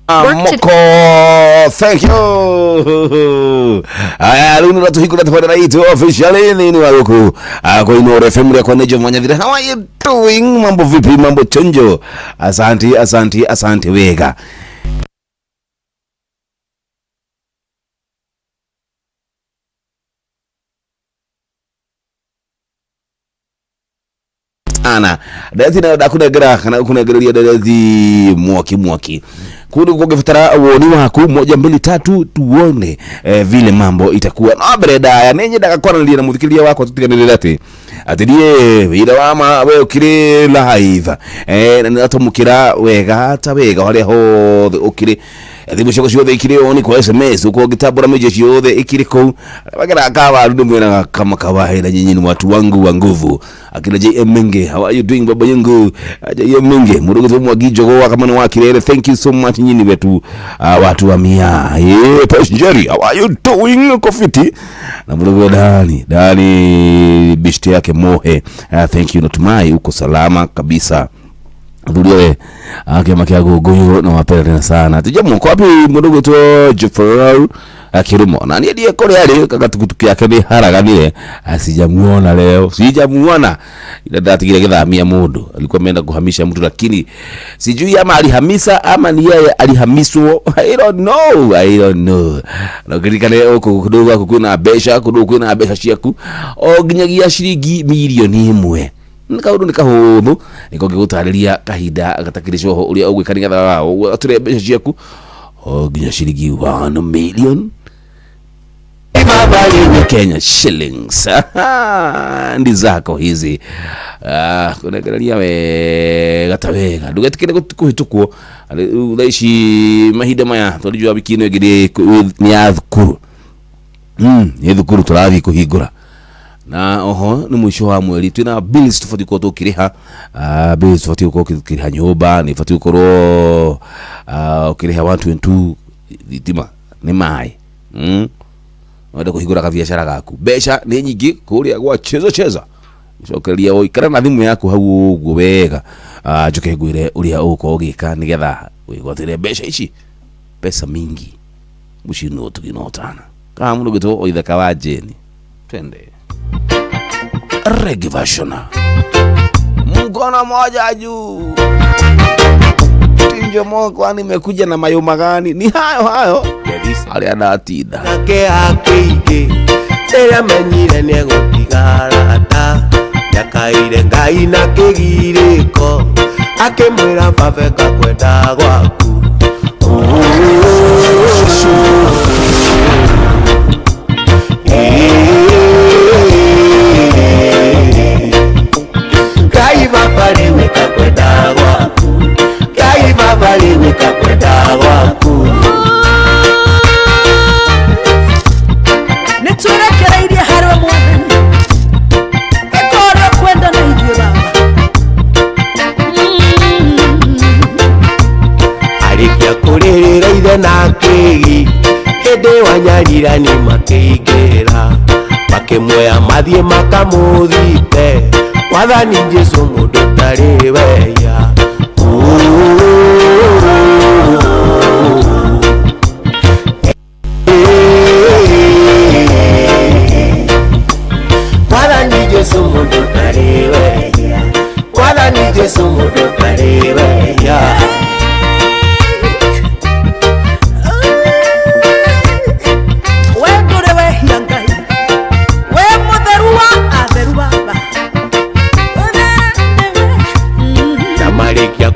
Moko, thank you. Luna na tuhiko na tafadhali raito officially ni waluku. Kwa Inoro FM ya kwa Nejo Mwanyadhira. How are you doing? Mambo vipi, mambo chonjo. Asante wega. Ana dati na dakuna gara kana kuna gara dati mwaki kudu kugefatara woni wako 1 2 3 tuone vile mambo itakuwa no breda ya nenye dakakona ndia muthikiria wako tutiganire dati atidie wira wama we ukire live natomukira wega ta wega hali ho ukire thimushoko ciothe ikire oni kwa SMS uko gitabura meje ciothe ikire ko bagara kawa rundu mwena kama kawaida nyinyi ni watu wangu wa nguvu akina JM Menge. How are you doing baba yangu JM Menge murugo mwagijogo kama ni wakirere. Thank you so much nyinyi wetu watu wa mia Pasnjeri. How are you doing kofiti na murugo Dani bishti yake Mohe. Thank you natumai uko salama kabisa. Duliwe makia goyo na wapenda sana. Tujamu kwa wapi mudogo to Jeffrey Kirumo. Na ndiye kole yale kakatukutukia kebe haraganire asijamuona leo. Sijamuona. Ila dati kile kidhamia mundu. Alikuwa ameenda kuhamisha mtu lakini sijui ama alihamisa ama ni yeye alihamiswa. I don't know. Na kirika leo kudogo kuna besha shiaku. Oginyagia shiringi milioni 1. Nikauru nikahuthu niko gigutariria kahinda agatakirisho ho uria ugwikani gatha wao ature mbeca ciaku ginya shiringi 1 million Kenya shillings ndi zako hizi kunegereria we gatawega ndugetikire kuhitukwo thaici mahinda maya tulijua wiki ino igiri ni ya thukuru ni thukuru turathi kuhingura na oho ni mwisho wa mwezi tuna bills tofauti kwa tukiriha bills tofauti kwa tukiriha nyumba ni tofauti kwa ukiriha 122 thitima ni mai wada kuhigura ka biashara gaku besha ni nyingi kuria gwa cheza cokeria oikara na thimu yaku hau uguo wega njoke ngwire uria uko ugika nigetha wigotire besha ici pesa mingi mushino tukinotana kama mundu gito oithaka wa jeni twende reggae version mkono moja juu tinjo moko nimekuja na mayoma gani ni hayo ali anatinda nake akige tera manyira ni gotigarata yakaire ngai na kigiriko akemwira paveka kwenda gwaku nakegi hede wanyarira ni makeigera bakemwea mathie makamuthite wathani Jesu mundu tari weya wathani Jesu mundu tari weya wathani Jesu mundu tari weya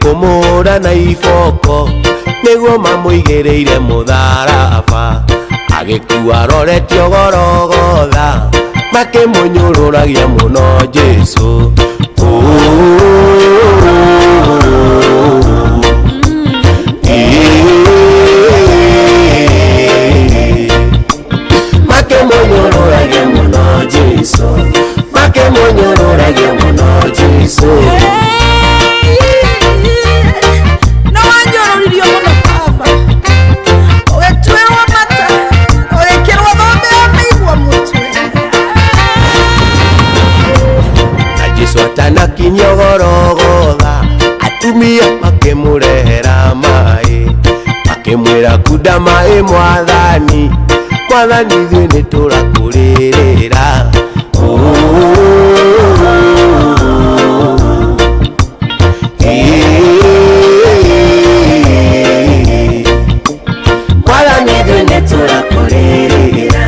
kumura na ifoko niguo mamuigereire mutharaba agikua roretio gorogotha makimunyururagia muno Jesu makimunyururagia muno Jesu makimunyururagia muno Jesu Swatana kinyogorogotha atumia makemurehera mai akimwira kudama mwathani mwathani ithuĩ nĩtũrakũrĩrĩra mwathani ithuĩ nĩtũrakũrĩrĩra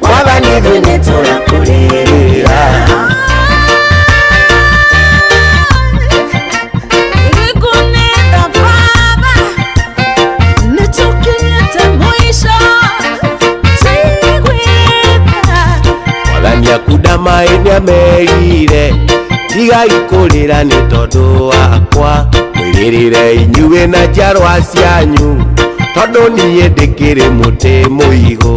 mwathani ithuĩ nĩtũrakũrĩrĩra kudama nĩamerire tigai kũrĩra nĩ tondũ wakwa mwĩrĩrĩre inyuĩ na njarwa cianyu tondũ niĩ ndĩkĩrĩ mũtĩ mũigũ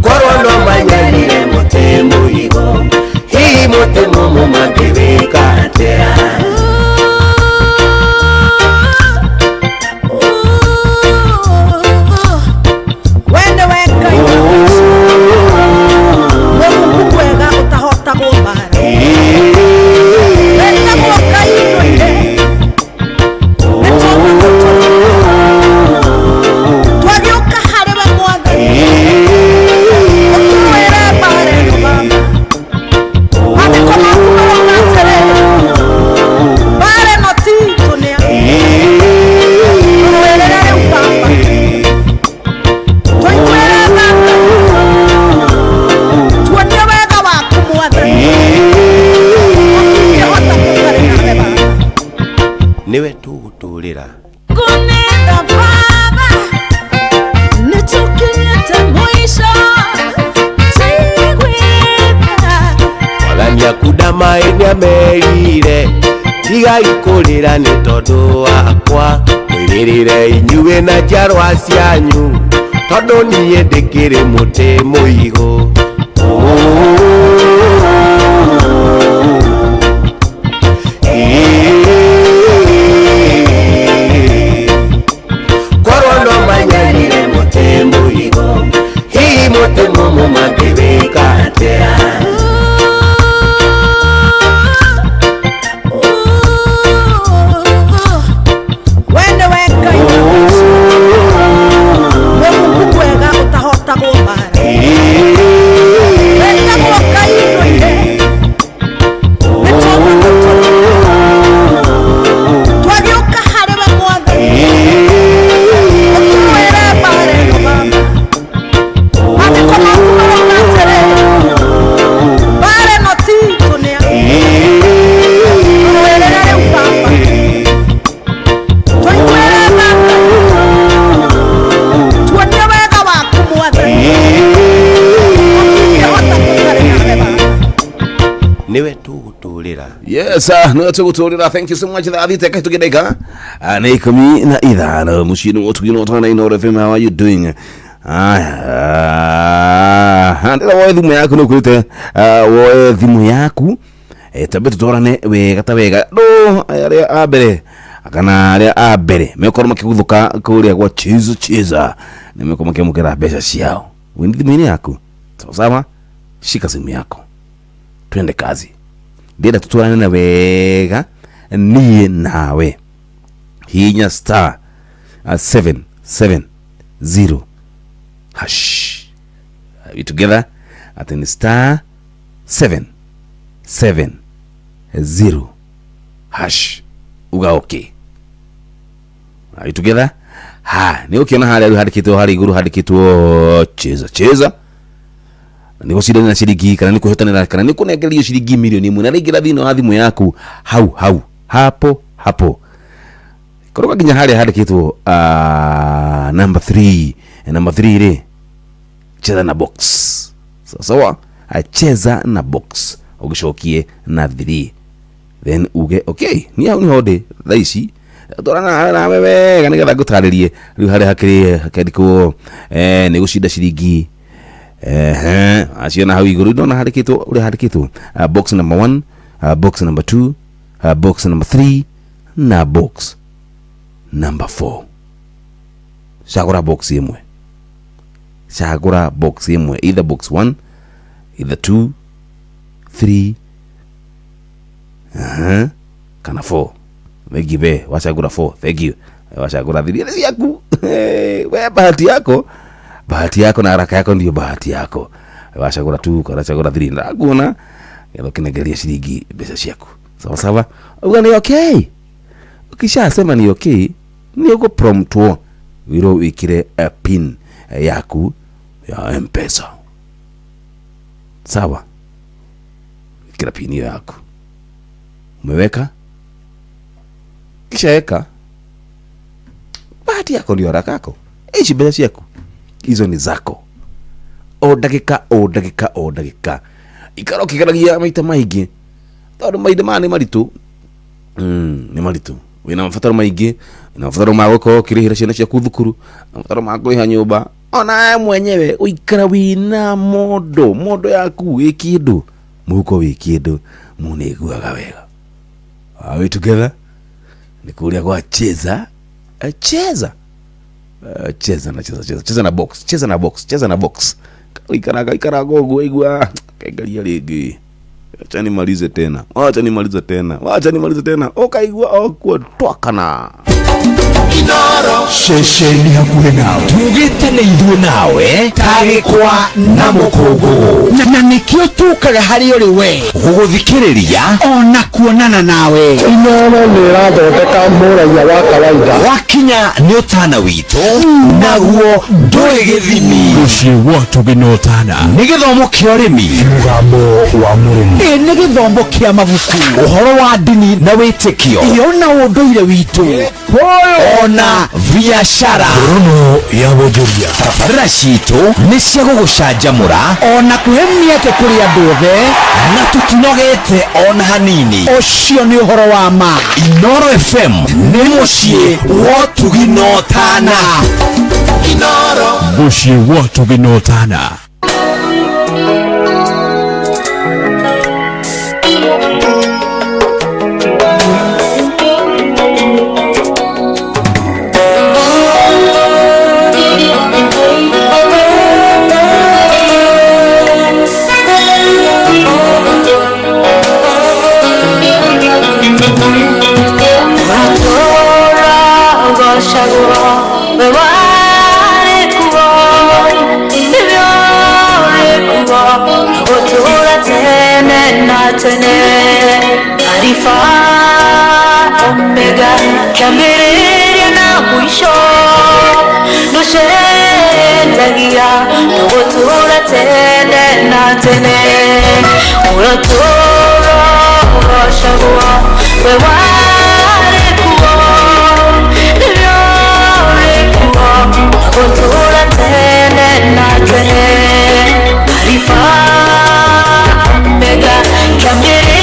korwo no manyarire mũtĩ mũigũ hihi mũtĩ mũmũ mangĩwĩka atĩa niwe tũgũtũrĩra kunenda baba nĩtũkinyĩte mũico tigwĩka mwathani akudama nĩamerire tigai kũrĩra nĩ tondũ wakwa mwĩrĩrĩre inyuĩ na njarwa cianyu tondũ niĩ ndĩkĩrĩ mũtĩ mũigũ niwe tũgũtũrĩra yes niwe tũgũtũrĩra thank you so much thathite kai tũkĩndeka na 15 mũciĩ-inĩ ũtugino ũtwana Inooro FM how are you doing ndĩra woe thimũ yaku nĩũkwĩte woe thimũ yaku tambe tũtwarane wega ta wega no arĩa a mbere kana arĩa a mbere mekorwo makĩguthũka kũrĩa gwa chiza nĩmekorwo makĩamũkĩra mbeca ciao wĩna thimũ-inĩ yaku sawa shika simu yako twende kazi ndĩrenda tũtwarane na wega niĩ nawe hinya star 770 hash we together at the star 770 hash uga okay are we together ni ukiona hali handikitwo hari iguru handikitwo cheza niko shida na shilingi kana niko hotanira kana niko negerio shilingi milioni 1 na ringira thino wa thimu yaku hau hapo koroka ginya hali handikitwo number 3 ri cheza na box sawa acheza na box ugishokie na 3 then uge okay ni hau ni hode thaici torana na wewe kana getha ngutaririe riu hari hakiri hakendiko ni gushinda shilingi aciona hau iguru ndona handikitwo uri handikitwo box number 1 box number 2 box number 3 na box number 4 shagura box imwe either box 1 either 2 3 kana 4. Megive wachagura 4. Thank you. Wachagura 3 yaku. Wewe bahati yako na haraka yako ndio bahati yako. Wachagura 2 kana wachagura 3 ndaguna yalo kinagelia shilingi pesa yako. Sawa sawa. Ugani okay. Ukishasema ni okay, ni uko prompt wiro wikire pin yaku ya M-Pesa. Sawa. Wikira pin yako. Umeweka? Kisha weka. Bahati yako ndio haraka yako. Ishi pesa yako. Hizo ni zako. O dakika. Ikaro kigaragia maita maigi. Tado maida mani maritu. Ni maritu. Wina mafataro maigi. Wina mafataro magoko kirihira ciana cia kuthukuru. Mafataro magoiha nyumba. Ona mwenyewe uikara wina modo yaku ikindu. Muko wikindu. Muniguaga wega. Are we together? Nikulia kwa cheza. Cheza na box. Ikara gogo igwa. Kaangalia ligi. Acha nimalize tena. Okaigwa kwa twakana. Inoro shesheni hakuhe nawe tugite ne idwe nawe tagikwa na mukungu na nikio tukaga hari uri we guguthikiriria ona kuonana nawe Inoro nirathondeka muraia wa kawaida wakinya ni utana witu naguo nduri githimi ucio watu binotana ni githomo kia urimi mugambo wa murimi ni githomo kia mabuku uhoro wa dini na witikio iona unduire witu ona biashara rono ya bojuria tabarira citu ni cia gugucanjamura ona kuhemia ke kuri andu othe na tutinogete ona hanini ucio ni uhoro wa ma Inoro FM ni mucii wa tuginotana Inoro mucii wa tuginotana Arifa Omega Kamere na mwisho Nushendagia Nugutura tene na tene Uratoro Urashagua Weware kuwa Nivyore kuwa Nugutura tene na tene Arifa Omega Kamere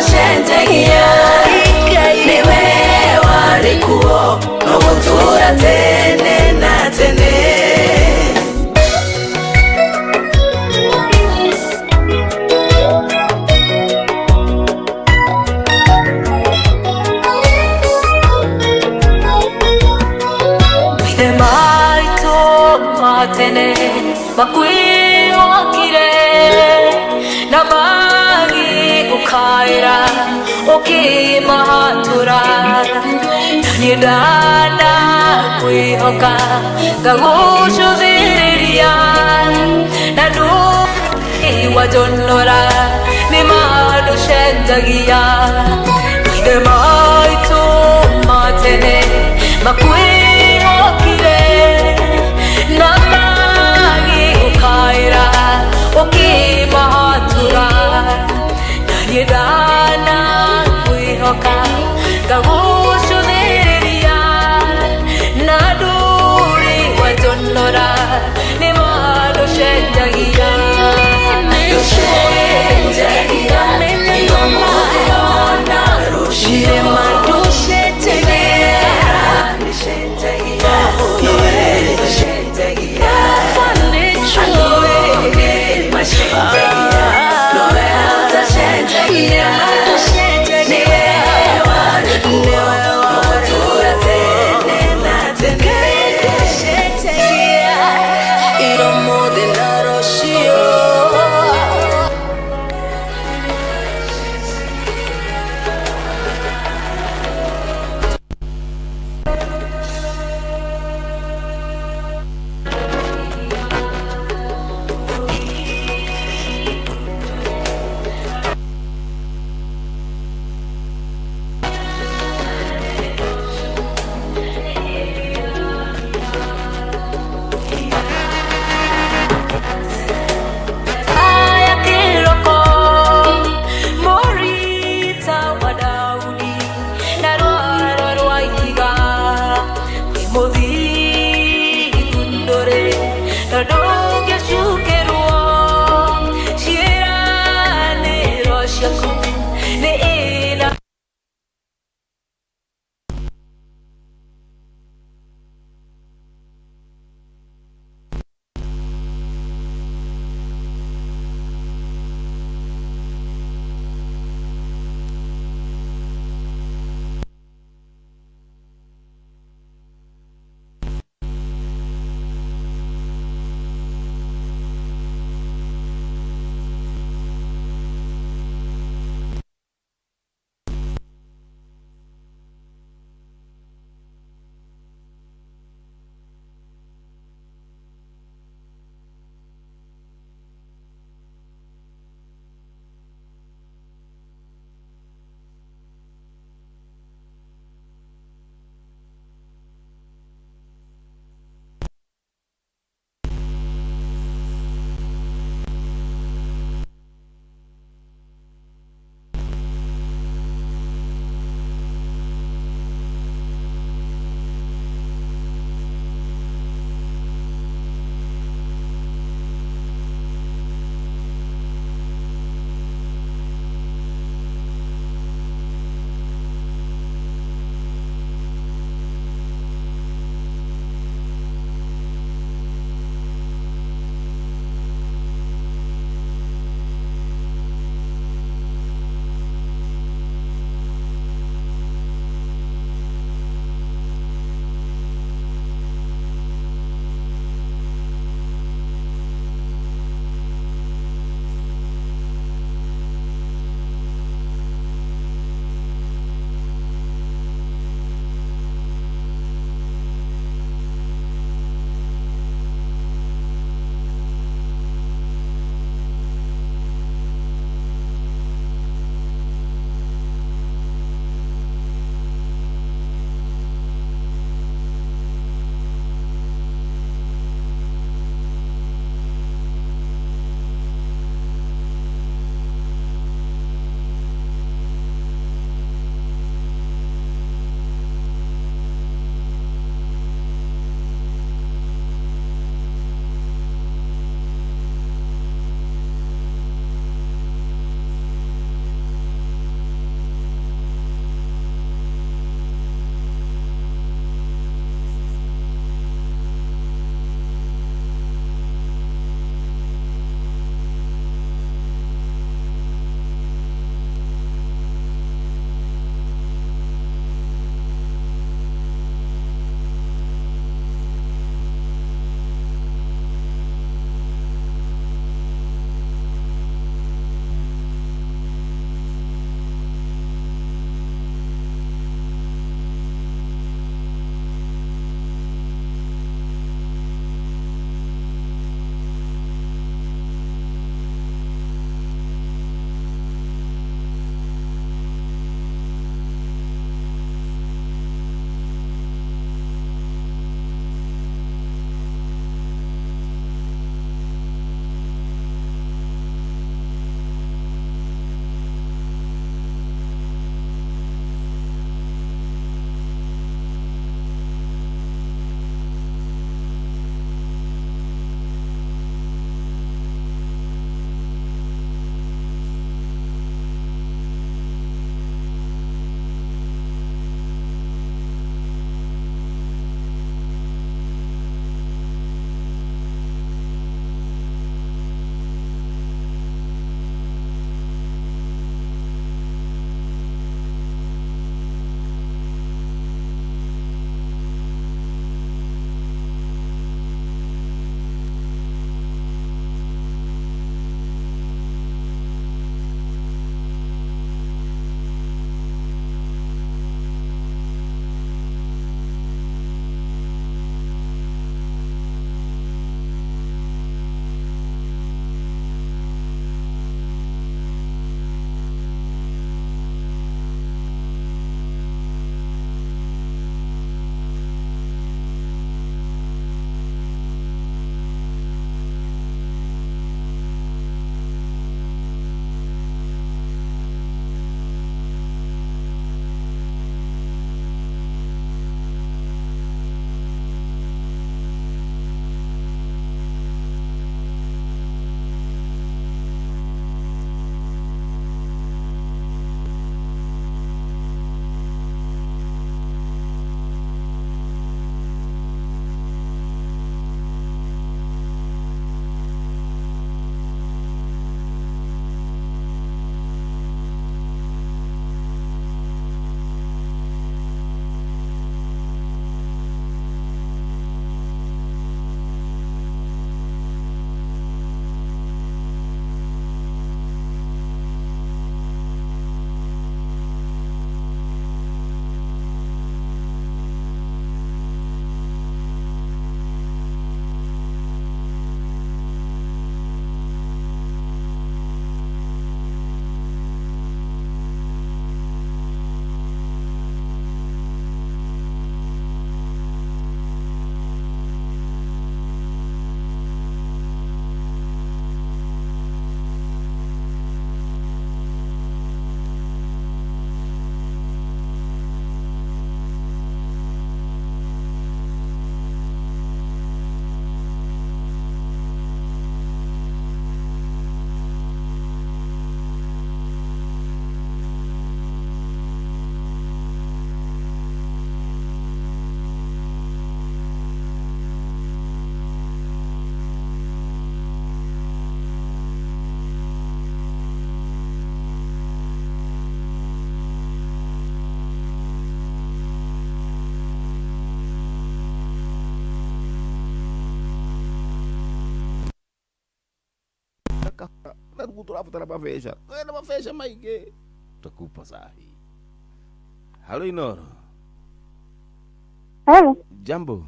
utashentegia niwe warikuo nogutura tene na tene tene makwiyokire na magi ukaira ukimahatura nidana kwihoka ngagucuthiriria na iwajonora nimaducenjagia maithe maitu matene makwiyokire na magi ukaira ukimahatura nidana kwihoka ngagucuthiriria na nduri wajonora nimaducenjagia Yeah. turafuta mafesha. Kwenda mafesha maige. Tutakupa sahi. Halo Inoro. Hello. Jambo.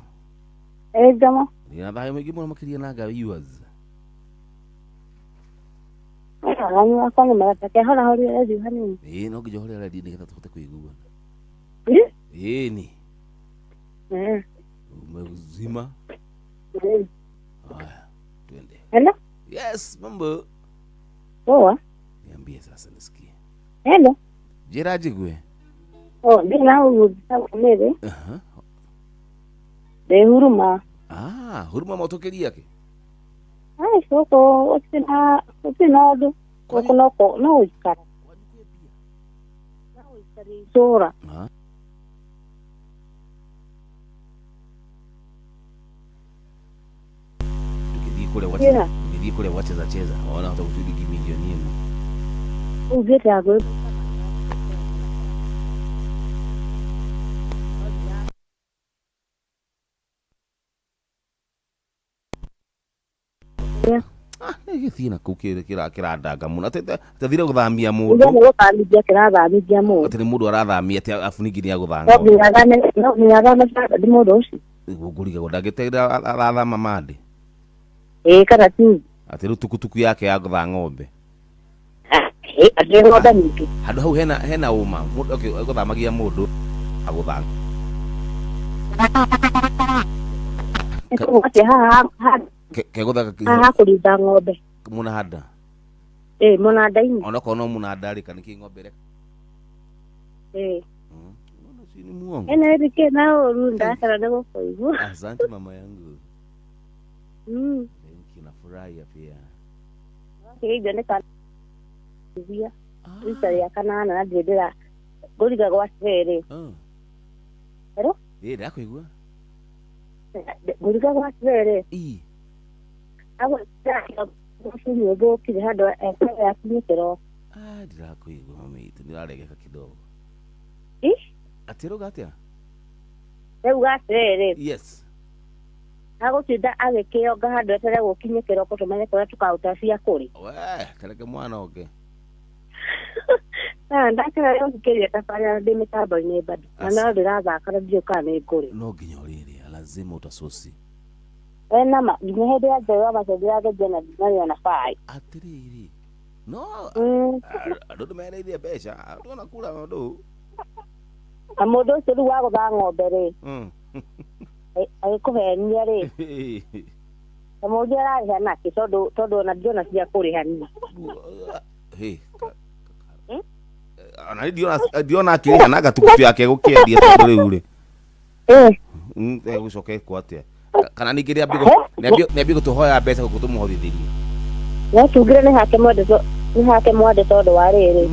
Jama. Ninadhani mgimo makiria naga viewers. Ni wakwangu mnataka hana hali ya hani. No kijohole la dini kata tukute kuigua. Ni. Umezima? Haya, twende. Hello? Yes, mambo. Poa. Niambie sasa nisikie. Hello? Jeraji gwe. Bila kumele. De Huruma. Huruma motokeria yake. Soko utina odo. Kokonoko no ikara. No ikari sora. Kule wacheza cheza. Waona utakutudi milioni mu. Ugete ago. Thina kukire kiradaga muno tathire guthamia mundu ndio guthamia kirathamia mundu atiri mundu arathamia ati afunigiri ya guthanga no niyagana ndi mundu uci guguriga gudagitera arathama mandi kana tu ati tukutuku yake ya gutha ng'ombe ati ng'ombe nyingi handu hau hena uma mundu guthamagia mundu aguthanga ke guthaga kurinda ng'ombe munada munada-ini ona kono munada rika niki ng'ombe reka mbona si ni muongo rike nao runda kana ndio kuigua asante mama yangu thank you nafurahi pia hiyo ni kana via isa ya kana na ndira guriga gwa sere ero ndakuigua guriga gwa sere ago sio go kile hado ya kinyekero ndirakuigua mami ndiraregeka kidogo atiroga atia uga sere yes ago tida agekeo gahado tere gukinyekero ko tumanye kwa tukautafia kuri kareke mwana oke ndakira yo kikeria tafanya ndimikabo ine bado na ndirathaka ndio kana ikuri no nginya uriri lazima utasusi nama ngihede ya jawa masedia ga jana dinari na fai atiriri no ndo mena ile pesa tuna kula ndo amodo sedu wa ga ng'ombe ai ko henia ri amodo ra hana ki todo na jona cia kuri hani ana diona akiri kana gatukutu yake gukendia tondu riu ri gucoke kwatia kana nigiria bigo tuhoya mbeca gukutumuhothithirie no tugire ni hake mwade todo wariri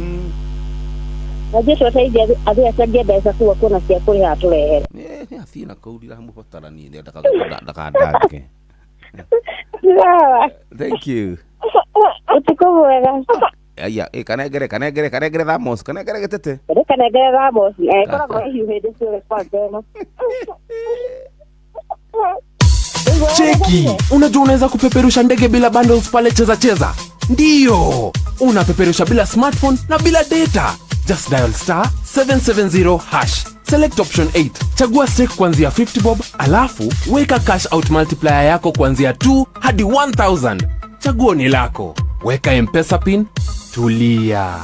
najie tutaithia athia mbeca kuwa kuna cia kuri haturehere athina kaudira muhotarani ndakandake thank you utiko mwega aya kanegere thamos kanegere getete thamos kora kwa hiyo hede sio response Cheki, unajua unaweza kupeperusha ndege bila bundles pale cheza. Ndiyo, unapeperusha bila smartphone na bila data. Just dial *770#. Select option 8. Chagua stake kuanzia 50 bob, alafu weka cash out multiplier yako kuanzia 2 hadi 1000. Chaguo ni lako. Weka M-Pesa pin, tulia.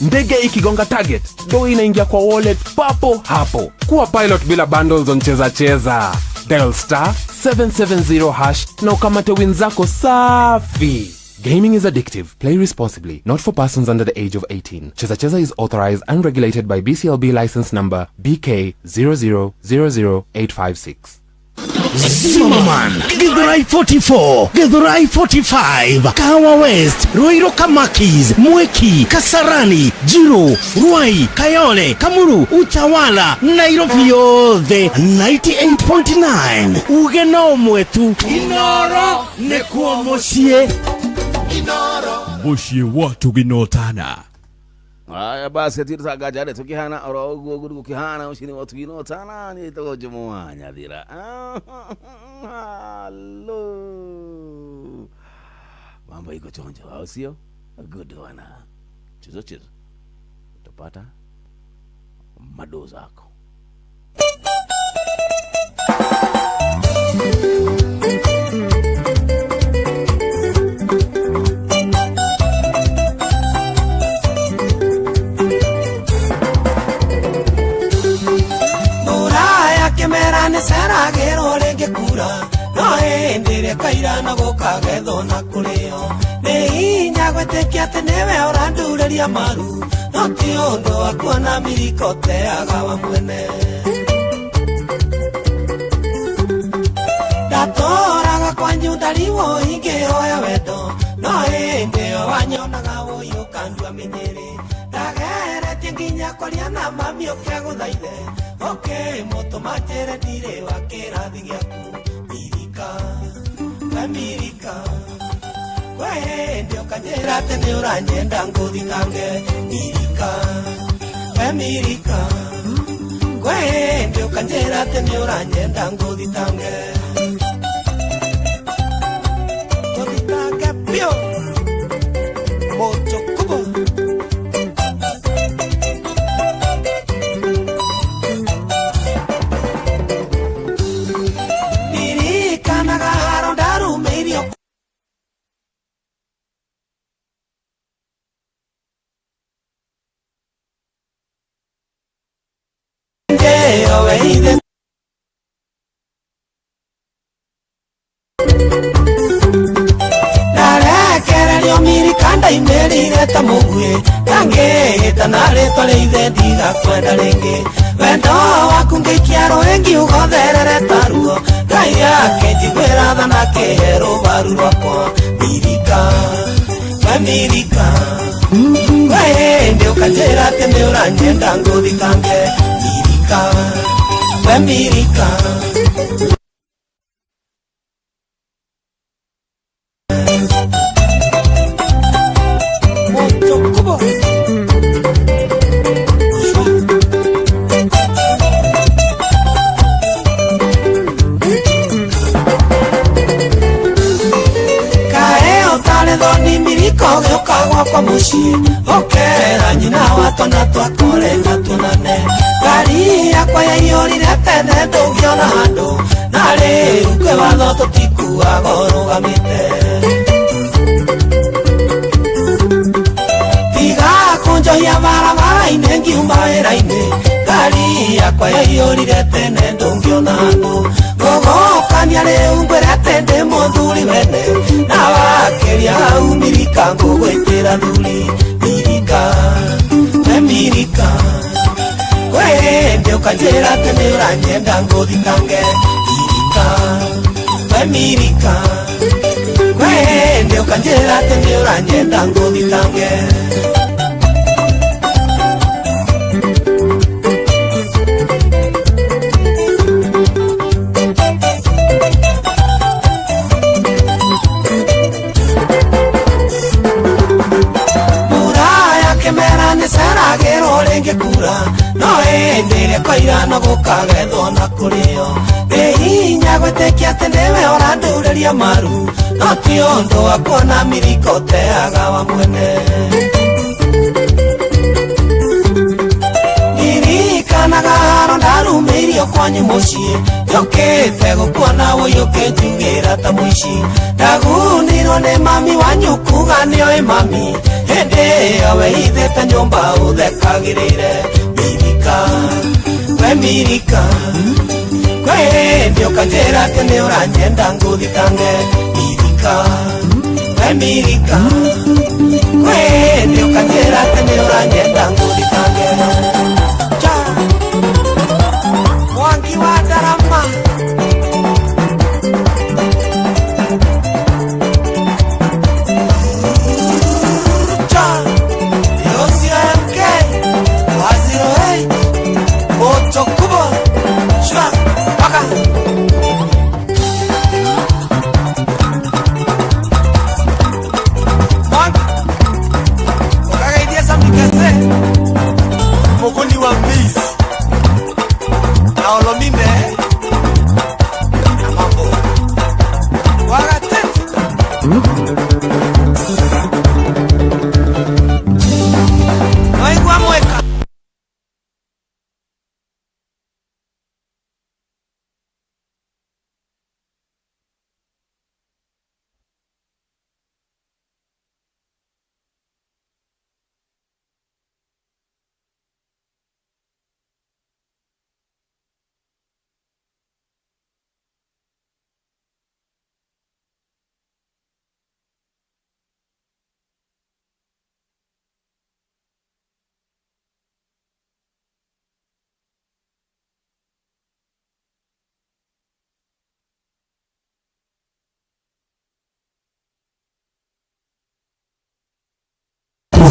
Ndege ikigonga target, do inaingia kwa wallet papo hapo. Kuwa pilot bila bundles on cheza. Dial *770# na ukamate win zako safi. Gaming is addictive. Play responsibly. Not for persons under the age of 18. Cheza is authorized and regulated by BCLB license number BK 0000856. Zimmerman, Githurai 44, Githurai 45, Kahawa West, Ruiru Kamakis, Mweki, Kasarani, Jiro, Ruai, Kayole, Kamuru, Utawala, Nairobi yothe 98.9. Ugeno mwetu Inoro nekuo mucie Mucie watu ginotana. Aya basi tutasagaja tukihana orogo gudu kihana ushini watu ginotana ni tojo mwanya dira hello mambo iko chonjo au sio good one. Cheza utapata mado zako. Seragero lenge kura no endire kaira na gokagetho na kurio ni hinya gwetekia tenewe orandureria maru no ti undu wa kuona miriko teaga wa mwene ndatoraga kwanyu ndariwo ingĩhoya wendo no ĩndĩ wanyonaga ũyũ kandua menyere ndageretie nginya kwaria na mami ũkĩagũthaithe mũtũma njĩre ndirĩ wa kĩrathi gĩaku mirika we mirika we hĩndĩ ũkanjĩra atĩ nĩ ũranyenda ngũthikange mirika we mirika we hĩndĩ ũkanjĩra atĩ nĩ ũranyenda ngũthikange ngũthikange biũ moto kubo Narekererio mirikanda imerire ta mũguĩ ngangĩhĩta na rĩtwa rĩa ithe ndigakwenda rĩngĩ wendo waku ngĩikia rũĩ ngiugotherere ta ruo Ngai akĩnjiguĩra tha na kĩhe rũbaru rwakwa mirika we mirika we hĩndĩ ũkanjĩra atĩ nĩ ũranyenda ngũthikange mirika we mirika thoni miriko gĩũka gwakwa mũciĩ ũkera nyina watwana twakorenga tuonane ngari yakwa yaiyũrire tene ndũngĩona handũ na rĩu kwĩ watho tũtikuaga ũrũgamĩte tiga kũnjohia barabara-inĩ ngiuma wĩra-inĩ ngari yakwa yaiyũrire tene ndũngĩona handũ ngũgũkania rĩu ngwĩrete ndĩ mũthuri wene na wakĩria hau mirika ngũgwĩtĩra thuri mirika we mirika we hĩndĩ ũkanjĩra atĩ nĩ ũranyenda ngũthikange mirika we mirika we hĩndĩ ũkanjĩra atĩ nĩ ũranyenda ngũthikange Seragero lenge kura no endire koira no gũkagethwo na kũrĩo nĩ hinya gwĩtĩkia atĩ nĩwe ũrandureria maru no ti ũndũ wa kuona miriko teaga wa mwene ndirikanaga haro ndarumĩirio kwanyu mũciĩ njũkĩte gũkuona ũyũ ũkĩnjugĩra ta mũici ndagunirwo nĩ mami wanyu kuga nĩoĩ mami hĩndĩ ĩyo wĩhithĩte nyũmba ũthekagĩrĩire mirika we mirika kwĩ hĩndĩ ũkanjĩra atĩ nĩ ũranyenda ngũthikange mirika we mirika kwĩ hĩndĩ ũkanjĩra atĩ nĩ ũranyenda ngũthikange Mwangi wa Ndarama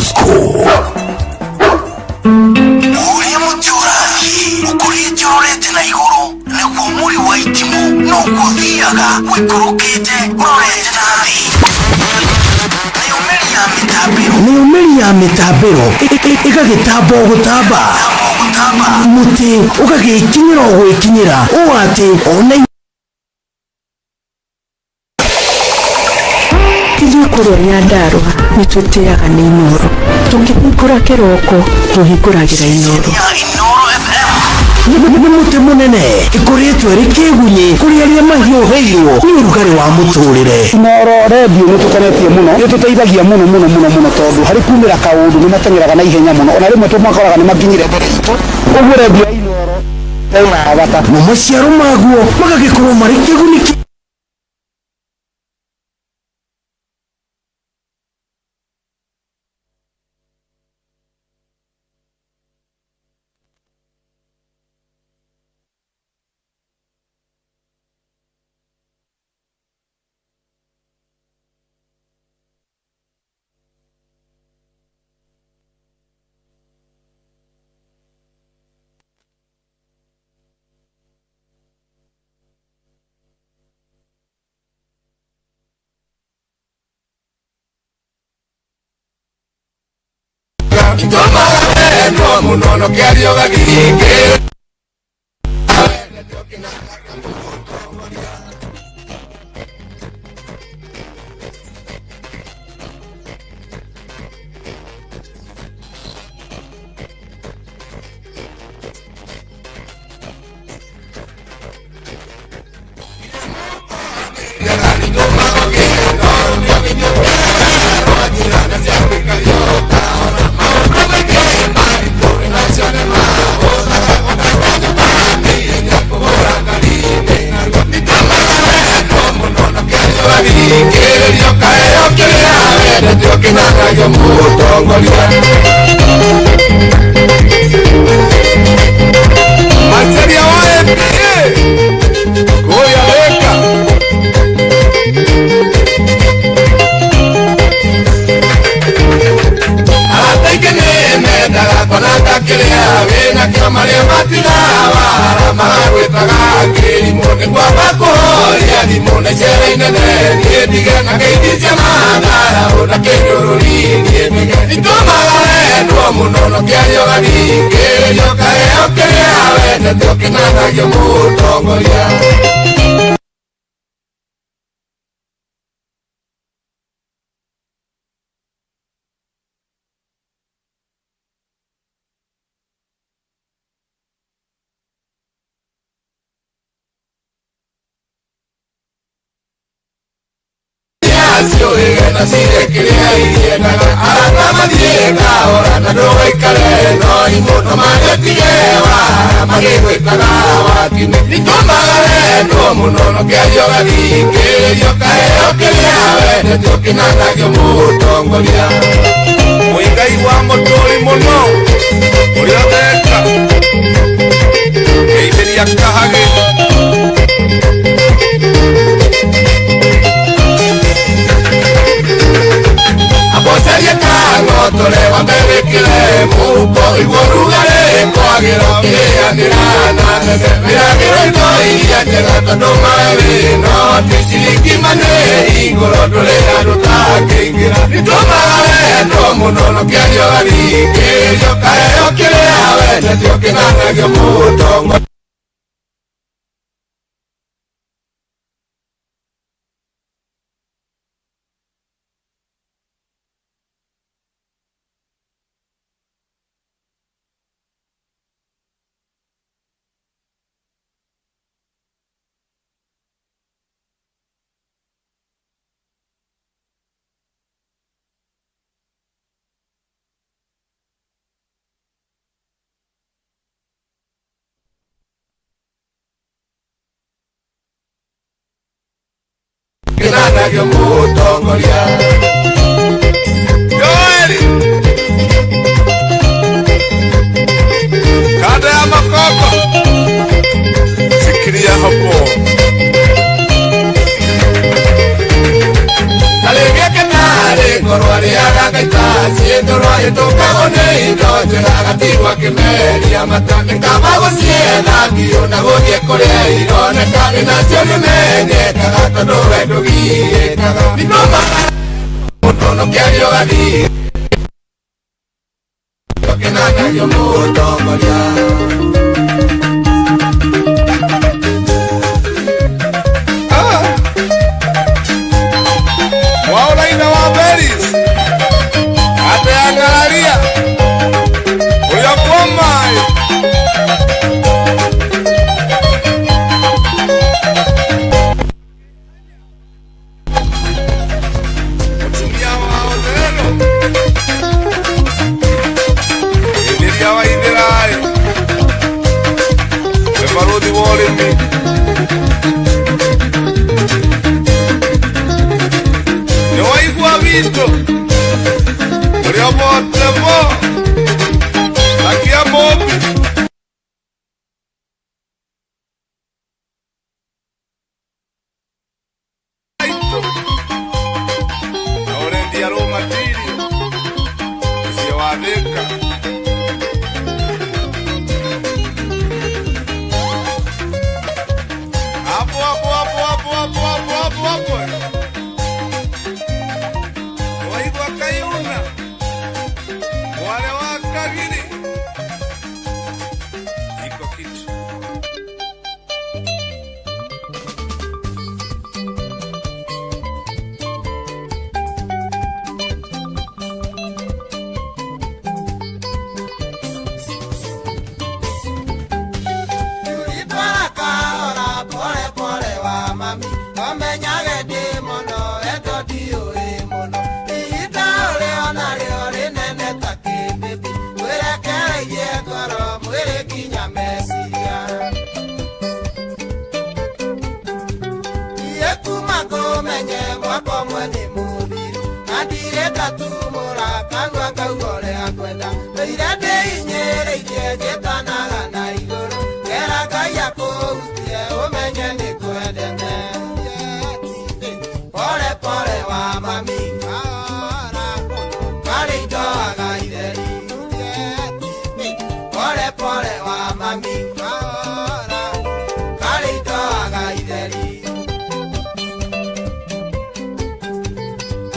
Moscow. Uri muturani ukurije urete na iguru ne kwa muri wa itimu no kuthiaga wikurukite urete nabi. Ni umeli ya mitabero ikagitambo gutamba muti ukagikinyira gwikinyira uwati one Kuri Nyandarua nituteaga n'inoro tukihingura kiroko tuhinguragira inoro Nimuti munene ikoretwe rikigunye kuri aria mahio heirwo ni urugari wa muturire Inoro radio nitukonetie muno nituteithagia muno tondu hari kumira kaundu ni matengeraga na ihenya muno ona rimwe tumakoraga ni makinyire mbere itu ugu radio inoro ena bata mu maciaro maguo magagikorwo mari kiguni Toma esto munono que adio gagirike yo mutongolia materia wae koya leka atakene medaga konaka kelea wena kamare matila wara magwetaga kirimo kwa bakoria limone chere nene diga na kaidisia magara ona kerori Itomagare no munono que ayo gani que yo cae que ave ne toque nada yo mutongolia Yo egena sire kiria iena ara madiega ora na do ikale no imoto manetigeva magwe tagawa kine nitomagare no munono que ayo gani que yo cae que ave ne toque nada yo mutongolia oiga igual motori mono oria teka que iberia kahage Sería tango, tole va bebe kile muko igorugare ko agero que anirana mira que ya llega todo mare no te siliki mane igoro tole aruta que ngira ni tomare no muno no que yo ari que yo cae que a ver yo que nada que muto nada yo mutongolia Yoeli Kada ya makoko Sikiria hapo Kalevia kenare Korwari aga kaita Siendo roa Meria matane kama gusiena Gio na guthie kuria ironeka ni nacio nimenyekaga tondu we ndugiyekaga Nindumagara mundu no kiario gathi Tokenanario mutongoria Waulaina wa Beris Ate angalaria Uya kwa mai Utumia wa hotelero Indiria wa indirai Wemarudi wolimi Niwaigua vito Uria bote mo Akia mobi Ahora en día lo matirio Se va a deca Apo Waigua kayuna Wale wakagiri Iko kitu Tulitwara kahora pole pole wa mami Omenyage di mono eto diuri mono Iita uleo na leo rinene takibibi Wirekere iye koro mwiri kinya mesia Iye kumako menye mwako mweni mubiru Adire tatumura kangwa kaugole akwenda Leirede inyere iye jetanaga na igoro Kera kaya kuhutie umenye ni kuedene Pole pole wa mami Kari doaga ideri Pole pole wa mami Kari doaga ideri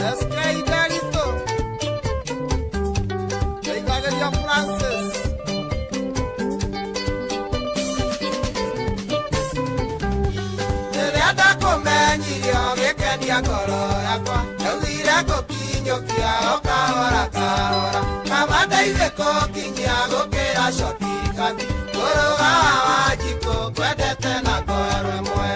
Eske iderito Kaigageria Francis Nirienda kumenyirio gĩkenia ngoro yakwa Eugire gũkinyũkia o kahora kahora Kaba ndeithie gũkinyia gũkĩra shortcut Kũrũga wa Wanjikũ kwendete na ngoro ĩmwe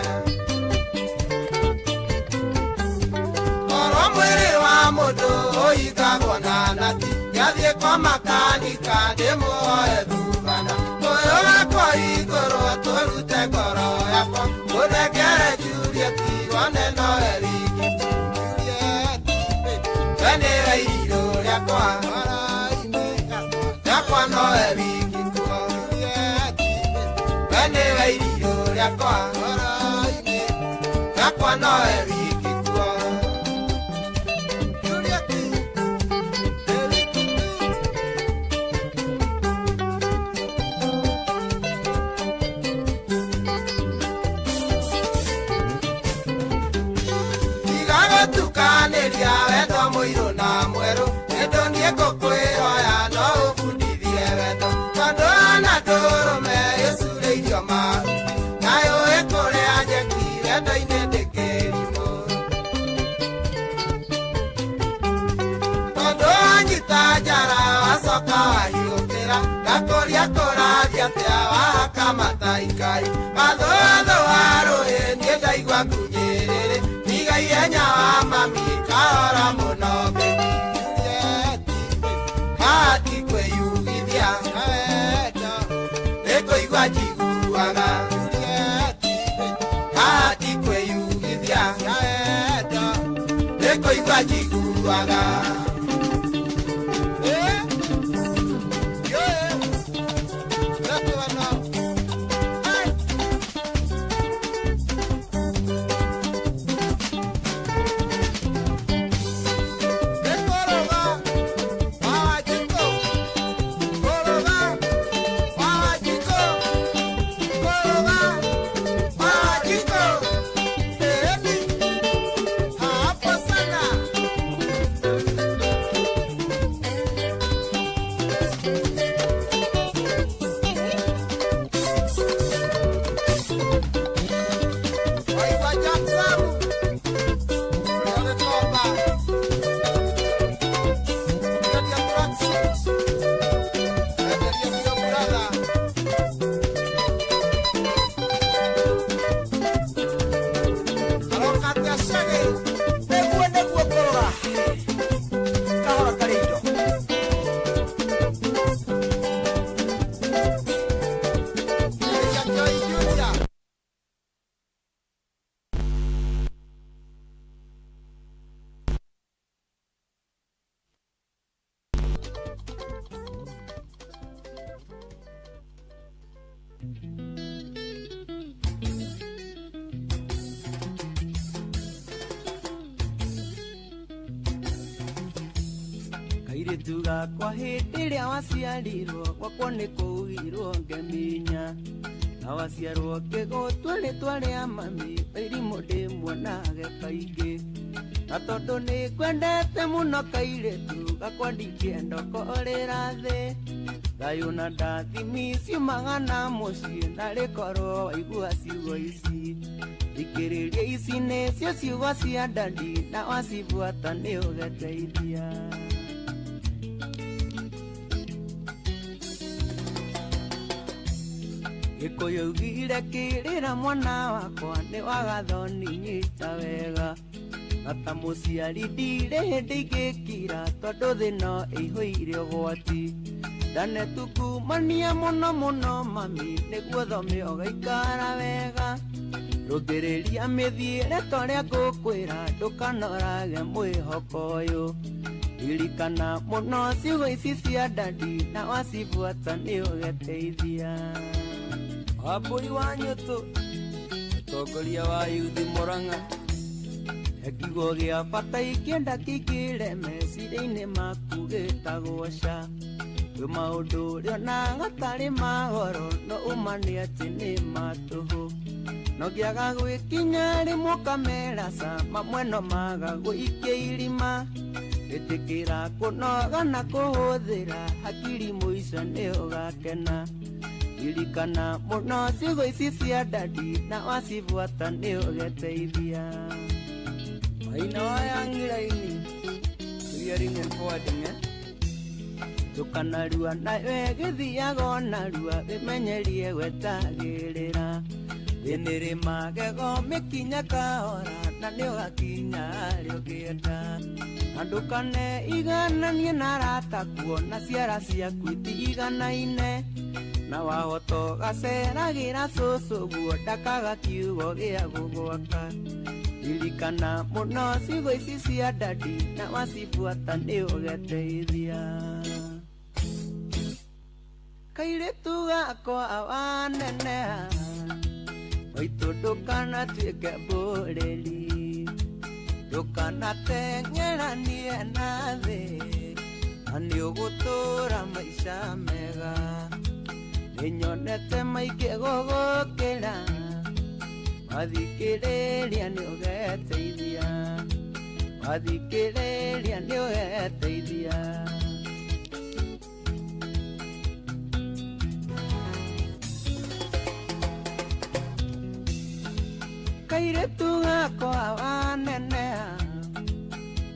Korwo mwĩrĩ wa mũndũ ũhingagwo na nati Ngathiĩ kwa makanika ndĩmuoe thubana Ũyũ wakwa igũrũ tũrute ngoro yakwa Ũnengere Juliet wane no eriki Juliet Wene weiriro rĩakwa Yakwa no eriki Juliet Wene weiriro rĩakwa Yakwa no eriki Juliet Tukanĩria wendo mũirũ na mwerũ Nĩndũ niĩ ngũkwĩhoya no ũbundithie wendo Tondũ ona ndũrũme ĩcurĩirio mahuti Na yũĩ kũrĩa nyeki wendo-inĩ ndĩkĩrimũ Tondũ wanyita njara wacoka wahiũkĩra Gakũria kũrathia atĩa wahaka mataikai Mathũthũ wa rũĩ niĩ ndaigua ngunyĩrĩrĩ Ihenya wa mami kahora mũno baby Juliet Hati kwĩyugithia Nĩkũigua njiguaga Juliet Hati kwĩyugithia Nĩkũigua njiguaga Kairitu gakwa hĩndĩ ĩrĩa waciarirwo gwakwa nĩ kũugirwo ngĩmenya na waciarwo ngĩgũtua rĩtwa rĩa mami Wairimũ ndĩmuonage kaingĩ na tondũ nĩ kwendete mũno kairĩtu gakwa ndingĩenda ũkorĩra thĩ thayũ na ndathimi ciumaga na mũciĩ na rĩkorwo waigua ciugo ici thikĩrĩria ici nĩcio ciugo cia ndandi na wacibuata nĩ ũgeteithia Gĩkũyũ augire kĩrĩra mwana wakwa nĩ wagathoni nyita wega na ta mũciari ndirĩ hĩndĩ ingĩkira tondũ thĩ no ĩihũire ũgwati ndanetukumania mũno mũno mami nĩguo thome ũgaikara wega rũngĩrĩria mĩthiĩre torĩa ngũkwĩra ndũkanorage mwĩhoko ũyũ ririkana mũno ciugo ici cia ndandi na wacibuata nĩ ũgeteithia Wambũi wa Nyũtũ mũtongoria wa yuthi Mũrang'a kiugo gĩa bata ikĩenda kĩingĩre meciria-inĩ maku gĩtagwo ca kwĩ maũndũ ũrĩa na gatarĩ magoro no uma nĩ atĩ nĩ matũhũ no ngĩaga gwĩkinya rĩmwe kamera ca mamwe no maga gũikia irima ĩtĩkĩra kũnoga na kũhũthĩra hakiri mũico nĩ ũgakena ririkana mũno ciugo ici cia ndandi na wacibuata nĩ ũgeteithia Maina wa Yang'iraini hearing and forwarding tukanarua nawe gĩthiaga onarua wĩmenyerie gwetagĩrĩra thĩnĩrĩ magego mĩkinya kahora na nĩ ũgakinya harĩa ũngĩenda na ndũkaneigananie na arata kuona ciara ciaku itiganaine na wahoto gaceragĩra cũcũ guo ndakaga kiugo gĩa gũgwaka ririkana mũno ciugo ici cia ndandi na wacibuata nĩ ũgeteithia kairĩtu gakwa waneneha waitũ ndũkanatuĩke mbũrĩri ndũkanateng'eranie na thĩ na nĩ ũgũtũra maica mega nĩnyonete maingĩ gũgũkĩra wathikĩrĩria nĩ ũgeteithia wathikĩrĩria nĩ ũgeteithia kairĩtu gakwa waneneha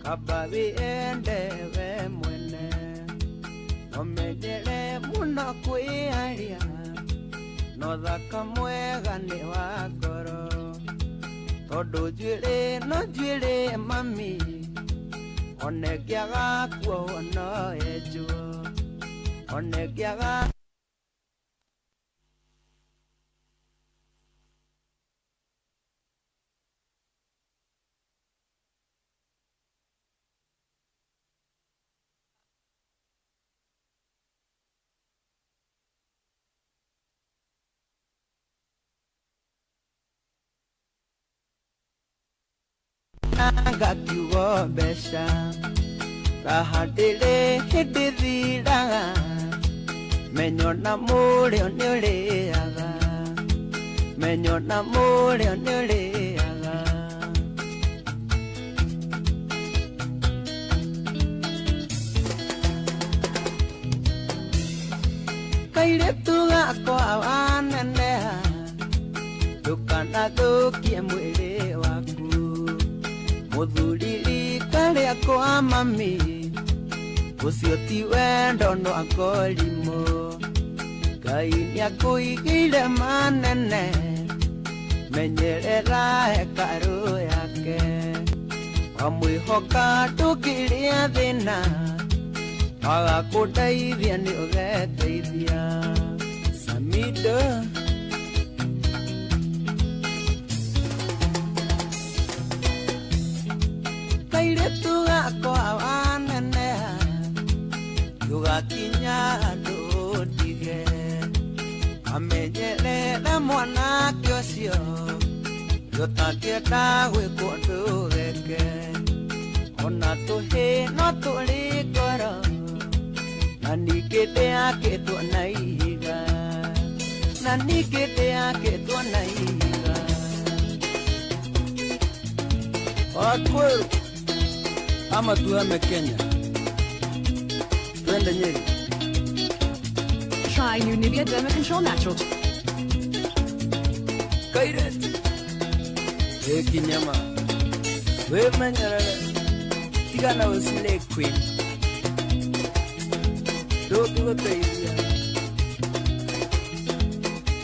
kamba wĩende we mwene ũmenyere mũno kwĩaria no thaka mwega nĩ wa ngoro tondũ njuĩrĩ no njuĩrĩ mami one ngĩaga kuohwo no enjwo one ngĩaga ngakiugo mbeca raha ndĩrĩ hĩndĩ thiraga menyo na mũrĩo nĩ ũrĩaga menyo na mũrĩo nĩ ũrĩaga kairĩtu gakwa waneneha ndũkanathũkie mwĩrĩ waku mũthuri karĩa kwa mami ũcio ti wendo no akorimũ Ngai nĩakũigĩire manene menyerera hekarũ yake wamwĩhoka ndũngĩrĩa thĩna waga kũndeithia nĩ ũgeteithia Samido kairĩtu gakwa waneneha ndũgakinya ndũndige amenyerera mwanake ũcio gũtakĩenda gwĩkwo tũreke ona tũhĩ no tũrĩ ngoro na ningĩ ndĩakĩtwo na ihiga na ningĩ ndĩakĩtwo na ihiga Wakweru ama tuhame Kenya twende Nyeri. Try new Nivea Derma Control Natural. Kairet kinyama we manyarara tigana usile queen do tugoteithia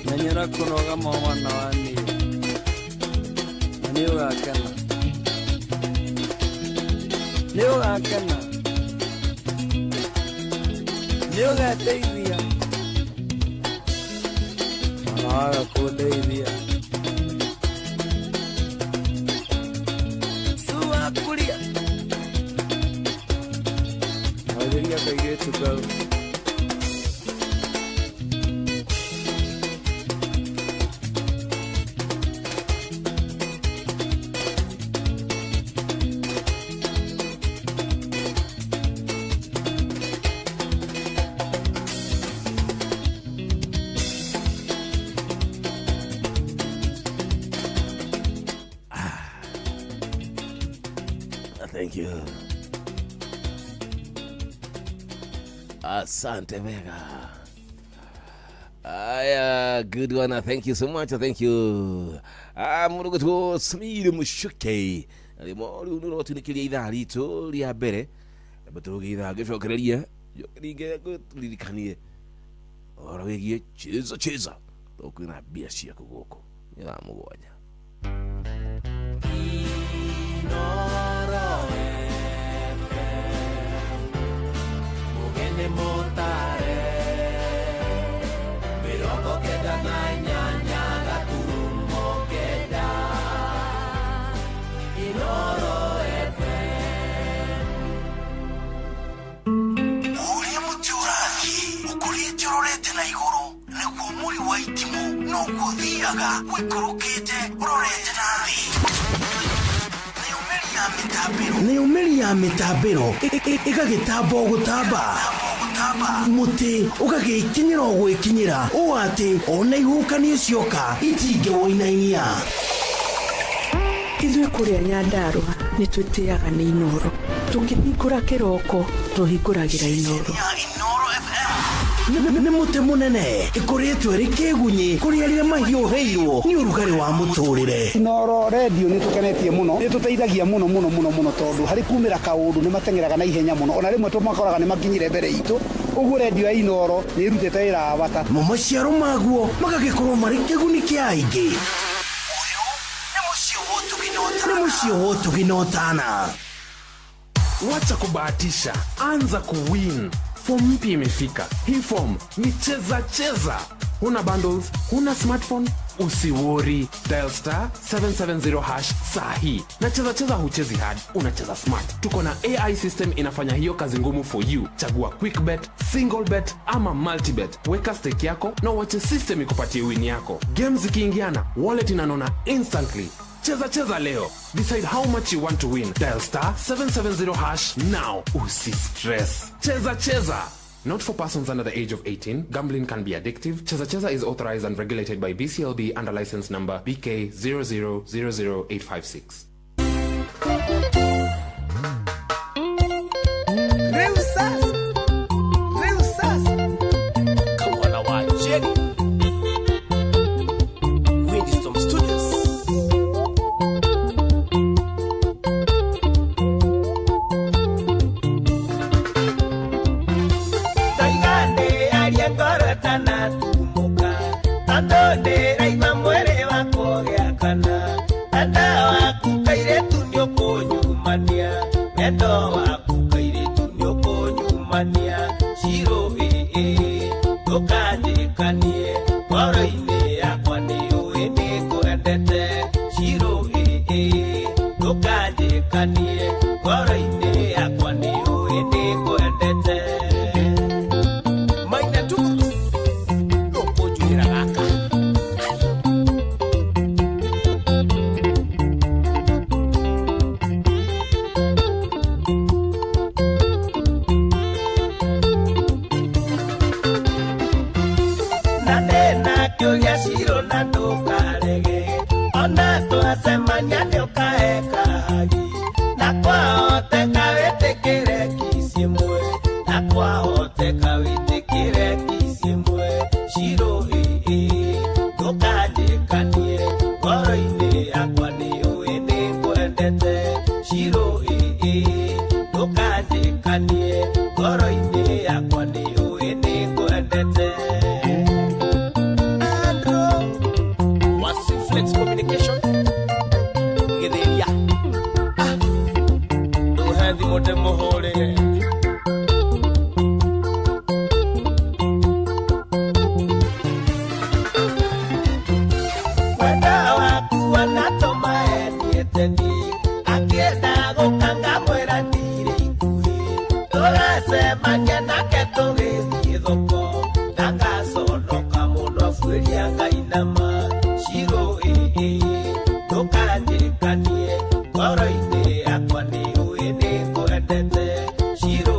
menyera kunoga mwana wani ni wakana ni wakana ni ugateithia mwana kuteithia suwa kulia ajeria kaigetu kau Thank you. Asante Vega. Good one. Thank you so much. Thank you. Murugo tu Smiri Mushuke. Limori ununo tunikilia idhaa lito lia bere. Baturugi idhaa geshokerelia. Yokinige kutulikanie. Orawegie cheza. Tokuna biashia kugoko. Ila mugoja. Motare mirongo kenda na inyanya gaturumo kenda Inooro FM. Uria muti urathi ukurite urorete na iguru niguo muri wa itimu no guthiaga wikurukite urorete na thi ni umeri ya mitambiro ikagitambo gutamba muti ugagikinyira gwikinyira o ati ona ihukani cioka itinge woinainia Ithuĩ kũrĩa Nyandarua nĩ twĩtĩaga nĩ Inooro tũkĩhingũra kĩroko tũhingũragĩra Inooro nĩ muti munene ikoretwo ri kĩgunyi kũrĩa rĩrĩa mahiũhĩirwo nĩ ũrugarĩ wa mũtũrĩre. Inooro radio nĩ tũkenetie mũno nĩ tũteithagia mũno tondũ harĩ kumĩra kaũndũ nĩ matengeraga na ihenya mũno ona rĩmwe tũmakoraga nĩ makinyire mbere itũ ũguo radio ya Inooro nĩ irutĩte wĩra wa bata mo maciaro maguo magagĩkorwo marĩ kĩguni kĩa aingĩ. Nĩ mũciĩ wotũginotana. Wacha kubahatisha, anza kuwin. Form mpya imefika. Hii form ni cheza. Huna bundles, huna smartphone, usiwori. Dial *770# sahi. Na cheza huchezi hard, unacheza smart. Tuko na AI system inafanya hiyo kazi ngumu for you. Chagua quick bet, single bet ama multi bet. Weka stake yako na wache system ikupatie win yako. Games zikiingiana, wallet inanona instantly. Cheza leo. Decide how much you want to win. Dial *770# now. Usi stress. Cheza. Not for persons under the age of 18. Gambling can be addictive. Cheza is authorized and regulated by BCLB under license number BK 0000856. Come on, I watch it. Winston Studios. Tana tumuka andone raima mwere wako giakana anda waku kaire tunyo konyumania endo waku kaire tunyo konyumania shiro dokandikanie waraine yakwa ni uende kuendete shiro dokandikanie waraine yakwa ni uende kuendete maina tu Iraga wena kioria ciro na ndukarege ona twasemania nĩ ũkaheka hagi na kwahoteka wĩtĩkĩre kisi ĩmwe na kwahoteka wĩtĩkĩre kisi ĩmwe ciro ndũkanjĩkanie ngoro-inĩ yakwa nĩũĩ nĩngwendete ciro ndũkanjĩkanie ngoro-inĩ yakwa nĩũĩ nĩngwendete. Flex Communication Githiria Nduhethi mote muhurire wenda waku wanatoma enieteni akienda gukanga mwera ndire ikuhi tũgacemania nake tũgĩthiĩ thoko ndagaconoka mũno abuĩria Ngai nama ciro ndũkanjĩkanie ngoro-inĩ yakwa nĩũĩ nĩngwendete ciro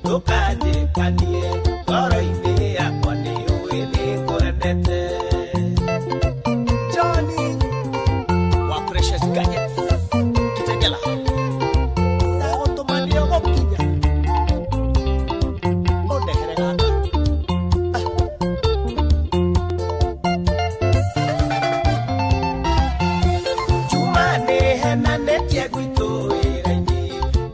ndũkanjĩkanie ngoro-inĩ yakwa nĩũĩ nĩngwendete. Johnny wa Precious Gadgets Kitengela ndagũtũmanire gũkinya ũndehere gaka henanĩtie gwitũ wĩra-inĩ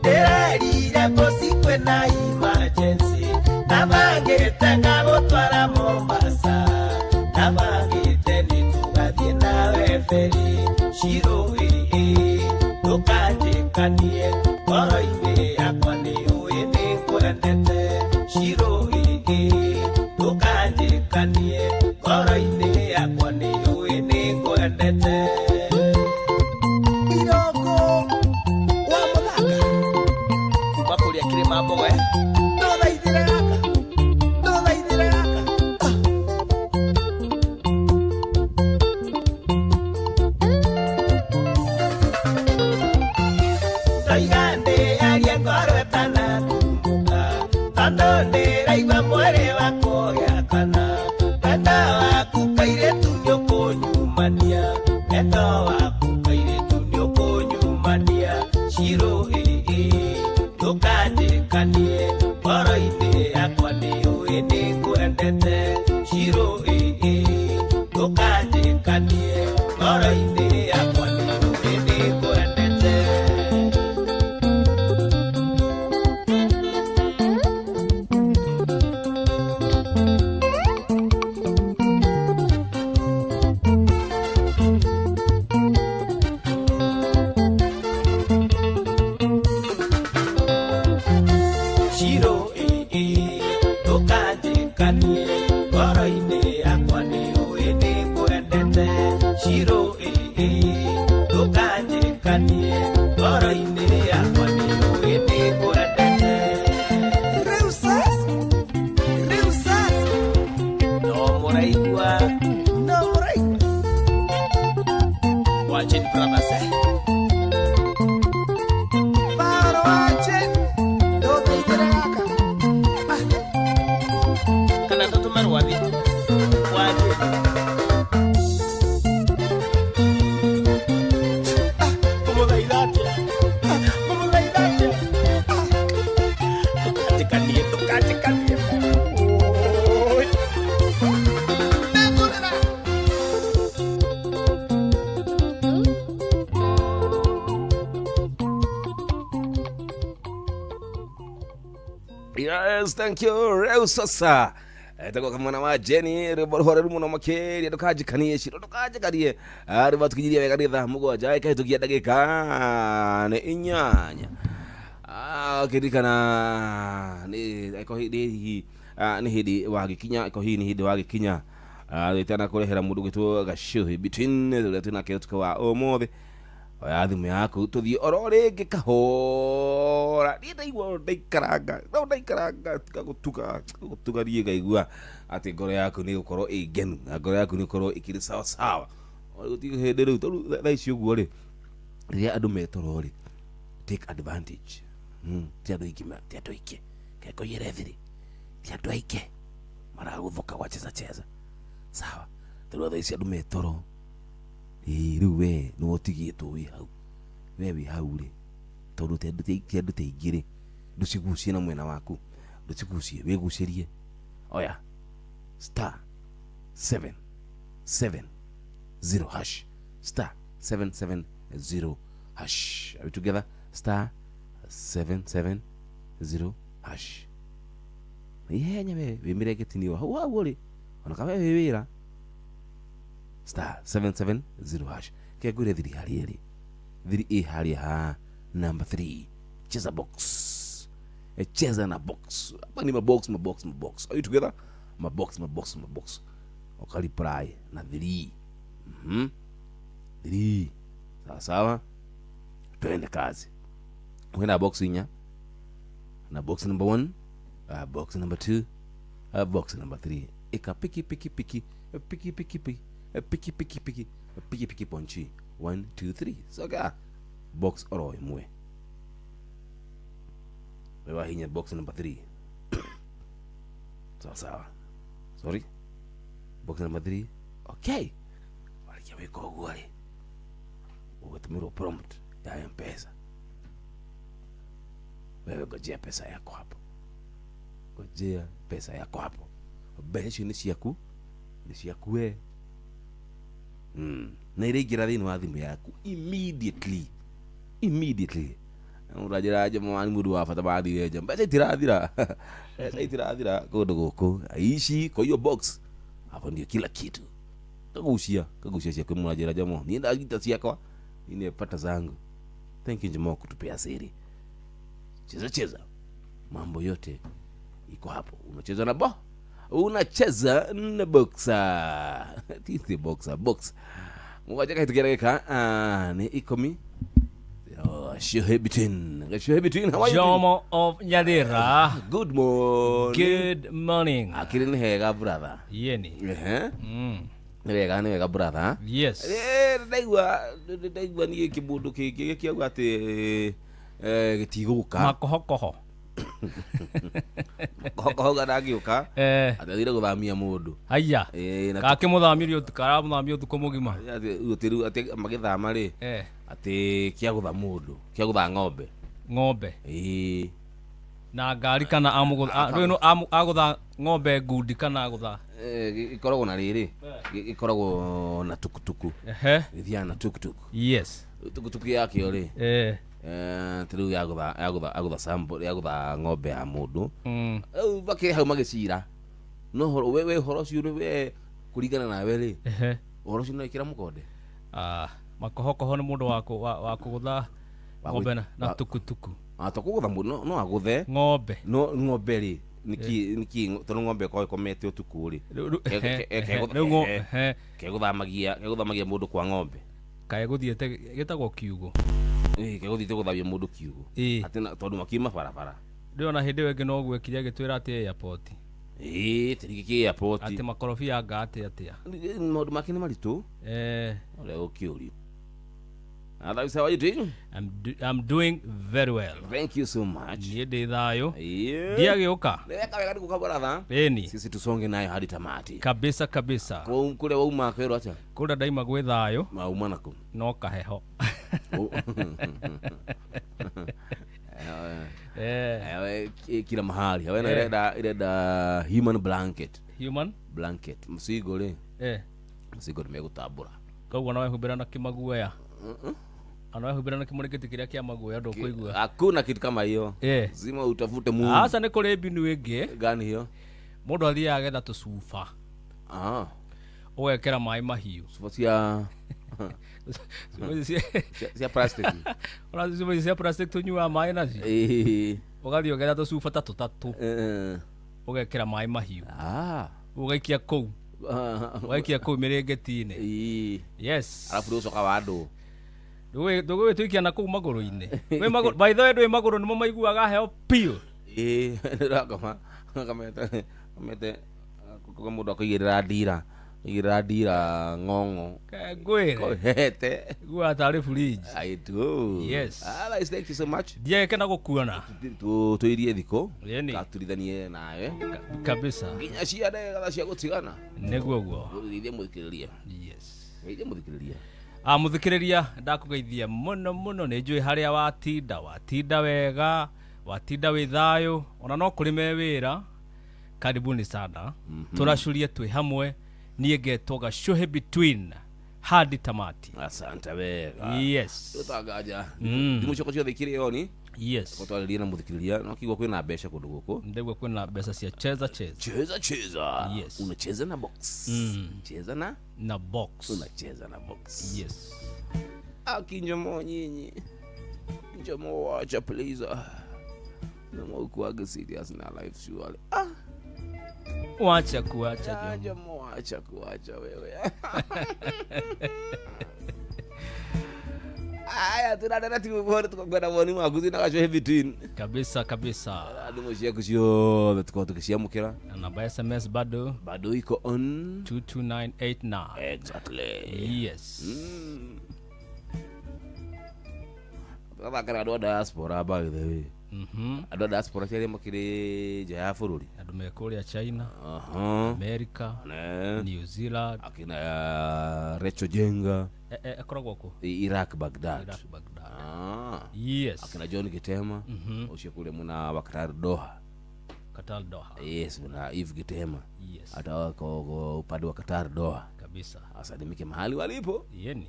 ndĩrerire bosi kwĩna emergency na magĩtenga gũtwara Mombasa na magĩte nĩtũgathiĩ nawe feri ciro ndũkanjĩkanie ngoro-inĩ yakwa nĩũĩ nĩngwendete ciro ndũkanjĩkanie ngoro-inĩ yakwa nĩũĩ nĩngwendete. Mambo toda idiraka toigande aliengorwe tana kumbuka tandone raiva mwere wako yakana wenda waku kairetu nĩũkũnyumania wenda waku kairetu nĩũkũnyumania ciro ndũkanjĩkanie ngoro-inĩ yakwa nĩũĩ nĩngwendete ciro ndũkanjĩkanie ngoro-inĩ yakwa nĩũĩ nĩngwendete. Ciro ndũkanjĩkanie ngoro-inĩ yakwa nĩũĩ nĩngwendete ciro ndũkanjĩkanie ngoro-inĩ yakwa nĩũĩ nĩngwendete. Reusas no mũraigua watching brothers Faro watching kana tutumar wathi wathi como daidate tocate canie oi Yes, thank you. Reu sasa. Tako kama na wa Jenny rubore muno makeri ndukajikanie shiro ndukajikarie. Ari batukijiria wega mugoja ikahe tugia dagika ne inyanya. Kirikana ni iko hidi ni hidi wa gikinya iko hii ni hidi wa gikinya. Tena kurehera mundu gitu gashuhi between tuna ketuka wa omothe. Thimu yaku tuthie oro ringi kahora ndaigua ndaikaranga gutugarie ngaigua ati ngoro yaku ni gukorwo igenu ngoro yaku ni gukorwo ikiri sawa sawa gutiga hindi riu tha ici uguo ri ria andu metoro ri take advantage ti andu ingĩ ti andu ingĩ keko yere thiri ti andu aingĩ maraguthoka wacheza sawa tero tha ici andu metoro riu we no otigitwo wi hau we wi hau ri tondu te andu te ingire nducigucie na mwena waku nducigucie wigucirie oya star 770 hash star 770 hash. Are we together? Star 770 hash. Ihenya we miregetiniwa hau ri ona kama we wira star 770 hash ke gure thiri hari ri thiri hari ha number 3 cheza box cheza na box hapa ni mabox. Are you together? Mabox okaliprai na thiri 3 sawa twende kazi. Kwenda box inya na box number 1 box number 2 box number 3 eka piki ponchi 1 2 3 soga box oro imwe wewa hinya box number 3 sawa sorry box number 3 okay walikia weko gwale uwetumiro prompt ya M-Pesa wewe gojea pesa yako hapo beshi ni ciaku we na iregira thini wa thimu yaku immediately urajiraje mwani mudu wa fata baadhi yeje mbese itirathira kundu guku aishi kwa hiyo box hapo ndio kila kitu kagucia ciaku murajiraje mo ni ndagita ciakwa ni pata zangu. Thank you Jimo kutupea siri. Cheza mambo yote iko hapo. Unacheza na boxa titi box mwaje kitu kireka ni ikomi shohe between how are you Jomo of Nyadira. Good morning akiri hega brother yeni wega brother yes ndaigua ni kimundu kingi kiauga ati gitiguka makohokoho kohoga ndagiuka atathire guthamia mundu aya gake muthamirio tukara muthamio tukumugima utiru ati magithama ri ati kia gutha mundu kia gutha ng'ombe na ngari kana rwino agutha ng'ombe ngundi kana agutha ikoragwo na riri ikoragwo na tukutuku githia na tukutuku yes tukutuku yake ori tiru agutha sample agutha ng'ombe ya mundu baki hau magicira no we horo ciu we kuringana na we ri horo ciu no ikira mukonde makohokoho ni mundu wa kugutha ng'ombe na tukutuku atakugutha mundu no aguthe ng'ombe ri niki tono ng'ombe ko ikomete utuku ri keguthamagia mundu kwa ng'ombe kae guthiete gitagwo kiugo keguthiete guthabia mundu kiugo ati tondu makima barabara ndiona hindi wengi no gwekire gitwira ati airport tiriki airport ati makorofia ngate atia mundu makini maritu ole ukiuri. Otherwise, how are you doing? I'm doing very well. Thank you so much. Niende thayo. Dia geuka. Weka wega ndiko kabora Eni. Sisi tusonge nayo hadi tamati. Kabisa. Kule wauma kwero acha. Kule daima gwe thayo. Mauma nako. No kaheho. Kila mahali. Hawe ireda human blanket. Msigo le. Msigo nimegutambura. Kau nawe hubira na kimaguya. Anawe hubira na kimonekete kiria kia maguya ndo kuigua. Hakuna kitu kama hiyo. Zima utafute Mungu. Asa ni kule binu ege. Gani hiyo? Mundu athia agetha tucuba. Ugekera mai mahiu. Cuba cia plastic. Ona cuba cia plastic tunyua mai nacio. Ugathi ugetha tucuba tatatu. Ugekera mai mahiu. Ugaikia kou. Waikia kou mirengeti-ine. Yes. Alafu ndio ucoka wandu. Ndugu tuikia na kou maguru-ine. We maguru by the way ndwe maguru nimo maiguaga heo pio. Ndakoma kamete kwa mundu akigirira ndira iradira ngongo ngwire kohete gwa tari fridge. I do. Yes. Thank you so much. Dia kena gukuona tu irie thiko yani katurithanie nawe kabisa nginya ciade cia gutigana niguo guo ithie muthikiriria. Yes, ithie muthikiriria muthikiriria ndakugeithia muno ni njui haria watinda wega watinda wi thayo ona no kuri me wira karibuni sana. Turacurie twi hamwe nie ngetwo Gacuhi between hadi tamati. Asante wega. Yes, tutagaja ndimucoko cio thikiri yoni. Yes, gotwariria na muthikiriria no kigwa kwina mbeca kundu guku ndigwe kwina mbeca cia cheza. Yes, unacheza na box. Cheza na box. Unacheza na box. Yes. Akinjomo nyinyi njomo wacha please. Namo kuaga serious na life surely. Wacha kuacha njomo wacha kuacha wewe. Aya tunadada tukubona tukakwenda mwani mwaguzi na Gacuhi between kabisa ndimushia kucio tuko tukishiamukira namba SMS bado iko on 22989. Exactly. Yes. Baba kana diaspora by the way. Ado diaspora kile mukiri ja ya bururi andu mekuria China, America, New Zealand, akina Recho Jenga akoragwo ku Iraq Baghdad. Yes. Akina John Gitema ucio kule muna wa Qatar Doha. Yes, na Eve Gitema. Yes. Ata kwa upande wa Qatar Doha kabisa. Asadimike mahali walipo. Yeni.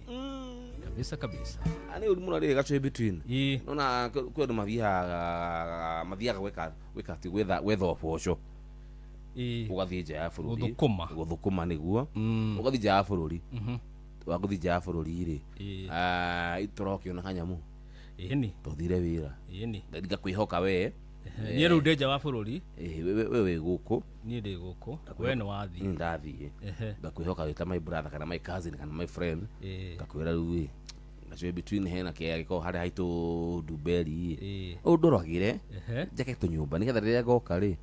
Kabisa. Ani ulimuna ile Gacuhi between. Nona kwa mathiaga weka ti wetha oposho. Ugathie nja ya bururi. Guthukuma niguo. Ugathie nja ya bururi. Waguthie nja ya bururi ri. Itorokio na kanyamu. Yeni. Tuthire wira. Yeni. Ndiga kwihoka we. Ni ru ndeja wa bururi. Wewe guku. Ni ndi guku. We no wathi. Ndathie. Ngakwihoka wita my brother kana my cousin kana my friend. Ngakwira ruwi. Gacuhi between hena ke giko hari haitu Dubeli. Ndorogire. Jake tu nyumba nigetha riria goka ri.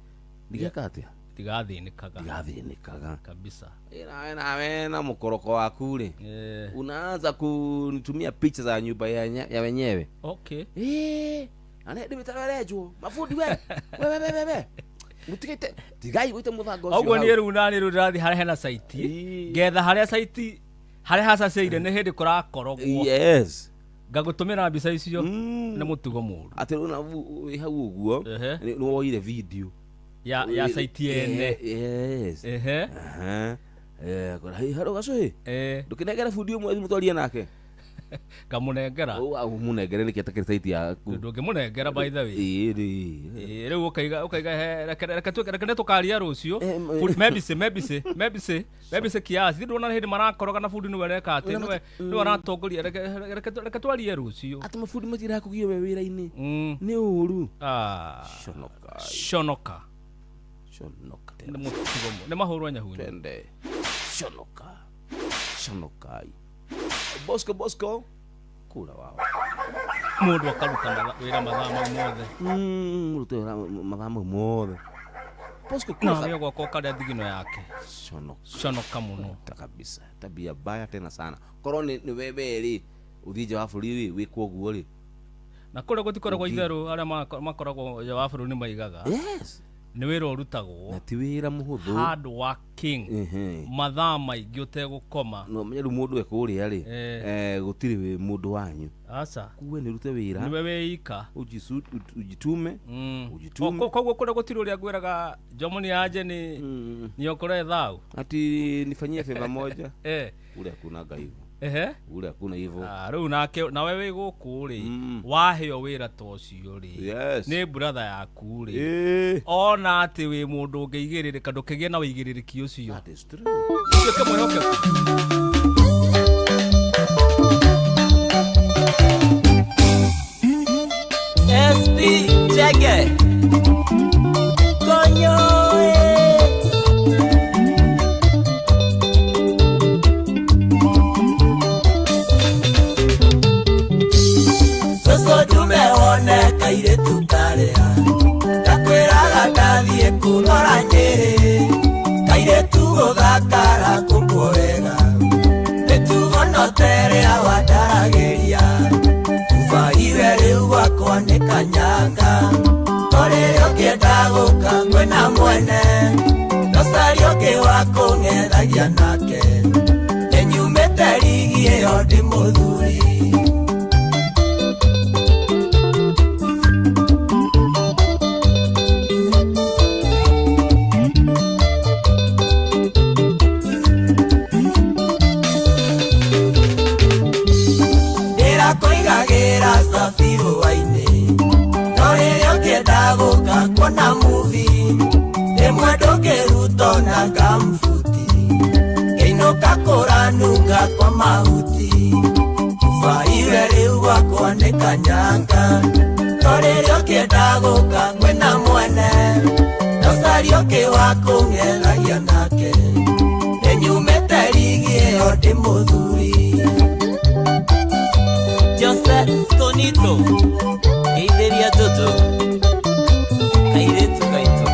Ndigeka atia? Tigathinikaga kabisa. Nawe na mukoroko waku ri. Unaanza kunitumia picha za nyumba ya wenyewe. Okay. Ane ndimitarerejo mafundi we. Mutikite tigai gwite muthango ucio. Ogwo ni runani rurathi hari hena site. Getha hari site hari hasa seire ne hindi kurakorogwo. Yes. Ngagutumira mbica icio na mutugo muru. Ati una hau uguo ni woire video ya site yene. Yes. Kora haro Gacuhi. Ndukinegera fundi umwe mutwarie nake. Kamunengera. Munengere ni kiatakire site ya ndungimunengera by the way. Riu ukaiga reka tukaria rucio. Maybe kiasi ndona hindi marakoroga na fundi niwe reka ati niwe aratongoria reka twarie rucio. Ati mafundi matira kugio we wira-ini ni uru. Shonoka ni mutugo ni mahurwa nyahunyu tende shonokai Bosco kula wao mundu akaruta wira mathama mothe mathama mothe Bosco kula na yego kwa kada thigino yake shonoka muno kabisa tabia baya tena sana koroni ni wewe ri uthije wa bururi wikwo guo ri na kore gutikoragwo itheru aria makoragwo ja wa bururi maigaga. Yes. Ni wira urutagwo na ti wira muhuthu hard working mathaa maingi utegukoma no menyeru mundu ekuria ri gutiri we mundu wanyu asa kuwe ni rute wira ni wewe ika ujitume koguo kure gutiri uria gwiraga Jomoni aje ni okore thau ati nifanyie favor moja ule kuna gaivu ule kuna hivyo riu nake na wewe guku ri waheo wira tocio ri ni brother yaku ri ona ati wi mundu ngeigirire kandu kigie na wigiririki ucio that is true SP Jagger Konyo Soso tumeone kaire tukarea Takwiraga ndathie kurora Nyeri Kaire tu guthakara kukuo ngeria nake nenyumete ligi ĩyo ndĩ mũthuri ndĩrakũigagĩra cabiru wainĩ no rĩrĩa ũkĩenda gũka kuona movie rĩmwe ndũngĩruta na gambuti ngĩinũka kũranunga kwa mahuti faire rĩu gwakwa nĩ kanyanga no rĩrĩa ũkĩenda gũka kwĩna mwene nocaria ũkĩ wa kũng'ethagia nake nĩnyumĩte ligi ĩyo ndĩ mũthuri Jose Stonito geithĩria Jojo kairĩtu gaitũ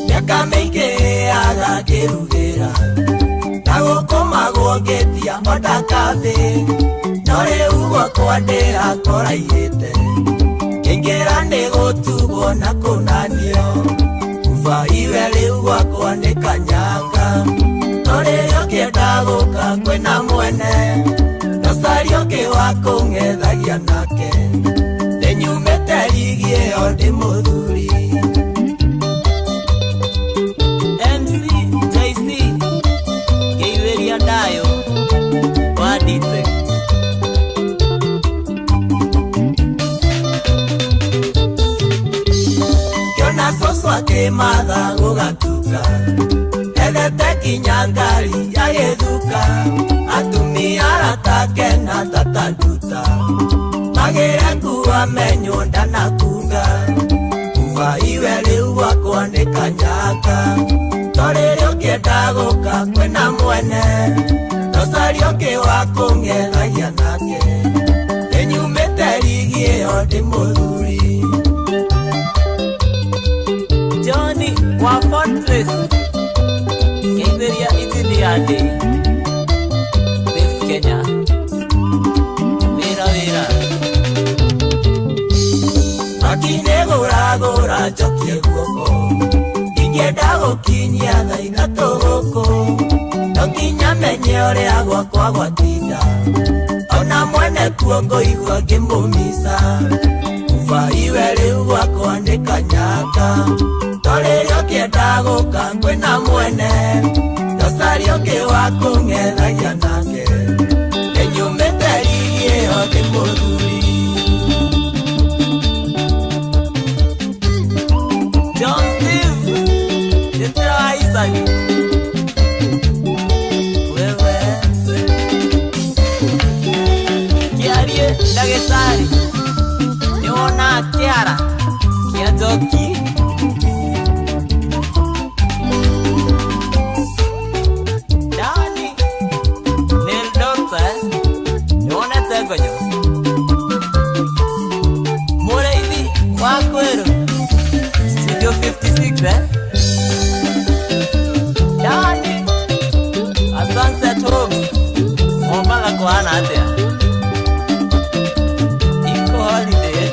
mĩaka mĩingĩ agakĩrugĩra na gũkũmagwo ngĩtia ondaka thĩ no rĩu gwakwa ndĩrakũraihĩte ngĩingĩra nĩ gũtugwo na kũnanio kuba iwe rĩu gwakwa nĩ kanyanga no rĩrĩa ũkĩenda gũka kwĩna mwene nocaria ũkĩ wa kũng'ethagia nake nĩnyumĩte ligi ĩyo ndĩ mũthuri MC JC geithĩria Dayo wadite kiona coco akĩmatha gũgatuka ethete kinya ngari agĩthuka atumia aratake na tatanduta magĩre kuwa menywo ndanakunga kuba iwe rĩu gwakwa nĩ kanyanga to rĩrĩa ũkĩenda gũka kwĩna mwene nocaria ũkĩ wa kũng'ethagia nake nĩnyumĩte ligi ĩyo ndĩ mũthuri Johnny wa Fortress geithĩria Itidiade Beth Kenya wĩra makinĩgũragũra njokie guoko ingĩenda gũkinyia thaa ithatũ gũkũ no nginya menye ũrĩa gwakwa gwatinda ona mwene kuo ngũigua ngĩmũmica kuba iwe rĩu gwakwa nĩ kanyanga to rĩrĩa ũkĩenda gũka kwĩna mwene nocaria ũkĩ wa kũng'ethagia nake nĩnyumĩte ligi ĩyo ndĩ mũthuri John Steve njĩtĩra Isaac wewe kĩarie ndagĩtarĩ nĩwona kĩara kĩa njoki Dani Neil Doctor nĩwonete ngonyo mũrĩithi wa Kwĩrũ Studio 56 Dani a Sunset Homes Mombaga kũhana atĩa iko holiday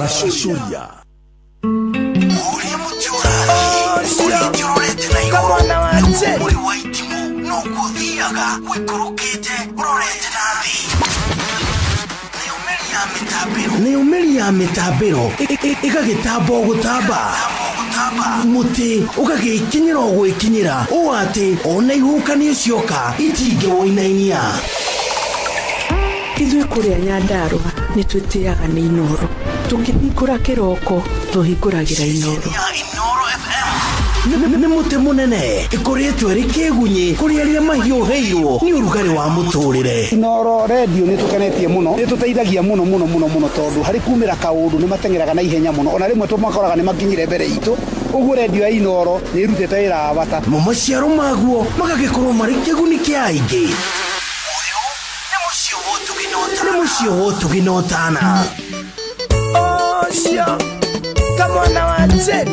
Shushuria Uri muturaki urorete na igoro muri waitimu no kuthiaga wikurukite urorete na thi Nĩ umeri ya mĩtambĩro ĩgagĩtamba gũtamba muti ũgagĩkinyĩra gwĩkinyĩra ũũ atĩ ona ihukanio cioka itingĩwoinainia Ithuĩ kũrĩa Nyandarua nĩ twĩtĩaga nĩ inooro tũngĩhingũra kĩroko tũhingũragĩra inooro Inooro FM nĩ mũtĩ mũnene ĩkoretwo ĩrĩ kĩgunyi kũrĩ arĩa mahiũhĩirwo nĩ ũrugarĩ wa mũtũrĩre. Inooro radio nĩ tũkenetie mũno, nĩ tũteithagia mũno tondũ harĩ kumĩra kaũndũ nĩ matengeraga na ihenya mũno, ona rĩmwe tũmakoraga nĩ makinyire mbere itũ. Ũguo radio ya Inooro nĩ irutĩte wĩra wa bata, maciaro maguo magagĩkorwo marĩ kĩguni kĩa aingĩ. Nĩ mũciĩ wotũgina ũtana Osho kamwana wa Njeri.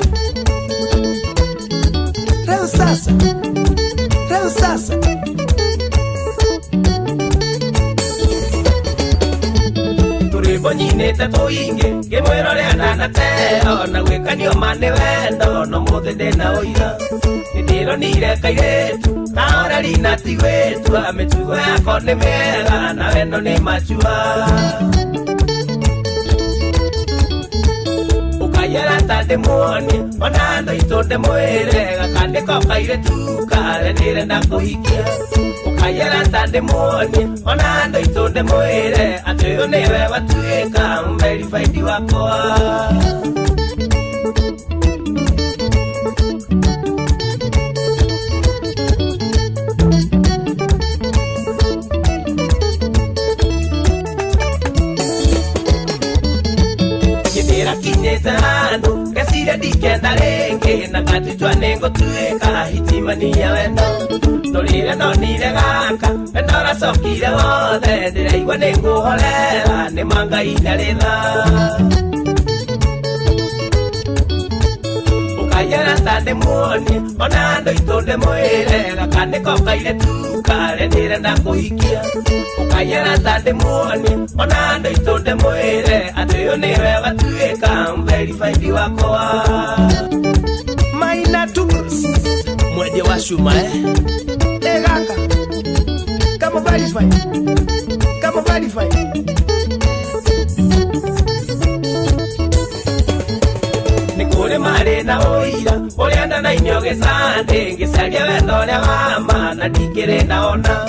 Leo sasa Turibo nyinete tuinge Gimwero ria nanateo Na gwekanio mane wendo No mothe ndena oira Nidiro nire kairetu Na ora rina tigwetu Ametugo yako ni mega Na wendo ni machua Ukayera tande muoni Onando itonde mwere Gakande kokaire tukare Nire na kuhikia Ukayera tande muoni Onando itonde mwere Atuyo niwe watuika Verified wakoa Kinyetando Kesire dikenda renge Na kati chwa nengo tueka Hitimani ya wendo Nolire no nire gaka Endora sokire wothe Ndire igwa nengo holela Ne manga inaretha Ukayera tande muoni Onando itonde mwere Gakande kokaire tukare Nire na kuhikia Ukayera tande muoni Onando itonde mwere Atuyo niwe watueka Verified wakoa Maina Tugurs Mweje wa shuma Egaka Kama verified Nikure mare na oira Orianda na inyoge sande Ngisaria wendo ria wama Na dikere naona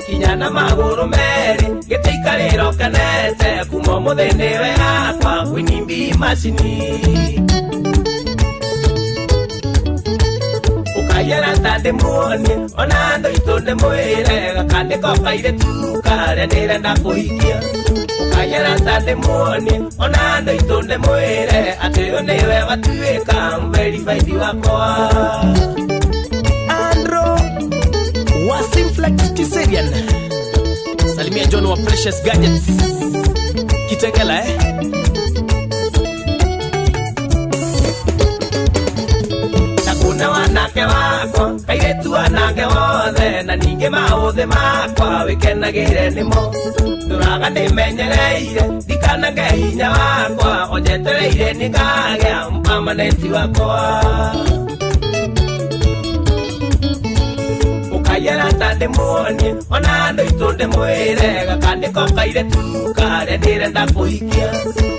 Kinyana maguru meri Gitikariro kanete Kumo muthenewe akwa Kwinimbi masini Ukayera tande muoni Onando itonde mwere Gakande kokaire tukare Nire na kuhikia Ukayera tande muoni Onando itonde mwere Atuyo niwe watuika Verified wakoa Andro Wasimflex Kiserian Salimia John wa Precious Gadgets Kitengela Takuna wanake wako Kairetu wanake wothe Na ninge mauthe makwa Wikenagire nimo Nduraga nimenyereire Ndikanage hinya wakwa Onjetereire nikagea Mpamanenti wakwa Ukayera tande muoni Onando itonde mwere Gakande kokaire tukare Nire nda kuhikia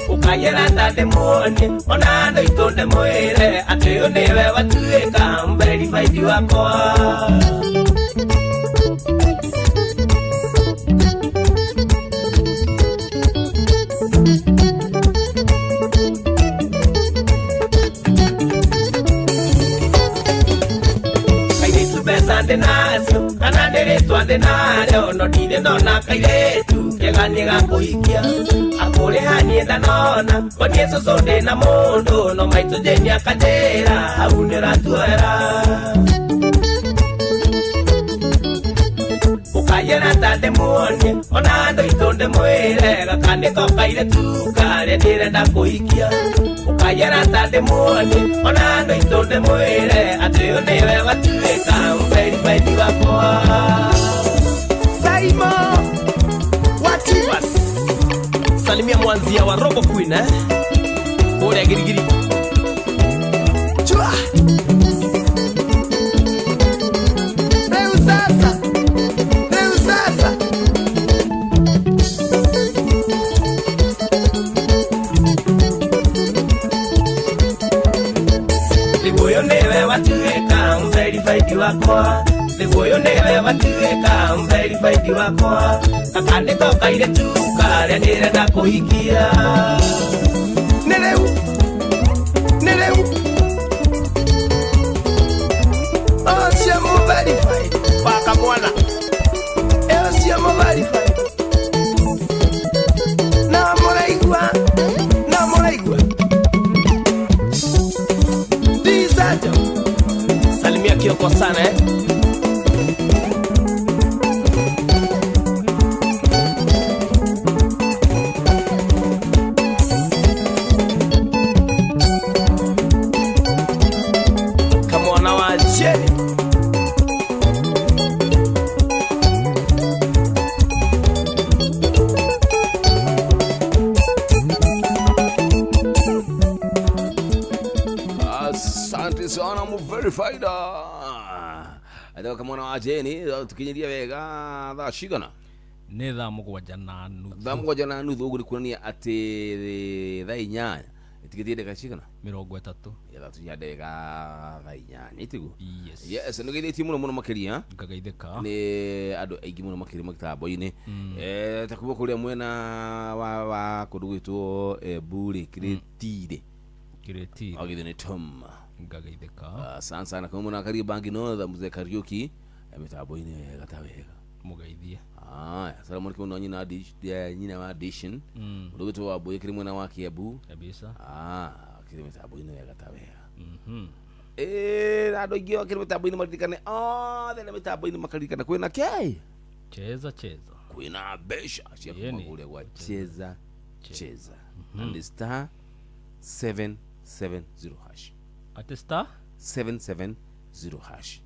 Ukayera tande muoni Onando itonde mwere Atuyo niwe watuika Verified wakoa Sande nasio, anandere tuande nario No nide nona kairetu, kegani gakuhikia Akore hanienda nona, konie sosonde na mondo No maito jeni akajera, haunera tuera Ukayera tande muoni, onando itonde mwere Gakande kokaire tukare, nire nda kuhikia Ukayera tande muoni, onando itonde mwere Atuyo niwe watueka, Verified wakoa Saimo Wativas Salimia mwanzia wa Robo Queen Kore ya girigiri Chua Reu sasa Liboyo newe watueka Verified wakoa Liboyo newe watueka Verified wakoa Kakande kokaire tukare Nire na kuhikia Nereu Acha. Salimia Kioko sana Kama wanawacheni. Asante sana Verified. Ado kama na ajeni tukinyiria wega tha shigana. Nĩ thaa mũgwanja na nuthu. Thaa mũgwanja na nuthu ũguo kuonania atĩ thaa inyanya itigitie ndeka shigana 30. Ya tunyandega thaa inyanya itigu. Yes. Yes, nĩgeithĩtie mũno makĩria. Ngagaithĩka. Nĩ andũ aingĩ mũno makĩria makitambo-inĩ. Takuo kũrĩa mwena wa kũndugĩtwo Buri Kiretire. Kiretire. Agithene Tom. Ngagaithĩka. Asante sana kama mwana karibu bangi no mzee Kariuki mitambo-inĩ gata wega. Mũgeithie. Salamu alaykum na nyina dish nyina wa addition. Kũndugĩtwo wa Buri kiri mwena wa Kiambu. Kabisa. Kiri mitambo-inĩ gata wega. Andũ aingĩ kiri mitambo-inĩ maririkane thena mitambo-inĩ makarikana kwĩna kei cheza kwĩna besha cia kuma kũrĩa gwa cheza and star 770 hash at star 770 hash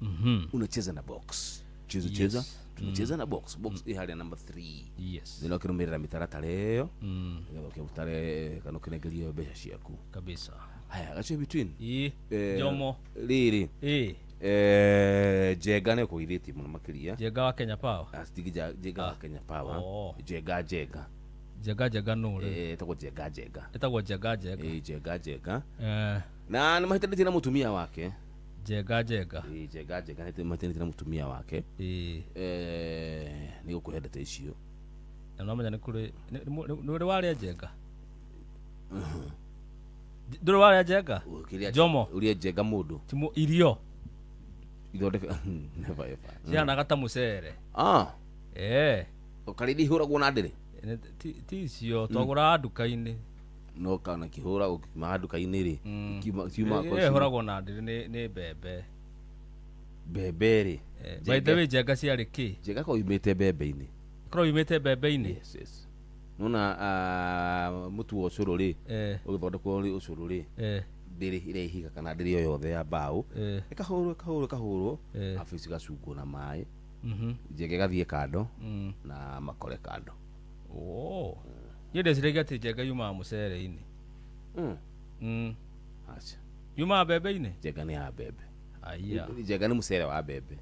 unacheza na box cheza tunacheza na box hali ya number 3 yes ndio kirumirira mitaratara iyo ndio ukibutare kana ukinegerio besha ciaku kabisa. Haya, gacho between Jomo riri Jega ne kuithiti muno makiria. Jega wa Kenya Power. Astigija Jega wa Kenya Power. Jega nure. Etagwo Jega. Etagwo Jega. Jega. Na nimahitanitie na mutumia wake. Jega. Jega nimahitanitie na mutumia wake. Ni gukuhendete icio. Na no menya ni kuri ni wale Jega. Ndoro wale Jega. Jomo. Uri Jega mudu. Timo irio. Ithondeka never ever. Ciana gata mucere. Ukaridi huragwo na ndiri. Ti cio twagura nduka-inĩ. No kana kihura ukima nduka-inĩ ri. Kiuma kwa huragwo na ndiri ni mbembe. Mbembe ri. By the way Jega ciarĩ ki? Jega ko imete mbembe-inĩ. Kro imete mbembe-inĩ. Yes. Nona mutu wa ucuru ri ugithondekwo ri ucuru ri ndiri ire higa kana ndiri yothe ya mbao ikahurwo afisi gacungu na mai Jega gathie kando na makore kando. Yende cirege ati Jega yuma mucere-inĩ. Acha yuma mbembe-inĩ. Jega ni ya mbembe. Aya Jega ni mucere wa mbembe.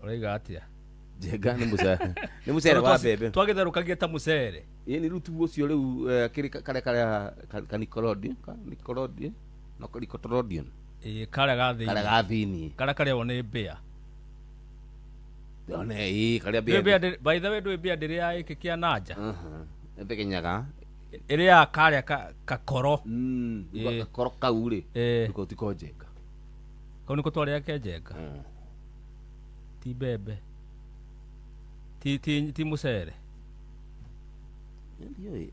Oiga atia Jega ni mucere wa mbembe. Twagitharukagia ta mucere. Ni rutu ucio riu kiri kare kanikorodi no karicotrodion kare gathini kare one mbea one kare mbea by the way do mbea ndiri ya iki kia nanja ebekenyaga iri ya kare kakoro kakoro kauri niko tiko Jega ko niko twari yake Jega ti bebe ti mucere ndio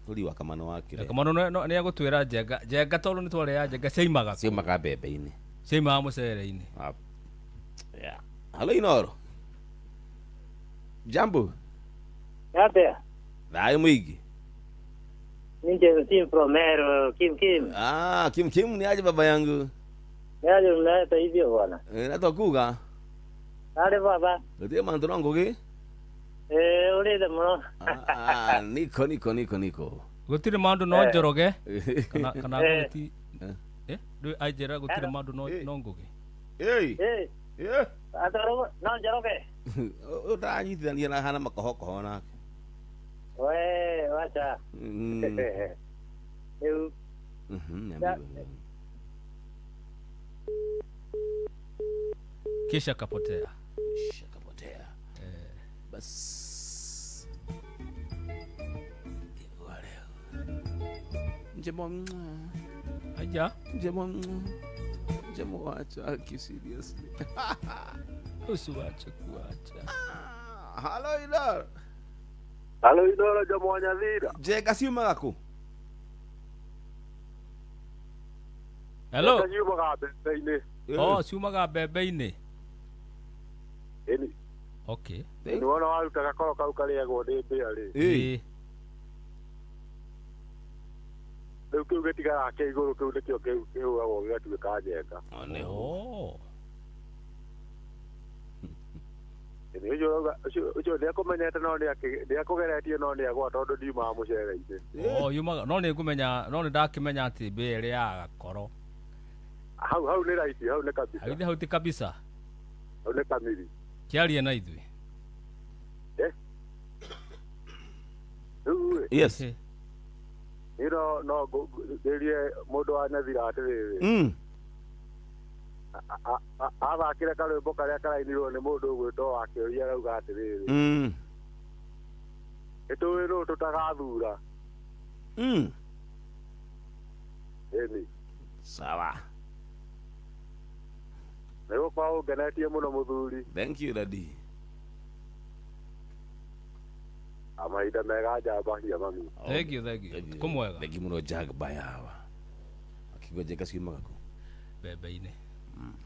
tuli wa kamano wake kamano no ni agutwira Jega tolo ni twari ya Jega ciaimaga mbembe-inĩ ciaimaga mucere-inĩ. Hello Inoro. Jambo. Yatea. Dai mwigi. Ninje Tim from Mero Kim. Kim ni aje baba yangu. Yaje mnaita hivyo bwana. Naitwa Kuga. Ale baba. Ndio mandrongo ge? Ule de muno. Niko. Gutire mandu no njoroge. Kana guti. Do ajera gutire mandu no nguge. Ataro no njoroge. Utanyithania na hana makoho nake. We wacha. Kisha kapotea. Bas. Njemo aja njemo acha seriously. Usiwache kuacha. Halo Idoro Jomo wa Nyavira. Jega siuma gako. Hello. Ciumaga mbembe-inĩ. Oh, ciumaga mbembe-inĩ. Ĩni. Okay. Nĩ wona waruta gakoro kau karĩagwo nĩ mbĩa rĩ. Rĩu kĩu gĩtigaraga kĩa igũrũ kĩu nĩkĩo kĩhũragwo gĩgatuĩka njenga. Ũcio nĩakũmenyete no nĩakũgeretie no nĩagwa tondũ ndiumaga mũcere-inĩ. Yumaga no nĩngũmenya no nĩndakĩmenya atĩ mbĩa ĩrĩa ya gakoro. Hau nĩ raiti, hau nĩ kabisa. Hau ti kabisa. Hau nĩ kamiri. Kiarie na ithuĩ. Yes. No ngĩrie mũndũ wa Nyathira atĩrĩrĩ. Athakire karwĩmbo karĩa karainirwo nĩ mũndũ ũgwĩtwo Wakĩũria arauga atĩrĩrĩ. Nĩtũĩ nũũ tũtagathura. Ĩni. Sawa. Nĩgũkorwo ũngenetie mũno mũthuri. Thank you daddy. Amahinda mega njamba cia mami. Thank you. Kumwega. Thank you mũno Jagba yawa. Akigojeka ciumaga ku. Mbembe-inĩ.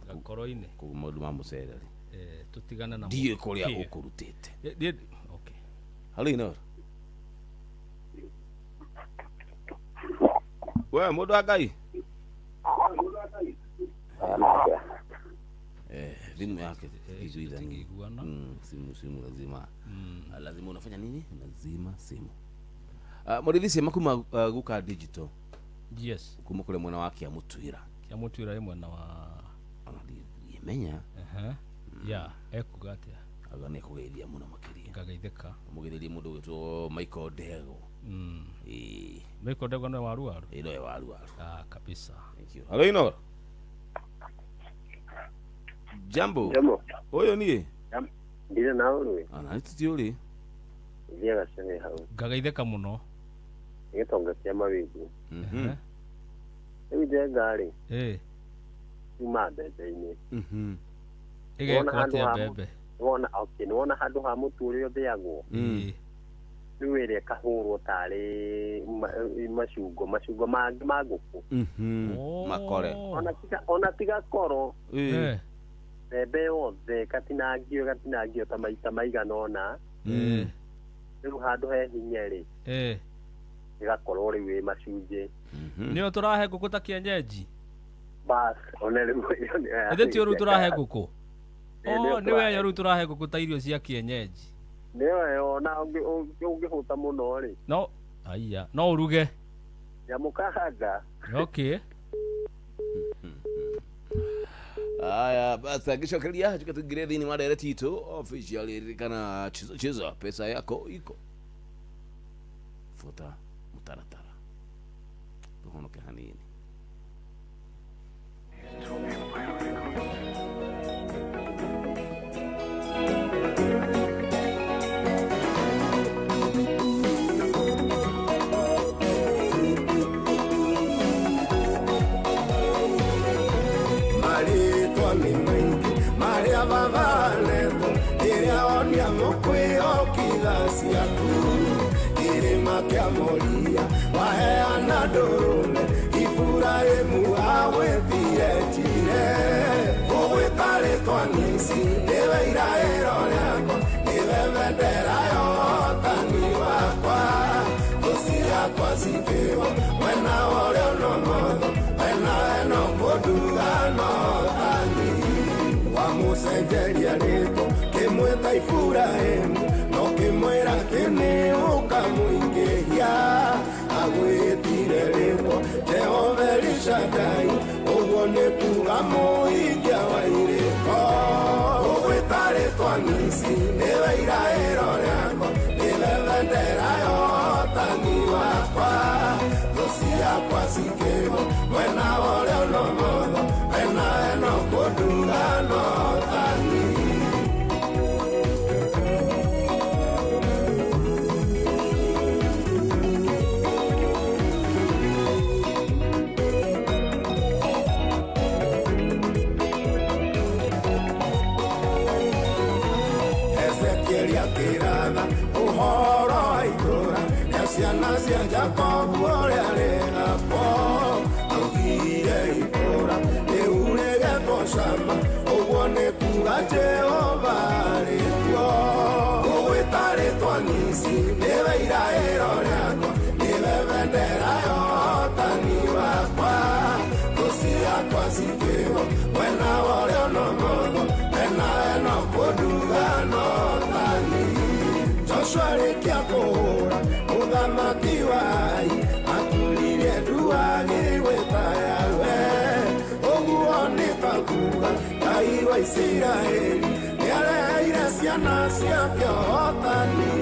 Gakoro-inĩ. Kũu maũndũ ma mũcere. Tũtigana na ndiĩ kũrĩa ũkũrutĩte. Okay. Halo Inoro. We mũndũ wa Ngai. Simu yake izuizani. Simu lazima unafanya nini? Lazima simu. Murithi makuma guka digital. Yes. Kuma kule mwana wake Amutwira. Amutwira mwana wa Yemenya. Ya, ekugate. Agane kugeithia muno makiria. Ngageitheka. Mugeithia mundu witwo Michael Dego. Michael Dego no waru. No waru. Kabisa. Thank you. Halo Inoro. Jambo. Oyo niye. Ndire nawe rwe. Ana titi uri. Ndiye gacene hau. Ngageitheka muno. Ngitonga cia mawingu. Ebi ngari. Uma mbembe-inĩ. Igekwo atĩa mbembe? Nĩwona handũ ha mũtu ũrĩa ũthĩagwo. Rĩu ĩrĩa ĩkahũrwo tarĩ macungo mangĩ ma ngũkũ. Makore. Ona tiga koro. Mbembe yothe gatinangio ta maita maigana ũna. Rĩu handũ he hinya rĩ. Igakorwo rĩu wĩ macunjĩ. Nĩo tũrahe ngũkũ ta kĩenyenji. Bas, ona rĩu ĩthĩ ti ũrũ tũrahe ngũkũ. Nĩwe rĩu tũrahe ngũkũ ta irio cia kĩenyenji. Nĩwe ona ũngĩhũta mũno rĩ. No, aiya, no uruge. Nyamũkahanga. Okay. Aya, basi akishokelia tukatuingilia thini wa direct ito officially kana cheza pesa yako iko. Futa mtaratara. Tuhonoke hanini. Maria Vavaleto, iria onia mokweo kidasiaku, irima kia moria, waheana ndũrũme, Iburahĩmu awĩthire gũgwĩtarĩtwa nĩci, nĩwe iraĩro rĩakwa, nĩwe bendera ya ũhotani wakwa, thũ ciakwa cikĩrwo, mwena ũrĩa no motho, mwena ĩno kũnduga no ũhotani. Wamucenjeria rĩtwa kĩmwĩta Iburahĩmu, no kĩmwĩra kĩnĩ ũkamũingĩhia, agwĩtire rĩtwa Jehova Elishadai, ũguo nĩ kuga mũhingia wa irĩko. Ũgwĩta rĩtwa Nisi, nĩwe iraĩro rĩakwa, nĩwe bendera ya ũhotani wakwa, thũ ciakwa cikĩrwo, mwena ũrĩa no motho, mwena ĩno kũnduga no ũhotani. Ezekieli akĩratha ũhoro wa itũũra rĩa ciana cia Jakobu ũrĩa rĩgakwo, augire itũũra mũcama ũguo nĩ kuga Jehova rĩkuo ũgwĩta rĩtwa Nisi nĩwe iraĩro rĩakwa nĩwe bendera ya ũhotani wakwa thũ ciakwa cikĩrwo mwena wa ũrĩo no mũthũ enawe no kũnduga no thani Joshua rĩkia kũhũra mũthamaki wai akũririe nduagi gwĩta yawe ũguo nĩ kakuga Ngai wa Isiraeli nĩareheire ciana ciake ũhotani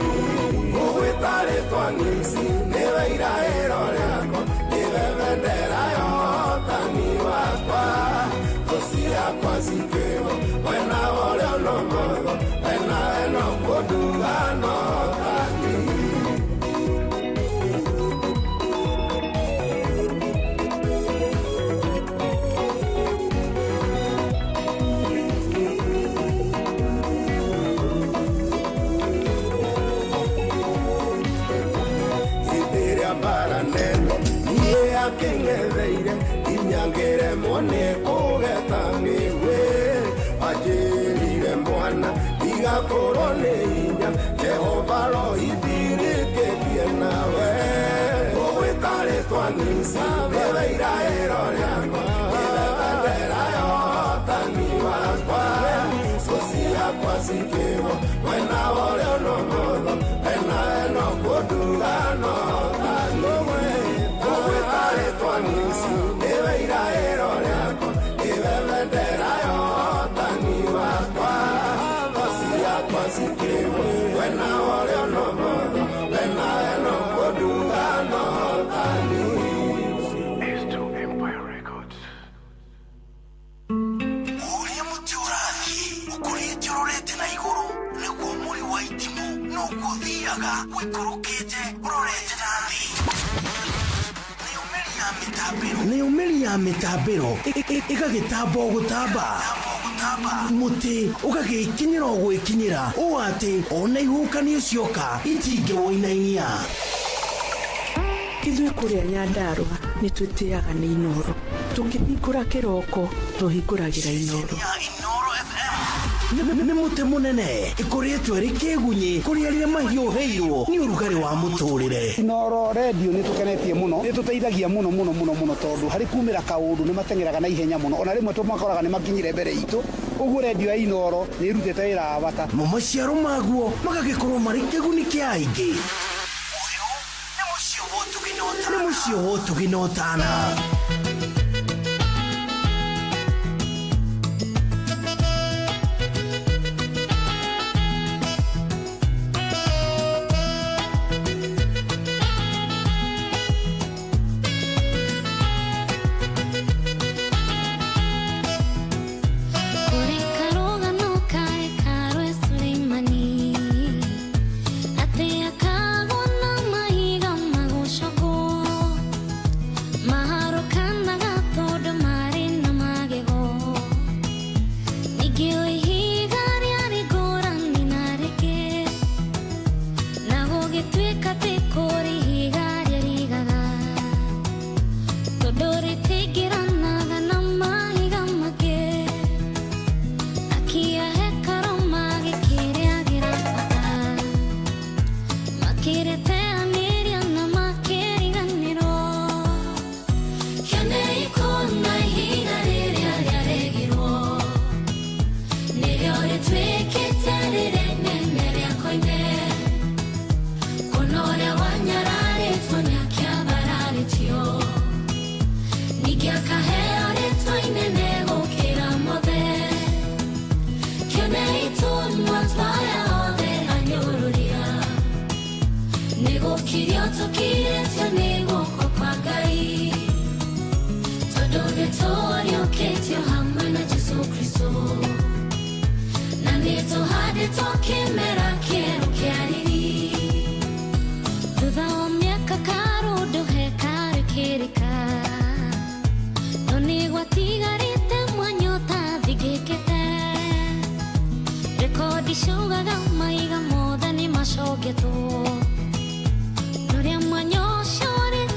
ũgwĩta rĩtwa Nisi nĩwe iraĩro rĩakwa nĩwe bendera ya ũhotani wakwa thũ ciakwa cikĩrwo mwena wa ũrĩo no mũthũ enawe no kũnduga no thani bara neno niye aking'etheire inyangĩremwo nĩ kũgetanĩwe anjĩrire mwana igakorwo nĩ hinya Jehova roithirĩkĩtie nawe ũgwĩta rĩtwa Nisi nĩwe iraĩro rĩakwa nĩwe bendera ya ũhotani wakwa thũ ciakwa cikĩrwo mwena wa ũrĩo no mũthũ enawe no kũnduga no thani ũgwĩta rĩtwa Nisi nĩwe iraĩro rĩakwa nĩwe bendera ya ũhotani wakwa thũ ciakwa cikĩrwo mwena wa ũrĩo no mũthũ enawe no kũnduga no thani Ũrĩa mũtĩ ũrathiĩ ũkũrĩte ũrorete na igũrũ nĩguo mũri wa itimũ no gũthiaga wĩkũrũkĩte ũrorete na thĩ nĩũmĩri ya mĩtambĩro ĩgagĩtamba o gũtamba mũtĩ ũgagĩkinyĩra o gwĩkinyĩra ũũ atĩ ona ihuhũkanio cioka itingĩwoinainia ithuĩ kũrĩa Nyandarua nĩ twĩtĩaga nĩ Inooro tũkĩhingũra kĩroko tũhingũragĩra Inooro nĩ mũtĩ mũnene ĩkoretwo ĩrĩ kĩgunyi kũrĩ arĩa mahiũhĩirwo nĩ ũrugarĩ wa mũtũrĩre Inooro radio nĩ tũkenetie mũno nĩ tũteithagia mũno tondũ harĩ kumĩra kaũndũ nĩ mateng'eraga na ihenya mũno ona rĩmwe tũmakoraga nĩ makinyire mbere itũ ũguo radio ya Inooro nĩ ĩrutĩte wĩra wa bata maciaro maguo magagĩkorwo marĩ kĩguni kĩa aingĩ nĩ mũciĩ wo tũgĩnotana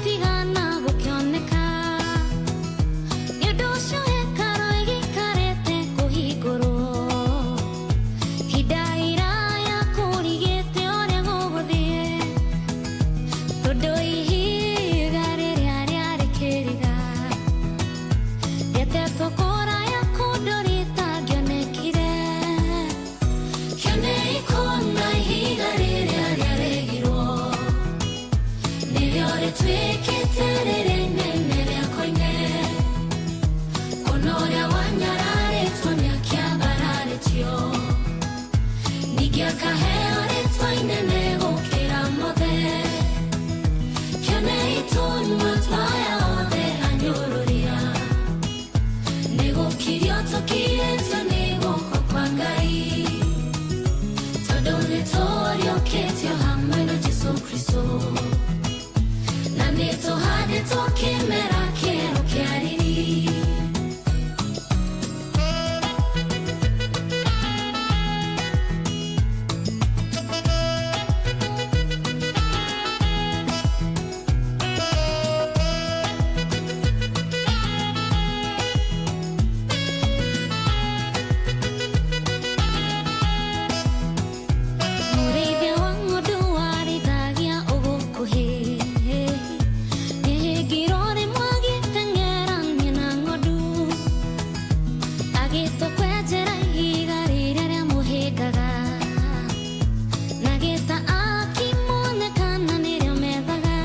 Tigana gũkĩoneka nĩ ũndũ ũcio hekaro ĩgĩikarĩte Gito kwejera ihiga rĩrĩa rĩa mũhĩngaga na gĩta akimonekana nĩrĩo methaga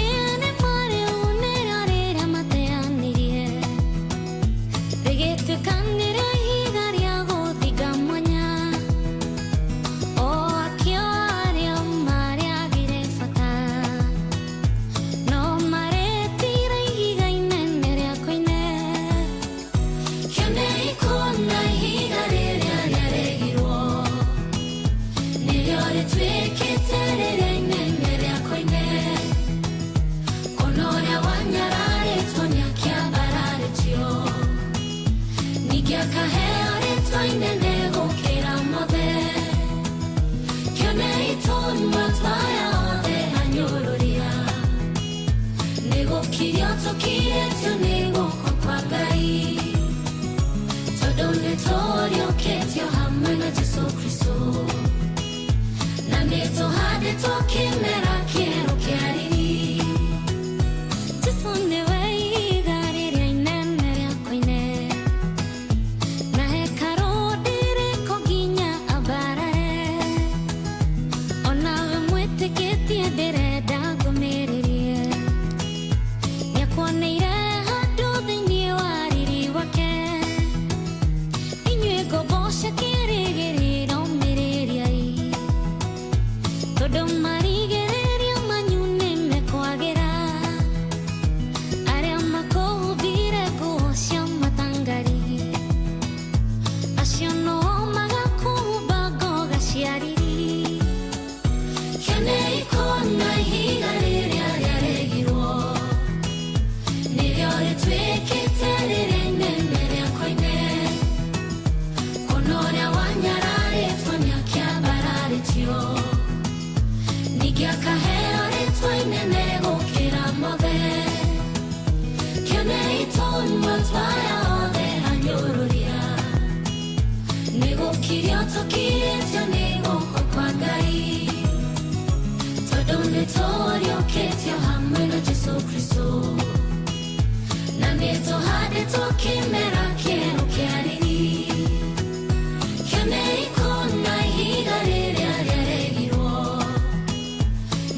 ĩnĩ marĩu nĩrĩo rĩrĩa mateanirie rĩgĩtuĩka nĩrĩo ihiga rĩa gũthinga mwanya o akĩo arĩa marĩagire bata no maretire ihiga inene rĩa koine kĩone ikona ihiga rĩrĩa rĩaregirwo nĩrĩo rĩtuĩkĩte rĩrĩa inene rĩa koine kona ũrĩa wanyararĩtwo nĩakĩambararĩtio ningĩ akaheo rĩtwa inene gũkĩra mothe kĩone itũnua twaya othe anyũrũria nĩgũkirio tũkirĩtio nĩ guoko kwa Ngai tondũ nĩtũriũkĩtio hamwe na Jesũ Kristo na nĩtũhandĩtwo kĩmera kĩerũ kĩa riri Jesũ nĩwe ihiga rĩrĩa inene rĩa koine na hekarũ ndĩrĩko nginya ambarare onawe mwĩtĩkĩtie ndĩrenda ngũmĩrĩrie nĩakuoneire handũ thĩinĩ wa riri wake inyuĩ ngomboca kĩrĩgĩrĩro mĩrĩriai tondũ marigĩrĩrio manyu nĩmekwagĩra arĩa makũhumbire nguo cia matangari acio no magakũhumba ngoga cia riri kĩone ikona ihiga rĩrĩa rĩaregirwo nĩrĩo rĩtuĩkĩte rĩrĩa inene rĩa koine kona ũrĩa wanyararĩtwo nĩakĩambararĩtio ningĩ akaheo rĩtwa inene gũkĩra mothe kĩone itũnua twaya othe anyũrũria nĩgũkirio tũkirĩtio nĩ guoko kwa Ngai tondũ nĩtũriũkĩtio hamwe na Jesũ Kristo na nĩtũhandĩtwo kĩmera kĩerũ kĩa riri kĩone ikona ihiga rĩrĩa rĩaregirwo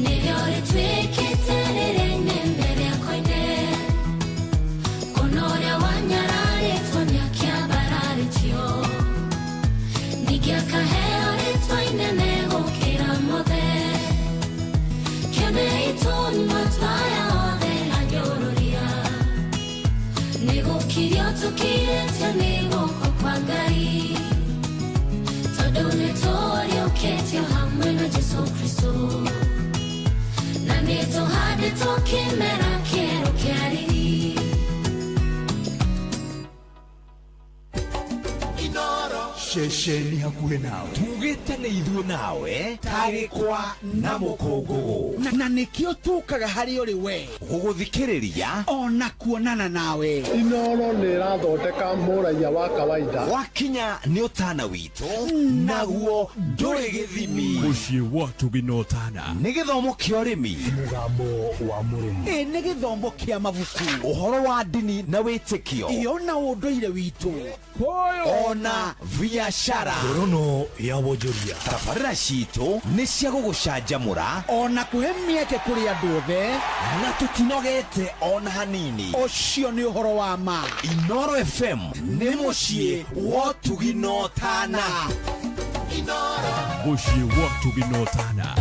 nĩrĩo rĩtuĩkĩte rĩrĩa inene rĩa koine kona ũrĩa wanyararĩtwo nĩakĩambararĩtio ningĩ akaheo rĩtwa inene gũkĩra mothe kĩone itũnua twaya othe anyũrũria nĩgũkirio tũkirĩtio nĩ guoko kwa Ngai tondũ nĩtũriũkĩtio hamwe na Jesũ Kristo na nĩtũhandĩtwo kĩmera kĩerũ kĩa riri Shesheni hakuhĩ nawe tugĩte nĩ ithuĩ nawe tagĩkwa na mũkũngũgũ na nĩkĩo tũkaga harĩ ũrĩ we gũgũthikĩrĩria ona kuonana nawe Inooro nĩrathondeka mũraia wa kawaida wakinya nĩ ũtana witũ naguo ndũrĩ gĩthimi mũciĩ wa Tuginotana nĩ gĩthomo kĩa ũrĩmi mũgambo wa mũrĩmi nĩ gĩthomo kĩa mabuku ũhoro wa ndini na wĩtĩkio iyo na ũndũire witũ ona biashara ngorono ya wonjoria tabarĩra citũ nĩ cia gũgũcanjamũra ona kũhe mĩeke kũrĩ andũ othe na tũtinogete ona hanini ũcio nĩ ũhoro wa ma Inooro FM nĩ mũciĩ wa Tuginotana mũciĩ wa Tuginotana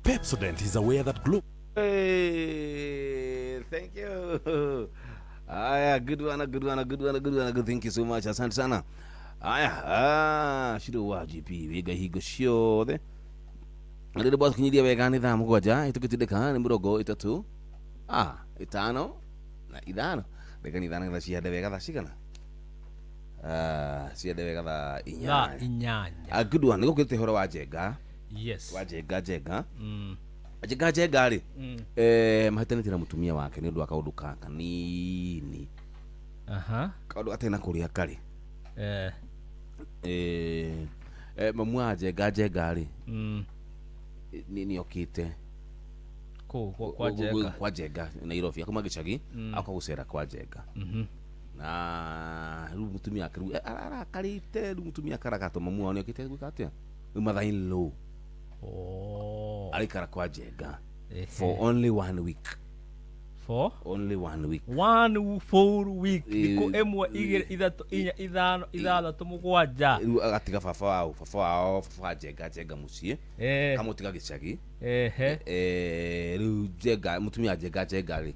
Pepsodent is aware that glue. Hey, thank you. Aya, good one. Thank you so much. Asante sana. Aya, shido wa GP wega higo shiode. Ndire boss kinyidia wega ni thamu gwaja itukitideka ni murogo itatu. Itano na idano. Bega ni idano ngashia de wega thashikana. Sia de wega tha inyanya. Inyanya. Good one. Niko kite horo wa jega. Yes. Wa jega. Jenga ri mahitanite na mutumia wake ni ndu akaundu kaka nini kaundu atena kuria kari mamu wa Jenga ri ni okite kwa Jenga Nairobi akoma gicagi akagucera kwa Jenga na ru mutumia wake arakarite ru mutumia karagato mamu wao ni okite gwikatia mathain low alikara kwa Jenga for only 1 week. For only 1 week. 1 full week. Iko emwe igire ithatu inya ithano ithathatũ mũgwanja. Riu agatiga baba wao Jenga mucie. Kamutiga gicagi. Riu Jenga mutumia Jenga ri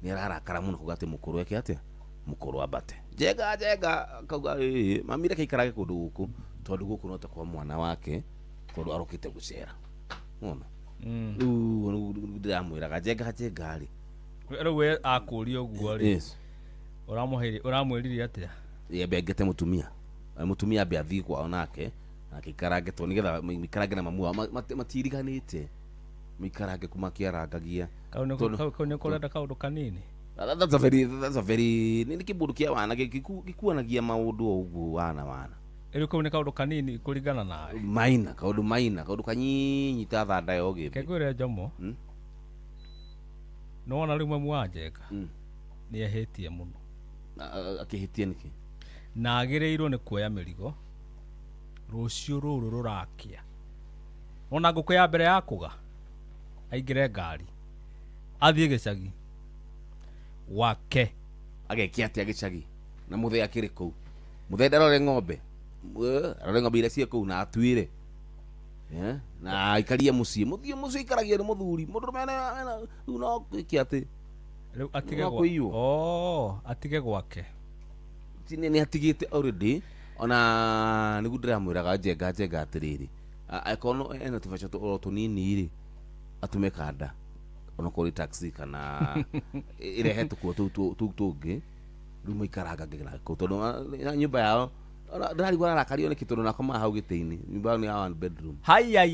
ni ararakara muno kugate mukuru yake atia mukuru abate. Jenga kauga mamire kaikarage kundu guku tondu guku no ta kwa mwana wake kundu arokite gucera. Mona ndiramwiraga Jenga ri we akurio guo ri uramwirire atia bengete mutumia be athi kwao nake akikarange to nigetha mikarange na mamu matiriganite mikarange kuma kiarangagia kaune korenda kaundu kanini. That's a very nini kibudu kia wana gikuanagia maundu ugu wana eri kaune kaundu kanini kuringana nawe maina kaundu kanyinyi ta thanda yogi kegwire Jomo no ona rimwe mwa Jenga ni ehetie muno akihitie niki na agireirwo ni kuoya mirigo rucio ruru rurakia ona nguku ya mbere ya kuga aingire ngari athie gicagi wake agekia atia gicagi na muthe akiri kuu muthe ndarore ng'ombe ile cie kuu na atuire na ikaria mucie mucie ikaragia ni muthuri mundu mena no kiate riu atige atige gwake ni atigite already ona nigu ndiramwiraga Jenga atiriri akono ena tufacho tunini ri atume kada ona kuri taxi kana irehe tukuo tungi riu ikaraga ngina ko tondu nyumba yao ndari gwa rakario ni kitundu nakoma hau giteini nyumba ni ya 1 bedroom ya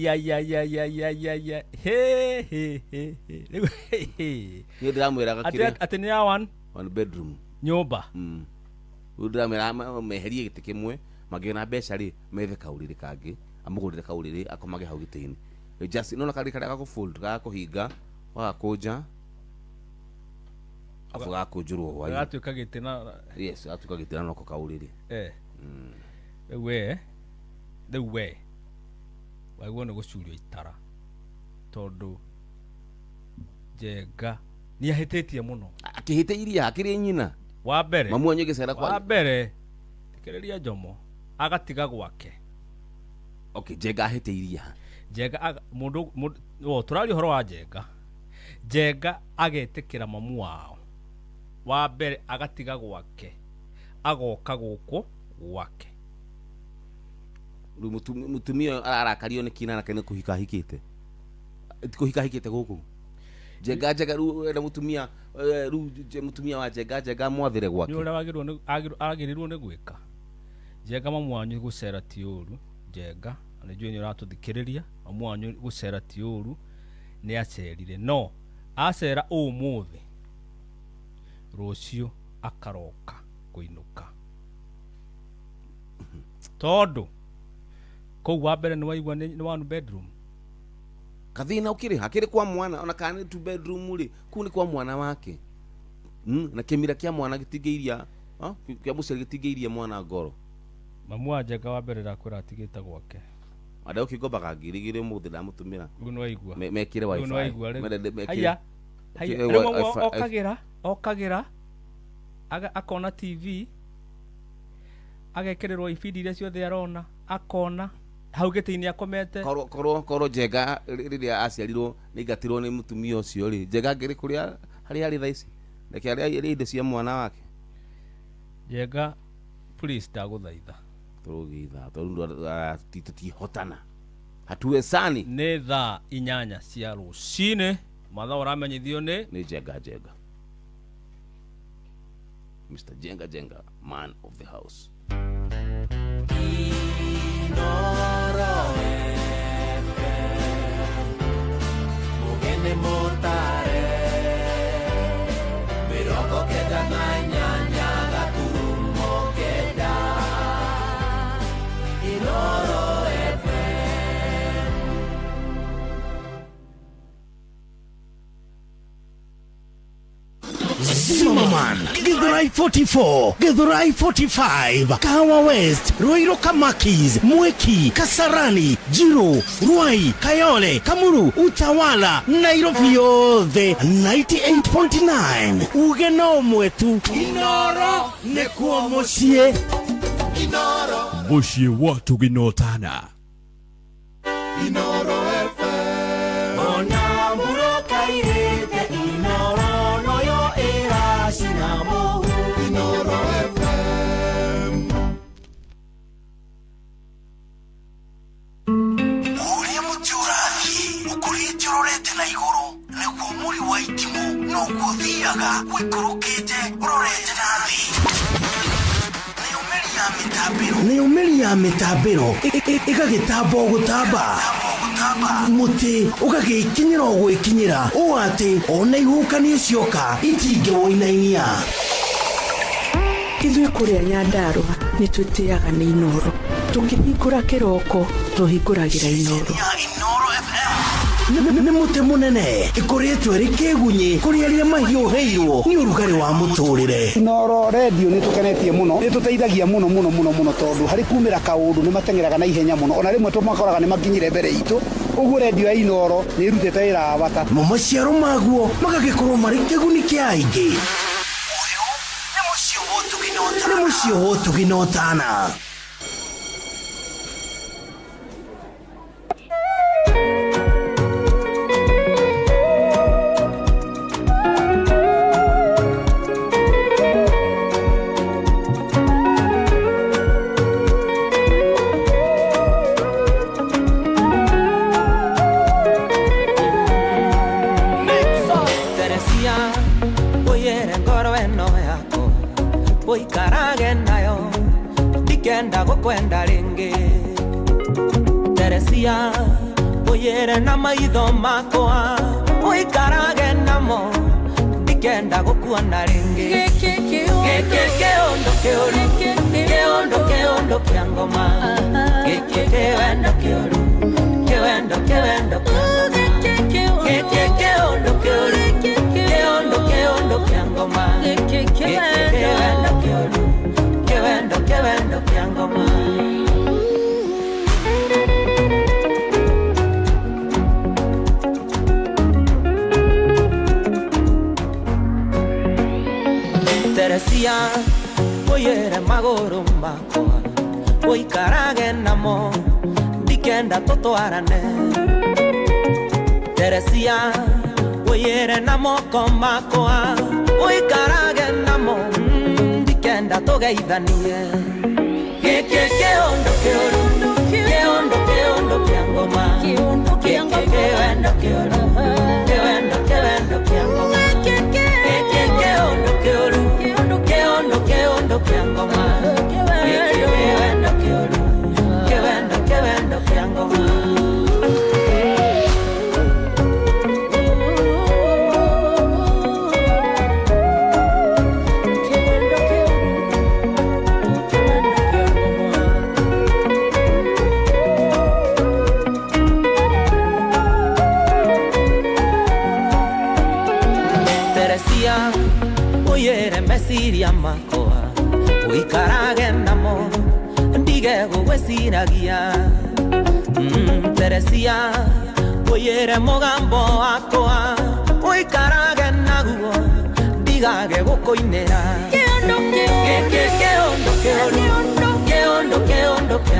ni ndiramwiraga kire ati ni ya 1 bedroom nyumba ndiramwira meherie gite kimwe magina mbeca ri methe kaurire kangi amugurire kaurire akomage hau giteini just no nakari kada ko fold ga kuhinga wa kuja afuga kujuru wa gatuka gitina yes atuka gitina no ko kaurire the way waigua nĩ gũcurio itara tondu Jenga ni ahĩtĩtie mũno akĩhĩtĩirie akĩrĩ nyina wa mbere mamu wanyu gĩcera kwa wa mbere tikĩrĩria Jomo agatiga gwake okay Jenga ahĩtĩirie Jenga mundu tũraria ũhoro wa Jenga agetĩkĩra mamu wao wa mbere agatiga gwake agoka gũkũ gwake mutumia ararakario ni kina na kene kuhika hikite guku Jenga ru na mutumia mutumia wa Jenga mwathire gwake ni ura agirirwo ni gwika Jenga mamu wanyu gucera ti uru Jenga anajua ni uratuthikiriria mamu wanyu gucera ti uru ni acerire no acera umuthi rucio akaroka kuinuka tondu kou wa mbere ni waigua ni 1 bedroom kathina ukiri hakiri kwa mwana ona kana 2 bedroom ri kuni kwa mwana wake na kimira kia mwana gitingeiria kia muceri gitingeiria mwana ngoro mamu wa Jenga wa mbere rakwira atigite gwake ada ukigombaga ngirigire muthi ndamutumira uno waigua mekire wifi uno waigua haya okagira akona TV agekererwo ibindi iria ciothe arona akona hau gĩtĩ-inĩ akomete korwo Jenga rĩrĩa aciarirwo nĩ ingatirwo nĩ mutumia ũcio ri Jenga ngĩrĩ kũrĩa harĩa arĩ thaici reke arĩa indo cia mwana wake Jenga please ndagũthaitha tũrũgitha tondũ tũtihotana hatuwezani nĩ thaa 8 cia rũcinĩ mathaa ũramenyithio nĩ Jenga Mr. Jenga man of the house Noro FM Mugen motare mirongo kenda na inyanya gaturumo kenda Inooro FM. Zimmerman, Githurai 44, Githurai 45, Kahawa West, Ruiru Kamakis, Mweki, Kasarani, Jiro, Ruai, Kayole, Kamuru, Utawala, Nairobi yothe 98.9. Ugeno mwetu Inooro nekuo mucie. Inooro mucie watu ginotana. Inooro FM. Ona muroka irete Inooro noyo era sinamo Inooro FM. Uria mutiurathi ukurite urorete na iguru niguo muri wa itimu no guthiaga wikurukite urorete na thi. Ni umeli ya mitambiro igagitambo gutamba muti ugagikinyira gwikinyira o ati ona ihukanie cioka itinge woinainia Ithuĩ kũrĩa Nyandarua nĩ twĩtĩaga nĩ Inooro. Tũngĩhingũra kĩroko tũhingũragĩra Inooro. Nĩ mũtĩ mũnene ĩkoretwo ĩrĩ kĩgunyi kũrĩ arĩa mahiũhĩirwo nĩ ũrugarĩ wa mũtũrĩre. Inooro radio nĩ tũkenetie mũno, nĩ tũteithagia mũno tondũ harĩ kumĩra kaũndũ nĩ matengeraga na ihenya mũno, ona rĩmwe tũmakoraga nĩ makinyire mbere itũ. Ũguo radio ya Inooro nĩ ĩrutĩte wĩra wa bata, na maciaro maguo magagĩkorwo marĩ kĩguni kĩa aingĩ. Nĩ mũciĩ wo tũginotana. Uikarage nayo dikenda kwenda ringi Teresia uyere na maitho makwa uikarage namo dikenda kuona ringi keondo kia ngoma kewendo kioru kewendo kewendo keondo kia ngoma kewendo kia ngoma Teresia uyere maguru makwa uikarage namo dikenda totwarane Teresia uyere namo komakwa uikarage namo dikenda togeithanie keondo kia ngoma kewendo kioru kewendo kia ngoma keondo kia ngoma kewendo kia ngoma mesiria makwa uikarage namo ndige gugweciragia Teresia uyere mugambo wakwa uikarage naguo ndigage gukuinira keondo kia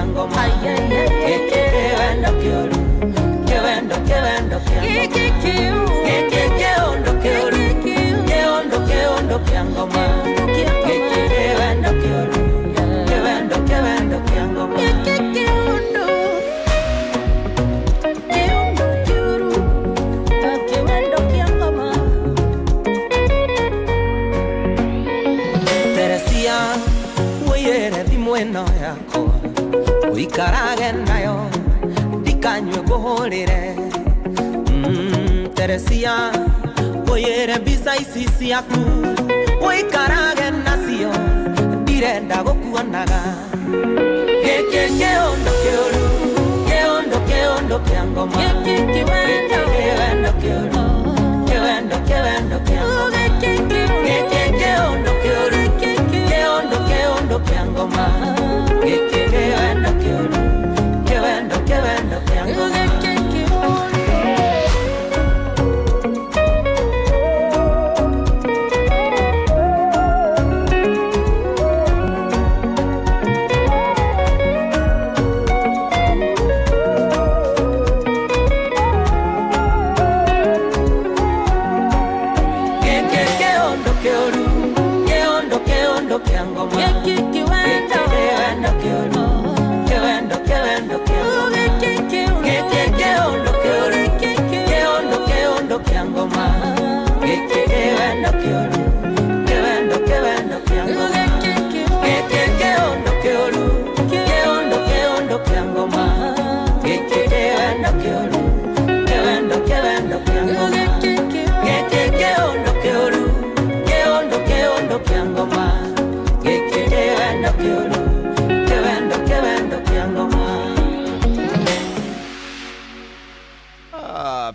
ngoma kewendo kioru kewendo kia keondo kia ngoma kewendo kioru kewendo kia ngoma Teresia uyere thimweno yakwa uikarage nayo ndikanywe guhurire Teresia Oyere bisa ici ciaku Uikarage nacio Ndirenda gukuonaga Geke kĩũndũ kĩũru Kĩũndũ kĩa ngoma Kĩwendo kĩũru Kĩwendo kĩa ngoma Geke kĩũndũ kĩũru Kĩũndũ kĩa ngoma Geke kĩwendo kĩũru Kĩwendo kĩa ngoma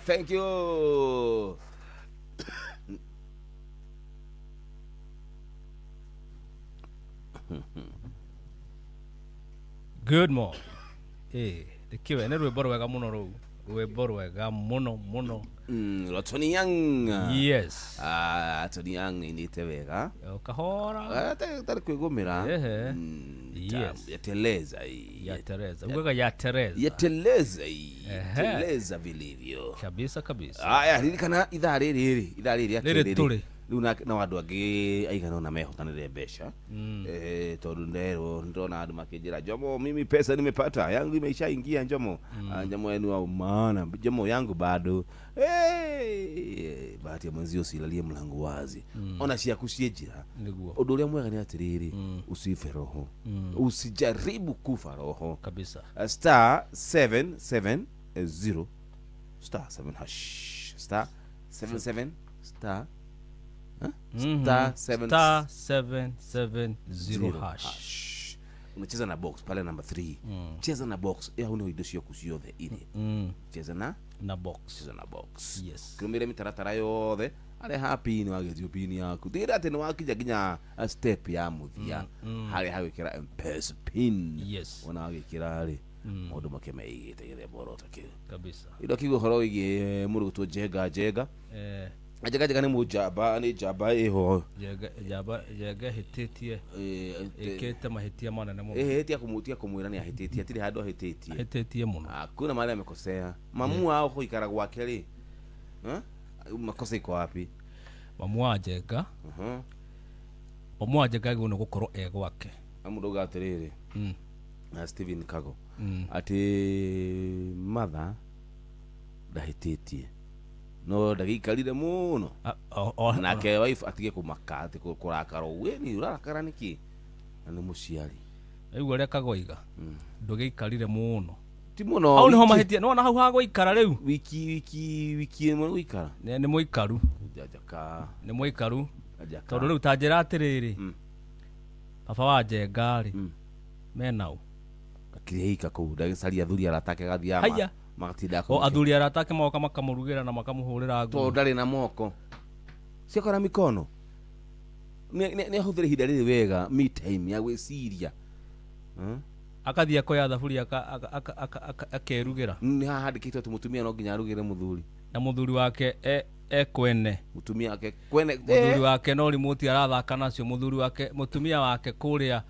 Thank you. Good morning. Ikiwe nĩ rwĩmbo rwega mũno rũu. Rwĩmbo rwega mũno. Tony Young. Yes. Tony Young nĩinĩte wega. Kahora. Tarĩ kwĩgũmĩra. Yes. Yateleza. Ugaga yateleza. Yateleza vilivyo. Kabisa. Aya, ririkana ithaa rĩrĩ Rĩrĩ tũrĩ. Rĩu na andũ angĩ aigana ona mehotanĩre mbeca. Tondũ ndĩrona andũ makĩnjĩra Jomo, mimi pesa nimepata, yangu imeshaingia Jomo. Jomo yenu au maana Jomo yangu bado. Bahati ya mwenzio usilalie mlango wazi. Ona ciaku cienjira. Ũndũ ũrĩa mwega nĩ atĩrĩrĩ, usife roho. Usijaribu kufa roho. Kabisa. Star 770 star 7 hash star 77 star star 770 hash. Unacheza na box pale number 3. Cheza na box. Huna indo ciaku ciothe ile. Cheza na box. Yes. Kumire mitaratara yothe. Ale happy ni wagethio pini yaku. Tira ati ni wakija ginya a step ya muthia. Hali hawikira M-Pesa pin. Yes. Ona wagikira ri. Maundu make meigite githemba oro takio. Kabisa. Indo kigo horo igi murugutu jega. Jega nĩ mũjamba nĩ jamba iho. Jega hititie. Ikete mahitia manene mũno. Hitia kumwira ni ahititie atiri handu ahititie. Hititie mũno. Kuna mahali amekosea. Mamu wao kuikara gwake ri. Makosa iko wapi? Mamu wa Jega. Mamu wa Jega gũno gũkorwo gwake. Amudoga atiriri. Na Steven Kago. Ati mother ndahititie. No ndagikarire muno. Nake wife atige kumaka ati kurakara we ni urarakara niki? Na ni muciari. Aigu aria kagoiga. Ndugikarire muno. Ti muno. Au niho mahitia. No na hau ha guikara riu. Wiki ĩmwe guikara. Ni muikaru. Jajaka. Ni muikaru. Tondu riu tanjira atiriri. Baba wa Jengari. Menau. Akirihika kuu ndagicaria athuri aratake gathia magatinda ko athuri aratake moka makamurugira na makamuhurira nguo to ndari na moko ciakora mikono ni ahuthire hinda riri wega me time ya gwiciria akathia koya thaburi akerugira ni handikitwe tumutumia no nginya arugire muthuri na muthuri wake kwene mutumia wake kwene muthuri wake no remote arathaka nacio muthuri wake mutumia wake kuria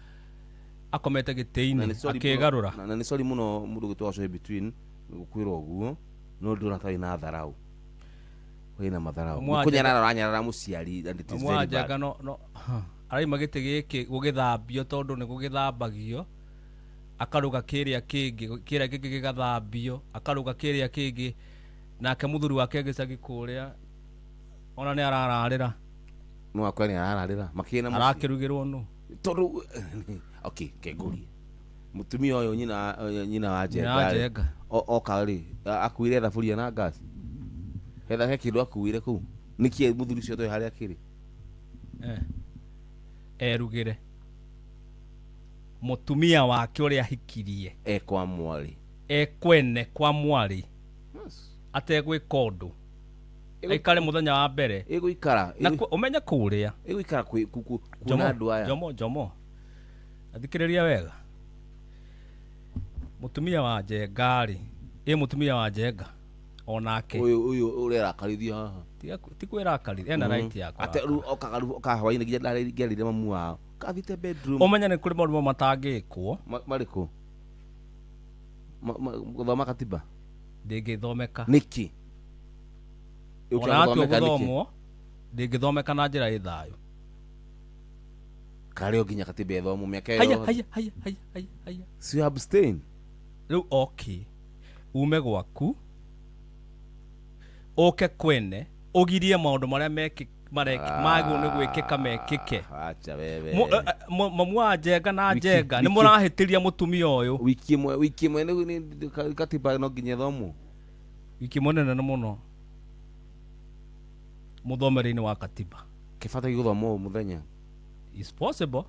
akomete giteini akegarura na ni sorry muno mundu gitwaco between gukwira oguo no ndona tai na tharau wena matharau kunyarara muciari and it is very bad no arai magite giki gugithambio tondu ni gugithambagio akaruga kiria kingi gigathambio akaruga kiria kingi nake muthuri wake gicagi kuria ona ni arararira no akwa ni arararira makina arakirugirwo no tondu okay keguri mutumia oyo nyina wa Jenga oka ri akuire thaburia na gas Hetha he kindu akuire ku. Nikie muthuri cio to hari akiri. Erugire. Mutumia wake uria hikirie. Kwa mwari. Kwene kwa mwari. Ategwe kondu. Aikare muthenya wa mbere. Iguikara. Na umenya kuria. Iguikara kuna andu aya. Jomo. Athikiriria wega. Mutumia wa Jengari. Mutumia wa Jenga. Onake. Uyu uri rakarithia haha. Ti kwirakarithia ena right yako. Ate oka hwaini nginya mamu wao. Kathite bedroom. Umenya ni kuri maundu matangikwo. Mariku. Guthoma katiba. Ndingithomeka. Niki. Ona guthomwo. Ndingithomeka na njira ithayo. Kare nginya katiba ithomo miaka yo. Haya. Si abstain. Riu okay. Ume gwaku. Oke kwene. Ogirie maundu maria magwo ni gwikika mekike. Acha wewe. Mamu wa Jenga na Jenga ni murahitiria mutumia uyu. Wiki imwe ni katiba no nginya thomo. Wiki imwe nene muno. Muthomeri-ini wa katiba. Kibata githomwo muthenya. Is possible.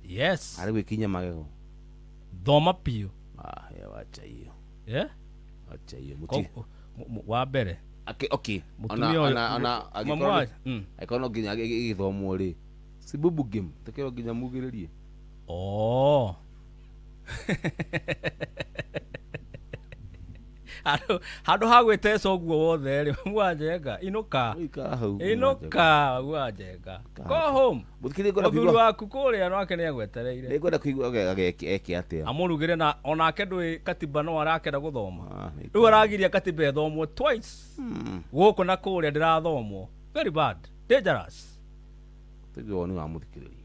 Yes. Ari gwikinya magego. Thoma pio. Ya wacha hiyo. Acha hiyo. Wa mbere. Okay. Ona agikora. Aikono nginya githomwo ri. Si bubu game. Tekero nginya mugiririe. Handu hagwitesa uguo wothe ri mwa Jenga inuka gwa Jenga go home muthuri waku kuria no ake ni agwetereire nigwenda kuigua eke atia amurugire na onake ndui katiba no arakenda guthoma riu aragiria katiba ithomwo twice guku na kuria ndirathomwo very bad dangerous tugiwo ni wa muthikiriria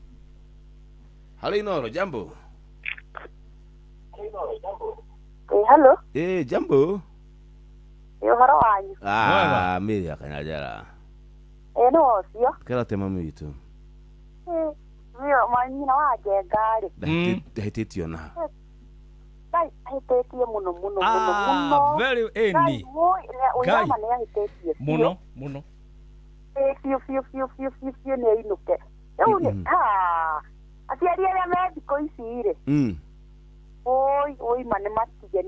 hali Inoro jambo. Hello. Jambo. Uhoro wanyu. Miri akanyajara. No ocio. Kera tema mitu. Mio manyina wa Jengari. Dahititio na. Dai hitetie muno. Very any. Guy. Muno. Fiu ne inuke. Eune atiaria ya medico isire. Oi mane matige.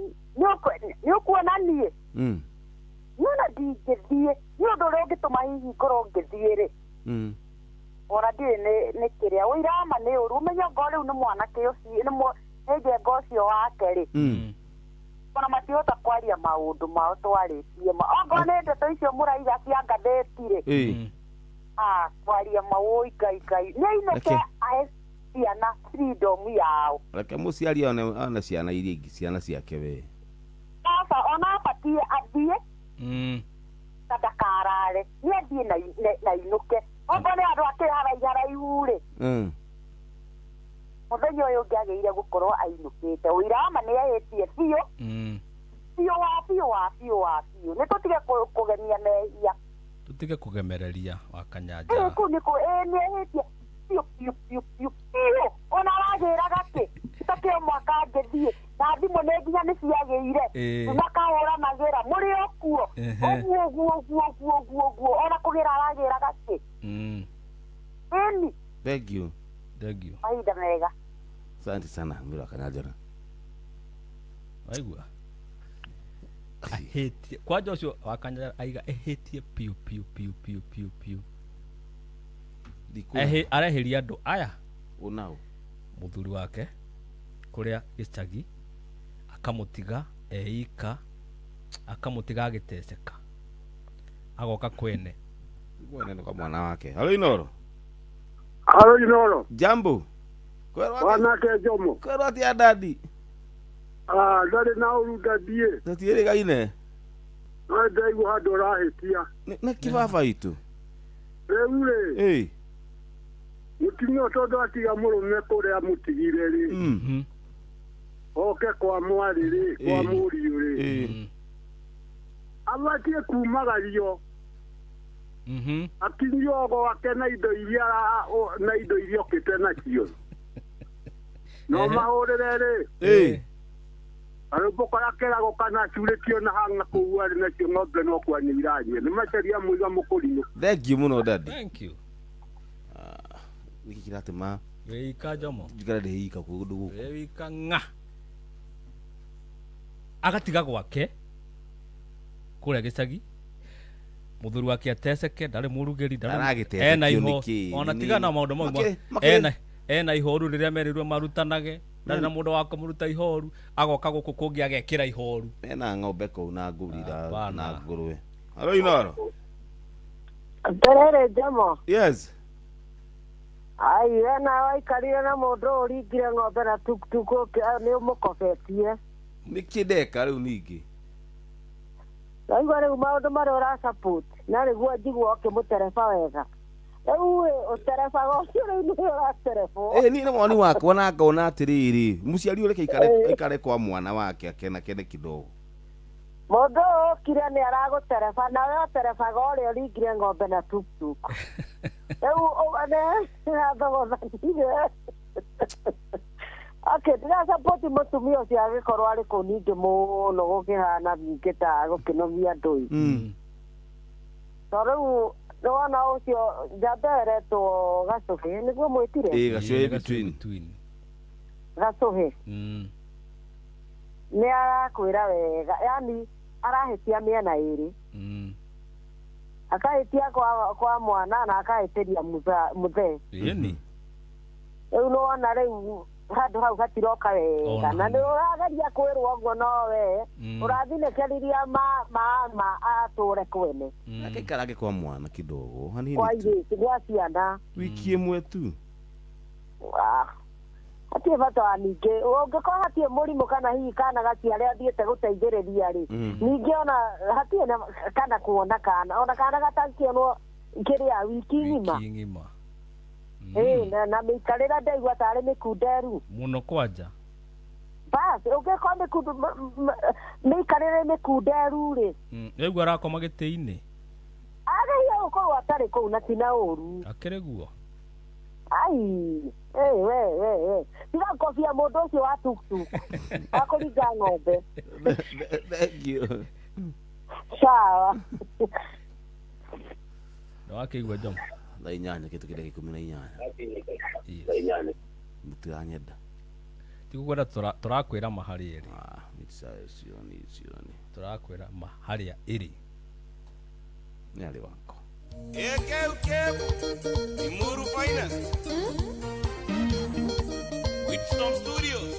Nikuona nie. Niona digethie. Niondore ngituma hihi ngoro ngithiire. Ora ndi ne kiria oirama ne urumenya ngore ni mwana ke uci ni ege ngocio wake ri. Ona matihota kwaria maundu mao twaritie ma. Ongo ne ndeto icio muraiga cia ngatheti-ri. Kwaria maoi gai. Ne ineke ciana freedom yao. Reke muciari ona ciana iria ingi ciana ciake we. Sasa ona patie athie. Tadakarare. Ni athie na inuke. Ongo ne andu akihara ri. Muthenya uyu ngiageire gukorwo ainukite. Uirama ni ahetie biu. Biu. Ni tutige kugemia mehia. Tutige kugemereria wakanyanja. Niko ni ahetie. Piu. Ona aragira gake. Takio mwaka ngethie. Na thimo ne nginya ni ciageire. Tunakahora nagira muri okuo. Oguo. Ona kugira aragira gake. Thank you. Aida mega. Asante sana Miro akanyajara. Aigua. Ahetie. Kwa Joshua wakanyajara aiga ehetie piu. Areheria andu aya unao muthuri wake kuria gicagi akamutiga eika akamutiga agiteceka agoka kwene kwa mwana wake. Halo Inoro. Jambo. Wana ke Jomo. Kwero atia dadi. Ndari na uruda die. Tatiere gaine. No ndaigu handu rahitia. Na kibaba itu. Reure. Mutimio todo atiga murume kuria mutigire ri. Oke kwa mwari ri, kwa muri ri. Abatie kumagario. Akinyogo wake na indo iria okite nacio. No mahurire ri. Arupokora kera gokana churekio na hanga kuwa na ng'ombe no kwa ni iranye ni macharia mwiga mukurino. Thank you muno daddy. Thank you. Wiki kirate ma. Weika jomo. Jikara de hika kugudu. Weika nga. Agatiga gwake. Kule gicagi. Muthuri wake ateceke ndari murugeri ndari. Ena iho. Ona tiga na maundu mau. Ena ihoru riria merirwe marutanage. Ndari na mundu wako muruta ihoru. Agoka guku kungi agekira ihoru. Ena ng'ombe ko na nguri na ngurwe. Halo Inoro. Terere jamo. Yes. Ai ena waikarire na mundu uringire ng'ombe na tuktuko ni umukofetie. Nikideka riu ningi. Raigua riu maundu maria ura support na riguo njigua ukimutereba wega. Ewe utereba gocio riu ni uratereba. Ni mwani wakwa na ngona atiriri muciari ureke ikare kwa mwana wake akena kene kidogo. Mundu ukire ni aragutereba na we uterebaga uria uringire ng'ombe na tuktuko. Ewe ogane thogothanire. Aketiga support mutumia ucio agikorwo ari kuningi muno gukihana vingi ta gukinovia ndui. Toro nona ucio jabere to gacohe niguo mwitire. Gacohe between. Gacohe. Ni arakwira wega yani arahetia miena iri. Akahetia kwa mwana na akaheteria muthe. Yeni. Riu nona riu handu hau hatiroka wega na nä å rageria kwä rwo å guo nowe å rathinäkeriria ma atå re kwene akaikarange kwa mwana kidogo hanini kwa irĩti gwa ciana wiki ĩmwe tu hatirĩ bata wa ningĩ ũngĩkorwo hatirĩ mũrimũ kana hihi kana gaciare athiĩte gũteithĩrĩria rĩ ningĩ ona hatirĩ kana kuona kana ona kana gatakĩonwo kĩrĩa wiki ng'ima na mikarira ndaigua tari mikunderu muno kwanja basi ungekwa mikundu mikarira mikunderu ri egwa arakoma gĩtĩ-inĩ agaia ukorwo atari kuu na tina uru akĩrĩ guo ai we tiga kofia mundu ucio wa tuktuk akũringa ng'ombe. Thank you. Sawa. No akĩigua jomo thaa inyanya kitu kile 18 mutiranyenda tigukwenda turakwira mahari eri sioni turakwira mahari eri ni ali wako Eke Imuru Finance Whitstone Studios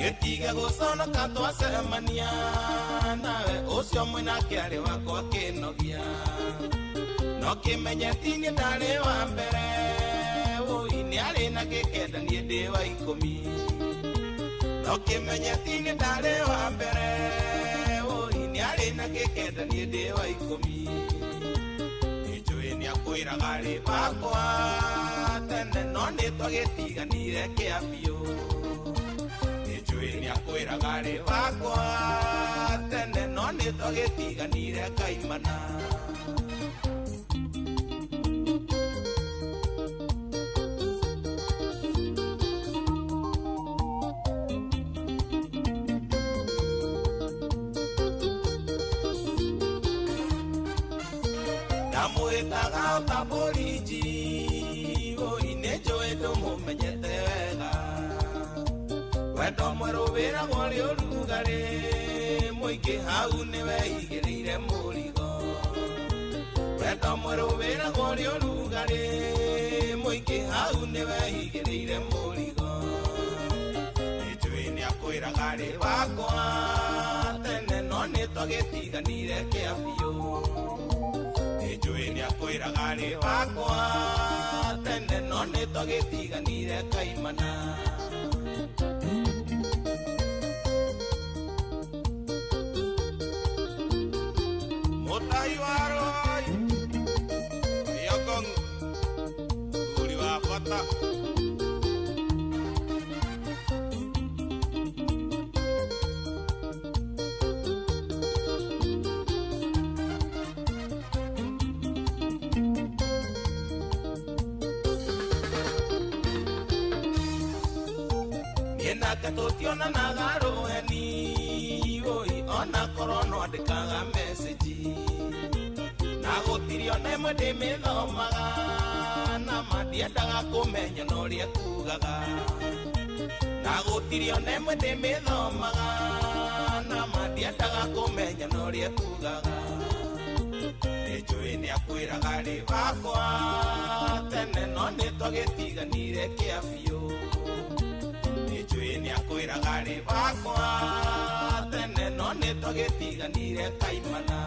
Yetiga gusona katwa semania nawe ucio mwina kiari wakwa kinogia no kimenyetini ndari wa mbere ui ni ari na gikenda ni ndi wa 10 no kimenyetini ndari wa mbere ui ni ari na gikenda ni ndi wa 10 nijui ni akwiraga ri bakwa tene no ni twagitiganire kiambio ni akwiraga ri bakwa tene no nĩ twagĩtiganire kaimana ndamwĩtaga ũtabũrinji ũi nĩ njũĩ ndũmũmenyete wega wendo mwerũ wĩragwo rĩ ũrugarĩ mũingĩ hau nĩwe igĩrĩire mũrigo wendo mwerũ wĩragwo rĩ ũrugarĩ mũingĩ hau nĩwe igĩrĩire mũrigo nĩnjũĩ nĩ akwĩraga rĩ wakwa tene no nĩ twagĩtiganire kĩambio nĩnjũĩ nĩ akwĩraga rĩ wakwa tene no nĩ twagĩtiganire kaimana Ngai waroi Yokong Uri wa bata Katotiona nagaro eni oi ona korono adikaga message nagotirio nemwe ndimithomaga na mandiendaga kumenya noria kugaga nagotirio nemwe ndimithomaga na mandiendaga kumenya noria kugaga Ejoi ni akwiraga ri bakwa tene no nitwagitiganire kiafio Ni akwiraga ri bakwa tene no nitwagitiganire kaimana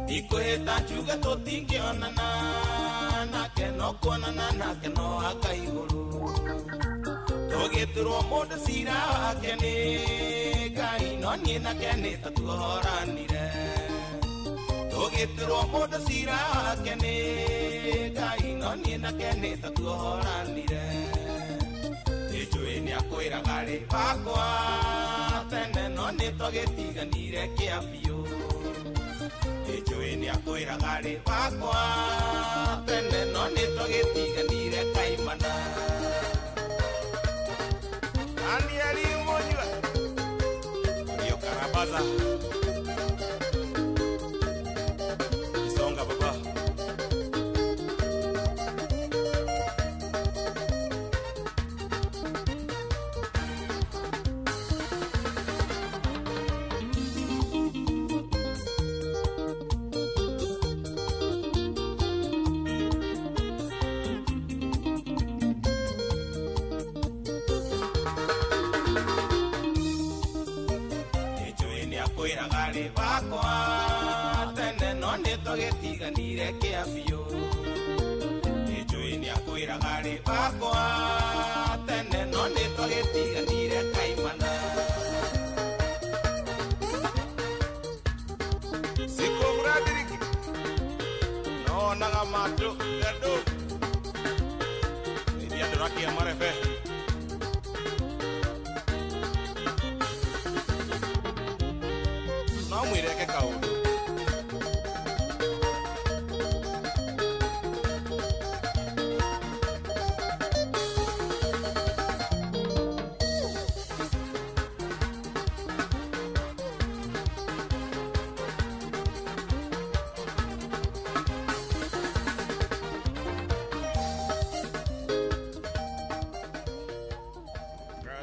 Ikuheta njuge tutingionana nake no kuonana nake no akaiguru Togeturwo mundu cira wake ni Ngai no nie nake ni tatuhoranire Togeturwo mundu cira wake ni Ngai no nie nake ni tatuhoranire Ijui ni akwiraga ri bakwa tene no nitwagitiganire kiafio Ijui ni akwiraga ri bakwa tene no nitwagitiganire kaimana Anieli mojua Yo Karabaza Kisonga baba bakwa tene no nitwagitiganire kiafio Ijui ni akwiraga ri bakwa tene no nitwagitiganire kaimana Siko bradiriki no naga mato gado Ni adoraki amarefe Mwireke kaudu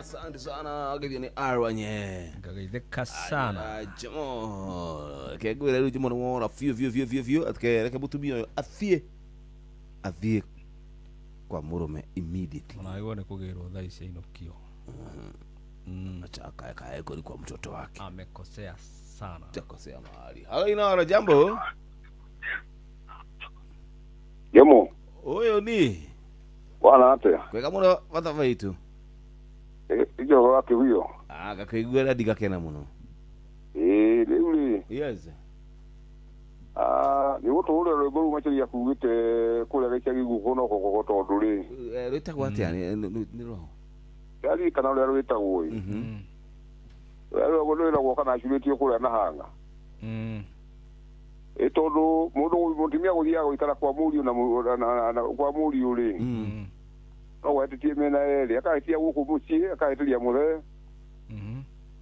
Asante sana agivyo ni arwanye Ngagitheka sana Jamo Kegwira rĩu jimo nĩwona biũ atkereke mũtumia athiĩ kwa mũrũme immediately Unaigua ni kugirwo thaa ici inukio Kae kuri kwa mtoto wake amekosea sana Jakosea mahali Halo Inara jambo Jamo Oyo ni Bwana ate Kwega mũno vathavaitu Ijo wake huyo Gakaigua ndigakena mũno Rĩu Yes nĩ gũtũũra rwĩmbo rũu macaria kugĩte kũrĩa gĩcagi guko no koko tondũ rĩ rwĩtagwo atĩa nĩ roho yari kana rũrĩa rwĩtagwo ĩ rũrĩa rwĩtagwo kana acurĩtio kũrĩa na hanga tondũ mũndũ mũtumia gũthiaga gũikara kwa mũriũ na kwa mũriũ rĩ no gwetĩtie mĩena yerĩ akahĩtia gũkũ mũciĩ akahĩtĩria mũthe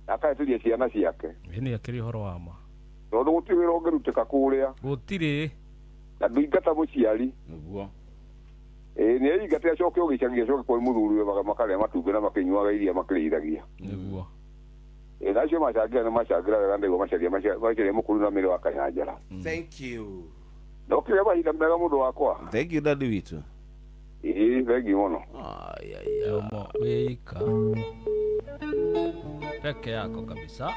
akahĩtĩria ciana ciake nĩ akĩrĩ ũhoro wa ma tondũ gũtirĩ wĩra ũngĩrutĩka kũrĩa gũtirĩ na ndũingata mũciari nĩguo nĩ aingate acoke ũgĩcagia acoke kwa mũthuri we makarĩa matumbĩ na makĩnyuaga iria makĩrĩithagia nĩguo nacio macangira nĩ macangira wega ndaigua macaria mũkũrũ na mĩrĩ wa kanyanjara thank you ndokĩre mahinda mega mũndũ wakwa thank you dadi witũ thank you mũno yomo wĩika peke yako kabisa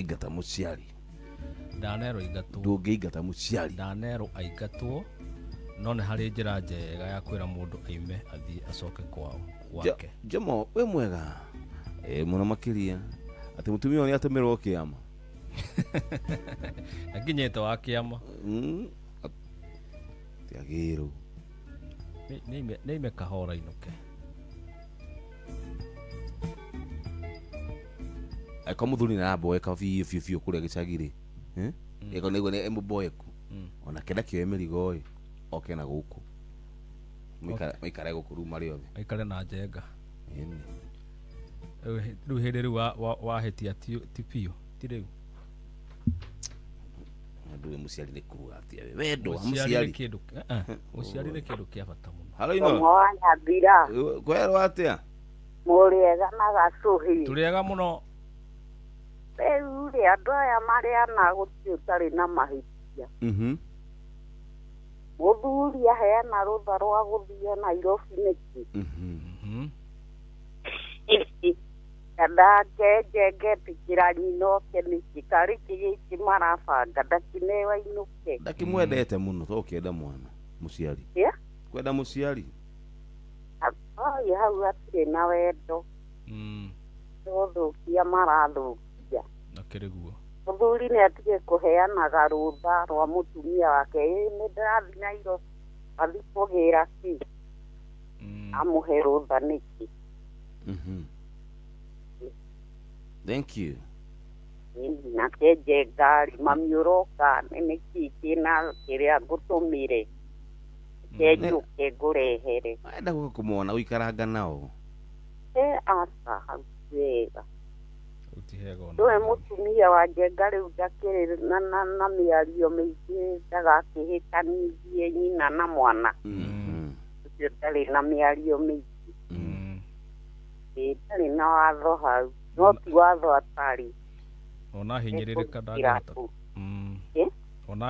ingata muciari Danero aigatwo ndũngĩingata mũciari Danero aigatwo no nĩ harĩ njĩra njega ya kwĩra mũndũ aime athiĩ acoke kwao gwake Jomo we mwega mũno makĩria atĩ mũtumia ũyũ nĩ atũmĩrwo kĩama akinyĩte wa kĩama tiagĩrũ nĩime kahora inuke kwa mũthuri nĩ aramboeka biũ kũrĩa gĩcagi-rĩ ĩko nĩguo nĩ mũboeku ona kenda kĩoe mĩrigo ĩ oke na gũkũ maikare gũkũ rĩu marĩ othe maikare na njenga rĩu hĩndĩ rĩu wahĩtia ti biũ ti rĩu ndũĩ mũciari nĩ kuga atia wendo wa mũciari mũciari nĩ kĩndũ kĩa bata mũno halo ino Nyambira kwerwo atĩa mũrĩega na gacũhi tũrĩega mũno rĩu rĩ andũ aya marĩana gũtirĩ ũtarĩ na mahĩtia mũthuri aheana rũtha rwa gũthiĩ Nairobi nĩkĩ ndake ngetĩkĩra nyinoke nĩkĩ karĩ kĩgĩkĩ marabanga ndakinewa inuke ndakĩmwendete mũno to ũkĩenda mwana mũciari kwenda mũciari ai hau hatirĩ na wendo gũthũkia marathũkia nakĩrĩguo mũthuri nĩ atige kũheanaga rũtha rwa mũtumia wake nĩ ndĩrathiĩ Nairobi athiĩ kũgĩra kĩ amũhe rũtha nĩkĩ thank you na kenje ngari mami ũroka nĩkĩ kĩna kĩrĩa ngũtũmĩre kenjuke ngũrehere enda gũka kũmona gũikaranga nao asa hau wega ndũĩ mũtumia wa njenga rĩu ndakĩrĩ na mĩario mĩingĩ ndagakĩhĩtanithie nyina na mwana ũcio ndarĩ na mĩario mĩingĩ ndarĩ na watho hau no ti watho atarĩ ona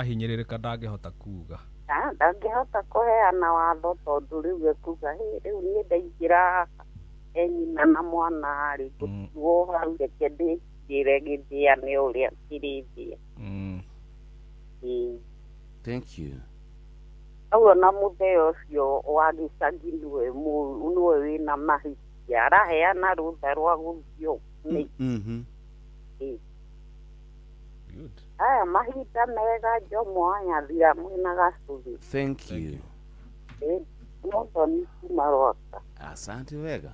hinyĩrĩrĩka ndangĩhota kuga ndangĩhota kũheana watho tondũ rĩu ekuga rĩu niĩ ndaingĩra nyina na mwana rĩ gũtuo hau reke ndĩkĩre gĩthĩane ũrĩa kĩrĩthia thank you hau ona mũthee ũcio wa gĩcagi nĩwe wĩna mahĩtia araheana rũtha rwa gũthiĩ aya mahinda mega Jomo anyathira mwĩna gacũthi thank you Mũthoni kuma Rwaka asante wega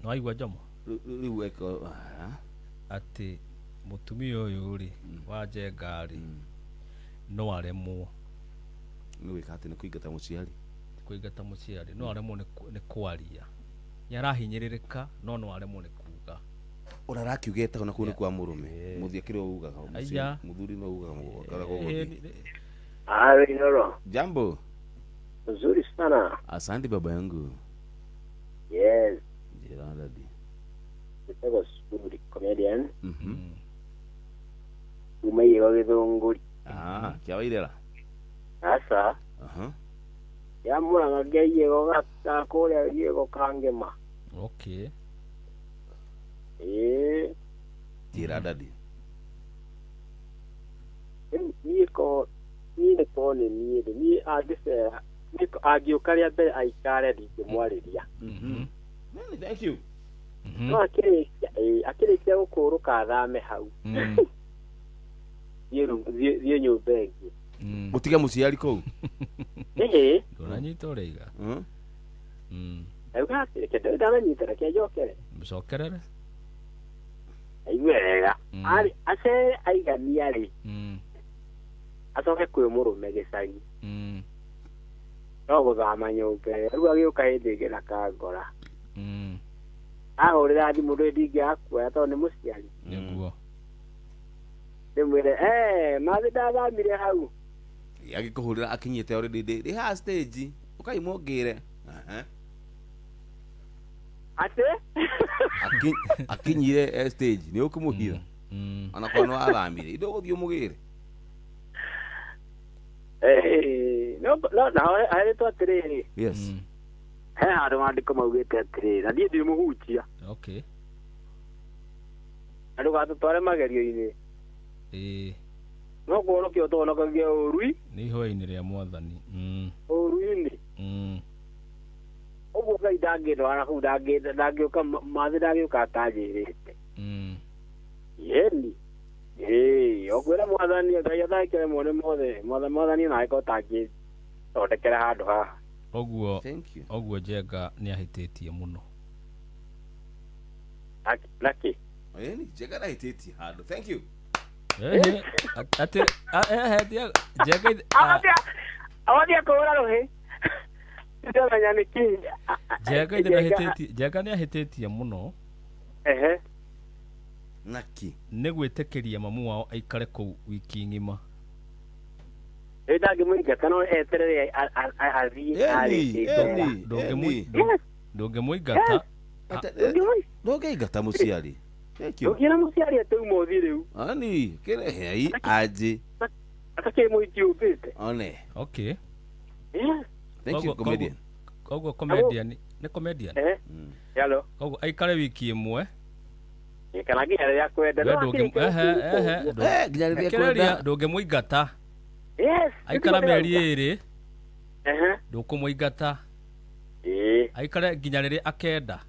no aigua Jomo rĩu eko atĩ mũtumia ũyũ rĩ wa njenga rĩ no aremwo nĩ gwĩka atĩ nĩ kũingata mũciari no aremwo nĩ kwaria nĩ arahinyĩrĩrĩka no aremwo nĩ kuga ona arakiugĩte ona kũu nĩ kwa mũrũme mũthia kĩrĩa ugaga mũthuri no ugaga Noro. Jambo. Nzuri sana. Asante baba yangu. Yes. Jira dadi. Nitego Suri comedian. Umeiga githunguri. Kya wairera. Asa. Ya mura ngeiye gogata kuria yego kangema. Okay. Jira dadi. Niko ni tone ni agise niko agiukaria mbere aikare ndingĩmwarĩria thank you no akĩrĩkia gũkũrũka thame hau thiĩ nyũmba ĩngĩ mũtige mũciari kũu ndũranyita ũrĩa iga auga reke ndananyitĩra kĩanjokere mũcokerere aigue wega ace aigania rĩ acoke kwĩ mũrũme gĩcagi no gũthama nyũmba rĩu agĩũka hĩndĩ ĩngĩ na kangora ahũrĩra thimũ ndũĩ ndingĩakuoya tondũ nĩ mũciari nĩguo ndĩmwĩre mathi ndathamire hau agĩkũhũrĩra akinyĩte already ndĩ haha stage ũkaimongĩre atĩ akinyire stage nĩ ũkũmũhitha ona kwa nĩ wathamire indo gũthiĩ ũmũgĩre no arĩtwo atĩrĩrĩ yes he handũ mandĩko maugĩte atĩrĩrĩ na niĩ ndĩ mũhunjia andu gatutware magerio-ini no kuhonokia ũtohonokagia ũrui nĩ ihoya-inĩ rĩa Mwathani ũrui-inĩ ũguo Ngai ndangĩndwara kũu ndangĩũka mathĩ ndangĩũka atanjĩrĩte yeni okwĩra Mwathani Ngai athakĩre mone mothe Mwathani naĩko tangĩthondekera handũ haha Oguo Njenga nĩahĩtĩtie mũno naki Njenga nahĩtĩtie handũ thank you ati Njenga awadia kũhũra rũhĩ ndamenya nĩkĩ Njenga nĩahĩtĩtie mũno naki nĩ gwĩtĩkĩria mamu wao aikare kũu wiki ng'ima ndangĩmũingata no eterere ndũngĩmũingata ndũngĩingata mũciari ndũngĩra mũciari atauma ũthiĩ rĩu ani kĩrehei anjĩ atakĩmũitiũmbĩte one okay thank you comedian koguo comedian nĩ comedian hello koguo aikare wiki ĩmwe kana nginya rĩrĩa kwenda ndũngĩmũingata yes aikara mĩeri ĩrĩ ndũkũmũingata aikare nginya rĩrĩa akenda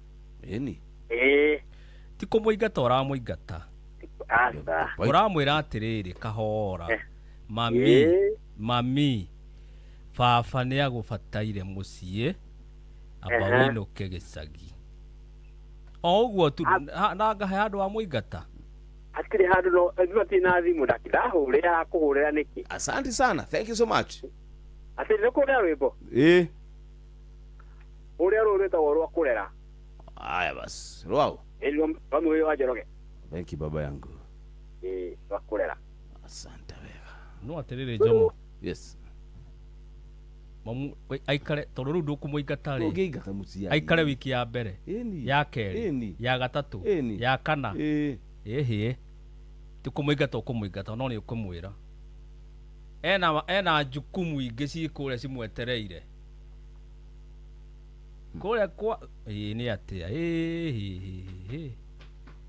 ti kũmũingata ũramũingata ũramwĩra atĩrĩrĩ kahora mami baba nĩagũbataire mũciĩ amba wĩnũke gĩcagi o ũguo tu na ngahe handũ wa mũingata atirĩ handũ no matina thimũ ndakĩrahũrĩra kũhũrĩra nĩkĩ asante sana thank you so much atĩ nĩ kũrĩa rwĩmbo ũrĩa rũrĩtagwo rwa kũrera haya basi rwao wamwe wa Njoroge thank you baba yangu rwa kũrera asante wega no atĩrĩrĩ Jomo yes mamu aikare tondũ rĩu ndũkũmũingata rĩ ndũngĩingata mũciari aikare wiki ya mbere ya kerĩ ya gatatũ ya kana ti kũmũingata ũkũmũingata no nĩ ũkũmwĩra ena njukumu ingĩ cikũrĩa cimwetereire kũrĩa kwa nĩ atĩa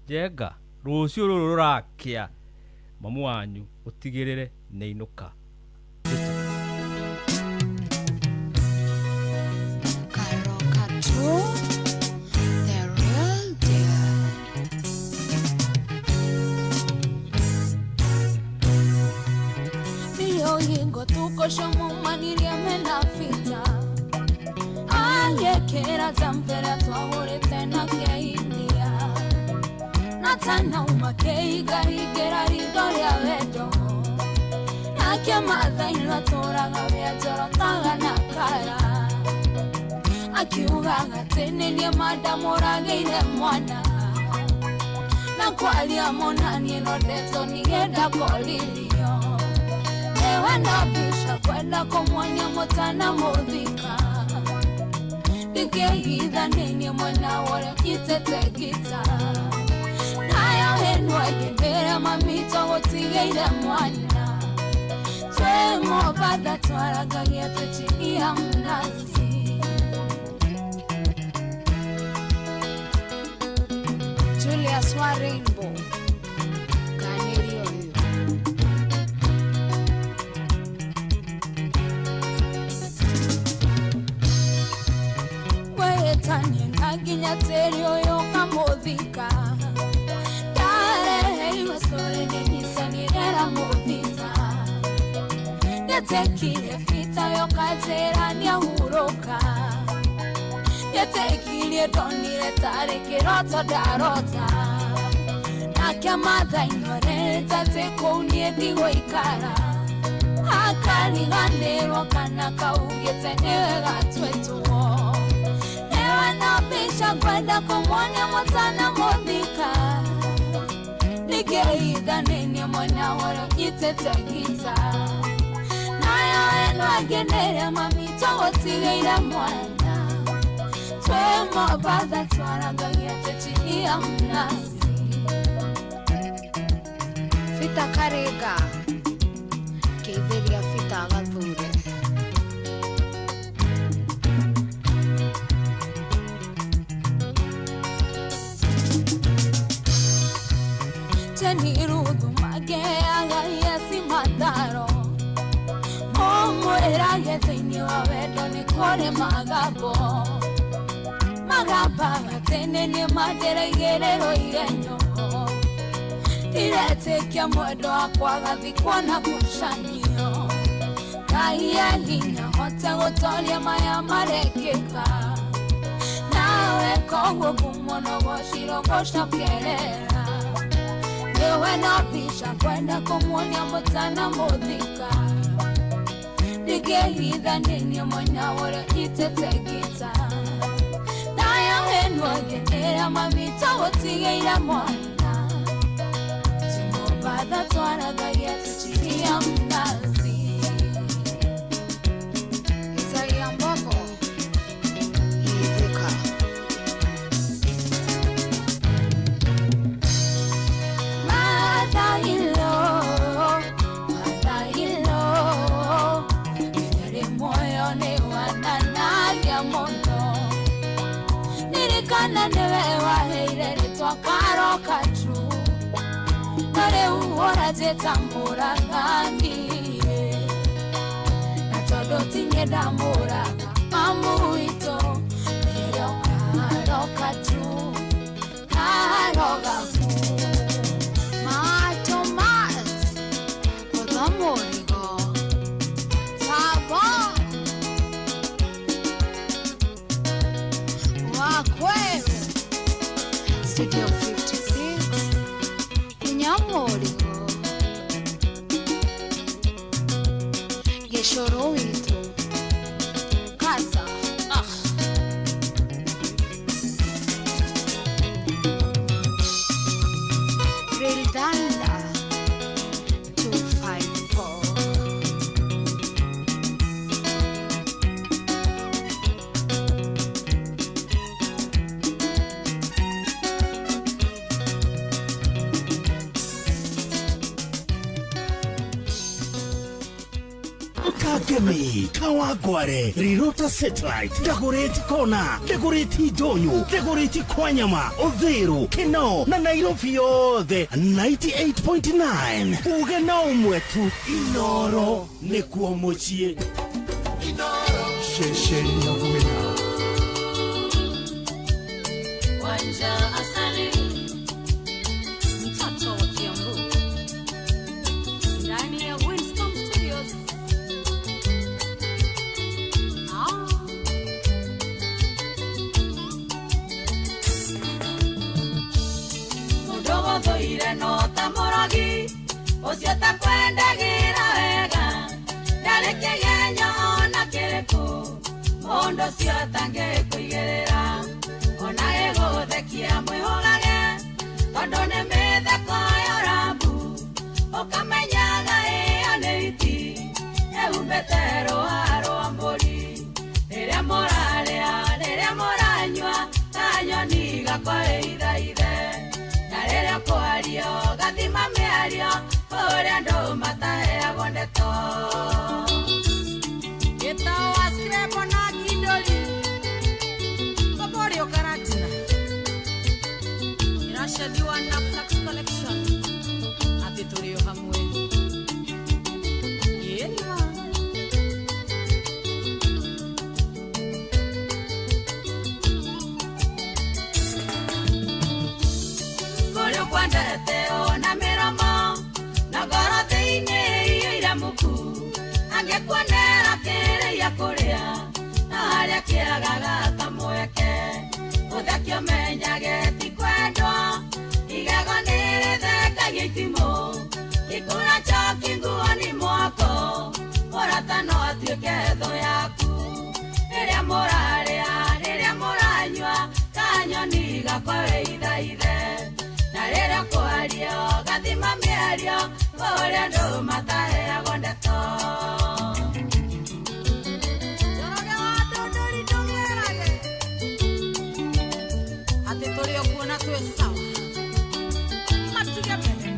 Njenga rũciũ rũrũ rũrakĩa mamu wanyu ũtigĩrĩre nĩ ainũka Maniria mena fita Ayekera zampera twahorete na keindia Natana umakeiga higera ridoria wedo Nakia mathainwa toraga weatoro taga na kara Akiugaga tenenie madamorageire mwana Na kwalia monani no deto nigenda kolilio Ewana bisha kwenda kumwonya motana modhika Dikeidha nini mwana wale kitete gita Nayo henu agendere mamito wotigeire mwana Twemo bada twaraga yetu chini ya mnazi Julius wa Rainbow Kanerio Naginya terio yo kamodhika Dare heiro sore nisani era modhika Yatekile fita yo katera ni ahuroka Yatekile donire tare kiroto darota Nakia madha inoreta teko uniedigo ikara Akari ganero kanaka ugete newe gatwetuo Bisha kwenda kumwonya motana modhika Nikeidha nini mwana waro kitete gita Nayo eno agendere mamito wotigeire mwana Twemo badha twaraga yete chini ya mnazi Fita karega Keitheria fita agathure Akeaga yesi mataro Omwirage thĩinĩ wa wendo nĩ kũrĩ magambo Magamba tene nĩ mandereigĩrĩrwo igenyo Ndiretĩkia mwendo wakwa gathikwo na ngucanio Ngai hinya hote gũtoria maya marekĩka Nawe koguo mũno gũcirwo gũcokerera Niwe no pisha kwenda kumuonia mutana muthika Nigehitha nini mwana wore itetegita Nayo henwagenera mamita gutigeira mwana Tumobadha twaragagia tuchiria mnazi Isaia Mboko Ithika Nirikana newe waheire ritwa karoka tu Nore uhora jetambura ngani Na todo tinyeda muraga mamu ito Nero karoka tu Karoga fu Matomas Odamorigo Sabo Studio 56 Kunyamorigo Yeshoro wito Kaza Rildanda 254 Kagemi, Kawagware, Rirota Satellite, Dagoretti Kona, Dagoretti Donyo, Dagoretti Kwanyama, Odhero, Keno, na Nairobi yothe 98.9. Ugena umwetu, Inoro, nekuo mochie. Inoro, shesheni ya gwena. Wanja asali Mtoto wa Kiambu Ndani ya Winston Studios Mudogo thoire no tamoragi Ucio takwendagira wega Ndareke genyo ona kiriko Mondo cio tangĩkũigĩrĩra Ona gĩgũthekia mwĩhũgage Tondũ nĩ mĩtheko ya rambu Ũkamenyaga ĩyo nĩ iti Ĩhumbĩte rũa rwa mbũri Rĩrĩa mũrarĩa, rĩrĩa mũranyua Ta nyoni gakwarĩ ithaithe Na rĩrĩa kwario, gathima mĩario Ũrĩa andũ mataheagwo ndeto Gĩtao wa Screbo na Kidoli Kokorio Karatina Inashadiwa na Flax Collection Ati tulio hamwe Yelwa Korio kwandeteo na miromo Na gorote-inĩ iyo iramuku Angĩkuonera kĩrĩa kũrĩa Na harĩa kĩagaga ta mweke Ũthekio menyage ti kwendwo Igego nĩrĩthekagia itimũ Gĩkũra choki nguoni mwako Mũrata no atuĩke thũ yaku Rĩrĩa mũrarĩa, rĩrĩa mũranyua Kanyoni gakwarĩ ithaithe Na rĩrĩa kwario, gathima mĩario Ũrĩa andũ mataheagwo ndeto Njoroge wa Ndũndũri ndũmwĩrage Atĩ tũrĩ o kuona twĩ sawa Matige mbere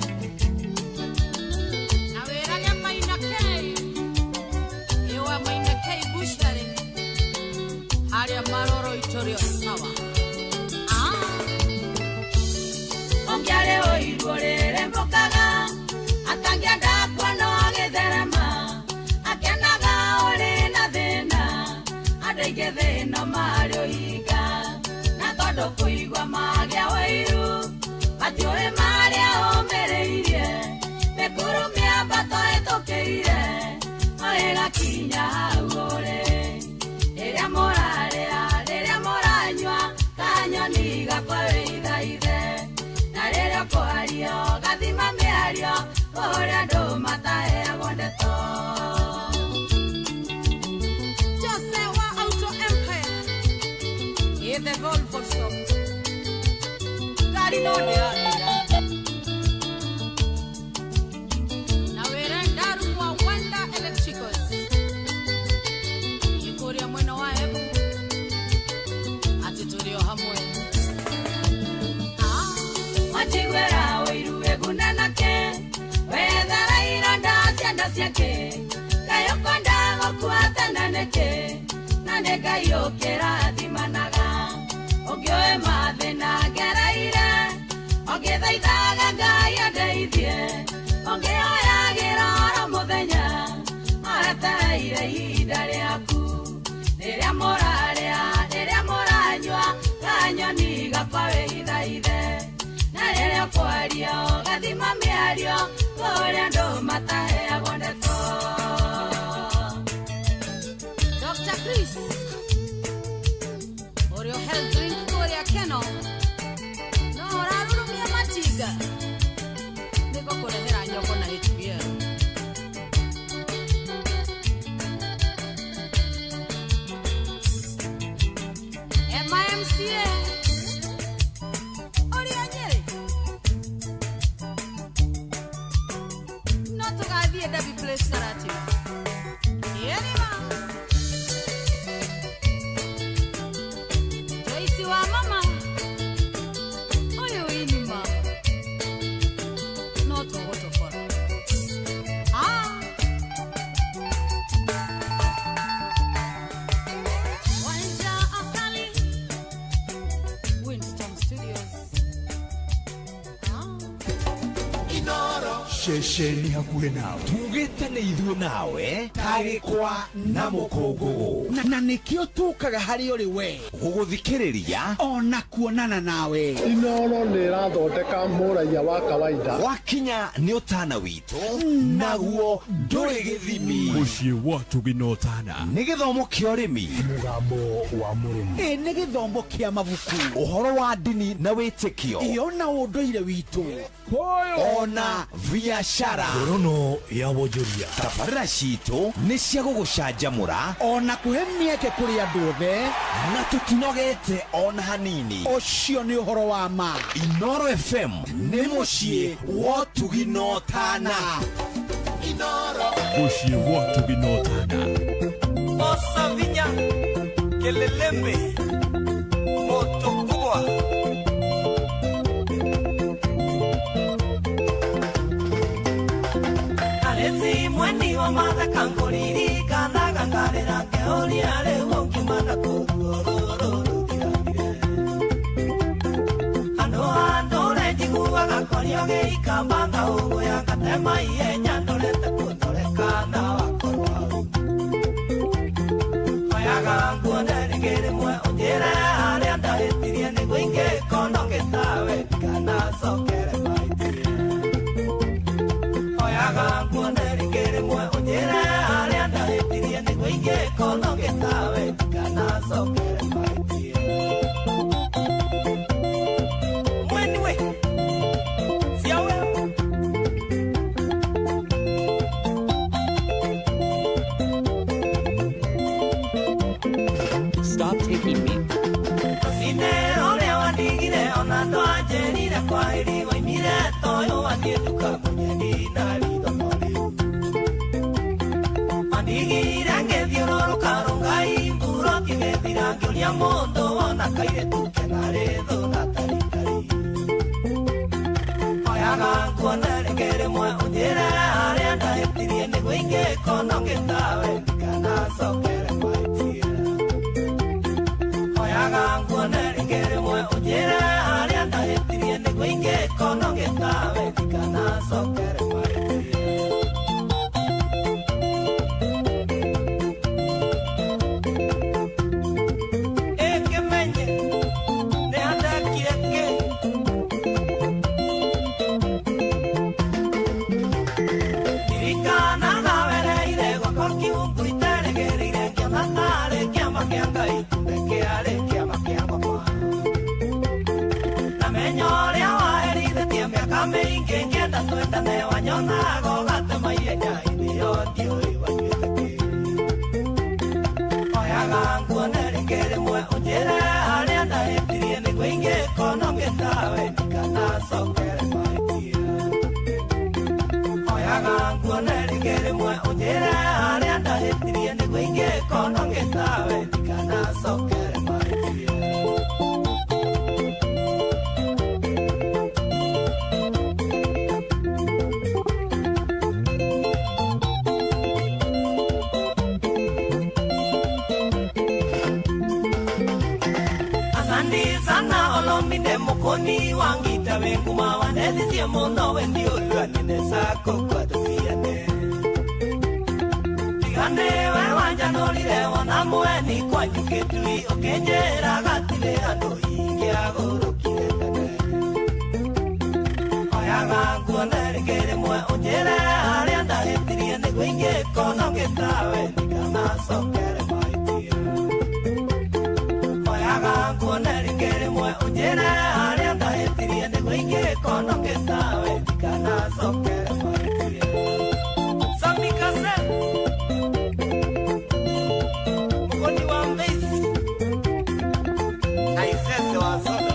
Na wĩrage Maina K Iwe Maina K Bushari Harĩa maroro itũrĩ o sawa Ũngĩarĩ ũiruo rĩrembũkaga Matua magĩa wĩiru matiũĩ marĩa ũmĩrĩirie mĩkuru mĩambato ĩtũkĩire magĩgakinya hau ũrĩ rĩrĩa mũrarĩa rĩrĩa mũranyua kanyoni gakwa wĩithaithe na rĩrĩa kwario gathima mĩario kũrĩa andũ mataheagwo ndeto. Jose wa Auto Empire the Volvo shop gari no nĩarĩra na wĩra ndaru wa Wanda Electricals ikũria mwena wa Embu atĩ tũrĩ o hamwe Wachigwera wĩiru wĩgunanake wethara ironda cianda ciake kayokonda gũkuatananĩke na nĩ Ngai ũkĩrathimanaga Ogyoe mathina gereire Ogithaithaga Ngai andeithie Ogioyagira oro muthenya Aretereire ihinda rĩaku Rĩrĩa mũrarĩa rĩrĩa mũranyua kanyoni gakwa wĩithaithe na rĩrĩa kwario gathima mĩario kũrĩa andũ mataheagwo ndeto. Dr. Chris Oreo health drink Korea Keno no rarurumia matinga niko kurehera nyoko na HPL MIMCA Oria Nyeri no tugathie Dabi Place Karate Yenima Joyce wa mama Oyo inima No tohoto for Wanja Asali Winston Studios Inoro Shesheni hakuhe nawe tugĩtane ithuĩ nawe tagĩkwa na mũkũngũgũ na nĩkĩo tũkaga harĩ ũrĩ we gũgũthikĩrĩria ona kuonana nawe. Inoro nĩ ĩrathondeka mũraia wa kawaida wakinya nĩ ũtana witũ naguo ndũrĩ gĩthimi mũciĩ wa tũginotana nĩ gĩthomo kĩa ũrĩmi mũgambo wa mũrĩmi nĩ gĩthomo kĩa mabuku ũhoro wa ndini na wĩtĩkio ona ũndũire witũ ona biashara ngorono ya wonjoria tabarĩra citũ nĩ cia gũgũcanjamũra ona kũhe mĩeke kũrĩ andũ othe na tũtinogete ona hanini ũcio nĩ ũhoro wa ma. Inoro FM nĩ mũciĩ wa tũginotana Inoro mũciĩ wa tũginotana Osa Vinya Kelelembe Moto kubwa Alezi mwani wa madha kanguriri Kana kangarira keoli ale wonki manda kudururu tirabire Ando rejiguwa kakori oge ikambanga ugo ya katema iye nyandolete kundoleka na wakorwa Oyaga nguone rigere mwe ujire ale anda etirie nigo inge kono getawe Kana sokere maitirie Oyaga nguone rigere mwe ujire ale anda etirie nigo inge kono getawe Kana sokere maitirie Mwenwe Siawe Stop taking me. Sinero le wandigire ona ndo ajerire kwa iri waimire toyo wadietuka mwenye na lido mole Wandigire ngethiororo karunga imburo kigethira ngioria mondo ona kaire tuke na redo na tarikari Oyaga nguone regere mwe ujire aria ndaetirie nigo inge kono ngetawe kana sokere maitie Oyaga nguone rigere mwe ujire aria ndahetirie nigo inge kono getawe kana sokere maitie Eke menye ne andakie nyonago gatemaire nyaini yondi oi wanyutheke oyaga nguonere ngerimwe unjire haria ndahitirie niguo ingĩkorwo ngĩtawe ndikanacokere mahĩtia oyaga nguonere ngerimwe unjire haria ndahitirie niguo ingĩkorwo ngĩtawe ndikanacokere mahĩtia Olomine mukoni wangita wenguma wanethitie muno wendi ulwanine sako kwadufiane tigane we wanjanolire wona mweni kwanyukitui ukenjera gatire andu ingiagurukire tene oyaga nguonere ngerimwe unjire haria ndahitirie niguo ingĩkorwo ngĩtawe ndikanacokere mahĩtia oyaga nguonere ngerimwe unjire haria ndahitirie niguo ingĩkorwo ngĩtawe ndikanacokere mahĩtia samikase mugoni wa mbeici na isese wa soda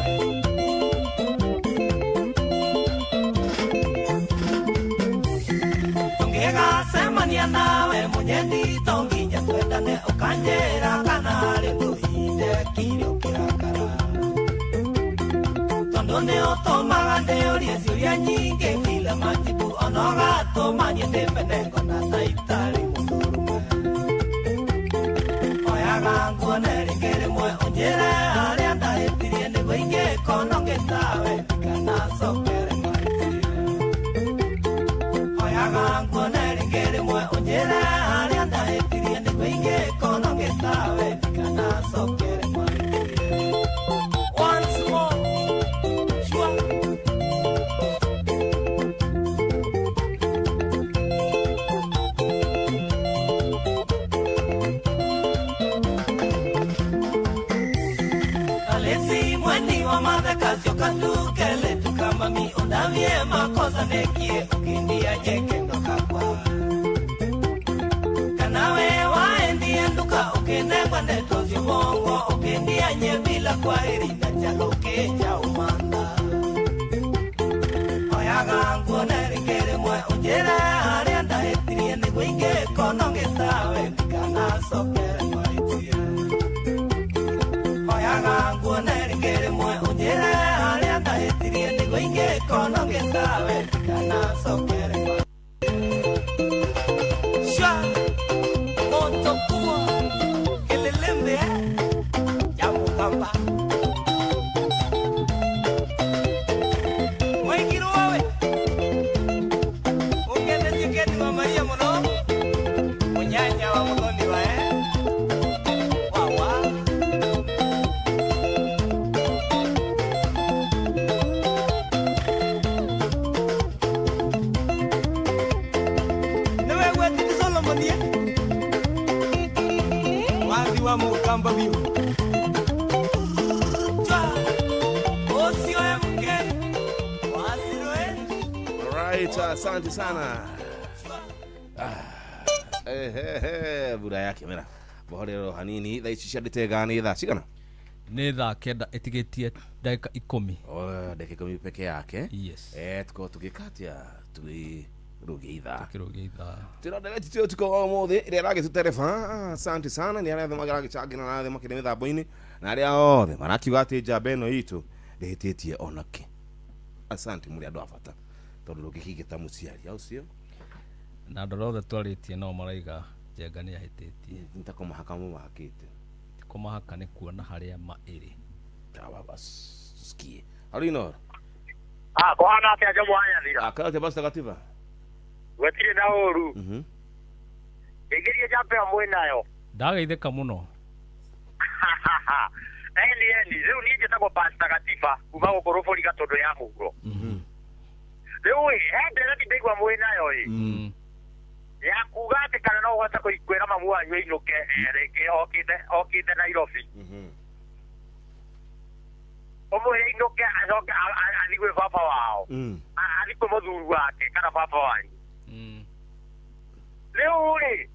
tungĩgacemania nawe munyendi tonginya twendane ũkanjĩra kana harĩ ndũhinde kirio kĩrakara tondũ nĩũtũmaga ndĩũrie ciũria nyingĩ bila majibu ona ũgatũmanie ndĩmenengo na taitarĩ mũndũrũme oyaga nguonere ngerimwe unjire haria ndahĩtirie niguo ingĩkorwo ngĩtawe ndikanacokere mahĩtia oyaga nguonere ngerimwe unjire haria ndahĩtirie niguo ingĩkorwo ngĩtawe ndikanacokere mahĩtia once more sure alesi mweni wa mathekazio katukele tukamami undavie makosa nekie ukindia nyekendo kakwa kanawe waendie nduka ukinengwa netozio bongo ukindia nye bila kwaheri na chalokeja umanda oyaga nguonere ngerimwe unjire haria ndahĩtirie niguo ingĩkorwo ngĩtawe ndikanacokere mahĩtia oyaga nguonere ngerimwe unjire haria ndahĩtirie niguo ingĩkorwo ngĩtawe ndikanacokere mahĩtia sha moto kubwa kelelembe ya mukamba mwaikiro wawe ungende siketi wa maria muno munyanya wa muthoni wae wawa newe gwetiti Solomonie wathi wa mukamba biu osio mke Alright, asante sana. Bura yake mera. Bohorero hanini tha ici ciandite gani tha cigana? Nĩ thaa kenda ĩtigĩtie ndagĩka 10. Ndagĩka 10 peke yake. Yes. Tuko tugikatia tukirugeitha. Tira tio tuko mothe ire rage tutereba. Asante sana ni arathe magara gicangina na athe makire mithambo-ini na aria othe marakiuga ati njamba ĩno itu ndĩhĩtĩtie onake. Asante muri andu abata tondu ndũngĩkĩingĩta mũciari au cio na andũ othe twarĩtie no maraiga Njenga nĩ ahĩtĩtie nĩtakũmahaka mũmahakĩte kũmahaka nĩ kuona harĩa ma ĩrĩ tawa bas tusikie Alino kwana atĩa njomo haya thira akate basi takatifa wetirĩ na ũru ĩgerie njamba ĩyo mwĩnayo ndagaithĩka mũno eni rĩu niĩ njĩtagwo Pastor Gatiba kuma gũkũ bũrũri Gatũndũ ya mũhuro rĩu he ndereti ndaigua mwĩnayo ya kuga atĩ kana no ũhote kwĩra mamu wanyu ainũke rĩngĩ okĩte Nairobi omwere inoke acoke athigwe baba wao athikwe muthuri wake kana baba wanyu riu ri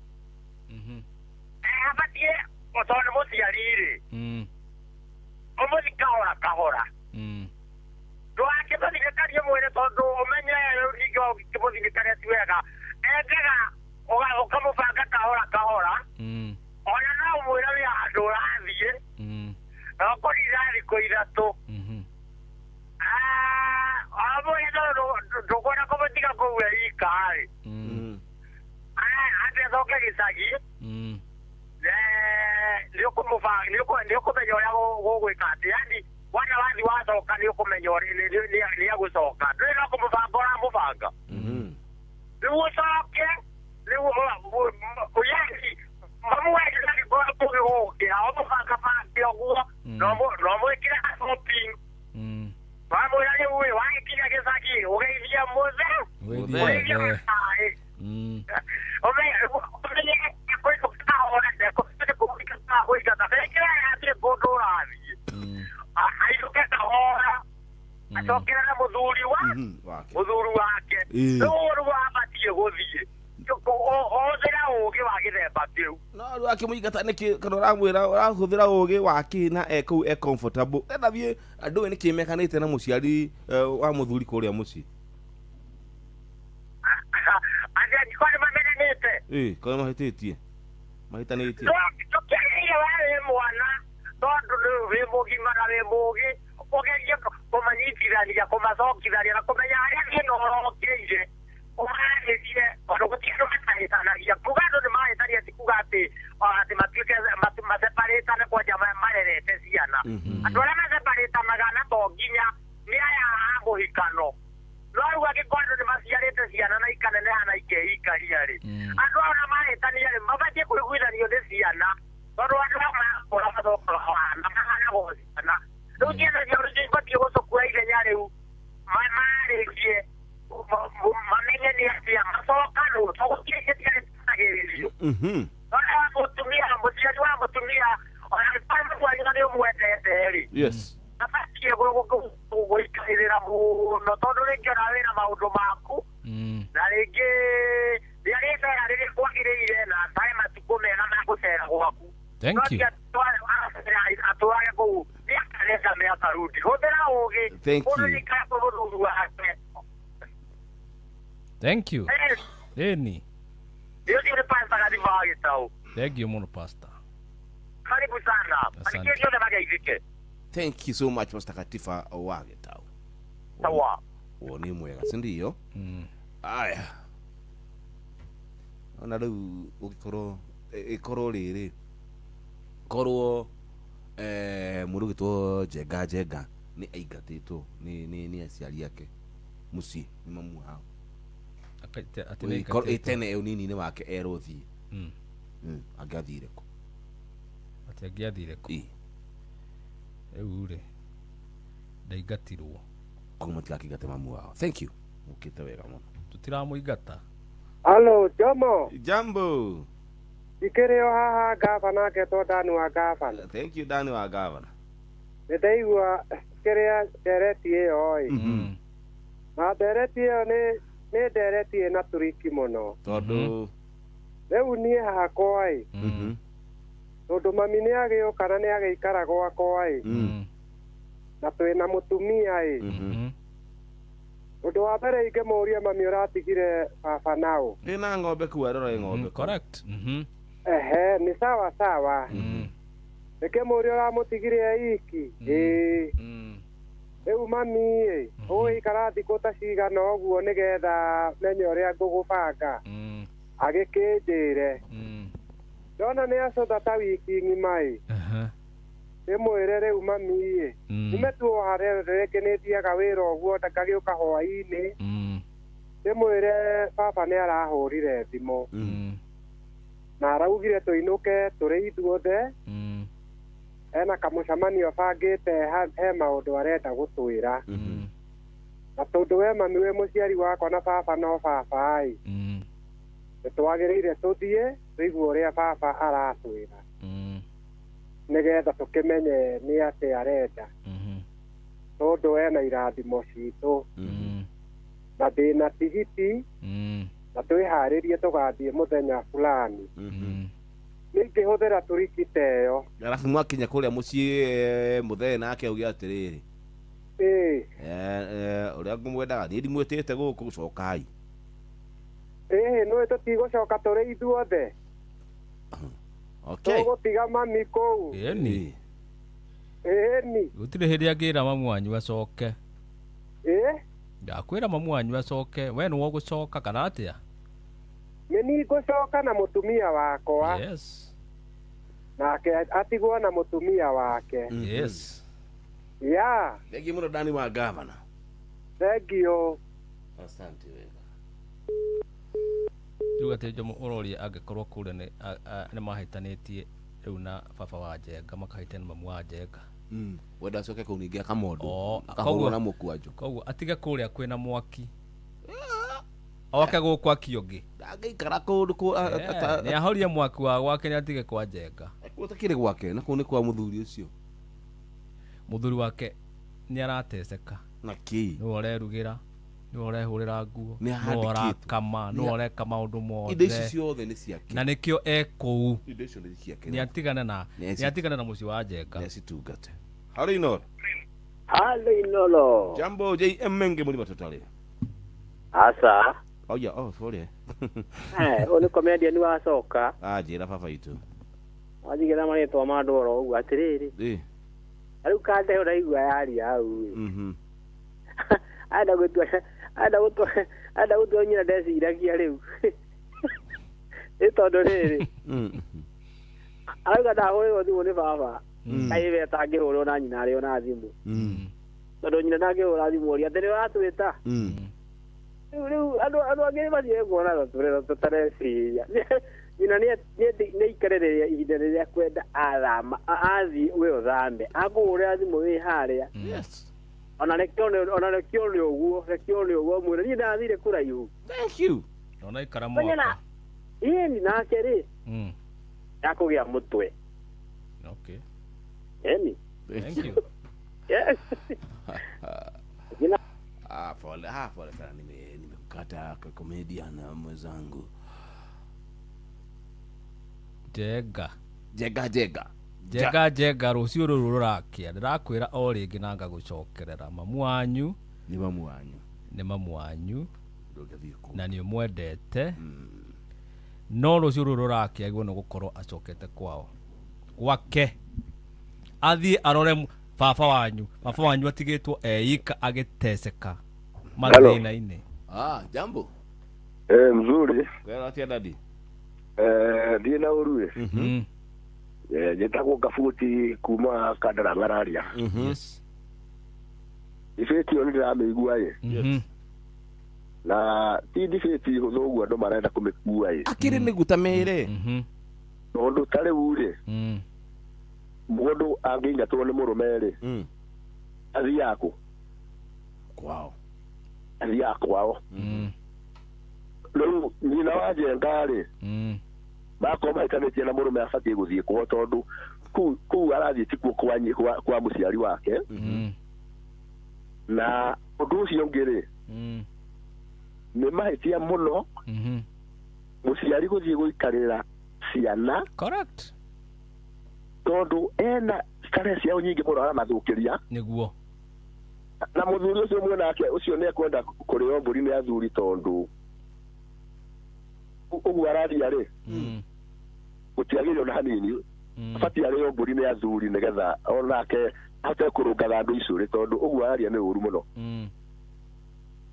abatie otonde muciari-ri umuthi kahora ndwakĩmũthirĩkarie mwĩrĩ tondũ ũmenye rĩu ningĩ ũkĩmũthirĩkaria ti wega endaga ũkamũbanga kahora ona no ũmwĩre wĩ handũ ũrathiĩ na ũkũrinda thikũ ithatũ amwĩre ndũkwenda kũmũtiga kũu e ika-rĩ atĩ acoke gĩcagi nĩũkũmenya ũrĩa gũgwĩka atĩ yani wana wathi wacoka nĩũkũmenya nĩagũcoka ndũrĩ no kũmũbanga ũramũbanga rĩu ũcoke rĩu yani mamu wetu ndagĩkorwo kũgĩgũkĩra ũmũbangabange ũguo nomwĩkĩre shopping wamwĩra rĩu wagĩkinya gĩcagi ũgeithia mũthe ũgeithia maĩ ũmenye kũndũ ũrathiĩ ainũke kahora acokera na mũthuri wake rĩu abatie gũthiĩ ũhũthĩra ũũgĩ wa gĩthemba kĩu no rĩu akĩmũingata nĩkĩ kana ũramwĩra ũrahũthĩra ũũgĩ wa kĩna kũu comfortable ethabie andũ nĩ kĩmekanĩte na mũciari wa mũthuri kũrĩa mũciĩ angĩkorwo nĩmamenanĩte korwo mahĩtĩtie mahitanĩtie tũkĩrĩire we wĩ mwana tondũ wĩ mũgima na wĩ mũũgĩ ũgerie kũmanyitithania kũmacokithania na kũmenya harĩa thĩna ũrokĩire ũmaragĩrie tondũ gũtirĩ andũ matahĩtanagia kuga andũ nĩmahĩtania ti kuga atĩ matuĩke maseparĩtane kwanja marerete ciana andũ arĩa maseparĩtanaga na to nginya nĩ aya a mũhikano no rĩu angĩkorwo andũ nĩmaciarĩte ciana na ikaneneha na ikeikaria-rĩ andũ ona mahĩtania-rĩ mabatiĩ kũiguithanio nĩ ciana tondũ andũ makũra macokaga na mahanagwo ciana rĩu ciana ciao nĩibatiĩ gũcokua ihenya rĩu marĩkie mamenye nĩ atĩa macoka rĩu togũtirĩ gĩtiarĩtanagĩrĩrio ona mũtumia mũciari wa mũtumia ona gĩkorwo mũtwarĩra nĩ ũmwendete-rĩ abatiĩ gũikarĩrĩra mũno tondũ rĩngĩ ona wĩna maũndũ maku na rĩngĩ rĩrĩa rĩcera rĩrĩa kwagĩrĩire na taĩ matukũ mega ma gũcera gwaku atũrage kũu nĩakarenga mĩakarudi hũthĩra ũũgĩ ũrĩikara kũrũthuru wake. Thank you. Eni. Ndio ni pasta Katiba wa Gitau. Thank you muno pastor. Karibu sana. Alikesho na magaizike. Thank you so much Pastor Katiba wa Gitau. Sawa. Woni mwega si ndio? Aya. Ona rĩu ũgĩkorwo ikorwo rĩrĩ korwo mũrũgĩtwo Njenga nĩ aingatĩtwo nĩ aciari ake mũciĩ nĩ mamu hao tene ũnini-inĩ wake erwo thiĩ angĩathire kũ atĩ angĩathire kũ rĩu rĩ ndaingatirwo koguo matigakĩingate mamu wao. Thank you ũkĩte wega mũno tũtiramũingata. Halo Jomo. Jambo. Ikĩrĩ o haha gavana ketwo Dani wa gavana. Thank you Dani wa gavana. Nĩndaigua kĩrĩa ndereti ĩyo na ndereti ĩyo nĩ ndereti ĩna turiki mũno tondũ rĩu niĩ hakwa tondũ mami nĩagĩũka na nĩagĩikara gwakwa na twĩna mũtumia ũndũ wa mbere ingĩmũria mami ũratigire baba naũ ĩna ng'ombe kuu arora ng'ombe correct nĩ sawa sawa Nikĩmũria ũramũtigire iki rĩu mami ũgũikara thikũ ta cigana ũguo nĩgetha menye ũrĩa ngũgũbanga agĩkĩnjĩre ndona nĩacotha ta wiki ng'ima ndĩmwĩre rĩu mami nĩmetuo harĩa rĩngĩ nĩthiaga wĩra ũguo ndakagĩũka hwaĩ-inĩ ndĩmwĩre baba nĩarahũrire thimũ na araugire tũinũke tũrĩ ithuothe ena kamũcemanio bangĩte he maũndũ arenda gũtwĩra na tondũ we mami wĩ mũciari wakwa na baba no baba nĩtwagĩrĩire tũthiĩ tũigue ũrĩa baba aratwĩra nĩgetha tũkĩmenye nĩ atĩ arenda tondu ena irathimo citũ na ndĩna tigiti na twĩharĩrie tũgathiĩ mũthenya fulani nĩngĩhũthĩra tũriki teyo arabu mwakinya kũrĩa mũciĩ mũthee nake auge atĩrĩrĩ ũrĩa ngũmwendaga niĩ ndimwĩtĩte gũkũ cokai nĩwe tũtigũcoka tũrĩ ithuothe tũgũtiga mami kũu ĩni gũtirĩ hĩndĩ angĩra mamu wanyu acoke ndakwĩra mamu wanyu acoke we nĩwe ũgũcoka kana atĩa nĩ niĩ ngũcoka na mũtumia wakwa nake atigwo na mũtumia wake thengiũ mũno Dani wa gavana thengiũ asante wega rĩu atĩ Jomo ũroria angĩkorwo kũrĩa nĩ mahĩtanĩtie rĩu na baba wa Njenga makahĩtania mamu wa Njenga wenda acoke kũu ningĩ akamondo akahũrwo na mũkwanjũ koguo atige kũrĩa kwĩna mwaki oke gũkũ akĩongĩ ndangĩikara kũndũ nĩ ahorie mwaki wa gwake nĩ atige kwa Njenga gũtakĩrĩ gwake na kũu nĩ kwa mũthuri ũcio mũthuri wake nĩ arateceka na kĩ nĩwe ũrerugĩra nĩwe ũrehũrĩra nguo nĩwe ũrakama nĩwe ũreka maũndũ mothe indo ici ciothe nĩ ciake na nĩkĩo ekũu indo icio nĩ ciake nĩ atigane na mũciĩ wa Njenga nĩacitungate harĩ inoro jambo JM Menge mũrima tũtarĩ asa oya sorry oni comedian wacoka njĩra baba itũ wajigĩra marĩtwa ma andũ oro ũguo atĩrĩrĩ rĩu kande ũraigua yaria hau ada gũtua nyina ndeciragia rĩu nĩ tondũ rĩrĩ arauga ndahũrĩrwo thimũ nĩ baba kaĩwe atangĩhũrĩrwo na nyina arĩo na thimũ tondũ nyina ndangĩhũra thimũ ũria atĩ nĩ watwĩta rĩu andũ angĩ nĩmathiĩ kuona tũtareciria nyina nĩ ikarĩrĩria ihinda rĩrĩa kwenda athama athiĩ we ũthambe akũhũrĩra thimũ wĩ harĩa ona rekio nĩ ũguo mwĩre niĩ ndathire kũraihu ona ikara mwaka ĩni nake rĩ yakũgĩa mũtwe ĩni pole sana nimekata comedian mwenzangu Njenga rũciũ rũrũ rũrakĩa ndĩrakwĩra o rĩngĩ na ngagũcokerera mamu wanyu nĩ mamu wanyu na nĩ ũmwendete no rũciũ rũrũ rũrakĩa agĩrĩirwo nĩ gũkorwo acokete kwao gwake athiĩ arore baba wanyu atigĩtwo eika agĩteceka mathĩna-inĩ jambo mzuri kwera atia dadi ndiĩ na ũruĩ njĩtagwo Kabuti kuma Kandara Ngararia debate ĩyo nĩndĩramĩigua na ti debate hũthũ ũguo andũ marenda kũmĩkua akĩrĩ mĩguta mĩrĩ tondũ ta rĩu mũndũ angĩingatwo nĩ mũrũme athiaga kũ kwao rĩu nyina wa Njenga bakorwo mahĩtanĩtie na mũrũme abatiĩ gũthiĩ kwao tondũ kũu arathiĩ tikuo kwa mũciari wake na ũndũ ũcio ũngĩ nĩ mahĩtia mũno mũciari gũthiĩ gũikarĩra ciana tondũ ena stress ciao nyingĩ mũno aramathũkĩria nĩguo na mũthuri ũcio mwenake ũcio nĩ ekwenda kũrĩo mbũri nĩ athuri tondũ ũguo araria gũtiagĩrĩrio na hanini abatiĩ arĩo mbũri nĩ athuri nĩgetha onake ahote kũrũngaga andũ icũrĩ tondũ ũguo araria nĩ ũru mũno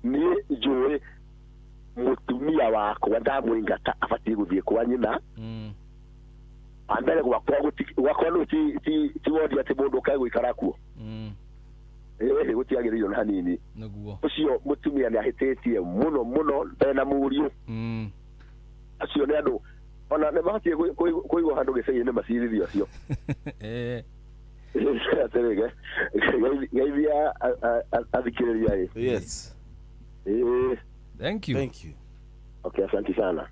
niĩ njũĩ mũtumia wakwa ndamũingata abatiĩ gũthiĩ kwa nyina ambere gwakwa no ti wodi atĩ mũndũ ũkae gũikara kuo gũtiagĩrĩrio na hanini ũcio mũtumia nĩ ahĩtĩtie mũno ndena mũriũ acio nĩ andũ ona nĩ mabatie kũigwo handũ gĩcagi-inĩ macirithio acio atĩrĩge geithia athikĩrĩria thank you okay asante sana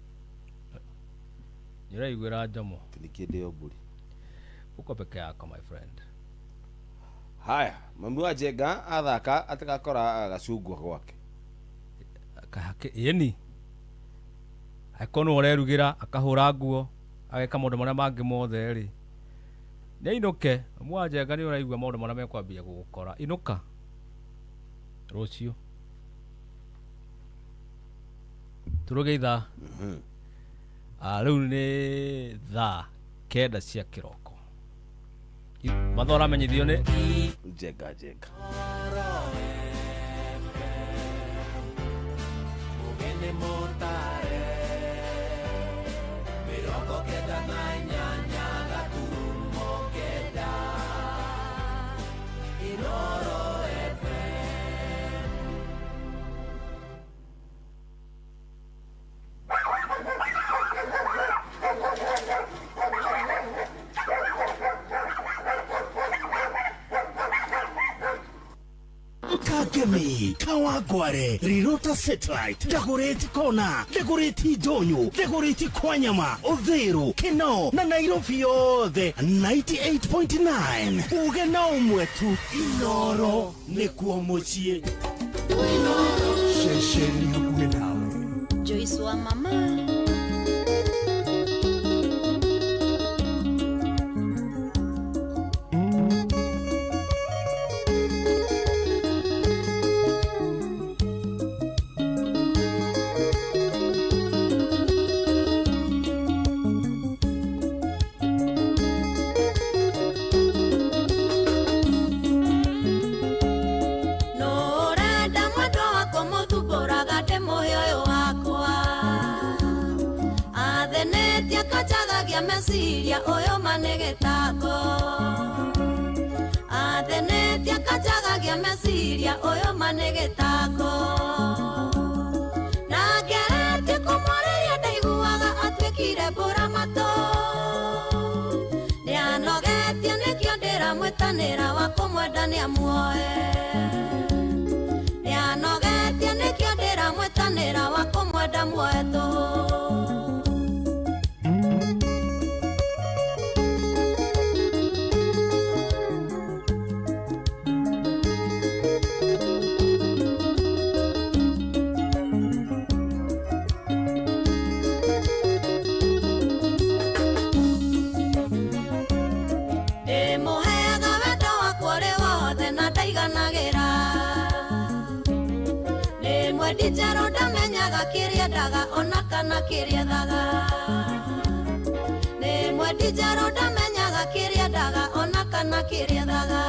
nĩũraiguĩra Njomo nikĩndĩ o mbũri uko peke yako my friend Haya, mami wa Njenga athaka atakakora gacungwa gwake. Yani akono orerugira akahura nguo ageka maundu maria mangi mothe ri ni inoke mwa Njenga ni uraigua maundu maria mekwambia gugukora inuka rucio turugeitha riu ni thaa 9 cia kiroko mathora menyithio ni Njenga Ugende motare Mirongo kenda na inyanya gaturumo kenda Inoro FM Kagemi, Kawagware, Rirota Satellite, Dagoretti Kona, Dagoretti Donyo, Dagoretti Kwanyama, Odhero, Keno, na Nairobi yothe 98.9. Ugena umwetu, Inoro, nikuo mucie. Inoro, shesheni hakuwe nawe. Joyce wa mama. Mesiria oyo manegetago Athenetia kachagagia mesiria oyo manegetago Na gerete kumoreria ndaiguaga atwikire mbura mato Nianogetia nikio ndiramwitanira wa kumwendania muoe Nianogetia nikio ndiramwitanira wa kumwenda muoe Dijaro damenyaga kiria daga onakana kiria daga Ne mwedi jaro damenyaga kiria daga onakana kiria daga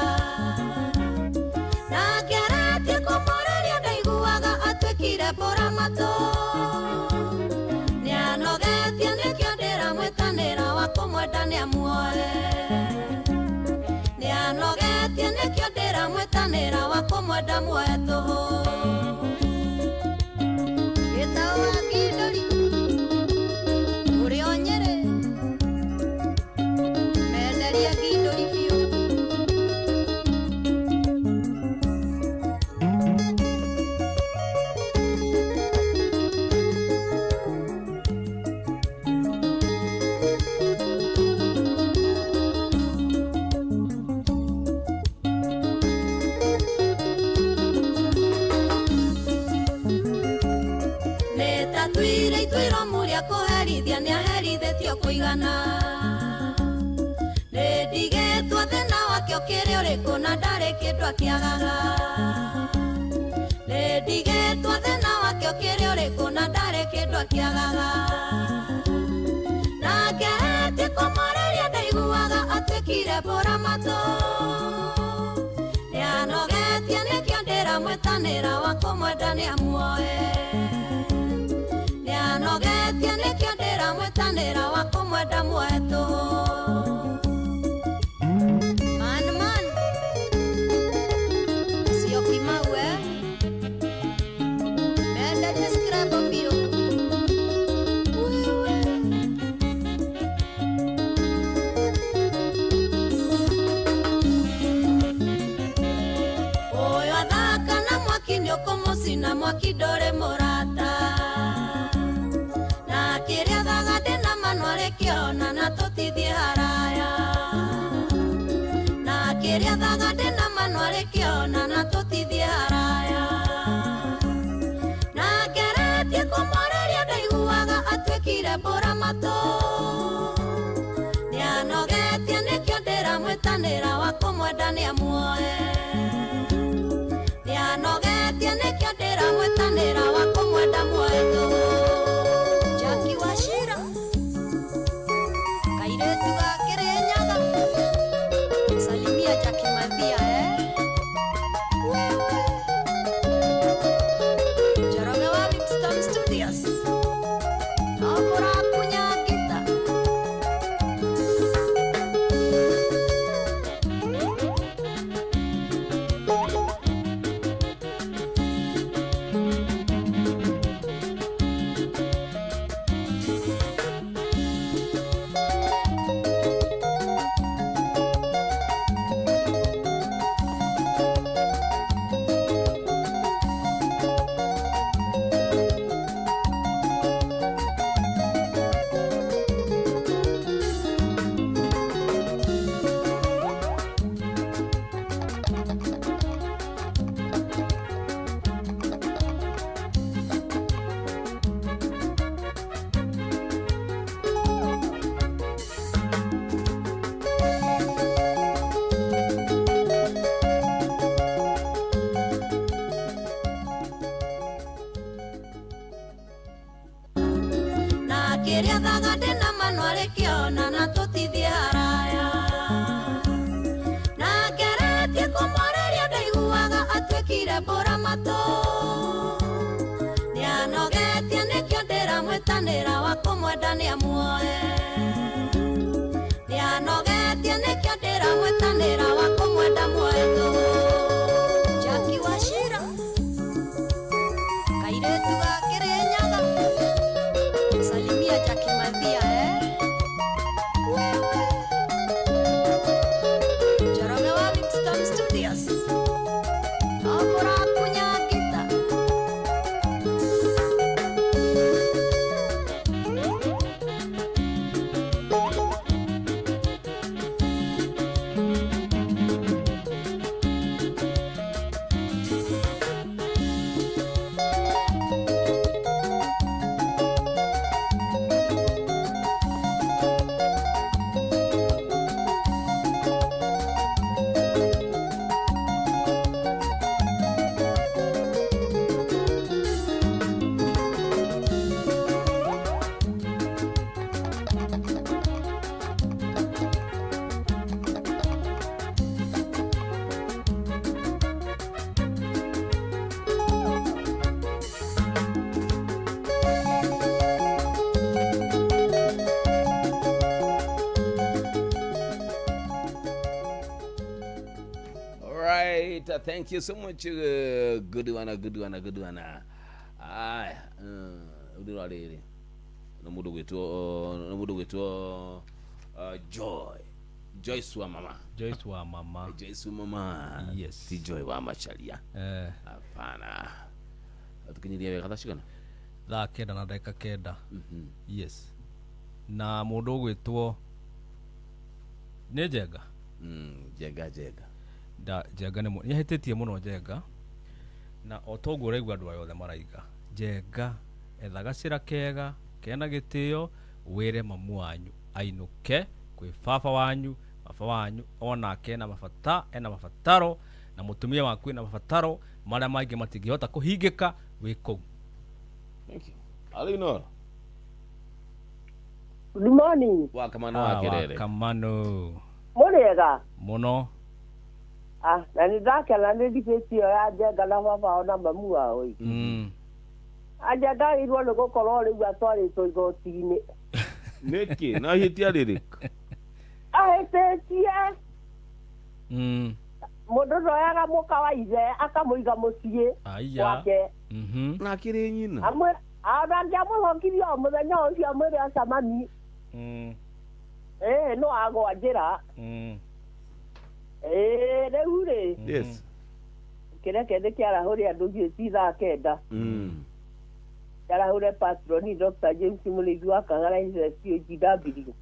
Na gerete kumoreria ndaiguaga atwikire mbura mato Nianogetia nikio ndiramwitanira wa kumwendania muoe Nianogetia nikio ndiramwitanira wa kumwenda muoe tuhu Kuherithia ni aherithĩtio kũigana Nĩndigĩtwo thĩna wakĩo kĩrĩ ũrĩkũ na ndarĩ kĩndũ akĩagaga Nĩndigĩtwo thĩna wakĩo kĩrĩ ũrĩkũ na ndarĩ kĩndũ akĩagaga Na ngerete kũmoreria ndaiguaga atwĩkire mbura matũ Nĩanogetie nĩkĩo ndĩramwitanĩra wa kũmwendania muoe Nianogetie nikio ndiramwitanira wa kumwenda mwetu Man Sio kimawe Mende describe bio Oyo athaka na mwaki nĩũkũmũcina mwaki ndũrĩ mũrata Kĩrĩa mbũra matũ nĩanogetie nĩkĩo ndĩramwĩtanĩra wa kũmwenda nĩamuoe nĩanogetie nĩkĩo ndĩramwĩtanĩra wa kũmwenda muoe tũhũ Jackie Wachira kairĩtu ga Kĩrĩnyaga salimia Jackie Mathia Njoroge wa Bigstone Studios Nobora Kunyakita Kĩrĩa thaga ndĩna manwarĩ kĩona na tũtithie haraya na ngeretie kũmwarĩria ndaiguaga atuĩkire mbũra matũ nĩanogetie nĩkĩo ndĩramwĩtanĩra wa kũmwenda nĩamuoe nĩanogetie nĩkĩo ndĩramwĩtanĩra wa kũmwenda muoe tũhũ Jackie Wachira kairĩtu ga Kĩrĩnyaga salimia Jackie Mathia Njoroge wa Bigstone Studios Nobora Kunyakita Thank you so much. Good one. Aya, udira lele. No mudo gwetu Joyce wa mama. Yes. Ti Joy wa machalia. Hapana. Tukinyilia kada shikana. Thaa kenda na dakika kenda. Yes. Na mudo gwetu nĩ Njenga. Njenga. Njenga nĩ nĩahĩtĩtie mũno Njenga na otoguo ũraigua andũ ayothe maraiga Njenga etha gacĩra kega kena gĩtĩo wĩre mamu wanyu ainũke kwĩ baba wanyu onake ena mabataro na mũtumia waku ena mabataro marĩa maingĩ matingĩhota kũhingĩka wĩ kũu. Thank you. Alinora. Good morning. Wakamano wa Kĩrere. Wakamano. Mũrĩega. Mũno. Na nĩndakena nĩ ndibĩtio ya Njenga na baba ona mamu wao. Njenga irwo nĩ gũkorwo rĩu atwarĩtwo igoti-inĩ. Nĩkĩ? Na hĩtia rĩrĩkũ? Ahĩtĩtie. Mũndũ ndoyaga mũka wa ithe akamũiga mũciĩ wake. Na akĩrĩ nyina. Ona ndiamũcokirie o mũthenya ũcio mwĩrĩ acamani. No agwa njĩra. Rĩu rĩ. Yes. Kĩreke nĩ kĩarahũre andũ ngiri thaa kenda. Kĩarahũre patroni Dr. James Mũrĩithi wa Kang'ara COGW.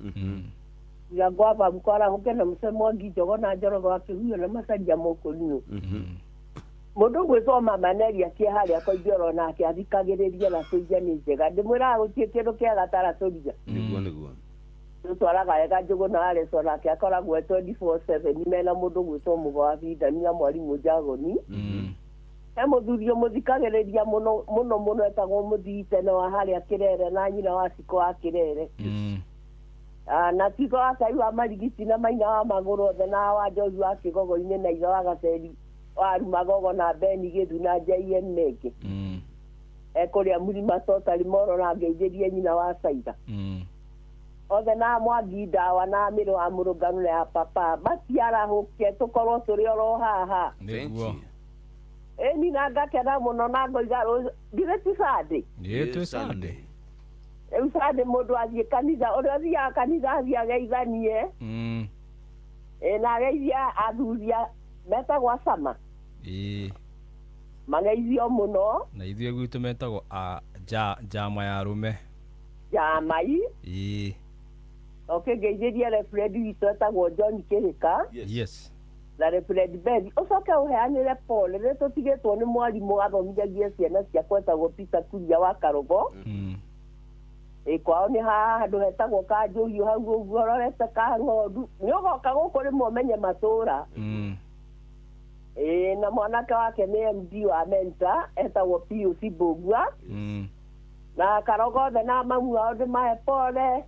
Ya gwapa mkwara hukena msemo wangi jogona Njoroge wa Kĩguyo na Macharia Mũkũrinũ. mundu gwithoma maneria kie haria koithioro nake athikagiriria na tuja ni njega ndimwira gutie kindu kia gatara tuja niguo tutwaraga wega njugu na areco nake akoragwo 24/7 mena mundu gwitwo Mugwabinda na mwarimu Njagoni muthurio muthikagiriria muno etagwo Muthitene wa haria Kirere na nyina wa Ciko wa Kirere na Tito wa Cai wa Marigiti na Maina wa Maguru othe na wa Njogu wa Kigogo-inĩ na Iga wa Gaceri wa Rumagogo na Beni Githu na JN Meke kuria Murima Totari Moro na Ngeithĩrie nyina wa Caida othe na Mwangi Ndawa na Mĩrũ wa Mũrũngano ya papa matiarahuke tukorwo tũrĩ oro haha nĩguo ni na ngakena mũno na ngoiga ngire ti Sunday twĩ Sunday Sunday mũndũ athiĩ kanitha ũrĩa athiaga kanitha athiĩ ageithanie na ageithia athuria metagwo acama mageithio mũno na ithuĩ gwitũ metagwo njama ya arũme jamai ngeithĩrie Reverend witũ etagwo John Kĩrĩka yes na Reverend Ben ucoke uheanire pole rĩrĩa tũtigĩtwo nĩ mwarimũ athomithagia ciana ciakwa etagwo Peter Kuria wa Karogo kwao nĩ haha handũ hetagwo Kanjũriũ hau ũguo ũrorete ka ng'ondu nĩ ũgoka gũkũ rĩmwe ũmenye matũũra na mwanake wake nĩ MD wa Menta etagwo Pius Mbũgua na Karogo othe na mamu ao ndĩmahe pole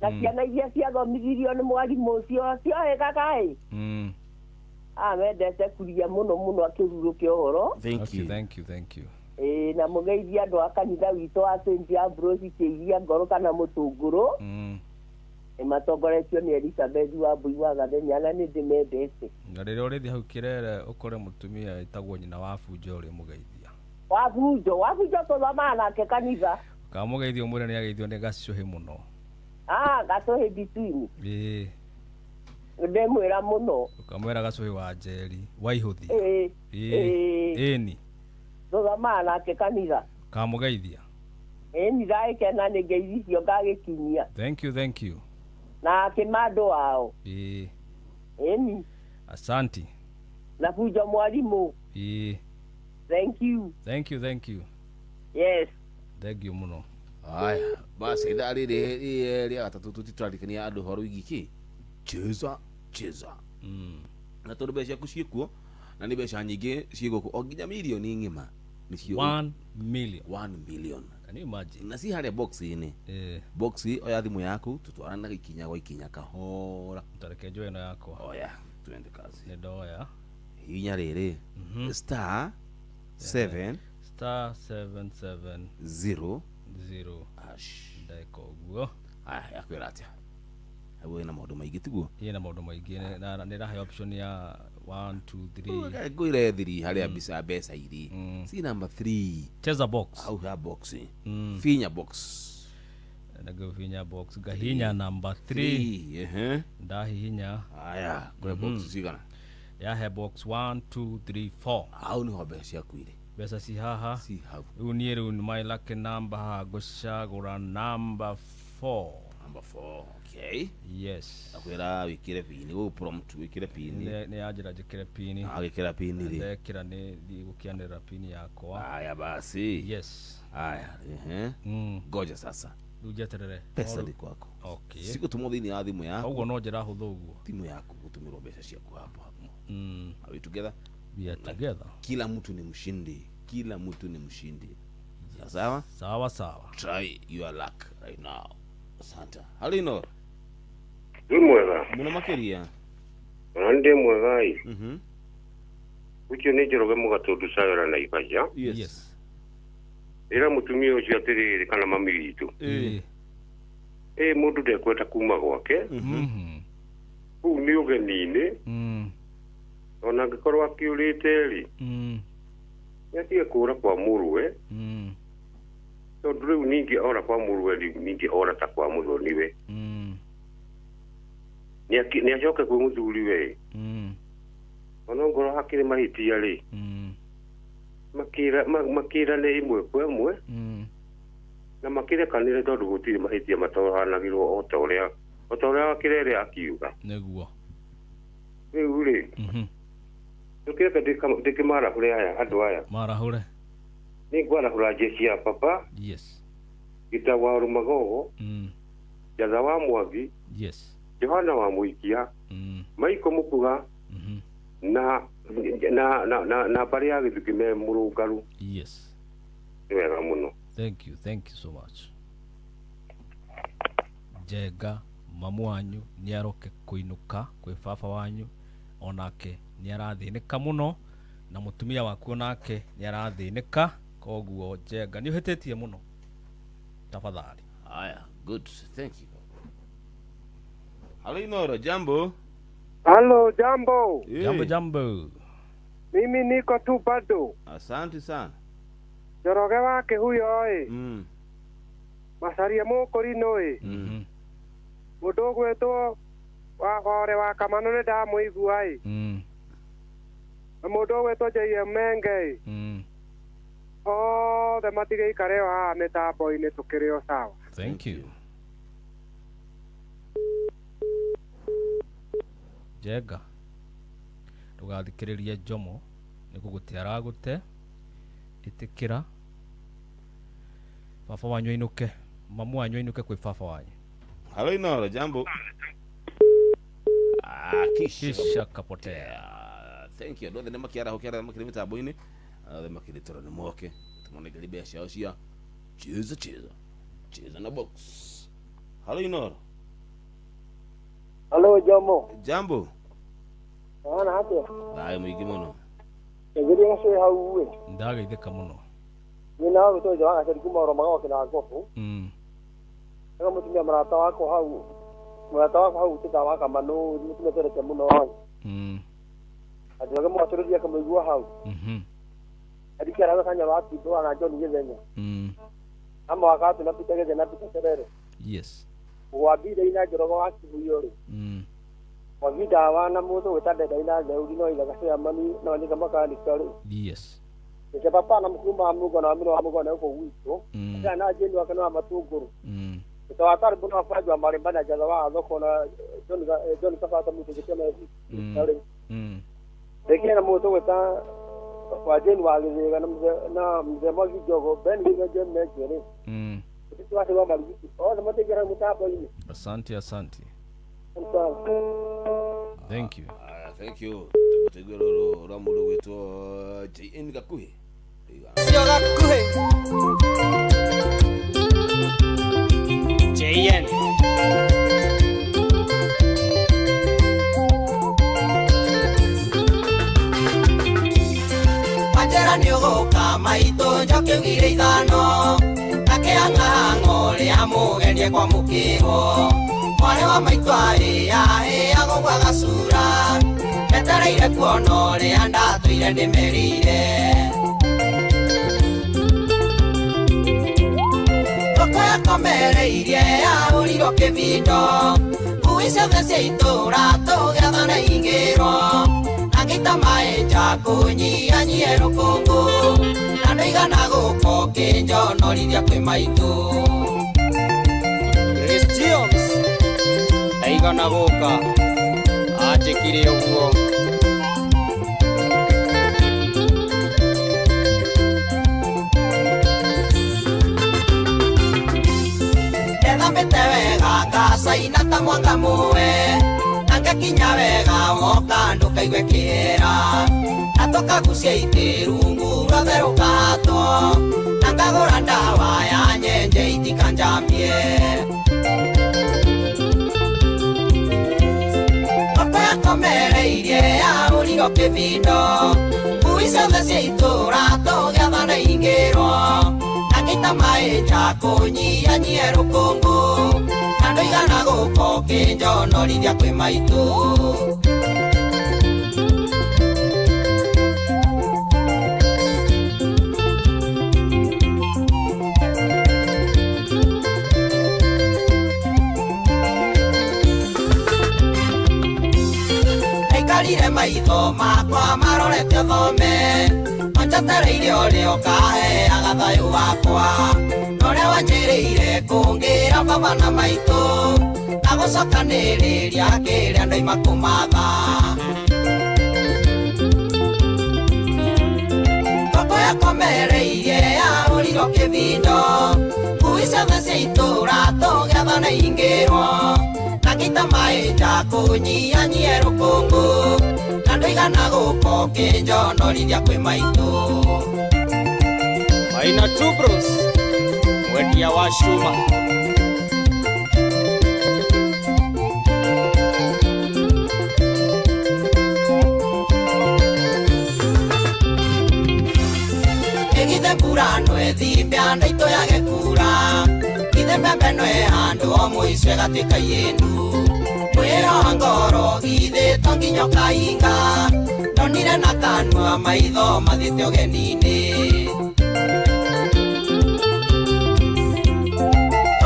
na ciana iria ciathomithirio nĩ mwarimũ ũcio cioĩ kakaĩ mendete Kuria mũno akĩrurũkia ũhoro thank you na mũgeithia andũ a kanitha witũ wa St Ambrose Kĩiria Ngoro kana Mũtũngũrũ matongoretio nĩ Elizabeth wa Mbui wa Gathenya na nĩ ndĩmendete na rĩrĩa ũrĩthi hau Kirere ũkore mũtumia etagwo nyina wa Bunjo ũrĩ mũgeithia wa Bunjo tũthoma nake kanitha kamũgeithio mwĩre nĩ ageithio nĩ Gacũhĩ mũno Gacũhĩ Bitini ndĩmwĩra mũno ũkamwĩra Gacũhĩ wa Njeri wa Ihũthi ĩni tũthoma nake kanitha kamũgeithia ĩni ndagĩkena nĩ ngeithi icio ngagĩkinyia thank you na Kĩmandũ wao ĩni asanti na Bunjo mwarimũ thank you yes thank you mũno haya basi ithaa rĩrĩ rĩa gatatũ tũtitũrarikania andũ horo igiki cheza na tondũ mbeca ciaku ciĩkuo na nĩ mbeca nyingĩ ciĩgũkũ o nginya milioni ng'ima nĩcio 1 million can you imagine na si harĩa box-inĩ box oya thimũ yaku tũtwarana ikinya gwa ikinya kahora tareke njoe ĩno yakwa oya twende kazi nĩ ndoya hinya rĩrĩ star 7 0 ndeka ũguo yakwĩra atĩa hau ĩna maũndũ maingĩ tiguo ĩna maũndũ maingĩ na nĩ rahe option ya 1 2 3 ngũire 3 harĩa mbeca iri si number 3 cheza box au ha box finya box nago finya box gahinya number 3 ndahihinya haya kwa box cigana ya he box 1 2 3 4 au niho mbeca ciaku iri mbeca ci haha rĩu niĩ rĩu my lucky number haha ngũcagũra number 4 okay yes akwĩra wĩkĩre pin gũ prompt wĩkĩre pin nĩ yanjĩra njĩkĩre pin agĩkĩra pin rĩ ndekĩra nĩ gũkĩanĩrĩra pin yakwa haya basi yes haya ngoja sasa rĩu njeterere pesa ni kwako okay sigũtũmwo thĩinĩ wa thimũ yaku ũguo no njĩra hũthũ ũguo thimũ yaku gũtũmĩrwo mbeca ciaku hapo are we together kila mtu ni mshindi sawa try your luck right now Santa halino ni mwega muno makeria ndi mwega ucio ni Njoroge Mũgatundu Sayora na Ibaja yes ira mutumia ucio atiriri kana mami witu mundu ndekwenda kuma gwake kuu ni ũgeni-inĩ ona angĩkorwo akiũrĩte rĩ nĩatige kũũra kwa mũrwe tondũ rĩu ningĩ ora kwa mũrwe ningĩ ora ta kwa mũthoni-we nĩacoke kwĩ mũthuri-we ona ngorwo hakĩrĩ mahĩtia rĩ makĩrane ĩmwe kwa ĩmwe na makĩrekanĩre tondũ gũtirĩ mahĩtia matohanagĩrwo o ta ũrĩa Kirere akiuga nĩguo rĩu rĩ Tukireka ndikimara kuri aya andu aya. Marahure. Ni ngwana kura jeshi ya papa. Yes. Gita wa Rumagogo. Jatha wa Mwavi. Yes. Johana wa Muikia. Maiko Mukuga. Na pare ya githukime Murungaru. Yes. Wega muno. Thank you so much. Jega mamu wanyu niaroke kuinuka kwi baba wanyu onake niarathinika muno na mutumia waku onake niarathinika koguo Jega ni uhetetie muno tafadhali. Haya, good, thank you. Halo Inoro, jambo. Halo, jambo. Jambo. Mimi niko tu bado. Asante sana. Joroge wake huyo Masaria Mokorino Mudogo eto wakore wakamano ne damu iguai. Mudogo eto jeye menge. Oh, the matige kareo metabo ine tukireo sawa. Thank you. Jega. Tugathikiririe Jomo nikugutiara gute itikira baba wanyu inuke mamu wanyu inuke kwi baba wanyu. Halo Inoro, jambo. Kisha kapotea. Thank you. Ndothe nemakiara hokera makiri mitaboini. The makiritora ni moke. Tumone galibia shaoshia. Cheza na box. Halo Inoro. Halo Jomo. Jambo. Ana hapo. Dai mwigi muno. Ngiri ngase hauwe. Ndaga itheka muno. Ni nawe to jaga kari kuma ro mago kina gofu. Ega mutumia marata wako hau tutawa kama no ni tumetereke muno wanyu. Ajoga mwaturithia kama igua hau. Adikara kanya watu ndo anajo ni yenya. Ama wakati napita geze napita terere. Yes. Wabide ina jorogo waki huyore. Wabida wana mudo wetade ina zeuri no ila kasi amani no ni kama kali kali. Yes. Ese papa na mkumba amugo na amino amugo na uko wito. Asa na jeni wakana matuguru. Tawatari buna wafajwa marembana jazawa azoko na John kafata mtu kitema hivi. Dekina mudo weta wajeni wagezega na mzee mwagi jogo ben liga jem nekere. Kitu watu wa mariki. Oh, namate kera mutapo hivi. Asante. Thank you. Thank you. Tutegero ramulo weto JN gakuhe. Sio gakuhe. JN. Majera niogoka maito njoke wire ithano. Nakeanga ngore amugenie kwa mukiro. Mwale wa maitwari agogwa gacura metereire kuona uria ndatwire ndimerire tokoya komereirie yaũrirwo kĩbindo ngui ciothe cia itũra tũgetha na ingĩrwo agĩita maĩ nja kũnyihanyihie rũkũngũ na ndoigana gũkũ kĩnjonorithia kwĩ maitũ Christians aigana gũka anjĩkire ũguo ndethambĩte wega ngacaina ta mwanga mũwe na ngakinya wega woka ndũkaigue kĩhera na tũkagucia itĩrungu rothe rũkahatwo na ngagũra ndawa ya nyenje itikanjambie komereirie yaũrirwo kĩbindo ngui ciothe cia itũra tũgetha na ingĩrwo ngĩita maĩ nja kũnyihanyihie rũkũngũ na ndoigana gũkũ kĩnjonorithia kwĩ maitũ aikarire maitho makwa marorete thome onjetereire ũrĩa ũkaheaga thayũ wakwa norĩa wanjĩrĩire kũngĩra baba na maitũ na gũcokanĩrĩria kĩrĩa ndoima kũmatha Okoya komereirie ya uriro kibindo Kuisa these itura togetha na ingirwo Nakita maita kunyia nyero kongo Nando igana guko kinjonorithia kwi maitu Maina Tubros Mwendia wa Shuma Egithe mbura no ethimbe ndaito yage kura Githe mbembe no ehandu o muicwe gatika yendu Mwira ngoro githe tonginyo kainga Ndonire na kanua maitho mathite ugenini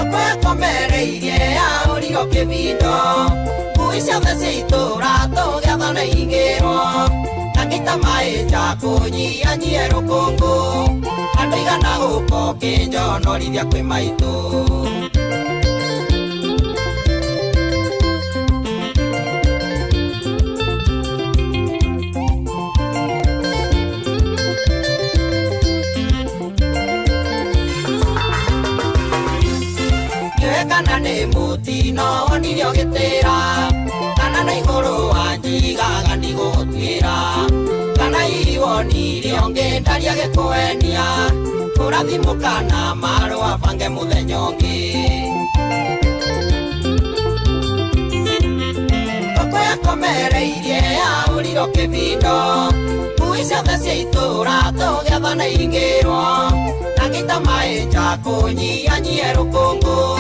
Okoya komereirie ya uriro kibindo Kuisa these itura togetha na ingirwo Nakita maita kunyia nyero kongo Ando igana guko kinjonorithia kwi maitu Kana ni mutino onirio gitira Kana na iguru wanjigaga ndigutwira Kana iwonirio ngendaria gikuenia Kurathimuka na marua bange muthenya ungi Okoya komereirie ya uriro kibindo Kuisa these itura togetha na ingirwo Nakita maita kunyia nyero kongo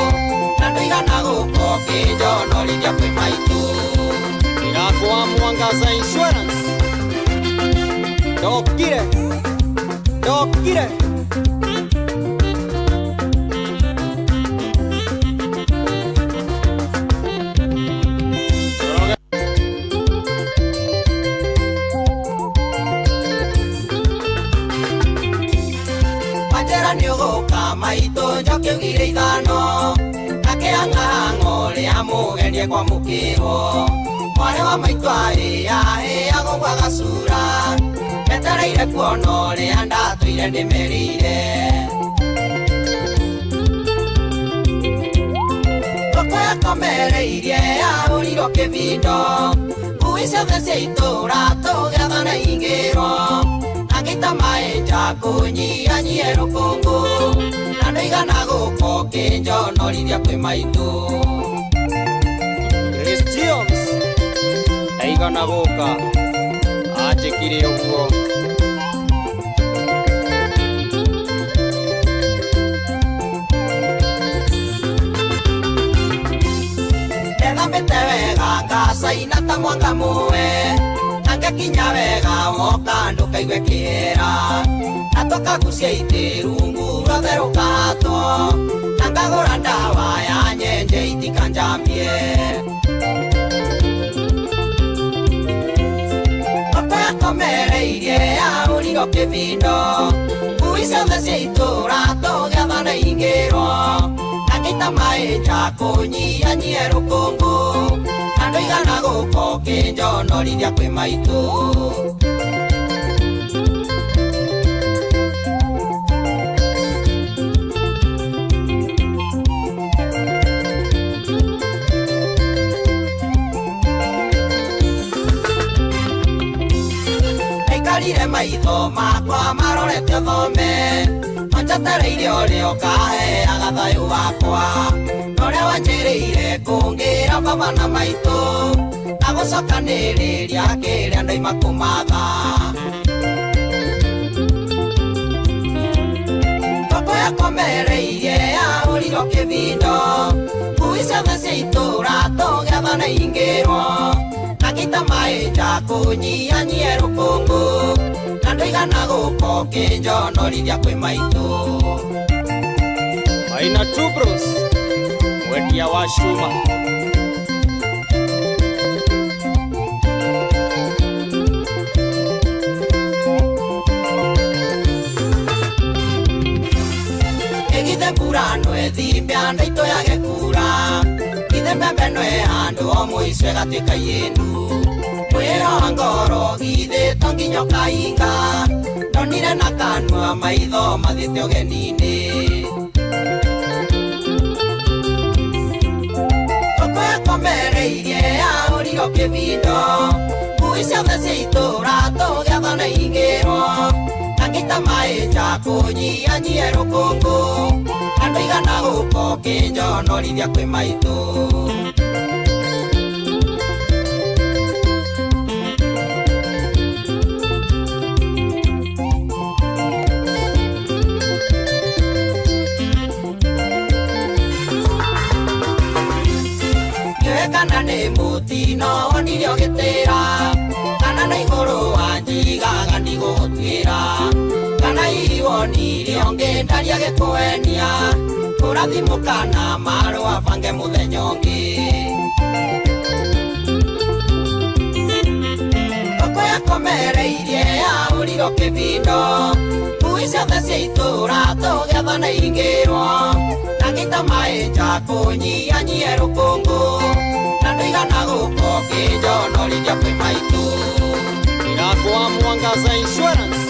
Nando igana guko kinjonorithia kwi maitu Igakwa Mwangaza Insurance Dokire Dokire Wanjera ni uguka maito njoke ugire ithano Akeanga ng'ore amugenie kwa mukiro Mware wa maito ahe agogwa gasura Metereire kuona uria ndatuire ndimerire Okoya komereirie ya uriro kibindo Kuisa these itura togetha na ingirwo Nakita maita kunyia nyero kongo Nando igana guko kinjonorithia kwi maitu Christians Eigana guka Ajikire uguo Ndethambite wega ngacaina ta mwanga muwe Nangekinya wega woka ndukaigue kihera Na tukagucia itirungu ruothe rukahatwo Na ngagura ndawa ya nyenje itikanjambie Okoya komereirie ya uriro kibindo Kuisa these itura togetha na ingirwo Nakita maita kunyia nyero kongo Nando igana guko kinjonorithia kwi maitu Naikarire maitho makwa marorete thome Onjetereire uria ukaheaga thayu wakwa Noria wanjĩrĩire kũngĩra baba na maitũ Na gũcokanĩrĩria kĩrĩa ndaima kũmatha Okoya komereirie ya uriro kibindo Kuisa these itura togetha na ingirwo Nakita maita kunyia nyero kongo Nando igana guko kinjonorithia kwi maitu Maina Tubros Mwendia wa Shuma Egithe mbura no ethimbe ndaito yage kura Githe mbembe no ehandu o muicwe gatika yendu mwĩro ngoro githĩ to nginya kainga ndonire na kanua maitho mathiĩte ũgeni-inĩ komereirie ya ũrigo kĩbindo ngui ciothe cia itũra tũgĩatha na ingĩrwo ngita maĩ nja kũnyianyie rũkũngũ andũ igana gũko kĩnjonorithia kwĩ maitũ kana nĩ mũtino wonirio gĩtĩra kana nĩ igũrũ wanjigaga ndigũgũtuĩra kana iwonirio ngĩndaria gĩkũenia kũrathimũka na marũa bange mũthenya ũngĩ ngũkũ yakomereirie ya ũrigo kĩbindo ngui ciothe cia itũra tũgĩatha na ingĩrwo na ngita maĩ nja kũnyianyie rũkũngũ igana gũko kĩnjonorithia kwĩ maitũ Irakwa Mwangaza Insurance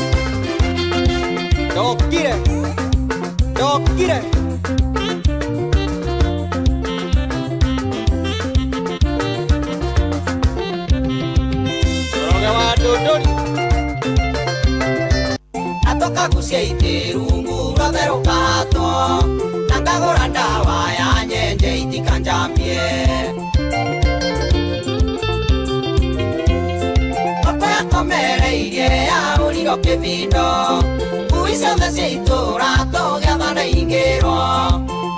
ndokire Roge wa Ndũndũri atokagucia itĩrungu rothe rũkahatwo na ngagũra ndawa ya nyenje itikanjambie komereirie ya ũrigo kĩbindo ngui ciothe cia itũra tũgĩatha na ingĩrwo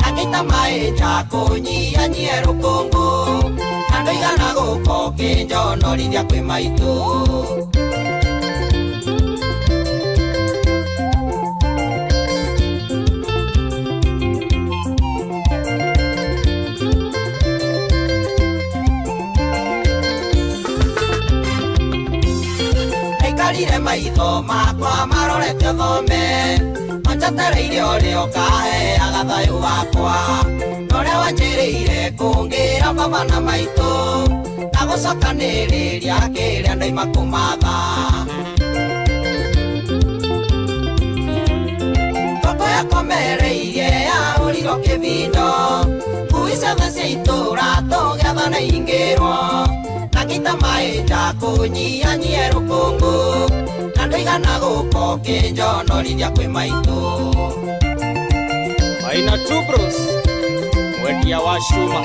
na ngita maĩ nja kũnyianyie rũkũngũ andũ igana gũko kĩnjonorithia kwĩ maitũ Karire maitho makwa marorete thome onjatereire ũrĩa ũkaheaga thayũ wakwa norĩa wanjĩrĩire kũngĩra baba na maitũ na gũcokanĩrĩria kĩrĩa ndaima kũmatha ngũkũ yakomereirie ya ũrigo kĩbindo ngui ciothe cia itũra tũgĩatha na ingĩrwo ngita maĩ nja kũnyianyie rũkũngũ andũ igana gũko kĩnjonorithia kwĩ maitũ Maina Tubros mwendia wa Shuma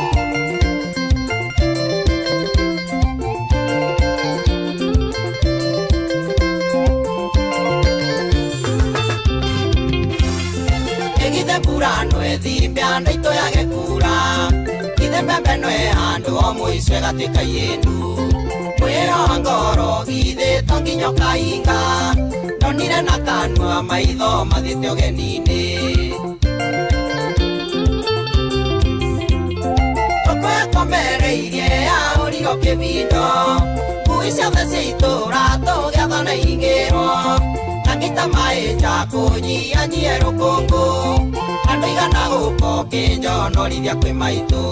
Egithe mbura nwethimbia ndaitũ yage kura Ithe mbembe nwe handũ o mũico ĩgatĩka yĩndu mwĩro ngoro githĩ to nginya kainga ndonire na kanua maitho mathiĩte ũgeni-inĩ ngũkũ yakomereirie ya ũrigo kĩbindo ngui ciothe cia itũra tũgĩatha na ingĩrwo na ngita maĩ nja kũnyianyie rũkũngũ andũ igana gũko kĩnjonorithia kwĩ maitũ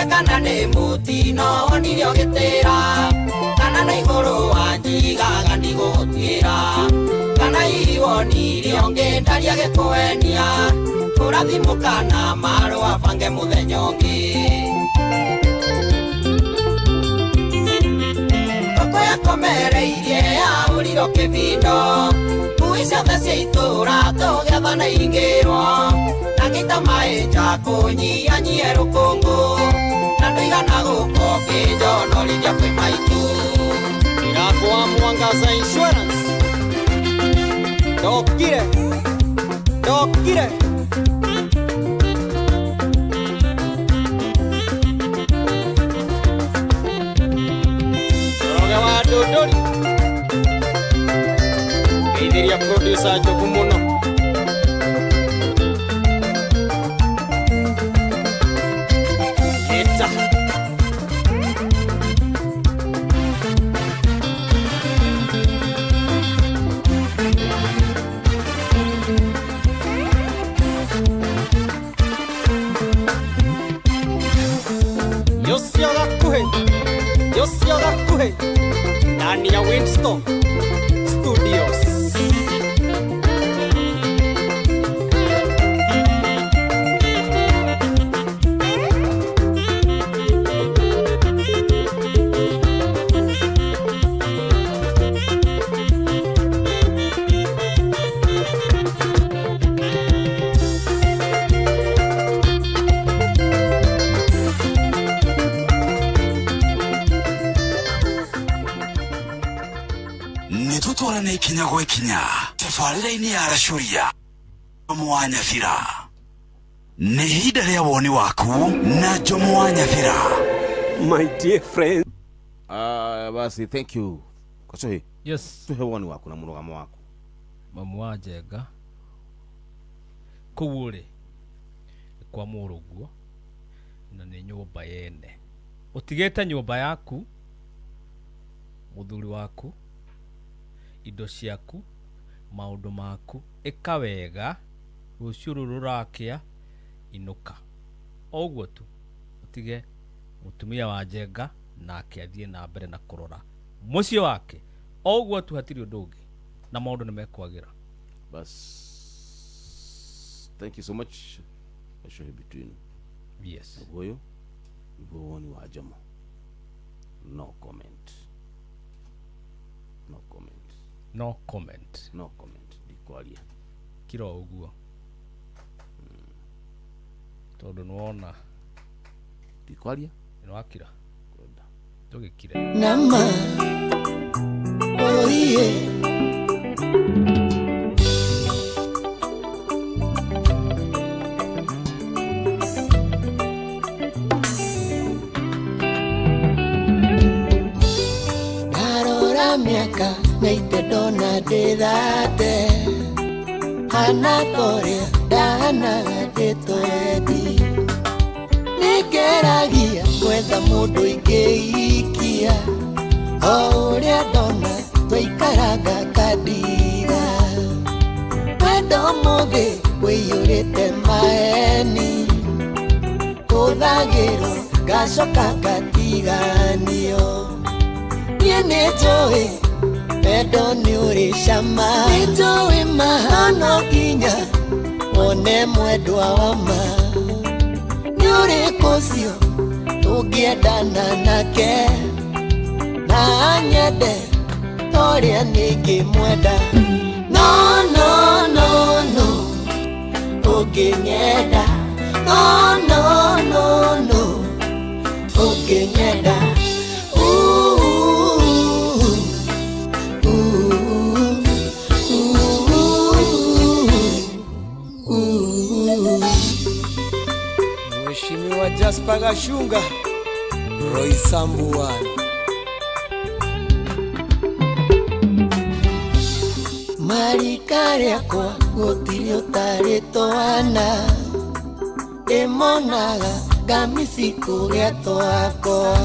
kana nĩ mũtino wonirio gĩtĩra kana nĩ igũrũ wanjigaga ndigũgũtuĩra kana iwonirio ngĩndaria gĩkũenia kũrathimũka na marũa bange mũthenya ũngĩ ngũkũ yakomereirie ya ũrigo kĩbindo ngui ciothe cia itũra tũgĩatha na ingĩrwo na ngita maĩ nja kũnyianyie rũkũngũ andũ igana gũko kĩnjonorithia kwĩ maitũ Irakwa Mwangaza Insurance ndokire Roge wa Ndũndũri geithĩria producer Njogu mũno Eta Kale ndani ya Winston Studios. Nitutwarane ikinya gwa ikinya tabarĩra-inĩ ya Aracuria Jomo wa Nyathira. Nĩ ihinda rĩa woni waku na Jomo wa Nyathira. My dear friend. Basi thank you. Kocohi. Yes. Tuhe woni waku na mũrũgamo waku. Mamu wa Njenga kũu rĩ kwa mũrũguo na nĩ nyũmba yene. Ũtigĩte nyũmba yaku, mũthuri waku, indo ciaku, maũndũ maku, ĩka wega, rũciũ rũrakĩa, inuka. Oguo tu, ũtige mũtumia wa Njenga nake athiĩ na mbere na kũrora mũciĩ wake. Oguo tu hatirĩ ũndũ ũngĩ na maũndũ nĩ mekwagĩra. Bas. Thank you so much. I show you between. Yes. Huyo woni wa Jomo. No comment. No comment. No comment. No comment. Dikwalia. Kira uguo. Todo nuona. Dikwalia? Nwakira. Kwenda. Tugikire. Nama. Oh yeah. Miaka naite dona de date Anatoria dana de toedi Nikeragia kwenda mundu ingeikia Oria dona toikaraga kadiga Wendo muthi wiyurite maeni Uthagiro gacoka gatiganio Niene joe, pedo ni urishama Nitoe mahano kinya, one mwedwa wama Nyure kosio, tugiedana nake Na anyede, toria nigi mweda No, no, no, no Uginyeda No, no, no, no Uginyeda Mheshimiwa Jasper Gashunga, Roy Sambuan. Marikaria kwa gotirio tareto ana Emonaga gamisiko geto akwa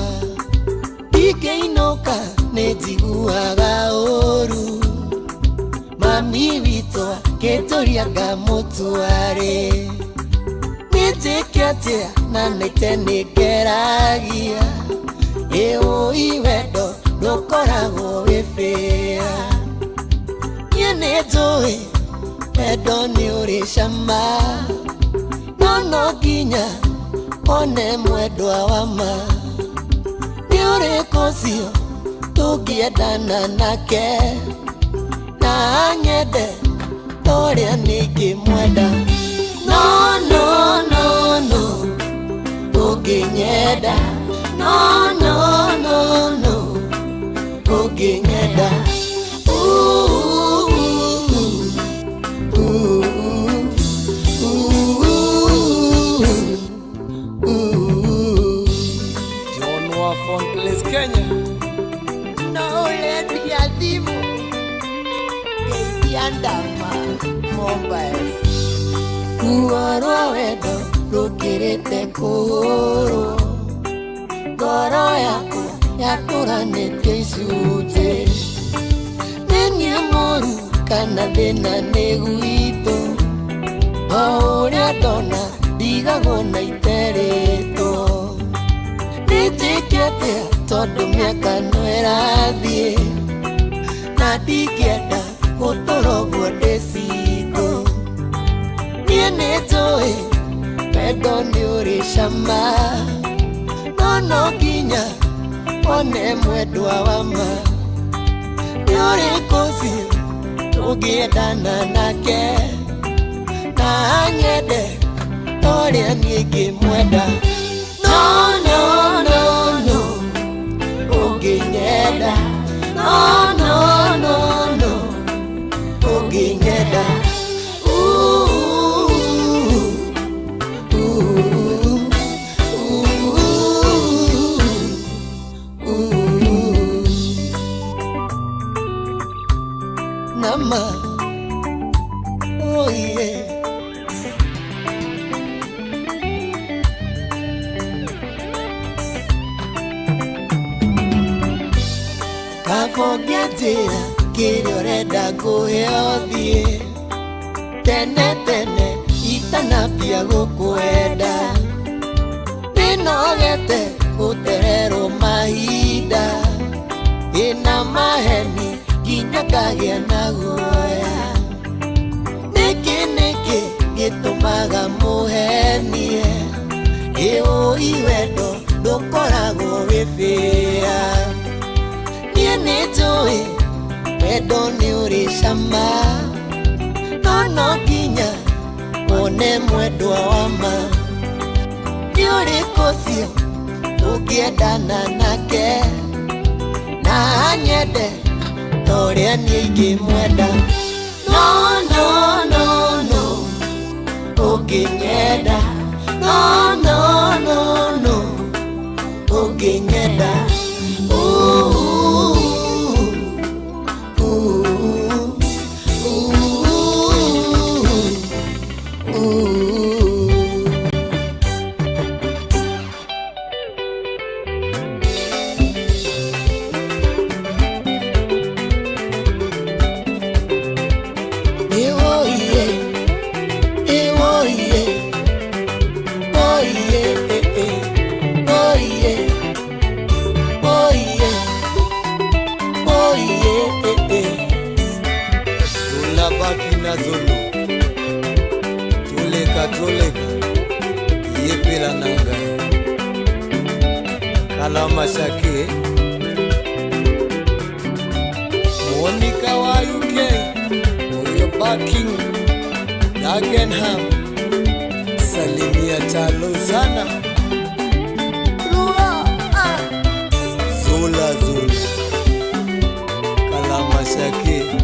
Ike inoka nejiguaga oru Mami wito ketoriaga mutuare Nitekiatia na nitenekeragia Eo iwedo dokorago wefea Yene joe wedo ni urishamba Nono ginya one mwedwa wama Ni urekosio tugiedana nake Na anyede toria nigi mweda No, no, no, no Uginyeda No, no, no, no Uginyeda John wa Fontles Kenya. No lady adimo Keiandama Mombas Uoro wedo rukirite kuro Goro yako yakuranite icunje Nenie moru kana thina nĩ gwitũ O ũrĩa ndona ndigagwo na iterĩtwo Nĩnjĩkĩte tondu miaka no irathie na ndingĩenda gũtũrogwo ndĩcingo niĩ nĩ njũĩ wendo nĩ ũrĩ cama no nginya one mwendwa wa ma nĩ ũrĩkũ biũ tũngĩendana nake na nyende ũrĩa niĩ ingĩmwenda no ũngĩnyenda no ũngĩnyenda Nama, oh yeah. Kafogetia kiroreda kuheothie tene itanapia gukwenda ninogete guterero mahinda ina maheni nginya ngagĩa na guoya nĩkĩ gĩtũmaga mũhenie ũĩ wendo ndũkoragwo wĩbĩa niĩ nĩ njũĩ wendo nĩ ũrĩ cama no nginya wone mwendwa wa ma nĩ ũrĩkũ biũ tũngĩendana nake na nyende ũrĩa niĩ ingĩmwenda no ũngĩnyenda no ũngĩnyenda Mashake Monica wa UK Moyo Baking Dagenham Salimia Chalo sana Zola Kalamashake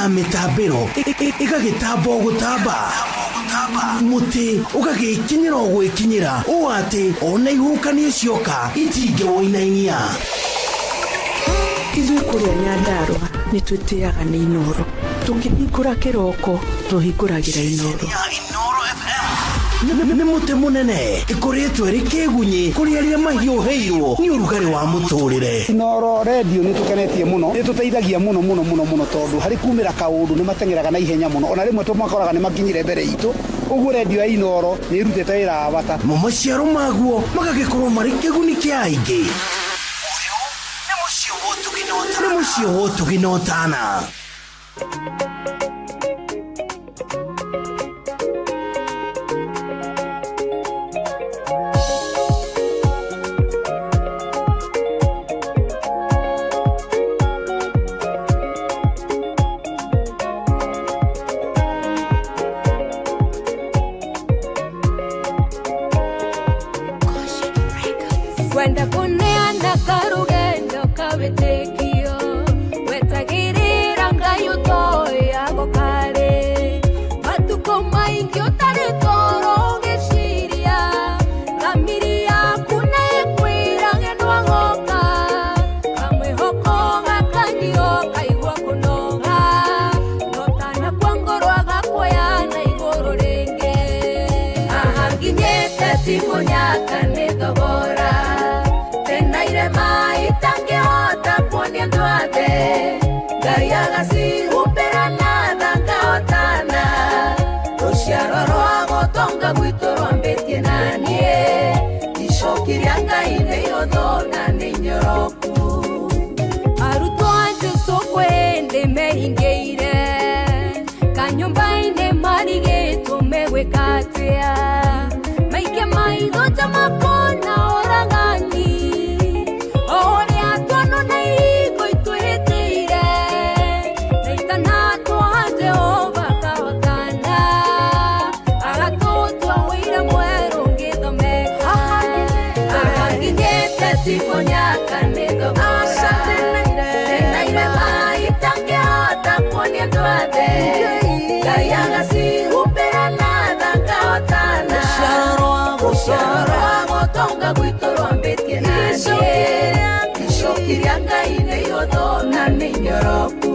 Mitambiro igagitamba gutamba muti ugagikinyira gwikinyira o ati ona ihukanie cioka itinge woinainia ithuĩ kũrĩa Nyandarua nĩ twĩtĩaga nĩ Inoro tũngĩhingũra kĩroko tũhingũragĩra Inoro nĩ mũtĩ mũnene ĩkoretwo ĩrĩ kĩgunyi kũrĩ arĩa mahiũhĩirwo nĩ ũrugarĩ wa mũtũrĩre. Inooro radio nĩ tũkenetie mũno, nĩ tũteithagia mũno tondũ harĩ kumĩra kaũndũ nĩ matengeraga na ihenya mũno, ona rĩmwe tũmakoraga nĩ makinyire mbere itũ. Ũguo radio ya Inooro nĩ ĩrutĩte wĩra wa bata, maciaro maguo magagĩkorwo marĩ kĩguni kĩa aingĩ. Nĩ mũciĩ wa Ũtugi na Ũtana. Kwenda kuneana karugendo kabetekio wetagirira Ngai utoyago kare matuko maingi utari toro giciria thamiri yaku naikwira ngenwa ngoka kamwihoko gakagio kaigua kunoga notana kwa ngoro agakuoya na iguru ringi ahanginyete timonyaka ni thogora itangehota kuonia ndwathe Ngai agacihũmbĩra na thanga Ũtana rũciaro rwa gũtonga gwitũ rwambĩtie na niĩ icoki rĩa Ngai nĩ ihũthũ na nĩ nyoroku arutwo a Jesũ kwĩndĩ mehingĩire kanyũmba-inĩ marigĩtwo megwĩka atĩa maike maitho ta makona ũragani Timonyaka nego asa tenaire mai tangehota kuonia ndwathe Ngai agacihũmbĩra na thanga Ũtana rũciaro rwa gũtonga gwitũ rwambĩtie na niĩ icoki rĩa Ngai nĩ ihũthũ na nĩ nyoroku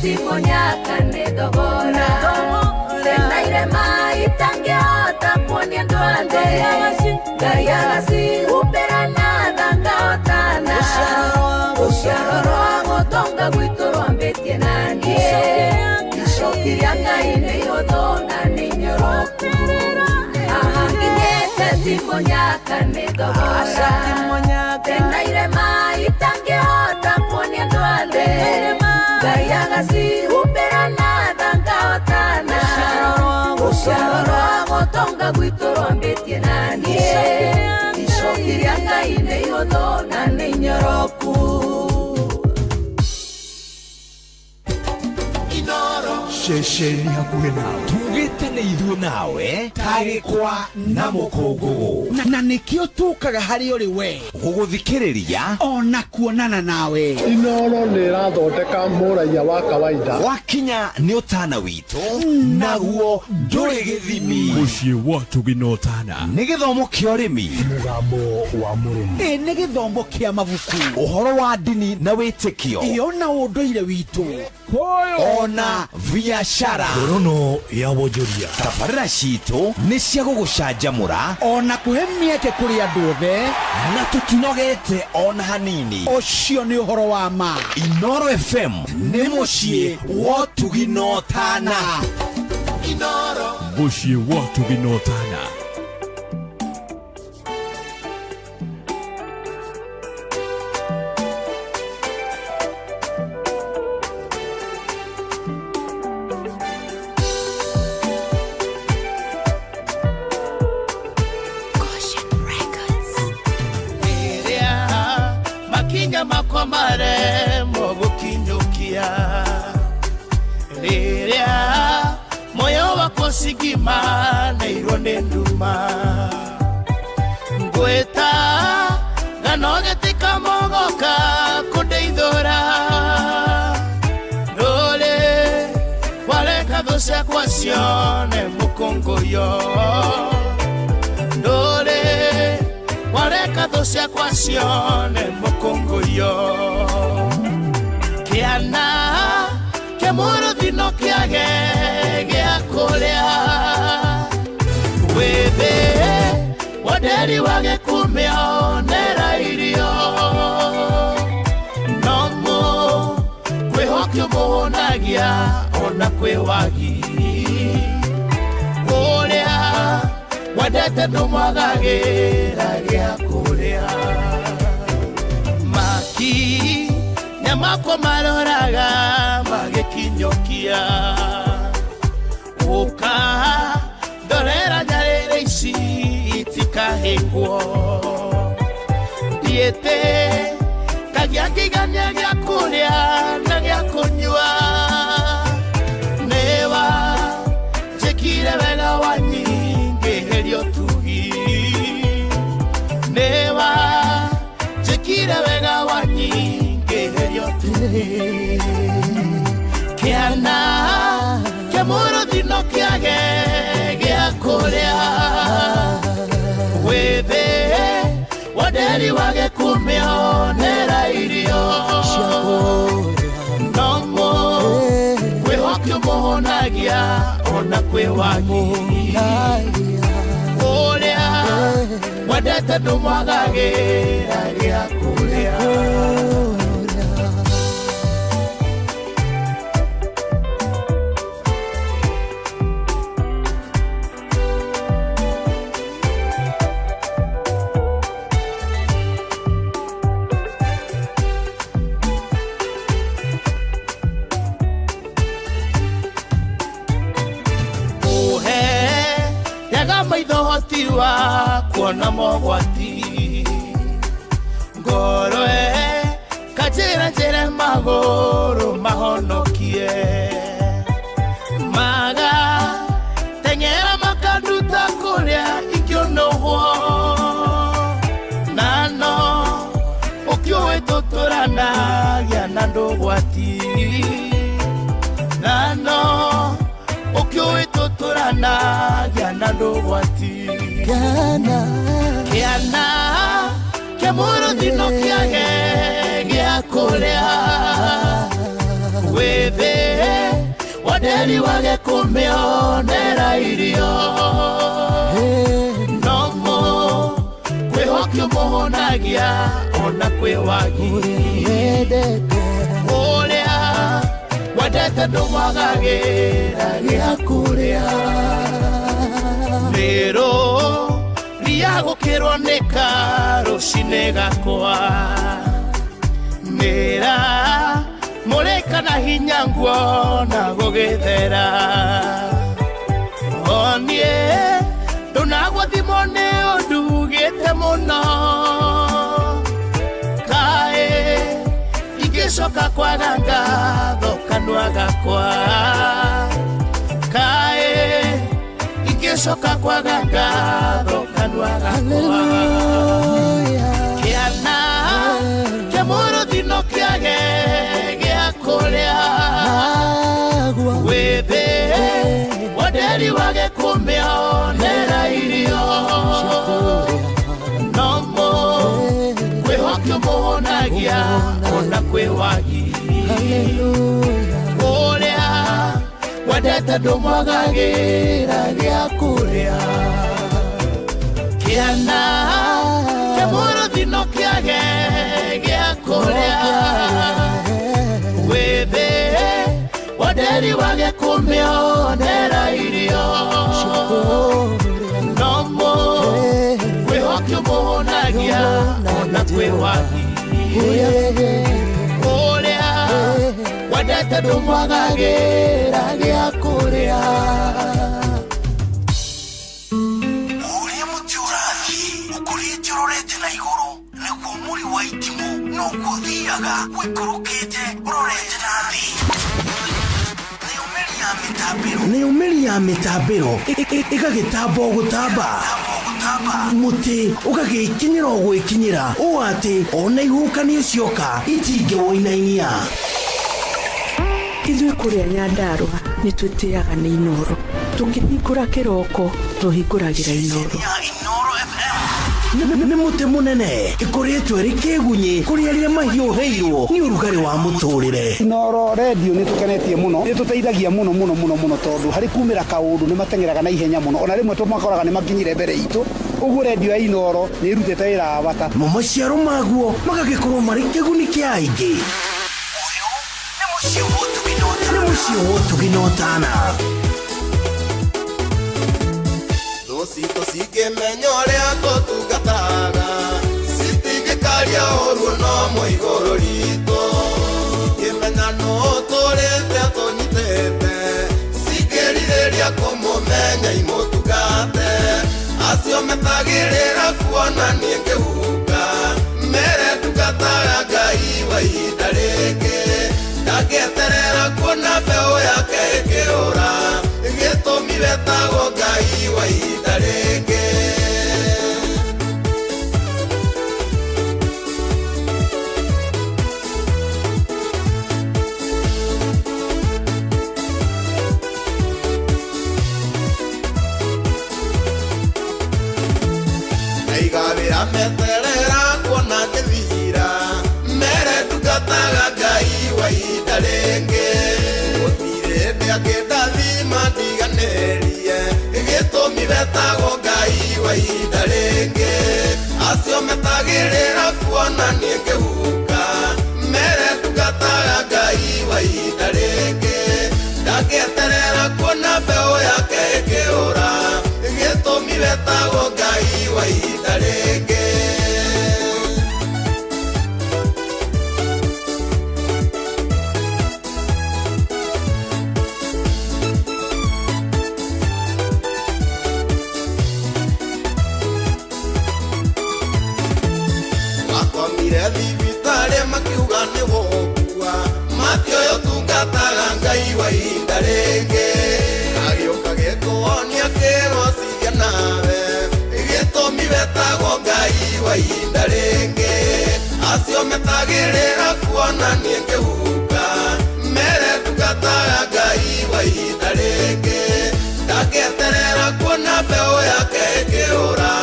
Timonyaka nĩ thogora tenaire mai tangehota kuonia ndwathe Ngai agacihũmbĩra na thanga Ũtana rũciaro rwa gũtonga gwitũ rwambĩtie na niĩ icoki rĩa Ngai nĩ ihũthũ na nĩ nyoroku ahanginyete timonyaka nĩ thogora tenaire mai tangehota kuonia ndwathe Ngai agacihũmbĩra na thanga Ũtana rũciaro rwa gũtonga gwitũ rwambĩtie na niĩ icoki rĩa Ngai nĩ ihũthũ na nĩ nyoroku Inooro ceceni hakuhĩ nawe tugitane ithuĩ nawe tagĩkwa na mũkũngũgũ na nĩkĩo tũkaga harĩ ũrĩ we gũgũthikĩrĩria ona kuonana nawe. Inooro nĩ ĩrathondeka mũraiya wa kawaida. Wakinya nĩ ũtana witũ naguo ndũrĩ gĩthimi. Mũciĩ watu ginotana nĩ gĩthomo kĩa ũrĩmi, mũgambo wa mũrĩmi, nĩ gĩthomo kĩa mabuku, ũhoro wa ndini na wĩtĩkio, ona ũndũire witũ, ona biacara, ngorono ya wonjoria. tabarĩra citũ nĩ cia gũgũcanjamũra ona kũhe mĩeke kũrĩ andũ othe, na tũtinogete ona hanini. Ũcio nĩ ũhoro wa ma. Inooro FM nĩ mũciĩ wa ũtugi na ũtana. Inooro Mũciĩ watu ginotana. Makwa maremwo gũkinyũkia rĩrĩa moyo wakwa ũcigimanĩirwo nĩ nduma ngwĩta ngano gĩtika mogoka kũndeithũra ndũrĩ wareka thũ ciakwa cione mũkũngũyo ndũrĩ wareka thũ ciakwa cione mũkũngũyo kĩana kĩa mũrũthi no kĩage gĩa kũrĩa wĩthĩ wanderi wage kũmĩonera irio no kwĩhokio mũhũnagia ona kwĩ wagi ũrĩa wendete ndũmwagagĩra gĩa kũrĩa maki nyamakwa maroraga magĩkinyũkia ũka ndorera nyarĩrĩ ici itikahĩngwo ndiĩte kagĩa kĩgania gĩa kũrĩa na gĩa kũnyua nĩwa njĩkire wega wanyi ngĩherio tugi nĩwa njĩkire wega wanyi ngĩherio tugi kĩana kĩa mũrũthi no kĩage gĩa kũrĩa wĩthĩ wanderi wage kũmĩonera irio no kwĩhokio mũhũnagia ona kwĩ wagi ũrĩa wendete ndũmwagagĩra gĩa kũrĩa maitho wa kuona mogwati ngorwe kajira njere magoro mahonokie maga tengera makaduta kuria ikionoho nano ukiowe totorana ya nandogwati nano ukiowe totorana ya nandogwati kiana kia mũrũthi no kĩage gĩa kũrĩa wĩthĩ wanderi wage kũmĩonera irio no kwĩhokio mũhũnagia ona kwĩ wagi ũrĩa wendete ndũmwagagĩra gĩa kũrĩa rĩrũ ria gũkĩrwo nĩ karũcinĩ gakwa nĩra mũrĩkana hinya nguona gũgĩthera onie ndũnagwathimwo nĩ ũndũ ugĩte mũno kaĩ ingĩcoka kwaga ngatho kanua gakwa kaĩ ngecoka kwaga ngatho kanua gakwa kiana kia mũrũthino kĩage gĩa kũrĩa wĩthĩ wanderi wage kũmĩonera irio nomo kwĩhokio mũhonagia ona kwĩ wagi ũrĩa wendete ndũmwagagĩra gĩa kũrĩa kĩana kĩa mũrũthino kĩage gĩa kũrĩa wĩthĩ wanderi wage kũmĩonera irio nomo kwĩhokio mũhonagia ona kwĩ wagi ũrĩa wendete ndũmwagagĩra gĩa kũrĩa ũrĩa mũtĩ ũrathiĩ ũkũrĩte ũrorete na igũrũ nĩguo mũri wa itimũ noguo ũthiaga wĩkũrũkĩte ũrorete na thĩ nĩ ũmĩri ya mĩtambĩro ĩgagĩtamba o gũtamba mũtĩ ũgagĩkinyĩra o gwĩkinyĩra ũũ atĩ ona ihuhũkanio cioka itingĩwoinainia ithuĩ kũrĩa Nyandarua nĩ twĩtĩaga nĩ Inooro tũkĩhingũra kĩroko tũhingũragĩra Inooro nĩ mũtĩ mũnene ĩkoretwo ĩrĩ kĩgunyi kũrĩ arĩa mahiũhĩirwo nĩ ũrugarĩ wa mũtũrĩre. Inooro radio nĩ tũkenetie mũno nĩ tũteithagia mũno tondũ harĩ kumĩra kaũndũ nĩ mateng'eraga na ihenya mũno ona rĩmwe tũmakoraga nĩ makinyire mbere itũ ũguo radio ya Inooro nĩ ĩrutĩte wĩra wa bata mo maciaro maguo magagĩkorwo marĩ kĩguni kĩa aingĩ. Ũyũ nĩ mũciĩ wa Ũtugi-Notana. Cito cikĩmenya ũrĩa tũtungataga citingĩkaria ũru no mũigũrũ ritũ cikĩmenya no tũrĩte tũnyitĩte cikĩrirĩria kũmũmenya imũtungate acio metagĩrĩra kuonania kĩhuka mere tungataga Ngai wa ihinda rĩngĩ ndangĩeterera kuona mbeũ yake ĩkĩũra gĩtũmi wetagwo Ngai wa ihinda rĩngĩ. Naigawĩra meterera kuona gĩthira mere tungataga Ngai wa ihinda rĩngĩ gũtirĩ ndĩa kĩndathima ndiganĩrie gĩtũmi wetagwo Ngai wa ihinda rĩngĩ acio metagĩrĩra kuonania kĩhuka mere tungataga Ngai wa ihinda rĩngĩ ndangĩeterera kuona mbeũ yake ĩkĩũra gĩtũmi wetagwo Ngai wa ihinda rĩngĩ. Thibitarĩ makiuga nĩ gũkua matioyo tungataga Ngai wa ihinda rĩngĩ agĩũka gĩkũonia kĩrociria nawe gĩtũmi wetagwo Ngai wa ihinda rĩngĩ acio metagĩrĩra kuonania kĩhuka mere tungataga Ngai wa ihinda rĩngĩ ndangĩeterera kuona mbeũ yake ĩkĩũra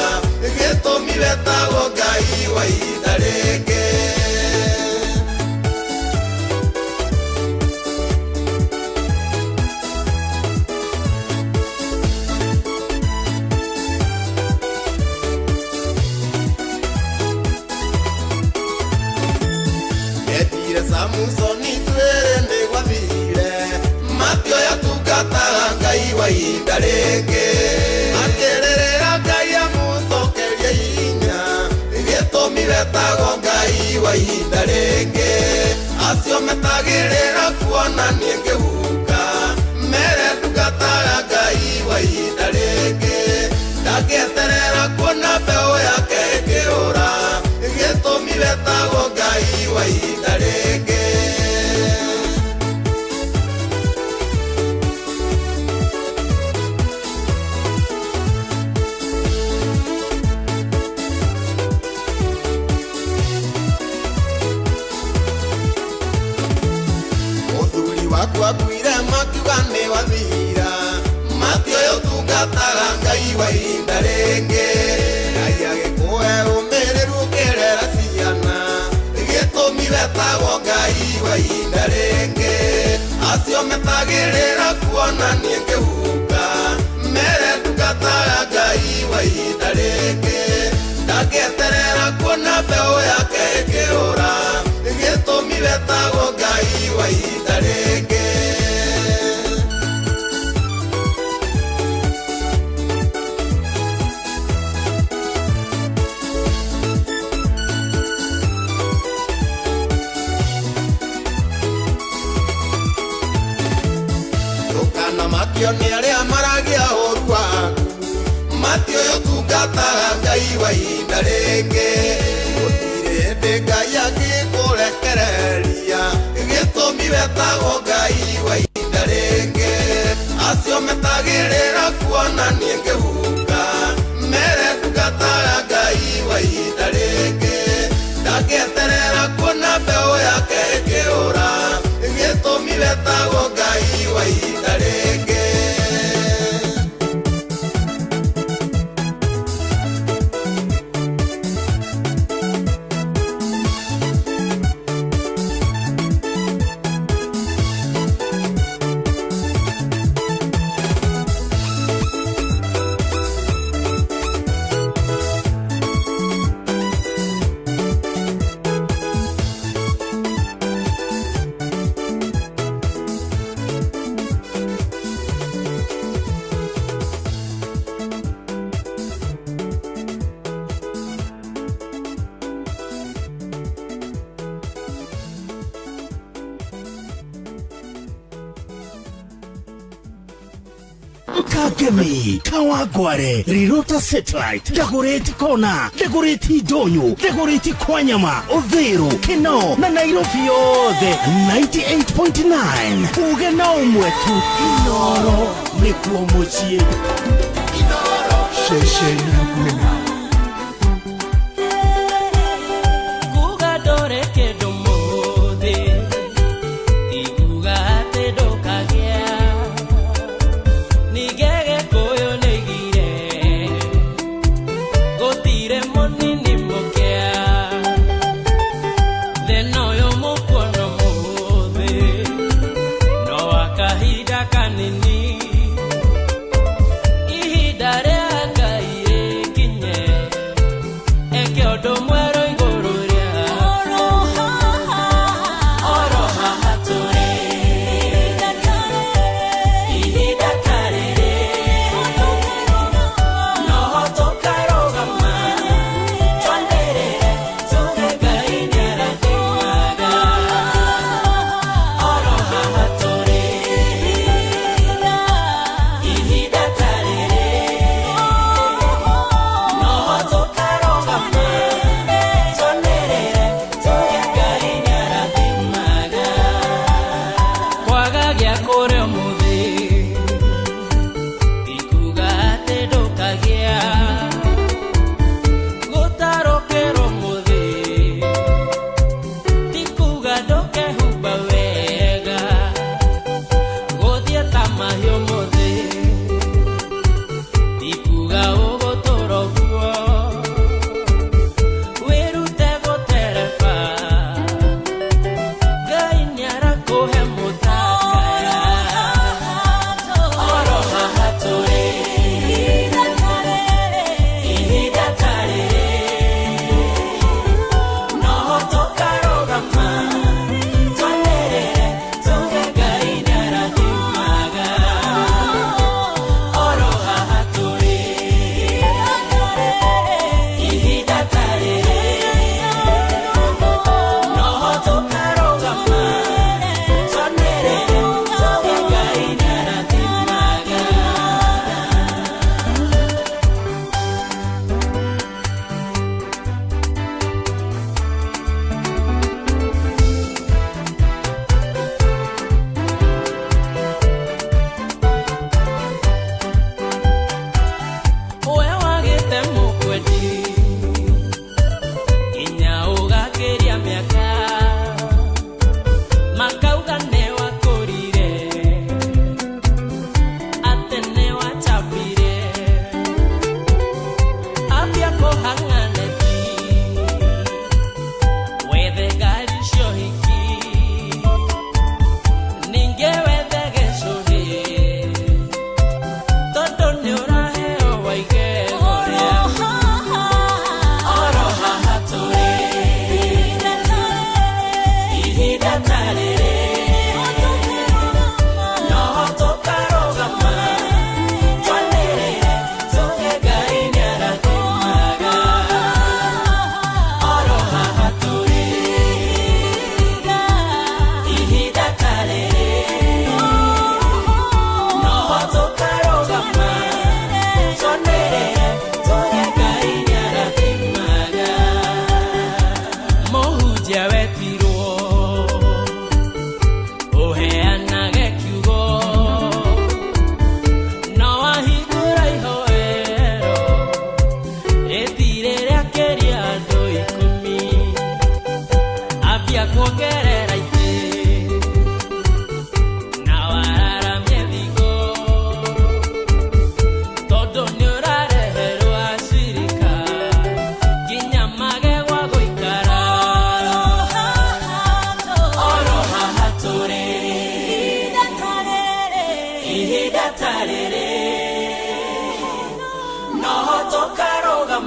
gĩtũmi wetagwo Ngai wa ihinda rĩngĩ. Etire Samusoni twĩre nĩ gwathire matioya tungataga Ngai wa ihinda rĩngĩ akĩrĩrĩra Ngai amũcokerie hinya gĩtũmi wetagwo Ngai wa ihinda rĩngĩ acio metagĩrĩra kuonania kĩhuka mere tungataga Ngai wa ihinda rĩngĩ ndangĩeterera kuona mbeũ yake ĩkĩũra gĩtũmi wetagwo Ngai wa ihinda rĩngĩ. tungataga Ngai wa ihinda rĩngĩ. Ngai agĩkũhe ũmĩrĩru ũkĩrera ciana, gĩtũmi wetagwo Ngai wa ihinda rĩngĩ. Acio metagĩrĩra kuona niĩ ngĩhuka, mere tungataga Ngai wa ihinda rĩngĩ. Ndangĩeterera kuona mbeũ yake ĩkĩũra, gĩtũmi wetagwo Ngai wa ihinda rĩngĩ. Nĩ arĩa maragia ũru waku, mati ũyũ tungataga Ngai wa ihinda rĩngĩ. Gũtirĩ hĩndĩ Ngai angĩkũrekereria, gĩtũmi wetagwo Ngai wa ihinda rĩngĩ. Acio metagĩrĩra kuona niĩ ngĩhuka, mere tungataga Ngai wa ihinda rĩngĩ. Ndangĩeterera kuona mbeũ yake ĩkĩũra, gĩtũmi wetagwo Ngai wa ihinda rĩngĩ. Kagemi, Kawagware, Rirota Satellite, Dagoretti Kona, Dagoretti Donyo, Dagoretti Kwanyama, Odhero, Keno, na Nairobi yothe 98.9. Ugena umwetu Inoro nikuo mucie. Inoro shesheni hakuena. Kuga dore kedomo de, ikuga te dokagia. Nigege koyo negire, gotire monini mokea. Theno yo mukono mothe, no akahida kanini. Ihida rea Ngai kinye,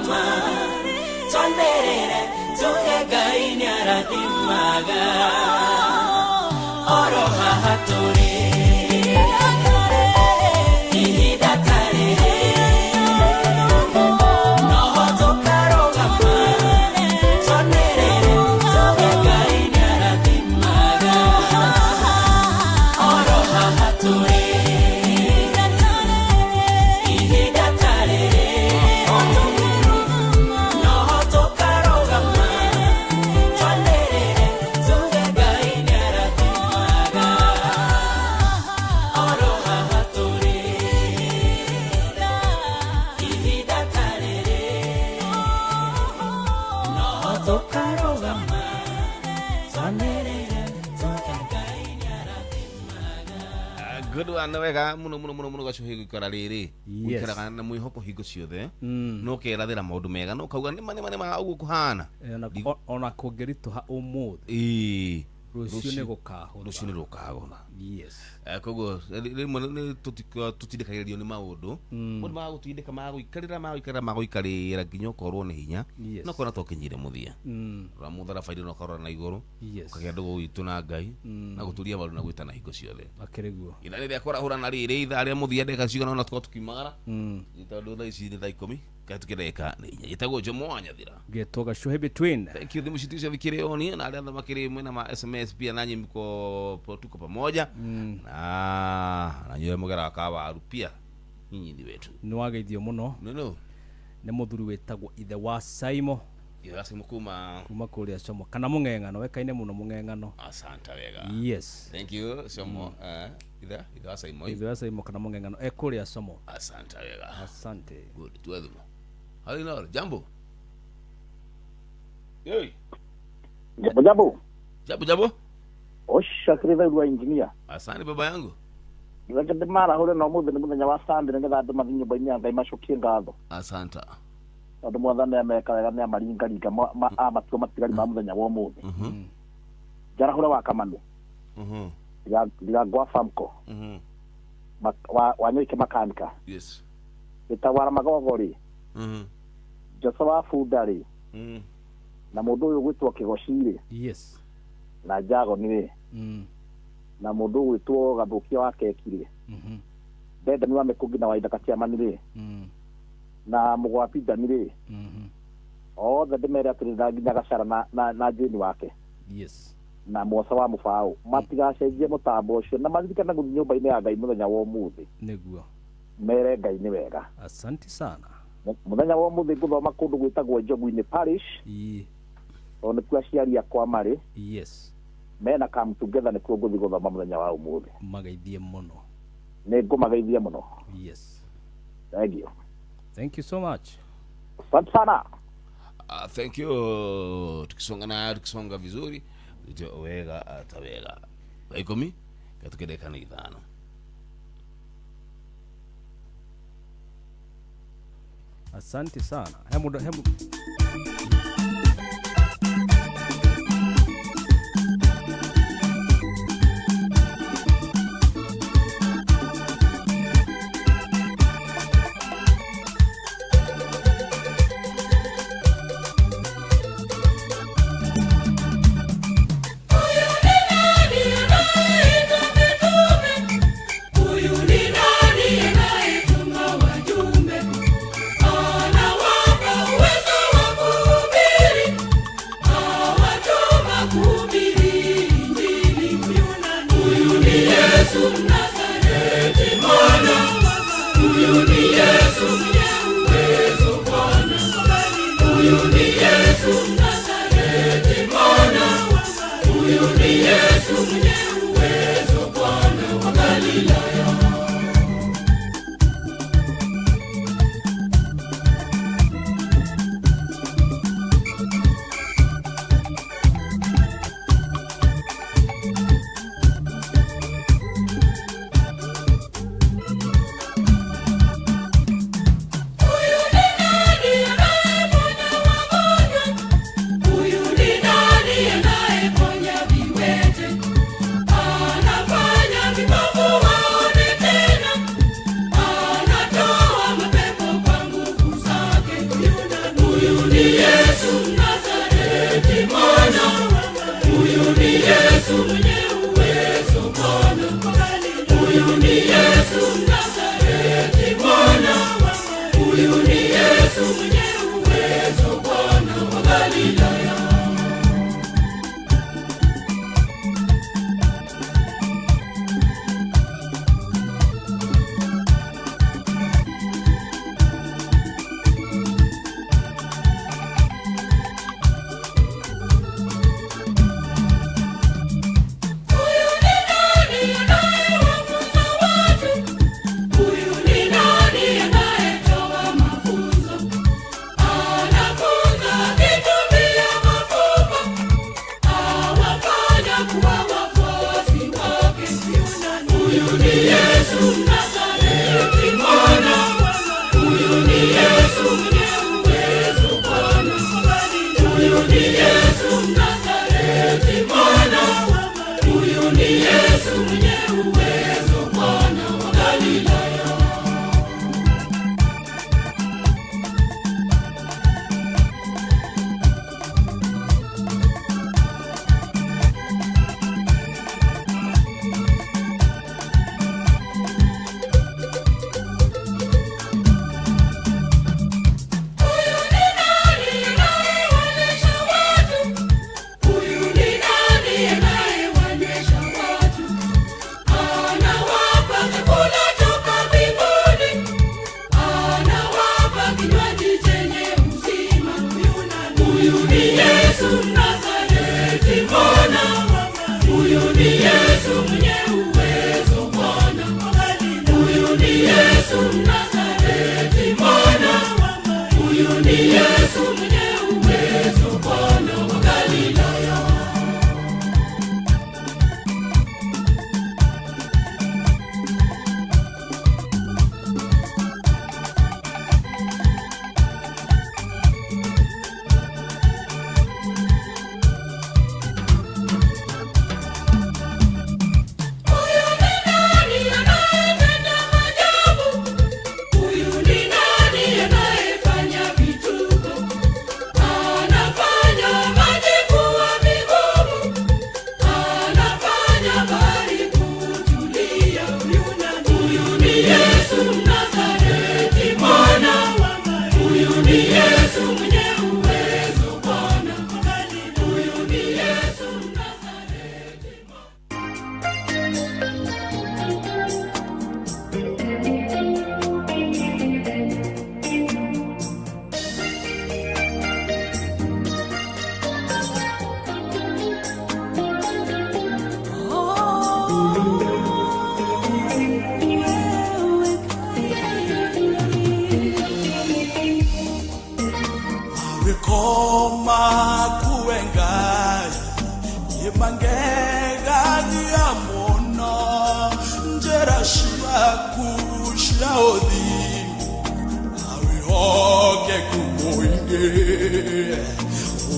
ma Tonderere Tuge Ngai Arathimaga Oro haha tũrĩ Ihinda ta rĩrĩ Noho tũkarũgama Tonderere Tuge Ngai Arathimaga Oro haha tũrĩ Ihinda ta rĩrĩ Noho tũkarũgama Tonderere Tuge Ngai Arathimaga Oro haha tũrĩ Ihinda ta rĩrĩ Noho tũkarũgama Tonderere Tuge Ngai Arathimaga Good one wega muno gacuhi gikara riri wikaraga na mwihoko hingo ciothe no kerathira maundu mega no kauga ni mane ma ugu kuhana ona kungerituha umuthi rucio ni gukahona yes koguo rimwe ni tutindikagiririo ni maundu mundu magutindika maguikarira nginya ukorwo ni hinya no kona tokinyire muthia ramuthara faida no korora na iguru ukagea ndugu witu na Ngai na guturia baru na gwitana hingo ciothe akiriguo ina riria korahura na riri itha ria muthia ndeka cigana na tukimagara itondu thaa ici ni thaa 10 katukireka ni inya gitagwo Jomo Wanyathira getwo gacuhi between thank you thimu citu cia vikire oni na aria makiri mwena ma SMS pia nanyi mko tuko pamoja na nyewe mugera kawaru pia nyinyi ndi wetu ni wageithio muno ni muthuri wetagwo ithe wa Saimo kuma kuria Somo kana mung'eng'ano wekaine muno mung'eng'ano asante wega yes thank you Somo ithe wa Saimo kana mung'eng'ano kuria Somo asante wega asante good tuwedhumo halina jambo hey jambo Osha kireva wa engineer. Asante baba yangu. Ndakende mara hore no muthe ni muthenya wa Sunday ngetha andu mathinyo baini Ngai macokie ngatho. Asante. Andu mwathane ameka wega ni amaringa amatuo matigari ma muthenya wa muthe. Jara hore wa kamanu. Ya gwa famko. Wa nyoike makanika. Yes. Itawara magogori. Joshua Fundari. Na mundu uyu gwitwo Kigocire. Yes. Na jago niwe na mundu witwo Gathukia wa Kekire Dede niwa Mekugi na Waithaka Ciamanire na Mugwapi Danire othe ndimere aturira nginya Gacara na Jeni wake yes na Muosa wa Mufao matigacenjie mutambo ucio na maririkana guthi nyumba-ini ya Ngai muthenya wa umuthi niguo mere Ngai ni wega asante sana muthenya wa umuthi nguthoma kundu gwitagwo Njogu-ini Parish ona kwa ciaria kwa mari yes mena come together ni kuo guthi guthoma muthenya wa umuthi magaithie muno ni ngumageithia muno yes thank you so much asante sana thank you tukisonga vizuri ndio wega atawega baikomi katukideka ni idhano asante sana hemu Anawapa uwezo wako Yesu mwenye uwezo Bwana wa Galilaya. Huyu ni Yesu Mnazareti Bwana wa Maria. Huyu ni Yesu mwenye uwezo Bwana wa Galilaya. Huyu ni nani anayefanya vituko? Anafanya maji kuwa migumu, anafanya bahari kutulia. Huyu ni Yesu Mnazareti Bwana wa Maria. Huyu ni Yesu mwenye uwezo Bwana wa Galilaya. Huyu ni Yesu Mnazareti. Rekoma kuengai Yemangega diamona Njera shiaku shiaodi Awi hoke kumoinge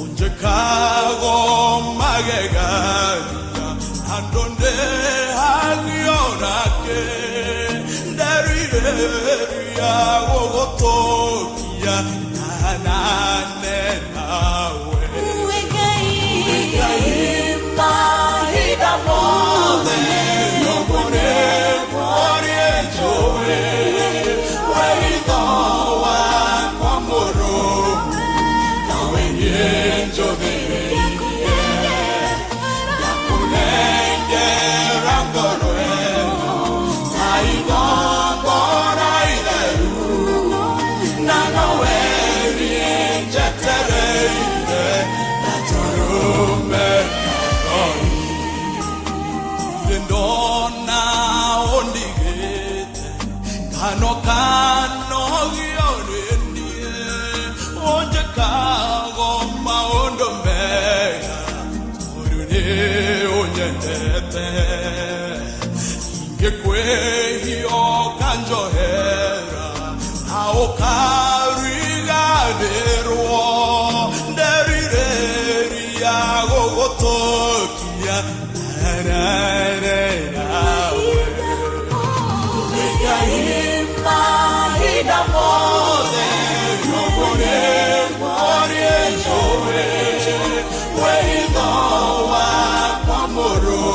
Unje kago magega Andonde hagionake Nderi ya gogotokia Nane nawe Uwegaima hida mode Nobone mori enjoe Weidowa kwa moro Nawe enjoe Yakunenge rangoroe Taigo gora ileru Nanawe Lindona ondigete Kano gionenie Onje kago maondo mega Orune onyendete Inge kwehio kanjohera Aokarigaderwo Nderireri agogotokia Narare nawe Uwegaima hida mode Nobone mori enjoe Weidowa kwa moro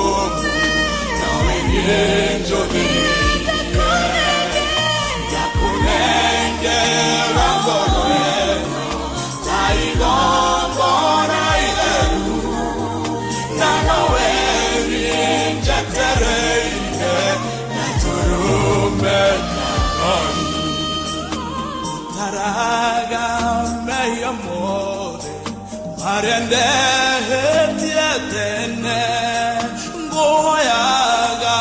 Nawe enjoe Yakunenge rangoroe Taigo gora ileru Nanawe injetereite Naturume nani Taraga mehi amore Mariende hetietene Ngoyaga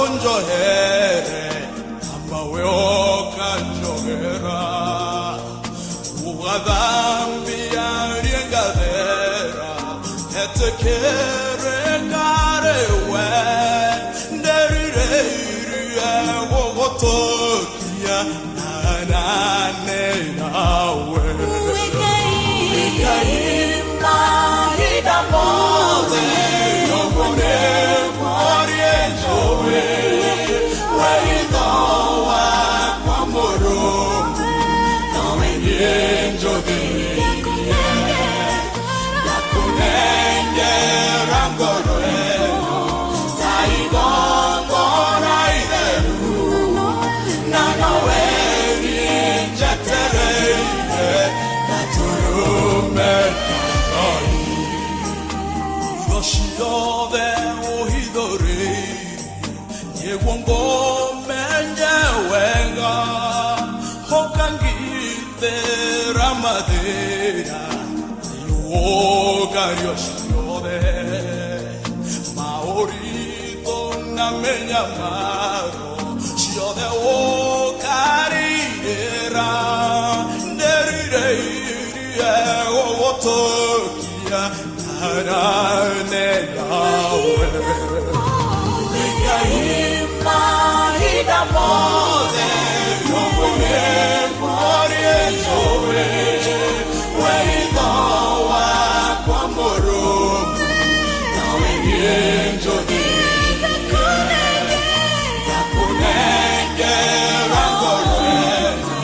onjohere Amawe okanjohera Ugadambi ariengadera Etekere karewe Nderirere wogotokia Nanane nawe Uwegaima hida mode Nobone mori enjoe Weidowa kwa moro Nawe enjoe Yakunenge rangoroe Taigo gora ileru Nanawe injetereite Naturume nani Yoshidode ohidore Yegongo menyewenga Hokangite ramadera Yoga yoshidode Maori amaro ciothe ũkarĩra nderire gũgũtũkia narane nawe Ngai mahinda mothe nũgũrĩ mworie njũĩ wĩtho wakwa mũrũmu na wĩgie njũthi ngakunengera ngoro ĩno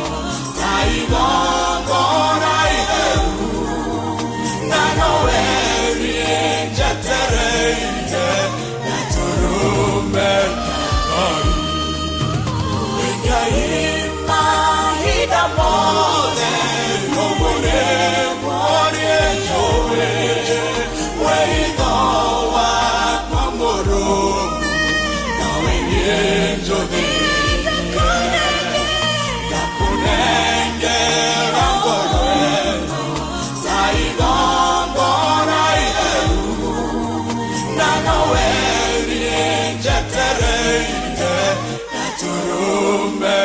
ta igongona itheru na no werie njetereire na tũrũme Ngai mahinda mothe nũgũrĩ mworie njũĩ wĩtho wakwa mũrũmu na wĩgie njũthi ngakunengera ngoro ĩno ta igongona itheru na no werie njetereire na tũrũme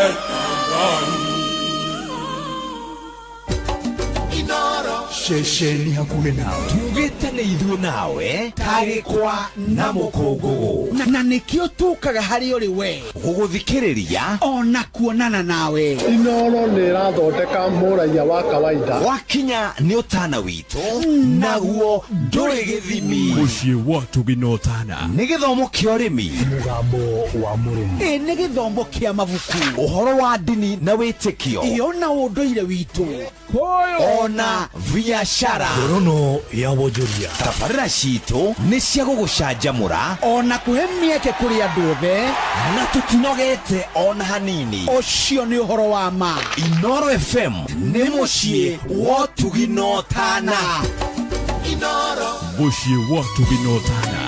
Shesheni hakuhe nawe tugĩtane ithuĩ nawe tagĩkwa na mũkũngũgũ na nĩkĩo tũkaga harĩ ũrĩ we gũgũthikĩrĩria ona kuonana nawe Inooro nĩ ĩrathondeka mũraia wa kawaida wakinya nĩ ũtana witũ naguo ndũrĩ gĩthimi Mũciĩ wa Tũginotana nĩ gĩthomo kĩa ũrĩmi mũgambo wa mũrĩmi nĩ gĩthomo kĩa mabuku ũhoro wa ndini na wĩtĩkio iyo na ũndũire witũ ona biashara ngorono ya wonjoria tabarĩra citũ nĩ cia gũgũcanjamũra ona kũhe mĩeke kũrĩ andũ othe na tũtinogete ona hanini ũcio nĩ ũhoro wa ma Inooro FM nĩ mũciĩ wa Tũginotana Inooro Mũciĩ wa Tũginotana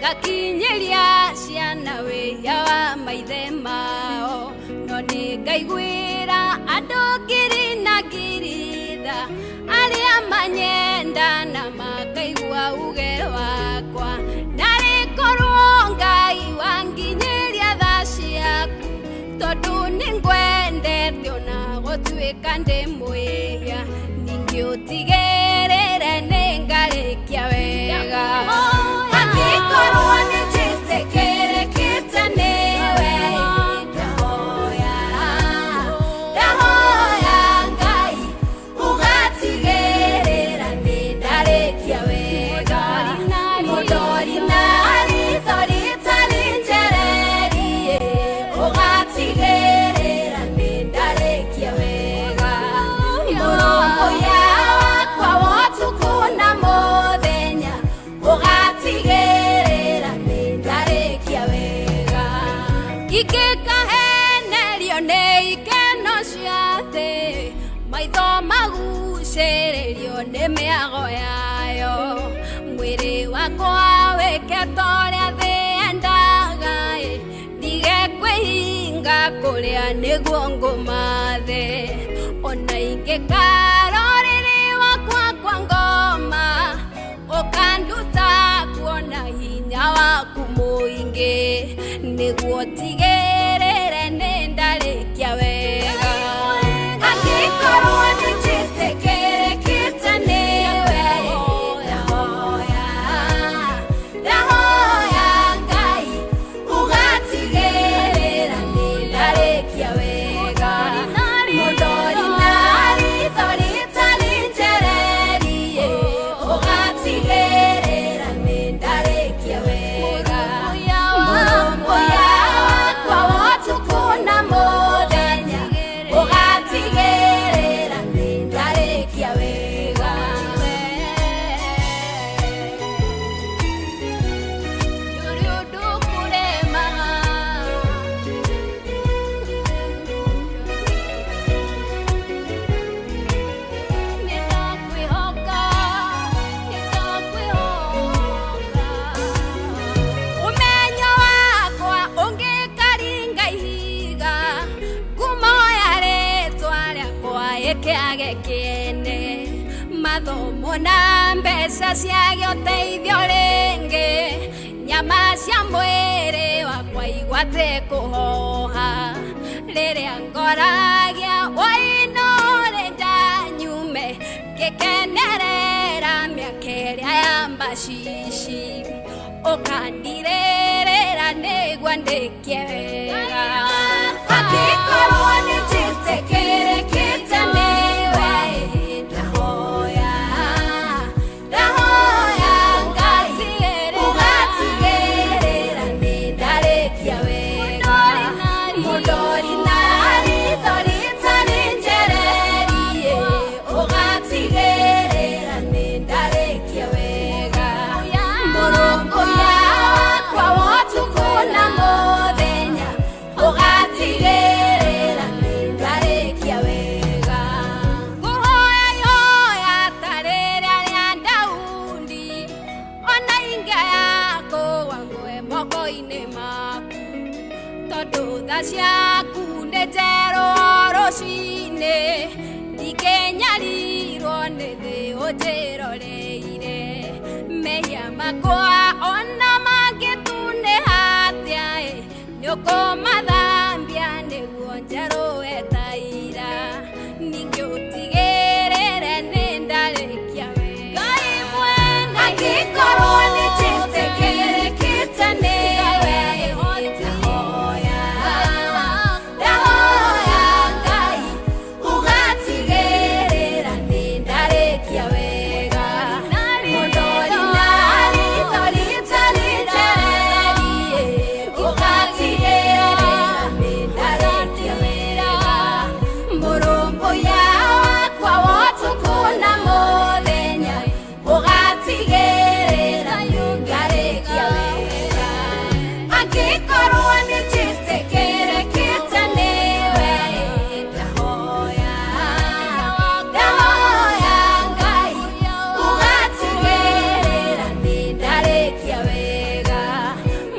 Gakinyeria ciana wĩya wa maithe mao no nĩngaiguĩra andũ ngiri na ngiritha arĩa manyenda na makaigua uge wakwa narĩ korwo Ngai wanginyeria tha ciaku tondũ nĩngwendete ona gũtuĩka ndĩ mwĩhia ningĩ ũtigĩrĩre nĩngarĩkia wega Angĩkorwo nĩnjĩtĩkĩrĩkĩte nĩwe ndahoya Ngai ũgatigĩrĩra nĩndarĩkia wega mũndori na ritho rĩtarĩ njererie ũgatigĩrĩra nĩndarĩkia wega mũrũmbũiya wakwa wa ũtukũ na mũthenya ũgatigĩrĩra nĩndarĩkia wega ingĩkahenerio nĩ ikeno cia thĩ maitho magucĩrĩrio nĩ mĩago yayo mwĩrĩ wakwa wĩke ta ũrĩa thĩ yendaga ndige kwĩhinga kũrĩa nĩguo ngũmathe ona ingĩkarorĩrĩ wakwa kwa ngoma ũkanduta kuona hinya waku mũingĩ nĩguo tigĩrĩre nĩndarĩkia wega angĩkorwo nĩnjĩtĩkĩrĩkĩte nĩwe ndahoya Ngai ũgatigĩrĩra nĩndarĩkia wega mũndori na ritho rĩtarĩ njererie ũgatigĩrĩra nĩndarĩkia wega mũrũmbũiya wakwa gĩake agĩkĩene mathomo na mbeca cia ũteithio rĩngĩ nyama cia mwĩrĩ wakwa igwate kũhoha rĩrĩa ngoragia wainũrĩ ndanyume ngĩkenerera mĩaka ĩrĩa ya mbacici ũkandirĩrĩra nĩguo ndĩkie wega angĩkorwo nĩnjĩtĩkĩrĩkĩte nĩwe ndahoya Ngai ũgatigĩrĩra nĩndarĩkia wega mũndori na ritho rĩtarĩ njererie ũgatigĩrĩra nĩndarĩkia wega mũrũmbũiya wakwa wotukũ na mũthenya ũgatigĩrĩra nĩndarĩkia wega ngũhoya ta rĩrĩa rĩa Daudi ona ingĩaya kũgwa ngwe moko-inĩ maku tondũ tha ciaku nĩ njerũ rũcinĩ ndingĩnyarirwo nĩ thĩ ũnjĩroreire mehia makwa ona mangĩtunĩha atĩa nĩũkũmathambia nĩguo njerũe ta ira ningĩ ũtigĩrĩre nĩndarĩkia wega Ngai mwene angĩkorwo nĩnjĩtĩkĩrĩkĩte nĩwe ndahoya Ngai ũgatigĩrĩra nĩndarĩkia wega mũndori na ritho rĩtarĩ njererie ũgatigĩrĩra nĩndarĩkia wega mũrũmbũiya wakwa wotukũ na mũthenya ũgatigĩrĩra nĩndarĩkia wega angĩkorwo nĩnjĩtĩkĩrĩkĩte nĩwe ndahoya Ngai ũgatigĩrĩra nĩndarĩkia wega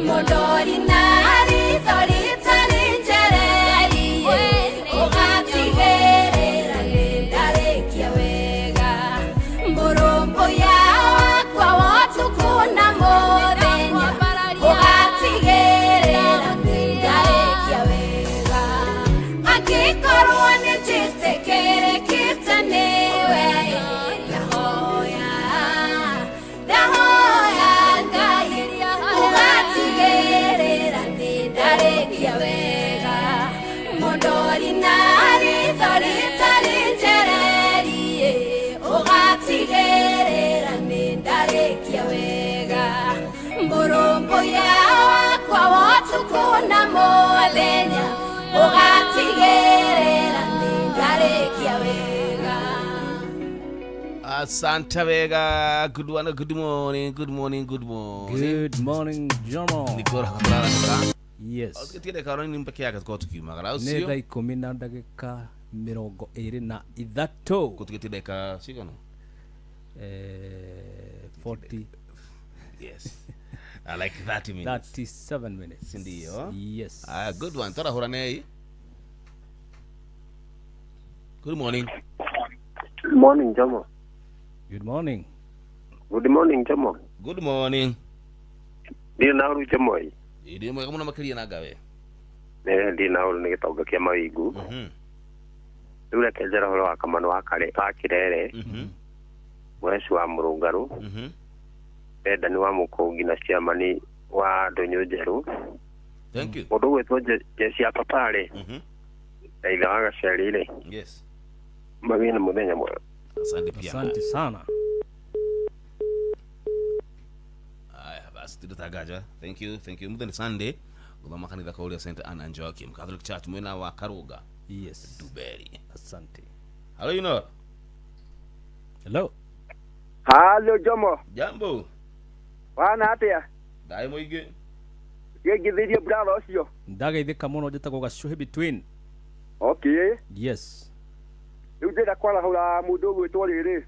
mũndori na ritho rĩtarĩ njererie ũgatigĩrĩra nĩndarĩkia wega mũrũmbũiya wakwa wotukũ na mũthenya ũgatigĩrĩra nĩndarĩkia wega angĩkorwo nĩnjĩtĩkĩrĩkĩte nĩwe ndahoya Ngai ũgatigĩrĩra nĩndarĩkia wega mũndori na ritho rĩtarĩ njererie ũgatigĩrĩra nĩndarĩkia wega mũrũmbũiya wakwa wotukũ na mũthenya ũgatigĩrĩra nĩndarĩkia wega Asante wega. Good morning, good morning, good morning, good morning. Good morning, Jomo. Nikora kakulala nika. Yes. Tiende karoni nimpeke yake tukao tukiumagara usio. Nĩ thaa 10 na ndagĩka 23. Kutugetia dakika shikano. 40. Yes. I like 30 minutes. 37 minutes. Sindio? Yes. Good one. Tora huranei. Good morning. Good morning, Jomo. Good morning. Good morning, Jomo. Good morning. Ndio nauru Jomo hii. Ndio mwe kama makiria nagawe. Ndio nauru nigitoga kia mawingu. Rĩu reke njĩra ũhoro wa kamano wa Kirere mweci wa Mũrũngarũ endani wa Mũkũngi na ciamani wa Ndũnyũ Njerũ. Thank you. Mũndũ gwĩtwo Jesi ya Papare na ithe wa Gacerire. Yes. Magĩe na mũthenya mwega. Asante pia. Asante sana. Aya basi tutagaja. Thank you. Muthenya Sunday. Goma kanitha kauli ya St. Anna Joachim Catholic Church mwena wa Karuga. Yes. Duberi. Asante. Hello, you know. Hello. Hello, Jomo. Jambo. Wana atia? Dai moige. Yegithirie brother ucio. Ndagaithika muno njitagwo Gacuhi between. Okay. Yes. Riu ndĩrenda kwarahũra mũndũ ũgwĩtwo rĩrĩ.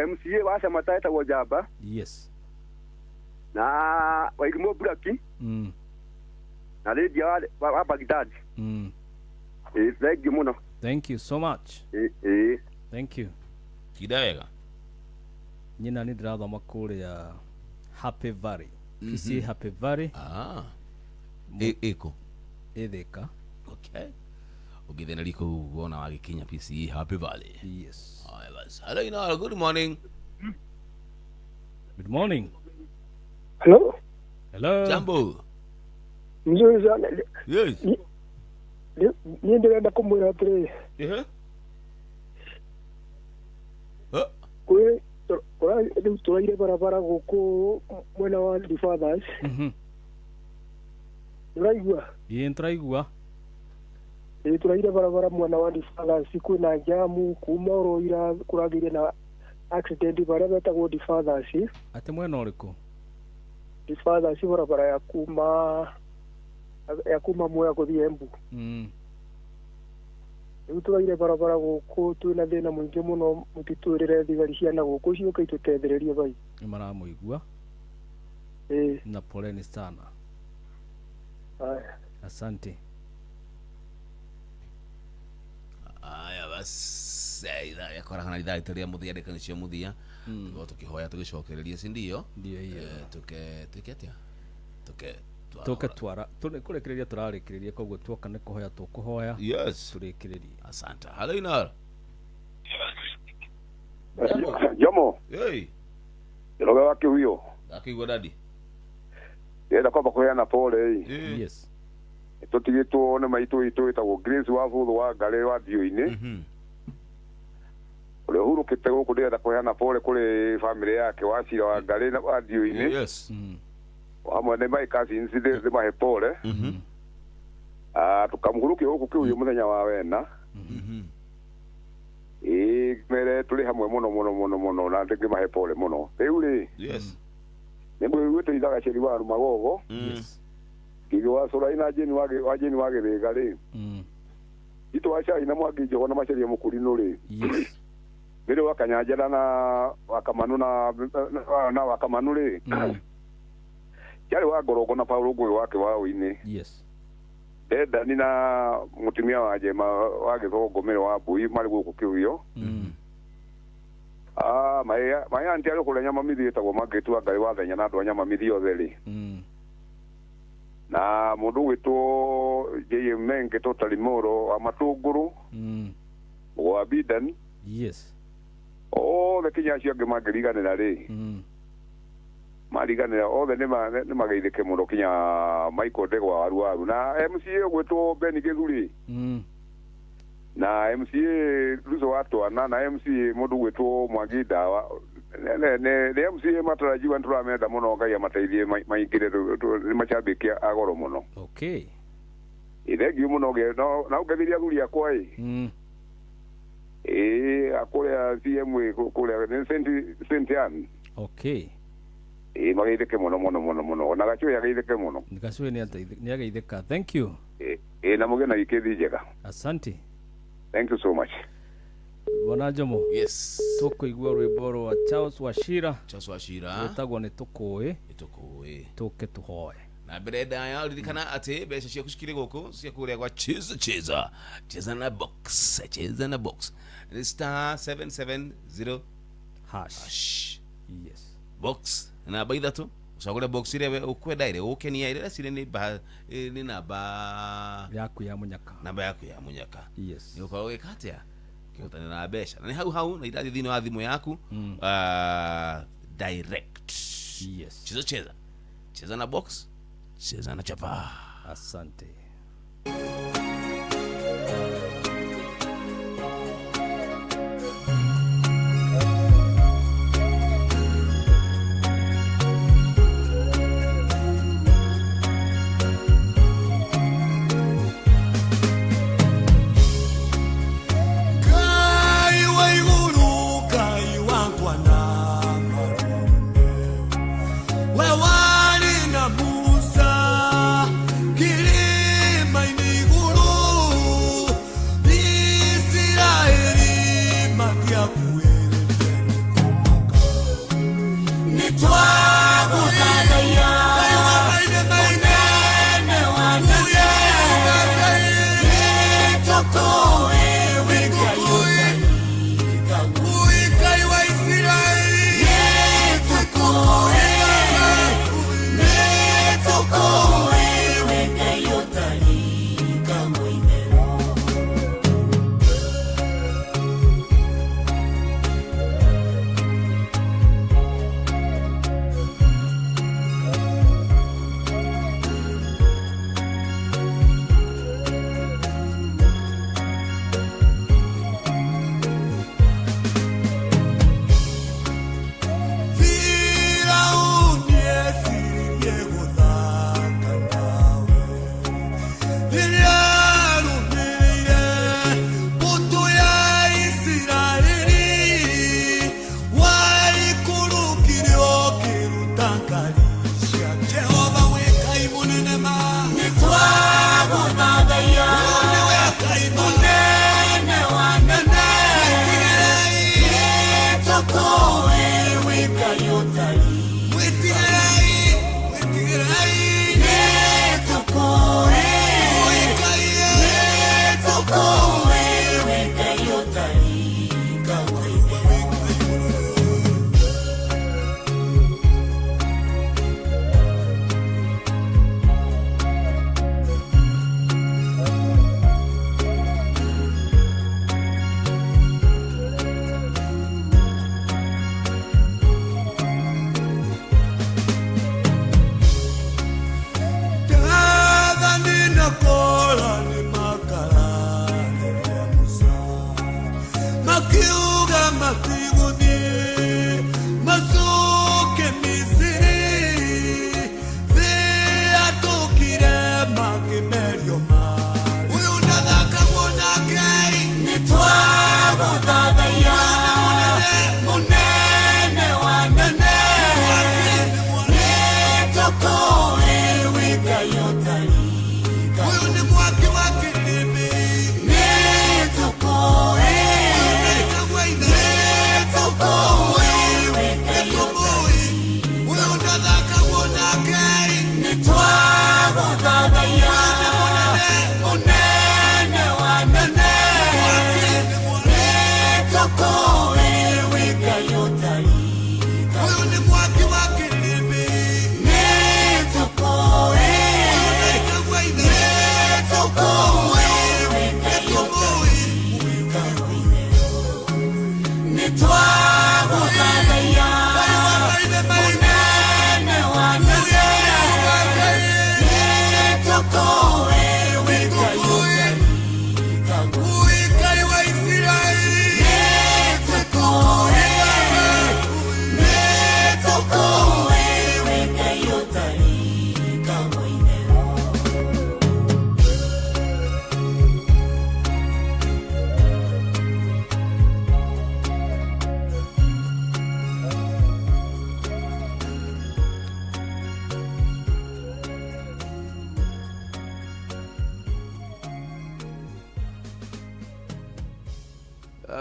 MCA wa cama etagwo Njamba. Yes. Na Wairimũ Buraki. Na Lydia wa Baghdad. Thank you muno. Thank you so much. Thank you. Kidawega. Nyina ni ndirathoma kuria Happy Valley. PC Happy Valley. Eko. Etheka. Okay. Ugithena liko uona wagikinya PC Happy Valley. Yes. Hello, Ina. Good morning. Good morning. Hello. Hello. Jambo. Mzuri sana. Yes. Ni ndenda kumwira atiri. Kwe turaire barabara guku mwena wa the fathers. Turaigua. Turaigua. Turaire barabara mwena wa the fathers kwina jamu kuma Oroira kuragire na accident bara betagwo the fathers. Ate mwena uriku? The fathers barabara ya kuma moya kuthii Embu. Turaire barabara guku twina thina mwingi muno mutiturire thigari ciana guku ciuka itutethererie bai. Maramuigua? Na poleni sana. Asante. Aya basi ida yakora kana ida itaria muthia dekanicio muthia ngo tukihoya tugicokereria si ndio tuke twara kurekereria turarekereria koguo twoka ne kuhoya tukuhoya yes turekereria. Asante. Hello Ina. Jomo. Hey. Ndoga wake huyo. Akigwa dadi. Yenda kwamba kuheana pole. Yes. Tutigitwo ne maitu itu itagwo Grace wa Vuthu wa Ngare wa Dio-ini. Ule huru kitego kudenda kuheana pole kule family yake wa Cira wa Ngare na wa Dio-ini. Yes. Amwe ne mai cousins de mahe pole. Tukamhuruke huku kiuyu muthenya wa wena. Mere tuli hamwe muno na ndingi mahe pole muno. Riu yes. Nimwe wite ithaga ceri wa Magogo. Yes. Kigo wa sura ina jeni wage thega ri. Ito wacha ina mwagi jo na maceri mukuri no ri. Yes. Mere wakanyanjana na wakamanu na wakamanu ri. Yale wa Gorogo na Paulo gwe wake wao ine. Yes. Deda nina mutumia waje wage Gomere wa Bui mali guku kiuyo. Maya anti ali kula nyama mithi etagwo Magetu Ngare wa thenya na andu nyama mithi otheri. Na mundu witwo JM Menge totally moro wa Matunguru. Wa Bidan. Yes. The kinya cio ngimangiriganira ri. Mariganira othe ni mageithike muno kinya Michael Ndegwa waru na MCA gwitwo Beni Githuri. Na MCA Ruzo watwana na MCA mundu gwitwo Mwangi Ndawa ne MCA matarajiwa nturamenda muno Ngai amateithie maingire ni macambikia agoro muno. Okay. Ithegi muno ge na ugethiria thuri akwa akuria CM kuria ni Saint Anne. Okay. Mageithike muno na gacho yageithike muno. Gacho ni ageithika. Thank you. Na mugena ikethi njega. Asante. Thank you so much. Bona Jomo. Yes. Tukuigua rwimbo wa Charles Wachira. Charles Wachira. Etagwo ni tukuwe. Tuke tuhoe. Na breda ya ulikana ate besha cia kushikire goko cia kuria kwa cheza na box *770 hash. Yes. Box na baida tu usagura box ile ukwenda ile ukenia ile sile ni namba yaku ya munyaka. Namba yaku ya munyaka. Yes. Ni ukawe katia kiotana na besha na hau na idadi dhino adhimu yaku direct. Yes. Cheza na box, cheza na chapa. Asante. Wewani na Musa, kilima inigo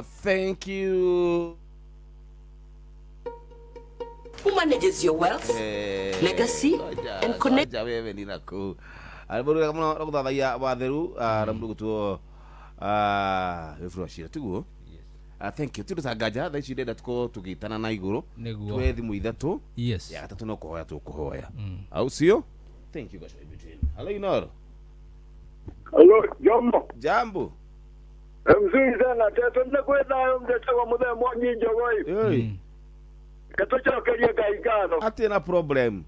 Thank you. Who manages your wealth, legacy, and connect? Wewe ni nako. Aliburu kama nakuthathaiya watheru na mundu gutuo refresh tuguo. Thank you. Turutangaja tha ici ndenda tuko tugitana na iguru. Twe thimu ithatu. Yes. Ya gatatu no kuhoya tukuhoya. Au sio? Thank you guys for between. Hello Inoro. Hello Jambo. Jambo. Mzuri sana tete ndakwenda mtetwa muthe mwangi njogoi. Katocha karia gaigano. Ati na problem.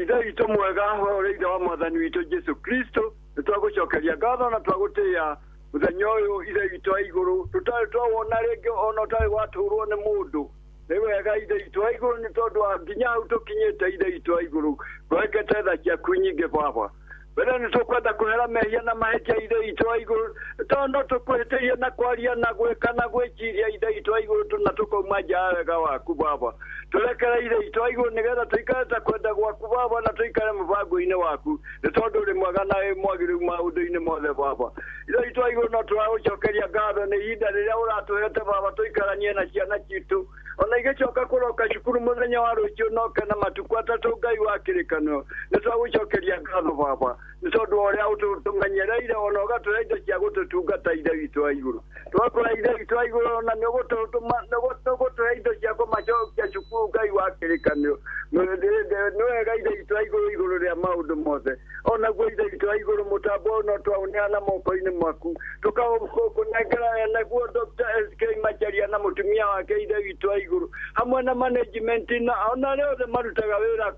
Ida ito mwega ore ida wa mwathani witu Yesu Kristo twagucokeria ngatho na twagutia muthenya uyu ida ito iguru tutari twona rege ona tari waturwo ni mundu ni wega ida ito iguru ni tondu nginya utukinyite ida ito iguru kwekete tha cia kunyinge baba bere ni tukwenda kuhera mehia na mahĩtia ida ito iguru tondo tukwĩtĩria na kwaria na gwĩka na gwĩciria ida ito iguru tuna tukauma nja wega waku baba turekere ida ito iguru nigetha tuikare ta kwenda gwaku baba na tuikare mũbango-inĩ waku nĩ tondũ ũrĩ mwega na mwagĩrĩru maũndũ-inĩ mothe baba ida ito iguru no tũragũcokeria ngatho nĩ ihinda rĩrĩa ũratũhete baba tuikaranie na ciana citũ ona igĩcoka kũroka cukuru mũthenya wa rũciũ noke na matukũ atatũ Ngai wa kĩrĩkanĩro nĩ twagũcokeria ngatho baba nĩ tondũ ũrĩa ũtũmenyereire ona ũgatũhe indo cia gũtũtungata ida witũ wa igũrũ twakũra ida witũ wa igũrũ na nĩ ũgũtũhe indo cia kũmacokia cukuru Ngai wa kĩrĩkanĩro nĩ wega ida witũ wa igũrũ rĩa maũndũ mothe onaguo ida witũ wa igũrũ mũtambo no twaũneana moko-inĩ maku tũkakũnengera naguo Dr. SK Macharia na mũtumia wake ida witũ wa igũrũ hamwe na management na ona rĩothe marutaga wĩra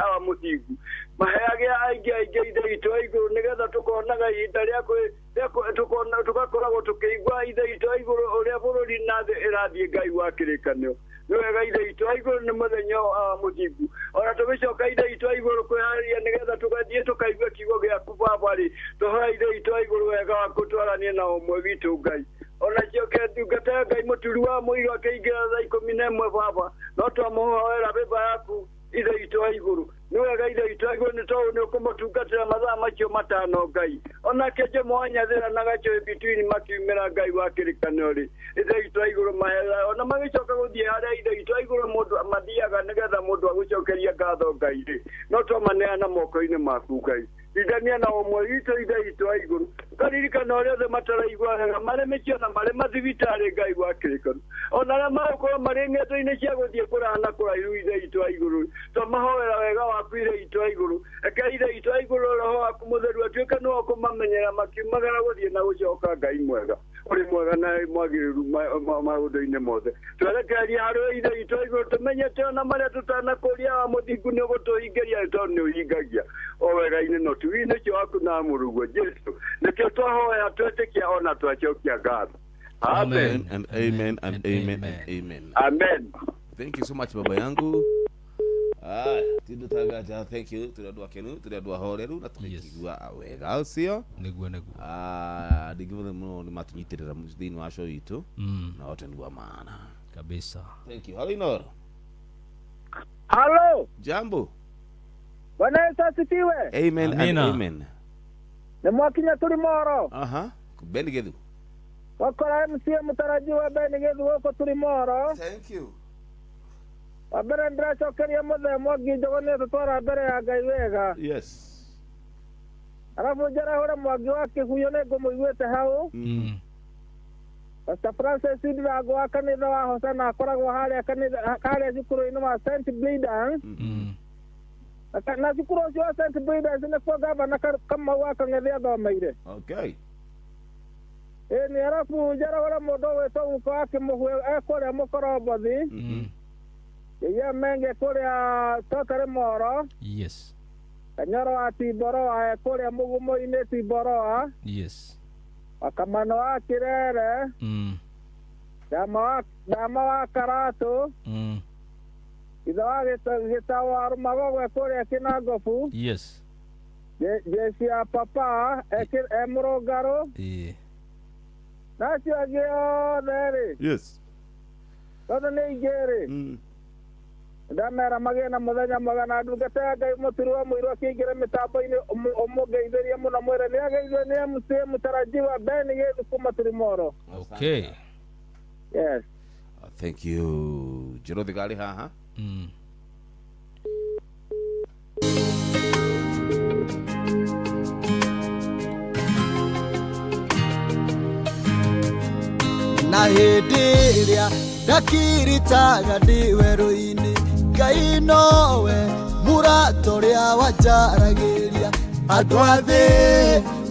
awa mũthingu maheage aingĩ ida witũ wa igũrũ nĩgetha tũkonaga ihinda rĩa tugakoragwo tũkĩigua ida witũ wa igũrũ ũrĩa bũrũri na thĩ ĩrathiĩ Ngai wa kĩrĩkanĩro nĩ wega ida witũ wa igũrũ nĩ mũthenya wa mũthingu ona tũgĩcoka ida witũ wa igũrũ kwĩharĩria nĩgetha tũgathiĩ tũkaigua kiugo gĩaku baba rĩ tũhoya ida witũ wa igũrũ wega wa gũtwarania na ũmwe witũ Ngai ona cioke ndungata Ngai mũturi wa mũiro akĩingĩra thaa 11 baba no twamũhoera bĩba yaku ida witũ wa igũrũ nĩ wega ida witũ wa igũrũ nĩ tondũ nĩ ũkũmũtungatĩra mathaa macio matano Ngai onake njemoanyathĩra na gacoĩ between makiumĩra Ngai wa kĩrĩkanĩro rĩ ida witũ wa igũrũ mahera ona magĩcoka gũthiĩ harĩa ida witũ wa igũrũ mũndũ mathiaga nĩgetha mũndũ agũcokeria ngatho Ngai rĩ no twamaneana moko-inĩ maku Ngai ithania na ũmwe witũ ida witũ wa igũrũ karirikana ũrĩa othe mataraigua wega marĩ mĩcio na marĩ mathibitarĩ Ngai wa kĩrĩkanĩro ona arĩa magũkorwo marĩ ng'endo-inĩ cia gũthiĩ kũraya na kũraihu ida witũ wa igũrũ twamahoera wega waku ida witũ wa igũrũ eke ida witũ wa igũrũ roho waku mũtheru atuĩke nĩwe ũkũmamenyera makiumagara gũthiĩ na gũcoka Ngai mwega ũrĩ mwega na mwagĩrĩru maũndũ-inĩ mothe twerekereria harĩ ida witũ wa igũrũ tũmenyete ona marĩa tũtanakũria wa mũthingu nĩ ũgũtũhingĩria tondũ nĩ ũhingagia o wega-inĩ no tuwi-inĩ cio waku na mũrũguo Jesu nĩkĩo twahoya twetĩkia ona twacokia ngatho Amen and amen and amen and amen. Amen. Thank you so much baba yangu. Tindutangaja thank you tunadua kenu tunadua horeru na tumekigua wega au sio niguo ndigivyo muno ni matunyitirira thini wa show itu na wote ni wa maana kabisa. Thank you. Hello Inoro. Hello. Jambo. Bwana Yesu asifiwe. Amen and amen. Ni mwakinya turi moro. Bendigethu. Wakora MC mutarajiwa Bendigethu wako turi moro. Thank you. Wabere ndiracokeria muthe mwangi njogone tutwara mbere ya Ngai wega. Yes. Arabu njarahure mwangi wa Kĩguyo nĩ ngũmũiguĩte hau. Pastor Francis Ndirango wa kanitha wa Hosana akoragwo harĩa cukuru-inĩ wa St. Bledans. Na cukuru ũcio wa St. Bledans nĩkuo gavana Kamau wa Kang'ethi athomeire. Okay. Nĩ arabu njarahure mũndũ wĩtwo Guka wa Kĩmũhwe ekũrĩa Mũkorobothi. Iya menge kũrĩa Totore Moro. Yes. Kanyoro wa Tiboroa kũrĩa Mũgumo-inĩ Tiboroa. Yes. Wakamano wa Kirere. Dama wa Karatu. Itha wa Gĩtawa Magogwe kũrĩa Kĩnangobu. Yes. Jeshi ya papa Mũrũngarũ. Nacio angĩ othe rĩ. Yes. Tondũ nĩ igĩrĩ. ndamera magena muthenya magana ndungata ngai mutirwa muiro akingira mitambo-ini umugeithirie muno mwire ni ageithio ni MC mutarajiwa Ben Yesu kuma Tirimoro. Okay. Yes. Thank you. Jiro digali haha. Na hĩndĩ ndakiritaga ndĩ werũ-inĩ Ngai nowe mũrata ũrĩa wanjaragĩria andũ a thĩ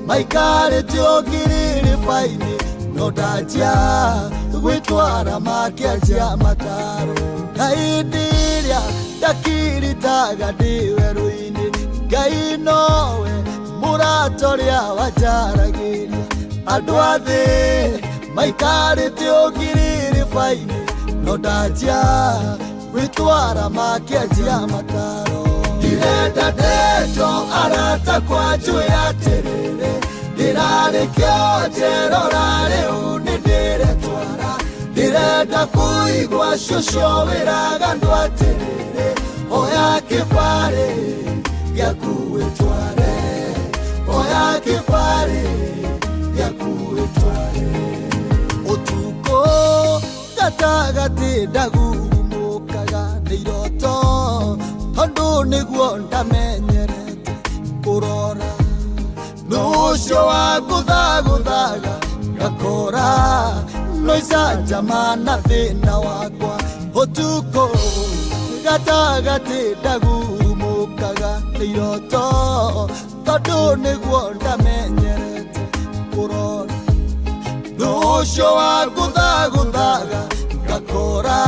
maikarĩte ũngirĩrĩba-inĩ no ndanjia gwĩtwara makĩanjia mataro na hĩndĩ ĩrĩa ndakiritaga ndĩ werũ-inĩ Ngai nowe mũrata ũrĩa wanjaragĩria andũ a thĩ maikarĩte ũngirĩrĩba-inĩ no ndanjia gwĩtwara makĩanjia mataro ndirenda ndeto arata kwa njũĩ atĩrĩrĩ ndĩrarĩkio njerora rĩu nĩ ndĩretwara ndĩrenda kũigua cũcũ wĩraga andũ atĩrĩrĩ oya kĩbarĩ gĩaku wĩtware oya kĩbarĩ gĩaku wĩtware ũtukũ gatagatĩ ndagurumũkaga nĩ iroto tondũ nĩguo ndamenyerete kũrora n'ũcio wa gũthagũthaga ngakora no icanjama na thĩna wakwa ũtukũ gatagatĩ ndagurumũkaga nĩ iroto tondũ nĩguo ndamenyerete kũrora n'ũcio wa gũthagũthaga ngakora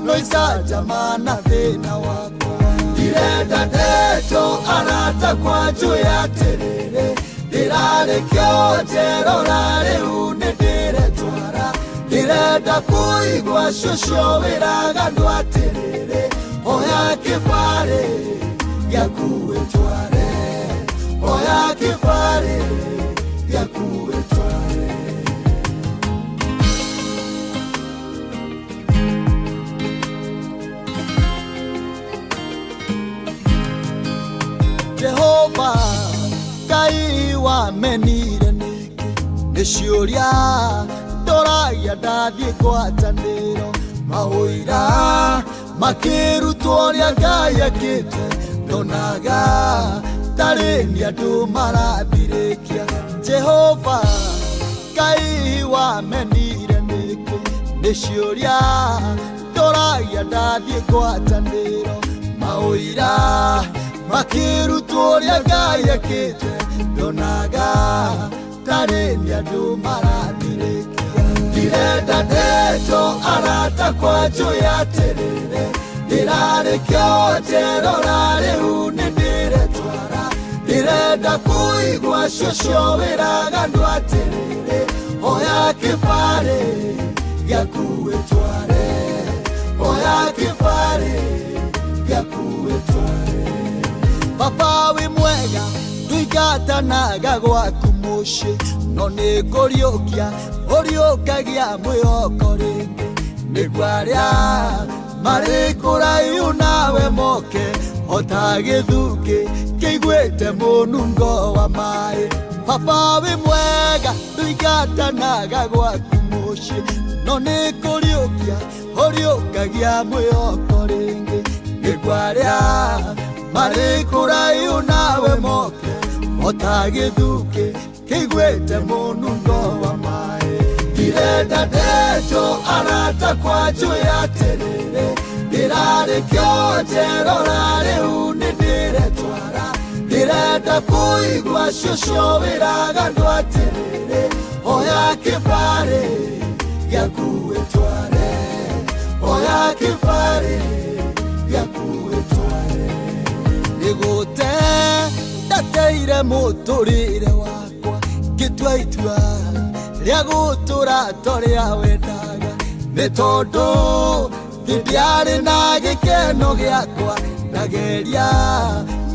no icanjama na thĩna wakwa ndirenda ndeto arata kwa njũĩ atĩrĩrĩ ndĩrarĩkio njerora rĩu nĩ ndĩretwara ndĩrenda kũigua cũcũ wĩraga andũ atĩrĩrĩ oya kĩbarĩ gĩaku wĩtware oya kĩbarĩ gĩaku wĩtware Jehova Ngai wamenire nĩkĩ nĩ ciũria ndoragia ndathiĩ ngwatanĩro maũira makĩrutwo ũrĩa Ngai ekĩte ndonaga tarĩ nĩ andũ marathirĩkia Jehova Ngai wamenire nĩkĩ nĩ ciũria ndoragia ndathiĩ ngwatanĩro maũira makĩrutwo ũrĩa Ngai ekĩte ndonaga tarĩ nĩ andũ marathirĩkia ndirenda ndeto arata kwa njũĩ atĩrĩrĩ ndĩrarĩkio njerora rĩu nĩ ndĩretwara ndĩrenda kũigua cũcũ wĩraga andũ atĩrĩrĩ oya kĩbarĩ gĩaku wĩtware oya kĩbarĩ gĩaku wĩtware Baba wĩ mwega ndũingatanaga gwaku mũciĩ no nĩ ngũriũkia ũriũkagia mwĩhoko rĩngĩ nĩguo arĩa marĩ kũraihu nawe moke ota gĩthukĩ kĩiguĩte mũnungo wa maĩ Baba wĩ mwega ndũingatanaga gwaku mũciĩ no nĩ ngũriũkia ũriũkagia mwĩhoko rĩngĩ nĩguo arĩa marĩ kũraihu nawe moke ota gĩthukĩ kĩiguĩte mũnungo wa maĩ ndirenda ndeto arata kwa njũĩ atĩrĩrĩ ndĩrarĩkio njerora rĩu nĩ ndĩretwara ndĩrenda kũigua cũcũ wĩraga andũ atĩrĩrĩ oya kĩbarĩ gĩaku wĩtware oya kĩbarĩ gĩaku wĩtware nĩgũte ndateire mũtũrĩre wakwa ngĩtua itua rĩa gũtũra torĩa wendaga nĩ tondũ ndiarĩ na gĩkeno gĩakwa ndageria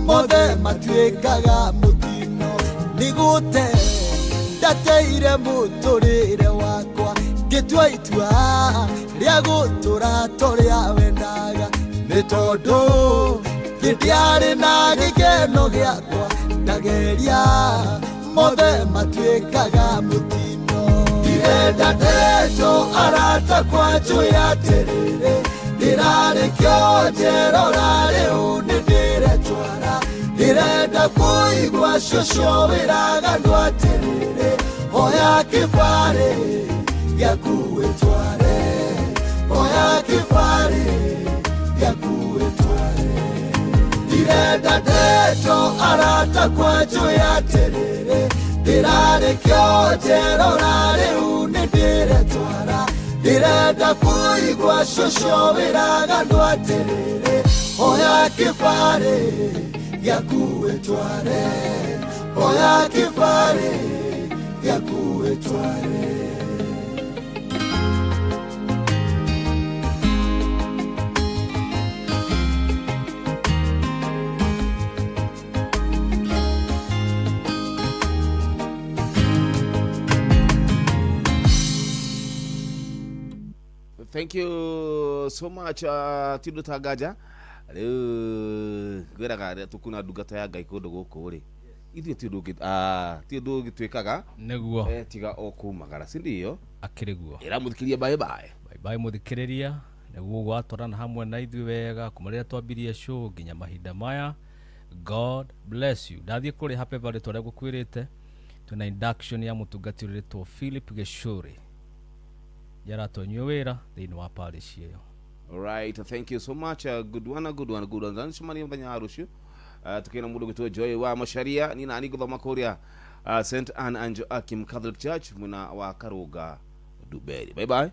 mothe matuĩkaga mũtino nĩgũte ndateire mũtũrĩre wakwa ngĩtua itua rĩa gũtũra torĩa wendaga nĩ tondũ ndiarĩ na gĩkeno gĩakwa ndageria mothe matuĩkaga mũtino ndirenda ndeto arata kwanjũĩ atĩrĩrĩ ndĩrarĩkio njerora rĩu nĩ ndĩretwara ndĩrenda kũigua cũcũ wĩraganũ atĩrĩrĩ hoya kĩbarĩ gĩaku wĩtware hoya kĩbarĩ gĩaku wĩtware ndirenda ndeto arata kwanjũĩ atĩrĩrĩ ndĩrarĩkio njerora rĩu nĩ ndĩretwara ndĩrenda kũigua cũcũ wĩraganũ atĩrĩrĩ hoya kĩbarĩ gĩaku wĩtware hoya kĩbarĩ gĩaku wĩtware Thank you so much Tindo Tagaja. Gweraga tukuna ndungata ya Ngai kundu guku ri. Ithuĩ Tindo gitwikaga niguo tiga okumagara sindio akiriguo. Iramuthikiria bye bye. Bye bye muthikiriria niguo gwatwarana hamwe na ithuĩ wega kumarĩa twambirie show nginya mahinda maya. God bless you. Ndathie kuri happy birthday tware gukwirite. Tuna induction ya mutungati uritwo Philip Geshore. Yaratonywo wira thĩinĩ wa parish ĩyo. All right, thank you so much. Good one. Nshimani mbanya arushu. Tukina mundu gitwa Joy wa Masharia ni nani guthoma kuria St. Anne and Joachim Catholic Church muna wa Karuga Duberi. Bye bye.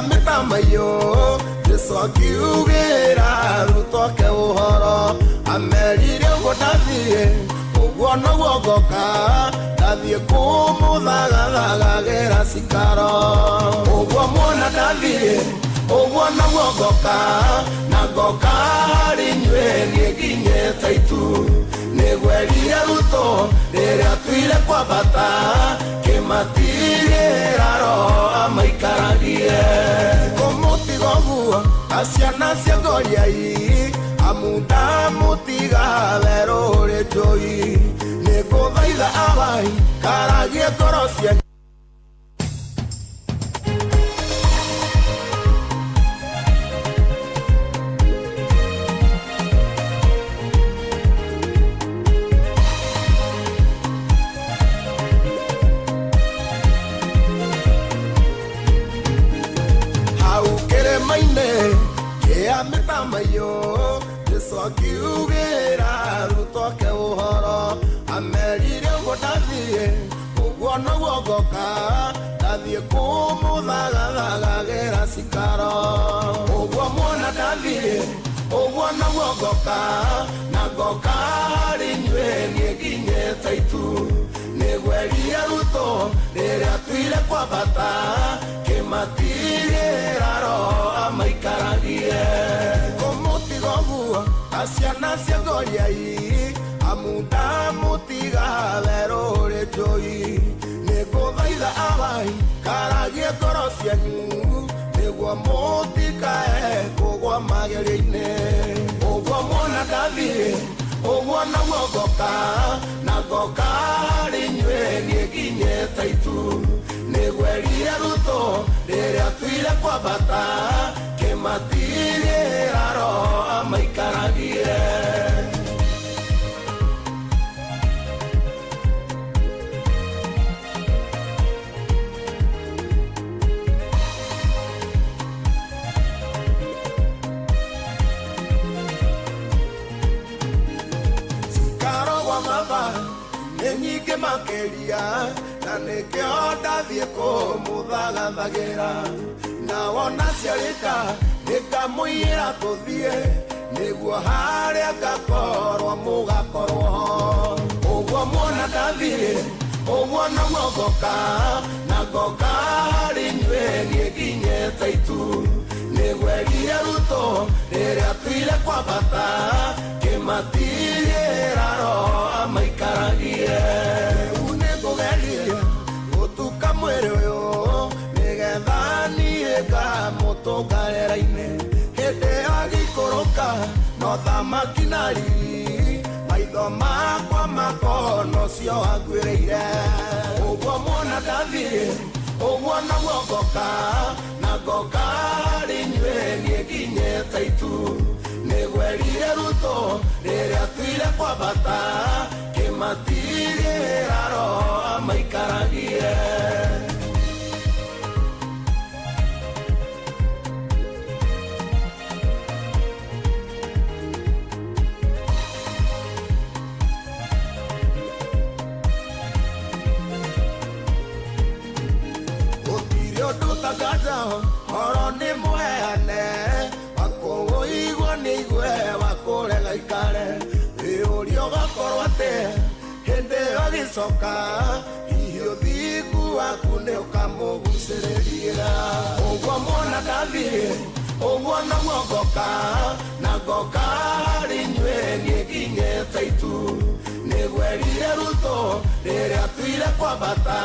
Metamayo Jesokiugera rutoke uhoro amerire ngodathie uguo no guogoka ndathie kumuthagathaga cikaro uguo muona ndathie uguo no guogoka na ngoka harĩ inyuĩ niĩ nginyĩte itu nĩgwerire ruto rĩrĩa tuire kwambata kĩmatigĩra roho amaikaragie kũmũtigoguo aciana cia ngoriai amunda mũtiga werũrĩ njũi nĩngũthaitha abai karagie ngoro cia metamayo Jesokiugera rutoke uhoro amerire ngodathie uguo no guogoka ndathie kumuthagathaga cikaro uguo muona ndathie uguo no guogoka na ngoka harĩ inyuĩ niĩ nginyĩte itu nĩgwerire ruto rĩrĩa tuire kwambata kĩmatigĩra roho amaikaragie kũmũtigoguo aciana cia ngoriai amunda mũtiga werũrĩ njũi nĩngũthaitha abai karagie ngoro cianyu nĩguo mũtikae kũgwa magerio-inĩ ũguo muona ndathiĩ ũguo no guogoka na ngoka harĩ inyuĩ niĩ nginyĩte itu nĩgwerire ruto rĩrĩa tuire kwambata kĩmatigĩra roho amaikaragie nyingĩ makĩria na nĩkĩo ndathiĩ kũmũthagathagira na wona ciarĩka nĩkamũiyĩra tũthiĩ nĩguo harĩa ngakorwo mũgakorwo ho ũguo muona ndathiĩ ũguo no guogoka na ngoka harĩ inyuĩ niĩ nginyĩte itu nĩgwerire ruto rĩrĩa tuire kwambata kĩmatirĩra roho amaikaragie rĩu nĩngũgerie gũtuka mwĩrĩ ũyũ nĩgetha niĩ ngamũtũngarĩra-inĩ hĩndĩ ĩyo agĩikũrũka no thamaki na riri maitho makwa makono cio angwĩrĩire ũguo muona ndathiĩ ũguo naguo ngoka na ngoka harĩ inyuĩ niĩ nginyĩte itu nĩgwerire ruto rĩrĩa tuire kwambata kĩmatirĩra roho amaikaragie horo nĩ mũheane wakũgũigwo nĩ igwe wakũrega ikare wĩũrio ũgakorwo atĩ hĩndĩ ĩyo gĩcoka hihi ũthingu waku nĩ ũkamũgucĩrĩria ũguo muona ndathiĩ ũguo naguo ngoka na ngoka harĩ inyuĩ niĩ nginyĩte itu nĩgwerire ruto rĩrĩa tuire kwambata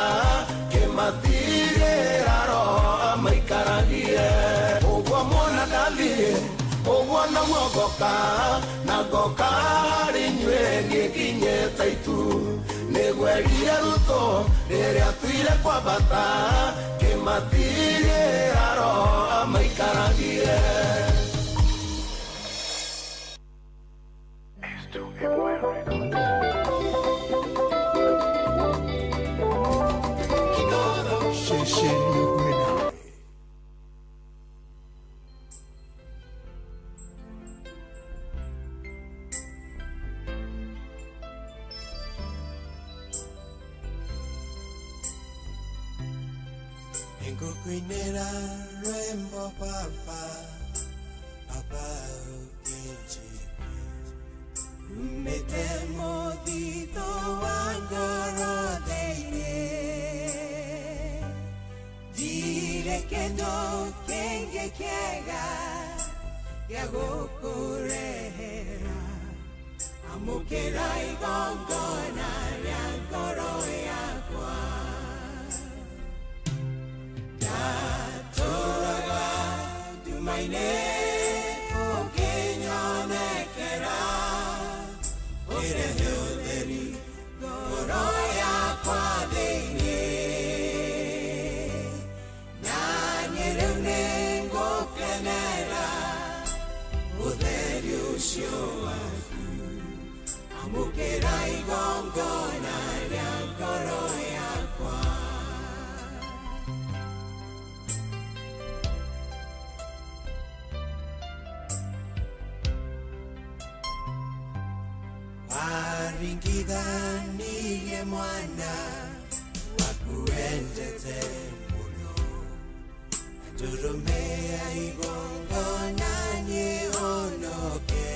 kĩmatirĩra roho amaikaragie ũguo muona ndathiĩ ũguo naguo ngoka na ngoka harĩ inyuĩ niĩ nginyĩte itu nĩgwerire ruto rĩrĩa tuire kwambata kĩmatirĩra roho amaikaragie Kuinera rwembo papa papa ukinchi umete modito wangoro deine dire que no kenge kega yagokurera amukera igongona ryangoro yakwa Toraga dumaine okenyonekera ire hyoderi goroya kwa deine nanyerune ngokenera udheri usio waku amukera igongona ryangoro yakwa Aringidhanie mwana wakuendete muno Durumea igongona nionoke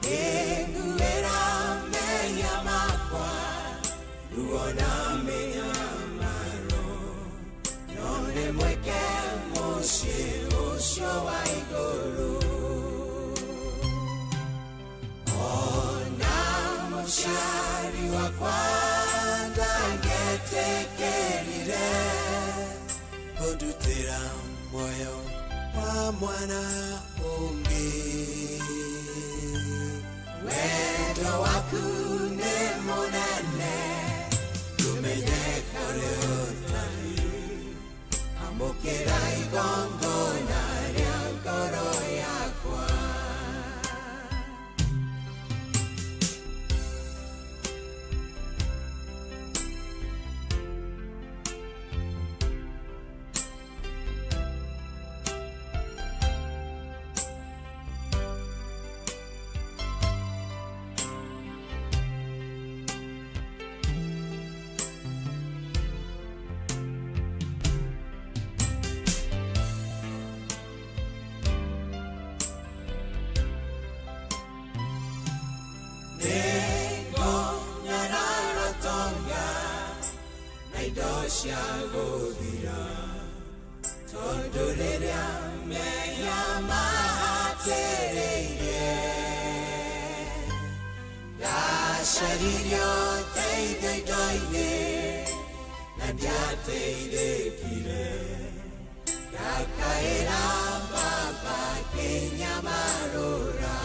Yenguera meya makwa Luona meya maro Yone mweke moshe osho wa igoro Shari wa kwanda ngetekerire Kodutira moyo wa mwana ungi Wendo waku ne monene Tumenyeka leo thani Amukira igongona ryangoro yakwa Shagodira, Mundureria menya matereire Dasharirio teide doine Nadiateide kire Dakaira baba Kenya marora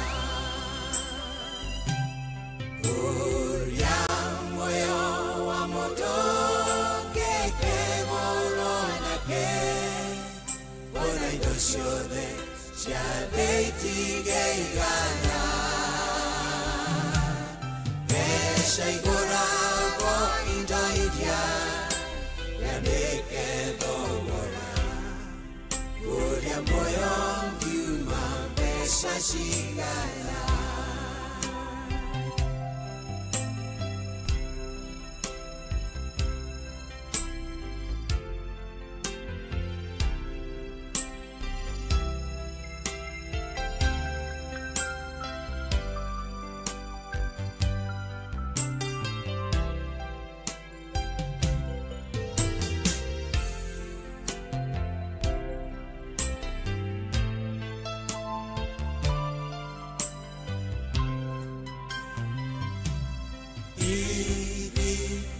Kuria moyo wa moto Keke morona ke Bona idosiode Shadeiti geigana Esha igora go indaidia Yandeke domora Kuria moyo Ndiuma Besha shigana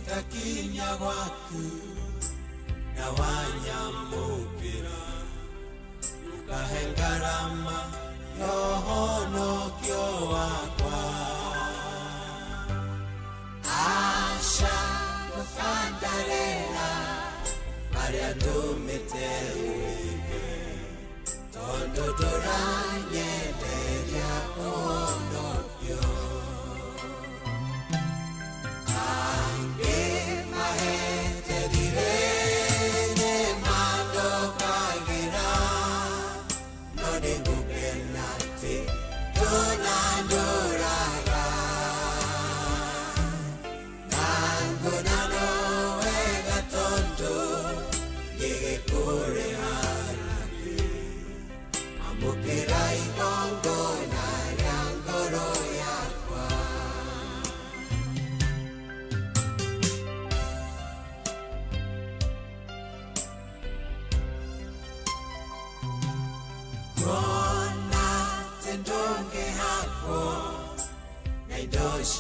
Takinya waku na wanyamukira ukahengarama yohono kyo wakwa asha kukandarera maria tumiteurike tondo doranyenderia ono kyo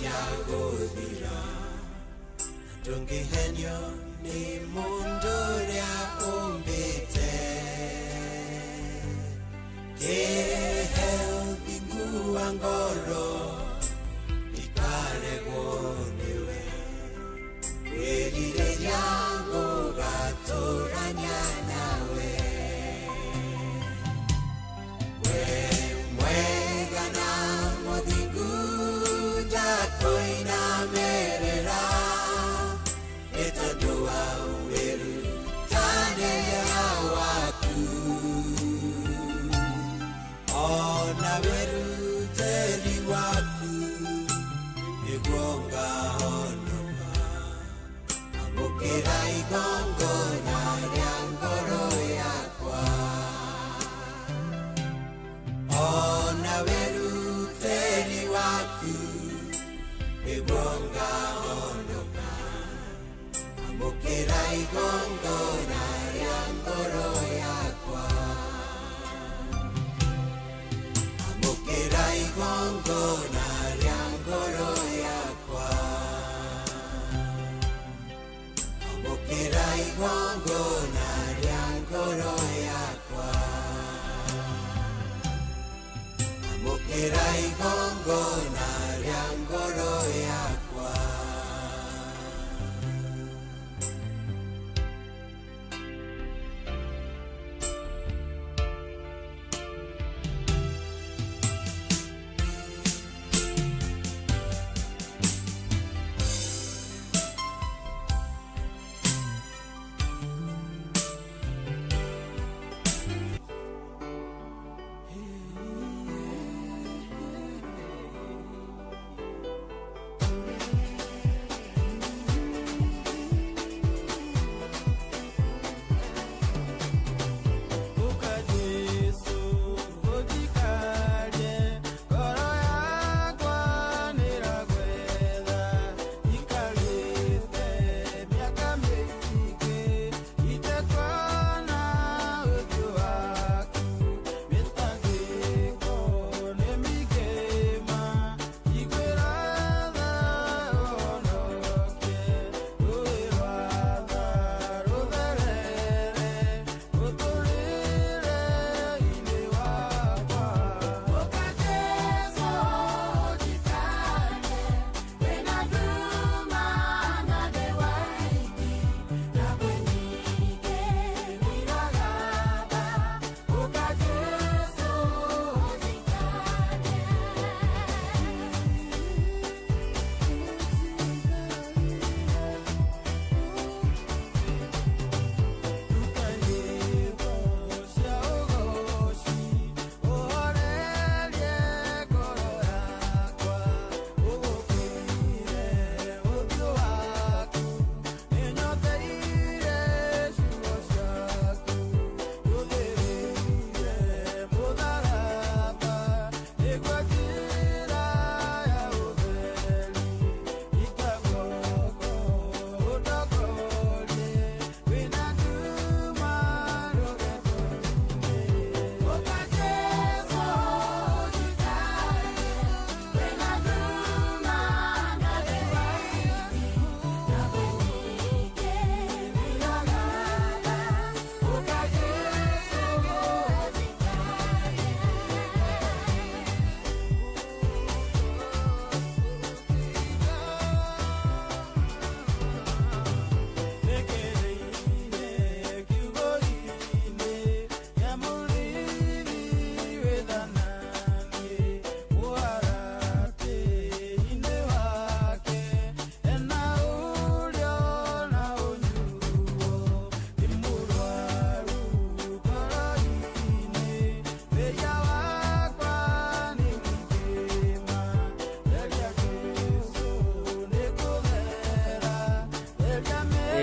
Shagodira Dungi henyo ni munduria umbite Kehel bingu angoro Ikare gwoniwe Wedire yangu gatoranya nawe We mwega na modingu Koina merera etadua weru tane ya watu ona weru teri watu igonga honoka amukira igongo na yangoro yakwa ona weru teri watu Ibonga honoka Amukira igongo na yangoro yakwa Amukira igongo na yangoro yakwa Amukira igongo na yangoro yakwa Amukira igongo na yangoro yakwa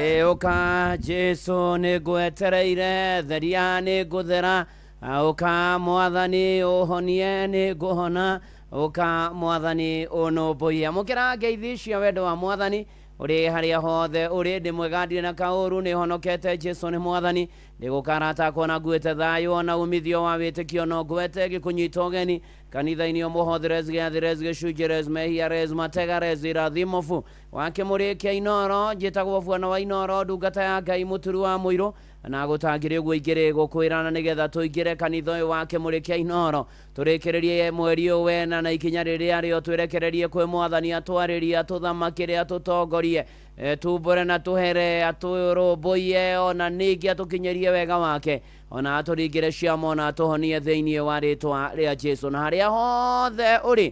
Oka Jesu nĩngwetereire, theria nĩngũthera. Oka Mwathani ũhonie nĩngũhona. Oka Mwathani ũnũmbũie. Mũkĩra ngeithi cia wendo wa Mwathani uri haria hothe uri ndi mwega ndire na kauru ni honokete Jesu ni Mwathani ndigũkarata kona nguĩte thayũ na umithio wa wĩtĩkio no ngwete gĩkũnyita ũgeni kanitha-inĩ mũhotheres gĩathĩres gĩcunjĩres mehiares mategares irathimofu wakĩmũrĩkia inoro njĩtagwo bwana wa inoro ndungata ya Ngai mũturu wa mũirũ na gũtangĩrĩ ũguo ingĩrĩ gũkwĩrana nĩgetha tũingĩre kanitha ũyũ wake mũrĩkia inoro tũrĩkĩrĩrie mweri ũyũ wena na ikinya rĩrĩa rĩo twĩrekererie kwĩ Mwathani atwarĩrie atũthamakĩre atũtongorie tumbũre na tũhere atũrũmbũiye ona ningĩ atũkinyerie wega wake ona atũringĩre ciama ona atũhonie thĩinĩ wa rĩtwa rĩa Jesu na harĩa hothe ũrĩ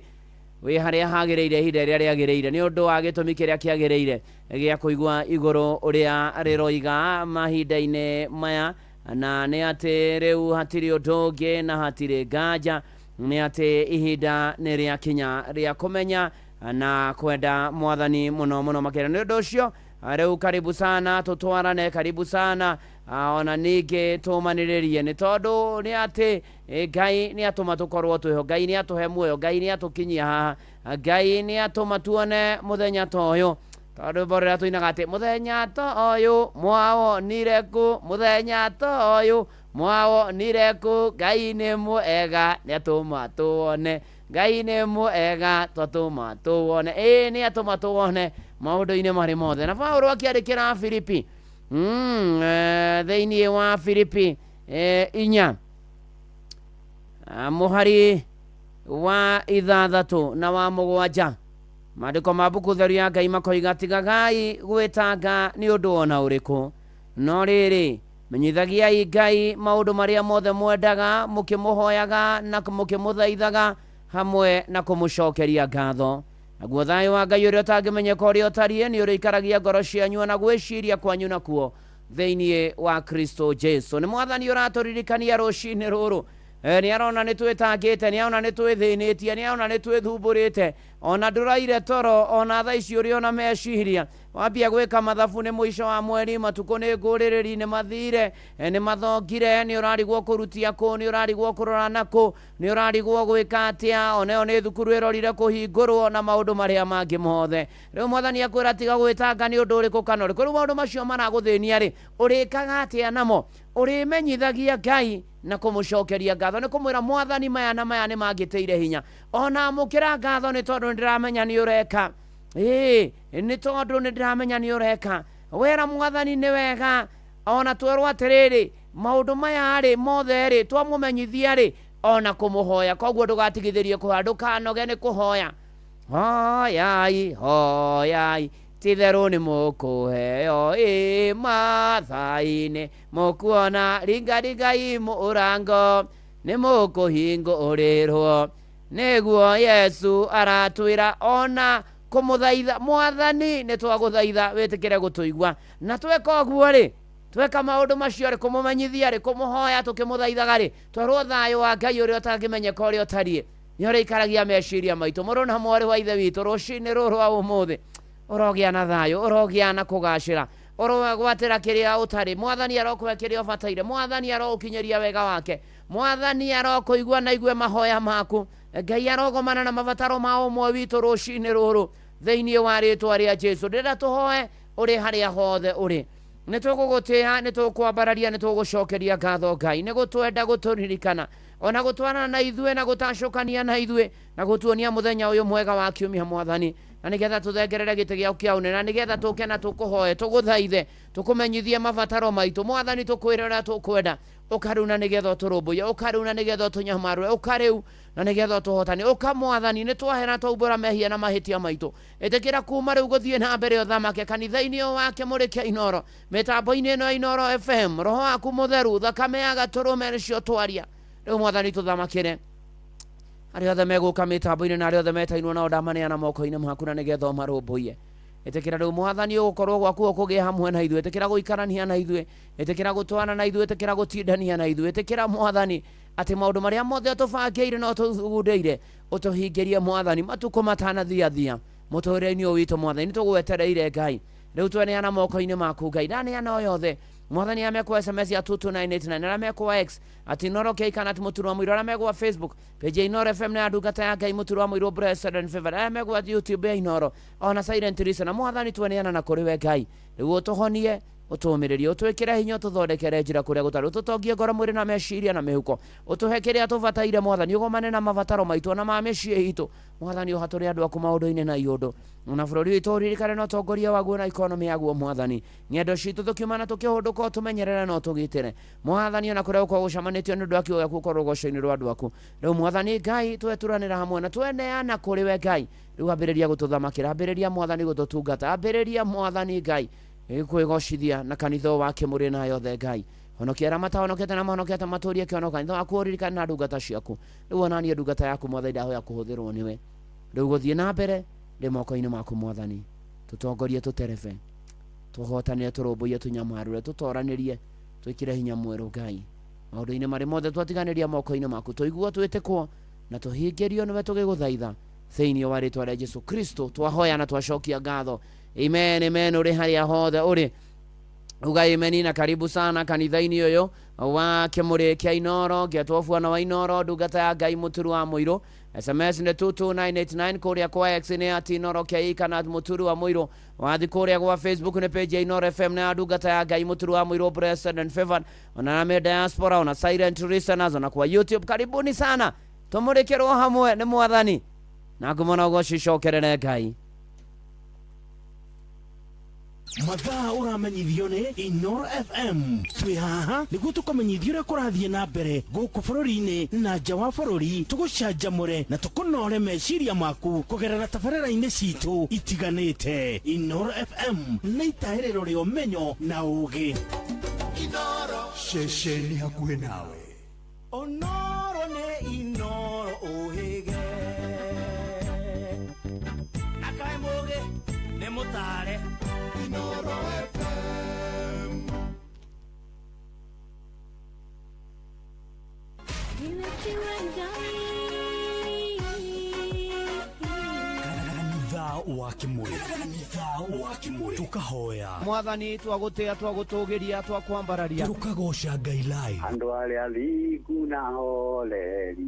wĩ harĩa hagĩrĩire ihinda rĩrĩa rĩagĩrĩire nĩ ũndũ wa gĩtũmi kĩrĩa kĩagĩrĩire gĩa kũigua igũrũ ũrĩa rĩroiga mahinda-inĩ maya na nĩ atĩ rĩu hatirĩ ũndũ ũngĩ na hatirĩ nganja nĩ atĩ ihinda nĩ rĩakinya rĩa kũmenya na kwenda Mwathani mũno mũno makĩria nĩ ũndũ ũcio rĩu karibu sana tũtwarane karibu sana ona ningĩ tũmanĩrĩrie nĩ tondũ nĩ atĩ Ngai nĩ atũma tũkorwo twĩho Ngai nĩ atũhe muoyo Ngai nĩ atũkinyia haha Ngai nĩ atũma tuone mũthenya ta ũyũ tondũ borera tũinaga atĩ mũthenya ta ũyũ mwawonire kũ mũthenya ta ũyũ mwawonire kũ Ngai nĩ mwega nĩ atũma tuone Ngai nĩ mwega twatũma tuone nĩ atũma tuone maũndũ-inĩ marĩ mothe na Paulo akĩandĩkĩra Filipi thĩinĩ wa Filipi 4 mũhari wa 6 na wa 7 maandĩko ma mbuku theru ya Ngai makoiga tigagai gwĩtanga nĩ ũndũ ona ũrĩkũ no rĩrĩ menyithagiai Ngai maũndũ marĩa mothe mwendaga mũkĩmũhoyaga na mũkĩmũthaithaga hamwe na kũmũcokeria ngatho naguo thayũ wa Ngai ũrĩa ũtangĩmenyeka ũrĩa ũtariĩ nĩ ũrĩikaragia ngoro cianyu na gwĩciria kwanyu nakuo thĩinĩ wa Kristo Jesu nĩ Mwathani ũratũririkania rũcinĩ rũrũ nĩ arona nĩ twĩtangĩte nĩ arona nĩ twĩthĩnĩtie nĩ arona nĩ twĩthumbũrĩte ona ndũraire toro ona thaa ici ũrĩ ona meciria wambia gwĩka mathabu nĩ mũico wa mweri matukũ nĩ ngũrĩrĩri nĩ mathire nĩ mathongire nĩ ũrarigwo kũrutia kũ nĩ ũrarigwo kũrora na kũ nĩ ũrarigwo gwĩka atĩa ona ĩyo nĩ thukuru ĩrorire kũhingũrwo na maũndũ marĩa mangĩ mothe rĩu Mwathani akwĩra tiga gwĩtanga nĩ ũndũ ũrĩkũ kana ũrĩkũ rĩu maũndũ macio maragũthĩnia rĩ ũrĩkaga atĩa namo ũrĩmenyithagia Ngai na kũmũcokeria ngatho nĩ kũmwĩra Mwathani maya na maya nĩ mangĩteire hinya ona mũkĩra ngatho nĩ tondũ nĩndĩramenya nĩ ũreka nĩ tondũ nĩndĩramenya nĩ ũreka wera Mwathani nĩ wega ona twerwo atĩrĩrĩ maũndũ maya rĩ mothe rĩ twamũmenyithia rĩ ona kũmũhoya koguo ndũgatigithĩrie kũhoya ndũkanoge nĩ kũhoya hoyai hoyai titherũ nĩ mũkũheo mathainĩ mũkuona ringaringai mũrango nĩ mũkũhingũrĩrwo nĩguo Yesu aratwĩra ona kũmũthaitha Mwathani nĩ twagũthaitha wĩtĩkĩre gũtũigua na tweka ũguo rĩ tweka maũndũ macio rĩ kũmũmenyithia rĩ kũmũhoya tũkĩmũthaithaga rĩ twarwo thayũ wa Ngai ũrĩa ũtangĩmenyeka ũrĩa ũtariĩ nĩ ũrĩikaragia meciria maitũ mũrũ na mwarĩ wa ithe witũ rũcinĩ rũrũ wa ũmũthĩ ũrogĩa na thayũ ũrogĩa na kũgacĩra ũrogwatĩra kĩrĩa ũtarĩ Mwathani arokũhe kĩrĩa ũbataire Mwathani arogũkinyĩria wega wake Mwathani arokũigua na igue mahoya maku Ngai arogomana na mabataro ma ũmwe witũ rũcinĩ rũrũ thĩinĩ wa rĩtwa rĩa Jesu ndĩrenda tũhoe ũrĩ harĩa hothe ũrĩ nĩ tũgũgũtĩĩa nĩ tũkwambararia nĩ tũgũcokeria ngatho Ngai nĩ gũtwenda gũtũririkana ona gũtwarana na ithuĩ na gũtacũkania na ithuĩ na gũtuonia mũthenya ũyũ mwega wa kiumia Mwathani na nĩgetha tũthengerere gĩtĩ gĩaku kĩa ũnene na nĩgetha tũke na tũkũhoe tũgũthaithe tũkũmenyithie mabataro maitũ Mwathani tũkwĩra ũrĩa tũkwenda ũkarĩu na nĩgetha ũtũrũmbũiye ũkarĩu na nĩgetha ũtũnyamarũre ũkarĩu na nĩgetha ũtũhotane ũka Mwathani nĩ twahera twaumbũra mehia na mahĩtia maitũ ĩtĩkĩra kuma rĩu gũthiĩ na mbere ũthamake kanitha-inĩ ũyũ wake mũrĩkia Inoro mĩtambo-inĩ ĩno ya Inoro FM roho waku mũtheru thakame ya gatũrũme nĩcio twaria rĩu Mwathani tũthamakĩre arĩa othe megũka mĩtambo-inĩ na arĩa othe metainwo nao ndamaneana moko-inĩ maku na nĩgetha ũmarũmbũiye ĩtĩkĩra rĩu Mwathani ũgũkorwo gwaku ũkũgĩa hamwe na ithuĩ ĩtĩkĩra gũikarania na ithuĩ ĩtĩkĩra gũtwana na ithuĩ ĩtĩkĩra gũtindania na ithuĩ ĩtĩkĩra Mwathani atĩ maũndũ marĩa mothe ũtũbangĩire na ũtũthugundĩire ũtũhingĩrie Mwathani matukũ matanathiathia mũtũrĩre-inĩ ũyũ witũ Mwathani nĩ tũgwetereire Ngai riu tweneana moko-ini maku Ngai ndaneana o yothe mwathani amekwa SMS ya 22989 na amekwa X ati Inoro K kana Muturu wa Muiro na amekwa Facebook page Inoro FM na ndungata ya Ngai Muturu wa Muiro Blessed and Favor amekwa YouTube ya Inoro ona Silent Listen na mwathani tweneana na kuri we Ngai riu utuhonie utumiririe utwikire hinya ututhondekere njira kuria gutari ututongie ngoro mwiri na meciria na mihuko utuhekeria tubataire mwathani ugomane na mabataro maitu na mameciria itu mwathani uhaturi andu aku maundu-ini na iundu na bururi witu uririkane na utongoria waguo na economy yaguo mwathani ngendo citu tukiumana tukihunduka tumenyerere na tugitire mwathani ona kuria uko gucamanitio ni ndu aki uya gukorwo goco-ini rwa andu aku riu mwathani Ngai tweturanira hamwe na tweneana kuri we Ngai riu ambiriria gututhamakira ambiriria mwathani gututungata ambiriria mwathani Ngai kwigocithia na kanitha wake muri na yothe Ngai honokia ramata honokete na honokete maturie kiono kanitha akuririkana na ndungata ciaku riu onanie ndungata yaku mwathani ndaho ya kuhuthirwo niwe riu guthie na mbere ndi moko-ini maku mwathani tutongorie tuterebe tuhotanire turumbuie tunyamarure tutoranirie twikire hinya mweru Ngai maundu-ini mari mothe twatiganiria moko-ini maku tuigua twitikwo na tuhingirio niwe tugiguthaitha thiini wa ritwa ria Jesu Kristo twahoya na twacokia ngatho amen amen uri haria hothe uri uga amen na karibu sana kanitha-ini yoyo wa kimuri kia Inoro giatwofuana wa Inoro ndungata ya Ngai Muturu wa Muiro SMS ni 22989 kuria kwa X ni ati Inoro kia kana Muturu wa Muiro wathi kuria kwa Facebook ni page ya Inoro FM na ndungata ya Ngai Muturu wa Muiro Blessed and Favor ona na diaspora ona Silent Listeners na kwa YouTube karibuni sana tumurikirwo hamwe ni mwathani na ngumona ugocokerere Ngai mathaa uramenyithio ni Inoro FM twi haha niguo tukomenyithio uria kurathie na mbere guku bururi-ini na nja wa bururi tugucanjamure na tukunore meciria maku kugerera tabarĩra-inĩ citu itiganĩte Inoro FM nĩ itaĩrĩro rĩa ũmenyo na ũũgĩ Inoro ceceni hakuhĩ nawe Onoro nĩ Inoro ũhĩge nakae mũũgĩ nĩ mũtare Inoro FM kanitha wa kimuri tukahoya mwathani twagutia twagutugiria twakwambararia tukagoca Ngai live andu aria athingu na holeri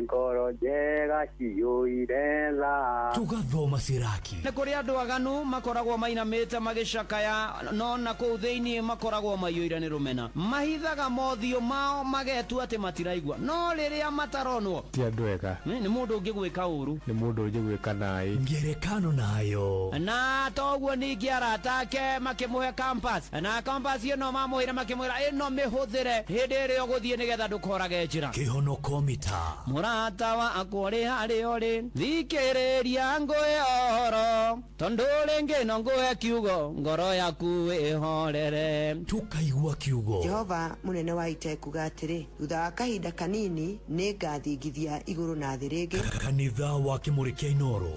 ngoro njega ciyũire tha tugathoma ciraki nĩ kũrĩ andũ aganu makoragwo mainamĩte magĩcakaya no na kũu thĩinĩ makoragwo maiyũire nĩ rũmena mahithaga mothiũ mao magetua atĩ matiraigua no rĩrĩa mataronwo ti andũ ega nĩ mũndũ ũngĩ gwĩka ũru nĩ mũndũ ũngĩ gwĩka naĩ ngerekano nayo na toguo ningĩ arata ake makĩmũhe campus na campus ĩno mamũhĩre makĩmwĩra ĩno mĩhũthĩre hĩndĩ ĩrĩa ũgũthiĩ nĩgetha ndũkorage njĩra kĩhonoko mita mũrata wakwa ũrĩ harĩa ũrĩ thikĩrĩria ngũhe ũhoro tondũ rĩngĩ no ngũhe kiugo ngoro yaku ĩhorere tukaigua kiugo Jehova mũnene wa ita kuga atĩrĩ thutha wa kahinda kanini nĩ ngathingithia igũrũ na thĩ rĩngĩ kanitha wa kĩmũrĩ kĩa Inoro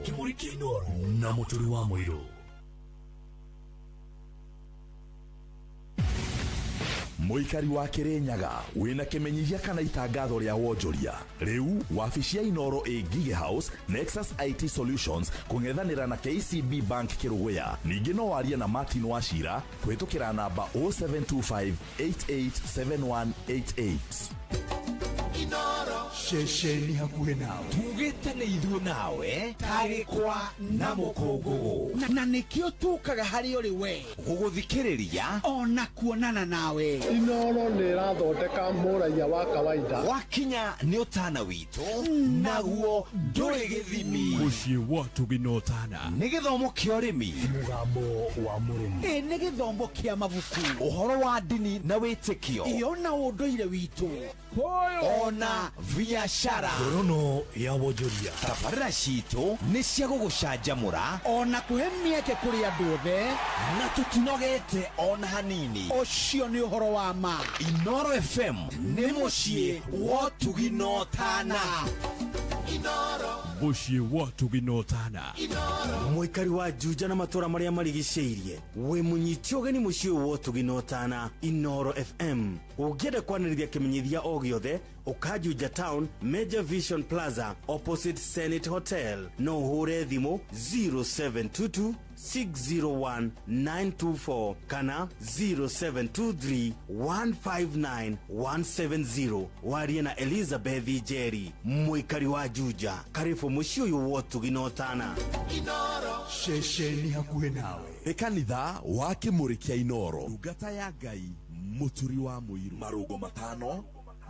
na Mũturi wa Mũirũ Muikari wa Kirinyaga wina kimenyithia kana itangatho ria wonjoria riu wabici ya Inoro Gige House Nexus IT Solutions kung'ethanira na KCB Bank Kiruguya ningi no warie na Martin Wachira kwitukira namba 0725887188 Inoro ceceni hakuhĩ nawe tugĩte nĩ ithuĩ nawe tarĩkwa na mũkũngũgũ na nĩkĩo tukaga harĩ ũrĩ we gũgũthikĩrĩria ona kuonana nawe Inoro nĩ ĩrathondeka mũraiya wa kawaida wakinya nĩ ũtana witũ naguo ndũrĩ gĩthimi mũciĩ wa Tuginotana nĩ gĩthomo kĩa ũrĩmi mũgambo wa mũrĩmi nĩ gĩthomo kĩa mabuku ũhoro wa ndini na wĩtĩkio iyo na ũndũire witũ ona biashara ngorono ya wonjoria tabarĩra citũ nĩ cia gũgũcanjamũra ona kũhe mĩeke kũrĩ andũ othe na tũtinogete ona hanini ũcio nĩ ũhoro wa ma Inoro FM nĩ mũciĩ wa Tuginotana mũciĩ wa Tuginotana mũikari wa Juja na matũra marĩa marigicĩirie wĩ mũnyiti ũgeni mũciĩ wa Tuginotana Inoro FM ũngĩenda kwanĩrĩria kĩmenyithia o gĩothe ũkajuja town Major Vision Plaza opposite Senate Hotel no ũhũre thimũ 0722 601-924 kana 0723-159-170 warie na Elizabeth Jerry mwikari wa Juja karibu mucio yu wotu ginotana Inoro shesheni hakuhe nawe Ekanitha wa Kimuri kia Inoro Ugata ya Ngai muturi wa muiru marugo matano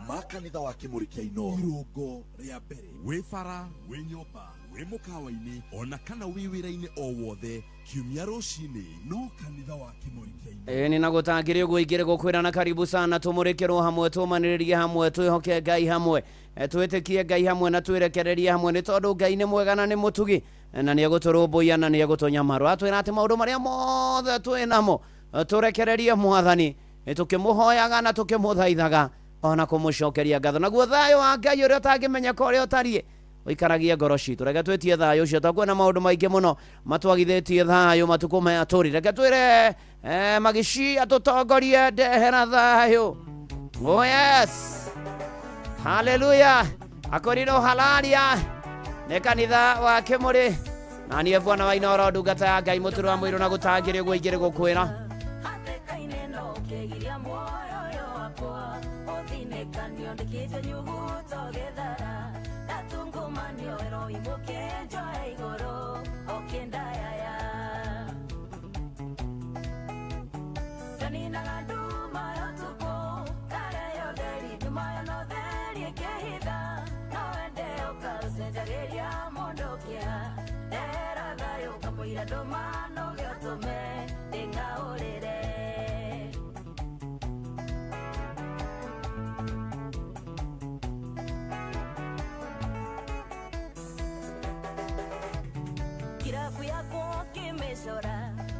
makanitha wa Kimuri kia Inoro irugo ria mbere wifara winyoba wimukawa-ini ona kana wiwira-ini o wothe kiumia rucini no kanitha wa Kimuri kia Inoro ni nagutangire guigire gukwirana karibu sana tumurikirwo hamwe tumaniririe hamwe twihoke Ngai hamwe twitikie Ngai hamwe na twirekererie hamwe ni tondu Ngai ni mwega na ni mutugi na ni aguturumbuia na ni agutunyamaru atwira ati maundu maria mothe twinamo turekererie mwathani tukimuhoyaga na tukimuthaithaga ona kumucokeria ngatho naguo thayo wa Ngai uria utangimenya uria utarie uikaragia ngoro citu reke twetie thayo ucio takwena maundu maingi muno matwagithetie thayo matuku maya turi reke twire magici atutongorie ndehera thayo oh yes haleluya akorino halalia ne kanitha wa Kimuri na ni Bwana wa Inoro ndungata ya Ngai muturu wa mwiru na gutangire guigire gukwira Kirafu yako kimesora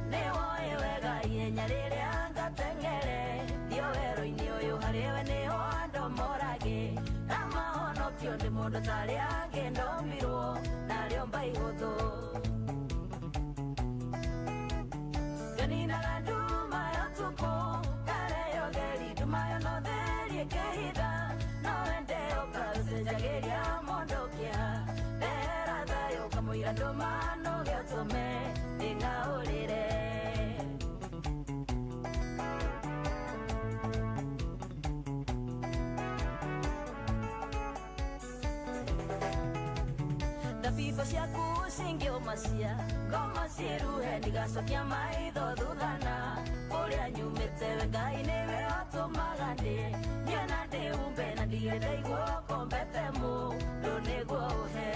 newo ewega yenya riria ngatengere dio wero-ini uyu hariwe niho andomorage na mahonokio ni mundu tari angi ndombirwo nario mbaihuthu ganinaga nduma ya tuku kareyo theri ndumayo no theri ikehitha no wende ukarucenjagiria mondokia ndehera thayo kamwira ndumano gĩotũme ndĩng'aũrĩre thabibũ ciaku cingĩũmacia ngoma ciĩruhe ndigacokia maitho thuthana ũrĩa nyumĩte we Ngai nĩwe ũtũmaga ndĩ niĩ na ndĩhumbe na ndirĩ ndaigua kombete mũndũ nĩguo ũhe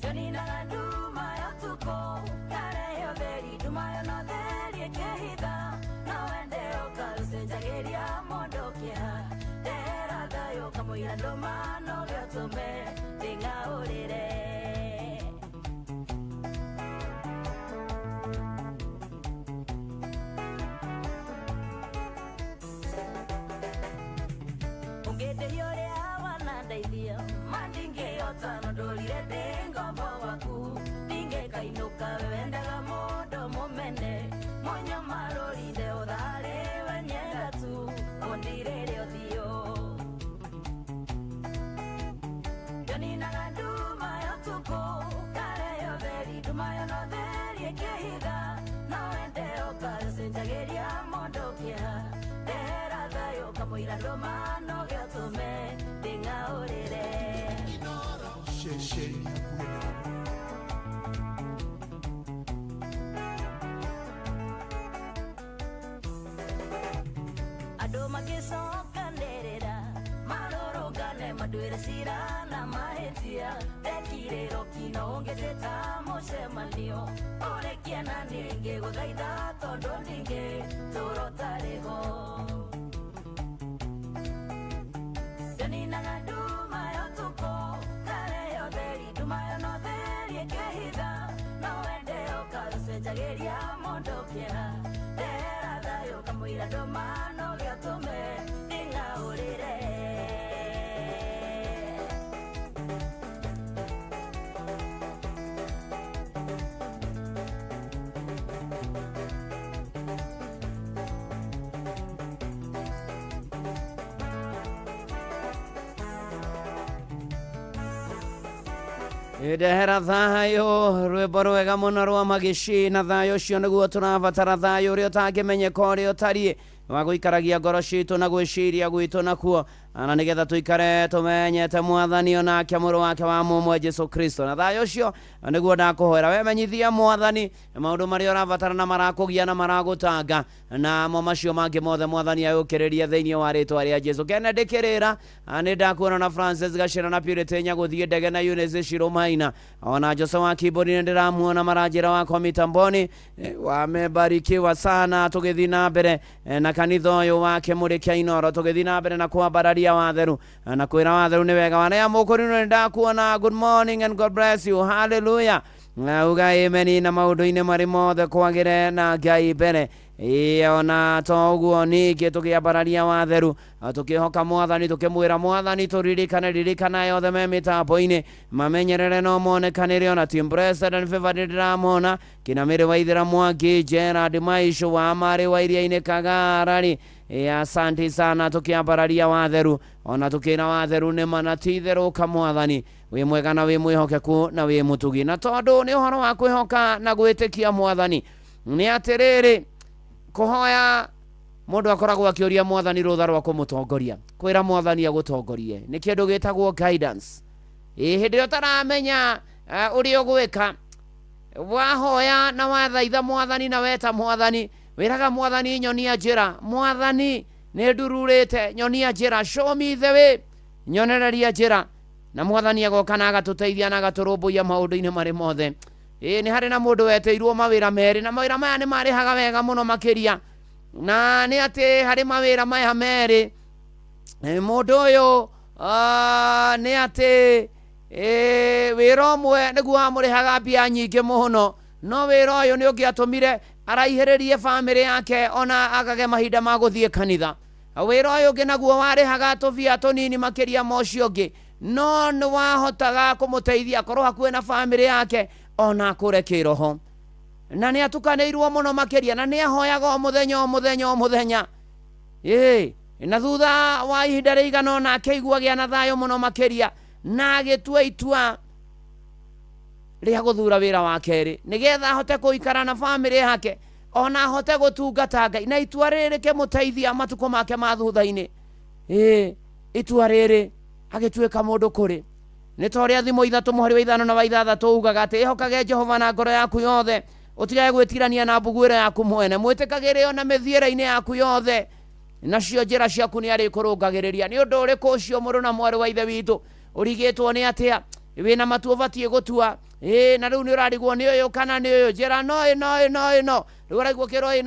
ganinaga nduma ya tuko kareyo theri ndumayo no theri ikehitha no wende ukarucenjagiria mondokia ndehera thayo kamwira ndumano gĩotũme ndĩng'aũrĩre ũngĩndĩhia ũrĩa wanandeithia mandingĩhota no ndũrire ndĩ ngombo waku ndingĩkainũka wendaga mũndũ mũmene mũnyamarũrinde ũtharĩ wenyenda tu ũndirĩre ũthiũ ganinaga nduma ya ũtukũ kareyo theri ndumayo no theri ĩkĩhitha no wende ũkarucenjagĩria mondokia ndehera thayo kamwira ndũmano gĩotũme ndĩng'aũrĩre shesheni hakuhe nawe andũ magĩcokanĩrĩra marũrũngane mandwĩre cira na mahĩtia ndekirĩro kino ũngĩtĩta mũcemanio ũrĩkia na ningĩ gũthaitha tondũ ningĩ tũro tarĩho ganinaga nduma ya ũtukũ kareyo theri ndumayo no theri ĩkĩhitha no wende ũkarucenjagĩria mondokia ndehera thayo kamwira ndũmano gĩotũme ndĩng'aũrĩre Ndehera thayo rwimbo rwega muno rwa magici na thayo cio niguo turabatara thayo uria utangĩmenyeka uria utariĩ wa guikaragia ngoro ciitũ na gwĩciria gwitũ nakuo na nigetha tuikare tumenyete mwathani onake mũrũ wake wa mũmwe Jesu Kristo na thayo cio niguo ndakuhoera we menyithia mwathani maũndũ marĩa ũrabatara na marakũgia na maragũtanga na mo macio mangĩ mothe mwathani ayũkĩrĩrie thĩinĩ wa rĩtwa rĩa Jesu kene ndĩkĩrĩra nĩ ndakuona na Francis Gacĩra na Purity Nyagũthiĩ ndege na Eunice Shiromaina ona Jose wa keyboard ndĩramuona maranjĩra wako mitamboni wamebarikiwa sana tũgĩthiĩ na mbere na kanitha ũyũ wake mũrĩkia Inoro tũgĩthiĩ na mbere na kwambararia watheru na kwĩra watheru nĩ wega wana ya mũkũrinũ ndakuona good morning and God bless you hallelujah uga amen na maũndũ-inĩ marĩ mothe kwagĩre na Ngai mbere ona toguo ningĩ tũkĩambararia watheru tũkĩhoka mwathani tũkĩmwĩra mwathani tũririkana yothe me mĩtambo-inĩ mamenyerere no monekanĩre ona Team Blessed and Favored ndĩramona kina Mĩrĩ wa Ithĩra Mwangi Gerard Maisho wa Marĩ wa Iria-inĩ Kagarari asante sana tukiambararia watheru ona tukina watheru nĩ manatitherũka mwathani wĩ mwega na wĩ mwĩhokeku na wĩ mũtugi na tondũ nĩ ũhoro wa kwĩhoka na gwĩtĩkia mwathani nĩ atĩrĩrĩ kũhoya mũndũ akoragwo akĩũria mwathani rũtha rwa kũmũtongoria kwĩra mwathani agũtongorie nĩ kĩndũ gĩtagwo guidance hĩndĩ ĩrĩa ũtaramenya ũrĩa ũgwĩka wahoya na wathaitha mwathani na weta mwathani wĩraga mwathani nyonia njĩra mwathani nĩ ndururĩte nyonia njĩra show me the way nyonereria njĩra na mwathani agoka na agatũteithia na agatũrũmbũiya maũndũ-inĩ marĩ mothe nĩ harĩ na mũndũ weteirwo mawĩra merĩ na mawĩra maya nĩ marĩhaga wega mũno makĩria na nĩ atĩ harĩ mawĩra maya merĩ mũndũ ũyũ nĩ atĩ wĩra ũmwe nĩguo wamũrĩhaga mbia nyingĩ mũno no wĩra ũyũ nĩ ũngĩatũmire araihĩrĩrie bamĩrĩ yake ona agage mahinda ma gũthiĩ kanitha wĩra ũyũ ũngĩ naguo warĩhaga tũbia tũnini makĩria ma ũcio ũngĩ no nĩ wahotaga kũmũteithia akorwo hakuhĩ na bamĩrĩ yake ona akũre kĩroho na nĩ atukanĩirwo mũno makĩria na nĩ ahoyaga o mũthenya na thutha wa ihinda rĩigana ona akĩiguagĩa na thayũ mũno makĩria na agĩtua itua rĩa gũthura wĩra wa kerĩ nĩgetha ahote gũikara na bamĩrĩ yake ona ahote gũtungata Ngai na itua rĩrĩ rĩkĩmũteithia matukũ make ma thutha-inĩ itua rĩrĩ agĩtuĩka mũndũ kũrĩ nĩ ta ũrĩa thimo 3 mũhari wa 5 na wa 6 ugaga atĩ ĩhokage Jehova na ngoro yaku yothe ũtigage gwĩtirania na mbuguĩro yaku mwene mwĩtĩkagĩre ona mĩthiĩre-inĩ yaku yothe nacio njĩra ciaku nĩ arĩkũrũngagĩrĩria nĩ ũndũ ũrĩkũ ũcio mũrũ na mwarĩ wa ithe witũ ũrigĩtwo nĩ atĩa wĩna matua ũbatiĩ gũtua na rĩu nĩ ũrarigwo nĩ ũyũ kana nĩ ũyũ njĩra no rĩu ũraigua kĩro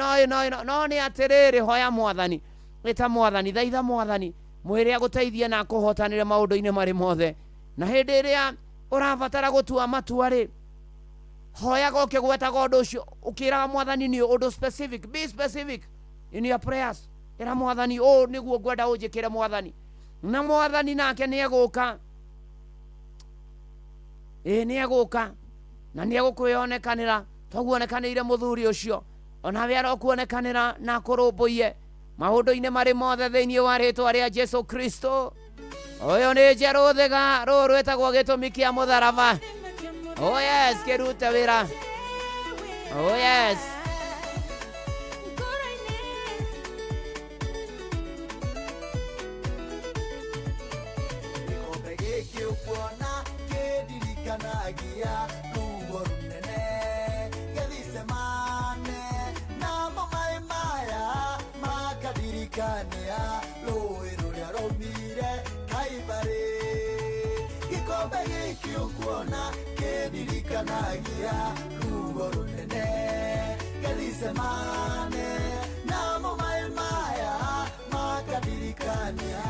no nĩ atĩrĩrĩ hoya mwathani ĩta mwathani thaitha mwathani mwĩre agũteithie na akũhotanĩre maũndũ-inĩ marĩ mothe na hĩndĩ ĩrĩa ũrabatara gũtua matua rĩ hoyaga ũkĩgwetaga ũndũ ũcio ũkĩraga mwathani nĩ ũndũ specific be specific in your prayers ĩra mwathani nĩguo ngwenda ũnjĩkĩre mwathani na mwathani nake nĩ egũka nĩ egũka na nĩ egũkwĩonekanĩra toguonekanĩire mũthuri ũcio onawe arokuonekanĩra na akũrũmbũiye maũndũ-inĩ marĩ mothe thĩinĩ wa rĩtwa rĩa Jesu Kristo ũyũ nĩ njerũ thĩga rũrũ rwĩtagwo gĩtũmi kĩa mũtharaba yes kĩrute wĩra yes kanagia ruo runene gĩthicemane namo maĩ maya makadirikania rũĩ rũrĩa raumire Kalvarĩ gĩkombe gĩkĩ ũkuona kĩndirikanagia ruo runene gĩthicemane namo maĩ maya makadirikania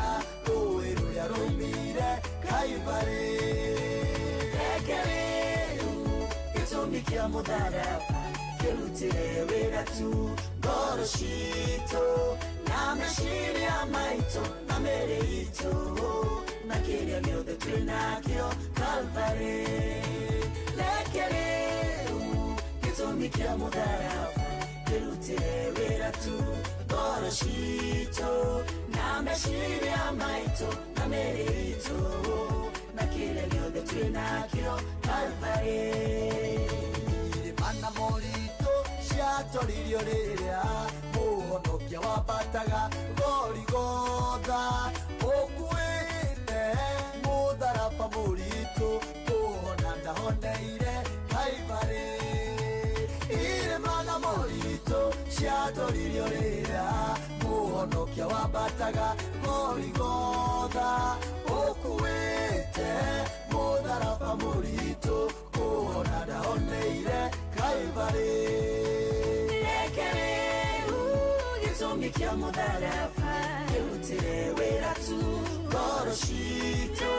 rũĩ rũrĩa raumire Kalvarĩ gĩtũmi kĩa mũtharaba kĩrutire wĩra tu ngoro citũ na meciria maitũ na mĩĩrĩ itũ na kĩrĩa gĩothe twĩ nakĩo Kalvarĩ reke rĩu gĩtũmi kĩa mũtharaba kĩrutire wĩra tu ngoro citũ na meciria maitũ na mĩĩrĩ itũ na kĩrĩa gĩothe twĩ nakĩo Kalvarĩ Mana morito ciatoririo riria muhonokia wambataga Goligotha ukuite mutharaba murito kuhona ndahoneire Kalvari mana morito ciatoririo riria muhonokia wambataga Goligotha ukuite mutharaba murito kuhona ndahoneire Kalvari gĩtũmi kĩa mũtharaba kĩrutĩre wĩra tu ngoro citũ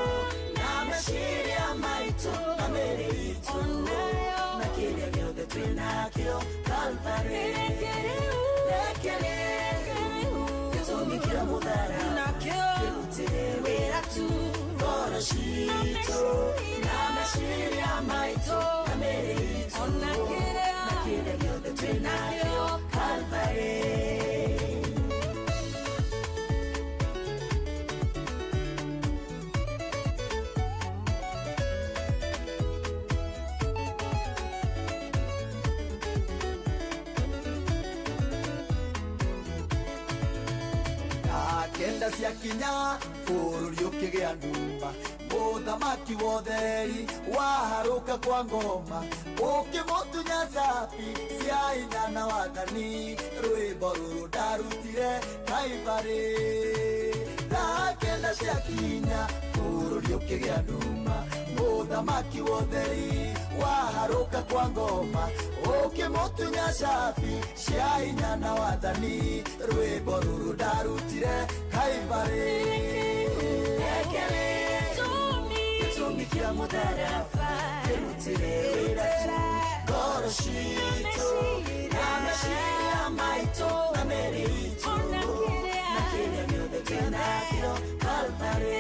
na meciria maitũ na mĩĩrĩ itũ na kĩrĩa gĩothe twĩnakĩo Kalvari gĩtũmi kĩa mũtharaba kĩrutĩre wĩra tu ngoro citũ na meciria maitũ na mĩĩrĩ itũ na kĩrĩa gĩothe twĩnakĩo Kalvari kenda cia kinya bũrũri ũkĩgĩa nduma mũthamaki wotheri waharũka kwa ngoma ũkĩmũtunya cabi cia hinya na wathani rwĩmbo rũrũ ndarutire Kalvari kenda cia kinya bũrũri ũkĩgĩa nduma mũthamaki wotheri waharũka kwa ngoma ũkĩmũtunya cabi cia hinya na wathani rwĩmbo rũrũ ndarutire Kalvari gĩtũmi kĩa mũtharaba kĩrutĩre wĩra tu ngoro citũ na meciria maitũ na mĩĩrĩ itũ na kĩrĩa gĩothe twĩnakĩo Kalvari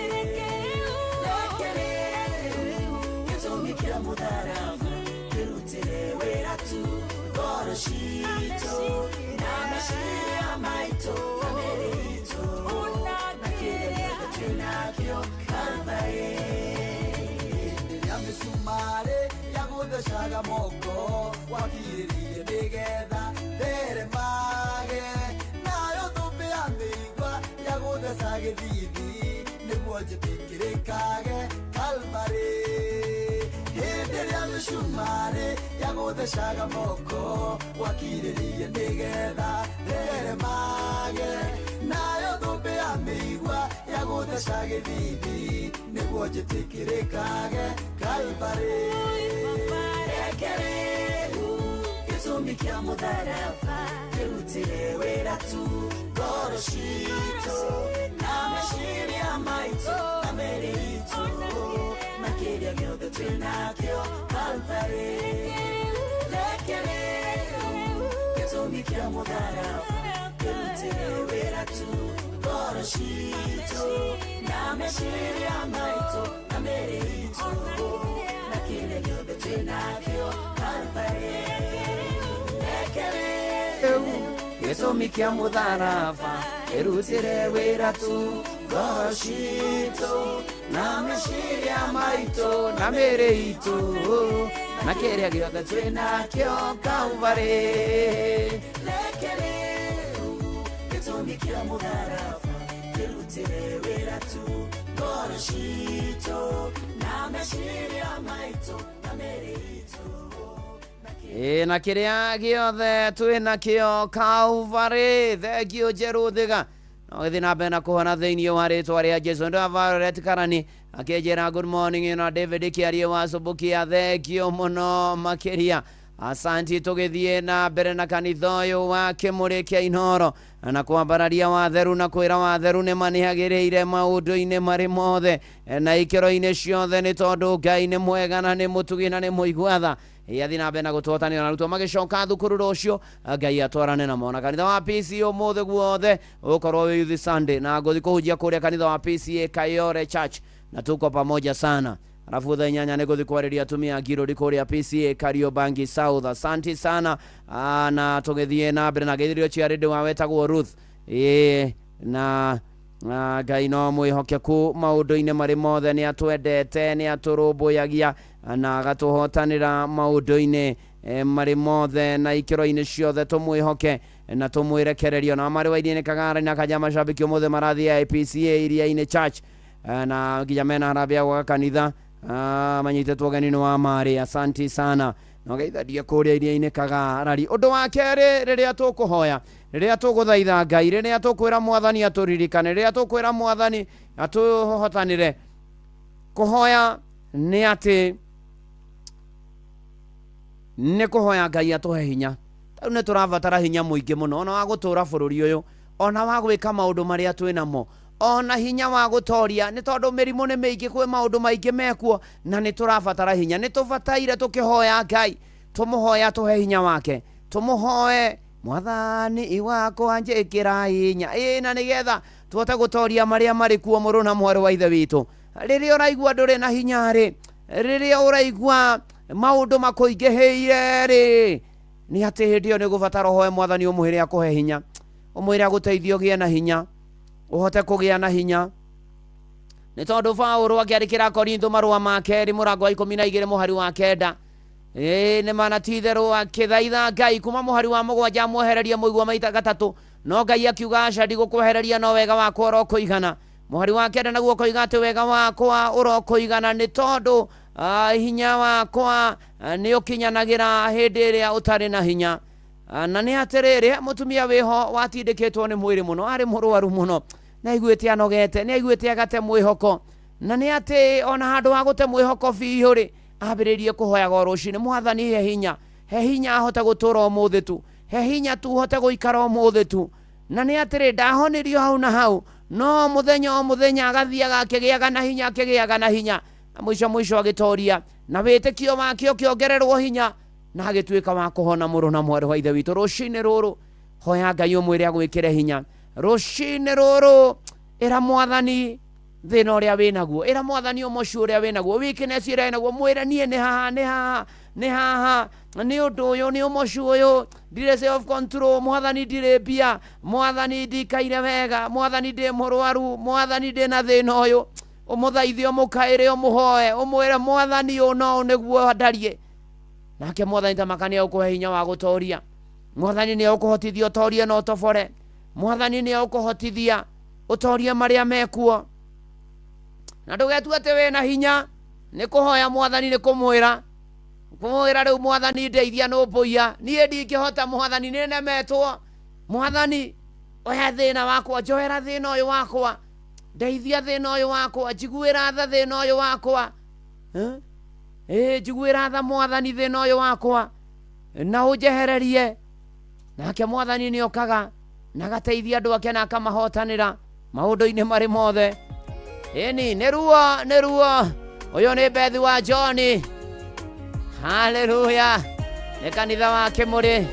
gĩtũmi kĩa mũtharaba kĩrutĩre wĩra tu ngoro citũ na meciria maitũ na mĩĩrĩ itũ na kĩrĩa gĩothe twĩnakĩo Kalvari rĩrĩa mĩcumarĩ yagũthecaga moko wakirĩrĩire nĩgetha theremage nayo thũmbĩ ya mĩigua yagũtheca gĩthithi nĩguo njĩtĩkĩrĩkage Kalvari hĩndĩ ĩrĩa mĩcumarĩ yagũthecaga moko wakirĩrĩire nĩgetha theremage nayo thũmbĩ ya mĩigua yagũtheca gĩthithi nĩguo njĩtĩkĩrĩkage Kalvari gĩtũmi kĩa mũtharaba kĩrutĩre wĩra tu ngoro citũ na meciria maitũ na mĩĩrĩ itũ na kĩrĩa gĩothe twĩnakĩo Kalvari gĩtũmi kĩa mũtharaba kĩrutĩre wĩra tu ngoro citũ na meciria maitũ na mĩĩrĩ itũ na kĩrĩa gĩothe twĩnakĩo Kalvari gĩtũmi kĩa mũtharaba kĩrutĩre wĩra tu ngoro citũ na meciria maitũ na mĩĩrĩ itũ na kĩrĩa gĩothe twĩnakĩo Kalvari gĩtũmi kĩa mũtharaba kĩrutĩre wĩra tu ngoro citũ na meciria maitũ na mĩĩrĩ itũ na kĩrĩa gĩothe twĩnakĩo Kalvari thengio njerũ thĩga no gĩthiĩ na mbere na kũhona thĩinĩ wa rĩtwa rĩa Jesũ ndĩ Violet Karani akĩnjĩra good morning na David Kĩarie wa Subukia thengio mũno makĩria asanti tũgĩthiĩ na mbere na kanitha ũyũ wa Kĩmũrĩ kĩa Inooro na kwambararia watheru na kwĩra watheru nĩ manĩhagĩrĩire maũndũ-inĩ marĩ mothe na ikĩro-inĩ ciothe nĩ tondũ Ngai nĩ mwega na nĩ mũtugi na nĩ mũigua-tha yathi na mbere na gũtũhotanĩra na arutwo magĩcoka thukuru rũciũ Ngai atwarane namo na kanitha wa PCA ũmũthĩ guothe ũkorwo wĩ Youth Sunday na ngũthiĩ kũhunjia kũrĩa kanitha wa PCA Kayore Church na tuko pamoja sana. Alafu thaa 8 nĩgũthiĩ kwarĩria atumia ngirũri kũrĩa PCA Kariobangi South. Asante sana na tũgĩthiĩ na mbere na gĩthĩrio cia rĩndĩ wa wetagwo Ruth na Ngai no mwĩhokeku maũndũ-inĩ marĩ mothe nĩ atwendete nĩ atũrũmbũyagia na agatuhotanira maundu-ini mari mothe na ikiro-ini ciothe. Tumwihoke na tumwirekererio na mari waidini kagara na kaja mashabiki mothe marathi ya APCA iria-ini church na nginya mena harambia gwa kanitha manyitetwo genini wa mari. Asanti sana na geitharia kuria iria-ini kagarari. Undu wa keri riria tukuhoya, riria tuguthaitha Ngai, riria tukwira Mwathani aturirikane, riria tukwira Mwathani atuhotanire kuhoya ni ati ni kuhoya Ngai atuhe hinya. Tau ni turabatara hinya muingi muno, ona wa gutura bururi uyu, ona wa gwika maundu maria twinamo, ona hinya wa gutoria ni tondu mirimu ni miingi, kwi maundu maingi mekuo na ni turabatara hinya. Ni tubataire tukihoya Ngai, tumuhoya tuhe hinya wake, tumuhoe Mwathani iwakwa njikira hinya na nigetha tuhote gutoria maria mari kuo muru na mwaru wa ithe witu. Riria uraigua nduri na hinya ri, riria uraigua maundu makuingihiire ri, ni ati hindi iyo ni gubatara hoe Mwathani umuhire akuhe hinya, umuhire aguteithie ugie na hinya, uhote kugia na hinya. Ni tondu Paulo akiandikira Korintho marua ma keri murango wa 12 muhari wa 9 ni mana titherũ akithaitha Ngai kuma muhari wa 7 mwehereria muigua maita 3, no Ngai akiuga aca ndigũkwehereria no wega wakwa ũrokũigana. Muhari wa 9 naguo koiga atĩ wega wakwa ũrokũigana nĩ tondũ hinya wakwa nĩ ũkinyanagĩra hĩndĩ ĩrĩa ũtarĩ na hinya. Na nĩ atĩrĩrĩ, mũtumia wĩho watindĩkĩtwo nĩ mwĩrĩ mũno, arĩ mũrwaru mũno, na aiguĩte anogete, nĩ aiguĩte agate mwĩhoko, na nĩ atĩ ona handũ ha gũte mwĩhoko biũ rĩ, ambĩrĩrie kũhoyaga rũcinĩ, Mwathani he hinya ahote gũtũra ũmũthĩ tu, he hinya tu hote gũikara ũmũthĩ tu. Na nĩ atĩrĩ ndahonirio hau na hau, no mũthenya o mũthenya agathiaga akĩgĩaga na hinya na mũico agĩtoria na wĩtĩkio wake ũkĩongererwo hinya na agĩtuĩka wa kũhona mũrũ na mwarĩ wa ithe witũ. Rũcinĩ rũrũ hoya Ngai ũmwĩre agwĩkĩre hinya. Rũcinĩ rũrũ ĩra Mwathani thĩna ũrĩa wĩnaguo, ĩra Mwathani ũmocu ũrĩa wĩnaguo, weakness ĩrĩa wĩnaguo, mwĩre niĩ nĩ haha nĩ ũndũ ũyũ, nĩ ũmocu ũyũ, ndirĩ self control, Mwathani ndirĩ mbia, Mwathani ndikaire wega, Mwathani ndĩ mũrwaru, Mwathani ndĩ na thĩna ũyũ. Ũmũthaithie, ũmũkaĩre, ũmũhoe, ũmwĩre Mwathani ũyũ no nĩguo ndarie. Nake Mwathani tamaka nĩ egũkũhe hinya wa gũtoria, Mwathani nĩ egũkũhotithia ũtorie na ũtobore, Mwathani nĩ egũkũhotithia ũtorie marĩa mekuo. Na ndũgetue atĩ wĩna hinya nĩ kũhoya Mwathani, nĩ kũmwĩra rĩu Mwathani ndeithia nũmbũiya, niĩ ndingĩhota Mwathani, nĩ nemetwo Mwathani, oya thĩna wakwa, njohera thĩna ũyũ wakwa, ndeithia thĩna ũyũ wakwa, njiguĩra tha thĩna ũyũ wakwa, njiguĩra tha Mwathani thĩna ũyũ wakwa na ũnjehererie. Nake Mwathani nĩ okaga na agateithia andũ ake na akamahotanĩra maũndũ-inĩ marĩ mothe. Ĩni nĩ ruo ũyũ nĩ Bethi wa John, haleluya, nĩ kanitha wake mũrĩ.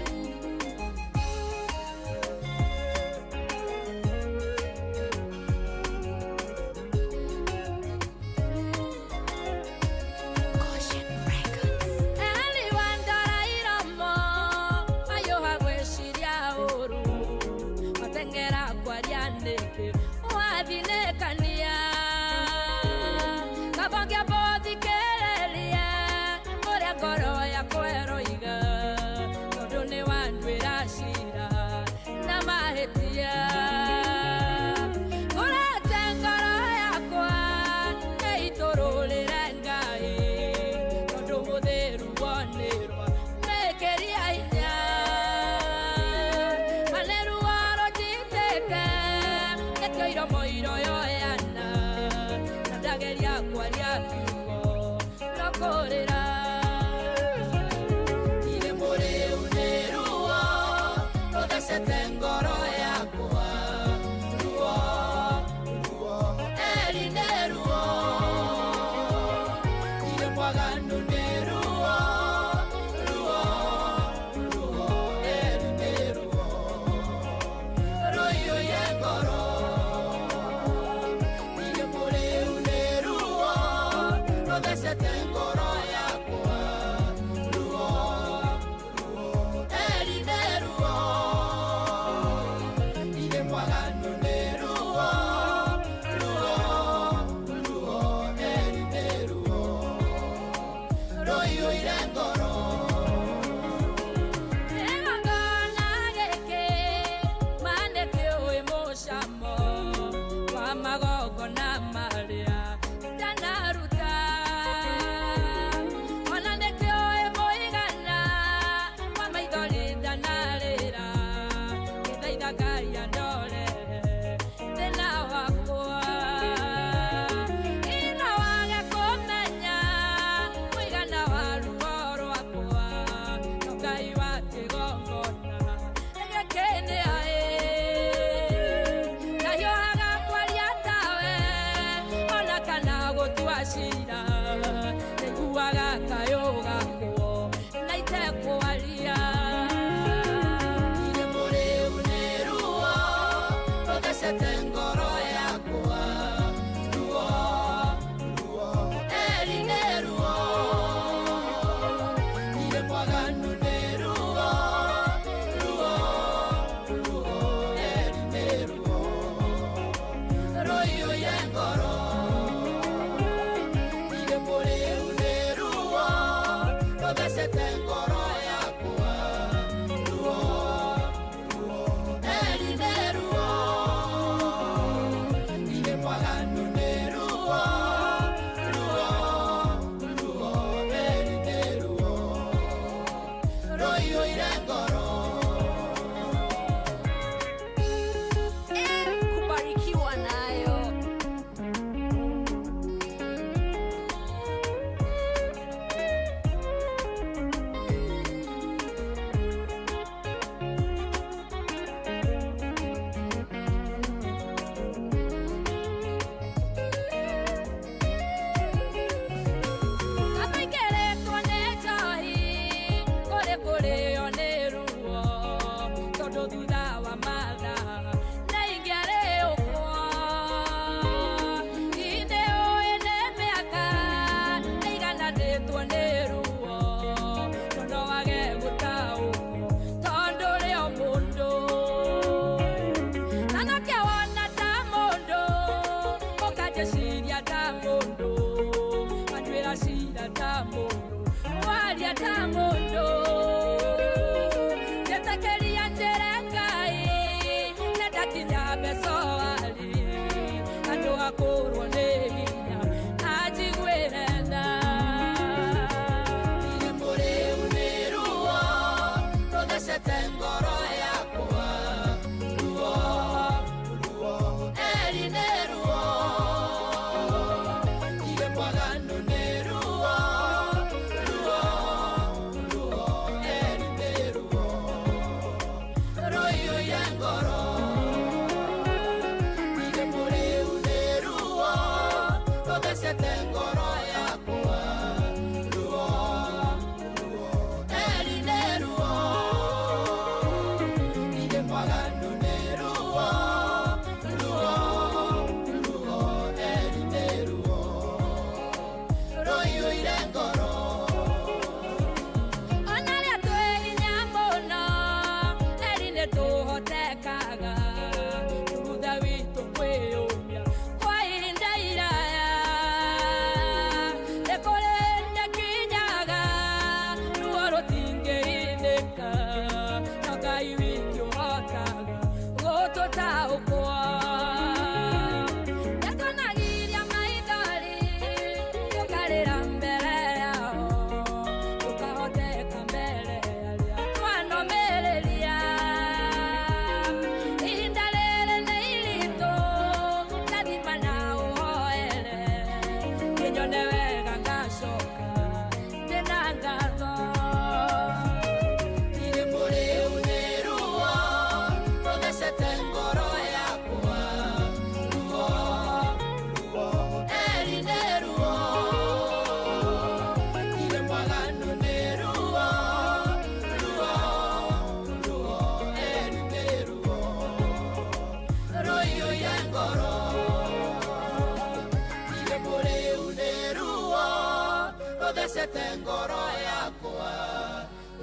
uthecete ngoro yakwa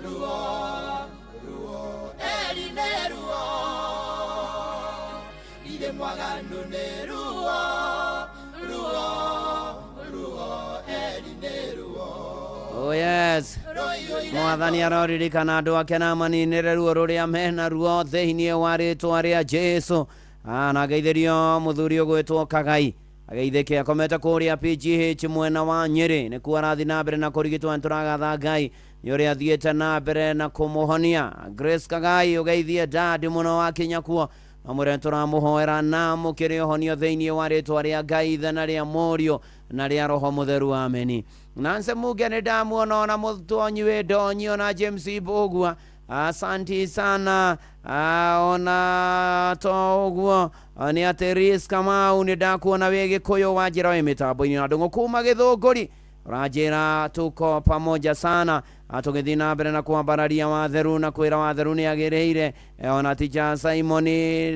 ruo ruo eri nĩ ruo ithe mwaganu nĩ ruo ruo ruo eri nĩ ruo. Oh yes, Mwathani aroririkana andũ ake na maninĩre ruo rũrĩa mena ruo thĩinĩ wa rĩĩtwa rĩa Jesu. Na geithĩrio mũthuri ũgwĩtwo Kagai ageithĩke akomete kũrĩa PGH mwena wa Nyĩrĩ nĩkuo arathi na mbere na kũrigitwo. Nĩtũragatha Ngai nĩ ũrĩa athiĩte na mbere na kũmũhonia. Grace Kagai ũgeithie dadi mũno wa Kinyakuo na mũrĩa tũramũhoera na mũkĩrĩ ũhonio thĩinĩ wa rĩĩtwa rĩa Ngai na rĩa Mũriũ na rĩa Roho Mũtheru, ameni. Nanse Muge nĩ ndamuona ona mũtonyi wĩ Ndonyi ona James Mbũgua, asanti sana. Ona to ũguo nĩ atĩ Reece Kamau nĩ ndakuona wĩ Gĩkũyũ wa njĩra wĩ mĩtambo-inĩ na ndũng'ũ kuma Gĩthũngũri ũranjĩra tuko pamoja sana. Tũgĩthiĩ na mbere na kwambararia Watheru na kwĩra Watheru nĩ agĩrĩire. Ona Teacher Simon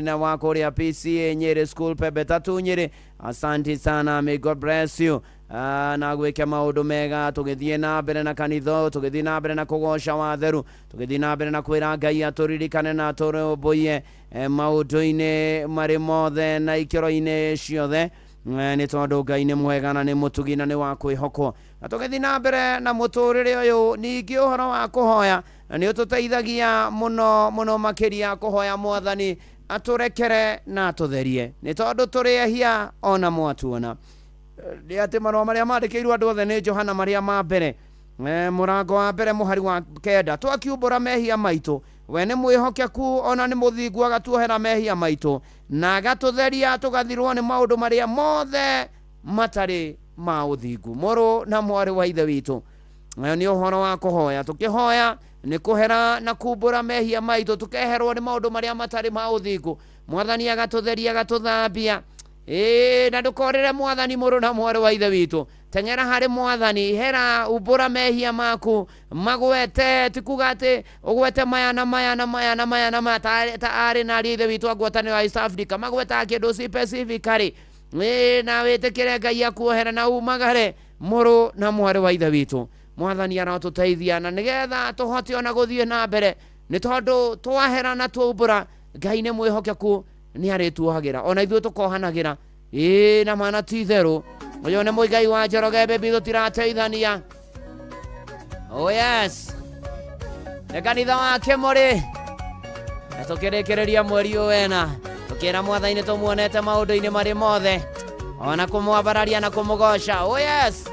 na wa kũrĩa PCA Nyĩrĩ School Pembe 3 Nyĩrĩ, asanti sana, may God bless you. Na gwĩke maũndũ mega. Tũgĩthiĩ na mbere na kanitha, tũgĩthiĩ na mbere na kũgoca Watheru, tũgĩthiĩ na mbere na kwĩra Ngai atũririkane na atũrũmbũiye maũndũ-inĩ marĩ mothe na ikĩro-inĩ ciothe, nĩ tondũ Ngai nĩ mwega na nĩ mũtugi na nĩ wa kwĩhokwo. Na tũgĩthiĩ na mbere na mũtũrĩre ũyũ, ningĩ ũhoro wa kũhoya nĩ ũtũteithagia mũno mũno makĩria kũhoya Mwathani atũrekere na atũtherie, nĩ tondũ tũrĩ ehia ona mwatuona. Nĩ atĩ marũa marĩa mandĩkĩirwo andũ othe nĩ Johana marĩa ma mbere mũrango wa mbere mũhari wa 9, twakiumbũra mehia maitũ, we nĩ mwĩhokeku ona nĩ mũthingu agatuohera mehia maitũ na agatũtheria tũgathirwo nĩ maũndũ marĩa mothe matarĩ ma ũthingu. Mũrũ na mwarĩ wa ithe witũ, nĩ ũhoro wa kũhoya. Tũkĩhoya nĩ kũhera na kumbũra mehia maitũ, tũkeherwo nĩ maũndũ marĩa matarĩ ma ũthingu. Mwathani agatũtheria agatũthambia. Na ndũkorere Mwathani mũrũ na mwarĩ wa ithe witũ, teng'era harĩ Mwathani, hera umbũra mehia maku magwete, tikuga atĩ ũgwete maya na maya na maya na maya na maya ta arĩ na ariũ ithe witũ a ngwatanĩro ya East Africa, magweta kĩndũ specifically, na wĩtĩkĩre Ngai akuohere na umagare mũrũ na mwarĩ wa ithe witũ. Mwathani aratũteithia na nĩgetha tũhote ona gũthiĩ na mbere, nĩ tondũ twahera na twaumbũra, Ngai nĩ mwĩhokeku nĩ arĩtuohagĩra ona ithuĩ tũkohanagĩra. Na mana ti itherũ, ũyũ nĩ Mũigai wa Njoroge, baby tũtirateithania. Oh yes, nĩ kanitha wake mũrĩ, na tũkĩrĩkĩrĩria mweri ũyũ wena, tũkĩra Mwathani tũmuonete maũndũ-inĩ marĩ mothe ona kũmwambararia na kũmũgoca. Oh yes,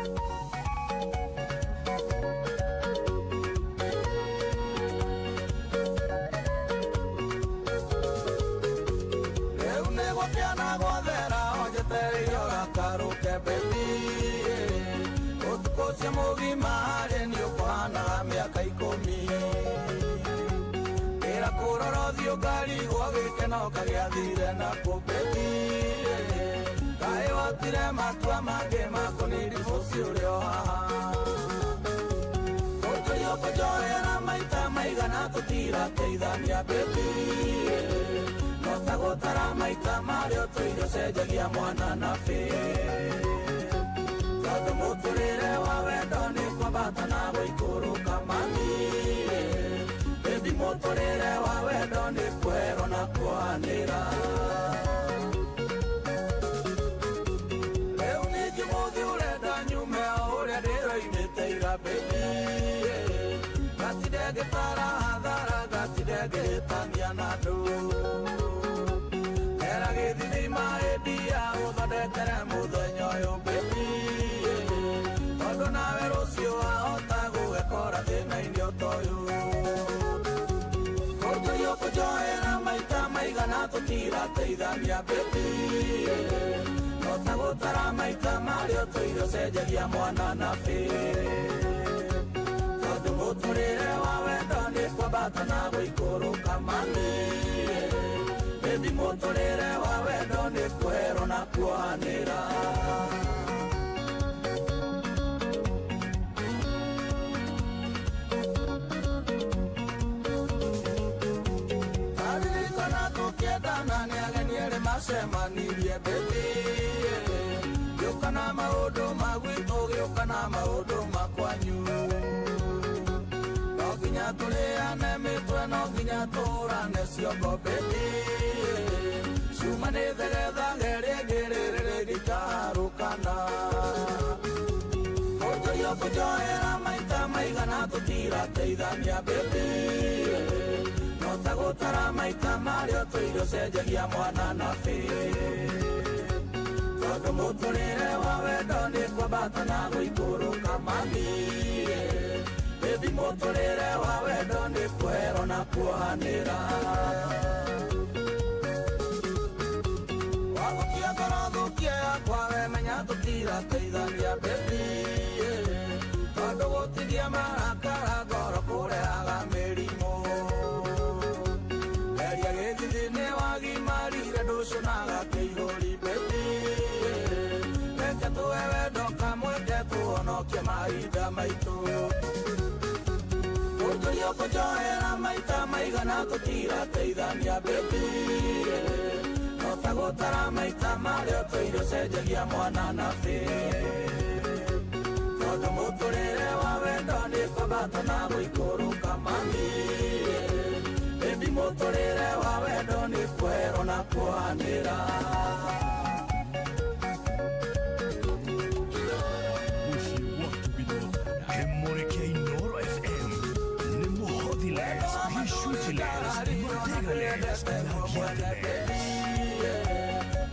tuga na maundu magwitu gioka na maundu makwanyu no nginya tuliane mitwe no nginya turane ciongo bebi cuma nĩ thegetha ngerĩngĩrĩrĩ gĩtarũkana ũnjorio kũnjoera maita maigana tũtirateithania bebi no ta gũtara maita marĩa tũirio cenjagia mwana na bĩ tondũ mũtũrĩre wa wendo nĩ kwambata na gũikũrũka mami bebi mũtũrĩre wa wendo nĩ kwero na kuohanĩra wagukia ngoro yakwa we menya tũtirateithania bebi tondũ gũtigia marakara ngoro kũrehaga mĩrimũ geria gĩthithi-inĩ wagimarire ndũcũnaga kĩihũri bebi reke tũwe wendo kamwe ngetũhonokie mahinda maitũ ũnjoria kũnjoera maita maigana tũtirateithania bebi no ta gũtara maita marĩa tũirio cenjagia mwana na bĩ tondũ mũtũrĩre wa wendo nĩ kwambata na gũikũrũka mami bebi mũtũrĩre wa wendo nĩ kwero na kuohanĩra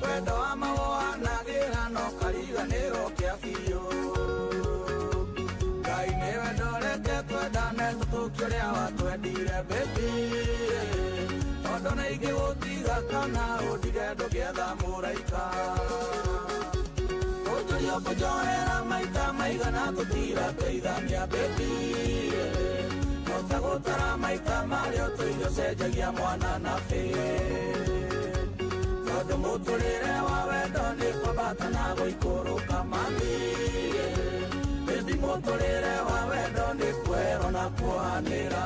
wendo wa mawohanagĩra no kariganĩrwo kĩa biũ Ngai nĩwe ndorete twendane tũtũkie ũrĩa watwendire bebi tondũ nĩ ingĩgũtiga kana ũndige ndũgĩetha mũraika ũnjoria kũnjoera maita maigana tũtirateithania bebi no ta gũtara maita marĩa tũirio cenjagia mwana na bĩ tondũ mũtũrĩre wa wendo nĩ kwambata na gũikũrũka mami bebi mũtũrĩre wa wendo nĩ kwero na kuohanĩra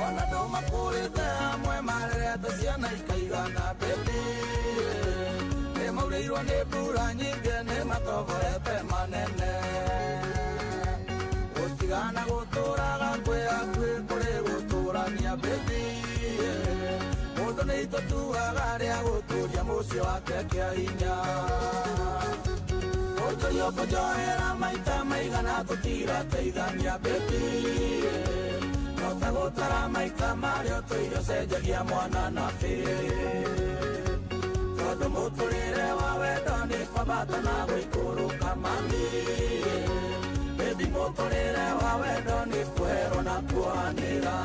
ona andũ makũrĩte hamwe marerete ciana ikaigana bebi nĩ maurĩirwo nĩ mbura nyingĩ nĩ matogorete manene gũtigana gũtũraga kwĩ hakuhĩ kũrĩ gũtũrania bebi mũndũ nĩ itũtuaga rĩa gũtũria mũciĩ wake kĩa hinya ũnjoria kũnjoera maita maigana tũtirateithania bebi no ta gũtara maita marĩa tũirio cenjagia mwana na bĩ tondũ mũtũrĩre wa wendo nĩ kwambata na gũikũrũka mami bebi mũtũrĩre wa wendo nĩ kwero na kuohanĩra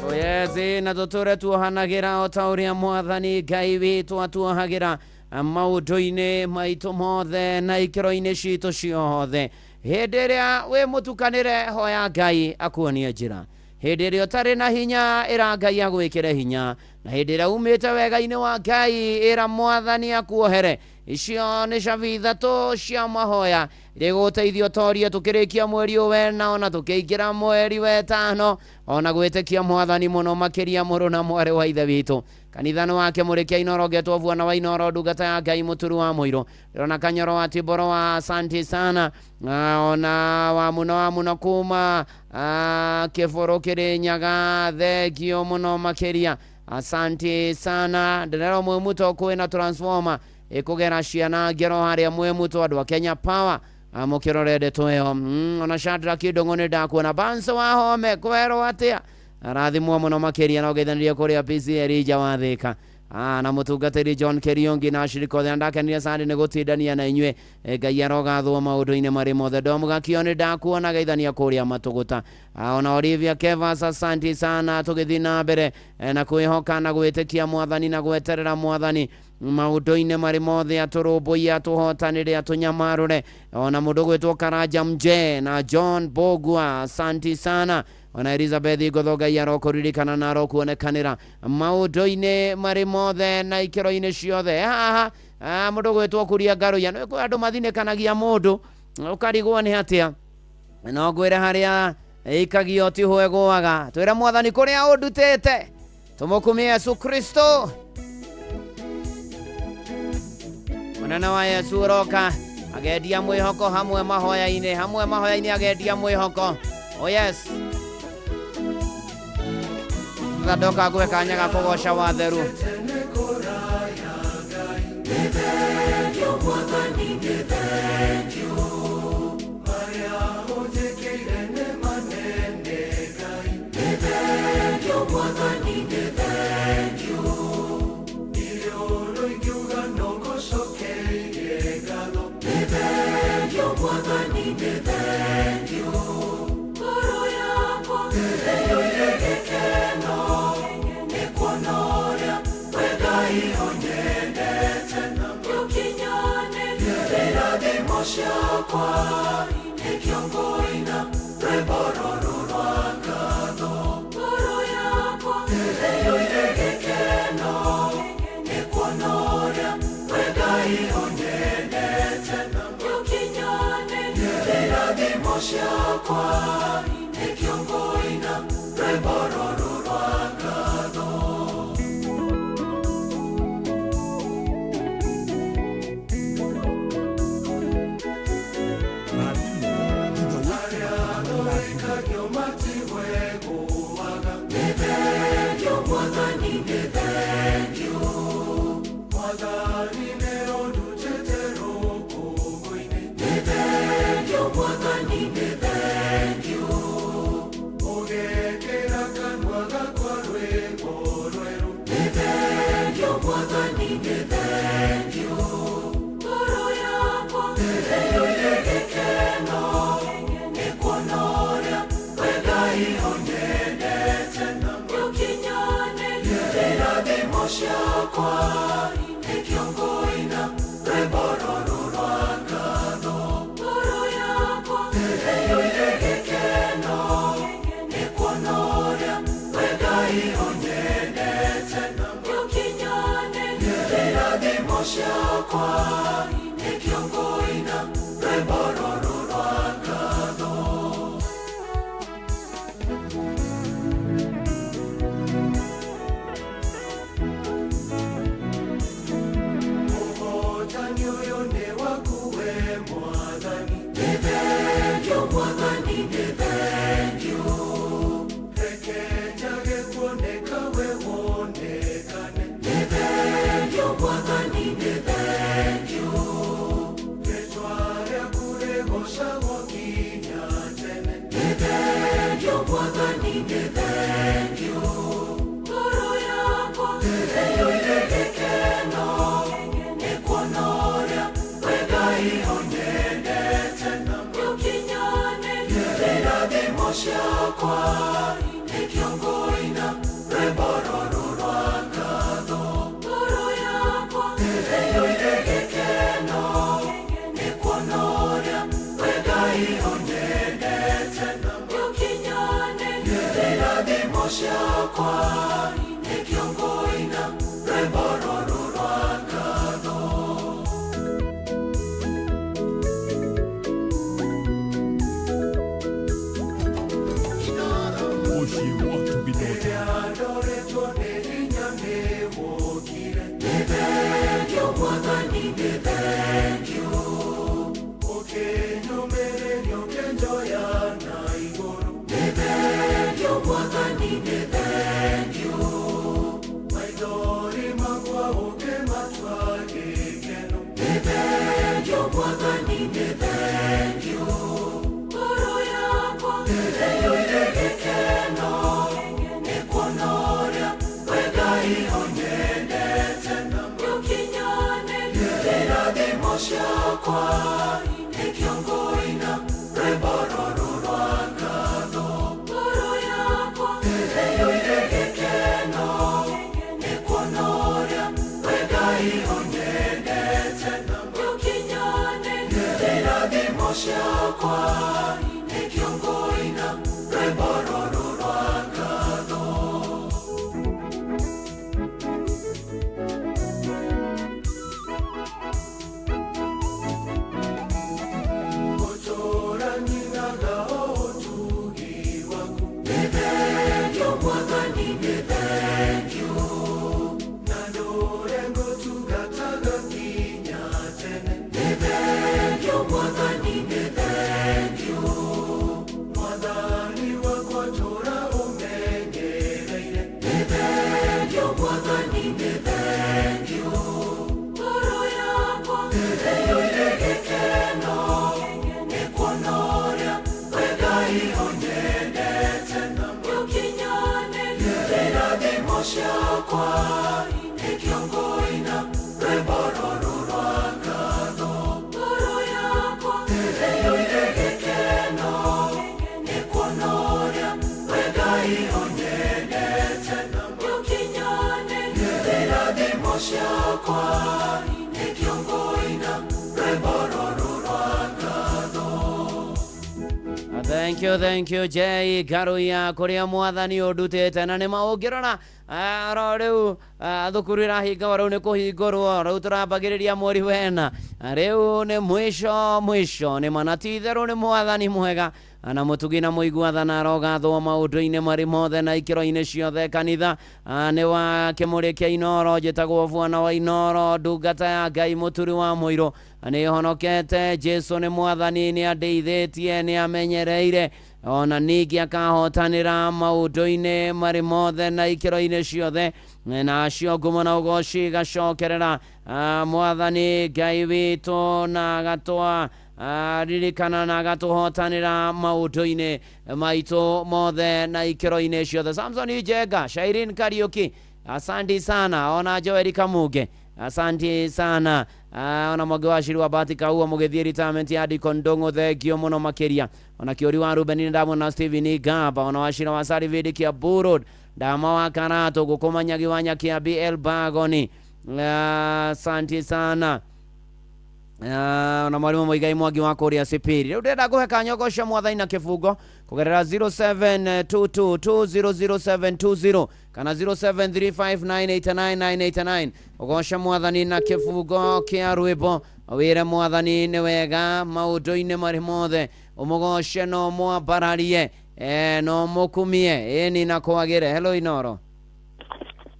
oyezi na tũtũre tuohanagĩra o ta ũrĩa mwathani Ngai witũ atuohagĩra maũndũ-inĩ maitũ mothe na ikĩro-inĩ citũ ciothe hĩndĩ ĩrĩa wĩ mũtukanĩre hoya Ngai akuonie njĩra hĩndĩ ĩrĩa ũtarĩ na hinya ĩra Ngai agwĩkĩre hinya na hĩndĩ ĩrĩa umĩte wega-inĩ wa Ngai ĩra mwathani akuohere icio nĩ cabi ithatũ cia mahoya rĩgũteithio torie tũkĩrĩkia mweri wena ona tũkĩingĩra mweri wetano ona gwĩtĩkia mwathani mũno makĩria mũrũ na mwarĩ wa ithe witũ kanitha nĩ wake mũrĩkia Inoro Ngetwovu na wa Inoro ndungata ya Ngai mũturu wa mũiro ndĩrona Kanyoro wa Tiboro wa asante sana ona wa mũno kuma kĩbũrũ Kĩrĩnyaga thengio mũno makĩria asante sana ndĩrero mwĩ mũto kwĩna transformer ikugera ciana ngero harĩa mwĩ mũto andũ a Kenya Power mũkĩrorete tweo ona Shadrack Kĩndũng'ũ nĩ ndakuona Banso wa Home kwero atĩa arathimwo mũno makĩria na ũgeithanĩria kũrĩa PCL Ija wa Thĩka na mũtungatĩri John Kĩriongi na ashirika othe ndakenire sande nĩ gũtindania na inyuĩ Ngai arogathwo maũndũ-inĩ marĩ mothe ndomũgakio nĩ ndakuona geithania kũrĩa matũgũta ona Olivia Kevas asante sana tũgĩthiĩ na mbere na kwĩhoka na gwĩtĩkia mwathani na gweterera mwathani maũndũ-inĩ marĩ mothe atũrũmbũiye atũhotanĩre atũnyamarũre ona mũndũ gwĩtwo Karanja Mje na John Bogua asante sana ona Elizabeth Ngotho Ngai arokũririkana na arokuonekanĩra maũndũ-inĩ marĩ mothe na ikĩro-inĩ ciothe haha mũndũ gwĩtwo Kuria Ngaruya nĩ andũ mathinĩkanagia mũndũ ukarigwo ni atia no ngwire haria ikagio ti hwegwaga twira mwathani kuria undutete tumukumie Yesu Kristo mwana wa Yesu roka agendia mwihoko hamwe mahoya-ini agendia mwihoko oh yes ngadoka gwe kanyaga kugosha watheru Kwa ikiongoina rebororo rwakatho Goro yako Eyo iregekeno Ekwonoria Wegai onyendete Yukinyane Irathimo ciakwa ikiongoina rebororo rwakatho Kwa ikiongoina rebororo rwakatho Goro yako Eyo iregekeno Ekwonoria Wegai onyendete Yukinyane Irathimo ciakwa ikiongoina rebororo rwakatho Kwa ikiongoina rebororo rwakatho Goro yako Eyo iregekeno Ekwonoria Wegai onyendete Yukinyane Irathimo ciakwa ikiongoina rebororo rwakatho Yukinyane ionendete irathimo ciakwa ikiongoina rwimbororo rwa ngatho ngoro yakwa ĩiyũire gĩkeno nĩ kuona ũrĩa we Ngai ũnyendete irathimo ciakwa ikiongoina rwimbororo rwa ngatho. Thank you Jay Garuya kuria mwathani udutete na nima ungirona riu thukuru irahinga riu ni kuhingurwo riu turambagiriria mweri wena riu ni mwisho ni manatitheru ni mwathani mwega na mutugina muiguathana rogathwo maundu-ini mari mothe na ikiro-ini ciothe kanitha ni wa kimuri kia Inoro njitagwo Bwana wa Inoro ndungata ya Ngai muturi wa muiro ni honokete Jesu ni mwathani ni andeithitie ni amenyereire ona ningi akahotanira maundu-ini mari mothe na ikiro-ini ciothe na acio ngumo na ugoci gacokerera mwathani Ngai witu na gatwa ririkana na gatuhotanira maundu-ini maitu mothe na ikiro-ini ciothe. Samson Njenga, Shairin Kariuki, asanti sana. Ona Joel Kamuge, asanti sana. Ona Mwage wa Shiri wa Bahati Kaua mugithie retirement ya Deacon Ndongo thengio muno makiria. Ona Kiori wa Ruben Ndamu na Steven Gamba. Ona Washira wa Sari Vidi kia Burud. Dama wa Karato gukumanyagi wa Nyakia BL Bagoni. Asanti sana. Na mwalimu Muigai Mwangi wa Kuria Sipiri riu ndenda guhe kanyogocia mwathani na kifungo kugerera 0722000720 kana 0735989989 ugocia mwathani na kifungo kia rwimbo wire mwathani ni wega maundu-ini mari mothe umugoce no mwambararie no mukumie ini na kwagire. Hello Inoro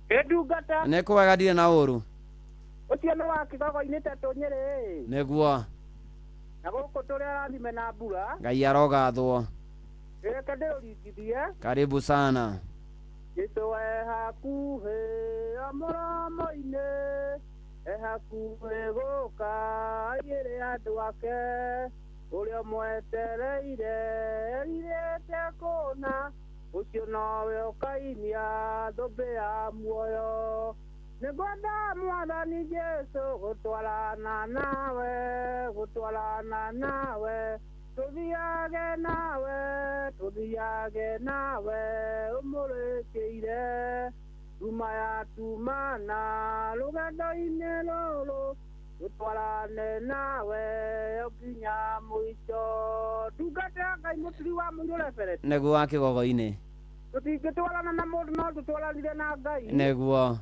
Edugata ne kwega ndire na uru Otieno wa Kigogo-ini tatu Nyeri niguo na guku turi arathime na mbura Ngai arogathwo. Reke ndiurigithie. Karibu sana. Jesu hakuhi amoromo-ini hakuhi guka aigire andu ake uria mwetereire eririte kuna ucio nowe ukainia thumbi ya muoyo nigwenda mwathani Jesu gutwarana nawe tuthiage nawe umurikiire tuma ya tumana rugendo-ini ruru gutwarane nawe okinya mwico ndungata Ngai muturi wa muiro referent niguo wa Kigogo-ini tutingitwarana na mundu no tutwaranire na Ngai niguo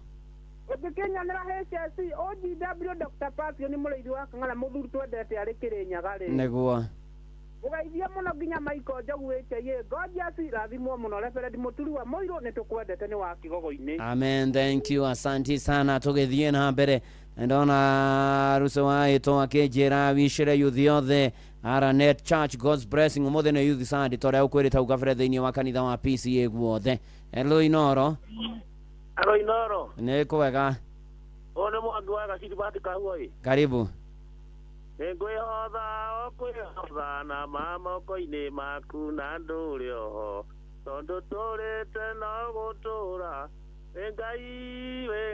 ukikinyanira HSC OGW Dr. Pasio ni mureiri wa Kang'ara muthuri twendete ari Kirinyaga ri niguo ugaithia muno nginya Michael Njogu HIA Gorgeous rathimwo muno referent muturi wa Moiro ni tukwendete ni wa Kigogo-ini. Amen, thank you, asanti sana. Tugithie na mbere ndona ruso wa ito akijira wicire youth yothe Aranet Church God's blessing umothe ne youth sandi tore ukwirita ugafere thiini wa kanitha wa PCA guothe. Hello Inoro ne kwega one Mwangi wa Gaciri Bahati Kaua karibu nĩngwĩhotha na mamoko-inĩ maku na ndũrĩ oho tondũ tũrĩte no gũtũra wĩ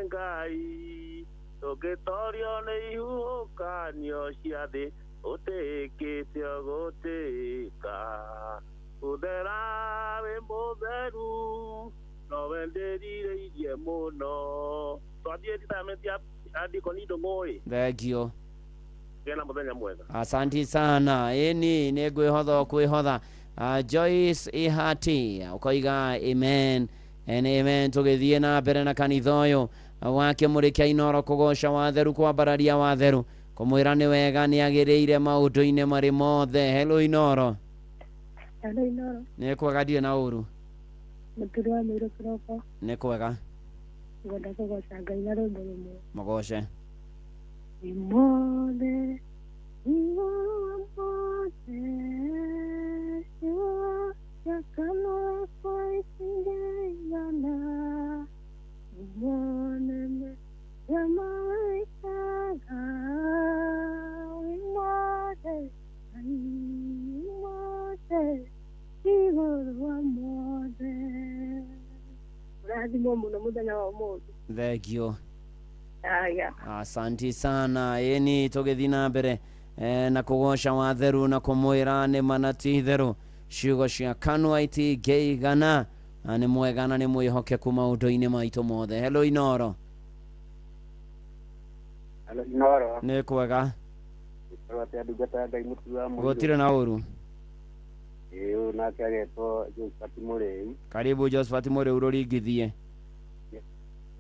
Ngai tũngĩtorio nĩ ihuhũkanio cia thĩ ũtĩkĩte gũtĩka gũthera wĩ mũtheru no wenderirĩirie mũno twathiĩ retirement ya Deacon Ndongo thank you. Kena muthenya mwega. Asanti sana. Eni negwihotha kwihotha. Joyce Ihati ukoiga amen and amen. Tugithie na mbere na kanitha uyu wake murikia Inoro kugoca watheru kwambararia watheru kumwira ni wega ni agiriire maundu-ini mari mothe. Hello Inoro ni kwega ndire na uru muturi wa Moiro kiroko ni kwega ngoda kugoca Ngai na rwimbo rumwe mugoce imothe yakano kwaisigana umonene yamaikaga imothe iguru wa mothe rathimo muno muthenya wa umuthi. Thank you. Aya. Asante sana. Yeni tugithi na mbere na kugosha watheru na kumwira ni manati theru ciugo cia kanua itingĩigana na nĩ mwega na nĩ mwĩhokeku maũndũ-inĩ maitũ mothe. Hello Inoro. Hello Inoro. Nĩ kwega. Gũtirĩ Gũtirĩ na ũru. Nake agetwo Josephat Mũrĩu. Karibu Josephat Mũrĩu rũringithie.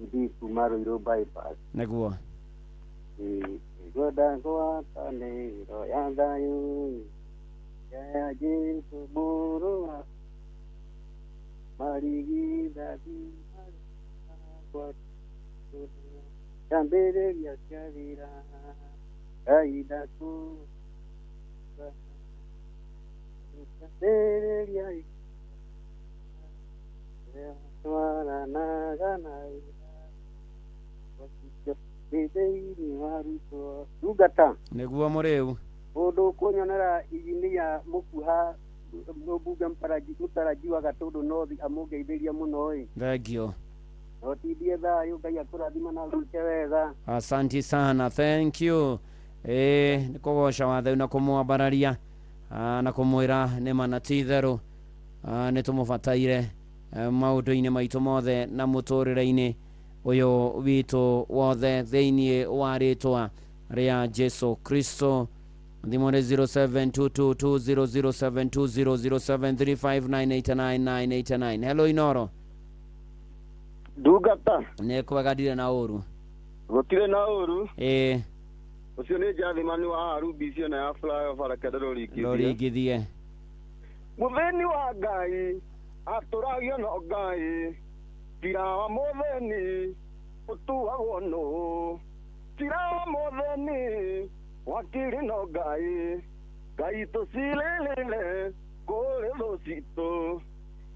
Ndi kuma Ruiru bypass. Nĩguo. Gwenda ngwatanĩro ya thayũ ya Jesũ mũrũ wa marigithathi kĩambĩrĩria kĩa wĩra kahinda kũu kĩambĩrĩria twaranaga na thĩinĩ wa rutwo ndungata nĩguo Mũrĩu mũndũ kũnyonera injinia mũkuha mũmbunge mũtaraji wa Gatũndũ North amũngeithĩria mũno. Thank you. Otithie thayũ Ngai akũrathima na rute wega. Asante sana. Thank you. Nĩ kũgoca watheu na kũmwambararia na kũmwĩra nĩ manati theru nĩ tũmũbataire maũndũ-inĩ maitũ mothe na mũtũrĩre-inĩ ũyũ witũ wothe thĩinĩ wa rĩtwa rĩa Jesũ Kristo. Thimũ nĩ 072200720735989989. Hello Inoro. Ndungata. Nĩ kwega ndirĩ na ũru. Gũtirĩ na ũru. Ũcio nĩ Njathimani wa Harubi icio na ya flyover kenda rũringithie. Mũthĩni wa Ngai atũragio no Ngai tira wa mũthĩni ũtuagwo no tira wa mũthĩni wakiri no Ngai Ngai tũcirĩrĩre kũrĩ thũ citũ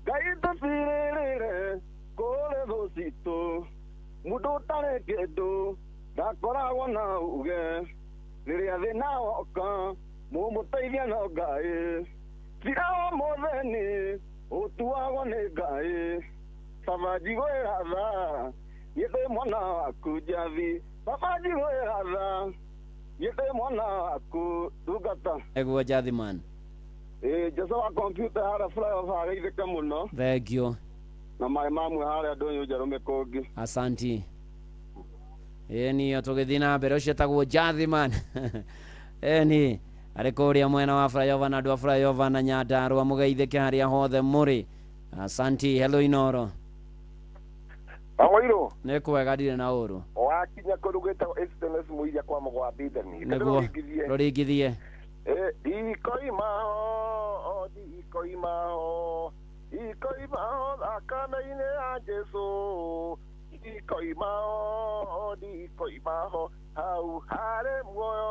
Ngai tũcirĩrĩre kũrĩ thũ citũ mũndũ ũtarĩ kĩndũ ndakoragwo na uge rĩrĩa thĩna woka mũmũteithia no Ngai tira wa mũthĩni ũtuagwo nĩ Ngai baba njigwĩra tha gĩthĩ mwana waku njathi baba njigwĩra tha gĩthĩ mwana waku ndungata Eguo Njathimani. Jesu wa computer harĩa flyover ageithĩke mũno. Thank you. Na maĩ mamwe harĩa ndũnyũ njerũ mĩkũngi. Asanti. Niyo tũgĩthiĩ na mbere ũcio etagwo Njathimani. Ni arĩ kũrĩa mwena wa flyover na andũ a flyover na Nyandarua mũgeithĩke harĩa hothe mũrĩ. Asanti. Hello Inoro. Amũirũ. Nĩ kwega ndirĩ na ũru. Wakinya kũndũ gwĩtagwo SMS mũiria kwa mũgwa Bithani. Nĩguo rũringithie. Ikoima ho thakana-inĩ ya Jesũ. Ikoima ho hau harĩ muoyo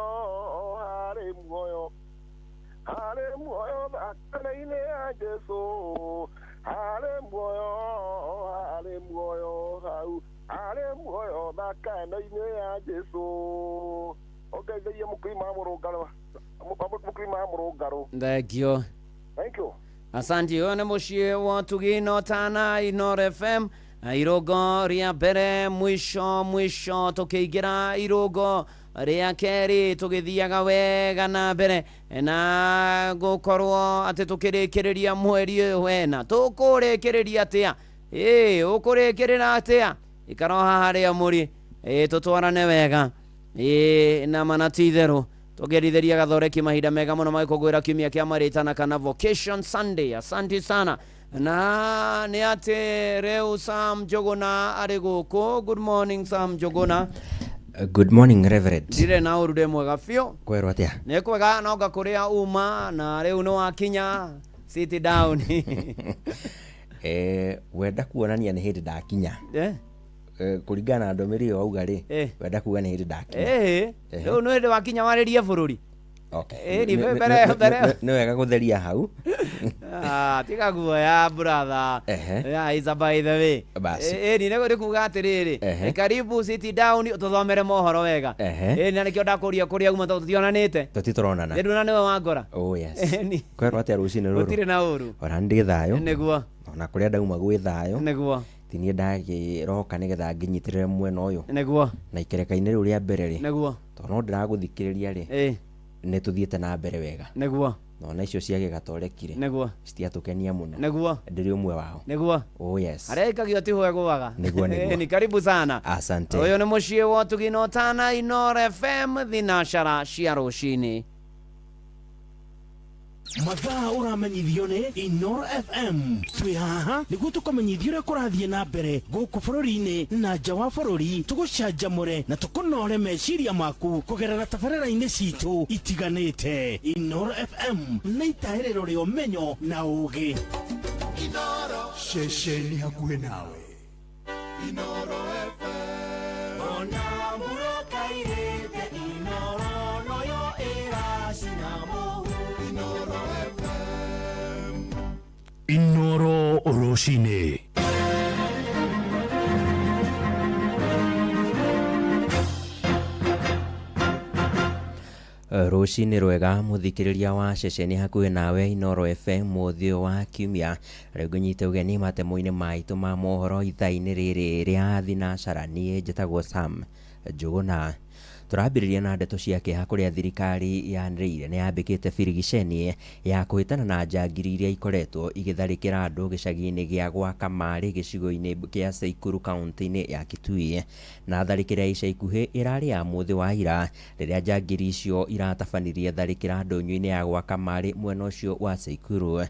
thakana-inĩ ya Jesũ. Harĩ muoyo hau harĩ muoyo thakana-inĩ ya Jesũ. Ongeithĩrie mũkũima mũrũngarũ. Thank you. Thank you. Asanti. Ũyũ nĩ mũciĩ wa Tugino Tana Inoro FM. Irũngo rĩa mbere mwisho tũkĩingĩra irũngo rĩa kerĩ tũgĩthiaga wega na mbere na gũkorwo atĩ tũkĩrĩkĩrĩria mweri ũyũ wena tũkũrĩkĩrĩria atĩa ũkũrĩkĩrĩra atĩa ikaroha harĩa mũrĩ tũtwarane wega na manati therũ tũgerithĩria gathoreki mahinda mega mũno magĩkũngũĩra kiumia kĩa marĩtana kana Vocation Sunday. Asante sana. Na nĩ atĩ rĩu Sam Njũgũna arĩ gũkũ. Good morning Sam Njũgũna. Good morning Reverend. Ndirĩ na ũru ndĩ mwega biũ. Kwerwo atĩa? Nĩ kwega no ngakũrĩa uma na rĩu nĩ wakinya sit down. Wenda kuonania nĩ hĩndĩ ndakinya. Kũringana na ndũmĩrĩri auga rĩ wenda kuga nĩ hĩndĩ ndakinya. Rĩu nĩ hĩndĩ wakinya warĩrie bũrũri. Okay. Ni bere. No wega gutheria hau. Tiga guoya brother. Yeah, is by the way. Ni nego rikuga atiriri. Karibu sit down tuthomere mohoro wega. Ni nikio ndakuria kuria uma tutionanite. Tutitoronana. Ndu na niwe wangora. Oh yes. Kwero atia rucini ruru. Gutire na uru. Ora ndi thayo. Niguo. Ona kuria ndauma gwi thayo. Niguo. Tinie ndagiroka nigetha nginyitirire mwena uyu. Niguo. Na ikereka-ini riu ria mbere ri. Niguo. Tono ndiraguthikiriria ri. Ni tuthiete na mbere wega. Niguo. No icio ciage gatorekire. Niguo. Citiatukenia muno. Niguo. Ndiri umwe wao. Niguo. Oh yes. Arekagio ti hwe gwaga. Niguo. Ni karibu sana. Asante. Uyu ni mucii wa Tugino Tana Inoro FM thinashara cia rucini. Mathaa uramenyithio ni Inoro FM. Twi haha niguo tukomenyithio uria kurathie na mbere guku bururi-ini na nja wa bururi, tugucanjamure na tukunore meciria maku kugerera tabarĩra-inĩ citu itiganĩte. Inoro FM na itaĩrĩro rĩa ũmenyo na ũũgĩ. Inoro ceceni hakuhĩ nawe. Inoro FM. Ona mbura kairĩte Inoro noyo ĩracina mũhu. Inoro FM. Inoro rucini. Rucini rwega muthikiriria wa ceceni hakuhi nawe Inoro FM muthio wa kiumia rĩu nyite ũgeni matemo-inĩ maitũ ma mohoro ithaa-inĩ rĩrĩ rĩa thinacara. Niĩ njĩtagwo Sam Njuguna. Turambĩrĩria na ndeto cia kĩeha kũrĩa thirikari yanĩrĩire nĩ yambĩkĩte birigiceni ya kũhĩtana na njangiri iria ikoretwo igĩtharĩkĩra andũ gĩcagi-inĩ gĩa gwa Kamarĩ gĩcigo-inĩ kĩa Saikuru kaunti-inĩ ya Kitui. Na tharĩkĩra ya ica ikuhĩ ĩrarĩ ya mũthĩ wa ira rĩrĩa njangiri icio iratabanirie tharĩkĩra ndũnyũ-inĩ ya gwa Kamarĩ mwena ũcio wa Saikuru.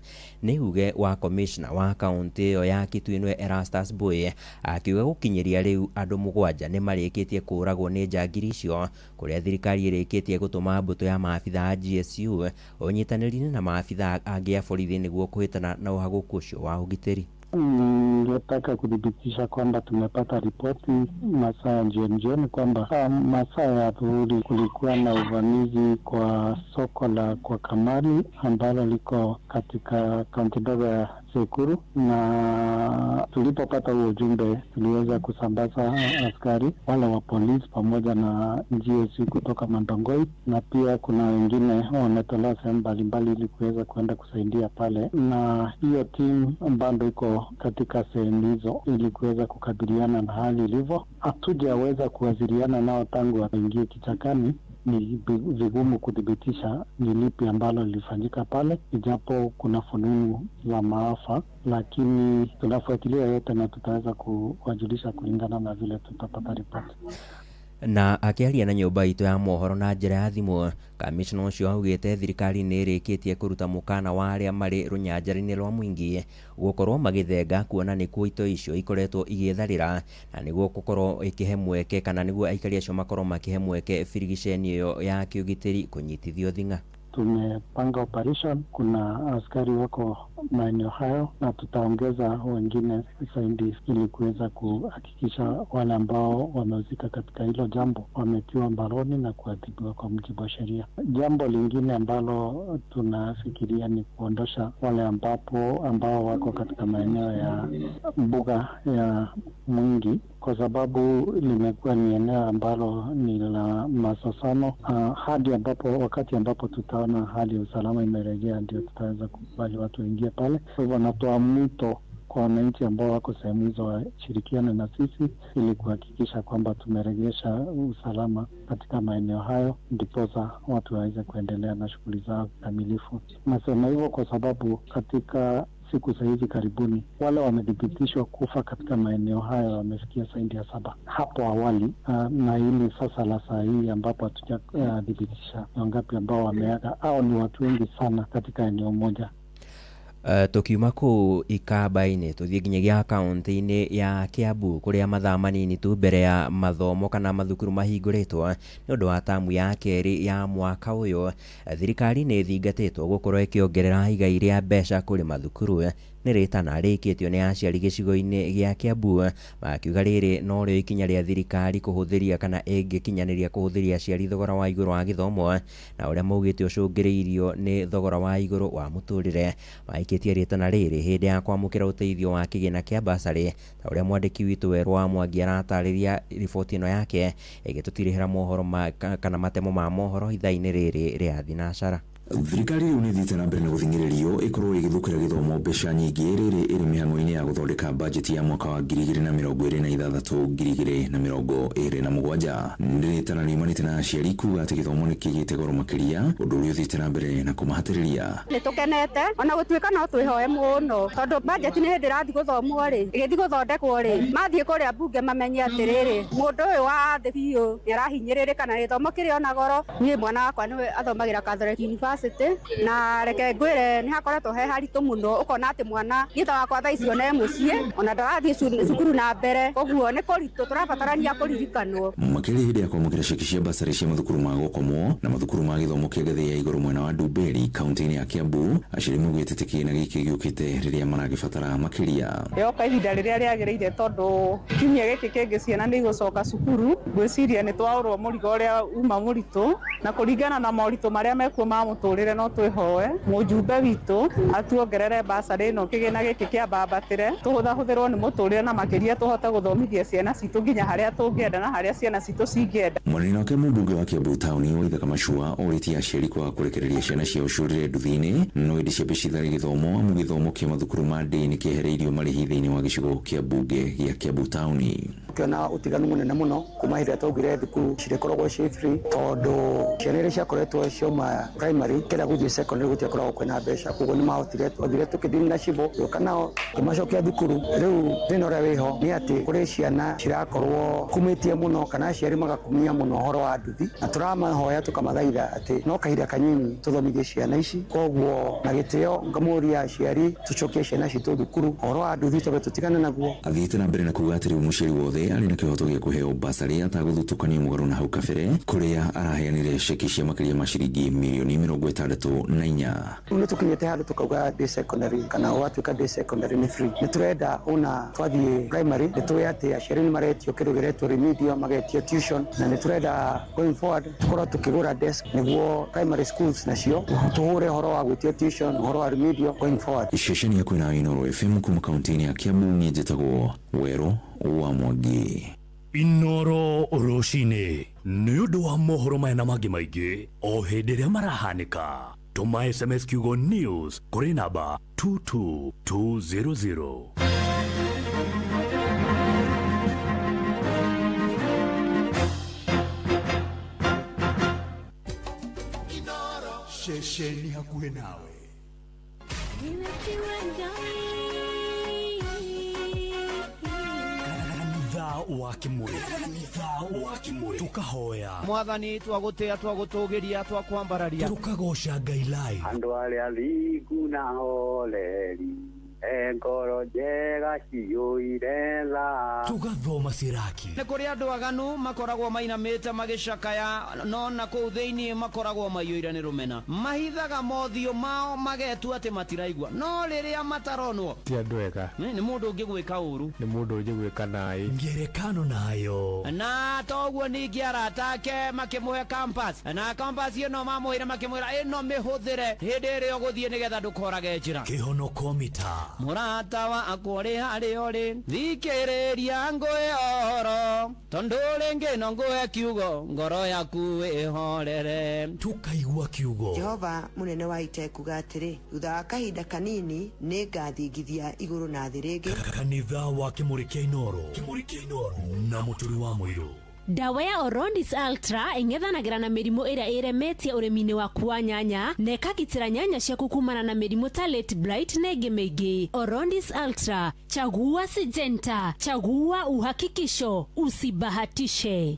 Nĩ uge wa commissioner wa kaunti ĩyo ya Kitui nĩwe Erastus Boy akiuga gũkinyĩria rĩu andũ 7 nĩ marĩkĩtie kũragwo nĩ njangiri icio, kuria thirikari ĩrĩkĩtie gũtũma mbũtũ ya maabitha a GSU ũnyitanĩri-inĩ na maabitha angĩ a borithi nĩguo kũhĩtana na ũhagũku ũcio wa ũgitĩri. Ningetaka kudhibitisha kwamba tumepata ripoti masaa ya jioni kwamba masaa ya dhuhuri kulikuwa na uvamizi kwa soko la kwa Kamari ambalo liko katika kaunti ndogo ya Saikuru, na tulipopata huo ujumbe tuliweza kusambaza askari wale wa polisi pamoja na GSU kutoka Mandongoi, na pia kuna wengine wametolewa sehemu mbalimbali ili kuweza kuenda kusaidia pale, na hiyo timu bado iko katika sehemu hizo ili kuweza kukabiliana na hali ilivyo. Hatujaweza kuwasiliana nao tangu waingie kichakani. Ni vigumu kudhibitisha ni lipi ambalo lilifanyika pale, ijapo kuna fununu za maafa, lakini tunafuatilia yote na tutaweza kuwajulisha kulingana na vile tutapata ripoti. Na akiaria na nyumba itu ya mohoro na njira ya thimu, kamishna ucio augite thirikari nĩ ĩrĩkĩtie kũruta mũkana wa arĩa marĩ rũnyanjara-inĩ rwa mũingĩ gũkorwo magĩthenga kuona nĩkuo ito icio ikoretwo igĩtharĩra, na nĩguo gũkorwo ĩkĩhe mweke kana nĩguo aikari acio makorwo makĩhe mweke birigiceni ĩyo ya kĩũgitĩri kũnyitithio thing'a. Tumepanga operation, kuna askari wako maeneo hayo na tutaongeza wengine zaidi ili kuweza kuhakikisha wale ambao wamehusika katika hilo jambo wametiwa mbaroni na kuadhibiwa kwa mujibu wa sheria. Jambo lingine ambalo tunafikiria ni kuondosha wale ambao wako katika maeneo ya mbuga ya Mwingi, kwa sababu limekuwa ni eneo ambalo ni la masosano hadi wakati ambapo tutaona hali ya usalama imerejea ndio tutaweza kukubali watu waingie pale. Kwa hivyo natoa mwito kwa wananchi ambao wako sehemu hizo washirikiane na sisi ili kuhakikisha kwamba tumerejesha usalama katika maeneo hayo, ndiposa watu waweze kuendelea na shughuli zao kikamilifu. Nasema hivyo kwa sababu katika siku za hivi karibuni wale wamedhibitishwa kufa katika maeneo hayo wamefikia zaidi ya 7 hapo awali, na hili sasa la saa hii ambapo hatujadhibitisha wangapi ambao wameaga, au ni watu wengi sana katika eneo moja. Tukiuma kũu ikamba-inĩ tũthiĩ nginyagia kaunti-inĩ ya Kiambu kũrĩa mathaa manini tu mbere ya mathomo kana mathukuru mahingũrĩtwo nĩ ũndũ wa tamu ya kerĩ ya mwaka ũyũ. Thirikari nĩ ĩthingatĩtwo gũkorwo ĩkĩongerera igai rĩa mbeca kũrĩ mathukuru nĩ rĩtana rĩkĩtio nĩ aciari gĩcigo-inĩ gĩa Kiambu, makiuga rĩrĩ no rĩo ikinya rĩa thirikari kũhũthĩria kana ĩngĩkinyanĩria kũhũthĩria aciari thogora wa igũrũ wa gĩthomo, na ũrĩa maugĩte ũcũngĩrĩirio nĩ thogora wa igũrũ wa mũtũrĩre. Maikĩtie rĩtana rĩrĩ hĩndĩ ya kwamũkĩra ũteithio wa kĩgĩna kĩa basarĩ, ta ũrĩa mwandĩki witũ Werũ wa Mwangi aratarĩria riboti ĩno yake ĩgĩtũtirĩhĩra mohoro kana matemo ma mohoro ithaa-inĩ rĩrĩ rĩa thinacara. Thirikari rĩu nĩ thiĩte na mbere na gũthingĩrĩrio ĩkorwo ĩgĩthũkĩra gĩthomo mbeca nyingĩ rĩrĩ ĩrĩ mĩhang'o-inĩ ya gũthondeka bajeti ya mwaka wa 2026-2027. Nĩ rĩtana riumanĩte na aciari kuga atĩ gĩthomo nĩ kĩgĩte goro makĩria, ũndũ ũrĩa ũthiĩte na mbere na kũmahatĩrĩria. Nĩ tũkenete ona gũtuĩka no twĩhoe mũno tondũ bajeti nĩ hĩndĩ ĩrathiĩ gũthomwo rĩ, ĩgĩthiĩ gũthondekwo rĩ, mathiĩ kũrĩa mbunge mamenye atĩrĩrĩ, mũndũ ũyũ wa thĩ biũ nĩ arahinyĩrĩrĩka na gĩthomo kĩrĩ ona goro. Niĩ mwana wakwa nĩwe athomagĩra Catholic University na reke ngwĩre nĩ hakoretwo he haritũ mũno, ũkona atĩ mwana gĩtha wakwa thaa icio ne mũciĩ ona ndarathiĩ cukuru na mbere, ũguo nĩ kũritũ tũrabatarania kũririkanwo. Makĩria hĩndĩ ya kwamũkĩra ceki cia basarĩ cia mathukuru ma gũkomwo na mathukuru ma gĩthomo kĩa ngathĩ ya igũrũ mwena wa Ndumberi kaunti-inĩ ya Kiambu, aciari maugĩte atĩ kĩgĩna gĩkĩ gĩũkĩte rĩrĩa maragĩbatara makĩria. Yoka ihinda rĩrĩa rĩagĩrĩire tondũ kiumia gĩkĩ kĩngĩ ciana nĩ igũcoka cukuru, ngwĩciria nĩ twaũrwo mũrigo ũrĩa uma mũritũ, na kũringana na moritũ marĩa mekuo ma mũtũrĩre no twĩhoe mũjumbe witũ atuongerere basarĩ ĩno kĩgĩna gĩkĩ kĩa bambatĩre, tũhũthahũthĩrwo nĩ mũtũrĩre na makĩria tũhote gũthomithia ciana citũ nginya harĩa tũngĩenda na harĩa ciana citũ cingĩenda. Mũnene wake mũmbunge wa Kiambu taũni Waithaka Macua orĩtie aciari kwaga kũrekereria ciana ciao cũrĩre nduthi-inĩ no ĩndĩ ciambe citharĩ gĩthomo, amu gĩthomo kĩa mathukuru ma ndĩ nĩ kĩehereirio marĩhi thĩinĩ wa gĩcigo kĩa mbunge gĩa Kiambu taũni. Kĩona ũtiganu mũnene mũno kuma hĩndĩ ĩrĩa twaugire thukuru cirĩkoragwo ciĩ free, tondũ ciana iria ciakoretwo ciauma primary kĩrĩa gũthiĩ secondary gũtiakoragwo kwĩna mbeca, koguo nĩ mahotire twathire tũkĩthini na cibũ gũka nao tũmacokia thukuru. Rĩu thĩna ũrĩa wĩho nĩ atĩ kũrĩ ciana cirakorwo kumĩtie mũno kana aciari magakumia mũno ũhoro wa nduthi, na tũramahoya tũkamathaitha atĩ no kahinda kanini tũthomithie ciana ici. Koguo na gĩtĩo ngamũria aciari tũcokie ciana citũ thukuru, ũhoro wa nduthi tũbe tũtigane naguo. Athiĩte na mbere na kuga atĩ rĩu mũciari wothe arĩ na kĩhoto gĩa kũheo basarĩ atagũthutũkanio mũgarũ na hau kabere, kũrĩa araheanire ceki cia makĩria ma ciringi mirioni 64. Nĩ tũkinyĩte handũ tũkauga day secondary kana ũgatuĩka day secondary nĩ free. Nĩ tũrenda ona twathiĩ primary nĩ tũĩ atĩ aciari nĩ maretio kĩndũ gĩretwo remedial, magetio tuition, na nĩ tũrenda going forward tũkorwo tũkĩgũra desk nĩguo primary schools nacio tũhũre ũhoro wa gwĩtio tuition, ũhoro wa remedial going forward. Ceceni ya kwĩna Inooro FM kuma kaunti-inĩ ya Kiambu, niĩ njĩtagwo Werũ wa Mwangi. Inooro rũcinĩ nĩ ũndũ wa mohoro maya na mangĩ maingĩ o hĩndĩ ĩrĩa marahanĩka. Tũma SMS kiugo news kũrĩ namba 22200. Ceceni hakuhĩ nawe. wa Kimũrĩ tukahoya mwathani twagũtĩa twagũtũgĩria twakwambararia tukagoca Ngai live. Andũ arĩa athingu na horeri ngoro njega ciyũire tha tugathoma ciraki. Nĩ kũrĩ andũ aganu makoragwo mainamĩte magĩcakaya, no na kũu thĩinĩ makoragwo maiyũire nĩ rũmena, mahithaga mothiũ mao magetua atĩ matiraigua, no rĩrĩa mataronwo ti andũ ega. Nĩ mũndũ ũngĩ gwĩka ũru, nĩ mũndũ ũngĩ gwĩka naĩ. Ngerekano nayo na toguo ningĩ arata ake makĩmũhe campus, na campus ĩno mamũhĩre makĩmwĩra ĩno mĩhũthĩre hĩndĩ ĩrĩa ũgũthiĩ nĩgetha ndũkorage njĩra. Kĩhonoko mita mũrata wa akũrĩ harĩa ũrĩ, thikĩrĩria ngũĩ ohoro, tondũ rĩngĩ no ngũhe kiugo ngoro yaku ĩhorere. Tukaigua kiugo. Jehova mũnene wa ita kuga atĩrĩ, thutha wa kahinda kanini nĩ ngathingithia igũrũ na thĩ rĩngĩ. Kanitha wa Kĩmũrĩ kĩa Inooro na mũturi wa mũirũ. Dawa ya Orondis Ultra ing'ethanagĩra na mĩrimũ ĩrĩa ĩremetie ũrĩmi-inĩ waku wa nyanya na ĩkagitĩra nyanya ciaku kumana na mĩrimũ ta late blight na ĩngĩ mĩingĩ. Orondis Ultra, chagua Syngenta, chagua uhakikisho, usibahatishe.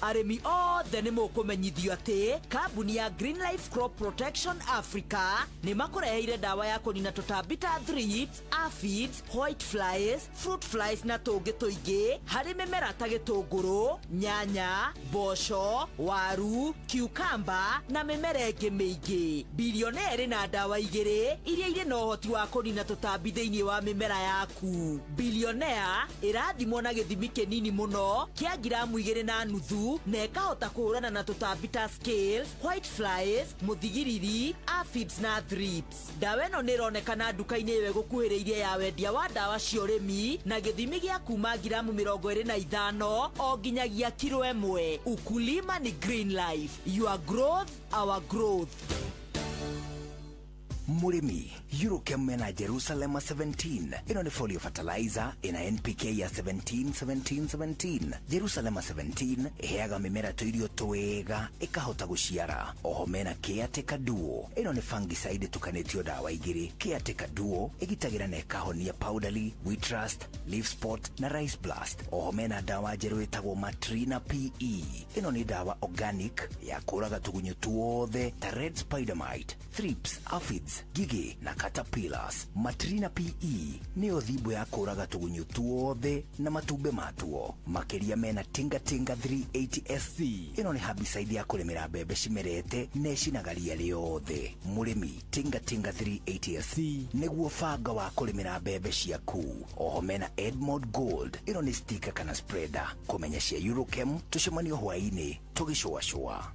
aremi othe nĩ mũkũmenyithio atĩ kambuni ya Green Life Crop Protection Africa nĩ makũreheire ndawa ya kũnina tũtambi ta thrips, aphids, white flies, fruit flies na tũngĩ tũingĩ harĩ mĩmera ta gĩtũngũrũ, nyanya, mboco, waru, cucumber na mĩmera ĩngĩ mĩingĩ. Billionaire ĩrĩ na ndawa 2 iria irĩ na ũhoti wa kũnina tũtambi thĩinĩ wa mĩmera yaku. Billionaire ĩrathimwo na gĩthimi kĩnini mũno kĩa gramu 2.5 na ĩkahota kũhũrana na tũtambi ta scales, white flies, mũthigiriri, aphids na thrips. Ndawa ĩno nĩ ĩronekana nduka-inĩ ĩyo ĩgũkuhĩrĩirie ya wendia wa ndawa cia ũrĩmi na gĩthimi gĩa kuma gramu 25 o nginyagia kilo 1. Ukulima ni Green Life. Your growth, our growth. Murimi, Eurochem mena Jerusalem 17. Ino ni folio fertilizer ina NPK ya 17. Jerusalem 17 iheaga mimera tuirio twega ikahota guciara. Oho mena Caretaker Duo. Ino ni fungicide tukanetio dawa 2. Caretaker Duo igitagira na ikahonia powdery, wheat rust, leaf spot na rice blast. Oho mena dawa jeru itagwo Matrina PE. Ino ni dawa organic ya kuraga tugunyo tuothe ta red spider mite, thrips, aphids, gigi na caterpillars. Matrina PE ni othibo ya kuraga tugunyo tuothe na matumbe matuo. Makeria mena Tinga 380 SC. Ino ni herbicide ya kurimira mbembe cimerete necinagaria riothe. Murimi, Tinga 380 SC niguo fanga wa kurimira mbembe ciaku. Oho mena Edmond Gold. Ino ni sticker kana spreader. Kumenya cia Eurochem tucemanio hwaini tugicua.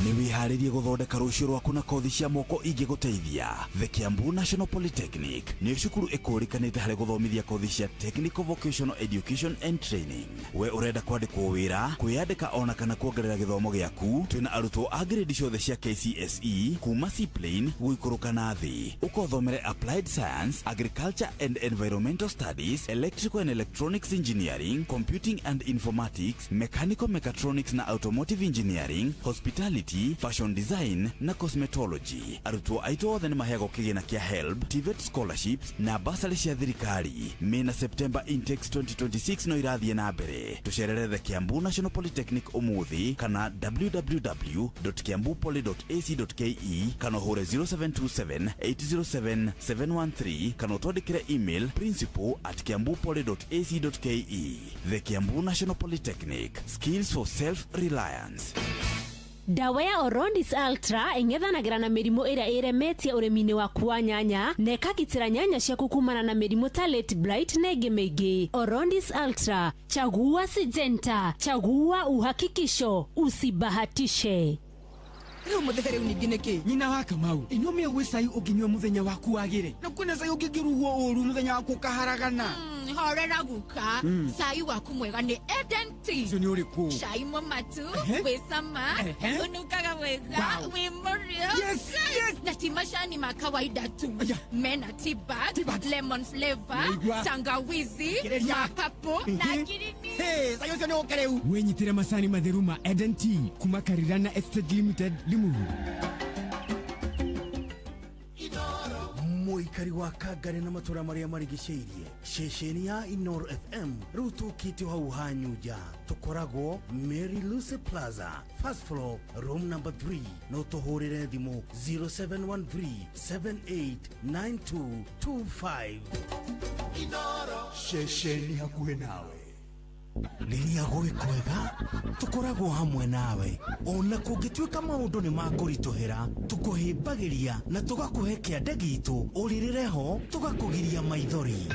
Nĩ wĩharĩrie gũthondeka rũciũ rwaku na kothi cia moko ingĩgũteithia. The Kiambu National Polytechnic nĩ cukuru ĩkũrĩkanĩte harĩ gũthomithia kothi cia technical vocational education and training. We ũrenda kwandĩkwo wĩra, kwĩyandĩka ona kana kuongerera gĩthomo gĩaku, twĩna arutwo a grade ciothe cia KCSE kuma C-plane gũikũrũka na thĩ. Ũkothomere applied science, agriculture and environmental studies, electrical and electronics engineering, computing and informatics, mechanical mechatronics na automotive engineering, hospitality, fashion design na cosmetology. Arutwo aitũ othe nĩ maheagwo kĩgĩna kĩa HELB, TVET scholarships na bursary cia thirikari. Mena September intakes 2026 no irathiĩ na mbere. Tucerere The Kiambu National Polytechnic ũmũthĩ kana www.kiambupoly.ac.ke kana hũre 0727807713 kana twandĩkĩre email principal@kiambupoly.ac.ke. The Kiambu National Polytechnic, skills for self-reliance. Dawa ya Orondis Ultra ing'ethanagira na mĩrimũ ĩrĩa ĩremetie ũrĩmi-inĩ waku wa nyanya na ĩkagitĩra nyanya ciaku kumana na mĩrimũ ta late blight na ĩngĩ mĩingĩ. Orondis Ultra, chagua Syngenta, chagua uhakikisho, usibahatishe. Rĩu mũthegere ningĩ nĩkĩ? Nyina wa Kamau, inyume gwĩcai ũngĩnyua mũthenya waku wagĩre. Na kwĩna cai ũngĩngĩrugwo ũru mũthenya waku ũkaharagana. Horera guka, cai waku mwega nĩ Eden Tea. Ũcio nĩ ũrĩkũ? Cai mũmatu, wĩ cama, ũnukaga wega, wĩ mũrĩo. Yes. Na ti macani ma kawaida tu. Mena tea bag, lemon flavor, tangawizi, mapapo na girini. Hey, cai ũcio nĩ ũkĩrĩu. Wĩnyitĩre macani matheru ma Eden Tea kuma Karirana Estate Limited, Limuru. Mũikari wa Kangare na matũra marĩa marigicĩirie, ceceni ya Inoro FM rĩu tũkĩte hau hanyu nja. Tũkoragwo Mary Lucy Plaza, first floor, room number 3. No tũhũrĩre thimũ 0713789225. Inoro, ceceni hakuhĩ nawe. Rĩrĩa gwĩ kwega tũkoragwo hamwe nawe, ona kũngĩtuĩka maũndũ nĩ makũritũhĩra, tũkũhĩmbagĩria na tũgakũhe kĩande gitũ ũrĩrĩre ho, tũgakũgiria maithori.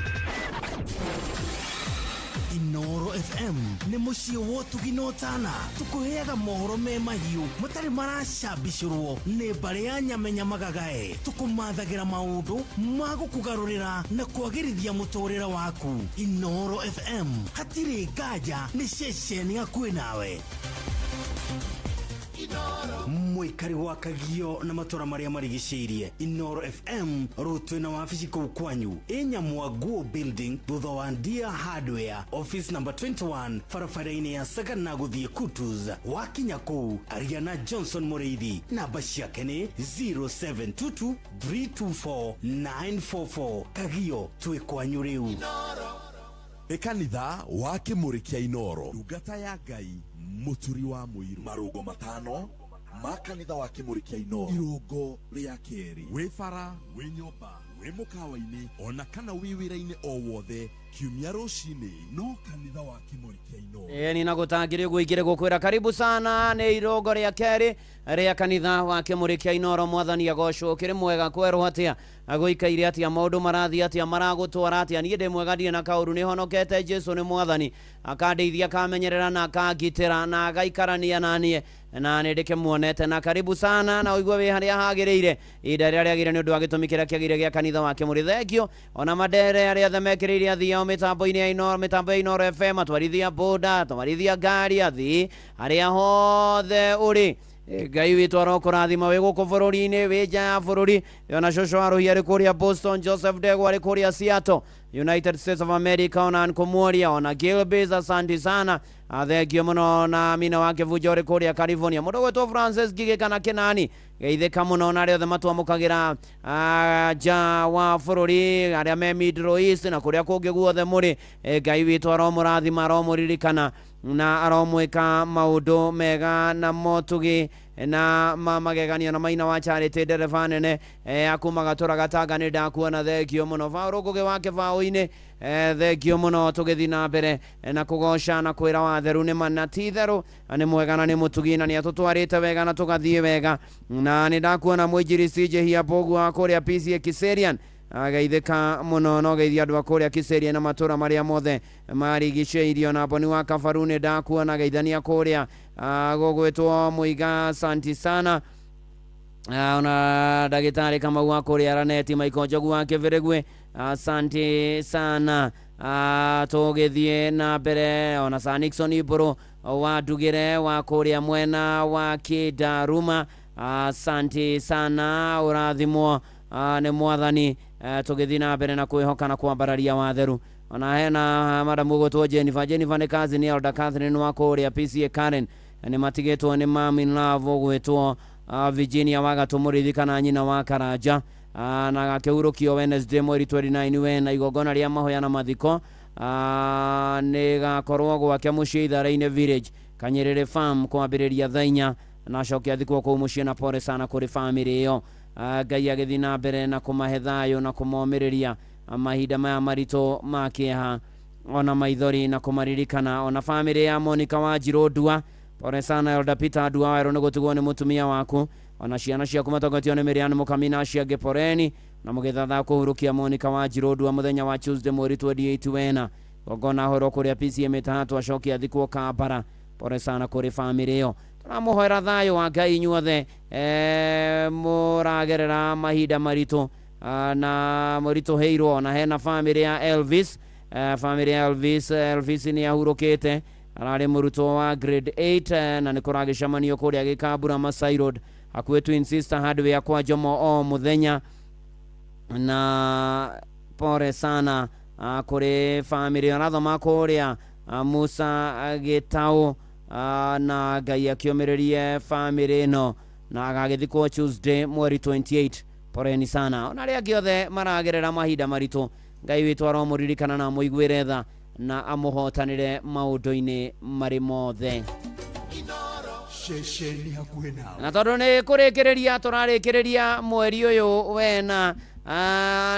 Inoro FM nĩ mũciĩ wa ũtugi na ũtana. Tũkũheaga mohoro me mahiũ matarĩ maracambicũrwo nĩ mbarĩ ya nyamenya magagae. Tũkũmathagĩra maũndũ ma gũkũgarũrĩra na kwagĩrithia mũtũrĩre waku. Inoro FM, hatirĩ nganja, nĩ ceceni hakuhĩ nawe. Mũikari wa Kagio na matũra marĩa marigicĩirie, Inoro FM rũtwe na wabici kũu kwanyu Nyamwa Nguo Building thutha wa Ndia Hardware, office number 21, barabara-inĩ ya Sagana gũthiĩ Kutus. Wakinya kũu Ariana Johnson Mũrĩithi, namba ciake nĩ 0722324944. Kagio, twĩ kwanyu rĩu. Ekanitha wa Kĩmũrĩ kĩa Inoro, ndungata ya Ngai mũturi wa mũiru. Marũngo matano ma kanitha wa Kĩmũrĩ kĩa Inoro. Irũngo rĩa kerĩ, wĩ bara, wĩ nyũmba, wĩ mũkawa-inĩ, ona kana wĩ wĩra-inĩ o wothe, kiumia rũcinĩ no kanitha wa Kĩmũrĩ kĩa Inoro. Ni nagũtangĩre gwĩkĩre gũkwĩra karibu sana nĩ irũngo rĩa kerĩ rĩa kanitha wa Kĩmũrĩ kĩa Inoro. Mwathani agocwo kĩrĩ mwega, kwerwo atĩa agũikaire atĩa, maũndũ marathiĩ atĩa, maragũtwara atĩa. Niĩ ndĩ mwega, ndirĩ na kaũru, nĩ honokete. Jesu nĩ Mwathani, akandeithia, akamenyerera na akangitĩra na agaikarania naniĩ, na nĩ ndĩkĩmuonete. Na karibu sana na ũigue wĩ harĩa hagĩrĩire, ihinda rĩrĩa rĩagĩrĩire nĩ ũndũ wa gĩtũmi kĩrĩa kĩagĩrĩire gĩa kanitha wa Kĩmũrĩ. Thengio ona mandere arĩa othe mekĩrĩire athii ao mĩtambo-inĩ ya Inoro, mĩtambo ya Inoro FM, atwarithia boda, atwarithia ngari, athii arĩa hothe ũrĩ. Ngai witũ arokũrathima wĩ gũkũ bũrũri-inĩ, wĩ nja ya bũrũri. Ona cũcũ wa Rũhia arĩ kũrĩa Boston, Joseph Ndegwa arĩ kũrĩa Seattle, United States of America, ona nkũmuoria, ona Gilbis, asante sana. Thengio mũno na Mina wa Kĩbunjo ũrĩ kũrĩa California. Mũndũ gwĩtwo Francis Ngigĩ kana Kĩnani, geithĩka mũno na arĩa othe matwamũkagĩra nja wa bũrũri, arĩa me Middle East na kũrĩa kũngĩ guothe mũrĩ. Ngai witũ aromũrathima, aromũririkana na aromwĩka maũndũ mega na motugi na magegania na Maina wa Charity, ndereba nene akuma gatũra gatanga. Nĩ ndakuona, thengio mũno. Baũrũ Ngũgĩ wa Kĩbaũ-inĩ, thengio mũno. Tũgĩthiĩ na mbere na kũgoca na kwĩra watheru nĩ mana, ti therũ nĩ mwega na nĩ mũtugi na nĩ atũtwarĩte wega na tũgathiĩ wega. Na nĩ ndakuona mũinjĩrĩci Njehia Mbogu wa kũrĩa PCA Kiserian, geithĩka mũno. No geithia andũ a kũrĩa Kiserian na matũra marĩa mothe marigicĩirio. Na Boni wa Kabaru nĩ ndakuona, geithania kũrĩa gũgwĩtwo Mũiga, asanti sana. Ona ndagĩtarĩ Kamau wa kũrĩa Araneti, Maiko Njogu wa Kĩbĩrĩgwe, asanti sana. Tũgĩthiĩ na mbere, ona Sir Nixon Ibũrũ wa Ndugĩre wa kũrĩa mwena wa Kĩndaruma, asanti sana, ũrathimwo nĩ Mwathani. Tũgĩthiĩ na mbere na kwĩhoka na kwambararia watheru. Ona hena madamu gũtwo Jennifer nĩ kazi nĩ Elder Catherine wa kũrĩa PCA Karen, nĩ matigĩtwo nĩ Mami Love gwĩtwo Virginia wa Gatũmũrithi kana nyina wa Karanja, na gakĩhurũkio Wednesday mweri 29 wena. Igongona rĩa mahoya na mathiko nĩ gakorwo gwake mũciĩ Ithara-inĩ Village, Kanyerere Farm, kwambĩrĩria thaa 4 na acokia thikwo kũu mũciĩ. Na pole sana kũrĩ bamĩrĩ ĩyo. Ngai agĩthiĩ na mbere na kũmahe thayũ na kũmomĩrĩria mahinda maya maritũ ma kĩeha ona maithori, na kũmaririkana. Ona bamĩrĩ ya Monica wa Njirũ, pole sana Elder Peter Ndua werũ nĩ gũtigwo nĩ mũtumia waku. Ona ciana ciaku matongotio nĩ Miriam Mũkamina cia Gĩporeni, na mũgĩthatha kũhurũkia Monica wa Njirũ mũthenya wa Tuesday mweri 28 wena. Gongona horo kũrĩa PCA Mĩtahatũ, acokia thikwo Kampala. Pole sana kũrĩ bamĩrĩ ĩyo. Tũramũhoera thayũ wa Ngai inyuothe mũragerera mahinda maritũ na mũritũhĩirwo. Na hena bamĩrĩ ya Elvis, bamĩrĩ ya Elvis nĩ ahurũkĩte, ararĩ mũrutwo wa grade 8 na nĩ kũragĩcamanio kũrĩa Gĩkambura Masai Road hakuhĩ Twin Sister Hardware kwa Jomo o mũthenya. Na pole sana kũrĩ bamĩrĩ arathoma kũrĩa Musa Gĩtaũ, na Ngai akĩomĩrĩrie bamĩrĩ ĩno na agagĩthikwo Tuesday mweri 28. Poleni sana. Ona arĩa angĩ othe maragerera mahinda maritũ, Ngai witũ aromũririkana na mũiguĩre tha na amũhotanĩre maũndũ-inĩ marĩ mothe. Na tondũ nĩ kũrĩkĩrĩria, tũrarĩkĩrĩria mweri ũyũ wena,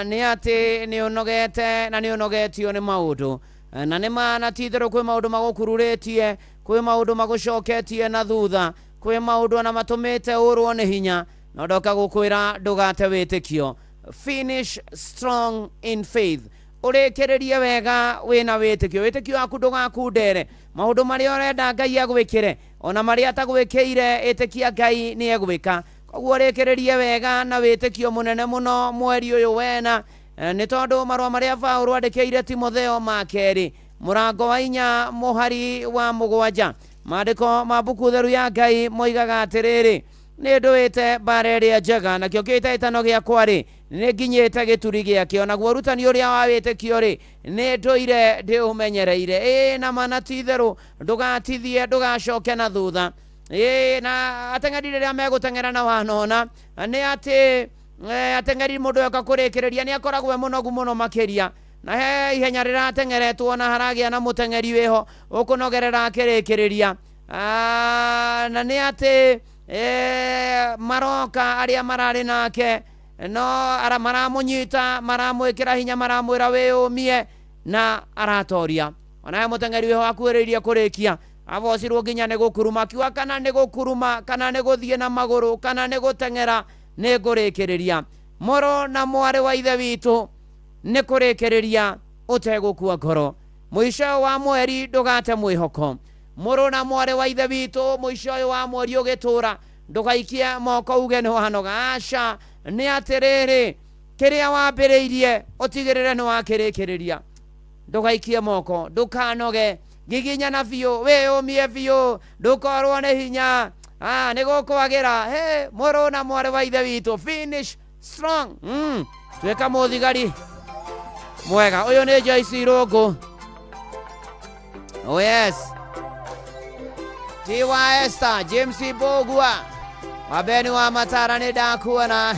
nĩ atĩ nĩ ũnogete na nĩ ũnogetio nĩ maũndũ, na nĩ mana ti itherũ kwĩ maũndũ magũkururĩtie, kwĩ maũndũ magũcoketie na thutha, kwĩ maũndũ ona matũmĩte ũrwo nĩ hinya. Na ndoka gũkwĩra ndũgate wĩtĩkio. Finish strong in faith. Ũrĩkĩrĩrie wega wĩna wĩtĩkio. Wĩtĩkio waku ndũgakundere. Maũndũ marĩa ũrenda Ngai agwĩkĩre, ona marĩa atagwĩkĩire, ĩtĩkia Ngai nĩ egwĩka. Koguo ũrĩkĩrĩrie wega na wĩtĩkio mũnene mũno mweri ũyũ wena, nĩ tondũ marũa marĩa Paũlũ andĩkĩire Timotheo ma kerĩ mũrango wa 4 mũhari wa 7, maandĩko ma mbuku theru ya Ngai moigaga atĩrĩrĩ: nĩ ndũĩte mbara ĩrĩa njega, nakĩo kĩhĩtahĩtano gĩakwa-rĩ nĩ nginyĩte gĩturi gĩakĩo, naguo ũrutani ũrĩa wa wĩtĩkio-rĩ nĩ ndũire ndĩũmenyereire. Na mana ti itherũ ndũgatithie, ndũgacoke na thutha. Na ateng'eri rĩrĩa megũteng'era na wanona nĩ atĩ ateng'eri mũndũ yoka kũrĩkĩrĩria nĩ akoragwo mũnogu mũno makĩria, na he ihenya riratengeretwo na haragia na mutengeri weho ukunogerera kirikiriria na ni ati maroka aria marari nake no ara maramunyita maramwikira hinya maramwira wiyumie na aratoria ona mutengeri weho akuiririe kurikia avocirwo nginya ni gukuruma kiwa kana ni gukuruma kana ni guthie na maguru kana ni gutengera ni ngurikiriria moro na mwari wa ithe witu ni kurikiriria utegukua ngoro mwisho wa mweri ndugate mwihoko moro na mwari wa ithe witu mwisho wa mweri ugitura ndugaikie moko uge ni wanoga aca ni atiriri kiria wambiriirie utigirire ni wakirikiriria ndugaikie moko ndukanoge giginyana biũ wĩyũmie biũ ndũkorwo nĩ hinya nĩ gũkwagira he mũrũ na mwarĩ wa ithe witũ finish strong twĩka mũthigari mwega ũyũ nĩ Joyce Irũngũ oh yes Tiwa Esther James Bogua wabeni wa Matara nĩ ndakuona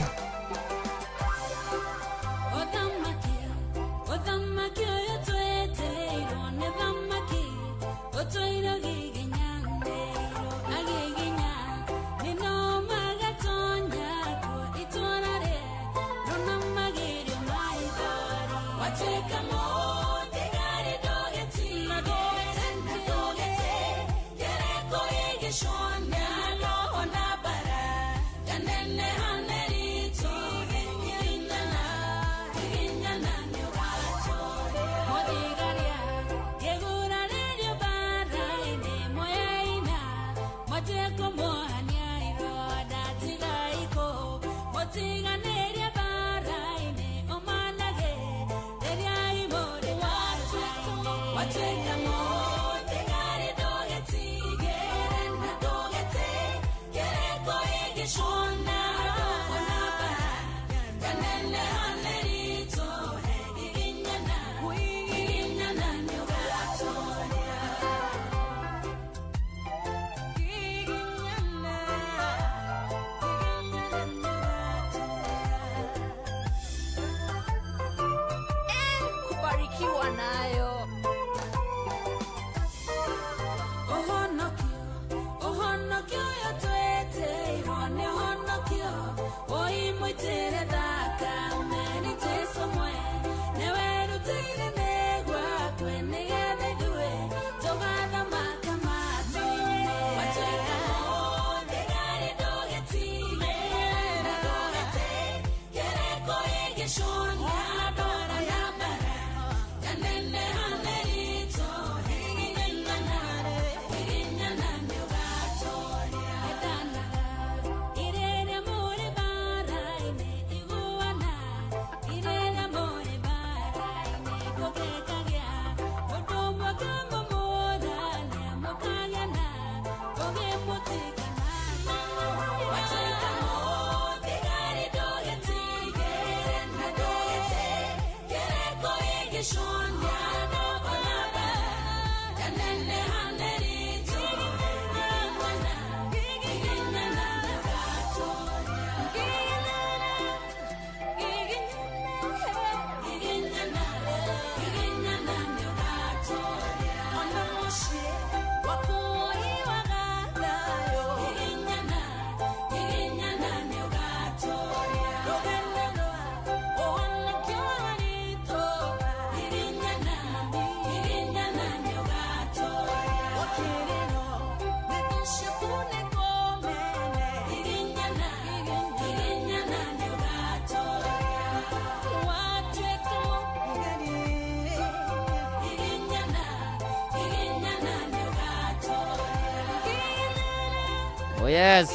Oh yes.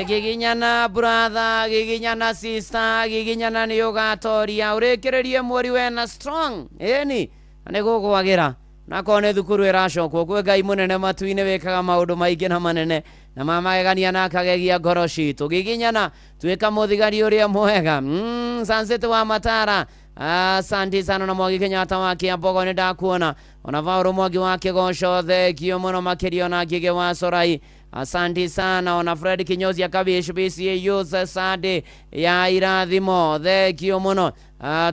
Giginyana brother, giginyana sister, giginyana ni ugatoria urekererie mweri wena strong. Eni, ane gugwagira. Nakone thukuru iracokwo kwe Ngai munene matu-ine wikaga maundu maingi na manene na mamagegania na akagegia ngoro citu giginyana twika muthigari uria mwega Sunset wa Matara. Asante sana na Mwangi Kenyatta wa Kiambogo ni ndakuona ona Vauro Mwangi wa Kigosho thekio muno makirio na Ngige wa Sorai Asante sana ona Fred Kinyozi akabish BCA Youth Sunday ya irathimo thekio muno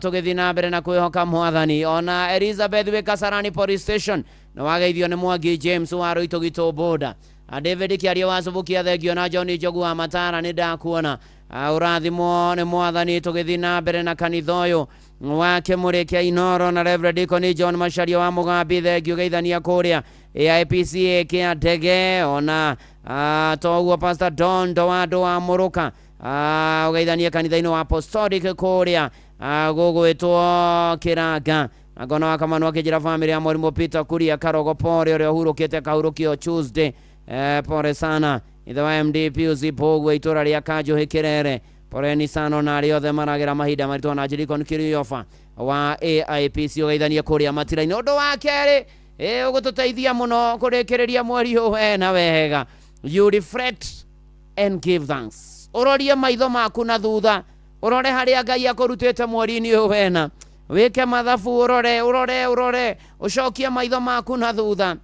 tugithi na mbere na kwihoka mwathani ona Elizabeth Wekasarani Police Station na wageithio ni Mwangi James wa Roitogito Boda David Kiario wa Subukia thekio na John Jogu wa Matara ni ndakuona urathimo ni mwathani tugithi na mbere na kanithoyo wake Murekia Inoro na Reverend Deacon John Masharia wa Mugambi thekio geithania kuria AIPCA kia Ndege ona toguo Pastor Don Doado wa Muruka ugeithania kanitha-ini wa Apostolic kuria gugwitwo Kiranga agona wakamano akijira family ya Mwalimu Peter Kuria Karogo Pore ore hurukite kahurukio Tuesday pore sana ithe wa MD Pius Pogwe itura ria Kanjo Hikirere pore ni sana na riothe maragira mahida marito na Jirikon Kiriofa wa AIPC ugeithania kuria matira-ini undu wa keri ugututeithia muno kurekereria mweri uwe na wega you reflect and give thanks urorie maitho maku na thutha urore haria Ngai akurutite mweri-ini uwena wike mathabu urore ucokie maitho maku na thutha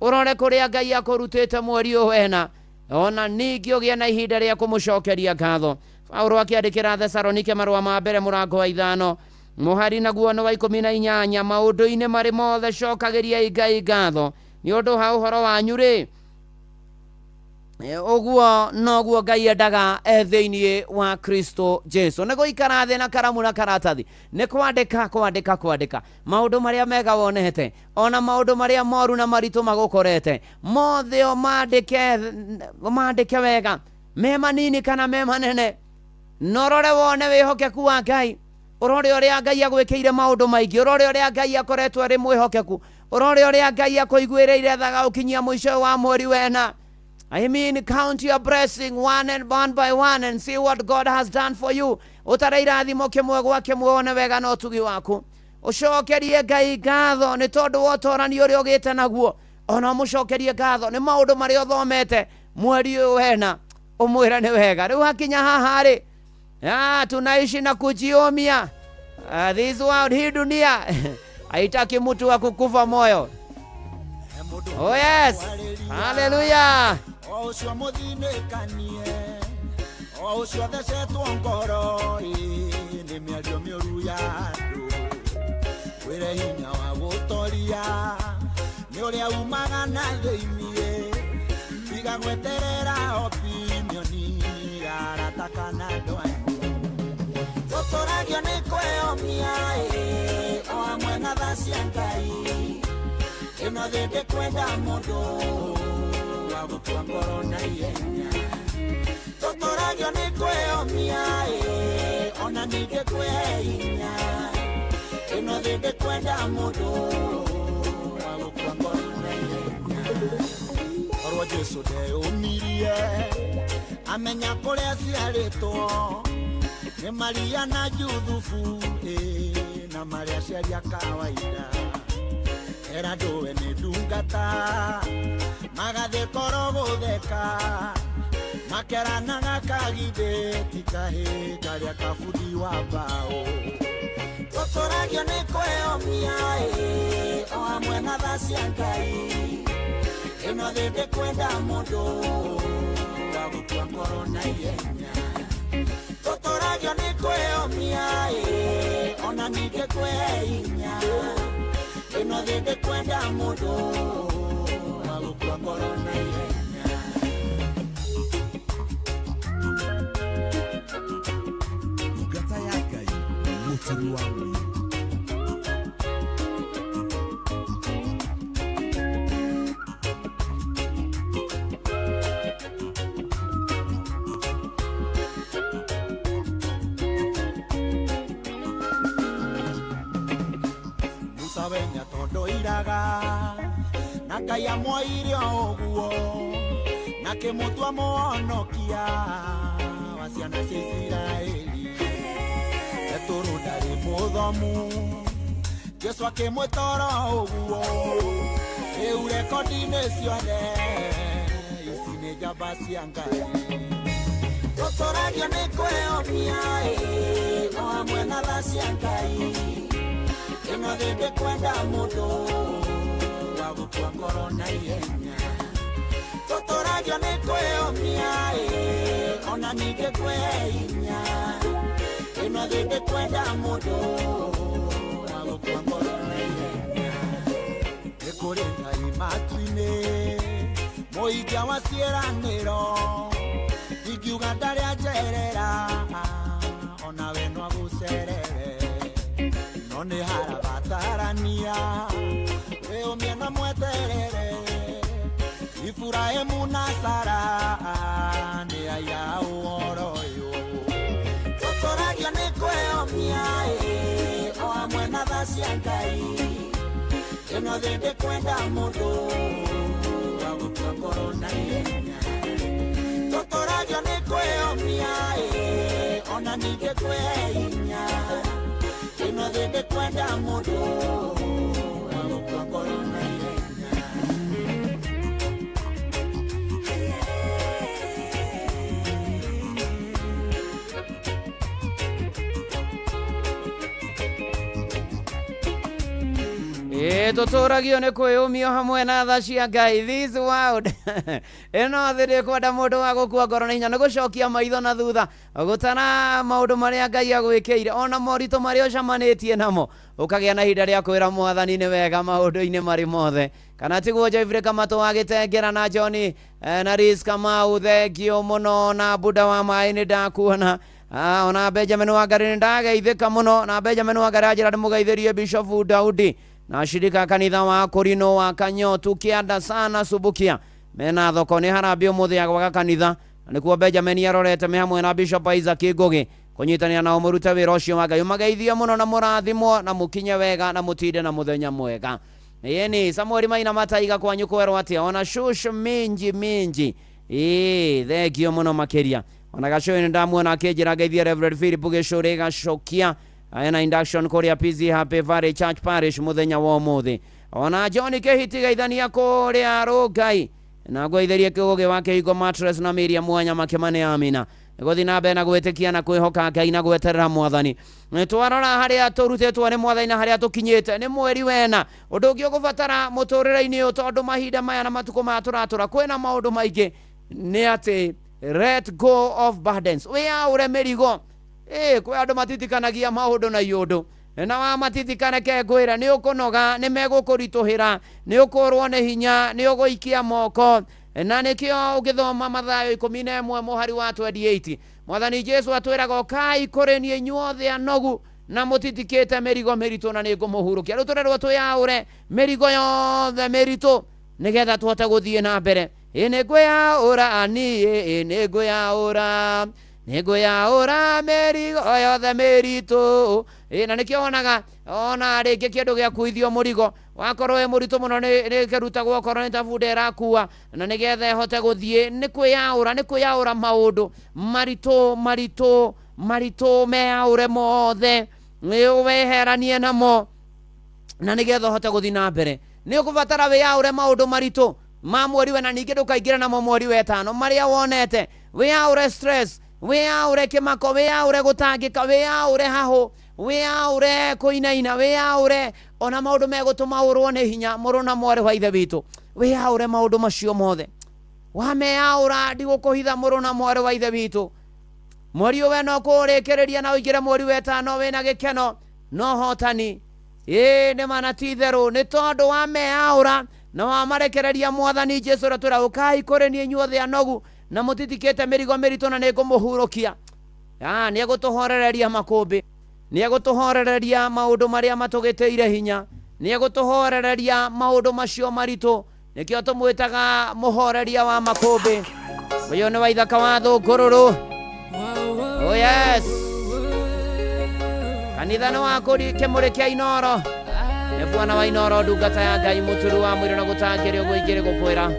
urore kuria Ngai akurutite mweri uwena ona ningi ugie na ihinda ria kumucokeria ngatho Paulo akiandikira Thesalonike marua ma mbere murango wa 5 muhari naguo no wa 18 maundu-ini mari mothe cokagiria Ngai ngatho ni undu ha uhoro wanyu ri oguo noguo Ngai endaga thiini wa Kristo Jesu nego ikara thi na karamu na karatathi ni kwandika maundu maria mega wonete ona maundu maria moru na maritu magukorete mothe o mandike wega me manini kana me manene norore wone wihokeku wa Ngai urore uria Ngai agwikiire maundu maingi urore uria Ngai akoretwo ri mwihokeku urore uria Ngai akoiguireire thaga ukinyia mwisho wa mweri wena I mean, count your blessing one by one and see what God has done for you. Utarairathimo kimwe gwake muone wega no tugi waku. Ucokerie Ngai ngatho ni tondu wotorani uri ugite naguo. Ona mucokerie ngatho ni maundu mari uthomete mweri uyu wena. Umwira ni wega. Riu hakinya haha ri. Tunaishi na kujiomia. This world hii dunia haitaki mtu wa kukufa moyo. Oh yes. Hallelujah. Ocio muthinekanie ocio thecetwo ngoro ni mĩario mĩũru ya andũ wĩre hinya wa gũtoria nĩ ũrĩa umaga na thĩiniĩ tiga gweterera opinioni ya arata kana andũ anyu tũtũragio nĩ kwĩyomia o hamwe na tha cia Ngai ĩno thĩ ndĩkwenda mũndũ gũtua ngoro na ihenya tũtũragio nĩ kwĩyomia ona ningĩ kwĩhe hinya ĩno thĩ ndĩkwenda mũndũ wa gũtua ngoro na ihenya korwo Jesu ndeyũmirie amenya kũrĩa ciarĩtwo nĩ Maria na Juthufu na marĩa ciari a kawaida era ndowe nĩ ndungata magathe koro gutheka makeranaga kagithe tikahe karia kabundi wa mbao tũtũragio nĩ kwĩyomia o hamwe na tha cia Ngai ĩno thĩ ndĩkwenda mũndũ wa gũtua ngoro na ihenya tũtũragio nĩ kwĩyomia ona ningĩ kwĩhe hinya ĩno thĩ ndĩkwenda mũndũ wa gũtua ngoro na ihenya ndungata ya Ngai mũturi wa mwĩrĩ wenya tondu iraga na Ngai amwoire ũguo na kĩmũtua mũhonokia wa ciana cia Isiraeli Petero ndarĩ mũthomu Jesu akĩmwĩtoro ũguo rĩu rekondi-inĩ ciothe ici nĩ njamba cia Ngai tũtũragio nĩ kwĩyomia o hamwe na tha cia Ngai ĩno thĩ ndĩkwenda mũndũ wa gũtua ngoro na ihenya tũtũragio nĩ kwĩyũmia ona ningĩ kwĩhinya ĩno thĩ ndĩkwenda mũndũ wa gũkua ngoro na ihenya nĩ kũrĩ Ngai matu-inĩ mũhingĩa wa ciĩranĩro ingiuga ndarĩ anjerera ona we no agũcerere no nĩ harabatarania wĩyũmie na mweterere Ibrahimu na Sara nĩ aya ũhoro ũyũ tũtũragio nĩ kwĩyũmia o hamwe na tha cia Ngai ĩno thĩ ndĩkwenda mũndũ wa gũkua ngoro na ihenya tũtũragio nĩ kwĩyũmia ona ningĩ kwĩhinya ĩno thĩ ndĩkwenda mũndũ wa gũkua ngoro na ihenya tũtũragio nĩ kwĩyũmia hamwe na tha cia Ngai. This world ĩno thĩ ndĩkwenda mũndũ wa gũkua ngoro na hinya nĩ gũcokia maitho na thutha gũtara maũndũ marĩa Ngai agwĩkĩire ona moritũ marĩa ũcamanĩtie namo ũkagĩa na ihinda rĩa kwĩra Mwathani nĩ wega maũndũ-inĩ marĩ mothe kana tiguo Joyfrey Kamatu wagĩtengera na John na Riz Kamau thengio mũno na Buda wa maĩ nĩ ndakuona ona Benjamin Wangari nĩ ndageithĩka mũno na Benjamin Wangari anjĩra ndĩmũgeithĩrie Bishop Daudi na shirika kanitha wa Korino wa Kanyotu kĩanda sana Subukia mena thoko nĩ harambĩ ũmũthĩ ya gwaka kanitha nĩkuo Benjamin arorete me hamwe na Bishop Isaac Ngugi kũnyitanĩra nao mũrute wĩra ũcio wa Ngai ũmageithie mũno na mũrathimwo na mũkinye wega na mũtinde na mũthenya mwega. Yeni Samuel Maina Mataiga kwanyu kwerwo atĩa ona shush minji thengio mũno makĩria ona gacoĩ nĩ ndamuona akĩnjĩra ngeithie Reverend Philip Gĩcũrĩ gacokia ena induction kũrĩa PZ Happy Valley Church Parish mũthenya wa ũmũthĩ ona John Kĩhiti geithania kũrĩa Rũngai na gweithĩrie Kĩgũgĩ wa Kĩhingo Mattress na Miriam Mwanya Makĩmane Amina gũthiĩ na mbere na gwĩtĩkia na kwĩhoka Ngai na gweterera Mwathani twarora harĩa tũrutĩtwo nĩ Mwathani na harĩa tũkinyĩte nĩ mweri wena ũndũ ũngĩ ũgũbatara mũtũrĩre-inĩ ũyũ tondũ mahinda maya na matukũ maya tũratũra kwĩna maũndũ maingĩ nĩ atĩ let go of burdens wĩyaũre mĩrigo kwĩ andũ matitikanagia maũndũ na iũndũ na wa matitikaneke ngwĩra nĩ ũkũnoga nĩ megũkũritũhĩra nĩ ũkũrwo nĩ hinya nĩ ũgũikia moko na nĩkĩo ũgĩthoma Mathayo 11 mũhari wa 28 Mwathani Jesu atwĩraga ũkai kũrĩ niĩ inyuothe anogu na mũtitikĩte mĩrigo mĩritũ na nĩngũmũhurũkia rĩu tũrerwo twĩyaũre mĩrigo yothe mĩritũ nĩgetha tũhote gũthiĩ na mbere nĩngwĩyaũra niĩ nĩngwĩyaũra mĩrigo yothe mĩritũ na nĩkĩo wonaga ona rĩngĩ kĩndũ gĩa kuithio mũrigo wakorwo wĩ mũritũ mũno nĩ kĩrutagwo okorwo nĩ ta bunda ĩrakua na nĩgetha ĩhote gũthiĩ nĩ kwĩyaũra maũndũ maritũ meyaũre mothe weheranie namo na nĩgetha ũhote gũthiĩ na mbere nĩ ũkũbatara wĩyaũre maũndũ maritũ ma mweri wena ningĩ ndũkaingĩre namo mweri wetano marĩa wonete wĩyaũre stress wĩyaũre kĩmako wĩyaũre gũtangĩka wĩyaũre hahũ wĩyaũre kũinaina wĩyaũre ona maũndũ megũtũma ũrwo nĩ hinya mũrũ na mwarĩ wa ithe witũ wĩyaũre maũndũ macio mothe wameyaũra ndigũkũhitha mũrũ na mwarĩ wa ithe witũ mweri ũyũ no kũrĩkĩrĩria na ũingĩre mweri wetano wĩna gĩkeno no hotani nĩ mana ti itherũ nĩ tondũ wameyaũra na wamarekereria Mwathani Jesu ratũra ũkai kũrĩ niĩ inyuothe anogu na mũtitikĩte mĩrigo mĩritũ na nĩngũmũhurũkia nĩegũtũhorereria makũmbĩ nĩegũtũhorereria maũndũ marĩa matũgĩtĩire hinya nĩegũtũhorereria maũndũ macio maritũ nĩkĩo tũmwĩtaga mũhoreria wa makũmbĩ ũyũ nĩ wa ithaka wa Thũngũrũrũ oh yes kanitha nĩ wa kĩmũrĩ kĩa Inoro nĩ Bwana wa Inoro ndungata ya Ngai mũturu wa mwĩrĩ na gũtangĩrĩ ũguo ingĩrĩ gũkwĩra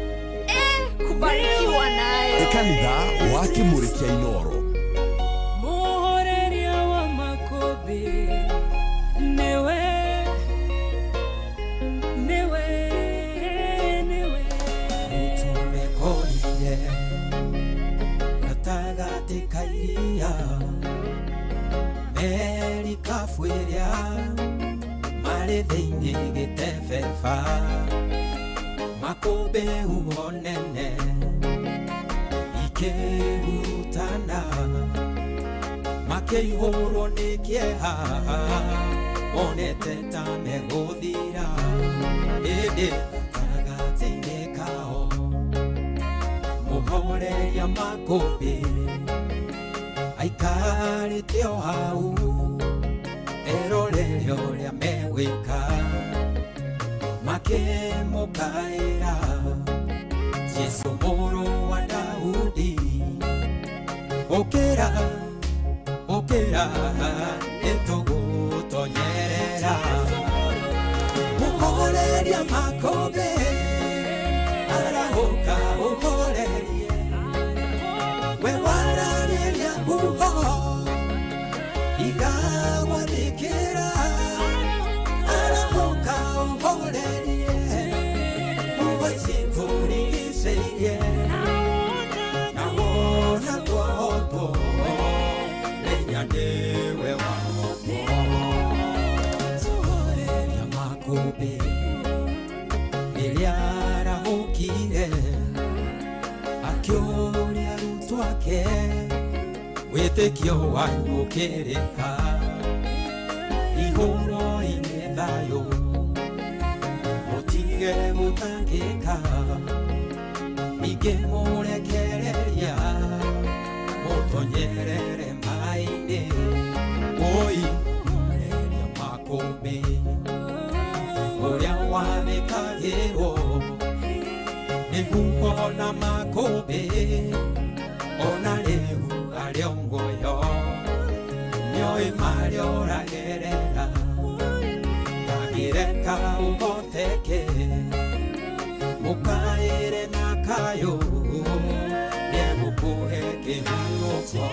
kubarikiwa naye kanitha wa kĩmũrĩ kĩa Inoro muhoreria wa makũmbĩ niwe utumekorire gatagatĩ ka iria merikabu ĩrĩa marĩ thĩinĩ gĩtebeba makũmbĩ huho nene ikĩhurutana makĩihũrwo nĩ kĩeha monete ta megũthira ĩndĩ gatagatĩ-inĩ kao mũhoreria makũmbĩ aikarĩte o hau erorere ũrĩa megwĩka makĩmũkaĩra Jesũ mũrũ wa Daudi ũkĩra ũkĩra nĩtũgũtonyerera mũhoreria makũmbĩ arahũka ũhorerie we wararĩria huho igagwathĩkĩra arahũka ũhorerie huho citũrigicĩirie na wona twahotwo menya nĩwe wahotwo mũhoreria makũmbĩ rĩrĩa arahũkire akĩũria arutwo ake wĩtĩkio wanyu ũkĩrĩka ihũro-inĩ thayũ mũtige gũtangĩka ningĩ mũrekereria mũtonyerere maĩ-inĩ oi mũhoreria makũmbĩ ũrĩa wathĩkagĩrwo nĩguo ona makũmbĩ ona rĩu arĩ o muoyo nĩoĩ marĩa ũragerera ngagĩreka ũhoteke mũkaĩre na kayũ nĩegũkũhe kĩhurũko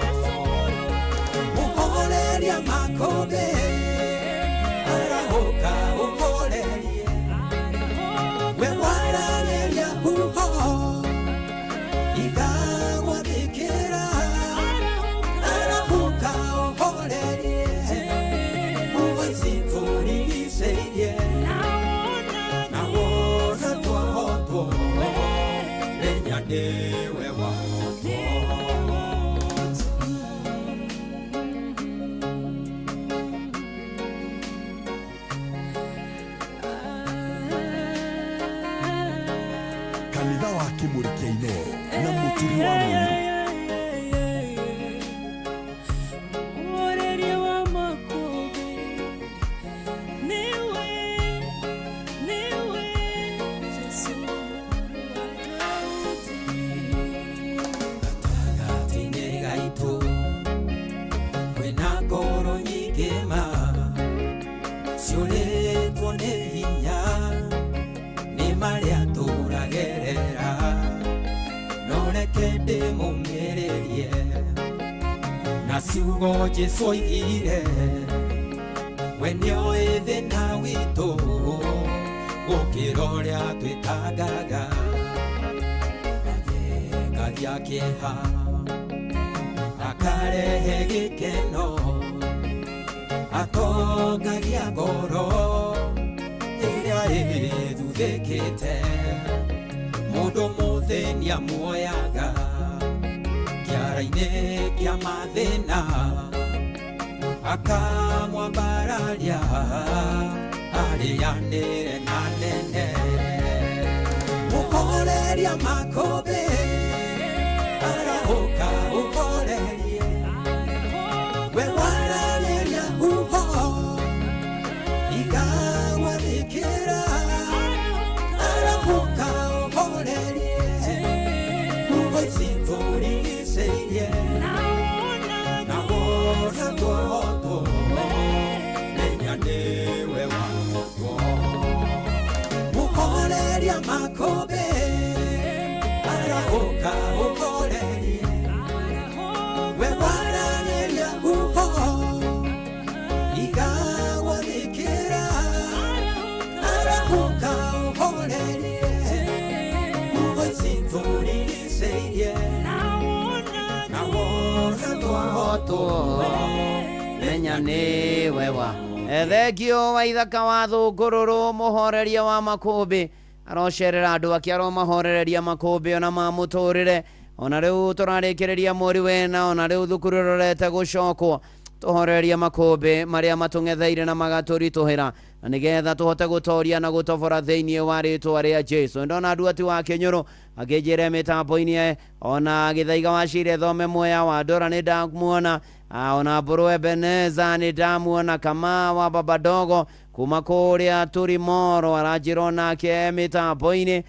mũhoreria makũmbĩ arahũka ũhorerie we wararĩria huho igagwathĩkĩra arahũka ũhorerie huho citũrigicĩirie na wona twahotwo menya nĩwe wahotwo kanitha wa Kĩmũrĩ kĩa Inooro na mũturi wa Mũirũ. gatagatĩ-inĩ gaitũ kwĩna ngoro nyingĩ ma ciũrĩtwo nĩ hinya nĩ marĩa tũragerera no reke ndĩmũmĩrĩrie na ciugo Jesũ oigire we nĩoĩ thĩna witũ gũkĩra ũrĩa twĩtangaga athĩngagia kĩeha akarehe gĩkeno atongagia ngoro ĩrĩa ĩthuthĩkĩte mũndũ mũthĩnia muoyaga kĩara-inĩ kĩa mathĩna akamwambararia arĩanĩre na nene mũhoreria makũmbĩ arahũka ũhorerie we wararĩria huho igagwathĩkĩra arahũka ũhorerie huho citũrigicĩirie na wona twahotwo menya nĩwe wahotwo mũhoreria makũmbĩ arahũka ũhorerie we wararĩria huho igagwathĩkĩra arahũka ũhorerie huho citũrigicĩirie na wona twahotwo menya nĩwe wa thengio wa ithaka wa thũngũrũrũ mũhoreria wa makũmbĩ arocerera andu akiaro mahorereria makumbi ona mamuturire ona riu turarikireria mweri wena ona riu thukuru rorete gucokwo tuhorereria makumbi maria matungetheire na magaturituhira na nigetha tuhote gutoria na gutobora theinie wa ritwa ria Jesu. Ndona andu ati wa Kenyoro agijire mitambo-ini ona githaiga wacire thome moya wa Dora ni ndamuona ona Buru Ebeneza ni ndamuona kama wa Babadogo kuma kuria Turimoro arajirona ke mitambo-ini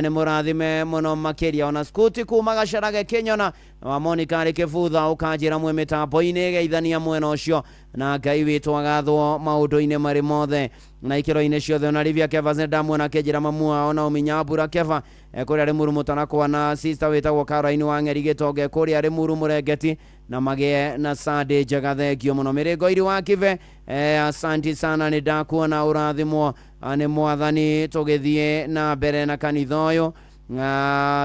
ni murathime muno makiria ona Skuti kuma Gacarage Kenyona wa Monica ari kibutha ukajira mwe mitambo-ini geithania mwena ucio na Ngai witu agathwo maundu-ini mari mothe na ikiro-ini ciothe ona Livia Keva ndamuona kejira mamua ona Uminyambura Keva kuria ari muru mutanakwa na sister witagwo Caroline Wangeri Gitonge kuria ari muru murengeti na magie na Sade njega thengio muno miringo iri wa Kive asanti sana ni ndakuona urathimwo ni mwathani tugithie na mbere na kanitha uyu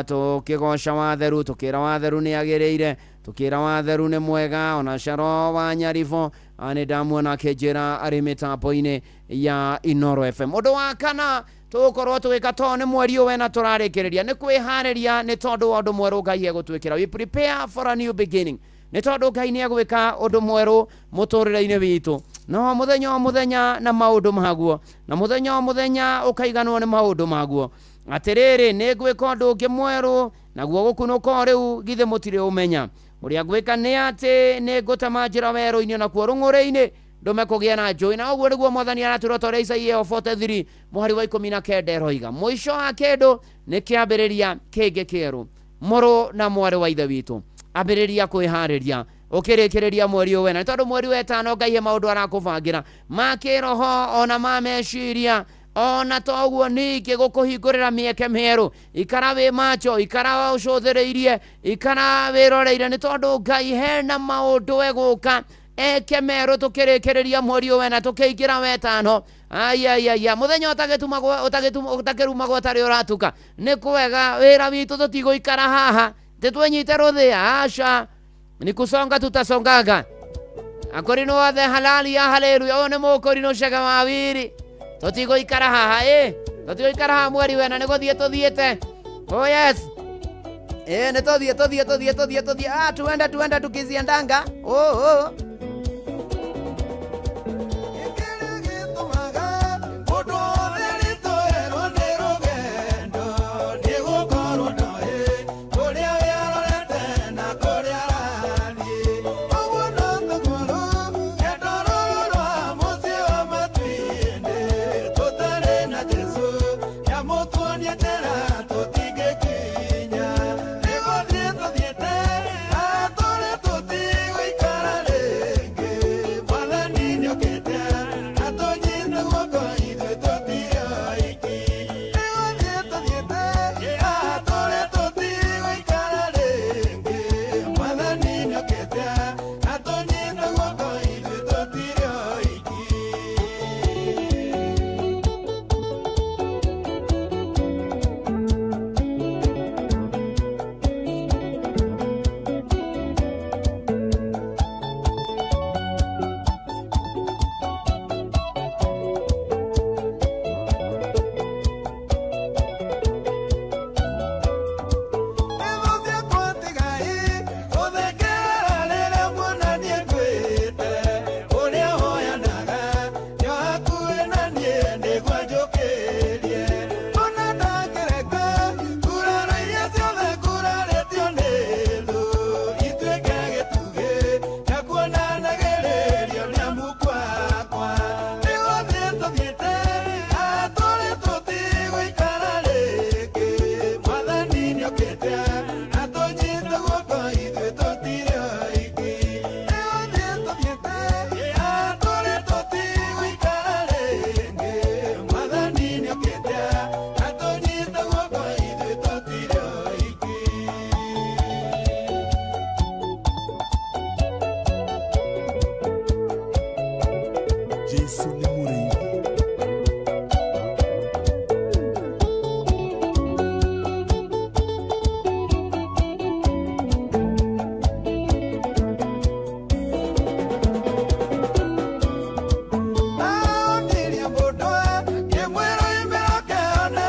tukigoca watheru tukira watheru ni agiriire tukira watheru ni mwega ona Sharo wa Nyaribo ni ndamuona kejira ari mitambo-ini ya Inoro FM. Undu wa kana tukorwo tugika to ni mweri wena turarikireria ni kwihariria ni tondu wa undu mweru Ngai egutwikira. We prepare for a new beginning. Ni tondu Ngai ni egwika undu mweru muturire-ini witu no muthenya na maundu maguo na muthenya ukaiganwo ni maundu maguo atiriri ni gwika undu ungi mweru naguo gukunuka riu githe mutire umenya uria gwika ni ati ni gutama njira weru-ini na kuo rungure-ini ndume kugia na njui na uguo niguo mwathani araturotoria Isaia 43 muhari wa 19 eroiga mwisho wa kindu ni kiambiriria kingi kieru muru na mwari wa ithe witu ambiriria kwihariria ukirikireria mweri wena tondu mweri wetano Ngai he maundu arakubangira makiroho ona mameciria ona toguo ningi gukuhingurira mieke mieru ikara wi macho ikara ucuthiriirie ikara wiroreire ni tondu Ngai hena maundu eguka eke meru tukirikireria mweri wena tukiingira wetano ayayaya muthenya utakirumagwo tari uratuka ni kwega wira witu tutiguikara haha titwenyite ruthia aca ni kusonga tutasongaga akorino wathe halali ya haleluya one mukorino cega mawiri tutigoikara haha tutigoikara haha mweri wena ni guthie tuthiete oh yes ni tuthie tuenda tukiziendanga oh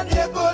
Niego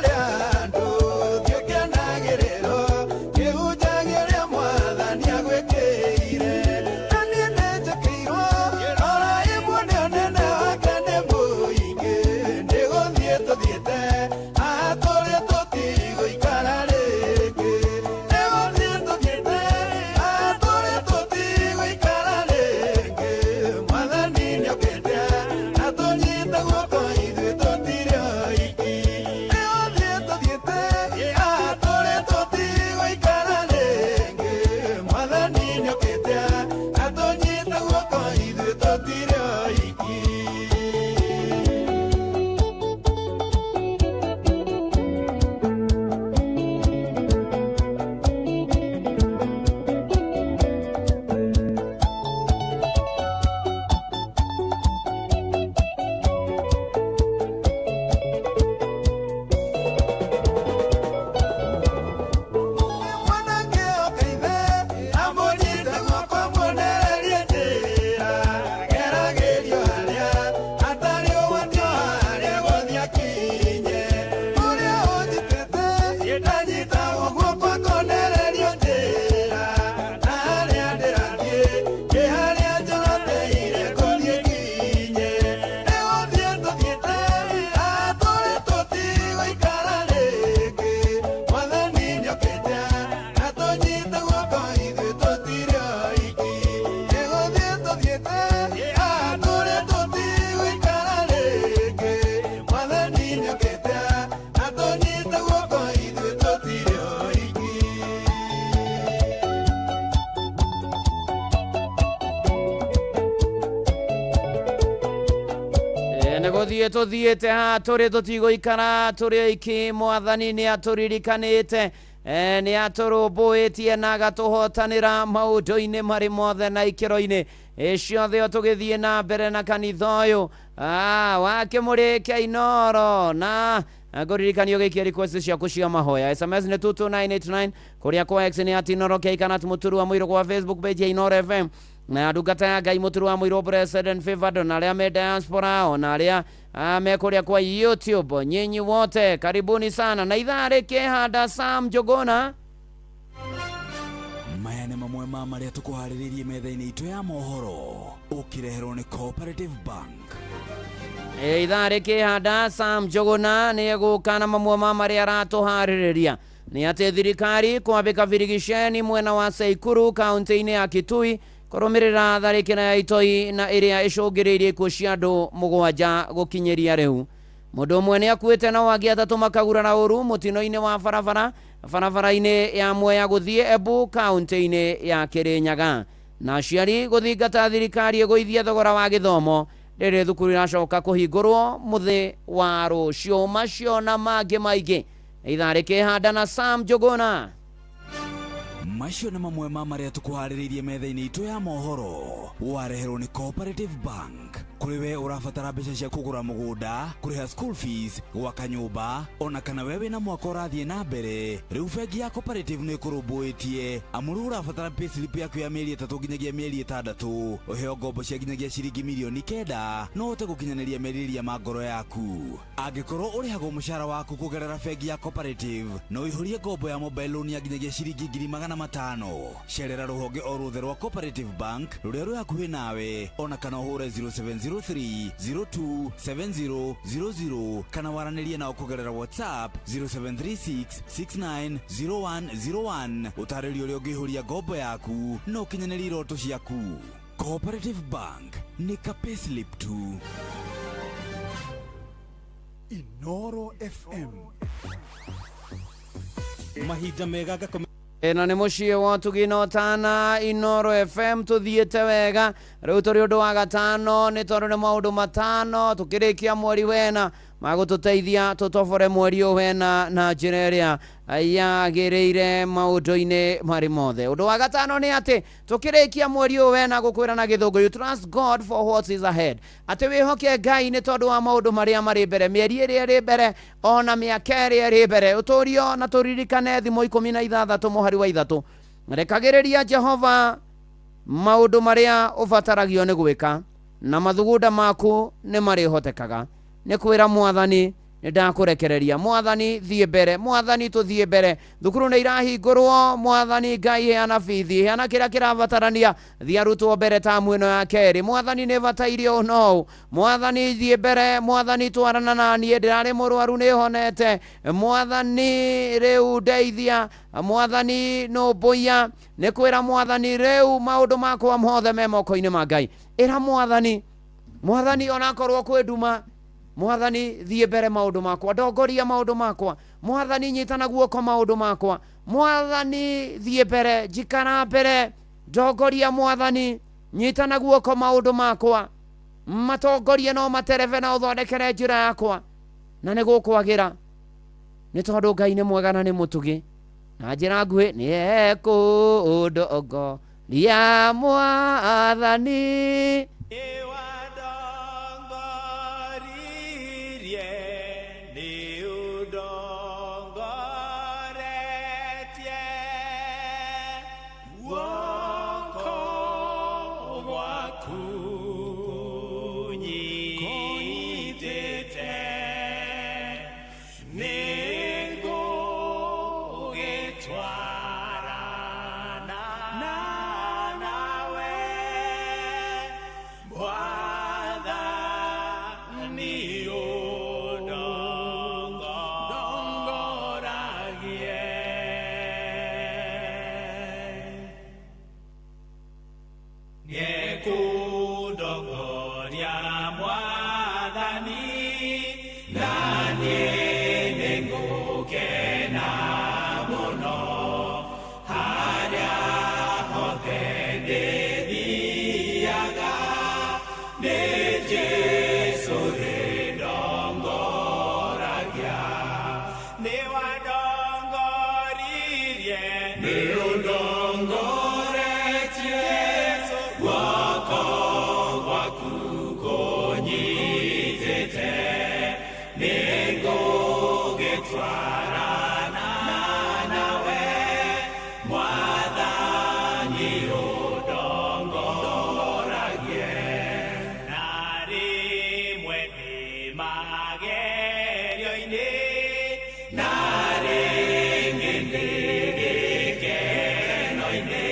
Negothie tuthiete ha turi tutigoikara turi iki mwathani ni aturirikanite ni aturumbuitie na agatuhotanira maundu-ini mari mothe na ikiro-ini ciothe tugithie na mbere na kanitha uyu wake muri Kiainoro na nguririkanio gikia request ciaku cia mahoya. SMS ni 22989 kuria kwa X ni @Inoro Kiaikana muturu wa mwiro kwa Facebook page ya Inoro FM na ndungata ya Ngai muturu wa mwiro President Favored na aria me diaspora na aria mekuria kwa YouTube. Nyinyi wote karibuni sana na idhaa Kihanda Sam Jogona. Maya nĩ mamwe ma marĩa tũkũharĩrĩirie metha-inĩ itũ ya mohoro ũkĩreherwo nĩ Cooperative Bank. Idhaa Kihanda Sam Jogona nĩ egũka na mamwe ma marĩa aratuharĩrĩria nĩ atĩ thirikari kwambĩka birigiceni mwena wa Seikuru kaunti-inĩ ya Kitui kũrũmĩrĩra tharĩkĩra ya itoi na ĩrĩa ĩcũngĩrĩirie ikuũ cia andũ 7 gũkinyĩria rĩu. Mũndũ ũmwe nĩ akuĩte na wangĩ 3 makagurara ũru mũtino-inĩ wa barabara-inĩ ya Mwea gũthiĩ Embu kaunti-inĩ ya Kĩrĩnyaga. Na aciari gũthingata thirikari ĩgũithie thogora wa gĩthomo rĩrĩ thukuru iracoka kũhingũrwo mũthĩ wa rũciũ. Macio na mangĩ maingĩ idhaa Kihanda na Sam Jogona. Macio nĩ mamwe ma marĩa tũkũharĩrĩirie metha-inĩ itũ ya mohoro wareherwo nĩ Cooperative Bank. Kũrĩ we ũrabatara mbeca cia kũgũra mũgũnda, kũrĩha school fees, gwaka nyũmba, ona kana we wĩna mwaka ũrathiĩ na mbere, rĩu bengi ya Cooperative nĩ ĩkũrũmbũĩtie amu rĩu ũrabatara payslip yaku ya mĩeri 3 nginyagia mĩeri 6 ũheo ngombo cia nginyagia ciringi mirioni 9 no ũhote gũkinyanĩria merirĩria ma ngoro yaku. Angĩkorwo ũrĩhagwo mũcara waku kũgerera bengi ya Cooperative no ũihũrie ngombo ya mobile loan ya nginyagia ciringi 500,000. Cerera rũhonge o rũthe rwa Cooperative Bank rũrĩa rwĩ hakuhĩ nawe ona kana ũhũre 0703027000 kana waranĩrie nao kũgerera WhatsApp 0736690101 ũtarĩrio ũrĩa ũngĩihũria ngombo yaku no ũkinyanĩrie iroto ciaku. Cooperative Bank nĩ ka payslip tu. Inoro FM mahinda mega ĩno nĩ mũciĩ wa Tugino Tana Inoro FM tuthiĩte wega rĩu tũrĩ ũndũ wa gatano nĩ tondũ nĩ maũndũ matano tũkĩrĩkia mweri wena magũtũteithia tũtobore mweri wena na njĩra ĩrĩa yagĩrĩire maũndũ-inĩ marĩ mothe. Ũndũ wa gatano nĩ atĩ tũkĩrĩkia mweri wena gũkwĩra na gĩthũngũ, you trust God for what is ahead. Atĩ wĩhoke Ngai nĩ tondũ wa maũndũ marĩa marĩ mbere, mĩeri ĩrĩa ĩrĩ mbere ona mĩaka ĩrĩa ĩrĩ mbere. Ũtũrio na tũririkane thimo 16 mũhari wa 3 rekagĩrĩria Jehova maũndũ marĩa ũbataragio nĩ gwĩka na mathugunda maku nĩ marĩhotekaga. Nĩ kwĩra Mwathani nĩ ndakũrekereria. Mwathani thiĩ mbere, Mwathani tũthiĩ mbere. Thukuru nĩ irahingũrwo, Mwathani Ngai heana bithi, heana kĩrĩa kĩrabatarania, thiĩ arutwo mbere tamu ĩno ya kerĩ. Mwathani nĩ bataire no, Mwathani thiĩ mbere, Mwathani twarana na niĩ ndĩrarĩ mũrwaru nĩ honete, Mwathani rĩu ndeithia, Mwathani nũmbũia. Nĩ kwĩra Mwathani rĩu maũndũ makwa mothe me moko-inĩ ma Ngai. Ĩra Mwathani, Mwathani onakorwo kwĩ nduma, Mwathani thiĩ mbere maũndũ makwa, ndongoria maũndũ makwa, Mwathani nyitana guoko maũndũ makwa, Mwathani thiĩ mbere, njikara mbere, ndongoria Mwathani nyitana guoko maũndũ makwa, matongorie no matereve na ũthondekere njĩra yakwa na nĩ gũkwagĩra nĩ tondũ Ngai nĩ mwega na nĩ mũtugi na njĩra nguhĩ nĩ ekũndongoria Mwathani. Jesu tũgĩtwarana nawe Mwathani ũndongoragie na rĩmwe ndĩ magerio-inĩ na rĩngĩ ndĩ gĩkeno-inĩ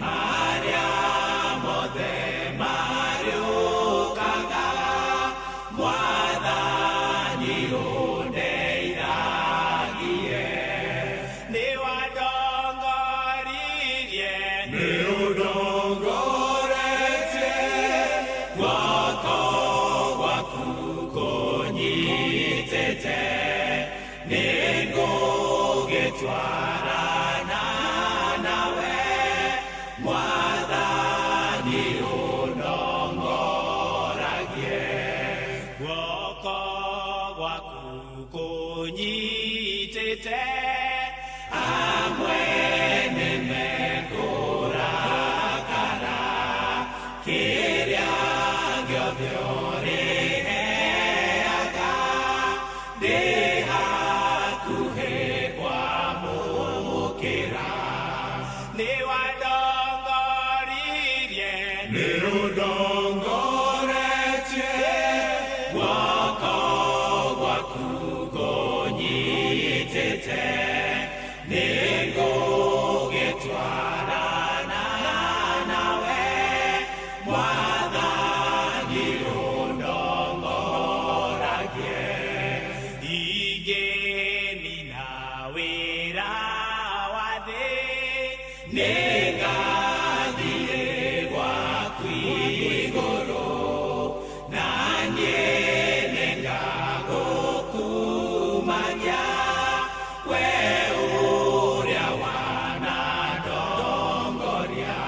marĩa mothe marĩũkaga Mwathani ũndeithagie nĩ wandongoririe nĩ ũndongoretie guoko gwaku kũnyitĩte nĩ ngũgĩtwarana nawe Mwathani ũndongoragie guoko gwaku kũnyitĩte amwe nĩmekũrakara kĩrĩa gĩothe ũrĩheaga ndĩ hakuhĩ kwamũkĩra nĩ wandongoririe nĩ ũndongoretie guoko gwaku kũnyitĩte nĩ ngũgĩtwarana nawe Mwathani ũndongoragie ingĩnina wĩra wa thĩ nĩngathiĩ gwaku igũrũ na niĩ nĩngagũkumania we ũrĩa wanandongoria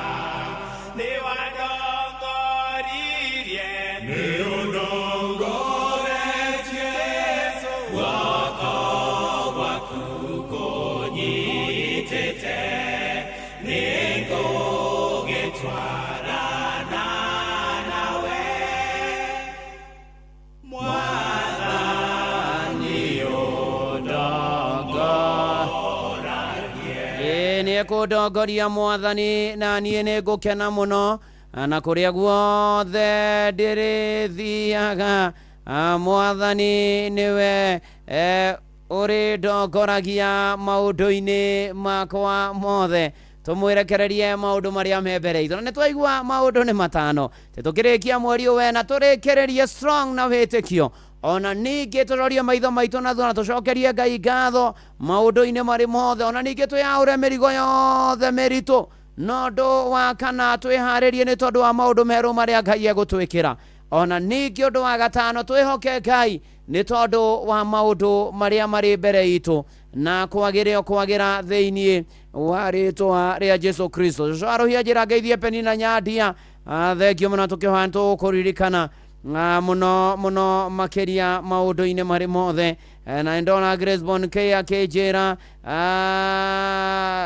nĩ wandongoririe nĩ ũndongoretie guoko gwaku kũnyitĩte nĩ ngũgĩtwarana nawe Mwathani ũndongoragie nĩ ekũndongoria Mwathani na niĩ nĩ ngũkena mũno na kũrĩa guothe ndĩrĩthiaga Mwathani nĩwe ũrĩ ndongoragia maũndũ-inĩ makwa mothe tũmwĩrekererie maũndũ marĩa me mbere itũ na nĩ twaigua maũndũ nĩ matano tũkĩrĩkia mweri ũyũ na tũrĩkĩrĩrie strong na wĩtĩkio ona ningĩ tũrorie maitho maitũ na tũcokerie Ngai ngatho maũndũ-inĩ marĩ mothe ona ningĩ twĩyaũre mĩrigo yothe mĩritũ no ũndũ wa kana twĩharĩrie nĩ tondũ wa maũndũ merũ marĩa Ngai egũtwĩkĩra ona ningĩ ũndũ wa gatano twĩhoke Ngai nĩ tondũ wa maũndũ marĩa marĩ mbere itũ na kwagĩra thĩinĩ wa rĩtwa rĩa Jesu Kristo tũcoarũhia njĩra Ngeithie Penina Nyandia thengio mũno tũkĩhoya tũkũririkana mũno makĩria maũndũ-inĩ marĩ mothe na ndona Graceborn K akĩnjĩra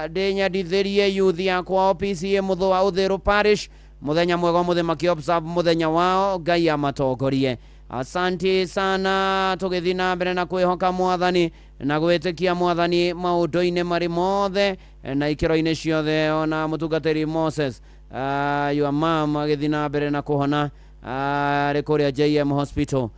ndĩnyandithĩrie youth yakwa PCA Mũthũa Ũthĩrũ Parish mũthenya mwega mũthemaki observe mũthenya wao Ngai amatongorie asante sana tũgĩthiĩ na mbere na kwĩhoka Mwathani na gwĩtĩkia Mwathani maũndũ-inĩ marĩ mothe na ikĩro-inĩ ciothe ona mũtungatĩri Moses your mom agĩthiĩ na mbere na kũhona arĩ kũrĩa JM Hospital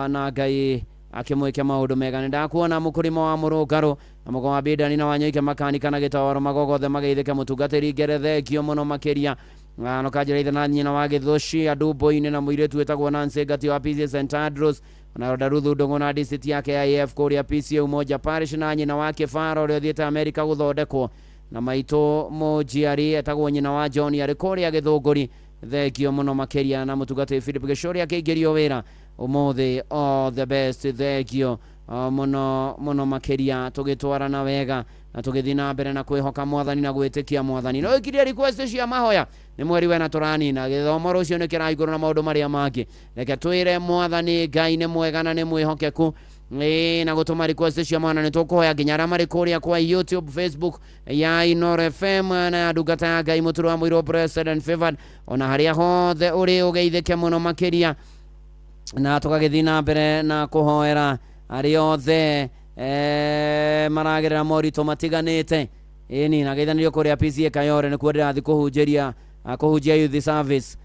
na Ngai akĩmwĩke maũndũ mega nĩ ndakuona mũkũrĩma wa mũrũngarũ na mũgo wa Bidani na Wanyoike makanika na gĩtawaro magogothe magĩithĩke mũtungatĩri Ngerethengio mũno makĩria no kanjĩra na nyina wa Gĩthũci Andũ-Mbũi-inĩ na mũirĩtu wĩtagwo Nancy Ngati wa PCA St Andrews na Daruthu Ndũng'ũ na district yake ya AF kũrĩa PCA Umoja Parish na nyina wa Kĩbaro ũrĩa ũthiĩte Amerika gũthondekwo na maitũ Mũnjiari etagwo nyina wa John arĩ kũrĩa Gĩthũngũri thengio mũno makĩria na mũtungatĩri Philip Gĩcũrĩ akĩingĩrio wĩra ũmũthĩ all the best thengio mũno makĩria tũgĩtwarana wega na tũgĩthiĩ na mbere na kwĩhoka Mwathani na gwĩtĩkia Mwathani no ikirie request cia mahoya nĩ mweri wena tũranina gĩthomo rũcio nĩ kĩrahingũrwo na maũndũ marĩa mangĩ reke twĩre Mwathani Ngai nĩ mwega na nĩ mwĩhokeku na gũtũma request cia mahoya nĩ tũkũhoya nginya arĩa marĩ kũrĩa kwa YouTube Facebook ya Inooro FM na ndungata ya Ngai Mũtũrũ wa Mũirũ Blessed and Favored ona harĩa hothe ũrĩ ũgeithĩke mũno makĩria na tũgagĩthiĩ na mbere na kũhoera arĩ othe maragerera morito matiganite ini na geithanirio kuria PCA Kayore ni kwendera thi kuhunjiria kuhunjia youth service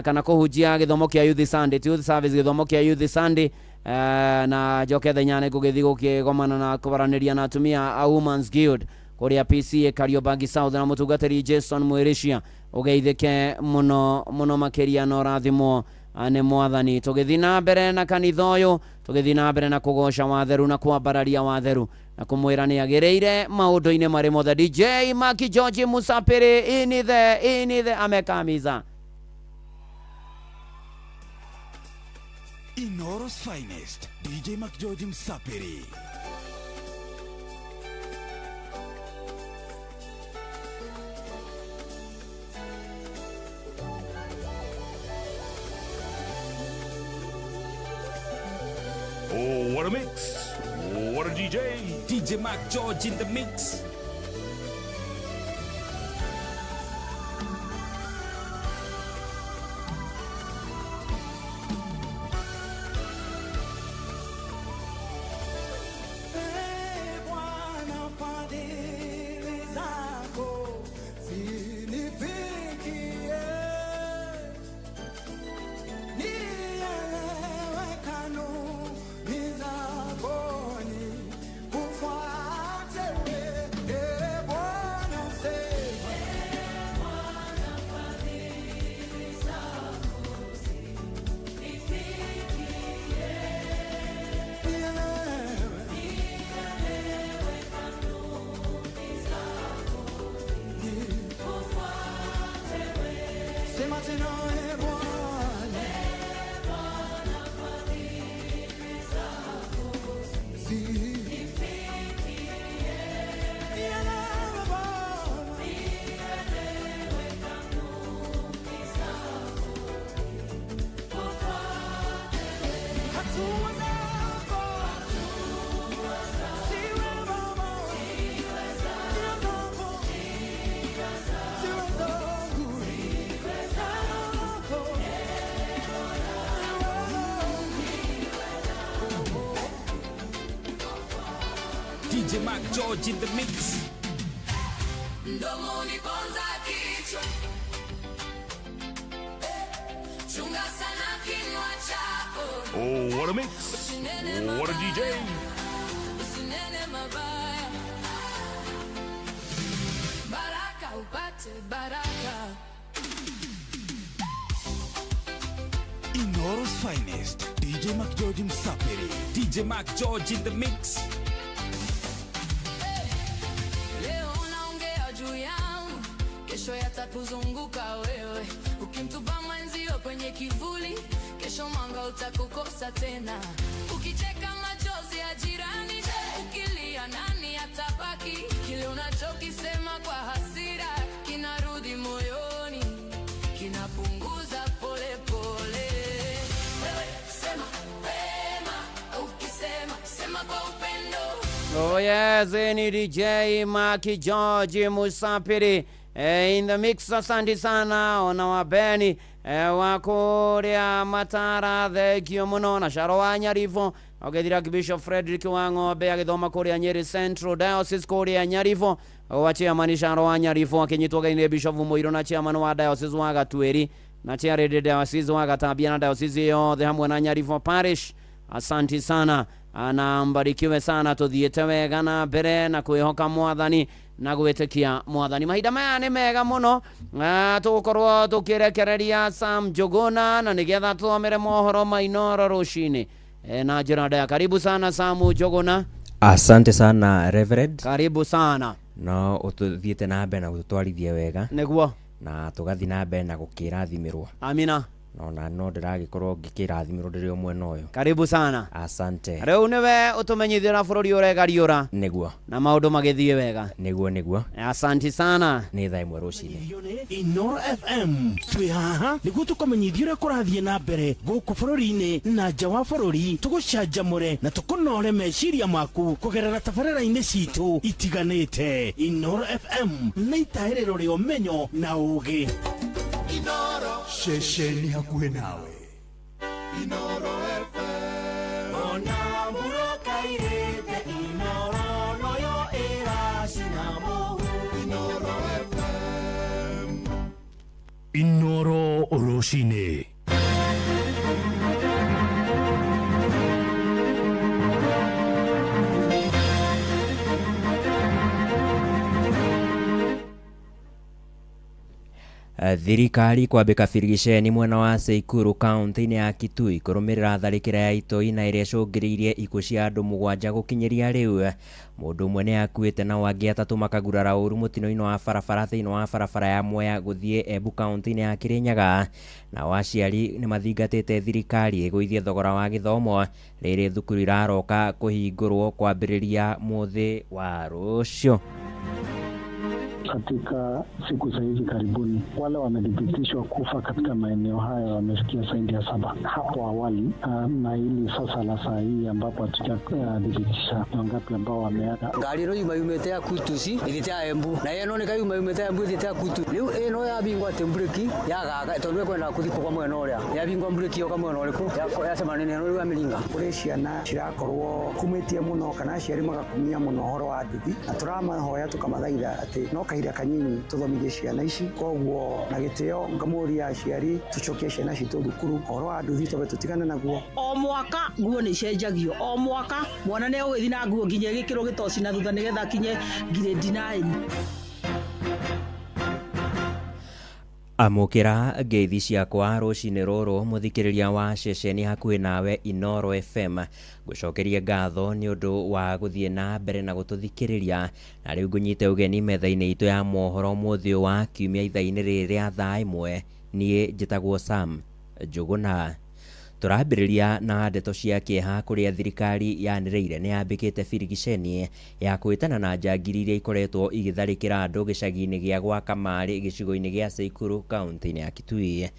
kana kuhunjia githomo kia youth Sunday youth service githomo kia youth Sunday na joke thenya gugithi gukigomana na kubaraniria na atumia a Women's Guild kuria PCA Kariobangi South na mutungatiri Jason Mwirishia ugeithike muno makiria no rathimo ane mwathani tugithi na mbere na kanitha uyu tugithi na mbere na kugosha watheru na kwambararia watheru na kumwira ni agereire maundu-ine mari mothe. DJ Maki George Musapiri in the amekamiza Inoro's finest, DJ Maki George Musapiri. Oh, what a mix. Oh, what a DJ. DJ Maki George in the mix. DJ Maki George in the mix. Mdomoni ponza kichwa, chunga sana kinywa chako. Oh, what a mix. Oh, what a DJ. Usinene mabaya, baraka upate baraka. Inoro's finest, DJ Maki George Musapiri. DJ Maki George in the mix. Kesho yatakuzunguka wewe, ukimtupa mwenzio kwenye kivuli, kesho mwanga utakukosa tena. Ukicheka machozi ya jirani, ukilia nani atabaki? Kile unachokisema kwa hasira kinarudi moyoni, kinapunguza pole pole. Wewe sema wema, ukisema sema kwa upendo. Oh yes, ni DJ Maki George Musapiri in the mix. Asante sana ona wabeni wakuria Matara thegio muno na Sharo wa Nyarivo ogethira Bishop Frederick Wang'ombe agithoma kuria Nyeri Central Diocese kuria Nyarivo wa chairman Sharo wa Nyarivo akinyitwa gaine Bishop Muiro na chairman wa Diocese wa Gatweri na chairman Diocese wa Gatambia na Diocese yothe hamwe na Nyarivo Parish. Asante sana na mbarikiwe sana, tuthiete wega na mbere na kwihoka mwathani na gwitikia mwathani. Mahinda maya ni mega muno, tugukorwo tukirekereria Sam Njuguna na nigetha tuthomere mohoro ma Inoro rucini na njira ya karibu sana Sam Njuguna. Asante sana Reverend, karibu sana. No ututhiete na mbere na gutwarithia wega niguo na tugathi na mbere na gukirathimirwo. Amina. No ndiragikorwo ngikirathimiro ndirio mwena uyu. Karibu sana. Asante. Riu niwe utumenyithira bururi uregariura niguo na maundu magithie wega niguo. Asante sana. Ni thaa imwe rucini. Inoro FM twi haha niguo tukumenyithia uria kurathie na mbere guku bururi-ini na nja wa bururi, tugucanjamure na tukunore meciria maku kugerera tabarĩra-inĩ citu itiganite. Inoro FM na itahĩrĩro rĩa ũmenyo na ũũgĩ. Inoro shesheni hakuhe nawe. Inoro FM ona mbura kairĩte Inoro Roshine. Thirikari kwambika birigiceni mwena wa Seikuru kaunti-inĩ ya Kitui kũrũmĩrĩra tharĩkĩra ya itoi na ĩrĩa ĩcũngĩrĩirie ikuũ cia andũ 7 gũkinyĩria rĩu. Mũndũ ũmwe nĩ akuĩte na angĩ 3 makagurara ũru mũtino-inĩ wa barabara thĩinĩ wa barabara ya Mwea gũthiĩ Embu kaunti-inĩ ya Kirinyaga. Nao aciari nĩ mathingatĩte thirikari ĩgũithie thogora wa gĩthomo rĩrĩ thukuru iraroka kũhingũrwo kwambĩrĩria mũthĩ wa rũciũ. Katika siku za hivi karibuni wale wamethibitishwa kufa katika maeneo haya wamefikia zaidi ya 7 hapo awali, na hili sasa la saa hii ambapo hatujathibitisha wangapi ambao wameaga. Gari ro yumete akutusi ilitia Embu na yeno ni kayu yumete Embu ilitia akutu leo eno ya bingwa tembreki ya gaga tonwe kwenda kuthiko kwa mwena uria ya bingwa mbreki yo kamwe no riku ya sema nene no ya milinga kuri ciana cirakorwo kumitie muno kana ciari magakumia muno horo wa nduthi na turamahoya tukamathaitha ati no kahinda kanyinyi tuthomithie ciana ici koguo na gitio ngamuria aciari tucokie ciana citu thukuru horo wa nduthi tobe tutigane naguo. O mwaka nguo ni cenjagio, o mwaka mwana ne ugithi na nguo nginya gikiro gitoci na thutha nigetha kinye grade 9. Amukira ngeithi ciakwa rũcinĩ rũrũ mũthikĩrĩria wa ceceni hakuhĩ nawe Inoro FM ngũcokeria ngatho nĩ ũndũ wa gũthiĩ na mbere na gũtũthikĩrĩria na rĩu ngũnyite ũgeni metha-inĩ itũ ya mohoro mũthĩ wa kiumia ithaa-inĩ rĩrĩ rĩa thaa ĩmwe. Niĩ njĩtagwo Sam Njũgũna. Turambĩrĩria na ndeto cia kĩeha kũrĩa thirikari yanĩrĩire nĩ yambĩkĩte birigiceni ya kwĩtana na njangiri iria ikoretwo igĩtharĩkĩra andũ gĩcagi-inĩ gĩa gwa Kamarĩ gĩcigo-inĩ gĩa Seikuru kaunti-inĩ ya Kitui.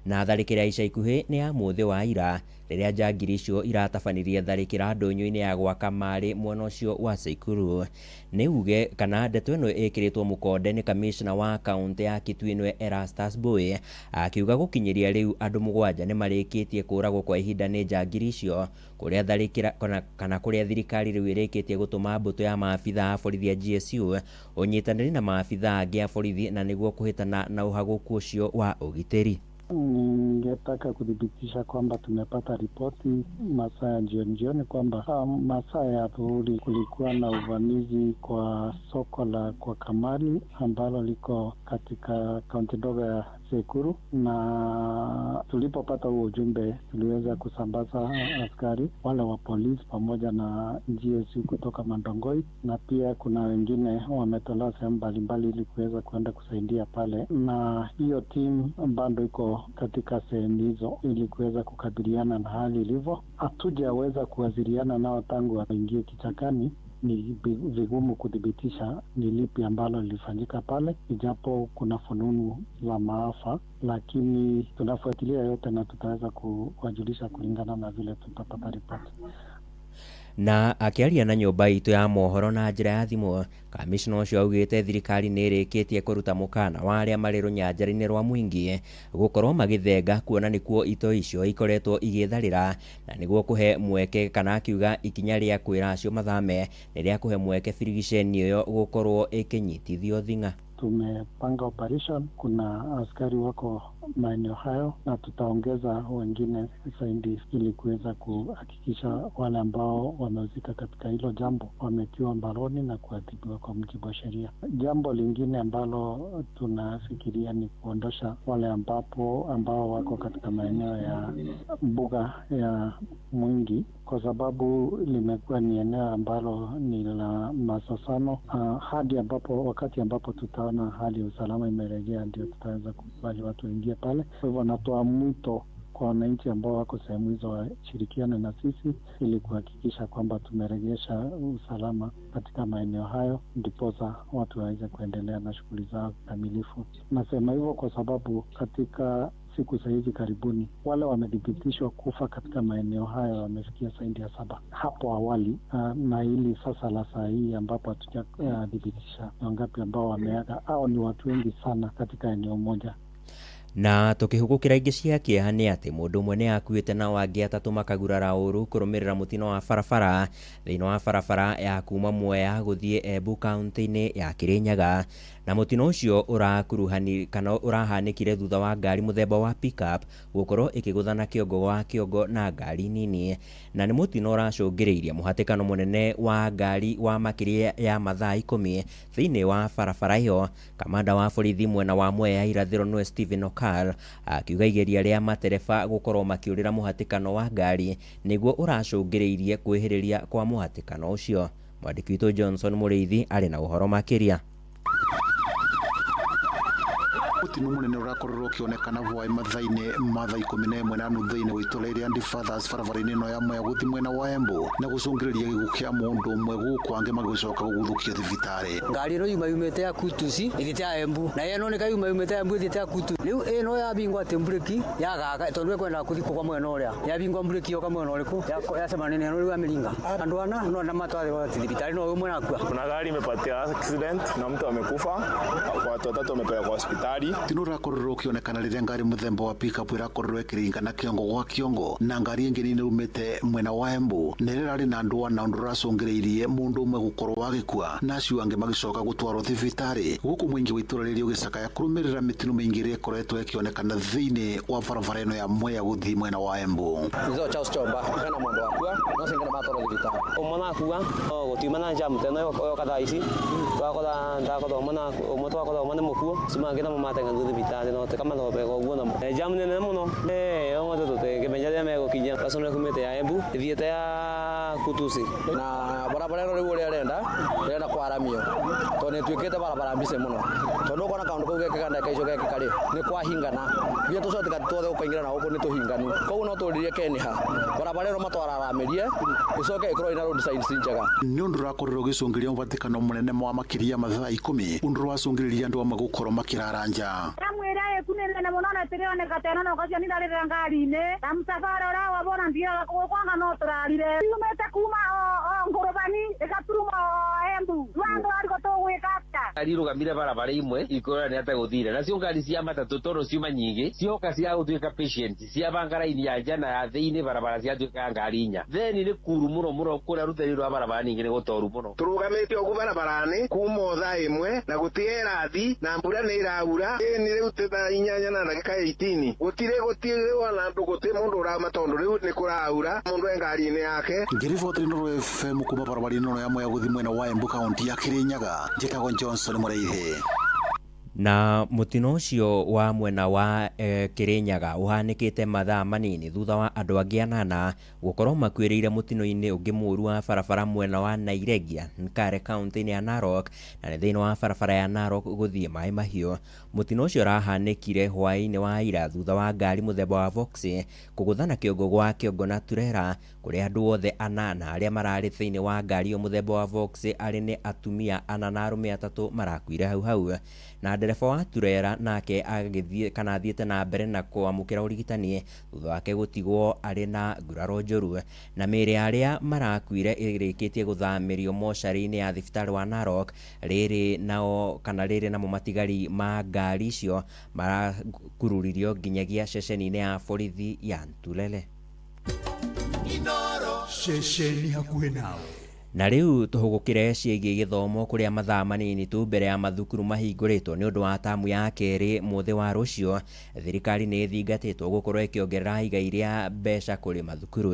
Na tharĩkĩra ica ikuhĩ nĩ ya mũthĩ wa ira rĩrĩa njangiri icio iratabanirie tharĩkĩra ndũnyũ-inĩ ya gwa Kamarĩ mwena ũcio wa Seikuru. Nĩ uge kana ndeto ĩno ĩkĩrĩtwo mũkonde nĩ kamishna wa kaunti ya Kitui nĩwe Erastus Boy akiuga gũkinyĩria rĩu andũ 7 nĩ marĩkĩtie kũragwo kwa ihinda nĩ njangiri icio kũrĩa tharĩkĩra kana kũrĩa thirikari rĩu ĩrĩkĩtie gũtũma mbũtũ ya maabitha a borithi a GSU ũnyitanĩri na maabitha angĩ a borithi na nĩguo kũhĩtana na ũhagũku ũcio wa ũgitĩri. Ningetaka kudhibitisha kwamba tumepata ripoti masaa ya jioni kwamba masaa ya adhuhuri kulikuwa na uvamizi kwa soko la kwa Kamali ambalo liko katika kaunti ndogo ya Seikuru, na tulipopata huo ujumbe tuliweza kusambaza askari wale wa polisi pamoja na GSU kutoka Mandongoi, na pia kuna wengine wametolewa sehemu mbalimbali ili kuweza kuenda kusaidia pale, na hiyo timu bado iko katika sehemu hizo ili kuweza kukabiliana na hali ilivyo. Hatujaweza kuwasiliana nao tangu waingie kichakani. Ni vigumu kudhibitisha ni lipi ambalo lilifanyika pale, ijapo kuna fununu za maafa, lakini tunafuatilia yote na tutaweza kuwajulisha kulingana na vile tutapata ripoti. Na akiaria na nyũmba itũ ya mohoro na njĩra ya thimũ, kamishna ũcio augĩte thirikari nĩ ĩrĩkĩtie kũruta mũkana wa arĩa marĩ rũnyanjara-inĩ rwa mũingĩ gũkorwo magĩthenga kuona nĩkuo ito icio ikoretwo igĩtharĩra, na nĩguo kũhe mweke kana akiuga ikinya rĩa kwĩra acio mathame nĩ rĩa kũhe mweke birigiceni ĩyo gũkorwo ĩkĩnyitithio thing'a. Tumepanga operation, kuna askari wako maeneo hayo na tutaongeza wengine zaidi ili kuweza kuhakikisha wale ambao wamehusika katika hilo jambo wametiwa mbaroni na kuadhibiwa kwa mujibu wa sheria. Jambo lingine ambalo tunafikiria ni kuondosha wale ambao wako katika maeneo ya mbuga ya Mwingi, kwa sababu limekuwa ni eneo ambalo ni la masosano hadi wakati ambapo tutaona hali ya usalama imerejea ndio tutaweza kukubali watu waingie pale. Kwa hivyo natoa mwito kwa wananchi ambao wako sehemu hizo washirikiane na sisi ili kuhakikisha kwamba tumerejesha usalama katika maeneo hayo, ndiposa watu waweze kuendelea na shughuli zao kikamilifu. Nasema hivyo kwa sababu katika siku za hivi karibuni wale wamethibitishwa kufa katika maeneo hayo wamefikia zaidi ya 7 hapo awali, na hili sasa la saa hii ambapo hatujathibitisha wangapi ambao wameaga au ni watu wengi sana katika eneo moja. Na tukihugukira ingĩ cia kĩeha nĩ atĩ mũndũ ũmwe nĩ akuĩte na angĩ 3 makagurara ũru kũrũmĩrĩra mũtino wa barabara thĩinĩ wa barabara ya kuma Mwea gũthiĩ Embu kaunti-inĩ ya Kirinyaga. na mutino ucio urakuruhani kana urahanikire thutha wa ngari muthemba wa pickup gukorwo ikiguthana kiongo na ngari nini, na ni mutino uracungiriirie muhatikano munene wa ngari wa makiria ya mathaa 10 thiini wa barabara iyo. Kamanda wa borithi mwena wa Mwea irathiro no Stephen Okal akiuga igeria ria matereba gukorwo makiurira muhatikano wa ngari niguo uracungiriirie kwihiriria kwa muhatikano ucio. Mwandiki witũ Johnson Muriithi ari na uhoro makiria. Mutino munene urakorwo ukionekana voi mathaine mathaa 11 na nuthu thiini wa itũra ria Fathers barabara-inĩ ĩno ya Mwea gũthi mwena wa Embu na gucungiriria gĩkuũ kĩa mũndũ ũmwe gũkũ angĩ magĩcoka gũguthũkia thibitarĩ. Ngari ĩno yumĩte ya Kutusi ĩthiĩte ya Embu na ĩno nĩ yumĩte ya Embu ĩthiĩte ya Kutu. Rĩu ĩno yabingwa atĩ mburĩki yagaga tondũ nĩkwenda gũthikwo kwa mwena ũrĩa yabingwa mburĩki yoka mwena ũrĩkũ yacemania na rĩu Amiringa. Andũ ana no na matware thibitarĩ no ũmwe nakua. Kuna gari imepatia accident na mtu amekufa, watu watatu wamepelekwa hospitali. Mutino urakorwo ukionekana rĩrĩa ngari muthemba wa pickup irakorwo ikiringana kiongo gwa kiongo na ngari ingĩ nini umĩte mwena wa Embu na rĩrarĩ na andũ ana ũndũ ũracũngĩrĩirie mũndũ ũmwe gũkorwo agĩkua na acio angĩ magĩcoka gũtwarwo thibitarĩ. Gũkũ mũingĩ wa itũra rĩrĩ ũgĩcakaya kũrũmĩrĩra mĩtino mĩingĩ ĩrĩa ĩkoretwo ĩkĩonekana thĩinĩ wa barabara ĩno ya Mwea gũthiĩ mwena wa Embu. Nzo Charles Chomba kana mũndũ wakua no singana matwarwo thibitarĩ. Ũmwe nakua gũtiumana jam tena yo kathaa ici twakora ndakora ũmwe twakora ũmwe nĩ mũkuo cimange na matenga thibitarĩ no te kama thobega ũguo na jam nene mũno ng'othe tũtĩkĩmenya rĩrĩa megũkinya pasonera kumĩte ya Embu ĩthiĩte ya Kutusi na barabara ĩno rĩu ũrĩa arenda kwaramio tondũ nĩtuĩkĩte barabara mbice mũno tondũ ũkona kaũndũ kau gekĩka ndagĩka icio gekĩka rĩ nĩ kwahingana ithuĩ tũcoke tuothe gũkaingĩra na gũkũ nĩ tũhinganu koguo no tũrĩrie keniha barabara ĩno matwararamirie ĩcoke ĩkorwo ina road signs njega. Nĩ ũndũ ũrakorwo ũgĩcũngĩrĩria mũhatĩkano mũnene wa makĩria mathaa 10 ũndũ ũracũngĩrĩria andũ amwe gũkorwo makĩrara nja. Mwĩra kunene mũno na tĩrĩoneka tena no kacio nĩ ndarĩrĩra ngari-inĩ na msafara ũrĩa wabona ndiaga kwanga no tũrarire yumĩte kuma Ngũrũbani ĩgaturuma Embu rwango ariko tũgwĩka ngari rũgamire barabara imwe ikora nĩ ategũthire nacio ngari cia matatũ tondũ ciuma nyingĩ cioka cia gũtuĩka patient cia banga raini ya nja na ya thĩinĩ barabara ciatuĩka ngari inya theni nĩ kuru mũno kũrĩa rũtĩri rwa barabara ningĩ nĩ gũtoru mũno. Tũrũgamĩte ũguo barabara-inĩ kuma thaa 1 na gũtirĩ rathi na mbura nĩ iraura ni rĩu thaa 8 na ndagĩka 18 gũtirĩ wana andũ gũtirĩ mũndũ ũrama tondũ rĩu nĩ kũraura mũndũ e ngari-inĩ yake. Ngĩribotĩri Nuru FM kuma barabara-inĩ ĩno ya Mwea gũthi mwena wa Embu kaunti ya Kirinyaga njĩtagwo Johnson Muriithi. Na mutino ucio wa mwena wa Kirinyaga uhanikite mathaa manini thutha wa andu angi anana gukorwo makwiriire mutino-ini ungi mũru wa barabara mwena wa Nairegia Nkare kaunti-ini ya Narok na nĩ thĩinĩ wa barabara ya Narok gũthiĩ Maĩ Mahiũ. Mutino ucio rahanikire hwaĩ-inĩ wa ira thutha wa ngari muthemba wa Voxy kũgũthana kiongo gwa kiongo na turera kũrĩa andũ othe anana arĩa mararĩ thĩinĩ wa ngari yo muthemba wa Voxy arĩ nĩ atumia ana na arũme atatũ marakuire hau na ndereba wa turera nake agĩthiĩ kana athiĩte na mbere na kwamũkĩra ũrigitani thutha wake gũtigwo arĩ na nguraro njũru na mĩĩrĩ arĩa marakuire ĩrĩkĩtie gũthamĩrio mocarĩ-inĩ ya thibitarĩ wa Narok rĩrĩ namo matigari ma ngari icio marakururirio nginyagia ceceni-inĩ ya borithi ya Ntulele. Ceceni hakuhĩ nawe. Na rĩu tũhũgũkĩre ciĩgiĩ gĩthomo kũrĩa mathaa manini tu mbere ya mathukuru mahingũrĩtwo nĩ ũndũ wa tamu ya kerĩ mũthĩ wa rũciũ. Thirikari nĩ ĩthingatĩtwo gũkorwo ĩkĩongerera igai rĩa mbeca kũrĩ mathukuru.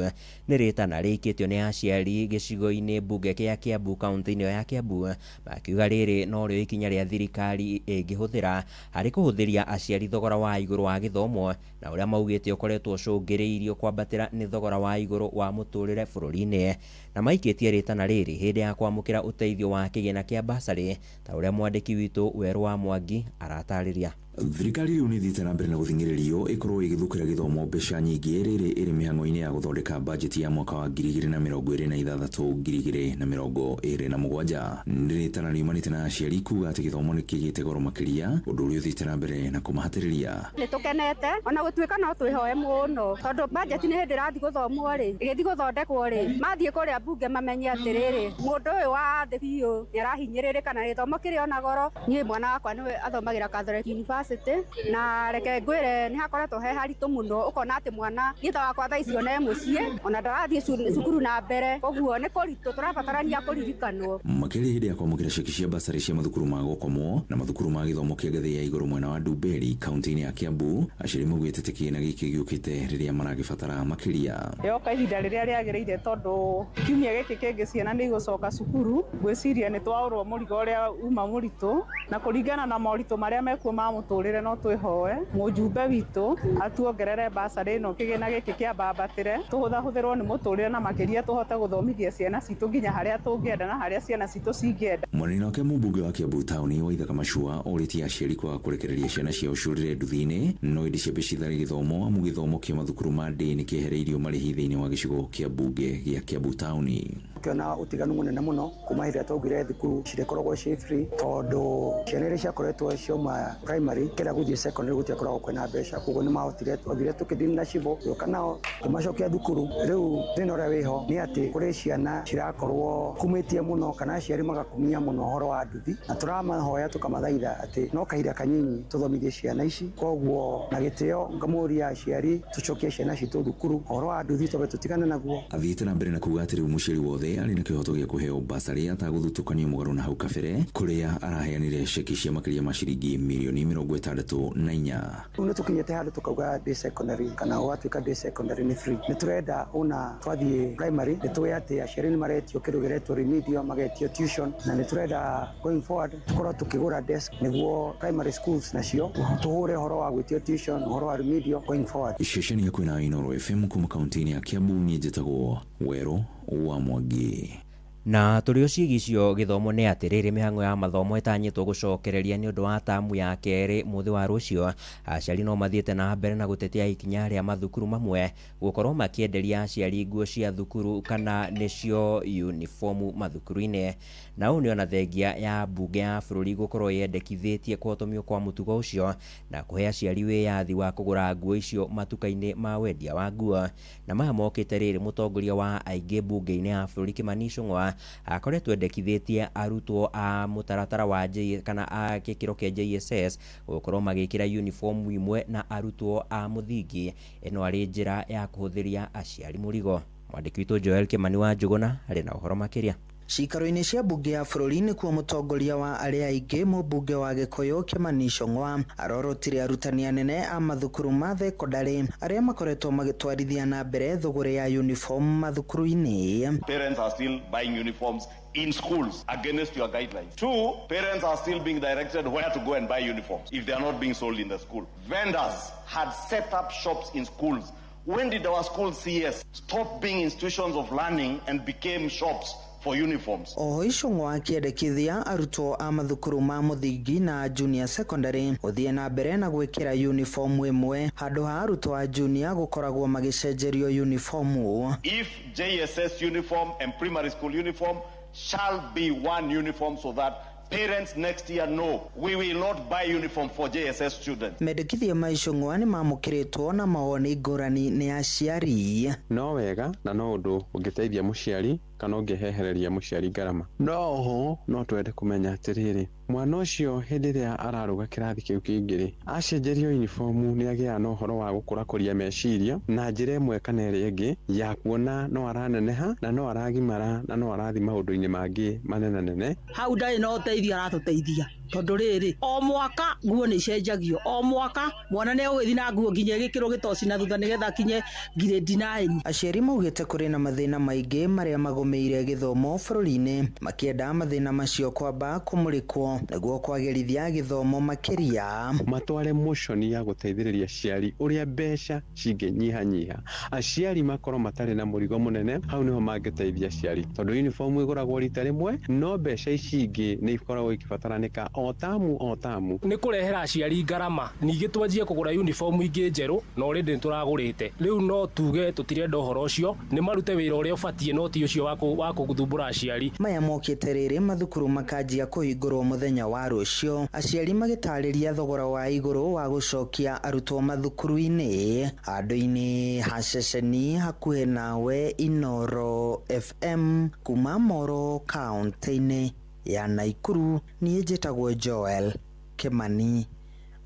Nĩ rĩtana rĩikĩtio nĩ aciari gĩcigo-inĩ mbunge kĩa Kiambu kaunti-inĩ ya Kiambu makiuga rĩrĩ no rĩo ikinya rĩa thirikari ĩngĩhũthĩra harĩ kũhũthĩria aciari thogora wa igũrũ wa gĩthomo na ũrĩa maugĩte ũkoretwo ũcũngĩrĩirio kwambatĩra nĩ thogora wa igũrũ wa mũtũrĩre bũrũri-inĩ na maikĩtie rĩtana rĩrĩ hĩndĩ ya kwamũkĩra ũteithio wa kĩgĩna kĩa basarĩ ta ũrĩa mwandĩki witũ Werũ wa Mwangi aratarĩria. Thirikari rĩu nĩ thiĩte na mbere na gũthingĩrĩrio ĩkorwo ĩgĩthũkĩra gĩthomo mbeca nyingĩ rĩrĩ ĩrĩ mĩhang'o-inĩ ya gũthondeka bajeti ya mwaka wa 2026-2027. Nĩ rĩtana riumanĩte na aciari kuga atĩ gĩthomo nĩ kĩgĩte goro makĩria ũndũ ũrĩa ũthiĩte na mbere na kũmahatĩrĩria. Nĩ tũkenete ona gũtuĩka no twĩhoe mũno tondũ bajeti nĩ hĩndĩ ĩrathiĩ gũthomwo rĩ ĩgĩthiĩ gũthondekwo rĩ mathiĩ kũrĩa mbunge mamenye atĩrĩrĩ mũndũ ũyũ wa thĩ biũ nĩ arahinyĩrĩrĩka na gĩthomo kĩrĩ ona goro. Niĩ mwana wakwa nĩwe athomagĩra Catholic University university na reke ngwire ni hakoretwo he haritũ mũno ukona ati mwana githa wakwa tha icio ne muciĩ ona ndarathie cukuru na mbere koguo ni kũritũ tũrabatarania kũririkanwo makĩria hĩndĩ ya kwamũkĩra ceki cia basarĩ cia mathukuru ma gũkomwo na mathukuru ma gĩthomo kĩa ngathĩ ya igũrũ mwena wa Ndumberi kaunti-inĩ ya Kiambu. Aciari maugĩte atĩ kĩgĩna gĩkĩ gĩũkĩte rĩrĩa maragĩbatara makĩria. Yoka ihinda rĩrĩa rĩagĩrĩire tondũ kiumia gĩkĩ kĩngĩ ciana nĩ igũcoka cukuru, ngwĩciria nĩ twaũrwo mũrigo ũrĩa uma mũritũ na kũringana na moritũ marĩa mekuo ma mũtũrĩre no twĩhoe mũjumbe witũ atuongerere basarĩ ĩno kĩgĩna gĩkĩ kĩa bambatĩre tũhũthahũthĩrwo nĩ mũtũrĩre na makĩria tũhote gũthomithia ciana citũ nginya harĩa tũngĩenda na harĩa ciana citũ cingĩenda. Mũnene wake mũmbunge wa Kiambu taũni Waitha Kamacua orĩtie aciari kwaga kũrekereria ciana ciao cũrĩre nduthi-inĩ no ĩndĩ ciambe citharĩ gĩthomo amu gĩthomo kĩa mathukuru ma ndĩ nĩ kĩehereirio marĩhi thĩinĩ wa gĩcigo kĩa mbunge gĩa Kiambu taũni. Kiona utiganu munene muno kuma hĩndĩ twaugire thukuru cirĩkoragwo ciĩ free tondũ ciana iria ciakoretwo cioma primary kĩrĩa gũthiĩ secondary gũtiakoragwo kwĩna mbeca koguo nĩ mahotire twathire tũkĩthini na cibo gũka nao tũmacokia thukuru. Rĩu thĩna ũrĩa wĩho nĩ atĩ kũrĩ ciana cirakorwo kumĩtie mũno kana aciari magakumia mũno ũhoro wa nduthi na tũramahoya tũkamathaitha atĩ no kahinda kanyinyi tũthomithie ciana ici. Koguo na gĩtĩo ngamũria aciari tũcokie ciana citũ thukuru ũhoro wa nduthi tũbe tũtigane naguo. Athiĩte na mbere na kuuga atĩ rĩu mũciari wothe arĩ na kĩhoto gĩa kũheo basarĩ atagũthutũkanio mũgarũ na hau kabere kũrĩa araheanire ceki cia makĩria ma ciringi mirioni 64. Rĩu nĩ tũkinyĩte handũ tũkauga ndĩ secondary kana gwatuĩka ndĩ secondary nĩ free. Nĩ tũrenda ona twathiĩ primary nĩ tũĩ atĩ aciari nĩ maretio kĩndũ gĩretwo remedial magetio tuition na nĩ tũrenda going forward tũkorwo tũkĩgũra desk nĩguo primary schools nacio tũhũre ũhoro wa gwĩtio tuition ũhoro wa remedial going forward. Ceceni ya kwĩna Inooro FM kuma kaunti-inĩ ya Kiambu niĩ njĩtagwo Werũ wa Mwangi. Na tũrĩ o ciĩgicio gĩthomo nĩ atĩ rĩrĩ mĩhang'o ya mathomo ĩtanyĩtwo gũcokereria nĩ ũndũ wa tamu ya kerĩ mũthĩ wa rũciũ. Aciari no mathiĩte na mbere na gũtetia ikinya rĩa mathukuru mamwe gũkorwo makĩenderia aciari nguo cia thukuru kana nĩcio uniform mathukuru-inĩ. Na ũũ nĩ ona thengia ya mbunge ya bũrũri gũkorwo yendekithĩtie kũhotomio kwa mũtugo ũcio na kũhe aciari wĩyathi wa kũgũra nguo icio matuka-inĩ ma wendia wa nguo. Na maya mokĩte rĩrĩ mũtongoria wa aingĩ mbunge-inĩ ya bũrũri Kimani Ichung'wa akoretwo endekithĩtie arutwo a mũtaratara wa kana a gĩkĩro kĩa JSS gũkorwo magĩkĩra uniform imwe na arutwo a mũthingi. Ĩno arĩ njĩra ya kũhũthĩria aciari mũrigo. Mwandĩki witũ Joel Kimani wa Njũgũna arĩ na ũhoro makĩria. Cikaro-inĩ cia mbunge ya bũrũri nĩkuo mũtongoria wa arĩa aingĩ mũmbunge wa Gĩkũyũ Kimani Ichung'wa arorotire arutani anene a mathukuru ma thekondarĩ arĩa makoretwo magĩtwarithia na mbere thũgũrĩ ya uniform mathukuru-inĩ. Parents are still buying uniforms in schools against your guidelines. 2, parents are still being directed where to go and buy uniforms if they are not being sold in the school. Vendors had set up shops in schools. When did our schools CS stop being institutions of learning and became shops for uniforms? Oho Ichung'wa akĩendekithia arutwo a mathukuru ma mũthingi na junior secondary gũthiĩ na mbere na gwĩkĩra uniform ĩmwe handũ ha arutwo a junior gũkoragwo magĩcenjerio uniform. If JSS uniform and primary school uniform shall be one uniform so that parents next year know we will not buy uniform for JSS students. Mendekithia ma Ichung'wa nĩ mamũkĩrĩtwo na mawoni ngũrani nĩ aciari. No wega na no ũndũ ũngĩteithia mũciari kana ũngĩhehereria mũciari ngarama. No ho no twende kũmenya atĩrĩrĩ, mwana ũcio hĩndĩ ĩrĩa ararũga kĩrathi kĩu kĩngĩ acenjerio uniform nĩ agĩaga na ũhoro wa gũkũrakũria meciria na njĩra ĩmwe kana ĩrĩa ĩngĩ ya kuona no araneneha na no aragimara na no arathi maũndũ-inĩ mangĩ manenanene. Hau ndarĩ no ũteithio aratũteithia tondũ rĩrĩ o mwaka nguo nĩ cenjagio, o mwaka mwana nĩ ũgĩthi na nguo nginya gĩkĩro gĩtoci na thutha nĩgetha akinye grade 9. Aciari maugĩte kũrĩ na mathĩna maingĩ marĩa magũmĩire gĩthomo bũrũri-inĩ makĩenda mathĩna macio kwamba kũmũrĩkwo nĩguo kwagĩrithia gĩthomo makĩria. Matware motion ya gũteithĩrĩria aciari ũrĩa mbeca cingĩnyihanyiha, aciari makorwo matarĩ na mũrigo mũnene, hau nĩho mangĩteithia aciari tondũ uniform ĩgũragwo rita rĩmwe no mbeca ici ingĩ nĩ ikoragwo ikĩbataranĩka o tamu. Nĩ kũrehera aciari ngarama, ningĩ twanjie kũgũra uniform ingĩ njerũ no already nĩtũragũrĩte. Rĩu no tuge tũtirenda ũhoro ũcio, nĩ marute wĩra ũrĩa ũbatiĩ no ti ũcio wa kũgũthumbũra aciari. Maya mokĩte rĩrĩ mathukuru makanjia kũhingũrwo mũthenya wa rũciũ, aciari magĩtarĩria thogora wa igũrũ wa gũcokia arutwo mathukuru-inĩ. Handũ-inĩ ha ceceni hakuhĩ nawe Inooro FM kuma Moro kaunti-inĩ ya Naikuru, niĩ njĩtagwo Joel Kimani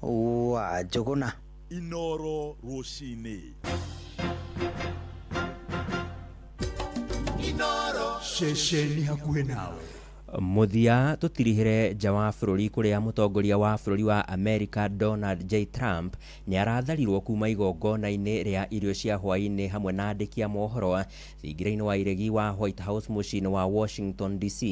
wa Njuguna. Inoro Rucini. Inoro ceceni hakuhĩ nawe. Muthia tutirihire nja wa bururi kuria mutongoria wa bururi wa America Donald J. Trump ni aratharirwo kuma igongona-ini ria irio cia hwaini hamwe na andiki a mohoro thingiraini wa iregi wa White House muciini wa Washington DC,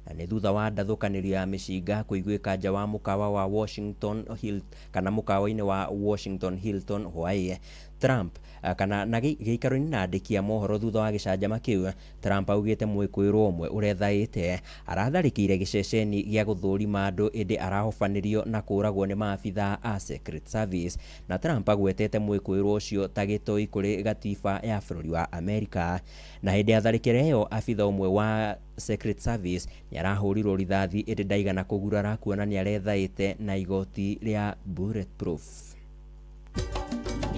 na ni thutha wa ndathukanirio ya mishinga kuiguika nja wa mukawa wa Washington Hill kana mukawa-ini wa Washington Hilton Hawaii. Trump kana na giikaro-ini na andiki a mohoro thutha wa gicanjama kiu, Trump augite mwikuirwo umwe urethaite aratharikire giceceni gia guthurima andu indi arahofanirio na kuragwo ni maabitha a Secret Service, na Trump agwetete mwikuirwo ucio ta gitoi kuri gatiba ya bururi wa America. Na hindi ya tharikire iyo abitha umwe wa Secret Service ni arahurirwo rithathi indi ndaigana kugurara kuona ni arethaite na igoti ria bulletproof.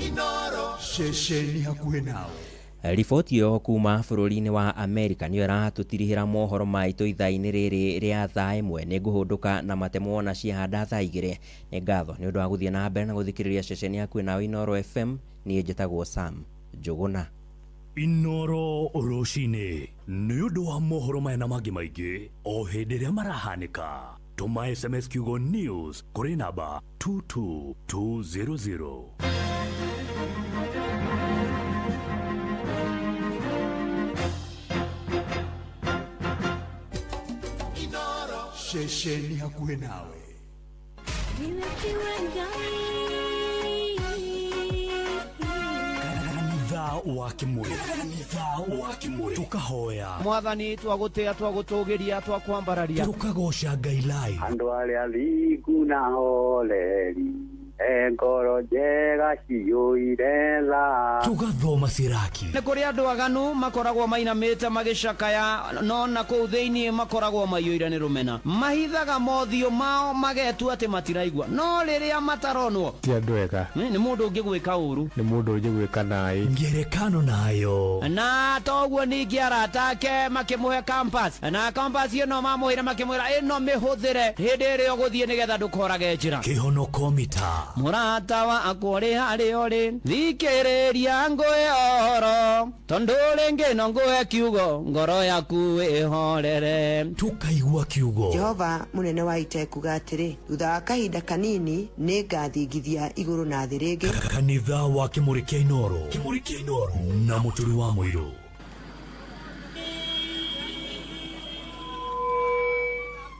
Inoro ceceni hakuhĩ nawe. Riboti yo kuma bururi-ini wa America niyo iratutirihira mohoro maitu ithaa-ini riri ria thaa imwe. Ni nguhunduka na matemo na ciahanda thaa igiri. Ni ngatho ni undu wa guthie na mbere na guthikiriria ceceni hakuhĩ nawe Inoro FM. Ni njitagwo Sam Njuguna. Inoro Rucini ni undu wa mohoro mena mangi maingi o hindi ria marahanika. Tuma SMS kiugo news kuri namba 22200. Ceceni hakuhĩ nawe. Kanitha wa Kimuri tukahoya Mwathani twagutia twagutugiria twakwambararia tukagosha Ngai live. Andu aria athingu na holeri ngoro njega ciyũire tha tugathoma ciraki. Nĩ kũrĩ andũ aganu makoragwo mainamĩte magĩcakaya, no na kũu thĩinĩ makoragwo maiyũire nĩ rũmena. Mahithaga mothiũ mao magetua atĩ matiraigua, no rĩrĩa mataronwo ti andũ ega. Nĩ mũndũ ũngĩgwĩka ũru, nĩ mũndũ ũngĩgwĩka naĩ. Ngerekano nayo na toguo ningĩ arata ake makĩmũhe campus, na campus ĩno mamũhĩre makĩmwĩra ĩno mĩhũthĩre hĩndĩ ĩrĩa ũgũthiĩ nĩgetha ndũkorage njĩra. Kĩhonoko mita Murata wa akũrĩ harĩ ũrĩ thikĩrĩria ngũĩ ohoro, tondũ rĩngĩ no ngũhe kiugo ngoro yaku ĩhorere. Tukaigua kiugo. Jehova munene wa ita kuga atĩrĩ, thutha wa kahinda kanini nĩngathingithia igũrũ na thĩ rĩngĩ. Kanitha wa Kimuri kĩa Inoro na mũturi wa mũirũ.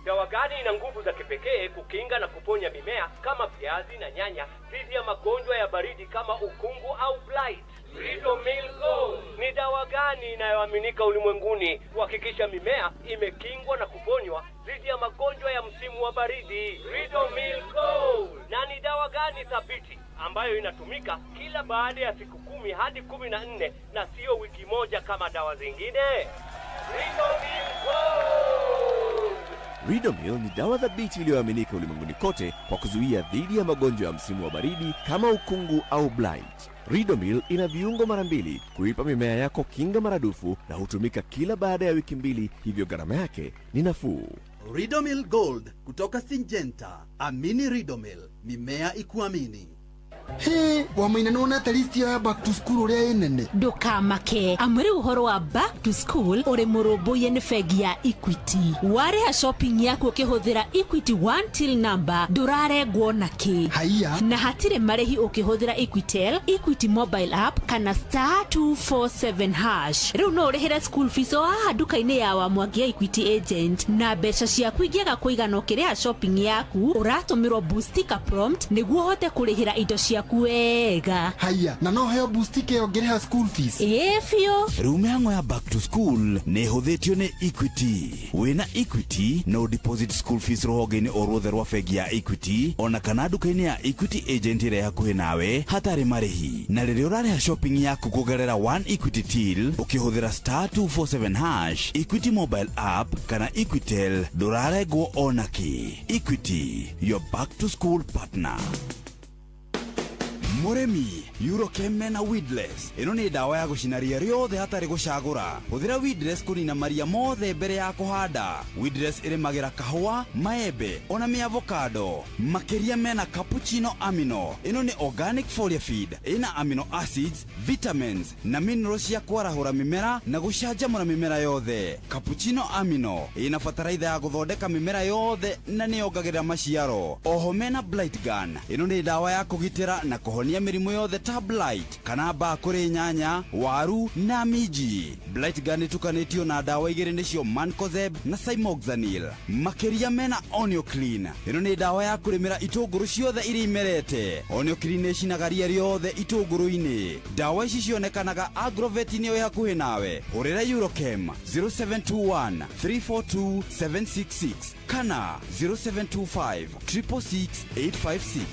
Dawa gani ina nguvu za kipekee kukinga na kuponya mimea kama viazi na nyanya dhidi ya magonjwa ya baridi kama ukungu au blight? Ridomil Gold ni dawa gani inayoaminika ulimwenguni kuhakikisha mimea imekingwa na kuponywa dhidi ya magonjwa ya msimu wa baridi? Ridomil Gold. Na ni dawa gani thabiti ambayo inatumika kila baada ya siku 10 hadi 14 na sio wiki moja kama dawa zingine? Ridomil Gold. Ridomil ni dawa thabiti iliyoaminika ulimwenguni kote kwa kuzuia dhidi ya magonjwa ya msimu wa baridi kama ukungu au blight. Ridomil ina viungo mara 2 kuipa mimea yako kinga maradufu na hutumika kila baada ya wiki 2, hivyo gharama yake ni nafuu. Ridomil Gold kutoka Syngenta. Amini Ridomil, mimea ikuamini. Hey, wamaina nona talisti ya back to school uria nene. Ndukamake, amuri uhoro wa back to school uri murubuye ni fegi ya Equity. Ware ha shopping yako ukihuthira Equity One Till number nduraregwo naki. Haiya. Na hatire marehi ukihuthira Equitel, Equity mobile app kana *247#. Riu no urihire school fees o haha duka-ini ya wa Mwangi Equity agent, na mbeca ciaku ingĩaga kũigana ũkĩrĩha shopping yaku ũratũmirwo boostika prompt nĩguo hote kũrĩhĩra indo ciaku wega. Haiya, na no heo boostika ongereha school fees. Fio. Riu mĩhang'o ya back to school nĩ hũthĩtio nĩ Equity. Wĩna Equity no deposit school fees rũhonge-inĩ o ruothe rwa bengi ya Equity, ona kana duka-inĩ ya Equity agent ĩrĩa hakuhĩ nawe hatarĩ marĩhi. Na rĩrĩa ũrarĩha shopping yaku kũgerera One Equity Till ũkĩhũthĩra *247#, Equity mobile app kana Equitel ndũrarengwo onaki. Equity, your back to school partner. Muremi, Eurochem na Weedless. Ino ni dawa ya gucinaria riothe hatari gucagura. Huthira Weedless kunina maria mothe mbere ya kuhanda. Weedless irimagira kahua, maembe, ona mi avocado. Makeria mena cappuccino amino. Ino ni organic foliar feed. Ina amino acids, vitamins na minerals ya kwarahura mimera na gucanjamura mimera yothe. Cappuccino amino ina fataraitha ya guthondeka mimera yothe na ni yongagirira maciaro. Oho mena blight gun. Ino ni dawa ya kugitira na kuhonia mirimu yothe ta blight kana mbaa kuri nyanya, waru na miji. Blight gun itukanitio na dawa igiri nicio Mancozeb na Cymoxanil. Makeria mena Onio Clean. Ino ni dawa ya kurimira itunguru ciothe iri imerete. Onio Clean icinagaria riothe itunguru-ini. Dawa ici cionekanaga Agrovet-ini oi hakuhi nawe. Hurira Eurochem 0721 342 766 kana 0725 666 856.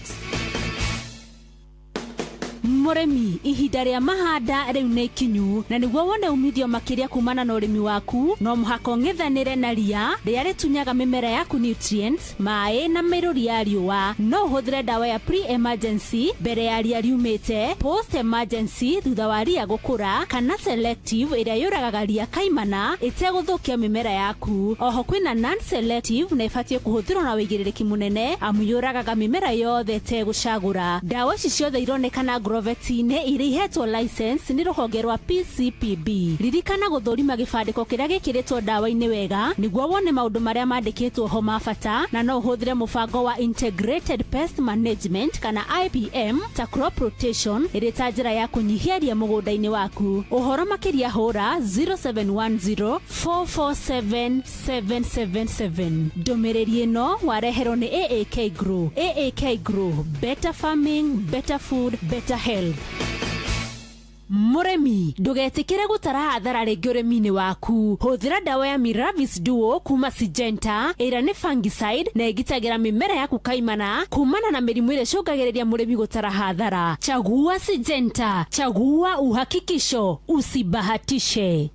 Muremi, ihinda ria mahanda riu ni kinyu na niguo wone umithio makiria kumana na urimi waku no muhaka ung'ethanire na ria ria ritunyaga mimera yaku nutrients, mai na miruri ya riua. No uhuthire dawa ya pre-emergency mbere ya ria riumite, post-emergency thutha wa ria gukura, kana selective iria yuragaga ria kaimana iteguthukia mimera yaku. Oho kwina non-selective na ibatie kuhuthirwo na wigiririku munene amu yuragaga mimera yothe tegucagura. Dawa ici ciothe ironekana Agrovet-ini irihetwo license ni ruhonge rwa PCPB. Ririkana guthurima gibandiko kiria gikiritwo dawa-ini wega niguo wone maundu maria mandikitwo ho mabata, na no uhuthire mubango wa Integrated Pest Management kana IPM ta crop rotation iri ta njira ya kunyihia ria mugunda-ini waku. Uhoro makiria hura 0710 447 777. Ndumiriri ino wareherwo ni AAK Grow. AAK Grow, better farming, better food, better health. Muremi, ndugetikire gutara hathara ringi urimi-ini waku. Huthira dawa ya Miravis Duo kuma Syngenta ira ni fungicide na igitagira mimera yaku kaimana kumana na mirimu ire cungagiriria murimi gutara hathara. Chagua Syngenta, chagua uhakikisho, usibahatishe.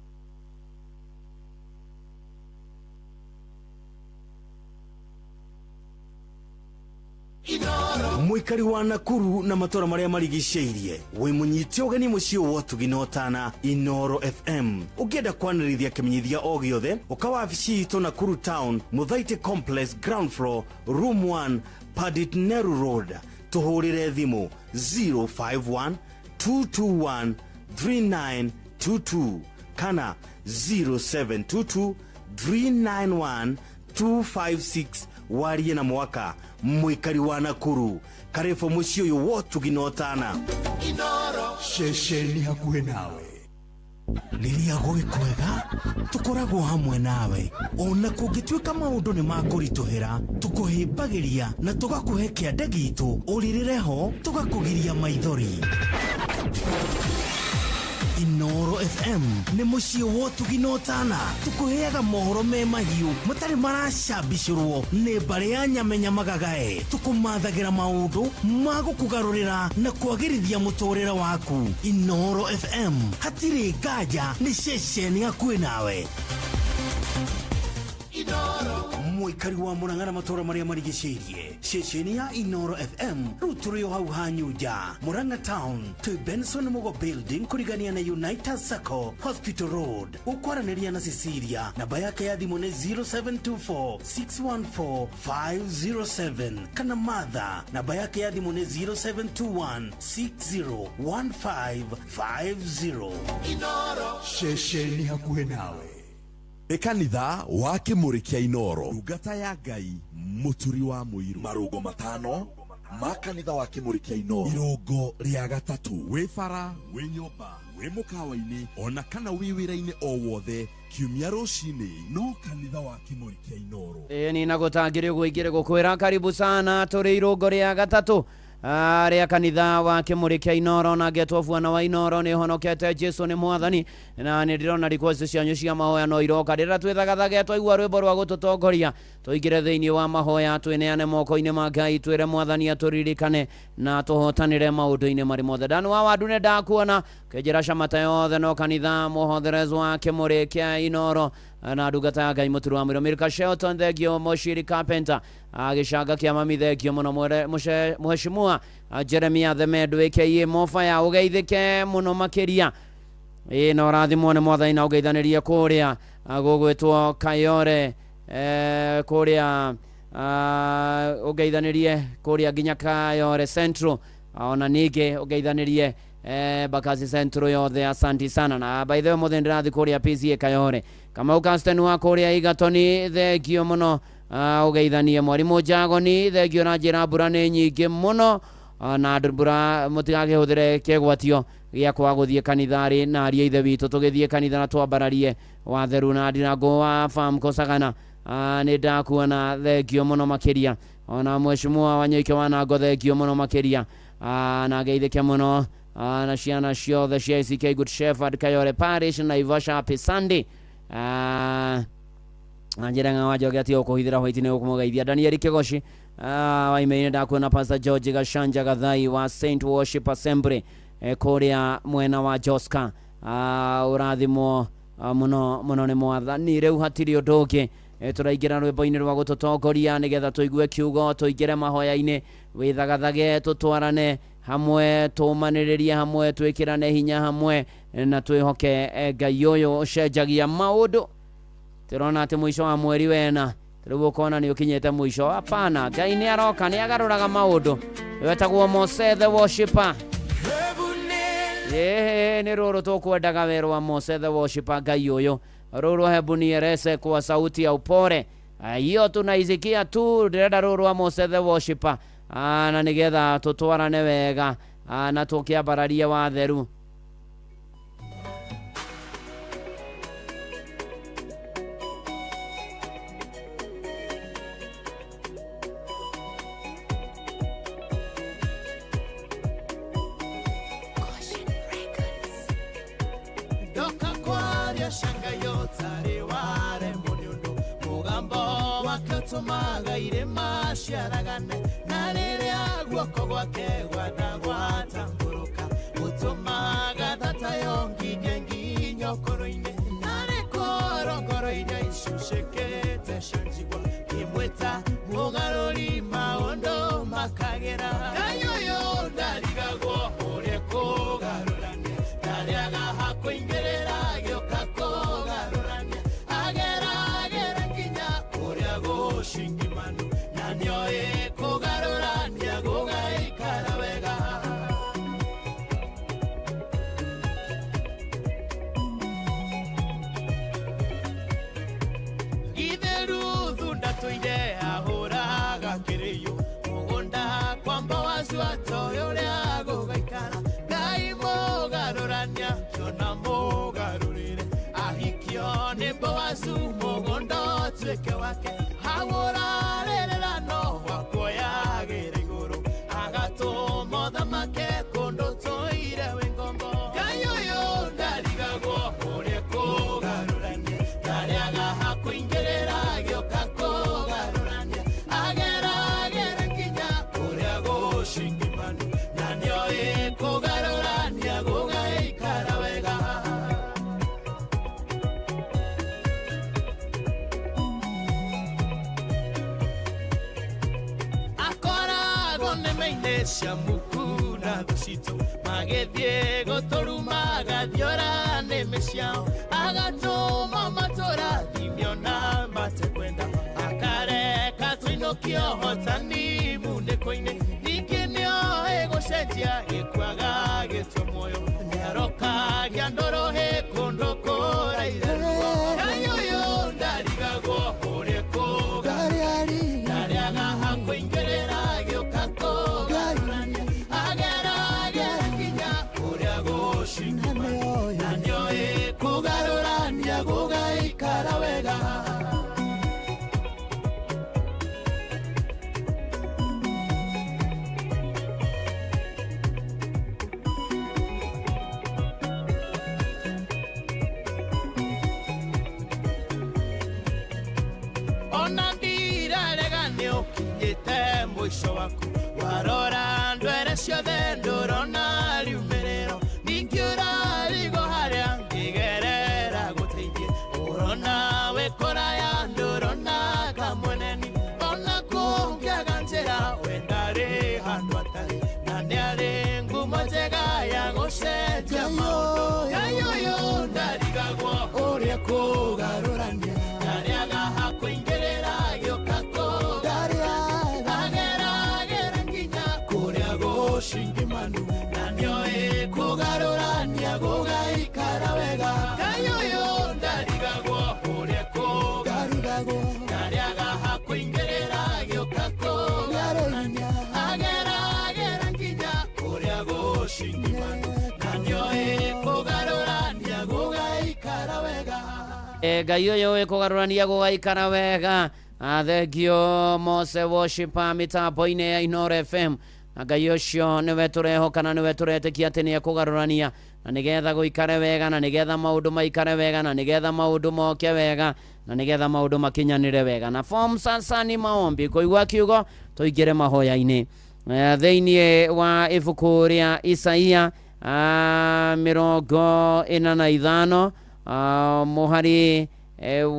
Muikari wa Nakuru na matora maria marigiceirie wi munyiti ugeni mucio wotuginotana Inoro FM. Ukienda kwanirithia kimenyithia o giothe ukawa afici itu Nakuru Town, Muthaite Complex, ground floor, room 1, Padit Neru Road. Tuhurire thimu 051 221 3922 kana 0722 391 256. warie na mwaka. Muikari wa Nakuru, karefo mucio yo wotu ginotana Inoro Shesheni hakuhe nawe. Lilia goi kwega tukoragwo hamwe nawe ona kungituika maundu ni makurituhira tukuhimbagiria na tugakuhe kiande gitu uririreho tugakugiria maithori. Inoro FM ni mucio wotu ginotana tukuheaga mohoro me mahiu mutari maracambicurwo ni mbari ya nyamenya magagae tukumathagira maundu magukugarurira na kwagirithia muturire waku. Inoro FM hatiri ngaja ni ceceni hakuhi nawe. Inoro muikari wa Murang'a matora maria marigiceirie ceceni ya Inoro FM ruturio hau hanyuja Murang'a Town to Benson Mugo Building kurigania na United Circle Hospital Road. Ukwaraniria na Cecilia namba yake ya thimu ni 0724 614 507 kana Martha namba yake ya thimu ni 0721 6015 50. Inoro Shesheni hakuhe nawe. Ekanitha wa Kimurikia Inoro, ndungata ya Ngai muturi wa muiru. Marungo matano ma kanitha wa Kimurikia Inoro, irungo ria gatatu. Wi bara, wi nyumba, wi mukawa-ini ona kana wi wira-ini o wothe kiumia rucini no kanitha wa Kimurikia Inoro. Ni nagutangire gwikire gukwira karibu sana turi irungo ria gatatu ria kanitha wa Kimurikia Inoro na getofwana wa Inoro ni honokete Jesu ni mwathani na ni ndirona request cianyu cia mahoya no iroka rira twithagathaga twaigua rwimbo rwa gututongoria tuigire thiini wa mahoya twineane moko-ini ma Ngai twire mwathani aturirikane na tuhotanire maundu-ini mari mothe. Dani wa wandu ne ndakuona kejera shamata yothe no kanitha muhotherezo wake murekia Inoro na ndungata ya Ngai muturu wa mwiro Milka Shelton thegio Moshiri Carpenter agicanga kia mami thegio muno muheshimua Jeremia Themedo aka Mofaya ugeithike muno makiria no rathimwo nĩ Mwathani na ugeithanirie kuria gugwitwo Kayore kuria ugeithanirie kuria nginya Kayore Central ona ninge ugeithanirie Bakazi Central yothe asanti sana na by the way mothe ndirathi kuria PCA Kayore kama ukasten wa kuria Igatoni thegio muno ugeithanie mwarimu Jagoni thegio na njira mbura nĩ nyingĩ muno na mbura mutigakĩhũthĩre kĩgwatio gĩa kwa gũthiĩ kanithari na aria ithe witũ tũgĩthiĩ kanitha na twambararie watheru na Ndinango wa farm Kosagana nĩ ndakuona thegio muno makĩria ona mheshimiwa Wanyoike Wanango thegio muno makĩria na geithĩke muno na ciana ciothe cia ACK Good Shepherd Kayore Parish na Ivasha Happy Sunday na njĩra wajoge atĩ ũkũhithĩra hwaiti nĩ ũkũmũgeithia Daniel Kĩgoci waimeine ndakuona Pastor George Gashanja Gathai wa Saint Worship Assembly kuria mwena wa Joska urathimo muno nĩ Mwathani rĩu hatirĩ ũndũ ũngĩ tũraingĩra rwĩmbo-inĩ rwa gũtũtongoria nĩgetha tũigue kiugo tũingĩre mahoya-inĩ wĩthagathage tũtwarane hamwe tũmanĩrĩrie hamwe twĩkĩrane hinya hamwe na twĩhoke Ngai ũyũ ũcenjagia maũndũ tũrona atĩ mũico wa mweri wena rĩu ũkona nĩ ũkinyĩte mũico hapana Ngai nĩ aroka nĩ agarũraga maũndũ wetagwo Mose the Worshipper nĩ rũrũ tũkwendaga werũ wa Mose the Worshipper Ngai ũyũ rũrũ hebu nierese kwa sauti ya upore hiyo tunaisikia tu ndĩrenda rũrũ wa Mose the Worshipper na nĩgetha tũtwarane wega na tũkĩambararie watheru magaire masharagane na rĩrĩa guoko gwake gwatamburuka gũtũmaga thata yonginge nginya ũkũrũ-inĩ na rĩkorongoro-inĩ icucĩkĩte cianjigua kĩmwĩta mũgarũri maũndũ makagera Ngai ũyũ ndarigagwo ũrĩa kũgarũrania ndarĩaga hakũingĩrĩra gĩũka kũgarũrania ageragera nginya ũrĩa gũcingimanu na nĩoĩ kũgarũrania gũgaikara wega itherũ thunda tũire ahũraga kĩrĩyo mũgũnda kwamba wacu atoĩ ũrĩa gũgaikara Ngai mũgarũrania kĩona mũgarũrĩre ahikio nĩ Boazu mũgũnda ũtuĩke wake hagũrarĩrĩra no wakuoyagĩra igũrũ agatũma ũthamake kũndũ tũire wĩ ngombo Ngai ũyũ ndarigagwo ũrĩa kũgarũrania ndarĩaga hakũingĩrĩra gĩũka kũgarũrania ageragera nginya ũrĩa gũcingimanu na nĩoĩ kũgarũrania gũgaikara wega cia muku na thũ citũ magĩthiĩ gũtũruma gathiora nĩmĩ ciao agatũma matũrathimio na matekwenda akareka tũinũkio hotani munĩko-inĩ ningĩ nĩoĩ gũcenjia gĩkwaga gĩtwe muoyo nĩarokagia ndũrũhĩ kũndũ kũraire Ngai ũyũ ndarigagwo ũrĩa kũgarũrania ndarĩaga hakũingĩrĩra gĩũka kũgarũrania ageragera nginya ũrĩa gũcingimanu na nĩoĩ kũgarũrania gũgaikara wega ona ndirarega nĩũkinyĩte mũico waku warora ndwere ciothe ndũrona riumĩrĩro ningĩ ũra kuraya ndurona kamweneni ona kungiaga njĩra we ndarĩ handũ atarĩ na nĩarĩ ngumo njega ya gũcenjia maũndũ Ngai ũyũ ndarigagwo ũrĩa kũgarũrania ndarĩaga hakũingĩrĩra gĩũka kũgarĩa ageragera nginya kũrĩa gũcingimanu na nĩoĩ kũgarũrania gũgaikara wega Ngai ũyũ ndarigagwo ũrĩa kũgarũragwo ndarĩaga hakũingĩrĩra gĩũka kũgarũrania ageragera nginya kũrĩa gũcingimanu na nĩoĩ kũgarũrania gũgaikara wega Ngai ũyũ kũgarũrania gũgaikara wega thengio Mose Worshipper mĩtambo-inĩ ya Inooro FM na Ngai ũcio nĩwe tũrehoka na nĩwe tũretĩkia atĩ nĩekũgarũrania na nĩgetha gũikare wega na nĩgetha maũndũ maikare wega na nĩgetha maũndũ moke wega na nĩgetha maũndũ makinyanĩre wega na form sasa ni maombi kũigua kiugo tũingĩre mahoya-inĩ thĩinĩ wa ibuku rĩa Isaia 45 mũhari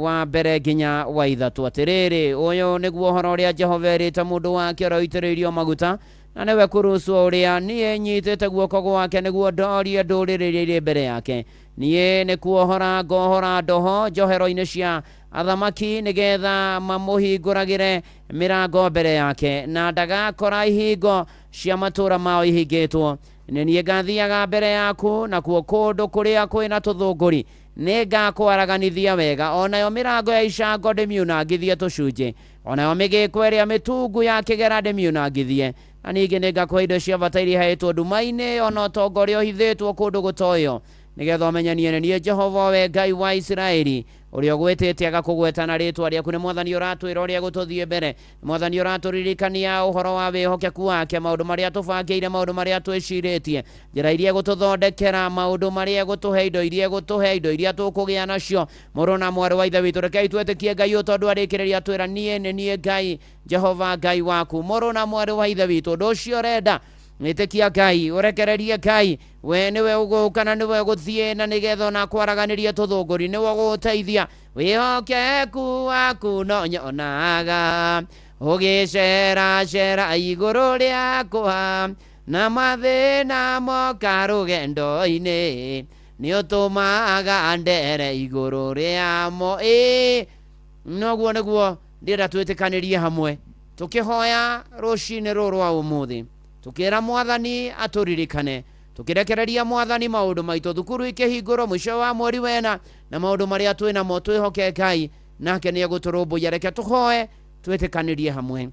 wa mbere nginya wa ithatũ atĩrĩrĩ ũyũ nĩguo ũhoro ũrĩa Jehova erĩte mũndũ wake ũroitĩrĩirio maguta na nĩwe kũrũcwo ũrĩa niĩ nyitĩte guoko gwake nĩguo ndorie ndũrĩrĩ iria irĩ mbere yake niĩ nĩ kuohora ngohora ndoho njohero-inĩ cia athamaki nĩgetha mamũhingũragĩre mĩrango mbere yake na ndagakora ihingo cia matũũra mao ihingĩtwo nĩ niĩ ngathiaga mbere yaku na kuo kũndũ kũrĩa kwĩna tũthũngũri nĩngakwaraganithia wega onayo mĩrango ya icango ndĩmiunangithie tũcunjĩ onayo mĩgĩko ĩrĩa mĩtungu ya kĩgera ndĩmiunangithie na ningĩ nĩngakũhe indo cia bata iria iheĩtwo nduma-inĩ ona ũtonga ũrĩa ũhithĩtwo kũndũ gũtoyo nĩgetha ũmenyanie nĩ niĩ Jehova we Ngai wa Isiraeli ũrĩa ũgwĩtĩte agakũgweta na rĩtwa rĩaku nĩ Mwathani ũratwĩra ũrĩa gũtũthiĩ mbere Mwathani ũratũririkania ũhoro wa wĩhokeku wake maũndũ marĩa tũbangĩire maũndũ marĩa twĩcirĩtie njĩra iria gũtũthondekera maũndũ marĩa gũtũhe indo iria tũkũgĩa nacio mũrũ na mwarĩ wa ithe witũ rekei twĩtĩkie Ngai ũyũ tondũ arĩkĩrĩria twĩra niĩ nĩ niĩ Ngai Jehova Ngai waku mũrũ na mwarĩ wa ithe witũ ũndũ ũcio ũrenda Nĩtĩkia Ngai ũrekererie Ngai we nĩwe ũgũka na nĩwe ũgũthiĩ na nĩgetha ona kwaraganĩrie tũthũngũri nĩwe ũgũteithia wĩhokeku waku no nyonaga ũgĩceracera igũrũ rĩakwa na mathĩna moka rũgendo-inĩ nĩ ũtũmaga ndere igũrũ rĩamo noguo nĩguo ndĩrenda twĩtĩkanĩrie hamwe tũkĩhoya rũcinĩ rũrũ rwa ũmũthĩ tukĩra Mwathani atũririkane tukirekereria Mwathani maũndũ maitũ thukuru ikĩhingũrwo mũico wa mweri wena na maũndũ marĩa twĩ namo twĩhoke Ngai nake nĩegũtũrũmbũiya reke tũhoe twĩtĩkanĩrie hamwe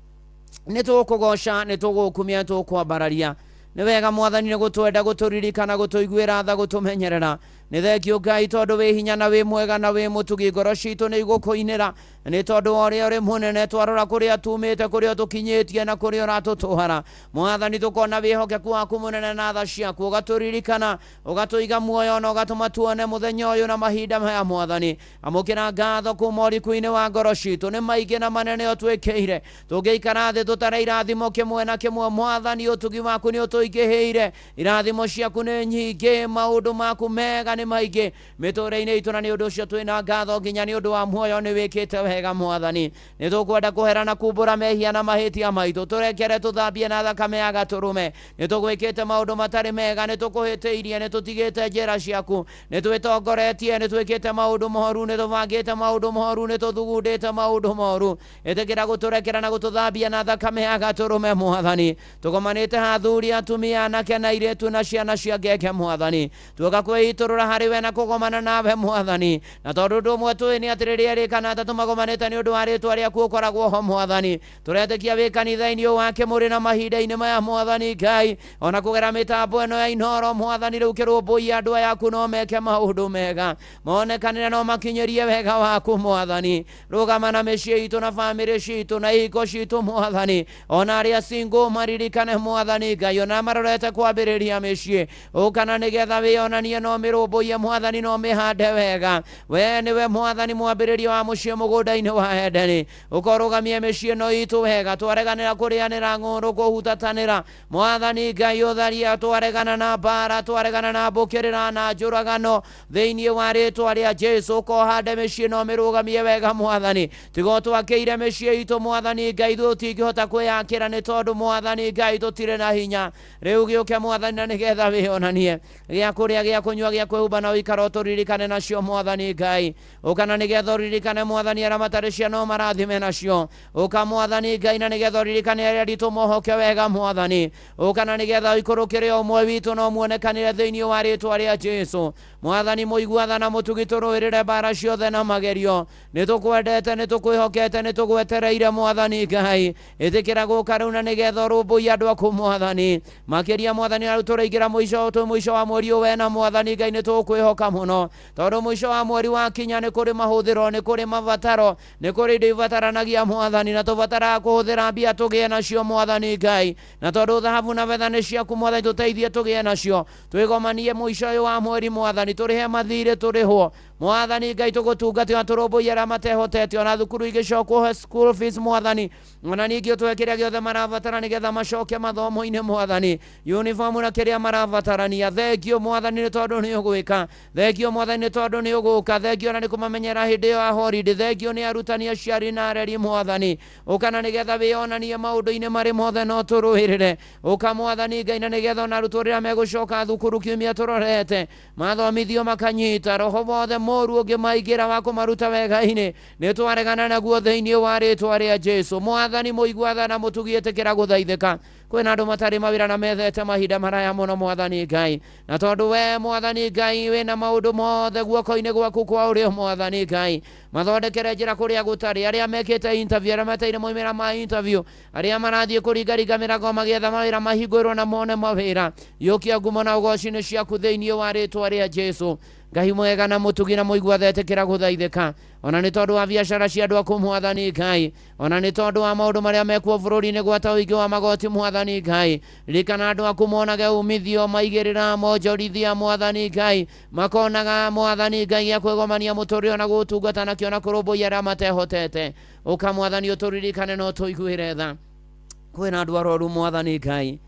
nĩtũkũgoca nĩtũgũkumia tũkwambararia nĩ wega Mwathani nĩgũtwenda gũtũririkana gũtũiguĩra tha gũtũmenyerera nĩ thengio Ngai tondũ wĩ hinya na wĩ mwega na wĩ mũtugi ngoro citũ nĩ igũkũinĩra nĩ tondũ ũrĩa ũrĩ mũnene twarora kũrĩa tumĩte kũrĩa tũkinyĩtie na kũrĩa ũratũtwara Mwathani tũkona wĩhokeku waku mũnene na tha ciaku ũgatũririkana ũgatũiga muoyo na ũgatũma tuone mũthenya ũyũ na mahinda maya Mwathani amũkĩra ngatho kuma ũriku-inĩ wa ngoro citũ nĩ maingĩ na manene ũtwĩkĩire tũngĩikara thĩ tũtare irathimo kĩmwe na kĩmwe Mwathani ũtugi waku nĩ ũtũingĩhĩire irathimo ciaku nĩ nyingĩ maũndũ maku mega nĩ maingĩ mĩtũũrĩre-inĩ itũ na nĩ ũndũ ũcio twĩna ngatho nginya nĩ ũndũ wa muoyo nĩ wĩkĩte wega Mwathani nĩ tũkwenda kũherana kumbũra mehia na mahĩtia maitũ tũrekere tũthambie na thakame ya gatũrũme nĩ tũgwĩkĩte maũndũ matarĩ mega nĩ tũkũhĩtĩirie nĩ tũtigĩte njĩra ciaku nĩ twĩtongoretie nĩ twĩkĩte maũndũ moru nĩ tũbangĩte maũndũ moru nĩ tũthugundĩte maũndũ moru ĩtĩkĩra gũtũrekera na gũtũthambia na thakame ya gatũrũme Mwathani tũgomanĩte hathuri atumia anake na airĩtu na ciana cia ngenge Mwathani tuoka kwĩitũrũra harĩ we na kũgomana nawe Mwathani na tondũ ũndũ ũmwe tũĩ nĩ atĩ rĩrĩa rĩkana tũmagomanĩte nĩ ũndũ wa rĩtwa rĩaku ũkoragwo ho Mwathani tũretĩkia wĩ kanitha-inĩ ũyũ wake mũrĩ na mahinda-inĩ maya Mwathani Ngai ona kũgera mĩtambo ĩno ya Inooro Mwathani rĩu kĩrũmbũiya andũ ayaku no meke maũndũ mega monekanĩre no makinyĩrie wega waku Mwathani rũgama na mĩciĩ itũ na bamĩrĩ citũ na ihiko citũ Mwathani ona arĩa single maririkane Mwathani Ngai ona marorete kwambĩrĩria mĩciĩ ũkana nĩgetha wĩonanie no mĩrũmbũ tũrũmbũiye mwathani no mĩhande wega. We nĩwe mwathani mwambĩrĩrio wa mũciĩ mũgũnda-inĩ wa Edeni, ũkorũgamie mĩciĩ ĩno itũ wega, twareganĩra kũrĩanĩra ng'ũndũ kũhutatanĩra. Mwathani Ngai ũtharia, twaregana na mbara, twaregana na mbũkĩrĩra na njũragano thĩinĩ wa rĩĩtwa rĩa Jesu. Ũkohande mĩciĩ ĩno mĩrũgamie wega Mwathani, tiga twakĩire mĩciĩ itũ Mwathani Ngai tũtingĩhota kwĩyakĩra nĩ tondũ Mwathani Ngai tũtirĩ na hinya. Rĩu gĩũke Mwathani na nĩgetha wĩonanie gĩa kũrĩa gĩa kũnyua gĩa kwĩhumba na ũikaro tũririkane nacio Mwathani Ngai. Ũkana nĩgetha ũririkane Mwathani arĩa matarĩ ciana marathime nacio. Ũka Mwathani Ngai na nĩgetha ũririkane arĩa aritũ mohoke wega Mwathani. Ũkana nĩgetha ũikũrũkĩre ũmwe witũ no muonekanĩre thĩinĩ wa rĩĩtwa rĩa Jesu. Mwathani mũigua na mũtugi tũrũĩrĩre mbara ciothe na magerio. Nĩtũkwendete, nĩtũkwĩhokete, nĩtũgwetereire Mwathani Ngai. Ĩtĩkĩra gũka rĩu na nĩgetha ũrũmbũiye andũ aku Mwathani. Makĩria Mwathani rĩu tũraingĩra mũico wa mweri ũyũ na Mwathani Ngai nĩtũkwĩhoka mũno, tondũ mũico wa mweri wakinya nĩ kũrĩ mahũthĩro, nĩ kũrĩ mabataro, nĩ kũrĩ indo ibataranagia Mwathani, na tũbataraga kũhũthĩra mbia tũgĩe nacio Mwathani Ngai. Na tondũ thahabu na betha nĩ ciaku Mwathani, tũteithie tũgĩe nacio. Twĩgomanie mũico ũyũ wa mweri Mwathani, tũrĩhe mathirĩ tũrĩhwo Mwathani Ngai, tũgũtungatĩra tũrũmbũiye arĩa matehotete, ona thukuru igĩcokwo school fees Mwathani, ona ningĩ ũtũhe kĩrĩa gĩothe marabatara nĩgetha macoke mathomo-inĩ Mwathani, uniform na kĩrĩa marabatarania. Thengio Mwathani nĩ tondũ nĩ ũgwĩka, thengio Mwathani nĩ tondũ nĩ ũgũka, thengio na nĩ kũmamenyera hĩndĩ ĩyo ya holiday, thengio nĩ arutani aciari na areri Mwathani. Ũkana nĩgetha wĩonanie maũndũ-inĩ marĩ mothe no tũrũĩrĩre. Ũka Mwathani Ngai na nĩgetha ona arutwo rĩrĩa megũcoka thukuru kiumia tũrorete mathomithio makanyita, roho wothe mũru ũngĩmaingĩra wa kũmaruta wega-inĩ nĩtwaregana naguo thĩinĩ wa rĩĩtwa rĩa Jesu. Mwathani mũigua tha na mũtugi ĩtĩkĩra gũthaithĩka. Kwĩna andũ matarĩ mawĩra na methete mahinda maraya mũno Mwathani Ngai, na tondũ we Mwathani Ngai wĩna maũndũ mothe guoko-inĩ gwaku kwa ũrĩo Mwathani Ngai, mathondekere njĩra kũrĩa gũtarĩ, arĩa mekĩte interview, arĩa meteire moimĩra ma interview, arĩa marathiĩ kũringaringa mĩrango magĩetha mawĩra mahingũrwo na mone mawĩra. Yũkia ngumo na ũgooci-inĩ ciaku thĩinĩ wa rĩĩtwa rĩa Jesu. Ngai mwega na mũtugi na mũigua tha ĩtĩkĩra gũthaithĩka, ona nĩ tondũ wa biacara cia andũ aku Mwathani Ngai, ona nĩ tondũ wa maũndũ marĩa mekuo bũrũri-inĩ gwata ũingĩ wa magoti Mwathani Ngai. Ririkana andũ aku monage umithio, maigĩrĩra monjorithia Mwathani Ngai, makonaga Mwathani Ngai ya kwĩgomania mũtũrĩre na gũtungata nakĩo na kũrũmbũiya arĩa matehotete. Ũka Mwathani ũtũririkane no tũiguĩre tha. Kwĩna andũ arwaru Mwathani Ngai,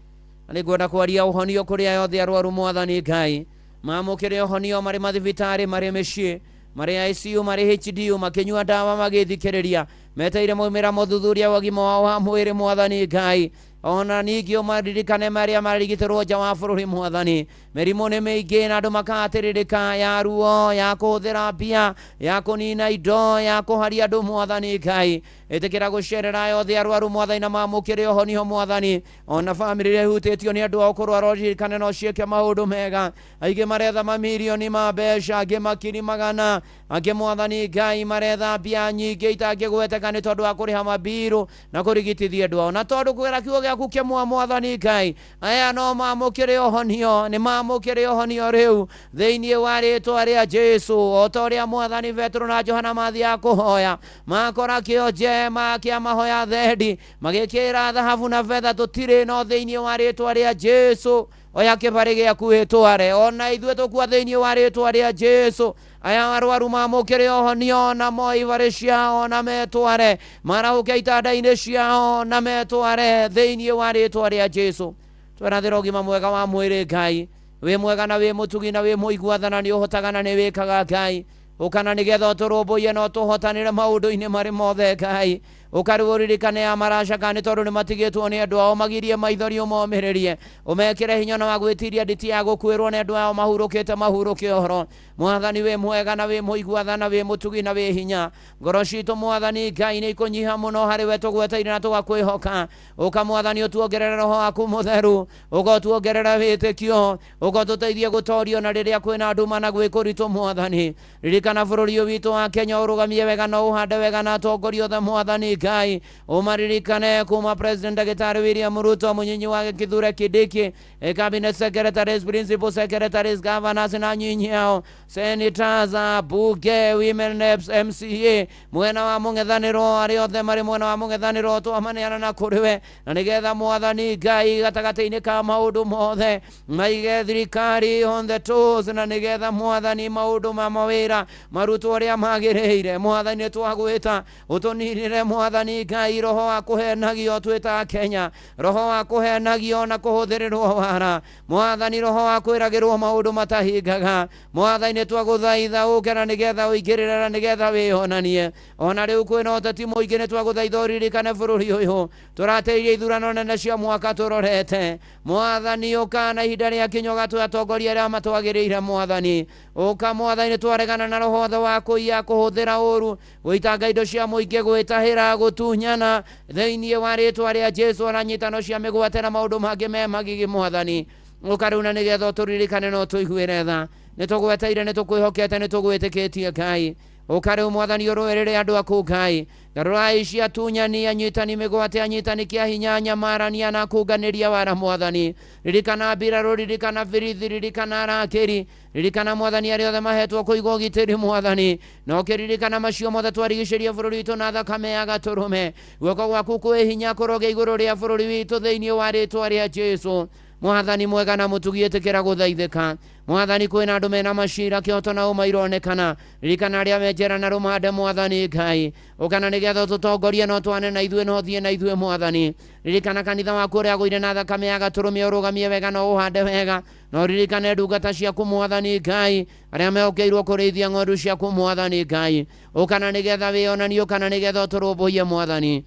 nĩ ngwenda kwaria ũhonio kũrĩ yothe arwaru Mwathani Ngai, mamũkĩre ũhonio marĩ mathibitarĩ, marĩ mĩciĩ, marĩ ICU, marĩ HDU, makĩnyua ndawa magĩthikĩrĩria, meteire moimĩra mũthuthuria wa ũgima wao wa mwĩrĩ Mwathani Ngai. Ona ningĩ ũmaririkane marĩa marigitĩrwo nja wa bũrũri Mwathani. Mĩrimũ nĩ mĩingĩ na andũ makahatĩrĩrĩka, ya ruo, ya kũhũthĩra mbia, ya kũnina indo, ya kũharia andũ Mwathani Ngai. Ĩtĩkĩra gũcerera yothe arwaru Mwathani na mamũkĩre ũhonio Mwathani. Ona bamĩrĩ iria ihutĩtio nĩ andũ ao kũrwara ũririkane no ciĩke maũndũ mega. Aingĩ maretha mamirioni ma mbeca, angĩ makiri magana, angĩ Mwathani Ngai maretha mbia nyingĩ itangĩgweteka nĩ tondũ wa kũrĩha mabiru na kũrigitithia andũ ao. Na tondũ kwĩra kiugo gĩaku kĩmwe Mwathani Ngai, aya no mamũkĩre ũhonio, nĩ mamũkĩre ũhonio rĩu thĩinĩ wa rĩĩtwa rĩa Jesu. O ta ũrĩa Mwathani Petro na Johana mathiaga kũhoya, makora kĩonje makĩamahoya thendi, magĩkĩra thahabu na betha tũtirĩ no thĩinĩ wa rĩĩtwa rĩa Jesu. Oya kĩbarĩ gĩaku ĩtware, ona ithuĩ tũkua thĩinĩ wa rĩĩtwa rĩa Jesu. Aya arwaru mamũkĩre ũhonio na moe ibarĩ ciao na metware, marahũke itanda-inĩ ciao na metware thĩinĩ wa rĩĩtwa rĩa Jesu. Twerathĩra ũgima mwega wa mwĩrĩ Ngai, wĩ mwega na wĩ mũtugi na wĩ mũigua tha na nĩ ũhotaga na nĩ wĩkaga Ngai. Ũkana nĩgetha ũtũrũmbũiye no tũhotanĩre maũndũ-inĩ marĩ mothe Ngai. Ũkarĩũririkane ya maracaka nĩ tondũ nĩ matigĩtwo nĩ andũ ao, magirie maithori ũmomĩrĩrie, ũmekĩre hinya na wa gwĩtiria nditi ya gũkuĩrwo nĩ andũ ao mahurũkĩte mahurũke ũhoro. Mwathani wĩ mwega na wĩ mũigua tha na wĩ mũtugi na wĩ hinya. Ngoro citũ Mwathani Ngai nĩ ikũnyiha mũno harĩ we tũgweteire na tũgakwĩhoka. Ũka Mwathani ũtuongerere roho waku mũtheru, ũgatuongerera wĩtĩkio, ũgatũteithie gũtorio na rĩrĩa kwĩna nduma na gwĩkũritũ Mwathani. Ririkana ririkana bururi witu wa Kenya urugamie wega na uhande wega na atongoria othe mwathani Ngai umaririkane kuma president Daktari William Ruto munyinyi wa Kithure Kindiki cabinet secretaries principal secretaries governors na nyinyi hao senators bunge women reps MCA mwena wa mungethaniro ari othe mari mwena wa mungethaniro twamaneana na kuriwe na nigetha mwathani Ngai gatagati-ini ka maundu mothe maige thirikari on the toes na nigetha mwathani maundu ma mawira marutwo aria magiriire mwathani twagwita utuninire mwathani Ngai roho wa kuhenagio twita Kenya roho wa kuhenagio na kuhuthirirwo wara mwathani roho wa kwiragirwo maundu matahingaga mwathani twaguthaitha ukena nigetha uingirire na nigetha wihonanie ona riu kwina uteti muingi ni twaguthaitha uririkane bururi uyu turateirie ithurano nene cia mwaka turorete mwathani ukana ihinda ria kinyoga twatongoria aria matwagiriire mwathani uka mwathani twaregana na roho othe wa kuiya kuhuthira uru guitanga indo cia muingi gwitahira gutunyana thiini wa ritwa ria Jesu na nyitano cia migwate na maundu mangi me magigi mwathani ukaruna nigetha turirikane no tuiguire tha nitugweteire nitukwihokete nitugwitikitie Ngai ukare mwathani uruerere andu aku Ngai garurai cia tunyani anyitani migwate anyitani kia hinya nyamarania na kuganiria wara mwathani ririkana mbirarũ ririkana birithi ririkana rakiri ririkana mwathani aria othe mahetwo kuigwo ugitiri mwathani no kiririkana macio mothe twarigiceria bururi witu na thakame ya gaturume guoko gwaku kwi hinya kuroge iguru ria bururi witu thiini wa ritwa ria Jesu mwathani mwega na mutugiitikira guthaithika mwathani kwina andu mena macira kioto na umaironekana ririkana aria menjera na rumande mwathani Ngai ukana nigetha tutongorie no twane na ithue no thie na ithue mwathani ririkana kanitha waku uria guire na thakame ya gaturume urugamie wega no uhande wega no ririkane ndungata ciaku mwathani Ngai aria mehokeirwo kurithia ng'ondu ciaku mwathani Ngai ukana nigetha wionanie ukana nigetha turumbuie mwathani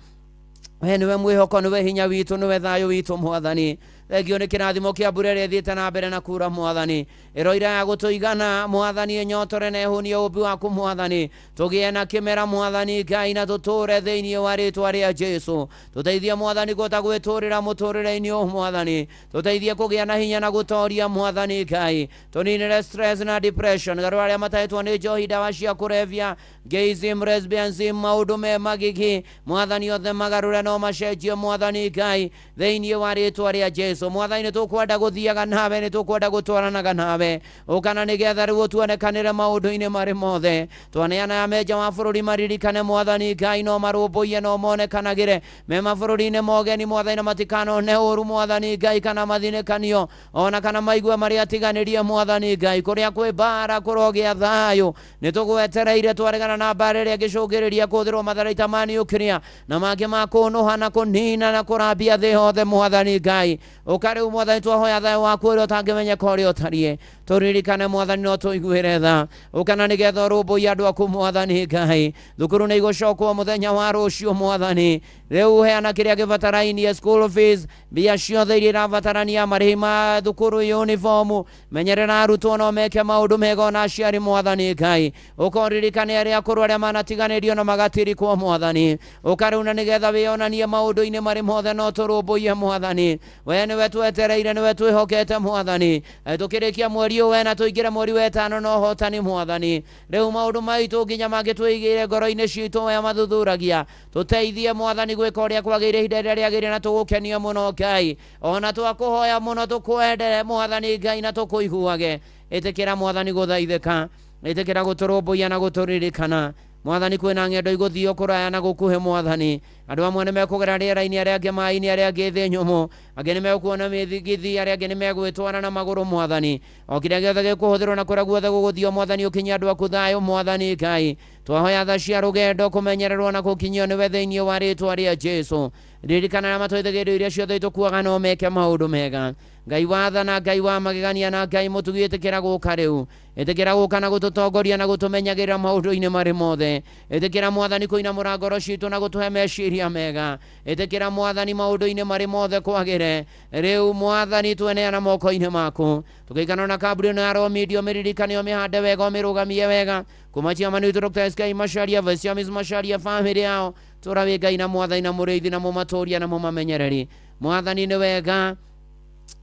we niwe mwihoko niwe hinya witu niwe thayo witu mwathani thengio ni kirathimo kia mbura iria ithiite na mbere na kura mwathani iroira ya gutuigana mwathani enyotore na ehunie umbi waku mwathani tugie na kimera mwathani Ngai na tuture thiini wa ritwa ria Jesu tuteithie mwathani gota gwiturira muturire-ini o mwathani tuteithie kugia na hinya na gutoria mwathani Ngai tuninire stress na depression garu aria mataitwo ni njohi dawa cia kurevia gayism lesbianism maundu me magigi mwathani othe magarure no macenjie mwathani Ngai thiini wa ritwa ria Jesu mwathani ni tukwenda guthiaga nawe ni tukwenda gutwaranaga nawe ukana nigetha riu tuonekanire maundu-ini mari mothe twaneana amenja wa bururi maririkane mwathani Ngai no marumbuie no monekanagire me mabururi-ini mogeni mwathani na matikano uru mwathani Ngai kana mathinikanio ona kana maigua maria tiganirie mwathani Ngai kuria kwi bara kurogia thayo ni tugwetereire twaregana na bara iria gicungiriria kuthirwo matharaita mani ukiria na mangi ma kunuha na kunina na kurambia thi hothe mwathani Ngai ukari mwathani twahoya thayo waku uria utangimenyeka uria utarie turirikane mwathani no tuiguire tha ukana nigetha urumbuie andu aku mwathani Ngai thukuru ni igucokwo muthenya wa rucio mwathani riu heana kiria gibatarainie school fees mbia ciothe iria irabatarania marihi ma thukuru uniform menyerera arutwo no meke maundu mega na aciari mwathani Ngai ukoririkane aria akuru aria manatiganirio na magatirikwo mwathani ukariuna nigetha wionanie maundu-ini mari mothe no turumbuie mwathani we niwe twetereire niwe twihokete mwathani tukirikia mweri we na tuingire mweri wetano no hotani mwathani riu maundu maitu nginya mangitwigire ngoro-ini citu we mathuthuragia tuteithie mwathani gwika uria kwagire ihinda riria riagire na tugukenia muno Ngai ona twakuhoya muno tukwendere mwathani Ngai na tukuiguage itikira mwathani guthaithika itikira guturumbuia na guturirikana mwathani kwina ng'endo iguthio kuraya na gukuhe mwathani andu amwe ni mekugera riera-ini aria angi mai-ini aria angi thi nyumu angi ni mekuona mithigithi aria angi ni megwitwara na maguru mwathani o kiria giothe gikuhuthirwo na kuria guothe guguthio mwathani ukinyia andu aku thayo mwathani Ngai twahoya tha cia rugendo kumenyererwo na gukinyio niwe thiini wa ritwa ria Jesu ririkana na matwithigirio iria ciothe itukuaga no meke maundu mega Ngai wathana Ngai wa magegania na Ngai mutugiitikira guka riu itikira guka na gututongoria na gutumenyagira maundu-ini mari mothe itikira mwathani kuinamura ngoro citu na gutuhe meciria mega itikira mwathani maundu-ini mari mothe kwagire riu mwathani tweneana moko-ini maku tukiikana na kaburi na ro media miririkanio mihande wega mirugamie wega kumachia manu Dr. SK Macharia Vasiamis Macharia family yao turawe Ngai na mwathani na muriithi na mumatoria na mumamenyereri mwathani ni wega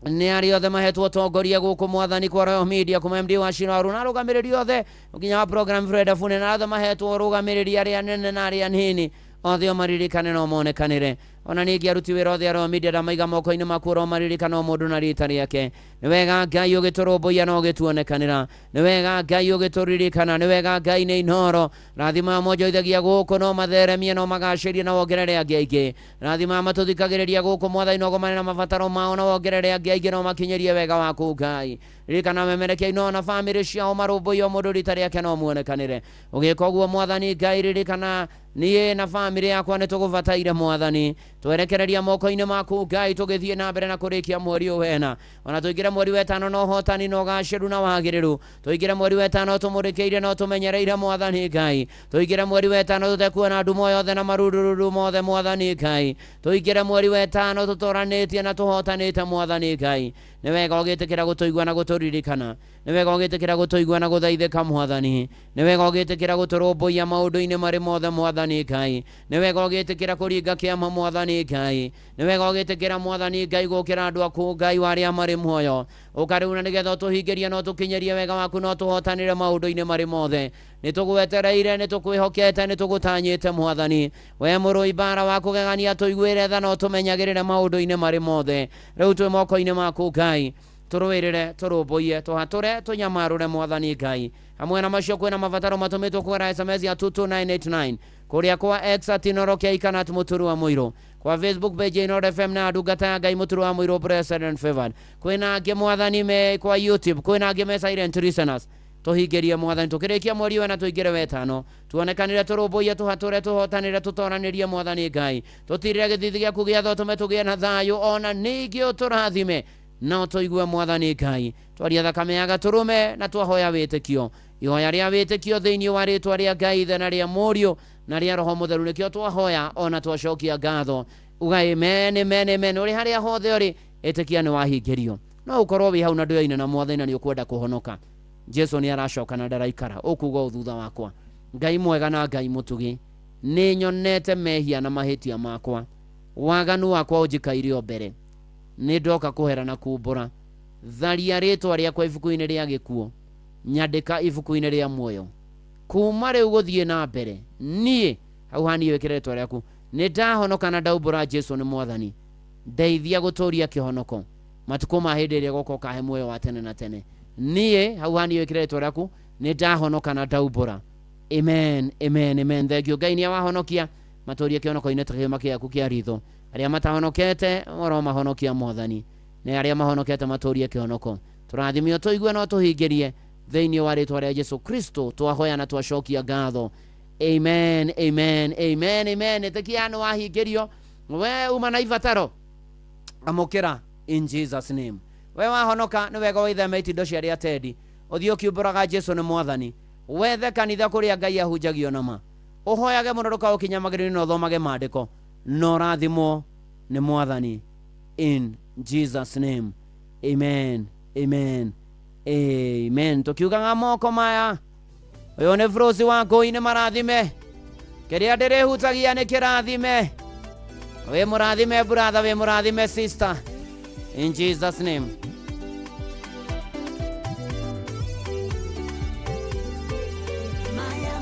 nä arä othe mahetwo tongoria gå kå mwathani kwa Royal Media kuma MD wa Shiraru na rå gamä rä ri othe nginya wa program Freda Fune na othe mahetwo rå gamä rä ri arä a nene na arä a nini othe o maririkane no monekanire ona ningĩ aruti wĩra othe a Royal Media ndamaiga moko-inĩ maku ro maririkane o mũndũ na rĩĩta rĩake. Nĩ wega Ngai ũgĩtũrũmbũiya na ũgĩtuonekanĩra, nĩ wega Ngai ũgĩtũririkana, nĩ wega Ngai nĩ inoro. Rathima monjoithagia gũkũ no matheremie no magacĩrie na wongerere angĩ aingĩ. Rathima matũthikagĩrĩria gũkũ mwathani no gũmane na mabataro mao na wongerere angĩ aingĩ no makinyĩrie wega waku Ngai. Ririkana memerekia ino na bamĩrĩ ciao marũmbũiye o mũndũ rĩĩta rĩake no muonekanĩre. Ũgĩka ũguo mwathani Ngai ririkana niĩ na bamĩrĩ yakwa nĩ tũgũbataire mwathani, twerekereria moko-inĩ maku Ngai tũgĩthiĩ na mbere na kũrĩkia mweri ũyũ wena, ona tũingĩre mweri wetano na ũhotani na ũgacĩru na wagĩrĩru, tũingĩre mweri wetano tũmũrĩkĩire no tũmenyereire mwathani Ngai, tũingĩre mweri wetano tũtekuona nduma yothe na marururu mothe mwathani Ngai, tũingĩre mweri wetano tũtoranĩtie na tũhotanĩte mwathani Ngai. Nĩ wega ũgĩtĩkĩra gũtũigua na gũtũririkana, nĩ wega ũgĩtĩkĩra gũtũigua na gũthaithĩka mwathani, nĩ wega ũgĩtĩkĩra gũtũrũmbũiya maũndũ-inĩ marĩ mothe mwathani Ngai, nĩ wega ũgĩtĩkĩra kũringa kĩama mwathani Ngai, nĩ wega ũgĩtĩkĩra mwathani Ngai gũkĩra andũ aku Ngai warĩa marĩ muoyo, ũkarĩuna nĩgetha ũtũhingĩrie no tũkinyĩrie wega waku no tũhotanĩre maũndũ-inĩ marĩ mothe. Nĩ tũgwetereire, nĩ tũkwĩhokete, nĩ tũgũtanyĩte mwathani, we mũrũi mbara wa kũgegania tũiguĩre tha no tũmenyagĩrĩre maũndũ-inĩ marĩ mothe. Rĩu twĩ moko-inĩ maku Ngai, tũrũĩrĩre, tũrũmbũiye, tũhatũre, tũnyamarũre mwathani Ngai. Hamwe na macio kwĩna mabataro matũmĩtwo kwĩra SMS ya 22989 kũrĩa kwa X @inorokia ikanat mũturu wa mũirũ, kwa Facebook page Inoro FM na ndungata ya Ngai mũturu wa mũirũ blessed and favored. Kwĩna angĩ mwathani me kwa YouTube, kwĩna angĩ me silent listeners. Tũhingĩrie mwathani tũkĩrĩkia mweri wena tũingĩre wetano, tuonekanĩre, tũrũmbũiye, tũhatũre, tũhotanĩre, tũtoranĩrie mwathani Ngai, tũtirĩre gĩthithi gĩaku gĩa thotũme tũgĩe na thayũ, ona ningĩ ũtũrathime no tũigue mwathani Ngai. Twaria thakame ya gatũrũme na twahoya wĩtĩkio, ihoya rĩa wĩtĩkio thĩinĩ wa rĩĩtwa rĩa Ngai ithe na rĩa Mũriũ na rĩa Roho Mũtheru nĩkĩo twahoya ona twacokia ngatho. Uga amen, amen, amen. Ũrĩ harĩa hothe ũrĩ, ĩtĩkia nĩ wahingĩrio. No ũkorwo wĩ hau na ndũyaine na mwathani na nĩ ũkwenda kũhonoka. Jesu nĩ aracoka na ndaraikara, ũkuga o thutha wakwa. Ngai mwega na Ngai mũtugi, nĩ nyonete mehia na mahĩtia makwa, waganu wakwa ũnjikaire o mbere, nĩ ndoka kũhera na kumbũra. Tharia rĩĩtwa rĩakwa ibuku-inĩ rĩa gĩkuũ, nyandĩka ibuku-inĩ rĩa muoyo. Kuma rĩu gũthiĩ na mbere, niĩ hau hani wĩkĩre rĩĩtwa rĩaku, nĩ ndahonoka na ndaumbũra Jesu nĩ mwathani. Ndeithia gũtũũria kĩhonoko matukũ ma hĩndĩ ĩrĩa gũka ũkahe muoyo wa tene na tene. Niĩ hau hani wĩkĩre rĩĩtwa rĩaku, nĩ ndahonoka na ndaumbũra. Amen, amen, amen. Thengio Ngai nĩ awahonokia, matũũrie kĩhonoko-inĩ ta kĩhema gĩaku kĩa ritho. Arĩa matahonokete oro mahonokia mwathani, na arĩa mahonokete matũũrie kĩhonoko. Tũrathimio tũigue no tũhingĩrie thĩinĩ wa rĩĩtwa rĩa Jesu Kristo twahoya na twacokia ngatho. Amen, amen, amen, amen. Ĩtĩkia nĩ wahingĩrio, we uma na ibataro amũkĩra in Jesus name. We wahonoka nĩ wega wĩtheme itindo cia rĩa tendi, ũthiĩ ũkiumbũraga Jesu nĩ mwathani, wethe kanitha kũrĩa Ngai ahunjagio nama, ũhoyage mũno ndũkaũkinyamagĩrĩrio na ũthomage maandĩko, no rathimwo nĩ mwathani in Jesus name. Amen, amen, amen. Tukiugaga moko maya, ũyũ nĩ Bruce wa Ngũi nĩ marathime, kĩrĩa ndĩrĩhutagia nĩ kĩrathime. We mũrathime brother, we mũrathime sister, in Jesus name. Maya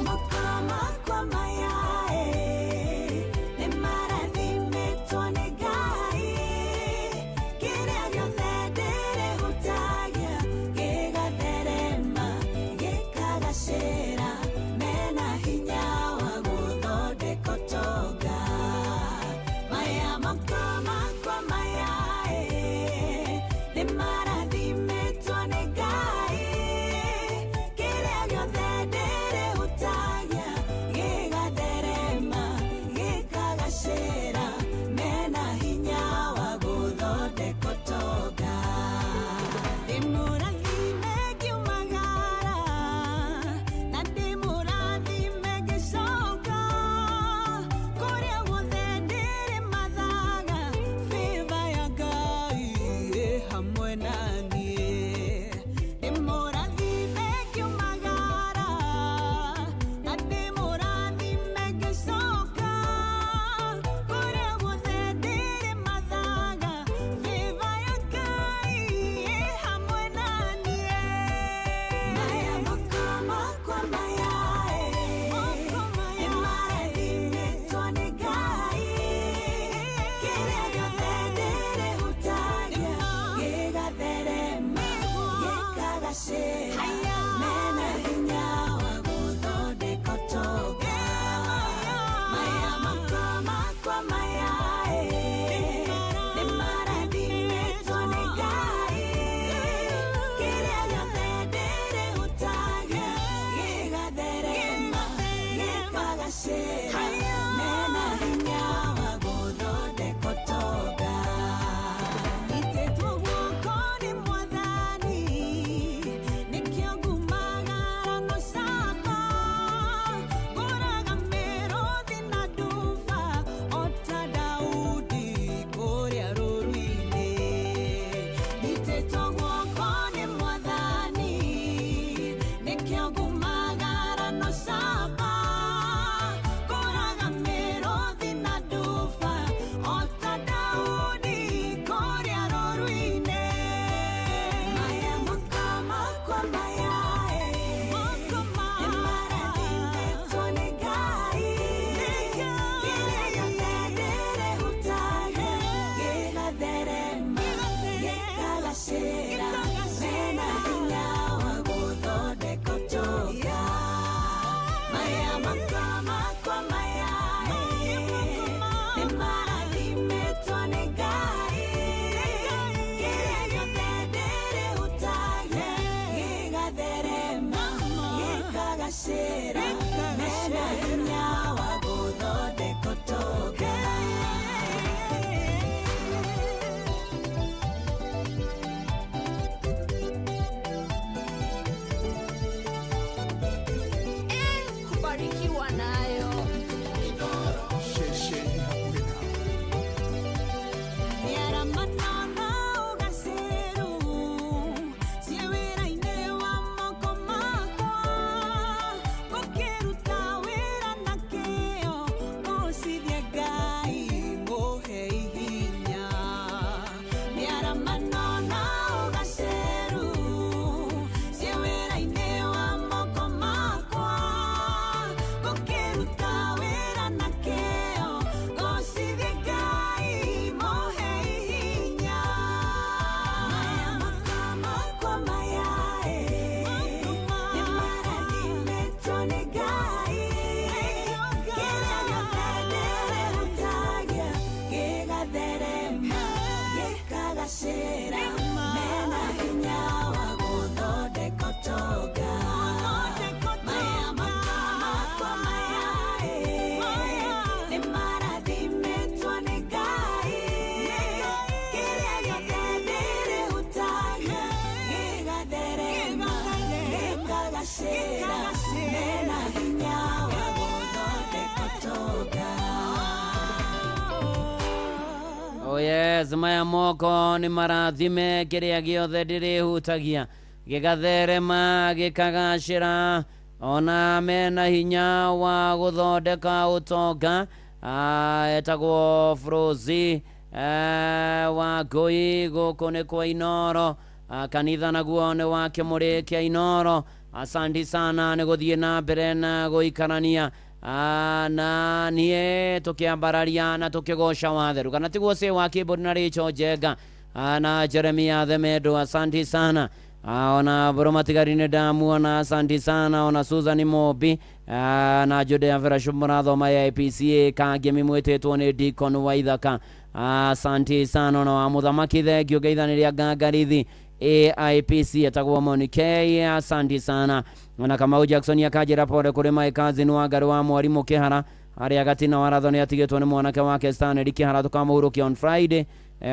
yes maya moko ni marathime kiria giothe ndirihutagia gigatherema gikagacira ona mena hinya wa guthondeka utonga etagwo Frozi wa Ngui guku ni kwa Inoro kanitha naguo ni wake muri kia Inoro. Asante sana ni guthie na mbere na guikarania na nie tukiambararia na tukigosha watheru kana tiguo se wa kiburi na Richo Njenga na Jeremia Themedo. Asante sana ona Boromatigarine ndamuona. Asante sana ona Susan Mobi na Judea Vera Shumratho ma IPCA kange mimwetetwo ni Deacon Waithaka. Asante sana ona wa muthamaki thengio geithaniria ngangarithi AIPC etagwo Monike. Asante sana ona Kamau Jackson yakajira pore kuri maikazi nwagarũ wa mwarimu Kihara aria gatina warathoni atigitwo ni mwanake wake Stanley Kihara tukamuhurukia on Friday.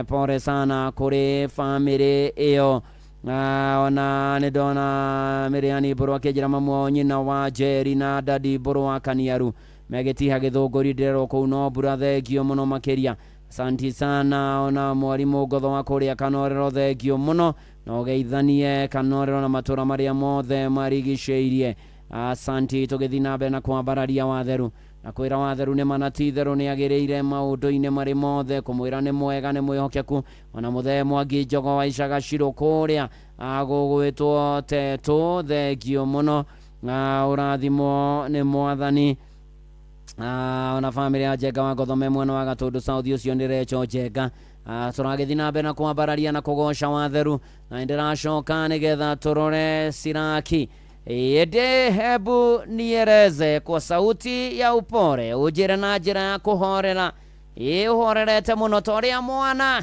Pore sana kuri family iyo. Ona nidona Miriani Mburu akijira mamu nyina wa Jerry na Dadi Mburu wa Kaniaru megetiha githunguri ndirero kuu no mbura thengio muno makiria. Asante sana ona mwarimu Ngotho wa kuria Kanorero thengio muno no geithanie Kanorero na matura maria mothe marigiceirie. Asante tugithi na mbere na kwambararia watheru na kwira watheru ni manatitheru ni agireire maundu-ini mari mothe kumwira ni mwega ni mwihokeku ona muthe Mwangi Njogo wa Icagaciro kuria agugwitwo Tetu thengio muno urathimo ni mwathani. Ona family ya Njenga wa Ngotho mwena wa Gatundu South ucio ni Richo Njenga. Turagithi na mbere na kwambararia na kugosha watheru na ndiracoka nigetha turore Siraki. Ede hebu niereze kwa sauti ya upore ujire na njira ya kuhorera uhorerete muno toria mwana.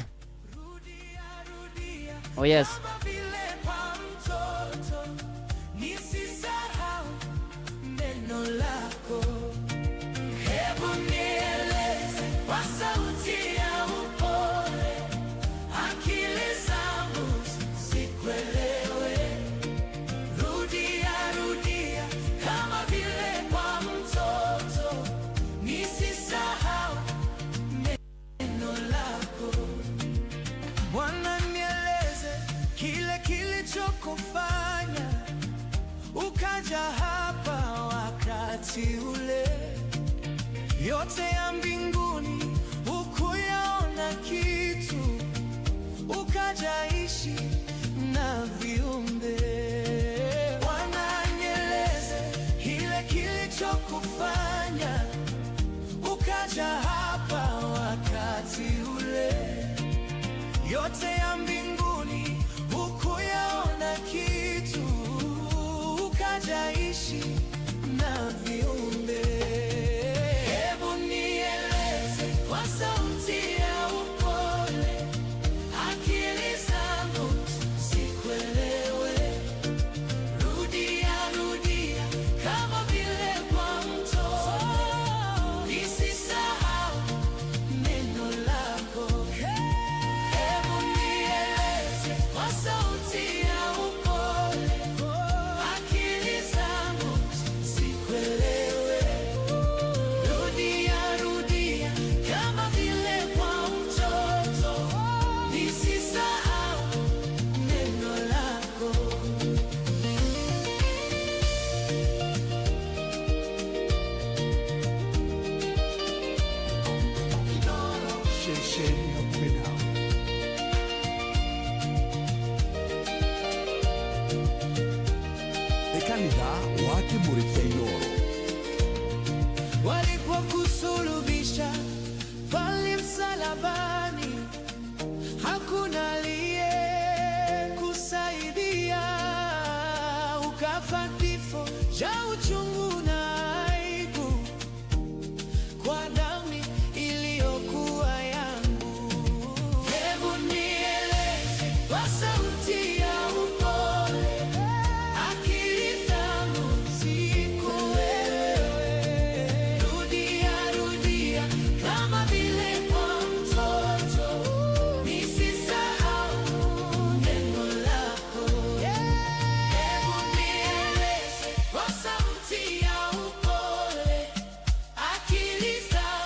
Oh yes. Ukaja hapa wakati ule, yote ya mbinguni ukuyaona kitu, ukaja ishi na viumbe. Bwana nieleze kile kilichokufanya ukaja hapa wakati ule, yote ya mbinguni ukuyaona kitu, ukajaishi na viumbe. Hebu nieleze kwa sauti ya upole, akili zangu sikuelewe. Rudia, rudia kama vile kwa mtoto, nisisahau neno lako. Hebu nieleze kwa sauti ya upole, akili zangu sikuelewe. Rudia, rudia kama vile kwa mtoto, nisisahau neno lako. Shesheni hakuwe nawe. Ekanitha wake Murikia Inoro. Walipokusulubisha pale msalabani, hakuna aliyekusaidia, ukafa kifo cha uchungu na aibu kwa damu iliyokuwa yangu. Hebu nieleze kwa sauti ya upole, akili zangu sikuelewe. Rudia, rudia kama vile kwa mtoto, nisisahau neno lako. Hebu nieleze kwa sauti ya upole, akili zangu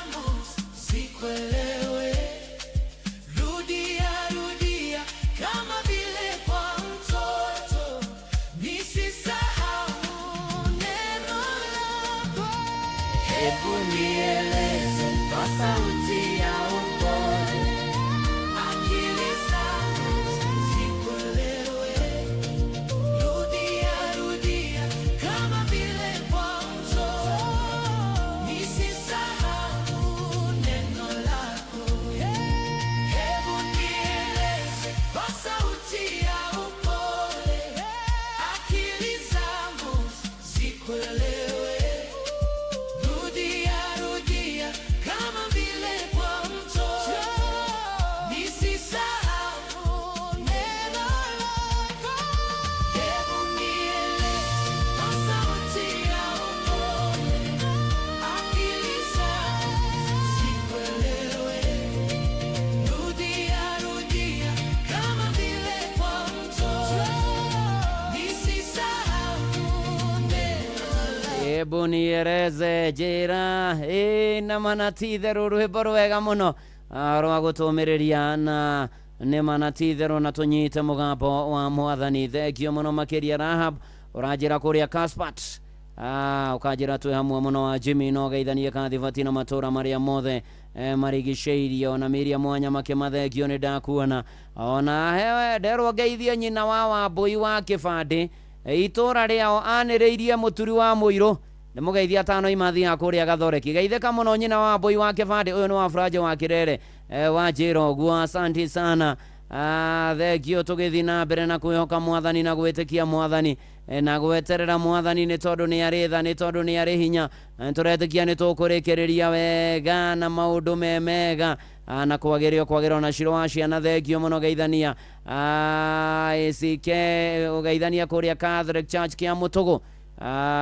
nieleze kwa sauti ya upole, akili zangu zikuelewe. Rudia, rudia kama vile mwanzo, nisisahau neno lako. Hebu nieleze kwa sauti ya upole, akili zangu zikuelewe. Rudia, rudia kama vile mwanzo, nisisahau neno lako. Hebu nieleze kwa sauti ya upole, akili zangu zikuelewe. Rudia, rudia kama vile mwanzo, nisisahau neno lako. Hebu nieleze njĩra ĩna manati itherũ rwĩmbo rwega mũno rwa gũtũmĩrĩria na nĩ manati itherũ na tũnyite mũgambo wa Mwathani. Thengio mũno makĩria Rahab, ũranjĩra kũrĩa Caspat, ũkanjĩra twĩ hamwe mũno wa Jimmy no geithanie kathibati na matũra marĩa mothe marigicĩirie, ona Miriam Mwanya makĩmathengio nĩ ndakuona, ona hewe nderwo ngeithie nyina wa Wambũi wa Kĩbandĩ, itũra rĩao anĩrĩirie mũturi wa mũirũ, nĩ mũgeithia atano imathiga kũrĩa Gathoreki. Geithĩka mũno nyina wa Wambũi wa Kĩbandĩ, ũyũ nĩ wa Franja wa Kĩrere wa njĩra ũguo. Asanti sana, thengio. Tũgĩthiĩ na mbere na kwĩhoka Mwathani na gwĩtĩkia Mwathani na gweterera Mwathani, nĩ tondũ nĩ arĩ tha, nĩ tondũ nĩ arĩ hinya. Tũretĩkia nĩ tũkũrĩkĩrĩria wega na maũndũ me mega na kwagĩrĩo na ciro wa ciana. Thengio mũno geithania ACK, geithania kũrĩa Catholic Church kĩa Mũtũgũ,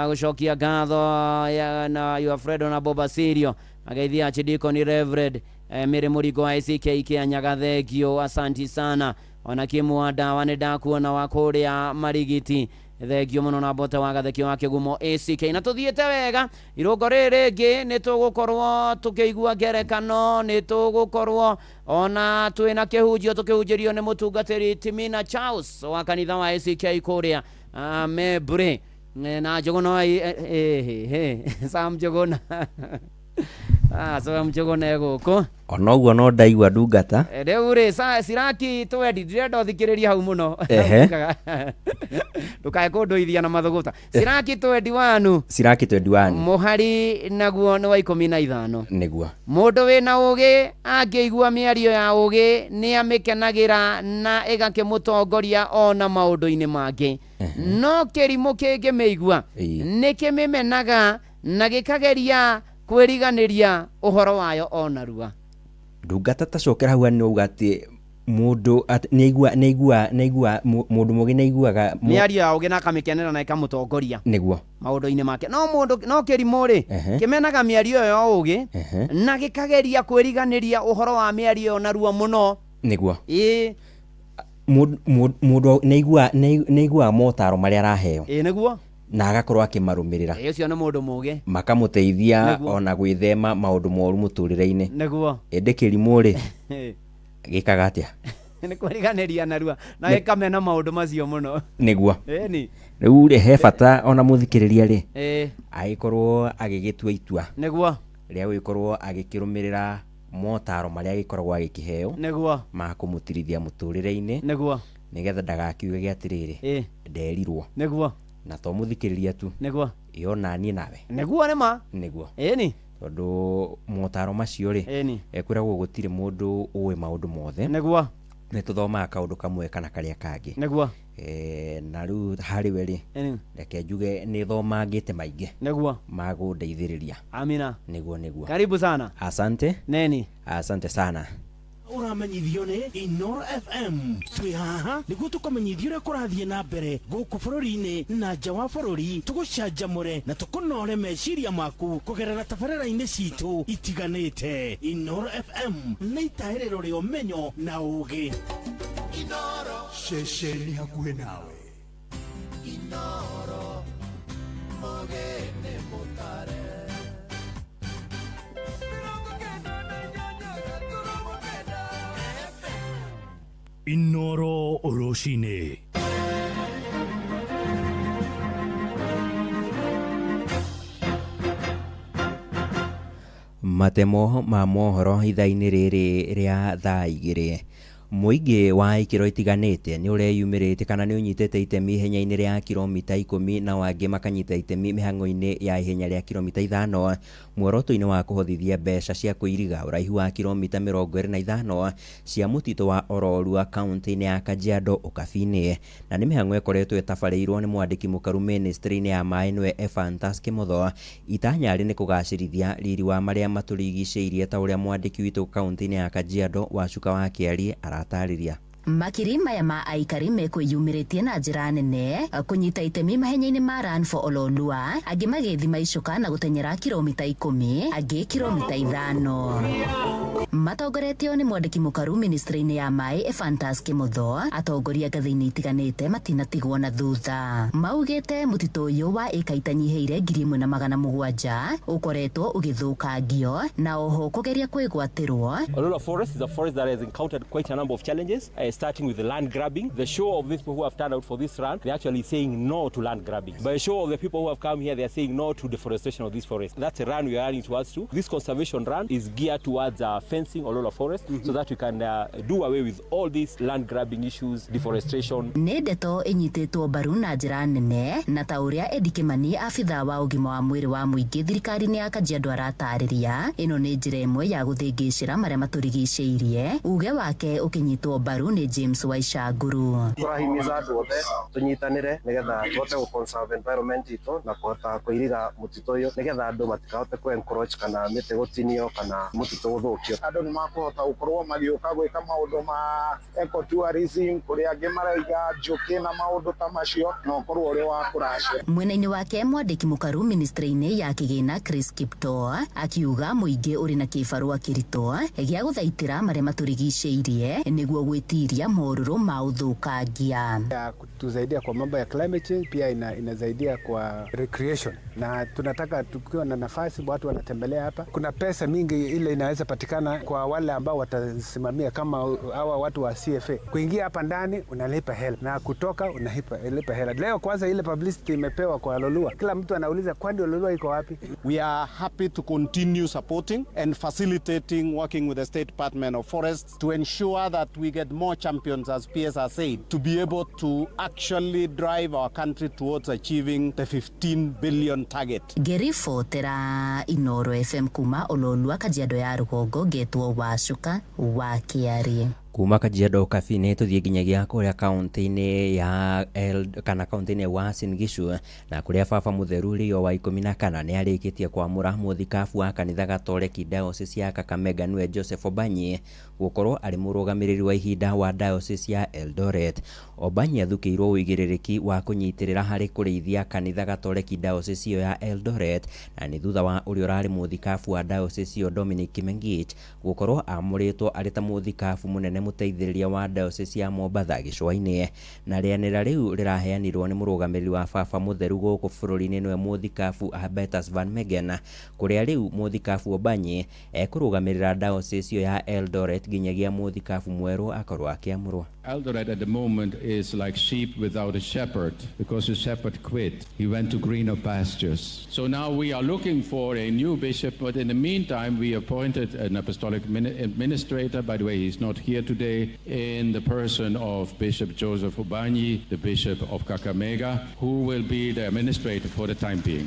gũcokia ngatho na Alfredo na Boba Sirio, ageithia Archdeacon Reverend Mĩrĩ Mũringo wa ACK Kĩanyaga. Thengio, asanti sana. Ona Kĩmũ Ndawa nĩ ndakuona wa kũrĩa Marigiti. Thengio mũno na Bote wa Gathekio wa Kĩgumo ACK. Na tũthiĩte wega, irũngo rĩrĩ rĩngĩ nĩ tũgũkorwo tũkĩigua ngerekano, nĩ tũgũkorwo ona twĩna kĩhunjio tũkĩhunjĩrio nĩ mũtungatĩri Timina Charles wa kanitha wa ACK kũrĩa Mebure na Njũgũna Sam Njũgũna Sam Njũgũna gũkũ. Ona ũguo no ndaigua ndungata rĩu rĩ Siraki twendi ndirenda ũthikĩrĩria hau mũno ndũkae kũndũithia na mathũgũta. Siraki 21 mũhari naguo nĩ wa 15 nĩguo. Mũndũ wĩna ũgĩ angĩigua mĩario ya ũgĩ nĩ amĩkenagĩra na ĩgakĩmũtongoria ona maũndũ-inĩ mangĩ. No kĩrimũ kĩngĩmĩigua nĩ kĩmĩmenaga na gĩkageria kwĩriganĩria ũhoro wayo onarua. Ndungata tacokera hau nĩ uga atĩ mũndũ nĩaigua mũndũ mũgĩ nĩaiguaga mĩario ya ũgĩ na akamĩkenera na ĩkamũtongoria nĩguo maũndũ-inĩ make. No mũndũ no kĩrimũ rĩ kĩmenaga mĩario ĩyo ya ũgĩ na gĩkageria kwĩriganĩria ũhoro wa mĩario ĩyo narua mũno nĩguo. Mũndũ nĩaiguaga motaro marĩa araheo nĩguo na agakorwo akĩmarũmĩrĩra. Ũcio nĩ mũndũ mũgĩ, makamũteithia ona gwĩthema maũndũ moru mũtũrĩre-inĩ. Nĩguo. Ĩndĩ kĩrimũ rĩ gĩkaga atĩa? Nĩ kwĩriganĩria narua na gĩkamena maũndũ macio mũno. Nĩguo. Ĩni. Rĩu rĩ he bata ona mũthikĩrĩria rĩ agĩkorwo agĩgĩtua itua. Nĩguo. Rĩa gũgĩkorwo agĩkĩrũmĩrĩra motaro marĩa agĩkoragwo agĩkĩheo. Nĩguo. Ma kũmũtirithia mũtũrĩre-inĩ. Nĩguo. Nĩgetha ndagakiuge atĩrĩrĩ nderirwo. Nĩguo. Na to mũthikĩrĩria tu nĩguo yona niĩ nawe nĩguo nĩma nĩguo ĩni tondũ motaro macio rĩ ekwĩragwo gũtirĩ mũndũ ũĩ maũndũ mothe nĩguo nĩ tũthomaga kaũndũ kamwe kana karĩa kangĩ nĩguo na rĩu harĩwe rĩ reke njuge nĩ thomangĩte maingĩ nĩguo magũndeithĩrĩria. Amina. Nĩguo. Karibu sana. Asante. Neni. Asante sana. Uramenyithio nĩ Inoro FM. Twĩ haha nĩguo tũkamenyithio ũrĩa kũrathiĩ na mbere gũkũ bũrũri-inĩ na nja wa bũrũri, tũgũcanjamũre na tũkũnore meciria maku kũgerera tabarĩra-inĩ citũ itiganĩte. Inoro FM nĩ itaĩrĩro rĩa ũmenyo na ũgĩ. Inoro ceceni hakuhĩ nawe. Inoro mũgeni mũtare. Inoro Oroshine. matemo ma mohoro ithainĩ rĩrĩ rĩa thaa igĩrĩ. Mũingĩ wa ikĩro itiganĩte nĩ ũreyumĩrĩte kana nĩ ũnyitĩte itemi ihenya-inĩ rĩa kilomita 10 na wangĩ makanyita itemi mĩhang'o-inĩ ya ihenya rĩa kilomita 5 muoroto-inĩ wa kũhothithia mbeca cia kũiriga ũraihu wa kilomita 25 cia mũtitũ wa Ororua kaunti-inĩ ya Kajiado ũkabi-inĩ, na nĩ mĩhang'o ĩkoretwo ĩtabarĩirwo nĩ mwandĩki mũkaru ministry-inĩ ya maĩ nĩwe Ephantus Kĩmotho. Itanya rĩ nĩ kũgacĩrithia riri wa marĩa matũrigicĩirie ta ũrĩa mwandĩki witũ kaunti-inĩ ya Kajiado Wacuka wa Kĩari aratarĩria. Makiri maya ma aikari mekwĩyumĩrĩtie na njĩra nene kũnyita itemi mahenya-inĩ ma Run for Ololua, angĩ magĩthima icoka na gũtenyera kilomita 10, angĩ kilomita 5. Matongoretio nĩ mwandĩki mũkaru ministry-inĩ ya maĩ Ephantus Kĩmotho, atongoria ngathĩ-inĩ itiganĩte matinatigwo na thutha. Maugĩte mũtitũ ũyũ wa ĩka itanyihĩire 1,700 ũkoretwo ũgĩthũkangio na oho kũgeria kwĩgwatĩrwo. Ololua Forest is a forest that has encountered quite a number of challenges, starting with the land grabbing. The show of these people who have turned out for this run, they're actually saying no to land grabbing. By the show of the people who have come here, they're saying no to deforestation of this forest. That's a run we are running towards too. This conservation run is geared towards fencing Ololua Forest so that we can do away with all these land grabbing issues, deforestation. Nĩ ndeto ĩnyitĩtwo mbaru na njĩra nene na ta ũrĩa Eddie Kimani, abitha wa ũgima wa mwĩrĩ wa mũingĩ thirikari-inĩ ya Kajiado aratarĩria, ĩno nĩ njĩra ĩmwe ya gũthĩngĩcĩra marĩa matũrigicĩirie. Uge wake ũkĩnyitwo mbaru nĩ James Waicanguru. Turahimiza andũ othe tunyitanĩre nĩgetha tuhote gũconserve environment itũ na kũhota kũiriga mũtitũ ũyũ nĩgetha andũ matikahote kũ-encroach kana mĩtĩ gũtinio kana mũtitũ gũthũkio. Andũ nĩ makũhota gũkorwo magĩũka gwĩka maũndũ ma ecotourism, kũrĩa angĩ maraiga njũkĩ na maũndũ ta macio na ũkorwo ũrĩ wa kũracĩra. Mwena-inĩ wake mwandĩki mũkaru ministry-inĩ ya Kĩgĩna Chris Kiptoo akiuga mũingĩ ũrĩ na kĩbarũa kĩritũ gĩa gũthaitĩra marĩa matũrigicĩirie nĩguo gwĩtiria morũrũ ma ũthũkangia. Kutusaidia kwa mambo ya climate change, pia inasaidia kwa recreation, na tunataka tukiwa na nafasi watu wanatembelea hapa. Kuna pesa mingi ile inaweza patikana kwa wale ambao watasimamia kama hawa watu wa CFA. Kuingia hapa ndani unalipa hela na kutoka unalipa hela. Leo kwanza ile publicity imepewa kwa Ololua, kila mtu anauliza kwani Ololua iko wapi? We are happy to continue supporting and facilitating, working with the State Department of Forests to ensure that we get more champions, as PS has said, to be able to actually drive our country towards achieving the 15 billion target. Ngĩribotera Inooro FM kuma Ololua, Kajiado ya rũgongo, ngetwo Wacuka wa Kĩari. Kuma Kajiado ũkabi-inĩ tũthiĩ nginyagia kũrĩa kaunti-inĩ ya kaunti-inĩ ya Uasin Gishu, na kũrĩa baba mũtheru Leo wa 14 nĩ arĩkĩtie kwamũra mũthikabu wa kanitha Gatoleki Diocese ya Kakamega nĩwe Joseph Obanyi gũkorwo arĩ mũrũgamĩrĩri wa ihinda wa Diocese ya Eldoret. Obanyi athukĩirwo ũigĩrĩrĩki wa kũnyitĩrĩra harĩ kũrĩithia kanitha Gatoleki Diocese ĩyo ya Eldoret, na nĩ thutha wa ũrĩa ũrarĩ mũthikabu wa Diocese ĩyo Dominic Kimengich gũkorwo amũrĩtwo arĩ ta mũthikabu mũnene mũteithĩrĩria wa Diocese ya Mombatha gĩcũa-inĩ, na rĩanĩra rĩu rĩraheanirwo nĩ mũrũgamĩrĩri wa baba mũtheru gũkũ bũrũri-inĩ nĩwe mũthikabu Albertus Van Megen, kũrĩa rĩu mũthikabu Obanyi ekũrũgamĩrĩra Diocese ĩyo ya Eldoret nginyagia mũthikabu mwerũ akorwo akĩamũrwo. Eldoret at the moment is like sheep without a shepherd, because the shepherd quit. He went to greener pastures. So now we are looking for a new bishop, but in the meantime we appointed an apostolic administrator. By the way, he's not here today, in the person of Bishop Joseph Obanyi, the Bishop of Kakamega, who will be the administrator for the time being.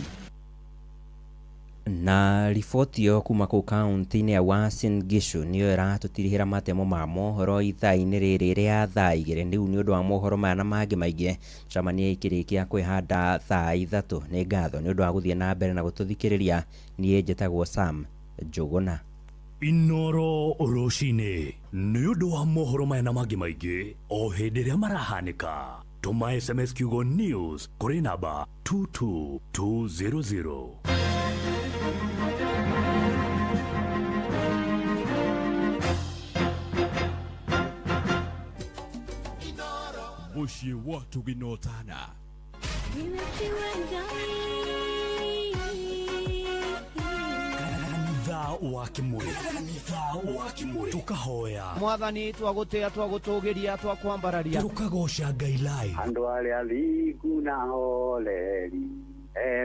Na riboti yo kuma kũu kaunti-inĩ ya Uasin Gishu nĩyo ĩratũtirihĩra matemo ma mohoro ithaa-inĩ rĩrĩ rĩa thaa igĩrĩ. Rĩu nĩ ũndũ wa mohoro maya na mangĩ maingĩ, Chamania ikĩrĩkia kwĩhanda thaa 3. Nĩ ngatho nĩ ũndũ wa gũthiĩ na mbere na gũtũthikĩrĩria. Niĩ njĩtagwo Sam Njũgũna. Inooro rũcinĩ nĩ ũndũ wa mohoro maya na mangĩ maingĩ o hĩndĩ ĩrĩa marahanĩka. Tũma SMS kiugo news kũrĩ namba 22200. Mushi watu ginotana. Kanitha wa Kimwe tukahoya Mwathani twagũtĩa twagũtũgĩria twakwambararia tukagoca Ngai live. Andũ arĩa thingu na holeri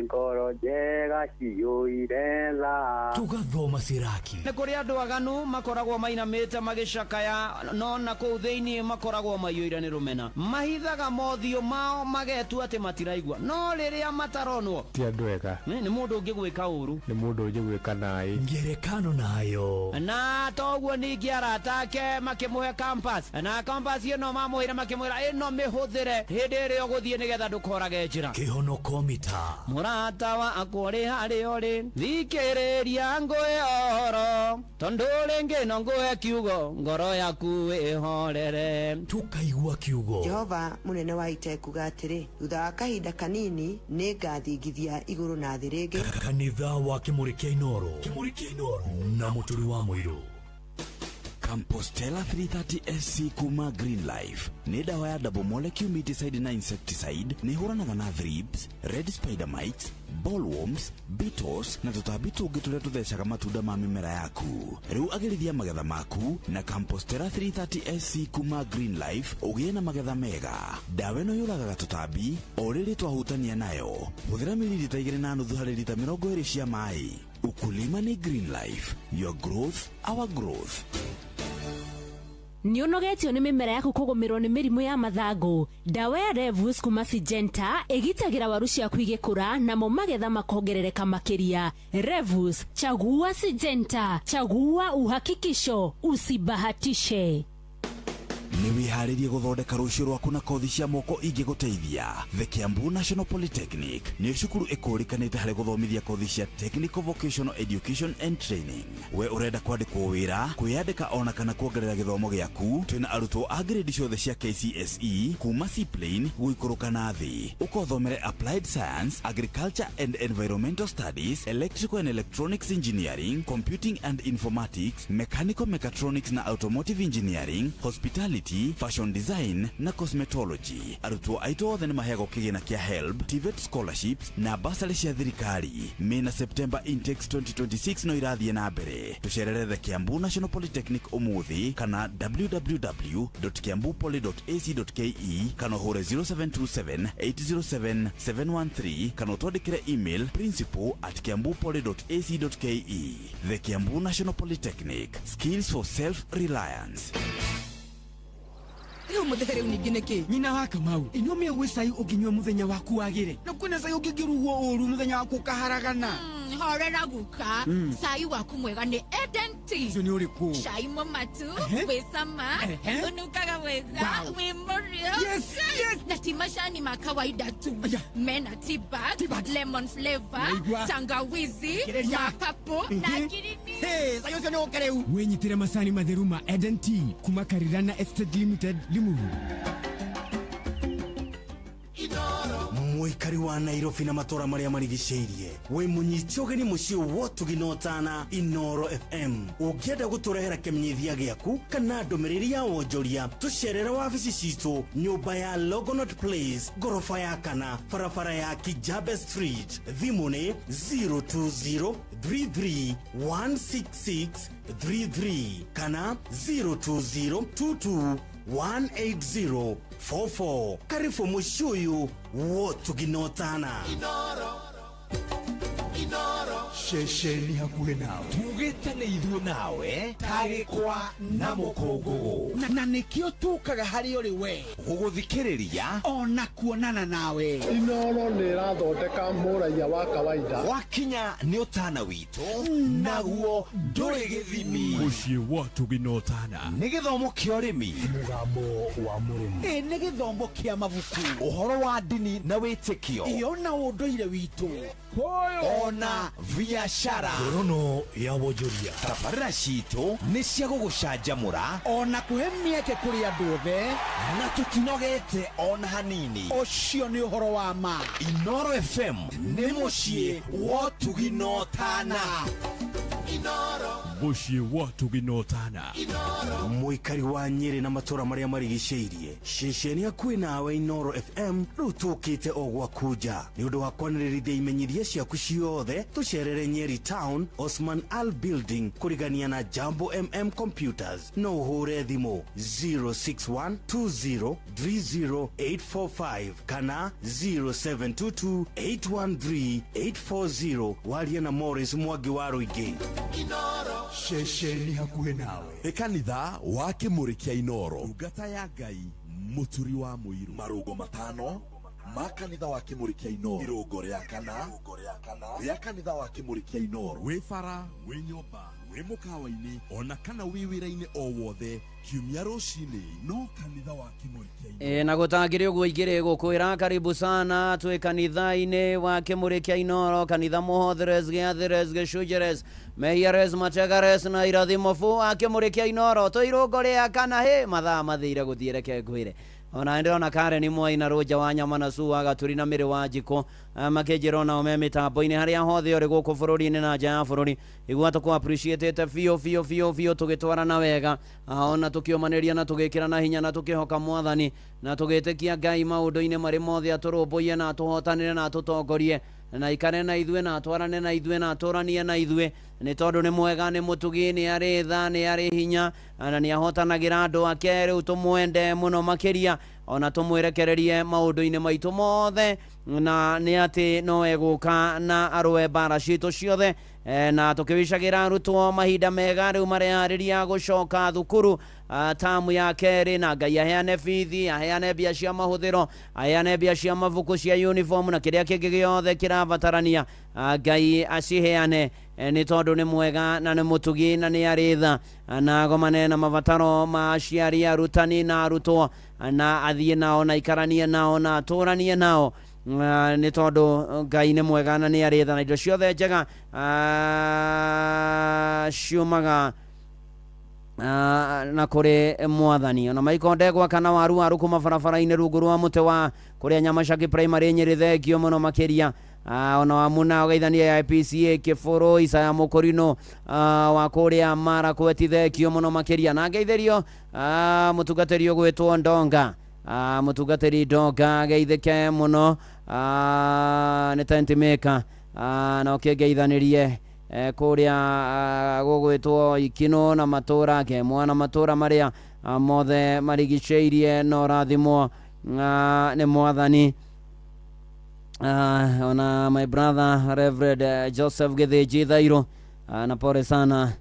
ngoro njega ciyũire tha. Tugathoma Siraki. Nĩ kũrĩ andũ aganu makoragwo mainamĩte magĩcakaya, no na kũu thĩinĩ makoragwo maiyũire nĩ rũmena. Mahithaga mothiũ mao magetua atĩ matiraigua, no rĩrĩa mataronwo ti andũ ega. Nĩ mũndũ ũngĩ gwĩka ũru, nĩ mũndũ ũngĩ gwĩka naĩ. Ngerekano nayo. Na toguo ningĩ arata ake makĩmũhe campus, na campus ĩno mamũhĩra makĩmwĩra ĩno mĩhũthĩre hĩndĩ ĩrĩa ũgũthiĩ nĩgetha ndũkorage njĩra. Kĩhonoko mita. Mũrata wakwa ũrĩ harĩa ũrĩ, thikĩrĩria ngũhe ũhoro, tondũ rĩngĩ no ngũhe kiugo ngoro yaku ĩhorere. Tukaigua kiugo. Jehova munene wa ita kuga atĩrĩ, thutha wa kahinda kanini nĩ ngathingithia igũrũ na thĩ rĩngĩ. Kanitha wa Kĩmũrĩ kĩa Inoro na mũtũri wa mũirũ. Compostela 330 SC kuma Green Life nĩ dawa ya double molecule miticide na insecticide nĩ hũranaga na thrips, red spider mites, bollworms, beetles na tũtambi tũngĩ tũrĩa tũthecaga matunda ma mĩmera yaku. Rĩu agĩrithia magetha maku na Compostela 330 SC kuma Green Life ũgĩe na magetha mega. Dawa ĩno yũragaga tũtambi o rĩrĩ twahutania nayo. Hũthĩra mililita 2.5 harĩ lita 20 cia maĩ. Ukulima ni Green Life. Your growth, our growth. Nĩũnogetio nĩ mĩmera yaku kũgũmĩrwo nĩ mĩrimũ ya mathangũ. Dawa ya Revus kuma Syngenta ĩgitagĩra waru ciaku igĩkũra namo magetha makongerereka makĩria. Revus, chagua Syngenta, chagua uhakikisho, usibahatishe. Nĩ wĩharĩrie gũthondeka rũciũ rwaku na kothi cia moko ingĩgũteithia. The Kiambu National Polytechnic nĩ cukuru ĩkũrĩkanĩte harĩ gũthomithia kothi cia technical vocational education and training. We ũrenda kwandĩkwo wĩra, kwĩyandĩka ona kana kuongerera gĩthomo gĩaku, twĩna arutwo a grade ciothe cia KCSE kuma C-plane gũikũrũka na thĩ. Ũkothomere applied science, agriculture and environmental studies, electrical and electronics engineering, computing and informatics, mechanical mechatronics na automotive engineering, hospitality, fashion design na cosmetology. Arutwo aitũ othe nĩ maheagwo kĩgĩna kĩa HELB, TVET scholarships na basari cia thirikari. Mena September intakes 2026 no irathiĩ na mbere. Tucerere The Kiambu National Polytechnic ũmũthĩ kana www.kiambupoly.ac.ke kana hũre 0727 807 713 kana twandĩkĩre email principal@kiambupoly.ac.ke. The Kiambu National Polytechnic, skills for self-reliance. Rĩu mũthenya rĩu ningĩ nĩkĩ? Nyina wa Kamau, ĩnyuo mĩagwĩ cai ũngĩnyua mũthenya waku wagĩre. Na kwĩna cai ũngĩngĩrugwo ũru mũthenya waku ũkaharagana. Horera guka, cai waku mwega nĩ Eden Tea. Ũcio nĩ ũrĩkũ? Cai mũmatu, wĩ cama, ũnukaga wega, wĩ mũrĩo. Yes. Na ti macani ma kawaida tu. Mena tea bag, lemon flavor, tangawizi, mapapo na girini. Hey, cai ũcio nĩ ũke rĩu. Wĩnyitĩre macani matheru ma Eden Tea kuma Karirana Estate Limited, Limuru. Mũikari wa Nairobi na matũra marĩa marigicĩirie, we mũnyiti ũgeni mũciĩ wotuginotana Inoro FM. Ũngĩenda gũtũrehera kĩmenyithia gĩaku kana ndũmĩrĩri ya wonjoria, tũcerere wabici citũ, nyũmba ya Logonot Place, gorofa ya kana, barabara ya Kijabe Street. Thimũ nĩ 020 33 166 33 kana 020 22 18044. Karibu mũciĩ ũyũ wotuginotana. Inoro shesheni hakuhĩ nawe, tugĩte nĩ ithuĩ nawe, tagĩkwa na mũkũngũgũ, na nĩkĩo tũkaga harĩ ũrĩ we gũgũthikĩrĩria ona kuonana nawe. Inoro nĩ ĩrathondeka mũraiya wa kawaida. Wakinya nĩ ũtana witũ, naguo ndũrĩ gĩthimi. Mũciĩ wotuginotana nĩ gĩthomo kĩa ũrĩmi, mũgambo wa mũrĩmi, nĩ gĩthomo kĩa mabuku, ũhoro wa ndini na wĩtĩkio, ona ũndũire witũ, ona biashara, ngorono ya wonjoria. tabarĩra citũ nĩ cia gũgũcanjamũra ona kũhe mĩeke kũrĩ andũ othe, na tũtinogete ona hanini. ũcio nĩ ũhoro wa ma. Inoro FM nĩ mũciĩ wotuginotana. Inoro muciĩ wa tũginotana muikari wa Nyeri na matora maria marigicĩirie ceceni hakuhĩ nawe Inoro FM rĩu tũkĩte o gwakuja nĩ ũndũ wa kwanĩrĩrithia imenyithia ciaku ciothe tũcerere Nyeri Town Osman Al Building kũrigania na Jambo Computers no ũhũre thimũ 0612030845 kana 0722813840 waria na Morris Mwangi wa Rũingĩ. Ceceni hakuhĩ nawe kanitha wa Kĩmũrĩ kĩa Inoro ngata ya Ngai mũturi wa mũiru marũgo matano ma kanitha wa Kĩmũrĩ kĩa Inoro irũngo rĩa kana rĩa kanitha wa Kĩmũrĩ kĩa Inoro wĩ bara wĩ nyũmba wĩ mũkawa-inĩ ona kana wĩ wĩra-inĩ o wothe kiumia rũcinĩ no kanitha wa Kĩmũrĩ kĩa Inoro na gũtangĩrĩ ũguo igĩrĩ gũkwĩra karibu sana twĩ kanitha-inĩ wa Kĩmũrĩ kĩa Inoro kanitha mũhotheres gĩatheres gĩcunjeres mehiares mategares na irathimo fu wa Kĩmũrĩ kĩa Inoro tũ irũngo rĩa kana mathaa mathĩire gũthiĩ reke ngwĩre ona ndĩrona Karen Mwai na Roja wa Nyamana Su wa Gaturi na Mĩrĩ wa Njiko makĩnjĩra nao me mĩtambo-inĩ harĩa hothe ũrĩ gũkũ bũrũri-inĩ na nja ya bũrũri igua tũkũ appreciate biũ tũgĩtwarana wega ona tũkĩũmanĩria na tũgĩkĩra na hinya na tũkĩhoka Mwathani na tũgĩtĩkia Ngai maũndũ-inĩ marĩ mothe atũrũmbũiye na atũhotanĩre na atũtongorie na ikare na ithuĩ na atwarane na ithuĩ na atũranie na ithuĩ nĩ tondũ nĩ mwega nĩ mũtugi nĩ arĩ tha nĩ arĩ hinya na nĩ ahotanagĩra andũ ake rĩu tũmwende mũno makĩria ona tũmwĩrekererie maũndũ-inĩ maitũ mothe na nĩ atĩ no egũka na arũe mbara citũ ciothe na tũkĩwicagĩra arutwo mahinda mega rĩu mareharĩria gũcoka thukuru tamu ya kerĩ na Ngai aheane bithi aheane mbia cia mahũthĩro aheane mbia cia mabuku cia uniform na kĩrĩa kĩngĩ gĩothe kĩrabatarania Ngai aciheane nĩ tondũ nĩ mwega na nĩ mũtugi na nĩ arĩ tha na agomane na mabataro ma aciari arutani na arutwo na athiĩ nao na ikaranie nao na atũranie nao nĩ tondũ Ngai nĩ mwega na nĩ arĩ tha na indo ciothe njega ciumaga na kũrĩ Mwathani ona maikonde gwakana waru kuma barabara-inĩ rungu rwa mũtĩ wa kũrĩa Nyamashaki Primary Nyeri thengio mũno makĩria ona wa muna ũgeithania ya IPCA Kĩbũrũ Isaya Mũkũrinũ wa kũrĩa Marakwet thengio mũno makĩria na ngeithĩrio mũtungatĩri ũgwĩtwo Ndonga mũtungatĩri Ndonga geithĩke mũno nĩ tent maker na ũkĩngeithanĩrie kũrĩa gũgwĩtwo Ikino na matũra Kemwa na matũra marĩa mothe marigicĩirie no rathimwo nĩ Mwathani ona my brother Reverend Joseph Githĩnji Thairũ na pole sana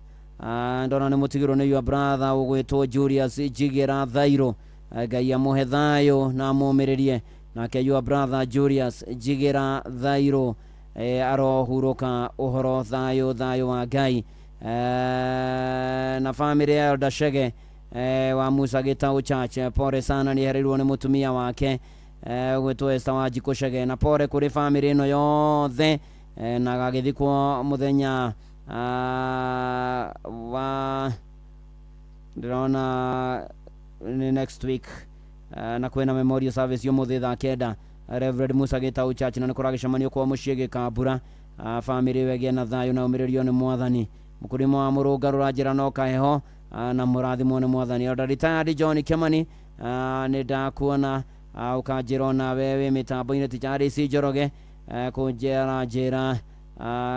ndona nĩ mũtigĩrwo nĩ your brother ũgwĩtwo Julius Jigĩra Thairũ Ngai amũhe thayũ na amũmĩrĩrie nake your brother Julius Jigĩra Thairũ arohurũka ũhoro thayũ wa Ngai na family ya Elder Shege wa Musa Gĩtaũ Church pole sana nĩ ehereirwo nĩ mũtumia wake gwĩtwo Esther Wanjikũ Shege na pole kũrĩ family ĩno yothe na gagĩthikwo mũthenya wa ndĩrona next week na kwĩna memorial service ũmũthĩ thaa 9 Reverend Musa Gĩtaũ Church na nĩ kũragĩcemanio kwa mũciĩ Gĩkambura family wegĩa na thayũ na umĩrĩrio nĩ Mwathani mũkũrĩmo wa mũrũngarũra njĩra no kaheho na mũrathimwo nĩ Mwathani Elder Retired John Kĩmani nĩ ndakuona ũkanjĩra ona we mĩtambo-inĩ tijarĩ si Njoroge kũnjĩra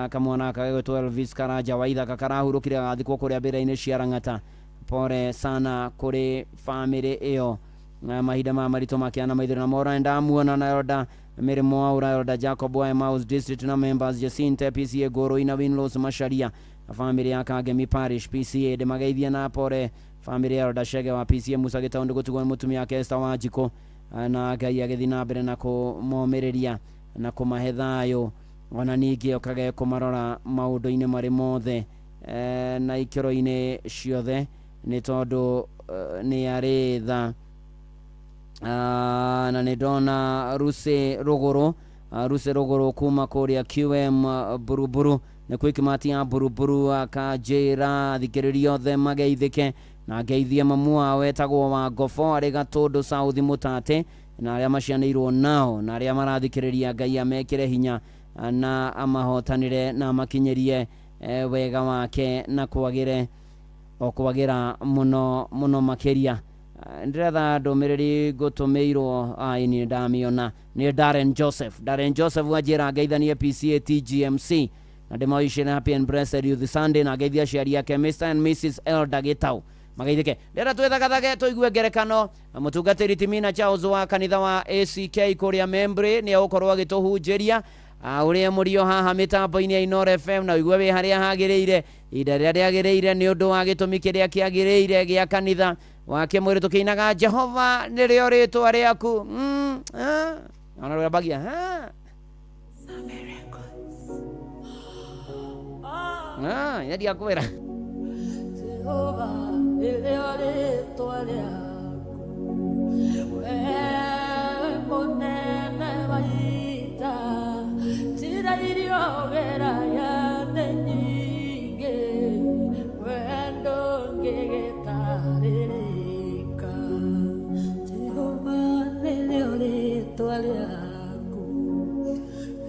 kamwana kagĩgwĩtwo Elvis Karanja wa Ithaka karahurũkire agathikwo kũrĩa mbĩra-inĩ cia Rang'ata pole sana kũrĩ family ĩyo mahinda ma maritũ makĩana maithĩra na mora ndamuona na Elder Mĩrĩmo Waura Elder Jacob wa Emmaus District na members Jacinta PCA Ngũrũi na Winlows Macharia family ya Kangemi Parish PCA ndĩmageithia na pole family ya Elder Shege wa PCA Musa Gĩtaũ ndĩgũtigwo nĩ mũtumia wake Esther Wanjikũ na Ngai agĩthiĩ na mbere na kũmomĩrĩria na kũmahe thayũ ona ningĩ ũkage kũmarora maũndũ-inĩ marĩ mothe na ikĩro-inĩ ciothe nĩ tondũ nĩ arĩ tha na nĩ ndona Ruse Rũgũrũ kuma kũrĩa QM Buruburu nĩ kwĩkĩmati ya Buruburu akanjĩra thikĩrĩria othe mageithĩke na ngeithie mamu wao wetagwo wa Ngofo arĩ Gatũndũ South Mũtate na arĩa macianĩirwo nao na arĩa marathikĩrĩria Ngai amekĩre hinya na amahotanĩre na makinyĩrie wega wake na kwagira muno makiria. Ndiretha ndumiriri ngutumirwo ni ndamiona ni Darren Joseph wajira ngeithanie PCA GMC na demotion happy and blessed youth Sunday na ngeithia ciari yake Mr and Mrs Elda Gitau magaithike ndera twethagathage tuigue ngerekano mutungatiri Timina Charles wa kanitha wa ACK kuria membre ni ukorwo agituhunjiria uria murio haha mitambo-ini ya Inoro FM na uigue wi haria hagiriire ida ria riagiriire ni undu wa gitumi kiria kiagiriire gia kanitha wake mwiri tukiinaga Jehova nirio ritwa riaku ona rwa bagia yadi akwera Jehova nirio ritwa riaku wewe munene waita tira irio gera ya nyinge wendo ngigetaririka Jehova nirio ritwa riaku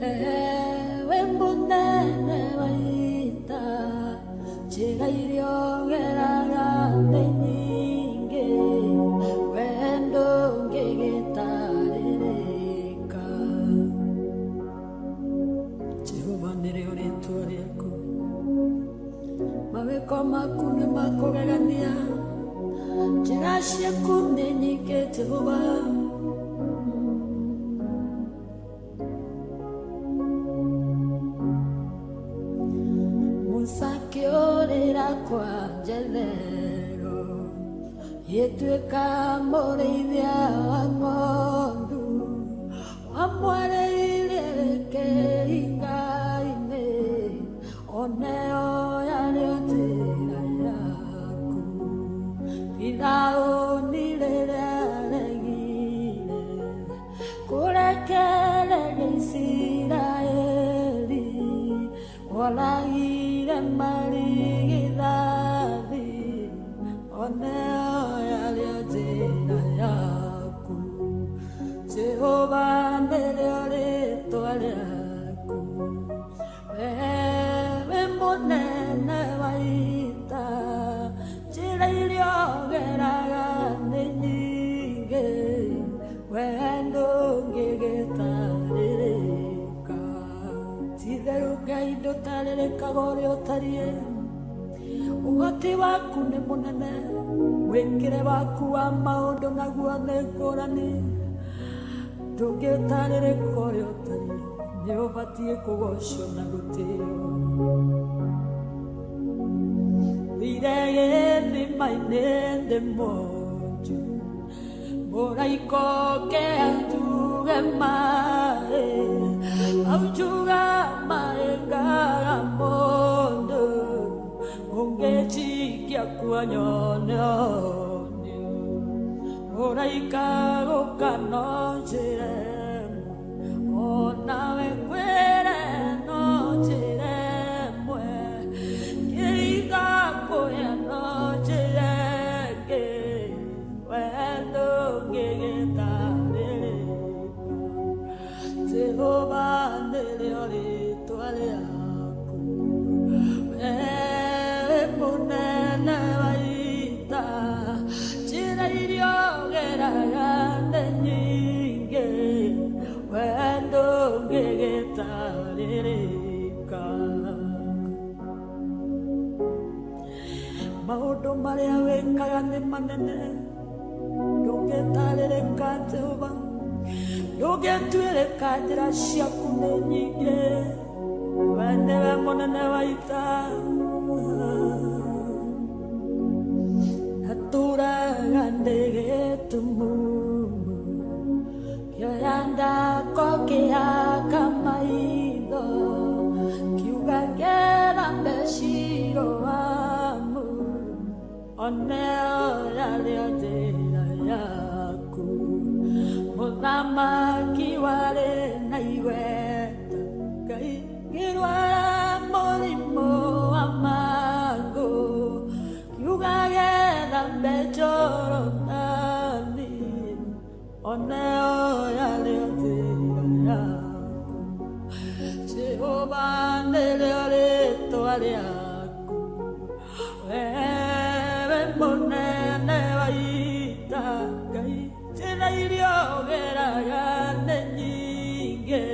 wewe munene waita tira irio gera ya nyinge wendo ngigetaririka Jehova nirio ritwa riaku mawiko maku nĩ makũgegania njĩra ciaku nĩ nyingĩ Jehova Musa akĩũrĩra kwa Jethero gĩtuĩka mũrĩithia wa ng'ondu wamwarĩire kĩhinga-inĩ oneo yarĩo njĩra yaku Firaũni rĩrĩa aregire kũrekereria Isiraeli oragire marigithathi oneo yarĩo njĩra yaku Jehova nĩrĩo rĩtwa rĩaku wewe munene waita njĩra irio geraga nĩ nyingĩ wendo ngĩgĩtarĩrĩka ti-itherũ Ngai ndũtarĩrĩkaga ũrĩa ũtariĩ ũhoti waku nĩ mũnene wĩkĩre waku wa maũndũ naguo nĩ ngũrani ndũngĩtarĩrĩka ũrĩa ũtariĩ nĩ ũbatiĩ kũgocio na gũtĩo thire gĩthima-inĩ ndĩ monju mũraika ũke anjuge maĩ aujuga maĩ ngaga mũndũ ũngĩnjikia kuonyone onio mũraika gũka no njĩre onawe kwĩre no njĩre mwe kĩiga kũya no njĩre ngĩ wendo ngĩgĩtarĩrĩka Jehova nĩrĩo rĩtwa rĩaku wewe mũnene waita njĩra irio geraga nĩ nyingĩ wendo ngĩgĩtarĩrĩka maũndũ marĩa wĩkaga nĩ manene ndũngĩtarĩrĩka Jehova ndũngĩtuĩrĩka njĩra ciaku nĩ nyingĩ we nĩwe mũnene waita atũraga ndĩ gĩtumumu kĩoya ndako kĩhaka maitho kiuga ngera mbeciro wamu oneo yarĩo njĩra yaku mũthamaki warĩ na igweta Ngai ngĩrwara mũrimũ wa mangũ kiuga gethambe Jorodani oneo yarĩo njĩra yaku Jehova nĩrĩo rĩtwa rĩaku monene waita Ngai njĩra iria ũgeraga nĩ nyingĩ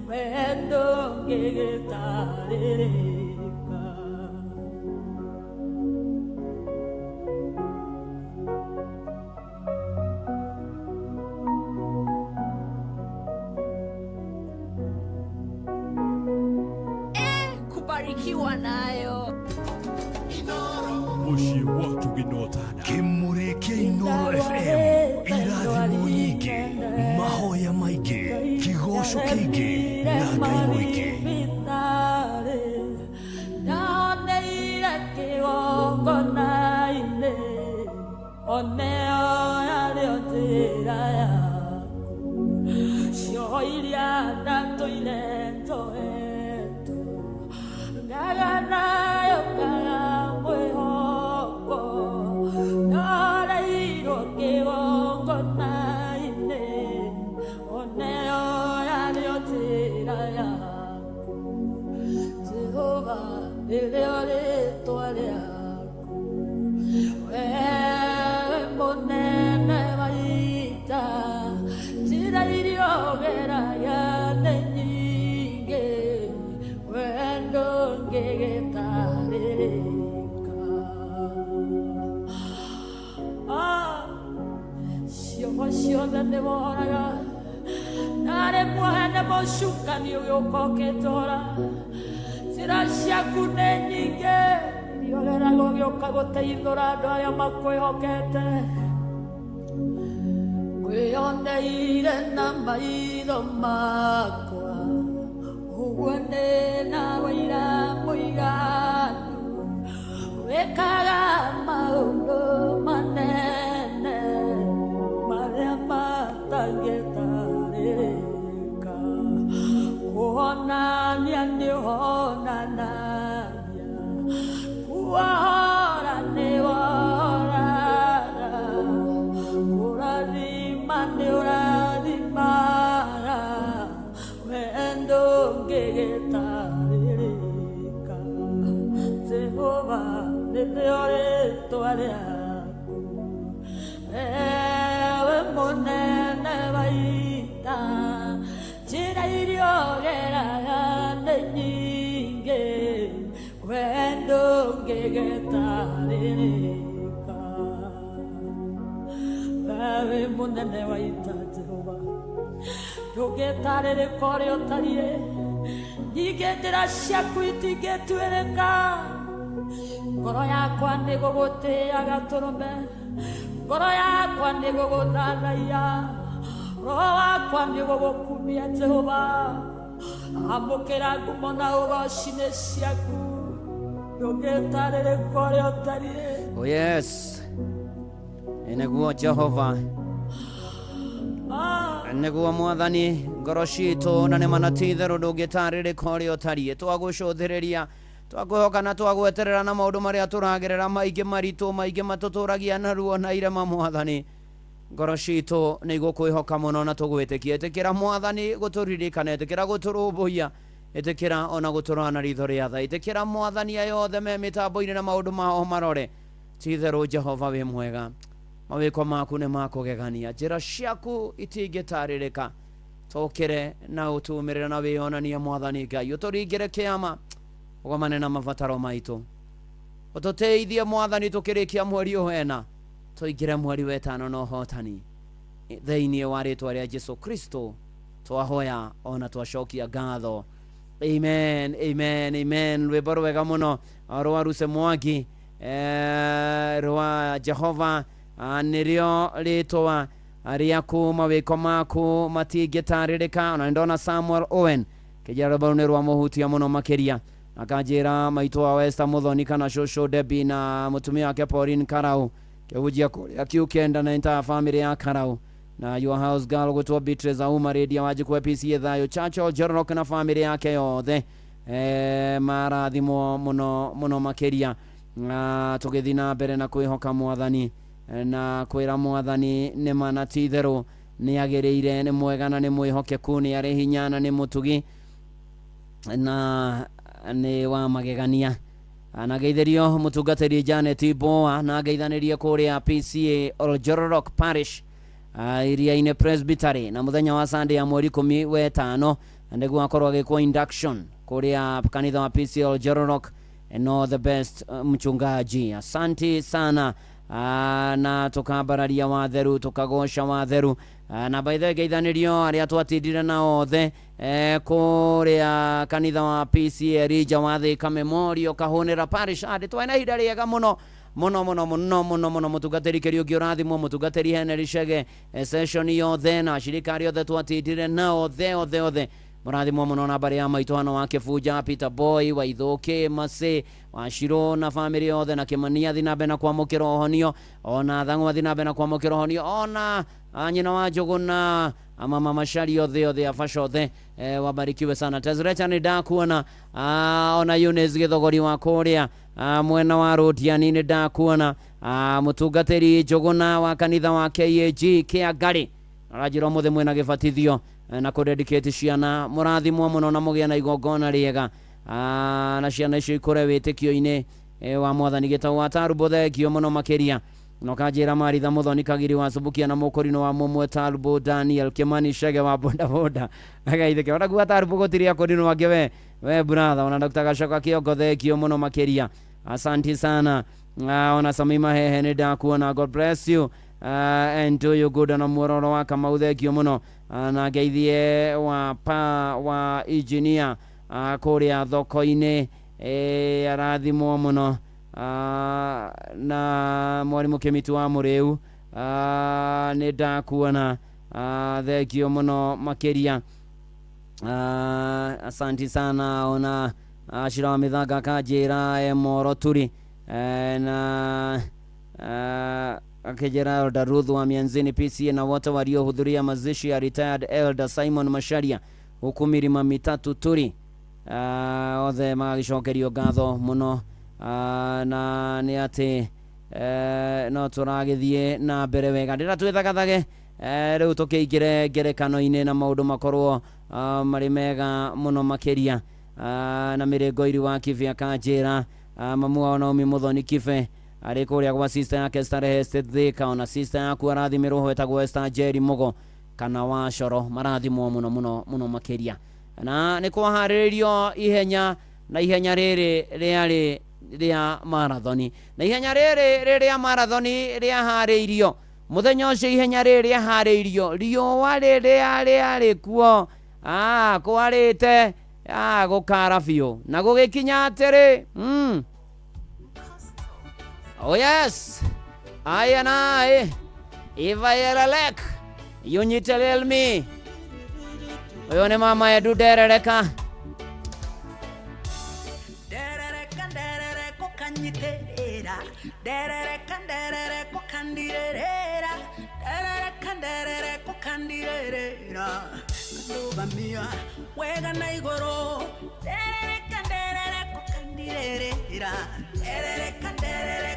wendo ngĩgĩtarĩrĩka kubarikiwa nayo Mushi watu ginotana Kimuri kia Inoro FM irathimo nyingi mahoya maingĩ kĩgoco kĩingĩ na Ngai mũingĩ Naoneire kĩgongona-inĩ oneo yarĩo njĩra yaku cio iria ndatũire njohetwo ngaganayo ngaga mwĩhoko noreirwo kĩgongona-inĩ oneo yarĩo njĩra yaku Jehova nĩrĩo rĩtwa rĩaku wewe mũnene wa ita njĩra iria ũgeraga nĩ nyingĩ wendo ngĩgĩtarĩrĩka ciugo ciothe nĩ woraga na rĩmwe nĩ mũcukani ũgĩũka ũkĩtũra njĩra ciaku nĩ nyingĩ iria ũgeraga ũgĩũka gũteithũra andũ arĩa makwĩhokete kwĩyoneire na maitho makwa ũguo nĩ na wĩra mũiganu wĩkaga maũndũ manene marĩa matangĩtarĩrĩka kuonania nĩ ũhonanagia kuohora nĩ wohoraga kũrathima nĩ ũrathimaga wendo ngĩgĩtarĩrĩka Jehova nĩrĩo rĩtwa rĩaku wewe mũnene wa ita njĩra iria ũgeraga nĩ nyingĩ wendo ngĩgĩtarĩrĩka wewe mũnene wa ita Jehova ndũngĩtarĩrĩka ũrĩa ũtariĩ ningĩ njĩra ciaku itingĩtuĩrĩka ngoro yakwa nĩ gũgũtĩaga tũrũme ngoro yakwa nĩ gũgũthathaiya roho wakwa nĩ gũgũkumia Jehova amũkĩra ngumo na ũgooci-inĩ ciaku ndũngĩtarĩrĩka ũrĩa ũtariĩ Oh yes nĩguo Jehova nĩguo Mwathani ngoro ciitũ na nĩ mana ti itherũ ndũngĩtarĩrĩka ũrĩa ũtariĩ twagũcũthĩrĩria twakũhoka na twagweterera na maũndũ marĩa tũragerera maingĩ maritũ maingĩ matũtũragia na ruo na irema Mwathani ngoro ciitũ nĩ igũkwĩhoka mũno na tũgwĩtĩkia ĩtĩkĩra Mwathani gũtũririkana ĩtĩkĩra gũtũrũmbũiya ĩtĩkĩra ona gũtũrana ritho rĩa tha ĩtĩkĩra Mwathani aya othe me mĩtambo-inĩ na maũndũ mao marore ti itherũ Jehova wĩ mwega mawĩko maku nĩ makũgegania njĩra ciaku itingĩtarĩrĩka tũkĩre na ũtumĩrĩre na wĩonanie Mwathani Ngai ũtũringĩre kĩama ũgomane na mabataro maitũ ũtũteithie Mwathani tũkĩrĩkia mweri ũhena tũingĩre mweri wetano na ũhotani thĩinĩ wa rĩtwa rĩa Jesũ Kristo twahoya ona twacokia ngatho amen amen amen rwĩmbo rwega mũno rwa Ruce Mwangi rwa Jehova nĩrĩo rĩtwa rĩaku mawĩko maku matingĩtarĩrĩka ona ndona Samuel Owen kĩjara rwĩmbo nĩ rwa mũhutia mũno makĩria akanjĩra maitũ wa Esther Muthoni kana Shosho Debbie na mũtumia wake Pauline Karau kĩhunjia kũrĩa Q-Kenda na entire family ya Karau na your house girl gũtwo Beatrice Auma radio wajikwa PCA Thayo Churchill Jorok na family yake yothe marathimo mũno makĩria tũgĩthiĩ na mbere na kwĩhoka Mwathani na kwĩra Mwathani nĩ mana ti itherũ nĩ agĩrĩire nĩ mwega na nĩ mwĩhokeku nĩ arĩ hinya na nĩ mũtugi na nĩ wa magegania anageithirio mutungatiri Janet Boa na geithanirie kuria PCA Oljororok Parish iria-inĩ Presbytery na muthenya wa Sunday ya mweri 15 nĩguo akorwo agĩkwo induction kuria kanitha wa PCA Oljororok. No the best mchungaji, asante sana. Na tukabararia watheru tukagosha watheru na by the way geithanirio aria twatindire na othe kuria kanitha wa PCA Rija Wathika Memorial Kahunira Parish twina ihinda riega muno mutungatiri Kariuki Urathimo mutungatiri Henry Shege session yothe na shirikari yothe twatindire na othe murathimo muno na bari ya maitu hano wa Kifuja Peter Boy wa Ithoke Mase wa Shiro na family yothe na Kimania thinabe na kwamukira honio ona thangwa thinabe na kwamukira honio ona anyina wa Joguna mama mashari yothe afasha yothe wabarikiwe sana. Tazureta ni dakuona ona Eunice Githogori wa Korea mwena wa Rodiani ni dakuona mutungatiri Joguna wa kanitha wa KAG Kiagari arajiro muthe mwena gibatithio na kudedicate ciana murathimwo muno na mugia na igongona riega na ciana icio ikore witikio-ini wa mwathani gitagwo Tarubo thengio muno makiria no kanjira Maritha Muthoni Kagiri wa Subukia na mukorino wa Mumwe Tarubo Daniel Kimani Shege wa boda agaithike ona gwa Tarubo gotiria kodino wake we brother ona Dr. Gashaka Kiongo thengio muno makiria asante sana. Ona Samima Hehe ni dakuona God bless you and do you good na muororo wa kama uthengio muno na geithie wa engineer kuria thoko-ini arathimwo muno na mwarimu Kimitu wa Muriu ni ndakuona thengio muno makiria asante sana. Ona Ashira wa Mithanga kanjira Moro Turi na akijera Elder Ruth wa Mianzini PCA na wote waliohudhuria mazishi ya retired Elder Simon Masharia huku Mirima Mitatu Turi othe magicokerio ngatho muno na ni ati no turagithie na mbere wega ndira twithagathage riu tukiingire ngerekano-ini na maundu makorwo mari mega muno makiria na mirengo iri wa Kivia kanjira mamu wa Naomi Muthoni Kibe ari kuria kwa sister yake Starehe Thika ona sister yaku arathimirwo wetagwo Esther Jerry Mugo kana wa Coro marathimwo muno makiria na ni kwaharirio ihenya na ihenya riri riari ria marathoni na ihenya riri ria marathoni ria hariirio muthenya ucio ihenya riri ria hariirio riua riri kuo kwarite gukara biu na gugikinya atiri oh yes I and I if I era lek you need to tell me oyo ne mama edu derereka kukanyiterera derere kukandirera derere kukandirera kandugamia wega na igoro derere kukandirera derere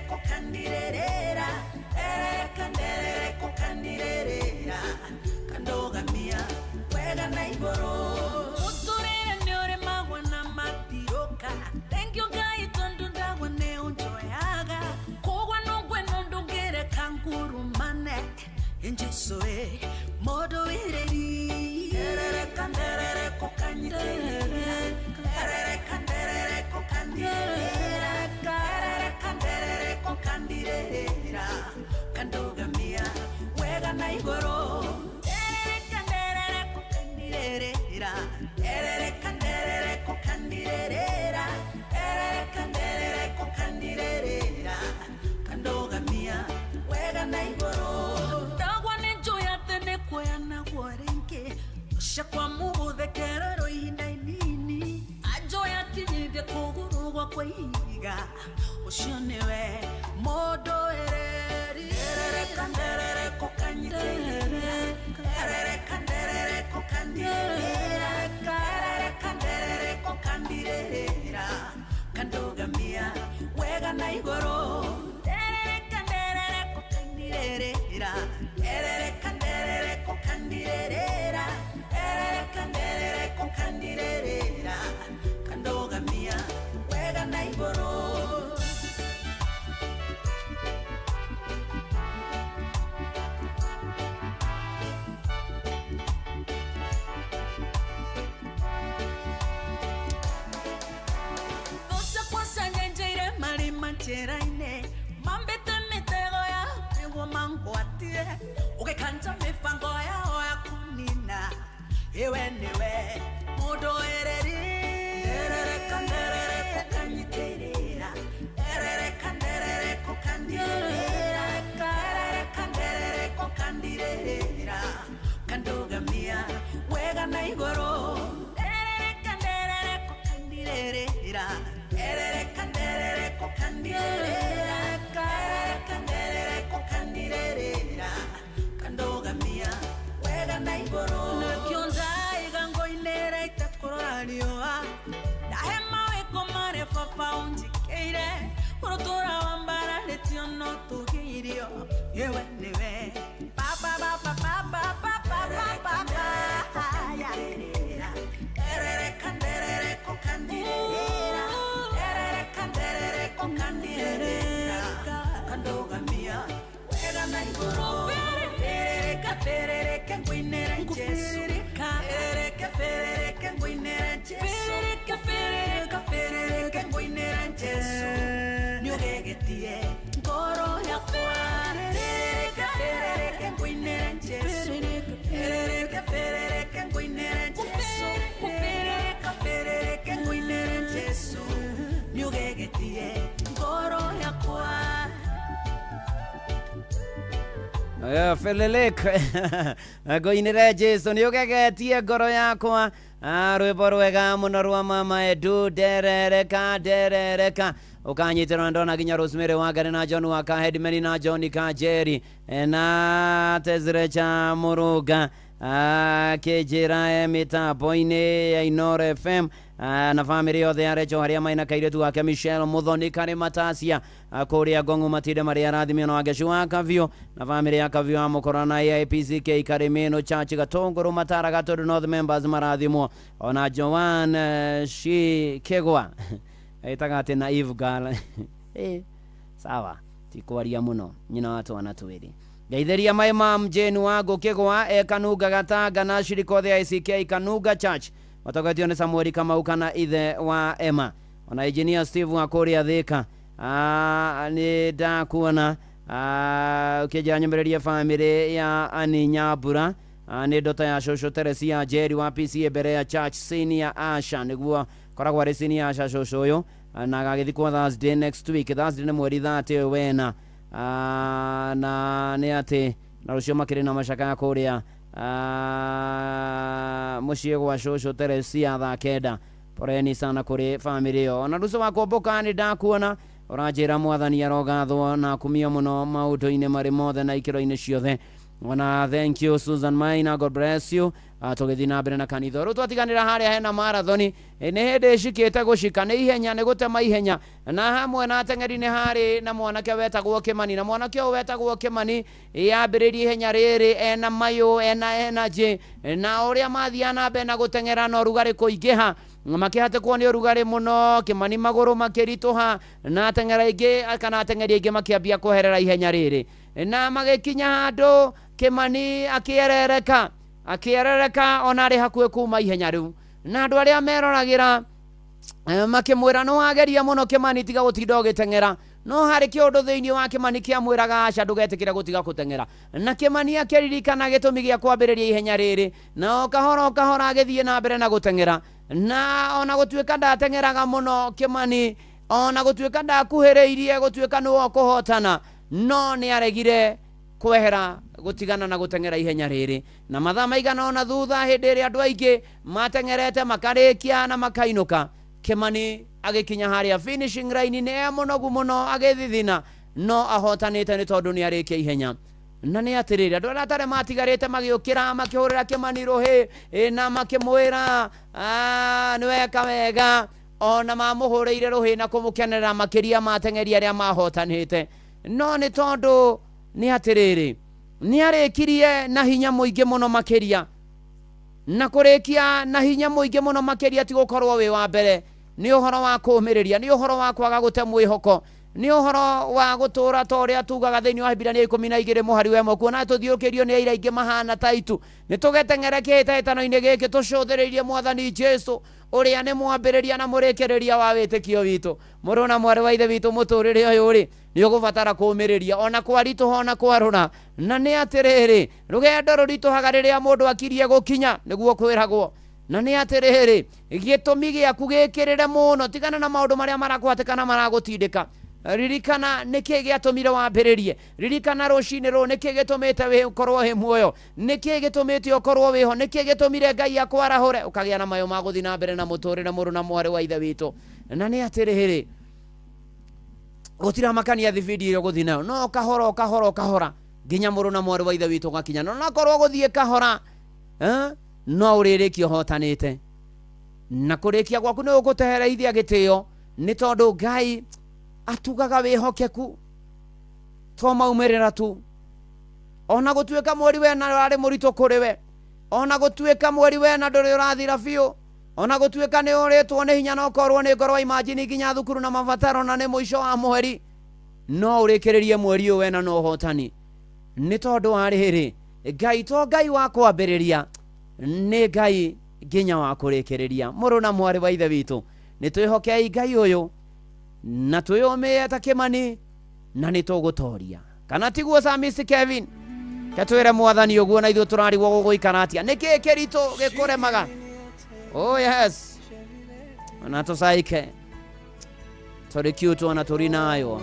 kukandirera derere kukandirera kandugamia wega na igoro uturere nyore magwa na matiroka thank you guys tondu ndawa ne unjoyaga kogwa nogwe nondugere kangurumane enjesoe modo ireri derere kokanyiterere derere kokandirera kandogamia wega na igoro derere kokandirera derere kokandirera derere kokandirera kandogamia wega na igoro ndagwa nenjoya tene kwena gwarenge shakwa mubuthekerero ihinda inini ajoya kinyide kugurugwa kwa ihiga ucio niwe modo ereri derere kokanyiterere derere kokandirera kandogamia wega na igoro derere kokandirera derere kokandirera derere kokandirera kandogamia wega na igoro njĩra-inĩ mambĩte mĩtego ya nĩguo mangwatie ũgĩkanja mĩbango yao ya kũnina iwe nĩwe mũndũ ereri nderereka kũkanyitĩrĩra nderereka kũkandirĩra nderereka kũkandirĩra kandũgamia wega na igũrũ nderereka kũkandirĩra nderereka kũkandirĩra nderereka kũkandirĩra kandũgamia wega na igũrũ nakĩonza igango-inĩ raita kũrora riũa ndahe mawĩko marĩa baba ũnjĩkĩire ũrũtũra wa mbararĩtio no tũgĩirio yewe nĩwe kandũgamia wega na igũrũ ferereka ngũinĩra Jesu ferereka ngũinĩra Jesu ferereka ngũinĩra Jesu nĩũgegetie ngoro yakwa ferereka ngũinĩra Jesu ferereka ngũinĩra Jesu ferereka ngũinĩra Jesu nĩũgegetie ngoro yakwa. Felelek ngũinĩre Jesu nĩũgegetie ngoro yakwa. Rwĩmbo rwega mũno rwa mama Edu nderereka ũkanyitĩrwo ndona nginya Rosemary Wangari na John Waka Hedmeni na John Kanjeri na Tezrecha Muruga kĩnjĩra mĩtambo-inĩ ya Inoro FM na bamĩrĩ yothe ya Recho harĩa maina kairĩtu wake Michelle Muthoni Karĩ Matacia kũrĩa Ngong'u Matinde marĩa arathimio na Wangecu wa Kavio na bamĩrĩ ya Kavio wa Mũkora na AIPCK Karĩmĩnũ Church Gatũngũrũ Matara Gatũndũ North members marathimwo ona Joan Kĩgwa ĩtaga atĩ na Eve Girl sawa tikwaria mũno nyina wa twana twĩrĩ Geithĩria my mom Jane Wangu Kĩgwa Kanunga Gatanga na Shiriko the ICK Kanunga Church Matogotio nĩ Samuel Kamau kana ithe wa Emma ona engineer Steve wa kũrĩa Thika nĩ ndakuona ukĩnjĩra nyũmĩrĩrie family ya Ani Nyambura nĩ ndota ya Shosho Teresia Jerry wa PCA mbere ya Church Senior Asha nĩguo koragwo arĩ Senior Asha Shosho ũyũ na agagĩthikwo Thursday next week Thursday nĩ mweri 30 wena na nĩ atĩ na rũciũ makĩrĩ na macaka kũrĩa mũciĩ gwa Shosho Teresia thaa kenda poreni sana kũrĩ family yo na rũciũ wakomboka nĩ ndakuona ũranjĩra mwathani arogathwo na kumio mũno maũndũ-inĩ marĩ mothe na ikĩro-inĩ ciothe ona thank you Susan Maina God bless you tũgĩthiĩ na mbere na kanitha rĩu twatiganĩra harĩa hena marathoni nĩ hĩndĩ ĩcikĩte gũcika nĩ ihenya nĩ gũtema ihenya na hamwe na ateng'eri nĩ harĩ na mwanake wetagwo Kĩmani na mwanake ũyũ wetagwo Kĩmani yambĩrĩrie ihenya rĩrĩ ena mayũ ena energy na ũrĩa mathiaga na mbere na gũteng'era na ũrugarĩ kũingĩha makĩhatĩkwo nĩ ũrugarĩ mũno Kĩmani magũrũ makĩritũha na ateng'eri aingĩ kana ateng'eri aingĩ makĩambia kweherera ihenya rĩrĩ na magĩkinya handũ Kĩmani akĩerereka ona arĩ hakuhĩ kuma ihenya rĩu na andũ arĩa meroragĩra makĩmwĩra no wageria mũno Kĩmani tiga gũtinda ũgĩteng'era no harĩ kĩũndũ thĩinĩ wa Kĩmani kĩamwĩraga aca ndũgetĩkĩre gũtiga gũteng'era na Kĩmani akĩririkana gĩtũmi gĩa kwambĩrĩria ihenya rĩrĩ na kahora agĩthiĩ na mbere na gũteng'era na ona gũtuĩka ndateng'eraga mũno Kĩmani ona gũtuĩka ndakuhĩrĩirie gũtuĩka nĩwe ũkũhotana no nĩ aregire kwehera gũtigana na gũteng'era ihenya rĩrĩ na mathaa maigana ona thutha hĩndĩ ĩrĩa andũ aingĩ mateng'erete makarĩkia na makainũka Kĩmani agĩkinya harĩa finishing line nĩ mũnogu mũno agĩthithina no ahotanĩte nĩ tondũ nĩ arĩkia ihenya na nĩ atĩrĩrĩ andũ arĩa atarĩ matigarĩte magĩũkĩra makĩhũrĩra Kĩmani rũhĩ na makĩmwĩra nĩ weka wega ona mamũhũrĩire rũhĩ na kũmũkenerera makĩria mateng'eri arĩa mahotanĩte no nĩ tondũ nĩ atĩrĩrĩ nĩ arĩkirie na hinya mũingĩ mũno makĩria na kũrĩkia na hinya mũingĩ mũno makĩria ti gũkorwo wĩ wa mbere nĩ ũhoro wa kũũmĩrĩria nĩ ũhoro wa kwaga gũte mwĩhoko nĩ ũhoro wa gũtũũra ta ũrĩa tugaga thĩinĩ wa Hibirania 12 mũhari wa ĩmwe kuona tũthiũkĩrio nĩ aira aingĩ mahana ta itu nĩ tũgeteng'ere kĩhĩtahĩtano-inĩ gĩkĩ tũcũthĩrĩirie mwathani Jesũ uria ne mwambiriria na murekereria wa witikio witu muruna mwari wa ithe witu muturire uyu ri ni ugubatara kumiriria ona kwaritu hona kwaruna na ni atiriri rugendo rurituhaga riria mundu akirie gukinya niguo kwiragwo na ni atiriri gitumi giaku gikirire muno tigana na maundu maria marakwatikana maragutindika ririkana niki giatumire wambiririe ririkana rucini ru niki gitumite wi korwo hi muoyo niki gitumite ukorwo wiho niki gitumire Ngai akwarahure ukagia na mayo maguthi na mbere na muturire muru na mwari wa ithe witu na ni atiriri gutira makania thibidi iro guthi nayo no kahora nginya muru na mwari wa ithe witu gakinya no nakorwo guthie kahora no uririkio hotanite na kurikia gwaku ni ugutehereithia gitio ni tondu Ngai atugaga wihokeku to maumerera tu ona gutuika mweri we na rari murito kuri we ona gutuika mweri we na nduri urathira biu ona gutuika ni uritwo ni hinya no korwo ni ngorwa imagine ginya thukuru na mabataro na ni muico wa mweri no urikiririe mweri we na no hotani ni tondu wa riri Ngai to Ngai wa kwambiriria ni Ngai ginya wa kurikiriria muru na mwari wa ithe witu ni twihokei Ngai uyu na tuyomeye takimani na nitugutoria kana tiguo Samisi Kevin katwire mwathani uguo na ithu turari wo guikaratia niki kirito gikuremaga oh yes na tusaike turi cute na turi nayo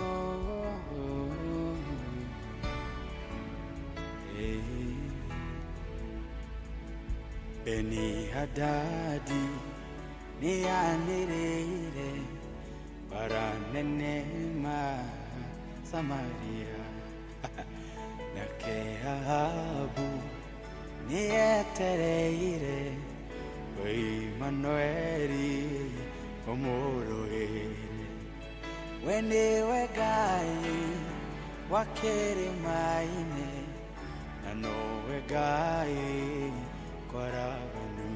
Beni Hadadi ni anirire Baranenema Samaria na Kehabu ni etereire Emmanueli omorohere wenewe Ngai wakere maine na nowe Ngai kwaraganu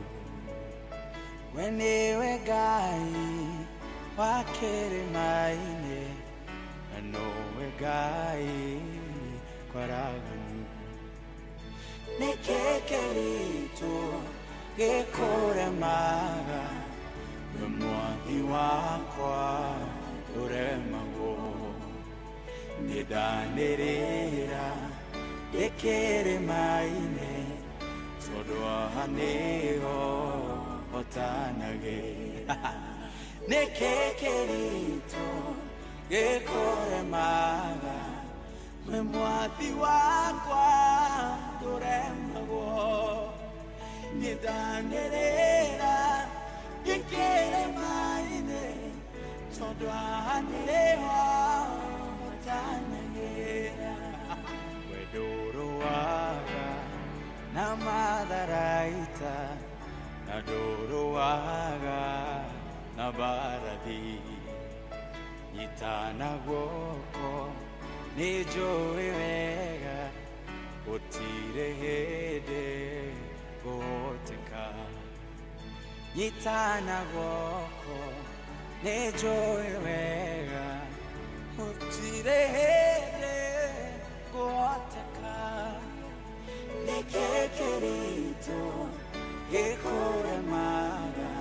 wenewe Ngai wakere maine na nowe Ngai kwaraganu nekekerito gekoremaga mwathi wakwa uremago nidanirira gekere maine tondwa haneho otanage nekekerito gekoremaga mwathi wakwa uremago nidanirira gekere maine tondwa haneho otanage wedoro waga na madaraita na doro waga na baradi nyitana goko nijoe wega utire hede goteka nyitana goko nijoe wega utire hede goteka nekekerito gekoremaga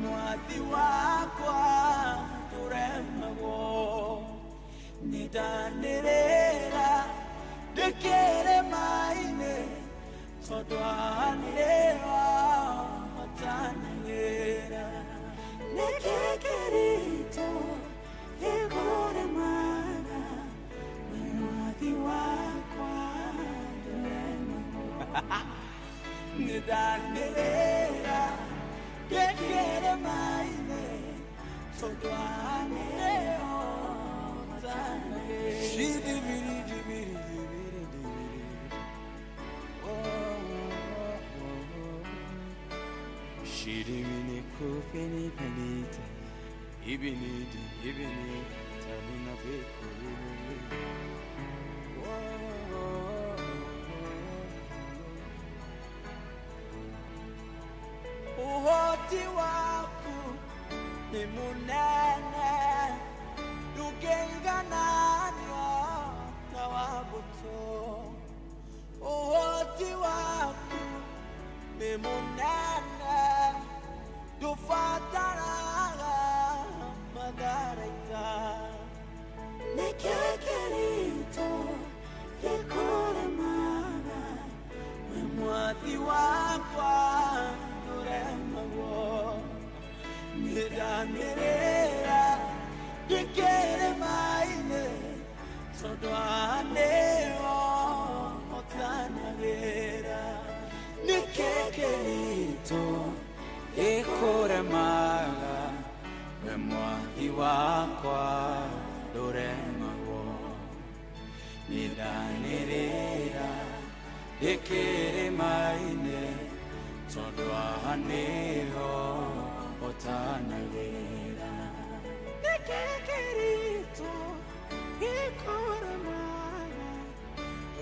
mwathi wakwa uremago nidanirira dekere maine todwanirira otanira nekekerito gekoremaga mwathi wakwa nidanirira gekere maine todwanirira otanire Shidimini kupeni penita ibinidi tanina bekulini uhoti waku ni munene dugengananyo na wabuto uhoti waku ni munene ikuremaga we mwathi wakwa nduremagwo nidanirira ikirima-inĩ tondũ haha nĩho ũtanagĩra nĩkĩkĩritũ gĩkũremaga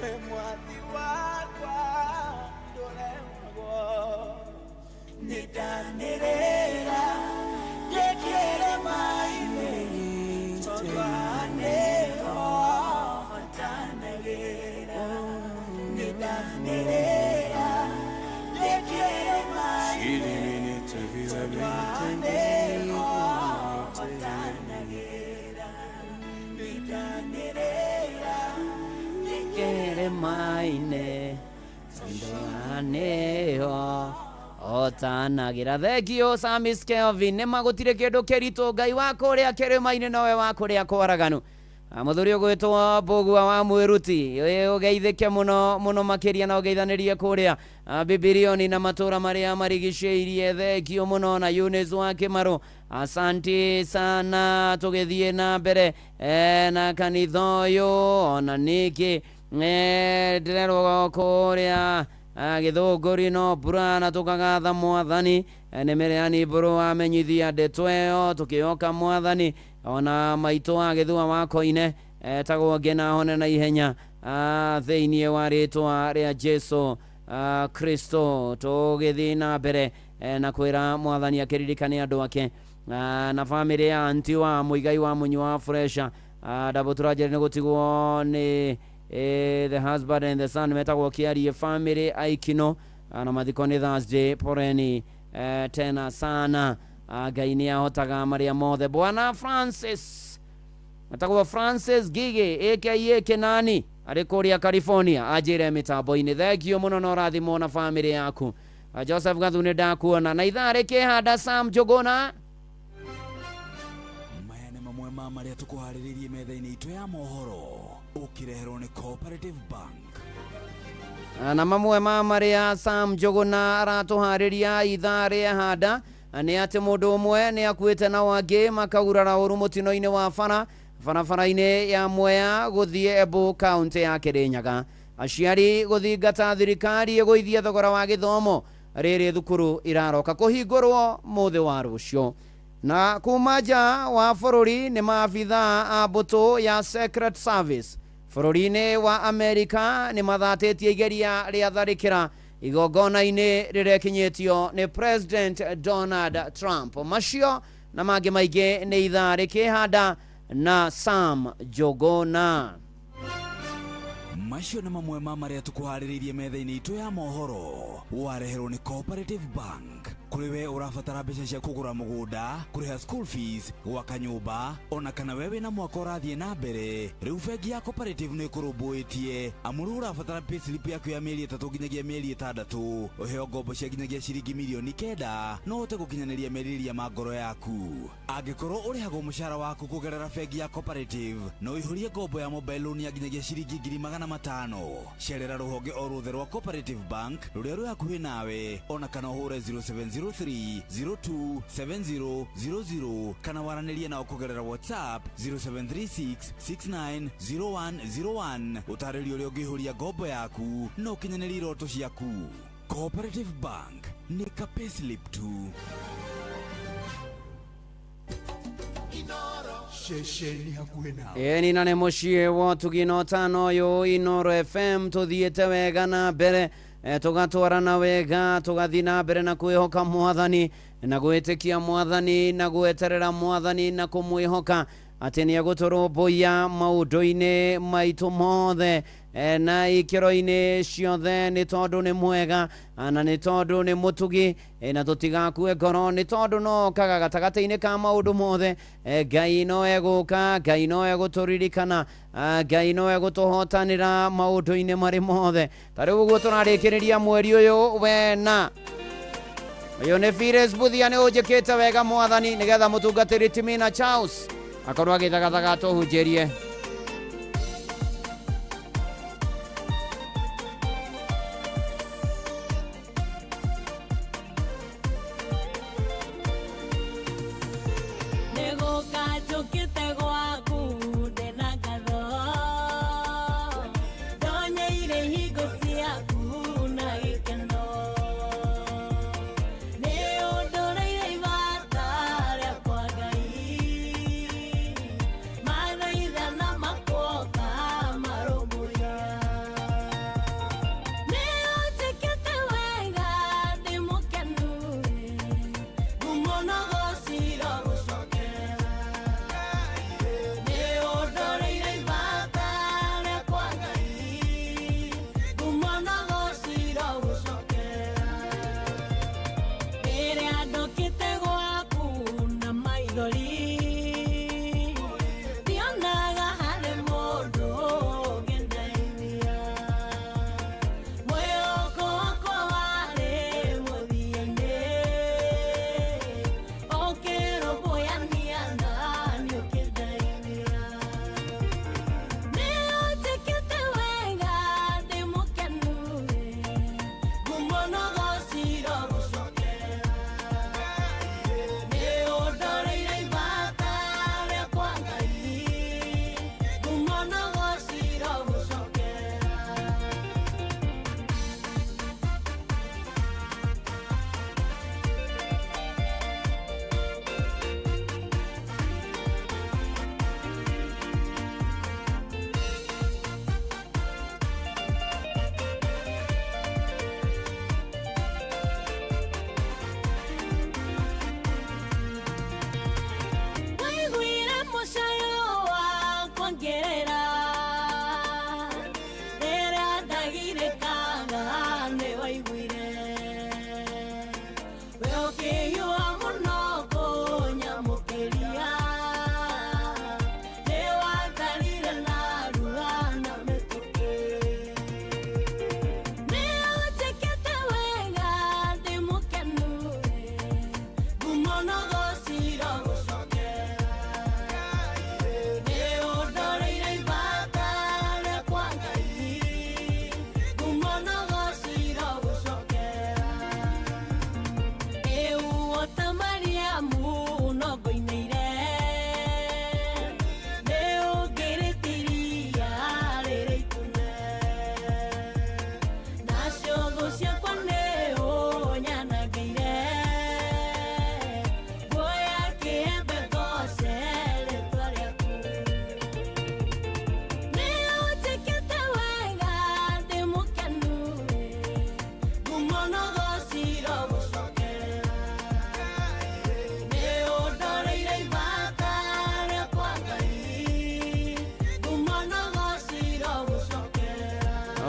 we mwathi wakwa ndũremagwo nidanĩrĩra ikirima-inĩ tondũ haha nĩho ũtanagĩra nidanĩrĩra Maine Sandoaneho Otanagira thegio Samis Kelvin nemagutire kindu kiritu ngai wako ria kirima-ini nowe wako ria kwaraganu muthuri ugwitwo Mbugua wa Mwiruti ugeithike muno muno makiria na ugeithanirie kuria Bibilioni na matura maria marigiceirie thegio muno na Eunice wa Kimaru asante sana tugithie na mbere na kanitha uyu ona niki ndirerwo kuria githunguri no burana tukagatha mwathani nemereani buru amenyithia ndetweyo tukioka mwathani ona maito agithua wakoine tagwo ngena hone na ihenya theinie wa ritwa ria Jesu Kristo tugithi na mbere na kwira mwathani akiririkania andu ake na family ya anti wa muigai wa munyu wa fresha ndabuturajeri gutigwo ni the husband and the son metagwo kiarie family aikino na mathikoni Thursday poreni tena sana ngai ni ahotaga maria mothe bwana Francis metagwo Francis Gige aka Kenani ari kuria California ajire mitambo-ini thegio muno no rathimo na family yaku Joseph Gathune ndakuona na ithare kihanda Sam Jogona maya nĩ mamwe ma maria tukuharĩrĩirie metha-inĩ itu ya mohoro ukireherwo ni Cooperative Bank na mamwe ma maria Sam Jogona aratuhariria ithare handa ni ati mundu umwe ni akuite na wangi makagurara uru mutino-ini wa barabara-ini ya Mwea guthie Embu county ya Kirinyaga aciari guthingata thirikari iguithie thogora wa githomo riri thukuru iraroka kuhingurwo muthi wa rucio na kuma nja wa bururi ni maabitha a mbutu ya Secret Service bururi-ini wa Amerika ni mathatitie igeria ria tharikira igongona-ini rirekinyitio ni President Donald Trump macio na mangi maingi ni ithare kihanda na Sam Jogona macio nĩ mamwe ma maria tukuharĩrĩirie metha-inĩ itu ya mohoro wareherwo ni Cooperative Bank kuri we urabatara mbeca cia kugura mugunda kuriha school fees gwaka nyumba ona kana wewe na mwaka ũrathie na mbere riu bengi ya Cooperative nĩ kurumbuitie amuru urabatara payslip yaku ya mieri 3 nginyagia mieri 6 uheo ngombo cia nginyagia ciringi milioni 9 no hote gukinyanĩria merirĩria ma ngoro yaku angĩkorwo ũrĩhagwo mũcara waku kugerera bengi ya Cooperative no ihũrie ngombo ya mobile loan ya nginyagia ciringi 500,000 cerera rũhonge o rũthe rwa Cooperative Bank rũrĩa rwĩ hakuhĩ nawe ona kana ũhũre 0703027000 kana waranĩrie nao kugerera WhatsApp 0736690101 ũtarĩrio ũrĩa ũngĩihũria ngombo yaku no ũkinyanĩrie iroto ciaku. Cooperative Bank nĩ ka payslip tu. Shesheni hakuhĩ nao ni nane muciĩ wo tugino tano yo Inoro FM tuthiĩte wega na mbere tugatwarana wega tugathi na mbere na kwĩhoka mwathani na gwĩtĩkia mwathani na gweterera mwathani na kumwihoka ati ni agũtũrũmbũiya maũndũ-inĩ maitũ mothe na ikĩro-inĩ ciothe nĩ tondũ nĩ mwega na nĩ tondũ nĩ mũtugi na tũtigakue ngoro nĩ tondũ no kaga gatagatĩ-inĩ ka maũndũ mothe Ngai no egũka Ngai no egũtũririkana Ngai no egũtũhotanĩra maũndũ-inĩ marĩ mothe ta rĩu ũguo tũrarĩkĩrĩria mweri ũyũ wena ũyũ nĩ Fires Buthia nĩ ũnjĩkĩte wega mwathani nĩgetha mũtungatĩri Timina Charles akorwo agĩthagathaga tũhunjĩrie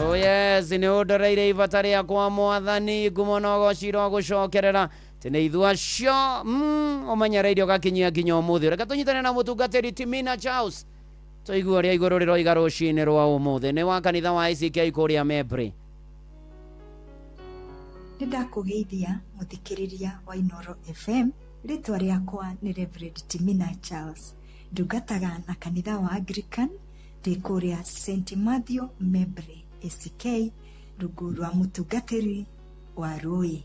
Oh yes, ni udoreire ibata ria kwa mwathani ngumonogo ciro gucokerera tene ithua cio umenyereire ugakinyia kinya umuthi reka tunyitane na mutungatiri Timina Charles toigua ria iguru riroiga rucini rwa umuthi ni wa kanitha wa ICK kuria Mepri. Ndakugeithia muthikiriria wa Inoro FM. Ritwa riakwa ni Reverend Timina Charles, ndungataga na kanitha wa Anglican rikuria St Matthew Mepri ICK rungu rwa mutungatiri wa Rui.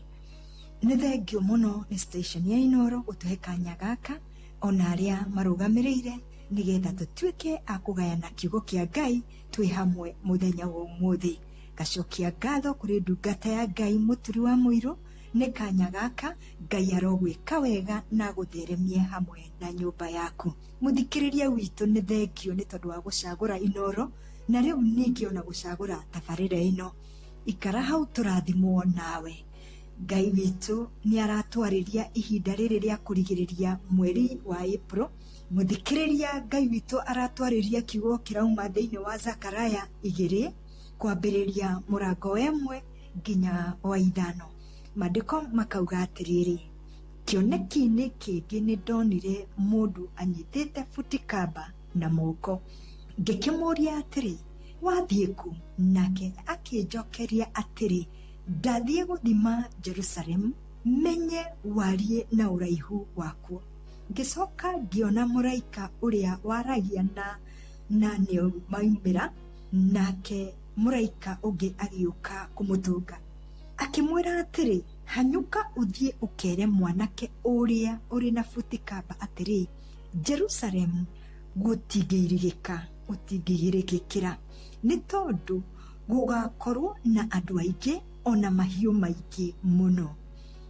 Nĩ thengio mũno nĩ station ya Inoro gũtũhe kanya gaka ona arĩa marũgamĩrĩire nĩgetha tũtuĩke a kũgayana kiugo kĩa Ngai twĩ hamwe mũthenya wa ũmũthĩ. Gacokia ngatho kũrĩ ndungata ya Ngai Mũturi wa Mũirũ nĩ kanya gaka Ngai arogwĩka wega na gũtheremie hamwe na nyũmba yaku. Mũthikĩrĩria witũ nĩ thengio nĩ tondũ wa gũcagũra Inoro na rĩu ningĩ ona gũcagũra tabarĩra ĩno. Ikara hau tũrathimwo nawe. Ngai witũ nĩ aratwarĩria ihinda rĩrĩ rĩa kũrigĩrĩria mweri wa April. Mũthikĩrĩria Ngai witũ aratwarĩria kiugo kĩrauma thĩinĩ wa Zakaraya 2 kwambĩrĩria mũrango wa 1 nginya wa 5. Maandĩko makauga atĩrĩrĩ, kĩoneki-inĩ kĩngĩ nĩ ndonire mũndũ anyitĩte butikamba na moko. Ngĩkĩmũria atĩrĩ, wathiĩ kũ? Nake akĩnjokeria atĩrĩ, ndathiĩ gũthima Jerusalem menye wariĩ na ũraihu wakuo. Ngĩcoka ngĩona mũraika ũrĩa waragia na nĩ maumĩra, nake mũraika ũngĩ agĩũka kũmũthũnga. Akĩmwĩra atĩrĩ, hanyũka ũthiĩ ũkere mwanake ũrĩa ũrĩ na butikamba atĩrĩ, Jerusalem gũtingĩirigĩkĩra nĩ tondũ gũgakorwo na andũ aingĩ ona mahiũ maingĩ mũno.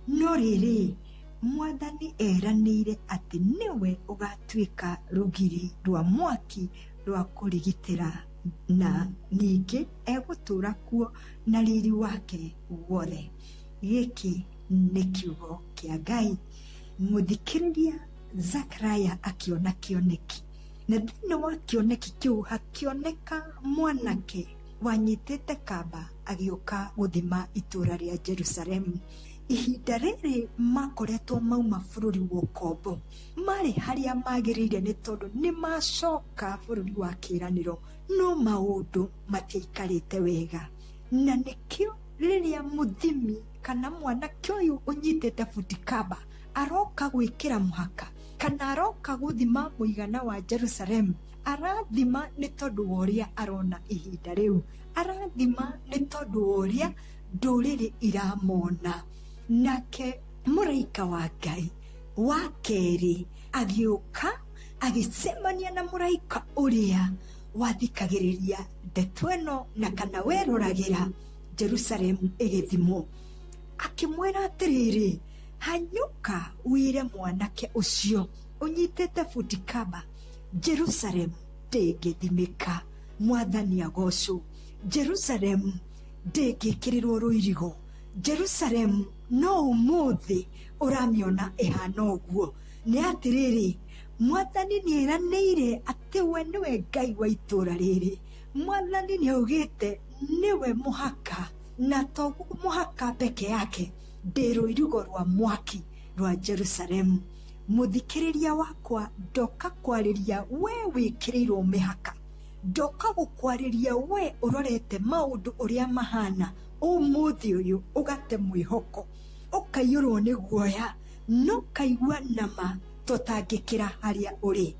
No rĩrĩ, Mwathani eranĩire atĩ nĩwe ũgatuĩka rũgiri rwa mwaki rwa kũrigitĩra, na ningĩ egũtũra kuo na riri wake wothe. Gĩkĩ nĩ kiugo kĩa Ngai. Mũthikĩrĩria, Zakaraya akĩona kĩoneki, na thĩinĩ wa kĩoneki kĩu hakĩoneka mwanake wanyitĩte kamba agĩũka gũthima itũra rĩa Jerusalem. Ihinda rĩrĩ makoretwo mauma bũrũri wa ũkombo, marĩ harĩa magĩrĩire nĩ tondũ nĩ macoka bũrũri wa kĩĩranĩro, no maũndũ matiaikarĩte wega. Na nĩkĩo rĩrĩa mũthimi kana mwanake ũyũ ũnyitĩte butikamba aroka gwĩkĩra mũhaka kana aroka gũthima mũigana wa Jerusalem, arathima nĩ tondũ wa ũrĩa arona ihinda rĩu, arathima nĩ tondũ wa ũrĩa ndũrĩrĩ iramona. Nake mũraika wa Ngai wa kerĩ agĩũka agĩcemania na mũraika ũrĩa wathikagĩrĩria ndeto ĩno na kana weroragĩra Jerusalem ĩgĩthimwo. Akĩmwĩra atĩrĩrĩ, hanyũka wĩre mwanake ũcio ũnyitĩte butikamba, Jerusalem ndĩngĩthimĩka. Mwathani agocwo. Jerusalem ndĩngĩkĩrĩrwo rũirigo. Jerusalem no ũmũthĩ ũramĩona ĩhana ũguo. Nĩ atĩrĩrĩ, Mwathani nĩ eranĩire atĩ we nĩwe Ngai wa itũra rĩrĩ. Mwathani nĩ augĩte nĩwe mũhaka, na to mũhaka peke yake, ndĩ rũirigo rwa mwaki rwa Jerusalem. Mũthikĩrĩria wakwa, ndoka kwarĩria we wĩkĩrĩirwo mĩhaka, ndoka gũkwarĩria we ũrorete maũndũ ũrĩa mahana ũmũthĩ ũyũ, ũgate mwĩhoko, ũkaiyũrwo nĩ guoya, no kaigua nama tũtangĩkĩra harĩa ũrĩ.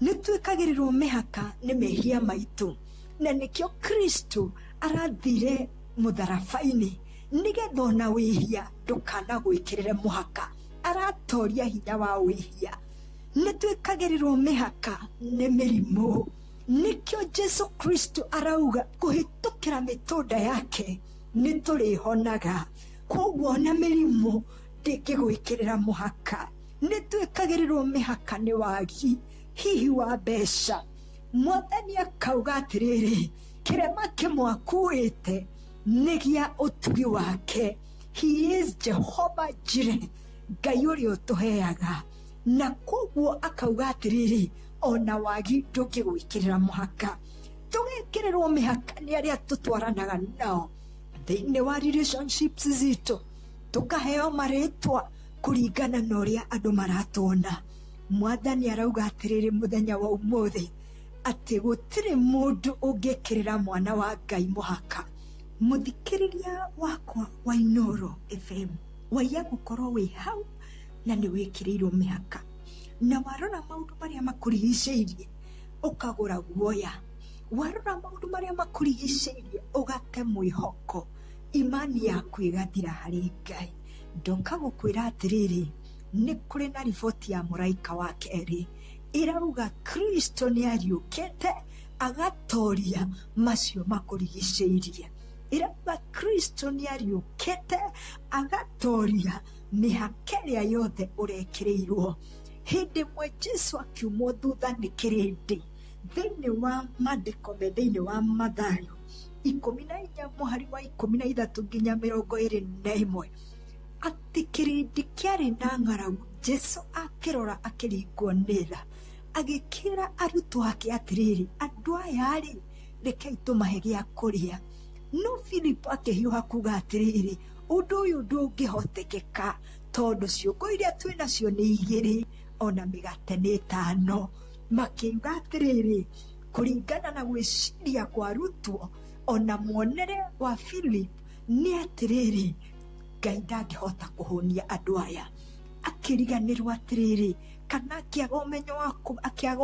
Nĩ twĩkagĩrĩrwo mĩhaka nĩ mehia maitũ, na nĩkĩo Kristo arathire mũtharaba-inĩ nĩgetha ona wĩhia ndũkanagwĩkĩrĩre mũhaka. Aratoria hinya wa wĩhia. Nĩ twĩkagĩrĩrwo mĩhaka nĩ mĩrimũ, nĩkĩo Jesu Kristo arauga kũhĩtũkĩra mĩtũnda yake nĩ tũrĩhonaga. Koguo na mĩrimũ ndĩngĩgwĩkĩrĩra mũhaka. Nĩ twĩkagĩrĩrwo mĩhaka nĩ wagi, hihi wa mbeca. Mwathani akauga atĩrĩrĩ, kĩrema kĩmwakuĩte nĩ gĩa ũtugi wake. He is Jehovah Jireh, Ngai ũrĩa ũtũheaga. Na koguo akauga atĩrĩrĩ, ona wagi ndũngĩgwĩkĩrĩra mũhaka. tũgekĩrĩrwo mĩhaka nĩ arĩa tũtwaranaga nao thĩinĩ wa relationships zitũ, tũkaheo marĩtwa kũringana na ũrĩa andũ maratuona. Mwathani arauga atĩrĩrĩ mũthenya wa ũmũthĩ atĩ gũtirĩ mũndũ ũngĩkĩrĩra mwana wa Ngai mũhaka. Mũthikĩrĩria wakwa wa Inooro FM, waiya gũkorwo wĩ hau na nĩ wĩkĩrĩirwo mĩhaka, na warora maũndũ marĩa makũrigicĩirie ũkagũra guoya, warora maũndũ marĩa makũrigicĩirie ũgate mwĩhoko, imani yaku ĩgathira harĩ Ngai. Ndoka gũkwĩra atĩrĩrĩ, nĩ kũrĩ na riboti ya mũraika wa kerĩ ĩrauga Kristo nĩ ariũkĩte agatoria macio makũrigicĩirie. Ĩrauga Kristo nĩ ariũkĩte agatoria mĩhaka ĩrĩa yothe ũrekĩrĩirwo. Hĩndĩ ĩmwe Jesũ akiumwo thutha nĩ kĩrĩndĩ thĩinĩ wa maandĩko me thĩinĩ wa Mathayo 14 mũhari wa 13 nginya 21, atĩ kĩrĩndĩ kĩarĩ na ng'aragu. Jesũ akĩrora akĩringwo nĩ tha, agĩkĩra arutwo ake atĩrĩrĩ, andũ aya rĩ, rekei tũmahe gĩa kũrĩa. No Filipo akĩhiũha kuga atĩrĩrĩ, ũndũ ũyũ ndũngĩhotekeka tondũ ciũngũ iria twĩ nacio nĩ 2 ona mĩgate nĩ 5. Makiuga atĩrĩrĩ, kũringana na gwĩciria kwa arutwo ona muonere wa Philip nĩ atĩrĩrĩ, Ngai ndangĩhota kũhũnia andũ aya. Akĩriganĩrwo atĩrĩrĩ, kana akĩaga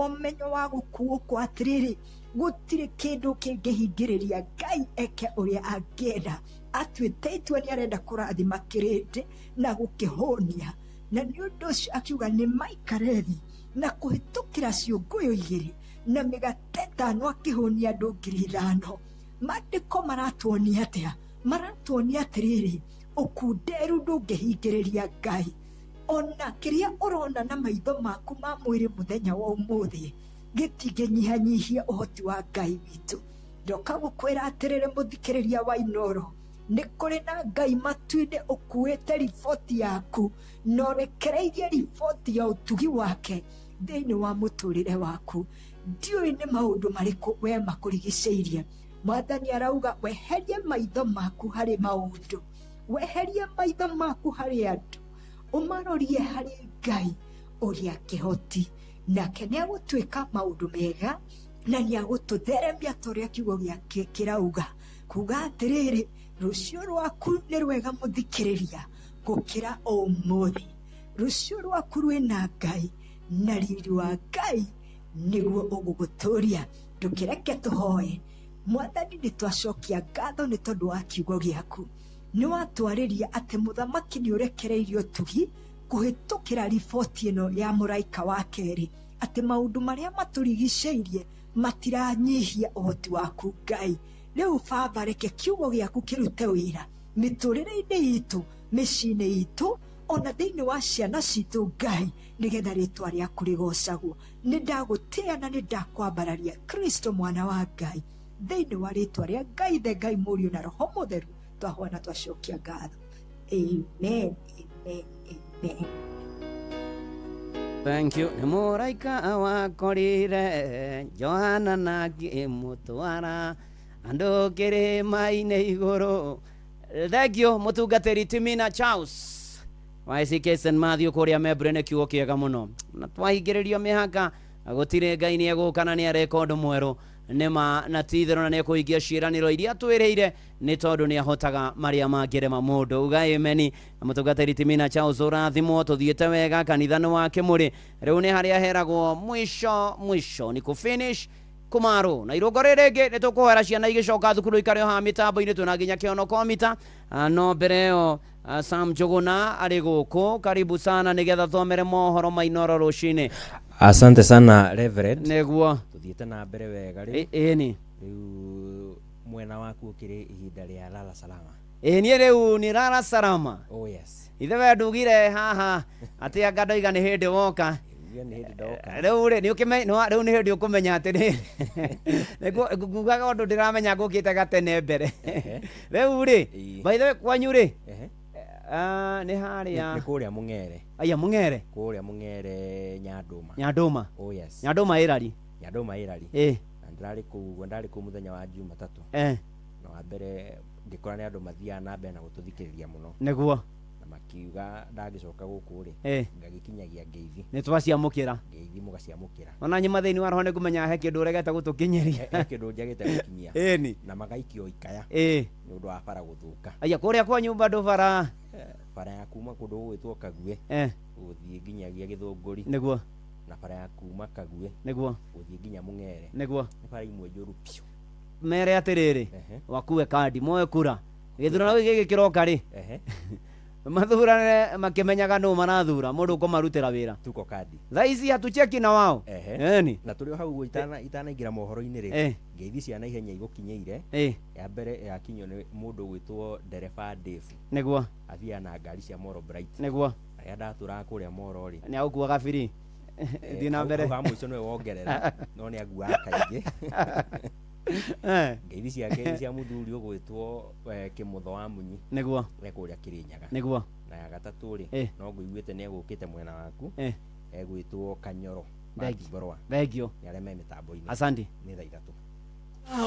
ũmenyo wa gũkuũkwo atĩrĩrĩ, gũtirĩ kĩndũ kĩngĩhingĩrĩria Ngai eke ũrĩa angĩenda. Atuĩte itua nĩ arenda kũrathima kĩrĩndĩ na gũkĩhũnia, na nĩ ũndũ ũcio akiuga nĩ maikare thĩ na kũhĩtũkĩra ciũngũyũ 2 na mĩgate 5 akĩhũnia andũ 5,000. Maandĩko maratuonia atĩa? Maratuonia atĩrĩrĩ, ũkunderu ndũngĩhingĩrĩria Ngai. Ona kĩrĩa ũrona na maitho maku ma mwĩrĩ mũthenya wa ũmũthĩ gĩtingĩnyihanyihia ũhoti wa Ngai witũ. Ndoka gũkwĩra atĩrĩrĩ mũthikĩrĩria wa Inooro, nĩ kũrĩ na Ngai matu-inĩ ũkuĩte riboti yaku na ũrekereirie riboti ya ũtugi wake thĩinĩ wa mũtũrĩre waku. Ndiũĩ nĩ maũndũ marĩkũ we makũrigicĩirie. Mwathani arauga weherie maitho maku harĩ maũndũ, weherie maitho maku harĩ andũ, ũmarorie harĩ Ngai ũrĩa kĩhoti, nake nĩ agũtuĩka maũndũ mega na nĩ agũtũtheremia ta ũrĩa kiugo gĩake kĩrauga. Kuga atĩrĩrĩ, rũciũ rwaku nĩ rwega mũthikĩrĩria gũkĩra ũmũthĩ. Rũciũ rwaku rwĩna Ngai na riri wa Ngai nĩguo ũgũgũtũria. Ndũkĩreke tũhoe. Mwathani nĩ twacokia ngatho nĩ tondũ wa kiugo gĩaku. Nĩ watwarĩria atĩ mũthamaki nĩ ũrekereirio ũtugi kũhĩtũkĩra riboti ĩno ya mũraika wa kerĩ, atĩ maũndũ marĩa matũrigicĩirie matiranyihia ũhoti waku Ngai. Rĩu Baba, reke kiugo gĩaku kĩrute wĩra mĩtũrĩre-inĩ itũ, mĩciĩ-inĩ itũ, ona thĩinĩ wa ciana citũ Ngai, nĩgetha rĩtwa rĩaku rĩgocagwo. Nĩ ndagũtĩĩa na nĩ ndakwambararia Kristo mwana wa Ngai, thĩinĩ wa rĩtwa rĩa Ngai the Ngai Mũriũ na Roho Mũtheru twahona twacokia ngatho. Amen, amen, amen. Thank you. Nĩ mũraika wakorire Johana na akĩmũtwara andũ kĩrĩma-inĩ igũrũ. Thank you mũtungatĩri Timina Charles wa ACK St Matthew kũrĩa Membre, nĩ kiugo kĩega mũno. Na twahingĩrĩrio mĩhaka, gũtirĩ Ngai nĩ egũka na nĩ areka ũndũ mwerũ nĩma na titherũ na nĩ ekũhingia ciĩranĩro iria twĩrĩire nĩ tondũ nĩ ahotaga marĩa mangĩrema mũndũ. Uga ameni. Na mũtungatĩri Timina Charles ũrathimwo, tũthiĩte wega, kanitha nĩ wake mũrĩ. Rĩu nĩ harĩa heragwo mwisho ni kũfinish kumaru na irũngo rĩrĩngĩ nĩ tũkũhera ciana igĩcoka thukuru ikarĩ o haha mĩtambo-inĩ, twĩna nginya kĩonoko mita no mbere ĩyo Sam Njuguna arĩ gũkũ. Karibu sana nĩgetha thomere mohoro ma Inooro rũcinĩ. Asante sana Reverend. Nĩguo tuthiĩte na mbere wega rĩu. Ĩni Rĩu mwena waku ũkĩrĩ ihinda rĩa lala salama. Niĩ rĩu nĩ lala salama. Oh yes. Ithe we ndugire haha atĩ anga ndoiga nĩ hĩndĩ woka. Rĩu nĩ hĩndĩ ũkũmenya atĩ nĩ ngugaga ũndũ ndĩramenya ngũkĩte gatene mbere. Rĩu rĩ, by the way kwanyu rĩ, nĩ harĩa nĩ kũrĩa Mũng'ere. Aya Mũng'ere. Kũrĩa Mũng'ere Nyandũma. Nyandũma. Oh yes. Nyandũma ĩrari. Nyandũma ĩrari. ndari ku muthenya wa Jumatatu no ambere ngikora ni andu mathia na mbere na gututhikiriria muno niguo na makiuga ndagicoka guku ri ngagikinyagia ngeithi ni twaciamukira ngeithi mugaciamukira ona nyima thini wa roho ni kumenya he kindu uregete gutukinyeria he kindu njagite gukinyia ni na magaikio ikaya ni undu wa bara guthuka aya kuria kwa nyumba ndo bara ya kuma kundu gwitwo Kague guthie nginyagia Githunguri niguo na bara ya kuma Kague niguo guthie nginya Mung'ere niguo ni bara imwe njuru piu mere atiriri wakue kandi moe kura githurano giki kiroka ri mathurane makimenyaga no marathura mundu ko marutira wira tuko kandi thaici hatucheki na wao ni na turi hau itanaingira mohoro-ini ri ngeithi cia na ihenya igukinyeire ya mbere ya kinyo ni mundu gwitwo ndereba Dave niguo athia na ngari cia Moro Bright niguo ya ndatura kuria Moro ri ni agukua gabiri thi na mbere ha mwico niwe wongerera no ni agua kaingi ngeithi cia muthuri ugwitwo Kimutho wa Munyi niguo kuria Kirinyaga niguo na ya gatatu ri no nguiguite ni egukite mwena waku egwitwo Kanyoro thengio ni arĩa me mitambo-ini asante ni thaa 3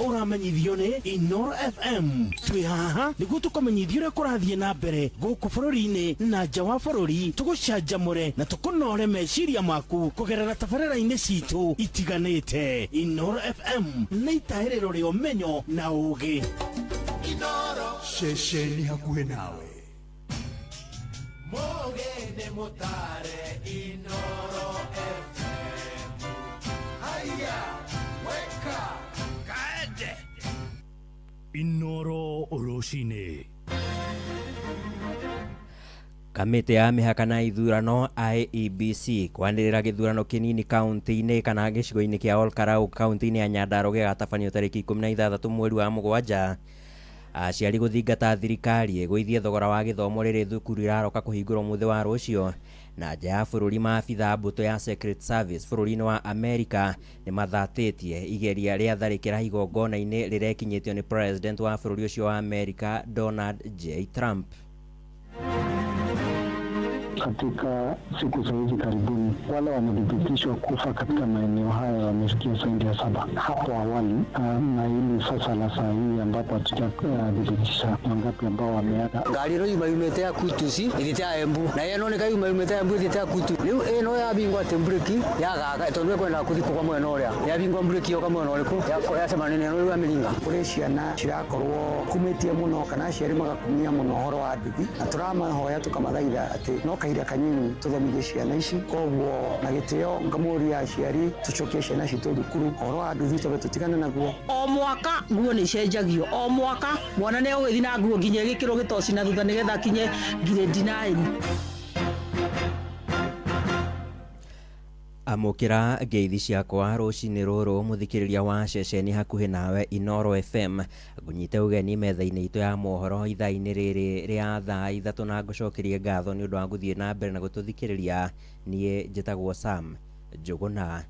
uramenyithio ni Inoro FM twi haha niguo tukomenyithio uria kurathie na mbere guku bururi-ini na nja wa bururi tugucanjamure na tukunore meciria maku kugerera tabarĩra-inĩ citu itiganĩte. Inoro FM nĩ itahĩrĩro rĩa ũmenyo na ũũgĩ. Inoro ceceni hakuhĩ nawe Mogene motare Inoro FM. Haya, weka kaende. Inoro Oroshine. Kamĩtĩ ya mĩhaka na ithurano IEBC kwanĩrĩra gĩthurano kĩnini kaunti-inĩ kana gĩcigo-inĩ kĩa Olkarau kaunti-inĩ ya Nyandarua gĩgatabanio tarĩki 16 mweri wa Mũgwanja. Aciari gũthingata thirikari ĩgũithie thogora wa gĩthomo rĩrĩ thukuru iraroka kũhingũrwo mũthĩ wa rũciũ. Na nja ya bũrũri maabitha mbũtũ ya Secret Service bũrũri-inĩ wa Amerika nĩ mathatĩtie igeria rĩa tharĩkĩra igongona-inĩ rĩrekinyĩtio nĩ president wa bũrũri ũcio wa Amerika Donald J. Trump. Katika siku za hivi karibuni wale wamethibitishwa kufa katika maeneo haya wamefikia zaidi ya 7 hapo awali, na hili sasa la saa hii ambapo hatujakuthibitisha wangapi ambao wameaga. Ngari ro yumete ya kutusi ithita Embu na yeno ne kayu yumete ya Embu ithita kutu riu eno ya bingwa tembreki ya gaga tonwe kwenda kuthiko kwa mwena uria ya bingwa mbreki yo kamwe noriku ya sema nene no ya milinga kuri ciana cirakorwo kumitie muno kana ciari magakumia muno horo wa nduthi na turamahoya tukamathaitha ati no kaira kanyini tuthomithie ciana ici koguo na gitio ngamuria aciari tucokie ciana citu thukuru horo wa nduthi tobe tutigane naguo. O mwaka nguo ni cenjagio o mwaka mwana ne ugithi na nguo nginya gikiro gitoci na thutha nigetha kinye grade 9. Amukira ngeithi ciakwa rũcinĩ rũrũ mũthikĩrĩria wa ceceni hakuhĩ nawe Inoro FM ngunyite ũgeni metha-inĩ itũ ya mohoro ithaa-inĩ rĩrĩ rĩa thaa 3 na ngũcokerie ngatho nĩ ũndũ wa gũthiĩ na mbere na gũtũthikĩrĩria. Niĩ njĩtagwo Sam Njũgũna.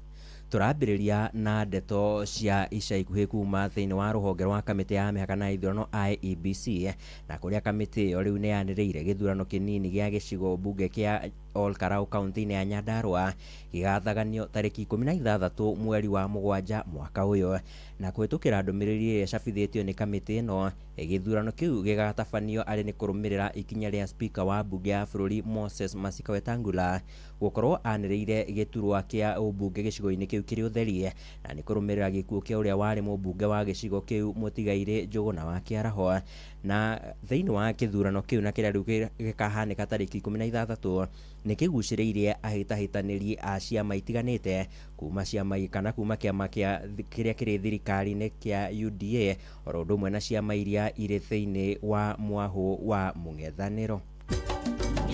Turambĩrĩria na ndeto cia ica ikuhĩ kuma thĩinĩ wa rũhonge rwa kamĩtĩ ya mĩhaka na ithurano IEBC na kũrĩa kamĩtĩ ĩyo rĩu nĩ yanĩrĩire gĩthurano kĩnini gĩa gĩcigo mbunge kĩa Olkarau kaunti-inĩ ya Nyandarua gĩgathaganio tarĩki 16 mweri wa Mũgwanja mwaka ũyũ. Na kũhĩtũkĩra ndũmĩrĩri ĩrĩa ĩcabithĩtio nĩ kamĩtĩ ĩno, gĩthurano kĩu gĩgatabanio arĩ nĩ kũrũmĩrĩra ikinya rĩa spika wa mbunge ya bũrũri Moses Masika Wetangula gũkorwo anĩrĩire gĩturwa kĩa ũmbunge gĩcigo-inĩ kĩu kĩrĩ ũtheri, na nĩ kũrũmĩrĩra gĩkuũ kĩa ũrĩa warĩ mũmbunge wa gĩcigo kĩu Mũtigairĩ Njũgũna wa Kĩaraho. Na thĩinĩ wa kĩthurano kĩu na kĩrĩa rĩu gĩkahanĩka tarĩki 16 nĩ kĩgucĩrĩirie ahĩtahĩtanĩri a ciama itiganĩte kuma ciama kana kuma kĩama kĩrĩa kĩrĩ thirikari-inĩ kĩa UDA oro ũndũ ũmwe na ciama iria irĩ thĩinĩ wa mwahũ wa mũng'ethanĩro.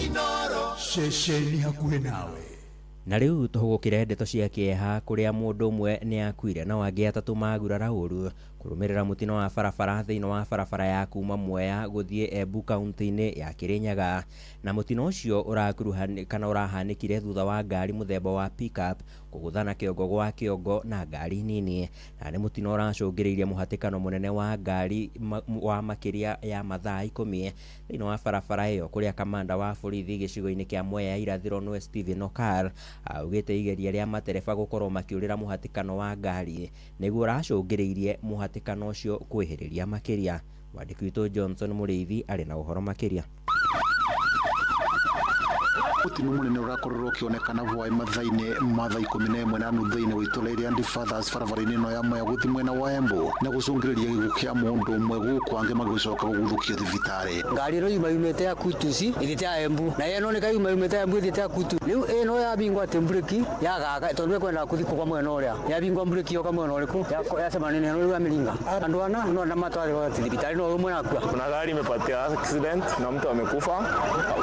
Inoro ceceni hakuhĩ nawe. Na rĩu tũhũgũkĩre ndeto cia kĩeha kũrĩa mũndũ ũmwe nĩ akuire na angĩ 3 magurara ũru kũrũmĩrĩra mũtino wa barabara thĩinĩ wa barabara ya kuma Mwea gũthiĩ Embu kaunti-inĩ ya Kirinyaga. Na mũtino ũcio ũrahanĩkire thutha wa ngari mũthemba wa pickup kuguthana kiongo gwa kiongo na ngari nini, na nĩ mũtino ũracũngĩrĩirie mũhatĩkano mũnene wa ngari wa makĩria ya mathaa 10 thĩinĩ wa barabara ĩyo, kũrĩa kamanda wa borithi gĩcigo-inĩ kĩa Mwea irathĩro nĩwe Stephen Okar augĩte igeria rĩa matereba gũkorwo makĩũrĩra mũhatĩkano wa ngari nĩguo ũracũngĩrĩirie mũhatĩkano ũcio kwĩhĩrĩria makĩria. Mwandĩki witũ Johnson Mũrĩithi arĩ na ũhoro makĩria. Mũtino mũnene ũrakorwo ũkĩonekana hwaĩ mathaa-inĩ ma thaa 11 na nuthu thĩinĩ wa itũũra rĩa Ndifathers barabara-inĩ ĩno ya Mwea gũthiĩ mwena wa Embu na gũcũngĩrĩria gĩkuũ kĩa mũndũ ũmwe gũkũ angĩ magĩcoka gũguthũkio thibitarĩ. Ngari ĩno yumĩte ya Kutusi ĩthiĩte ya Embu na ĩno nĩ kaĩ yumĩte ya Embu ĩthiĩte ya Kutu. Rĩu ĩno yabingwa tembureki yagaga tondũ kwenda kuthikwo kwa mwena ũrĩa yabingwa mbureki yoka mwena ũrĩkũ yacemania na ĩno ya Miringa. Andũ ana no na matware thibitarĩ no ũmwe nakua. Kuna gari imepatia accident na mtu amekufa,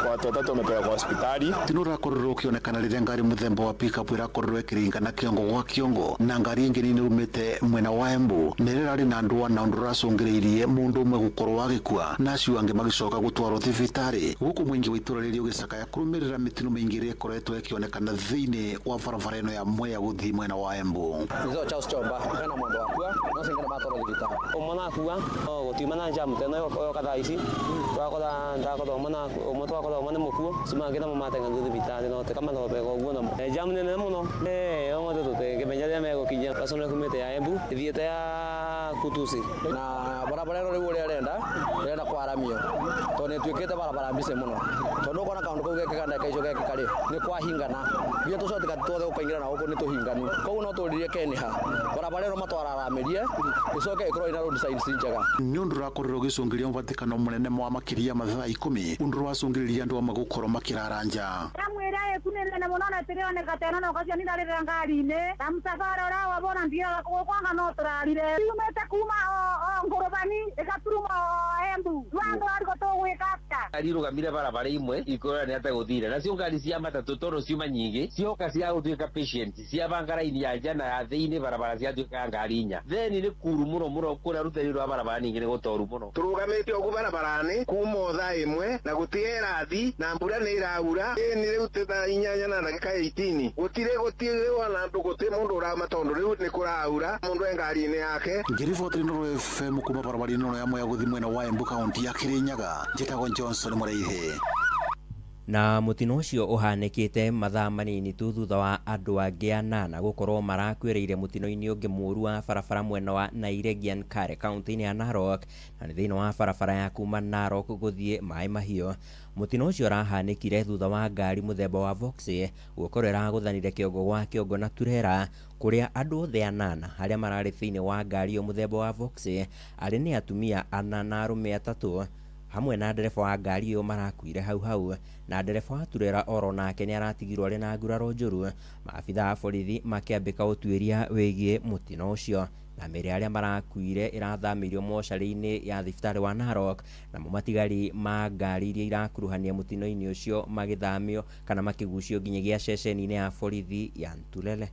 watu watatu wamepelekwa hospitali. Tino rakorwo ukionekana rĩrĩa ngari mũthemba wa pickup irakorwo ĩkĩringana kiongo gwa kiongo na ngari ingĩ nini umĩte mwena wa Embu nĩ rĩrarĩ na andũ ana ũndũ ũracũngĩrĩirie mũndũ ũmwe gũkorwo agĩkua na acio angĩ magĩcoka gũtwarwo thibitarĩ. Gũkũ mũingĩ wa itũũra rĩrĩ ũgĩcakaya kũrũmĩrĩra mĩtino mĩingĩ ĩrĩa ĩkoretwo ĩkĩonekana thĩinĩ wa barabara ĩno ya Mwea gũthiĩ mwena wa Embu. Nizo Charles Chomba kana mũndũ wakua no singana matwarwo thibitarĩ. Ũmwe nakua gũtiumana jamu tena yo kathaa ici twakora ndakora ũmwe twakora ũmwe nĩ mũkuo cimangĩna mũmatenga thibitarĩ no kama no pego ũguo na jamu nene mũno ũmwe tũtekĩmenya rĩrĩa megũkinya pasona kumĩte ya Embu ithiĩte ya Kutusi na barabara ĩno rĩu ũrĩa renda kwaramio tondũ nĩtuĩkĩte barabara mbice mũno tondũ ũkona kaũndũ kau gekĩka ndagĩka icio gekĩka rĩ nĩ kwahingana ithuĩ tũcoka tuothe gũkaingĩra na gũkũ nĩ tũhinganu koguo no tũrĩrie keniha barabara ĩno matwararamerie ĩcoke ĩkorwo ina road signs njega. Nĩ ũndũ ũrakorwo ũgĩcũngĩrĩria mũhatĩkano mũnene wa makĩria mathaa 10 ũndũ ũracũngĩrĩria andũ amwe gũkorwo makĩraranja. Mwĩra kunene mũno na tĩrĩoneka tena no kacio nĩndarĩrĩra ngari-inĩ na msafara ũrĩa wabona ndia kwanga no tũrarire yumĩte kuma Ngorobani ĩgaturuma Embu wangu ariko tũgwĩkata ngari rũgamire barabara imwe ikora nĩ ategũthire nacio ngari cia matatũ tondũ ciuma nyingĩ cioka cia gũtuĩka patient cia bangara-inĩ ya nja na ya thĩinĩ barabara ciatuĩka ngari inya then nĩ kuru mũno kũrĩa rutĩri rwa barabara ningĩ nĩ gũtoru mũno. Tũrũgamĩte ũguo barabara-inĩ kuma thaa 1 na gũtirĩ rathi na mbura nĩ iraura nĩ rĩu teta 8 na ndagĩka 18 gũtirĩ wana andũ gũtirĩ mũndũ ũrama tondũ rĩu nĩ kũraura mũndũ e ngari-inĩ yake. Ngĩribotire Noro FM kuma barabara-inĩ ĩno ya Mwea gũthiĩ mwena wa Embu kaunti ya Kirinyaga njĩtagwo Johnson Mũrĩithi. Na mũtino ũcio ũhanĩkĩte mathaa manini tu thutha wa andũ angĩ 8 gũkorwo marakuĩrĩire mũtino-inĩ ũngĩ mũru wa barabara mwena wa Nairegian Kare kaunti-inĩ ya Narok na nĩ thĩinĩ wa barabara ya kuma Narok gũthiĩ Maĩ Mahiũ. Mũtino ũcio ũrahanĩkire thutha wa ngari mũthemba wa Voxy gũkorwo ĩragũthanire kĩongo gwa kĩongo na turera kũrĩa andũ othe 8 arĩa mararĩ thĩinĩ wa ngari yo mũthemba wa Voxy arĩ nĩ atumia 4 na arũme 3 hamwe na ndereba wa ngari iyo marakuire hau na ndereba wa turera oro nake nĩ aratigirwo arĩ na nguraro njũru. Maabitha a borithi makĩambĩka ũtuĩria wĩgiĩ mũtino ũcio na mĩĩrĩ arĩa marakuire ĩrathamĩirio mocarĩ-inĩ ya thibitarĩ wa Narok na matigari ma ngari iria irakuruhania mũtino-inĩ ũcio magĩthamio kana makĩgucio nginyagia ceceni-inĩ ya borithi ya Ntulele.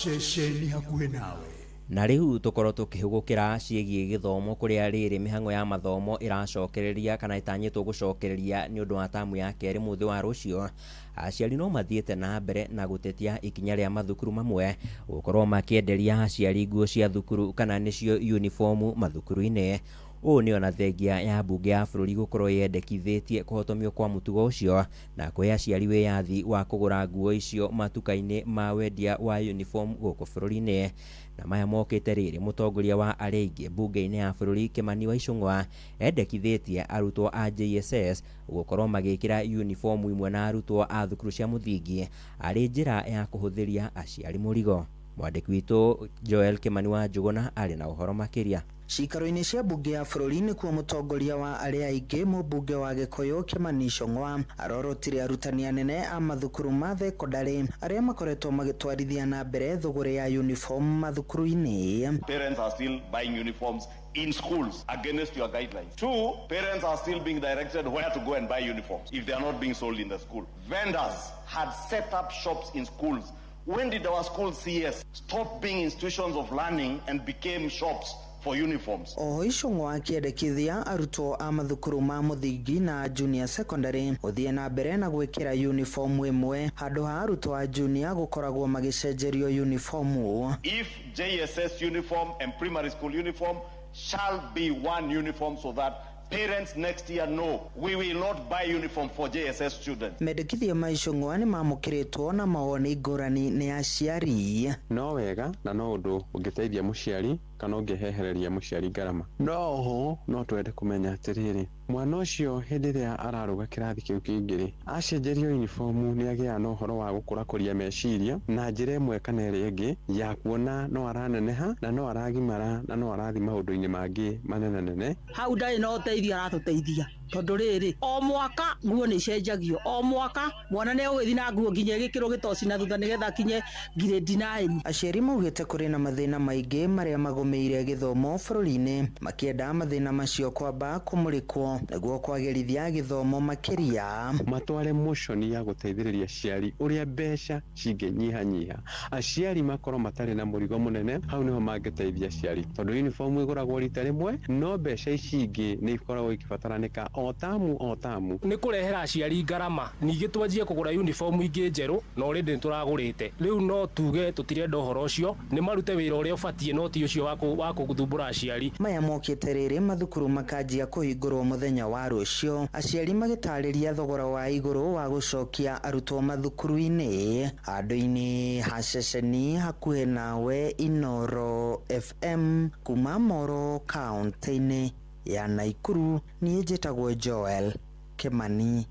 Ceceni hakuhĩ nawe. Na rĩu tũkorwo tũkĩhũgũkĩra ciĩgiĩ gĩthomo kũrĩa rĩrĩ mĩhang'o ya mathomo ĩracokereria kana ĩtanyĩtwo gũcokereria nĩ ũndũ wa tamu ya kerĩ mũthĩ wa rũciũ. Aciari no mathiĩte na mbere na gũtetia ikinya rĩa mathukuru mamwe gũkorwo makĩenderia aciari nguo cia thukuru kana nĩcio uniform mathukuru-inĩ. Ũũ nĩ ona thengia ya mbunge ya bũrũri gũkorwo yendekithĩtie kũhotomio kwa mũtugo ũcio na kũhe aciari wĩyathi wa kũgũra nguo icio matuka-inĩ ma wendia wa uniform gũkũ bũrũri-inĩ. Na maya mokĩte rĩrĩ mũtongoria wa arĩa aingĩ mbunge-inĩ ya bũrũri Kimani wa Icũng'wa endekithĩtie arutwo a JSS gũkorwo magĩkĩra uniform imwe na arutwo a thukuru cia mũthingi arĩ njĩra ya kũhũthĩria aciari mũrigo. Mwandĩki witũ Joel Kimani wa Njũgũna arĩ na ũhoro makĩria. Cikaro-inĩ cia mbunge ya bũrũri nĩkuo mũtongoria wa arĩa aingĩ mũmbunge wa Gĩkũyũ Kimani Icũng'wa arorotire arutani anene a mathukuru ma thekondarĩ arĩa makoretwo magĩtwarithia na mbere thũgũrĩ ya uniform mathukuru-inĩ. Parents are still buying uniforms in schools against your guidelines. 2, parents are still being directed where to go and buy uniforms if they are not being sold in the school. Vendors had set up shops in schools. When did our school CS stop being institutions of learning and became shops for uniforms. Icung'wa akiendekithia arutwo a mathukuru ma muthingi na junior secondary uthie na mbere na gwikira uniform imwe handu ha arutwo a junior gukoragwo magicenjerio uniform. If JSS uniform and primary school uniform shall be one uniform so that parents next year know we will not buy uniform for JSS students. Mendekithia maicung'wa ni mamukiritwo na mawoni ngurani ni aciari. No wega na no undu ungiteithia muciari kana ungehehereria muciari ngarama. No twende kumenya atiriri mwana ucio hindi ria araruga kirathi kiu kingiri acenjerio uniform ni agia no horo wa gukurakuria meciria na njira imwe kana iri ingi ya kuona no araneneha na no aragimara na no arathi maundu-ini mangi manenene. Hau ndai no teithia aratuteithia tondu riri o mwaka nguo ni cenjagio o mwaka mwana ne ugithi na nguo nginya gikiro gitoci na thutha nigetha kinye grade 9. Aciari maugite kuri na mathina maingi maria magomeire githomo bururi-ini makienda mathina macio kwamba kumurikwo niguo kwagirithia githomo makiria. Matware motion ya guteithiriria aciari uria mbeca cinginyihanyiha aciari makorwo matari na murigo munene hau niho mangiteithia aciari tondu uniform iguragwo rita rimwe no mbeca ici ingi ni ikoragwo ikibataraneka o tamu ni kurehera aciari ngarama ningi twanjie kugura uniform ingi njeru no already turagurite riu no tuge tutirenda uhoro ucio ni marute wira uria ubatie no ti ucio wa kuguthumbura aciari. Maya mokite riri mathukuru makajia kuhingurwo muthenya wa rucio aciari magitariria thogora wa iguru wa gucokia arutwo mathukuru-ini handu-ini ha ceceni hakuhe nawe Inoro FM kuma Moro kaunti-ini ya Naikuru. Niĩ njĩtagwo Joel Kimani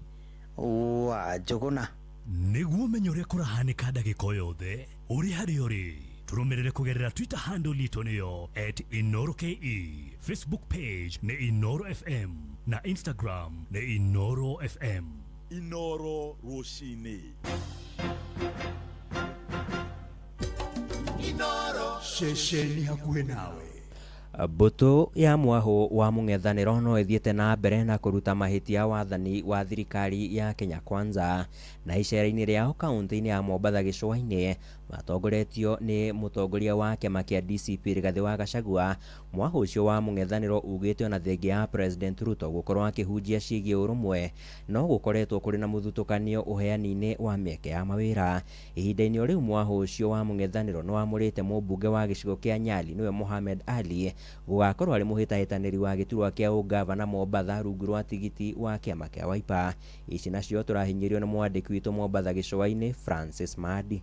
wa Njuguna. Nĩguo menye ũrĩa kũrahanĩka ndagĩka yothe ũrĩ harĩa ũrĩ tũrũmĩrĩre kũgerera Twitter handle litũ nĩyo @InoroKE, Facebook page nĩ Inoro FM na Instagram nĩ Inoro FM. Inoro Rushine. Inoro ceceni hakuhĩ nawe. Mbutu ya mwahu wa mung'ethaniro no ithiete na mbere na kuruta mahitia wathani wa thirikari ya Kenya Kwanza na icera-ini riao kaunti-ini ya Mombatha gicua-ini matongoretio ni mutongoria wa kiama kia DCP Rigathi wa Gachagua. Mwahu ucio wa mung'ethaniro ugite ona thengia ya President Ruto gukorwo akihunjia ciigie urumwe no gukoretwo kuri na muthutukanio uheani-ini wa mieke ya mawira. Ihinda-ini riu mwahu ucio wa mung'ethaniro no amurite mubunge wa gicigo kia Nyali niwe Mohamed Ali gugakorwo ari muhitahitaniri wa giturwa kia ugavana Mombatha rungu rwa tigiti wa kiama kia Wiper. Ici nacio turahinyirio na mwandiki witu Mombatha gicua-ini Francis Madi.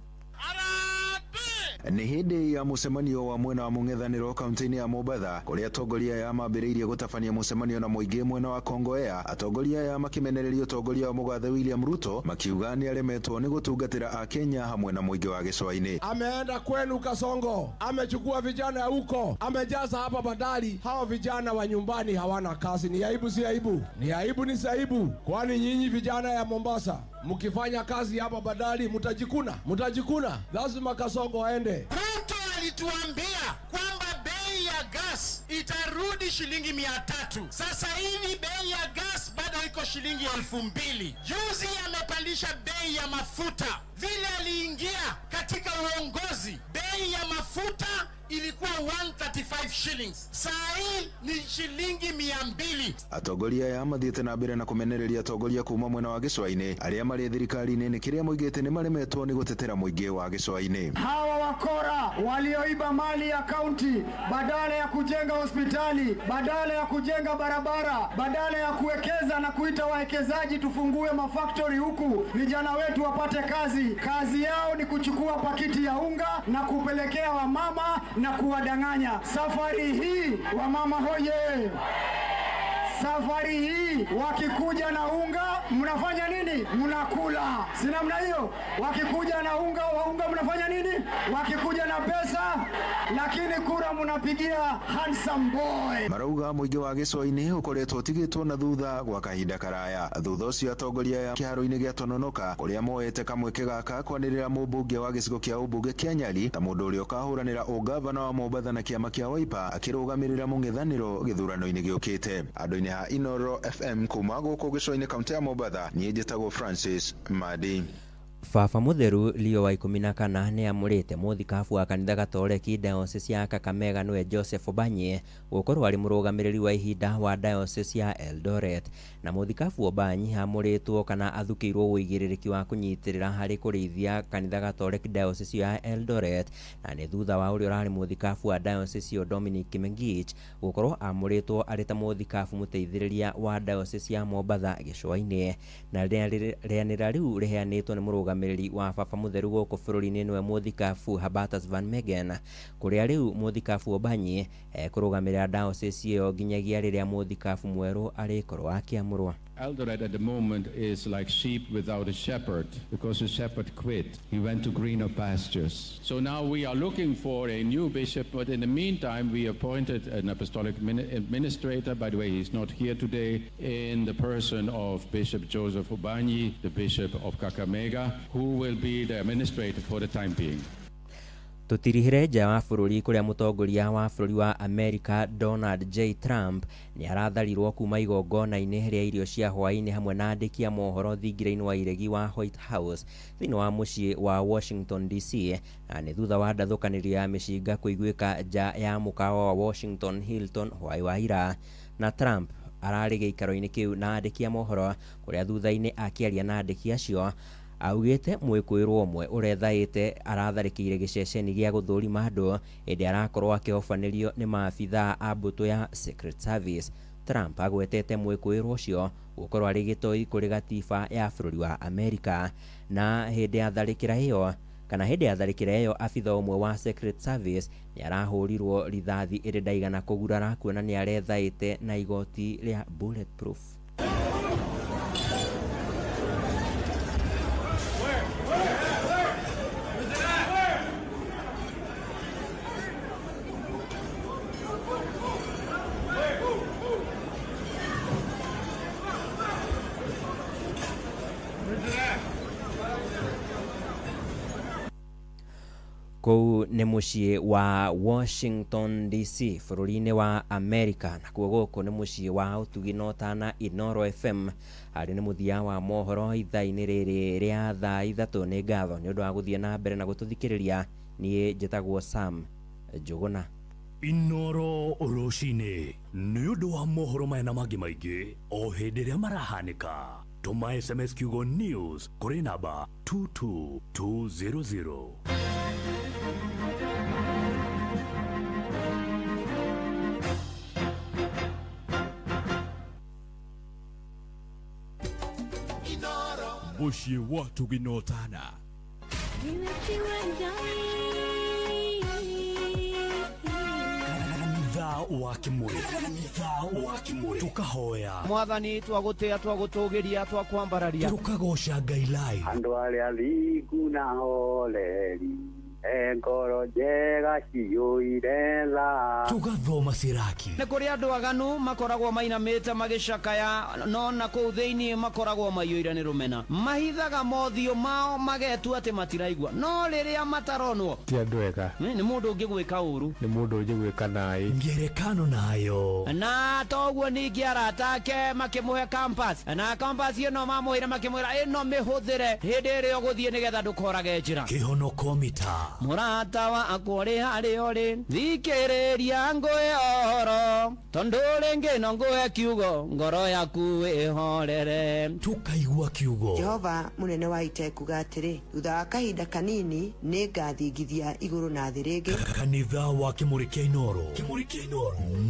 Ni hindi ya mucemanio wa mwena wa mung'ethaniro kaunti-ini ya Mombatha kuria atongoria ya mambiriirie gutabania mucemanio na muingi mwena wa Kongowea. Atongoria ya makimenereria utongoria wa Mugathe William Ruto makiuga ni aremetwo ni gutungatira a Kenya hamwe na muingi wa gicua-ini. Ameenda kwenu Kasongo, amechukua vijana huko, amejaza hapa bandari. Hao vijana wa nyumbani hawana kazi. Ni aibu si aibu? Ni aibu ni saibu. Kwani nyinyi vijana ya Mombasa mkifanya kazi hapa bandari mutajikuna. Lazima Kasongo aende. Ruto alituambia kwamba bei ya gas itarudi shilingi 300. Sasa hivi bei ya gas bado iko shilingi 2000. Juzi amepandisha bei ya mafuta. Vile aliingia katika uongozi, bei ya mafuta ilikuwa 135 shillings. Saa hii ni shilingi 200. Atongoria ya mathiete na mbere na kumenereria atongoria kuma mwena wa gicua-ini aria mari thirikari-ini ni kiria moigite ni maremetwo ni gutetera muingi wa gicua-ini. Hawa wakora walioiba mali ya kaunti badala ya kujenga hospitali, badala ya kujenga barabara, badala ya kuwekeza na kuita wawekezaji tufungue mafactory huku vijana wetu wapate kazi yao ni kuchukua pakiti ya unga na kupelekea wamama na kuwadanganya. Safari hii wamama hoye, safari hii wakikuja na unga mnafanya nini? Mnakula. Si namna hiyo? Wakikuja na unga mnafanya nini? Wakikuja na pesa, lakini kura mnapigia handsome boy. Marauga muingi wa gicua-ini ukoretwo tigitwo na thutha gwa kahinda karaya. Thutha ucio atongoria ya kiharo-ini gia Tononoka kuria moete kamweke gaka kwanirira mubunge wa gicigo kia ubunge kia Nyali ta mundu uria ukahuranira ugavana wa Mombatha na kiama kia Wiper akirugamirira mung'ethaniro githurano-ini giukite. Andu-ini ha Inoro FM kuma guku gicua-ini kaunti ya Mombatha ni njitagwo Francis Madi. Baba Mutheru Leo wa 14 nĩ amũrĩte mũthikabu wa kanitha Gatoreki Diocese ya Kakamega nĩwe Joseph Obanye gũkorwo arĩ mũrũgamĩrĩri wa ihinda wa Diocese ya Eldoret. Na mũthikabu Obanye amũrĩtwo kana athukĩirwo ũigĩrĩrĩki wa kũnyitĩrĩra harĩ kũrĩithia kanitha Gatoreki Diocese ya Eldoret, na nĩ thutha wa ũrĩa ũrarĩ mũthikabu wa Diocese yo Dominic Kimengich gũkorwo amũrĩtwo arĩ ta mũthikabu mũteithĩrĩria wa Diocese ya Mombatha gĩcũa-inĩ. Na rĩanĩra rĩu rĩheanĩtwo nĩ mũrũgamĩrĩri wa Baba Mutheru gũkũ bũrũri-inĩ nĩwe mũthikabu Habatas Van Megen, kũrĩa rĩu mũthikabu Obanye kũrũgamĩrĩra Diocese ĩyo nginyagia rĩrĩa mũthikabu mwerũ arĩkorwo akĩamũrwo. Eldoret at the moment is like sheep without a shepherd, because the shepherd quit. He went to greener pastures. So now we are looking for a new bishop, but in the meantime we appointed an apostolic administrator. By the way, he's not here today, in the person of Bishop Joseph Obanye, the Bishop of Kakamega, who will be the administrator for the time being. Tutirihire nja wa bũrũri kũrĩa mũtongoria wa bũrũri wa America Donald J. Trump nĩ aratharirwo kuma igongona-inĩ rĩa irio cia hwaĩ-inĩ hamwe na andĩki a mohoro thingira-inĩ wa iregi wa White House thĩinĩ wa mũciĩ wa Washington DC, na nĩ thutha wa ndathũkanĩrio ya mĩcinga kũiguĩka nja ya mũkawa wa Washington Hilton hwaĩ wa ira. Na Trump ararĩ gĩikaro-inĩ kĩu na andĩki a mohoro, kũrĩa thutha-inĩ akĩaria na andĩki acio augĩte mwĩkũĩrwo ũmwe ũrethaĩte aratharĩkĩire gĩceceni gĩa gũthũrima andũ hĩndĩ arakorwo akĩhobanĩrio nĩ maabithaa a mbũtũ ya Secret Service. Trump agwetete mwĩkũĩrwo ũcio gũkorwo arĩ gĩtoi kũrĩ gatiba ya bũrũri wa America. Na hĩndĩ ya tharĩkĩra ĩyo abithaa ũmwe wa Secret Service nĩ arahũrirwo rithathi ĩrĩ ndaigana kũgurara, kuona nĩ arethaĩte na igoti rĩa bulletproof. Kũu nĩ mũciĩ wa Washington DC bũrũri-inĩ wa America, na kuo gũkũ nĩ mũciĩ wa ũtugi na ũtana Inoro FM. Harĩ nĩ mũthia wa mohoro ithaa-inĩ rĩrĩ rĩa thaa ithatũ. Nĩ ngatho nĩ ũndũ wa gũthiĩ na mbere na gũtũthikĩrĩria. Niĩ njĩtagwo Sam Njũgũna. Inoro rũcinĩ nĩ ũndũ wa mohoro maya na mangĩ maingĩ o hĩndĩ ĩrĩa marahanĩka. Tũma SMS kiugo news kũrĩ namba 22200. Mũciĩ wa ũtugi na ũtana. Kanitha wa Kimũrĩ tukahoya Mwathani twagũtĩa twagũtũgĩria twakwambararia tukagoca Ngai live. Andũ arĩa athingu na holeri ngoro njega ciyũire tha tugathoma ciraki. nĩ kũrĩ andũ aganu makoragwo mainamĩte magĩcakaya, no na kũu thĩinĩ makoragwo maiyũire nĩ rũmena. Mahithaga mothiũ mao magetua atĩ matiraigua, no rĩrĩa mataronwo ti andũ ega. nĩ mũndũ ũngĩ gwĩka ũru, nĩ mũndũ ũngĩ gwĩka naĩ. Ngerekano nayo na toguo ningĩ arata ake makĩmũhe campus, na campus ĩno mamũhĩre makĩmwĩra ĩno mĩhũthĩre hĩndĩ ĩrĩa ũgũthiĩ nĩgetha ndũkorage njĩra. kĩhonoko mita mũrata wakwa ũrĩ harĩa ũrĩ, thikĩrĩria ngũhe ũhoro, tondũ rĩngĩ no ngũhe kiugo ngoro yaku ĩhorere. tukaigua kiugo. Jehova mũnene wa ita kuga atĩrĩ, thutha wa kahinda kanini nĩ ngathingithia igũrũ na thĩ rĩngĩ. Kanitha wa Kimũrĩ kĩa Inoro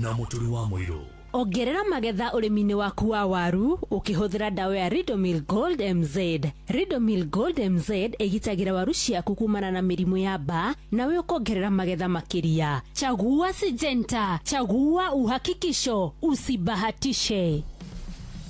na mũturi wa mũirũ. Ongerera magetha ũrĩmi-inĩ waku wa waru ũkĩhũthĩra ndawa ya Ridomil Gold MZ. Ridomil Gold MZ ĩgitagĩra waru ciaku kumana na mĩrimũ ya mbaa, nawe ũkongerera magetha makĩria. Chagua Syngenta, chagua uhakikisho, usibahatishe.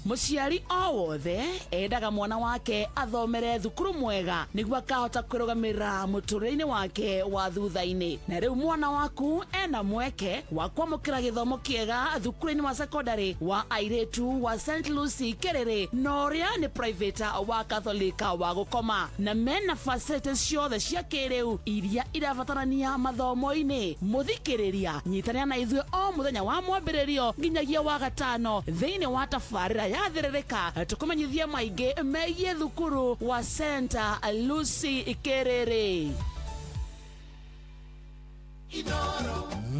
Mũciari o wothe endaga mwana wake athomere thukuru mwega nĩguo akahota kwĩrũgamĩrĩra mũtũrĩre-inĩ wake wa thutha-inĩ. Na rĩu mwana waku ena mweke wa kwamũkĩra gĩthomo kĩega thukuru-inĩ wa secondary wa airĩtu wa St. Lucy Kerere, na ũrĩa nĩ private wa Catholic wa gũkoma, na mena facilities ciothe cia kĩrĩu iria irabatarania mathomo-inĩ. Mũthikĩrĩria, nyitanĩra na ithuĩ o mũthenya wa mwambĩrĩrio nginyagia wa gatano thĩinĩ wa tabarĩra yathiririka tukumenyithia maingi megie thukuru wa Center Lucy Kerere.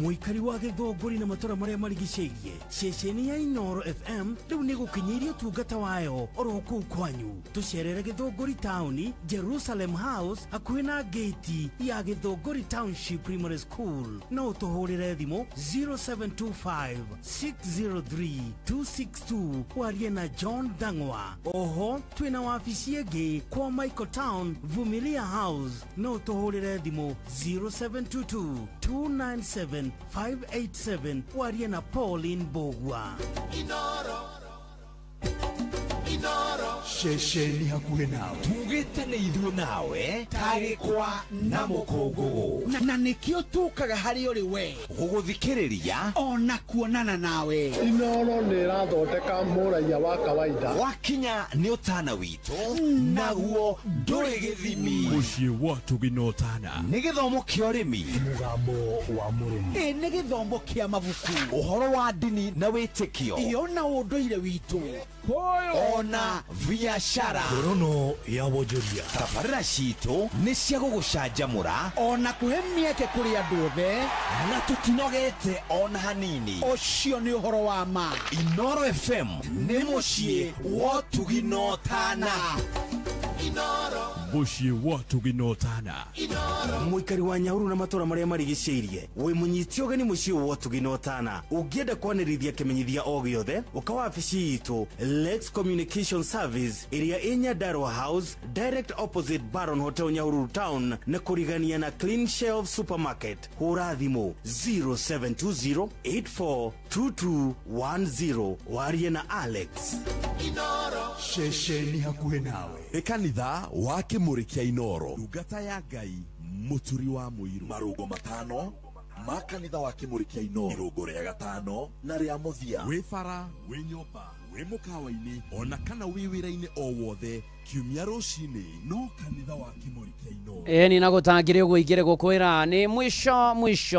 Muikari wa Githunguri na matora maria marigiceirie ceceni ya Inoro FM riu ni gukinyiria utungata wayo oroku kwanyu. Tucerere Githunguri Town, Jerusalem House, hakuhi na gate ya Githunguri Township Primary School. Na utuhurire thimu 0725 603 262 warie na John Dangwa. Oho twina wabici ingi kwa Michael Town, Vumilia House. Na utuhurire thimu 0722 297 587 warie na Pauline Bogwa. Inoro ceceni hakuhi nawe tugitane ithuĩ nawe tagĩkwa na mũkũngũgũ na nĩkĩo tũkaga harĩ ũrĩ we gũgũthikĩrĩria ona kuonana nawe. Inoro nĩ ĩrathondeka mũraiya wa kawaida wakinya nĩ ũtana witũ naguo ndũrĩ gĩthimi. Mũciĩ wa Tũginotana nĩ gĩthomo kĩa ũrĩmi, mũgambo wa mũrĩmi, nĩ gĩthomo kĩa mabuku, ũhoro wa ndini na wĩtĩkio, na ũndũire witũ, ona biashara, ngorono ya wonjoria. Tabarĩra citũ nĩ cia gũgũcanjamũra ona kũhe mĩeke kũrĩ andũ othe na tũtinogete ona hanini. Ũcio nĩ ũhoro wa ma. Inoro FM nĩ mũciĩ wa Tũginotana. Mũciĩ wa Tũginotana. Muikari wa Nyahururu na matora maria marigiceirie we munyiti ogeni muciĩ wa Tũginotana. Ungienda kwanĩrithia kimenyithia o giothe ukawa wabici itu Lex Communication Service iria Nyandarua House, direct opposite Baron Hotel Nyahururu Town, na kurigania na Clean Shelf Supermarket. Hura thimu 0720 842210 warie na Alex. Ceceni hakuhi nawe Kanitha wa Kĩmũrĩ kĩa Inoro, ndungata ya Ngai mũturi wa mũiru. Marũngo matano ma kanitha wa Kĩmũrĩ kĩa Inoro, irũngo rĩa gatano na rĩa mũthia. Wĩ bara, wĩ nyũmba, wĩ mũkawa-inĩ, ona kana wĩ wĩra-inĩ o wothe, kiumia rũcinĩ no kanitha wa Kĩmũrĩ kĩa Inoro. Ni nagũtangire ũgũigire gũkwĩra ni mwisho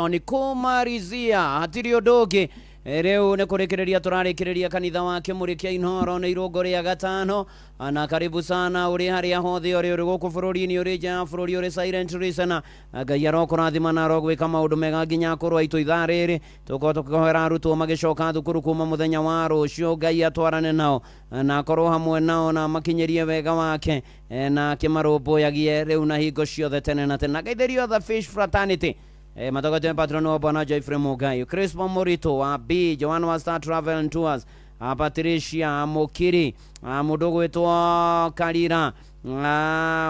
ni kũmarizia hatirĩ ũndũ ũngĩ. Rĩu nĩ kũrĩkĩrĩria tũrarĩkĩrĩria kanitha wa Kĩmũrĩ kĩa Inoro nĩ irũngo rĩa gatano. Na karibu sana ũrĩ harĩa hothe ũrĩ gũkũ bũrũri-inĩ, ũrĩ nja ya bũrũri, ũrĩ silent listener. Ngai arokũrathima na arogwĩka maũndũ mega nginya kũrũa itũ ithaa rĩrĩ. Tũkorwo tũkĩhoera arutwo magĩcoka thukuru kuma mũthenya wa rũciũ. Ngai atwarane nao na akorwo hamwe nao na makinyĩrie wega wake na kĩmarũmbũyagie rĩu na hingo ciothe tene na tene. Na Gaithĩrio The Fish Fraternity matogete patron wa Bwana Joyfrey Mugai, Crispo Morito wa B, Joan wa Star Travel and Tours, Patricia Mokiri, mũndũ gwĩtwo Karira,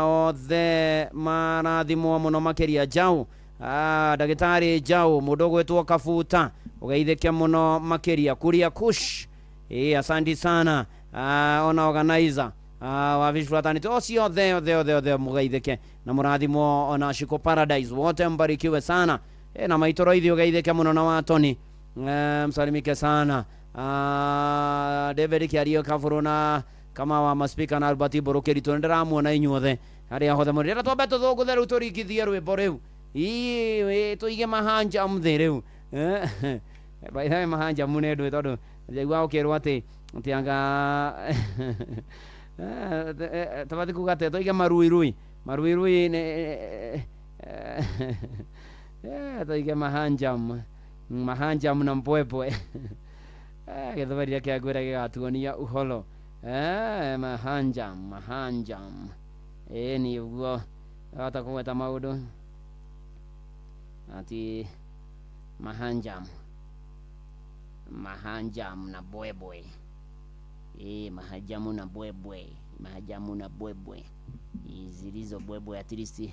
othe marathimwo mũno makĩria. Jau, ndagĩtarĩ Jau, mũndũ gwĩtwo Kafuta, ũgeithĩke mũno makĩria. Kuria Kush, asante sana, ona organizer wa Fish Fraternity, osio othe mugeithĩke na mũrathimwo ona Shiko Paradise, wote mbarikiwe sana. Na maitoro ithi ugeithĩke mũno na watoni, msalimike sana. David Kiario Kafuru na kama wa maspika na Albert Borokeri tũndĩramuona inyuothe harĩa hothe mũrĩ. Twambe tũthũngũthe rĩu tũringithie rwĩmbo rĩu tũige mahanja mthĩ rĩu. By the way mahanja mũnendwe tondũ njigua ũkĩrwo atĩ anga tabati kugate toige maruirui ne toige mahanjam na mpwepwe gĩthũbaria kĩa gwĩra gĩgatuonia uholo. Mahanjam ni ũguo hata kũgweta maũndũ ati mahanjam na bwebwe. Mahajamu na bwebwe zilizo bwebwe at least rĩu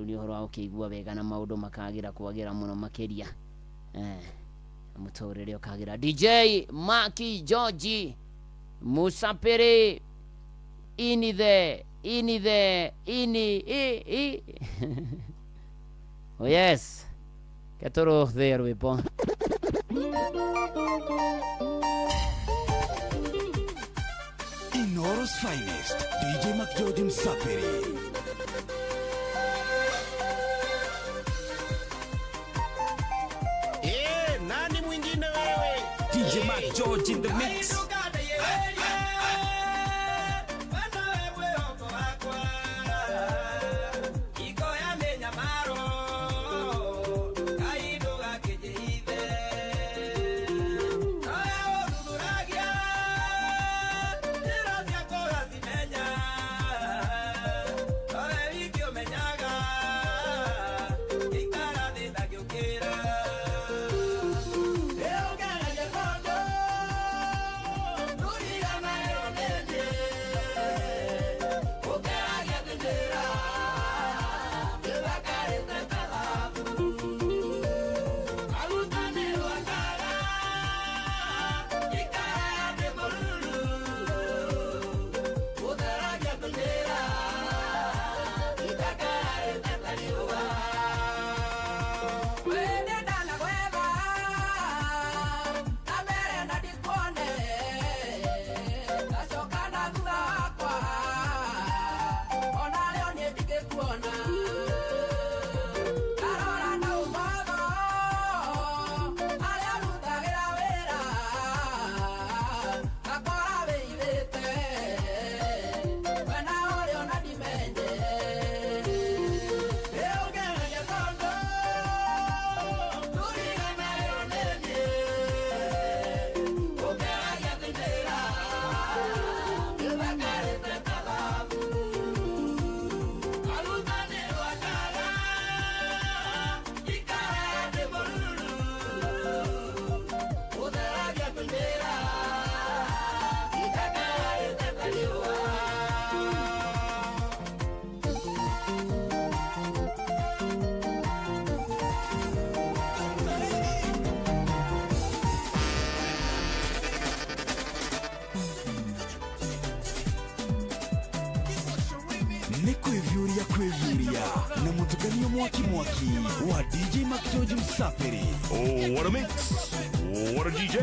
nĩ ũhoro wa ũkĩigua wega na maũndũ makagira kwagĩra mũno makĩria. Mũtũrĩre ũkagira. DJ Maki George Musapere ini oh yes ketoro there we po Inoro's finest, DJ McGeorge Msapere. Nani mwingine wewe? DJ McGeorge in the mix. nĩ kwĩvyũria na mũtukanio mwaki wa DJ Macgeorge Msafiri. Oh, what a mix! What a DJ!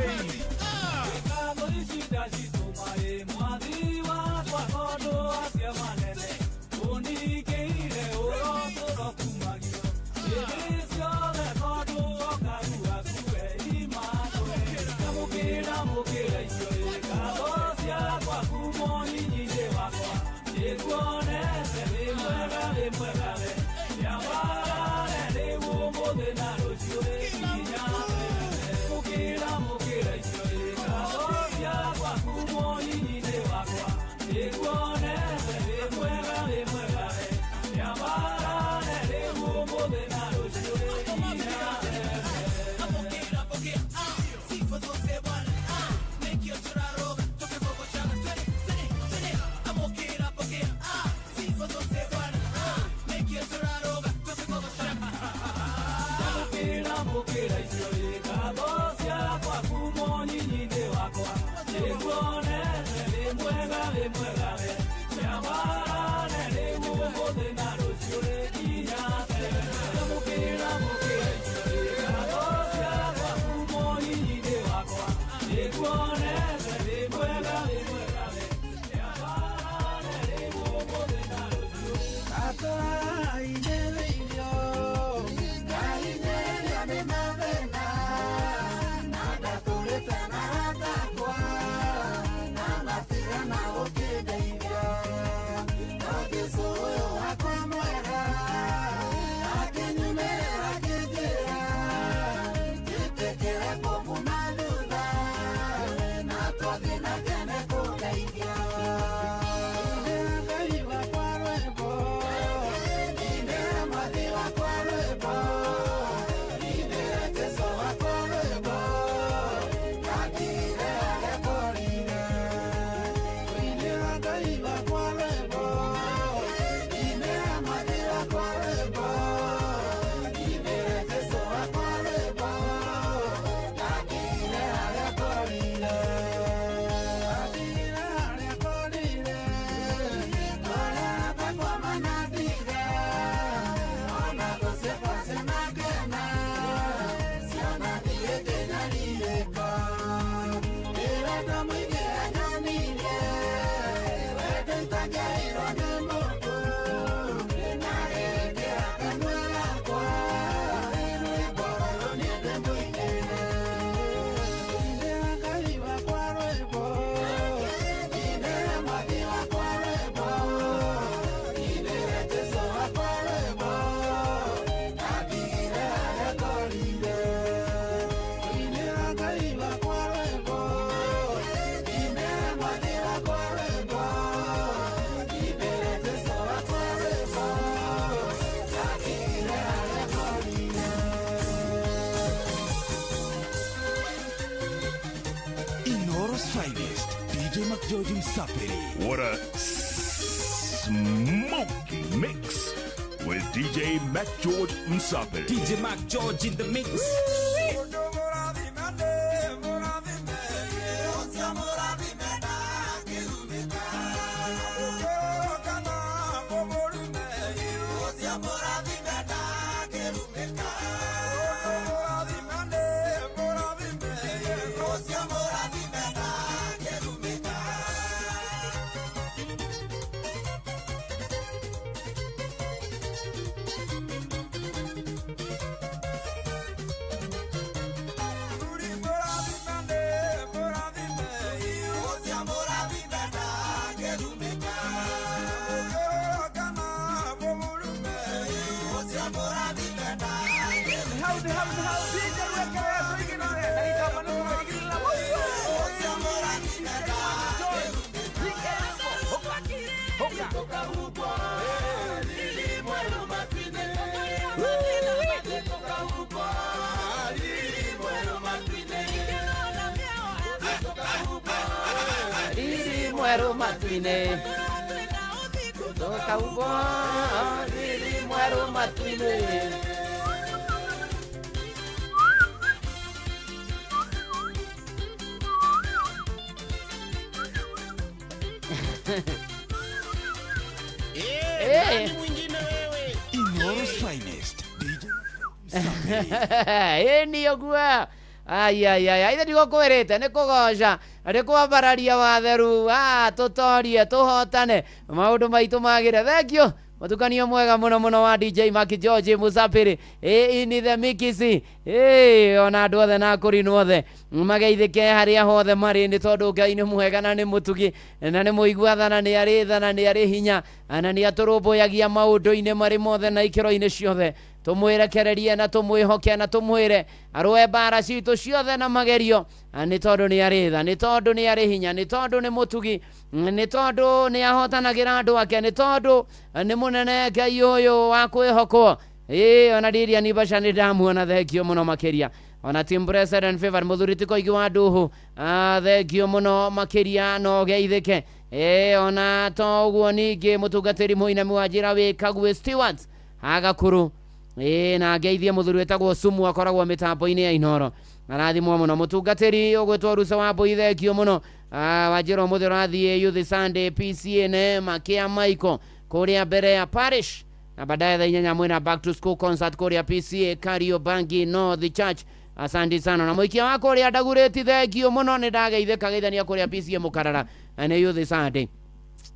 Macgeorge Msafiri. What a smoky mix with DJ Macgeorge Msafiri. DJ Macgeorge in the mix. Muero matuine toka ubo lili muero matuine. Inoros Finest. Niyo gua. Ai ithari gukwerete ni kugoca ni kwambararia watheru tutorie tuhotane maundu maitu magire. Thengio mutukanio mwega muno wa DJ Mac George Musapiri ini the mikisi ona andu othe na kurinu othe mageithike haria hothe mari ni tondu Ngai ni mwega na ni mutugi na ni muiguathana ni ari hinya na ni aturumbuyagia maundu-ini mari mothe na ikiro-ini ciothe. Tumwirekererie na tumwihoke na tumwire arwe bara citu ciothe na magerio ni tondu ni ari tha, ni tondu ni ari hinya, ni tondu ni mutugi, ni tondu ni ahotanagira andu ake, ni tondu ni munene Ngai uyu wa kwihokwo. Ona Diria ni Basha ni ndamuona. Thengio muno makiria. Ona Team President Favor muthuriti koigi wa nduhu thengio muno makiria no geithike. Ona to uguo ningi mutungatiri muinami wa njira wi Kagwe Stewart agakuru na geithie muthuri wetagwo Sumu akoragwo mitambo-ini ya Inoro. Arathimwo muno mutungatiri ugwetwo Rusa wa Mbui. Thengio muno wajiro muthirathi Youth Sunday PCN Makia Michael kuria mbere ya Parish na baadaye thaa 8 mwena back to school concert kuria PCA Kariobangi North Church. Asante sana na muikia wako uria ndagureti. Thengio muno ni ndageithika geithania kuria PCA Mukarara na Youth Sunday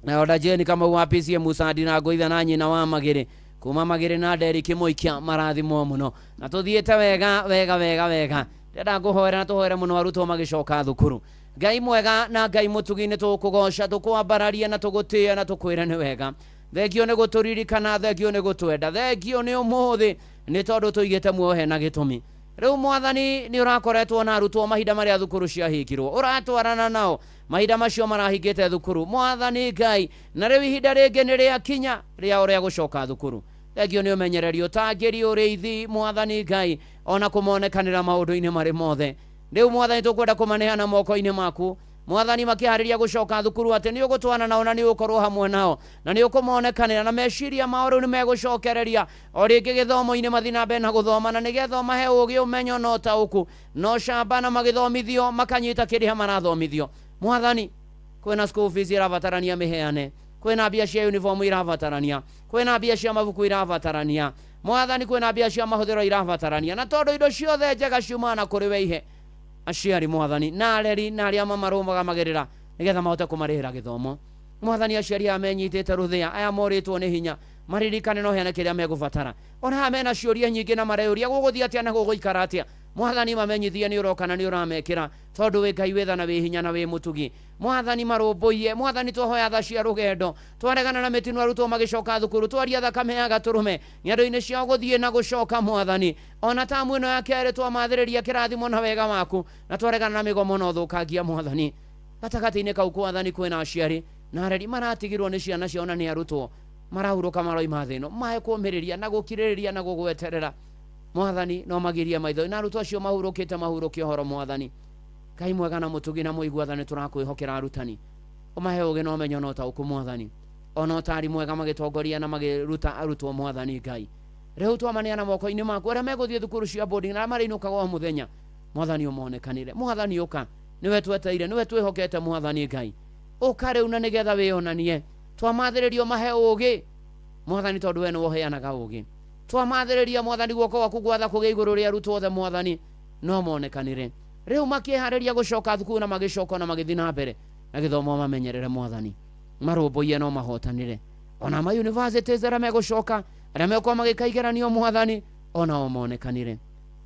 na oda jeni kama wa PCA Musadi na goitha na nyina wa Magere kuma Magere na Derek Moikia marathimwo muno na tuthiete wega ndenda nguhoera na tuhoere muno arutwo magicoka thukuru. Ngai mwega na Ngai mutugi ni tukugoca tukwambararia na tugutia na tukwira ni wega. Thengio ni guturirikana, thengio ni gutwenda, thengio ni umuthi ni tondu tuigite muohe na gitumi. Riu Mwathani ni urakoretwo na arutwo mahinda maria thukuru ciahingirwo, uratwarana nao mahinda macio marahingite thukuru. Mwathani Ngai na riu ihinda ringi ni ria kinya ria uria gucoka thukuru. Thengio ni umenyererio tangiri uriithi Mwathani Ngai ona kumonekanira maundu-ini mari mothe. Riu Mwathani tukwenda kumaneana moko-ini maku Mwathani makihariria gucoka thukuru ati ni ugutwana nao na ni ukorwo hamwe nao na ni ukumonekanira na meciria mao riu ni megucokereria o ringi githomo-ini mathina mbere na guthoma na nigetha mahe ugi umenyo no tauku no camba na magithomithio makanyita kiria marathomithio. Mwathani kwina school fees irabatarania miheane, kwina mbia cia uniform irabatarania, kwina mbia cia mabuku irabatarania. Mwathani kwina mbia cia mahuthiro irabatarania na tondu indo ciothe njega ciumana kuri we ihe aciari Mwathani na areri na aria mamarumaga magerera nigetha mahote kumarihira githomo. Mwathani aciari amenyitite ruthia aya moritwo ni hinya maririkane no heane kiria megubatara. Ona amena ciuria nyingi na mareuria guguthii atia na guguikara atia. Mwathani mamenyithie ni uroka na ni uramekira tondu we Ngai wetha na we hinya na we mutugi. Mwathani marumbuiye. Mwathani twahoya tha cia rugendo twaregana na mitino arutwo magicoka thukuru twaria thakame ya gaturume nyandu-ini cia guthii na gucoka. Mwathani ona tamu ino ya kere twamathiriria kirathimo na wega waku na twaregana na migomo no thukangia. Mwathani gatagati-ini kau Mwathani kwina aciari na areri maratigirwo ni ciana ciao na ni arutwo marahuruka maroima thino mahe kumiriria na gukiririria na gugweterera. Mwathani no magiria maitho na arutwo acio mahurukite mahurukie horo. Mwathani Ngai mwega na mutugi na muiguathane turakwihokera arutani umahe ugi no menyo no tauku. Mwathani ona utari mwega magitongoria na magiruta arutwo. Mwathani Ngai riu twamaneana moko-ini maku aria meguthie thukuru cia boarding na marinukaga o muthenya. Mwathani umonekanire. Mwathani uka niwe tweteire niwe twihokete. Mwathani Ngai uka riu na nigetha wionanie twamathiririo mahe ugi Mwathani tondu we niwe uheanaga ugi. Twamathiriria Mwathani guoko waku gwatha kugia iguru ria arutwo othe Mwathani no monekanire. Riu makihariria gucoka thukuru na magicoka na magithii na mbere na githomo mamenyerere. Mwathani marumbuiye no mahotanire ona ma universities aria megucoka aria mekwa magikaigeranio. Mwathani ona o monekanire.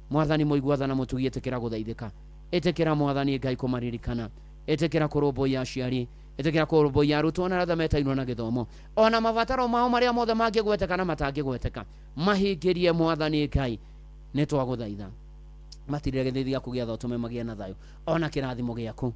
Mwathani muiguathana mutugi itikira guthaithika itikira Mwathani Ngai kumaririkana itikira kurumbuiya aciari itikira kurumbuiya arutwo na arĩa metainwo na githomo ona mabataro mao maria mothe mangigweteka na matangigweteka mahingirie. Mwathani Ngai ni twaguthaitha matirire githithi giaku giatha utume magie na thayo ona kirathimo giaku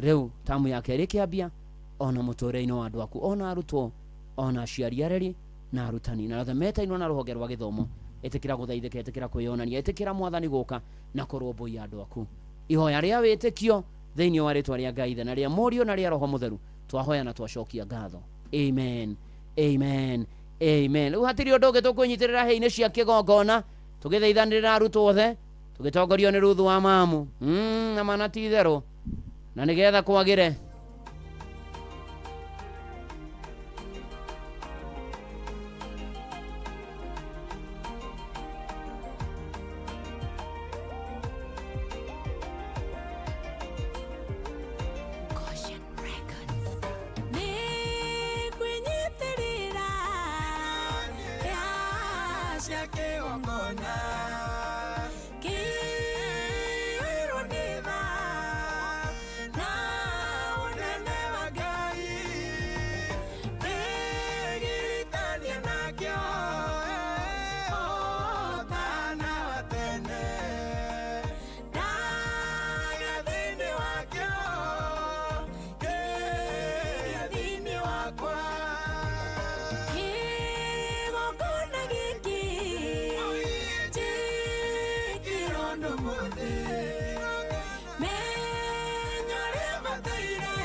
riu tamu ya keri kiambia ona muture-ini wa andu aku ona arutwo ona aciari areri na arutani na arĩa metainwo na ruhonge rwa githomo itikira guthaithika itikira kwiyonania itikira Mwathani guka na kurumbuiya andu aku. Ihoya ria witikio thiini wa ritwa ria Ngai na ria Murio na ria Roho Mutheru twahoya na twacokia ngatho. Amen, amen, amen. Riu hatiri undu ungi tukwinyitirira hei-ini cia kigongona tugithaithanirira arutwo othe tugitongorio ni Ruthu wa Mamu na manati itheru na nigetha kwagire kĩgongona kĩirwo nĩ tha na ũnene wa Ngai ndĩgiritania nakĩo ũtana wa tene ndaga thĩinĩ wakĩo kĩrĩa thĩinĩ wakwa kĩgongona gĩkĩ njĩkĩrwo ndũmũthĩ menya ũrĩa bataire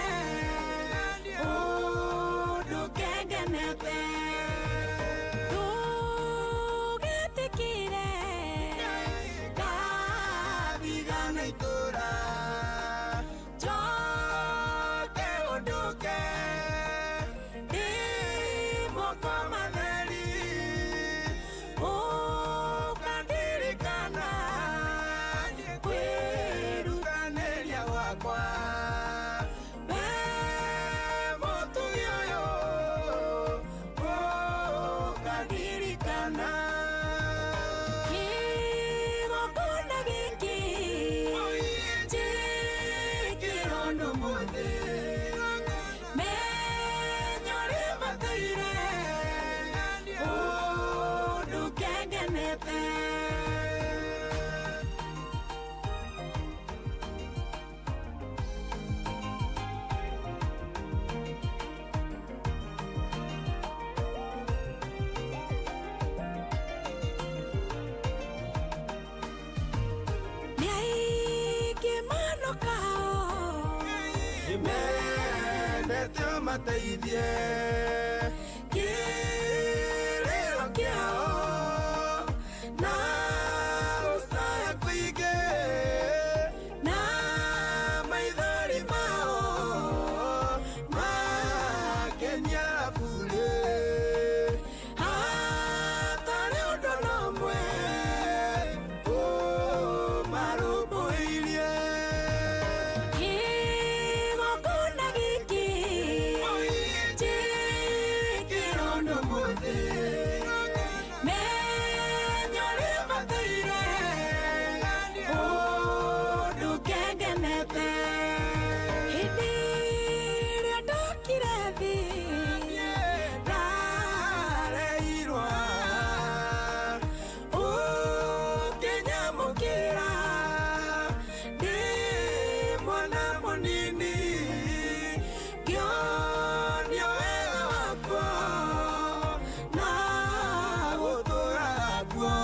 ũndũ kengenete ndũgetĩkĩre ndathigana itũũra njoke ũndũke ndĩ moko matheri ũkandirikana kwĩrutanĩria gwakwa we mũtugi ũyũ ũkandirikana kĩgongona gĩkĩ njĩkĩrwo ndũmũthĩ menya ũrĩa bataire ũndũ kengenete nĩ aingĩ manokao mendete ũmateithie kĩrĩro kĩao na gũcaya kũingĩ na maithori mao makenia bure hatarĩ ũndũ n'ũmwe ũmarũmbũirie kĩgongona gĩkĩ njĩkĩrwo ndũmũthĩ menya ũrĩa bataire ũndũ kengenete hĩndĩ ĩrĩa ndokire thĩ ndareirwo ũkĩnyamũkĩra ndĩ mwana mũnini ngĩonio wega wakuo na gũtũũra kuo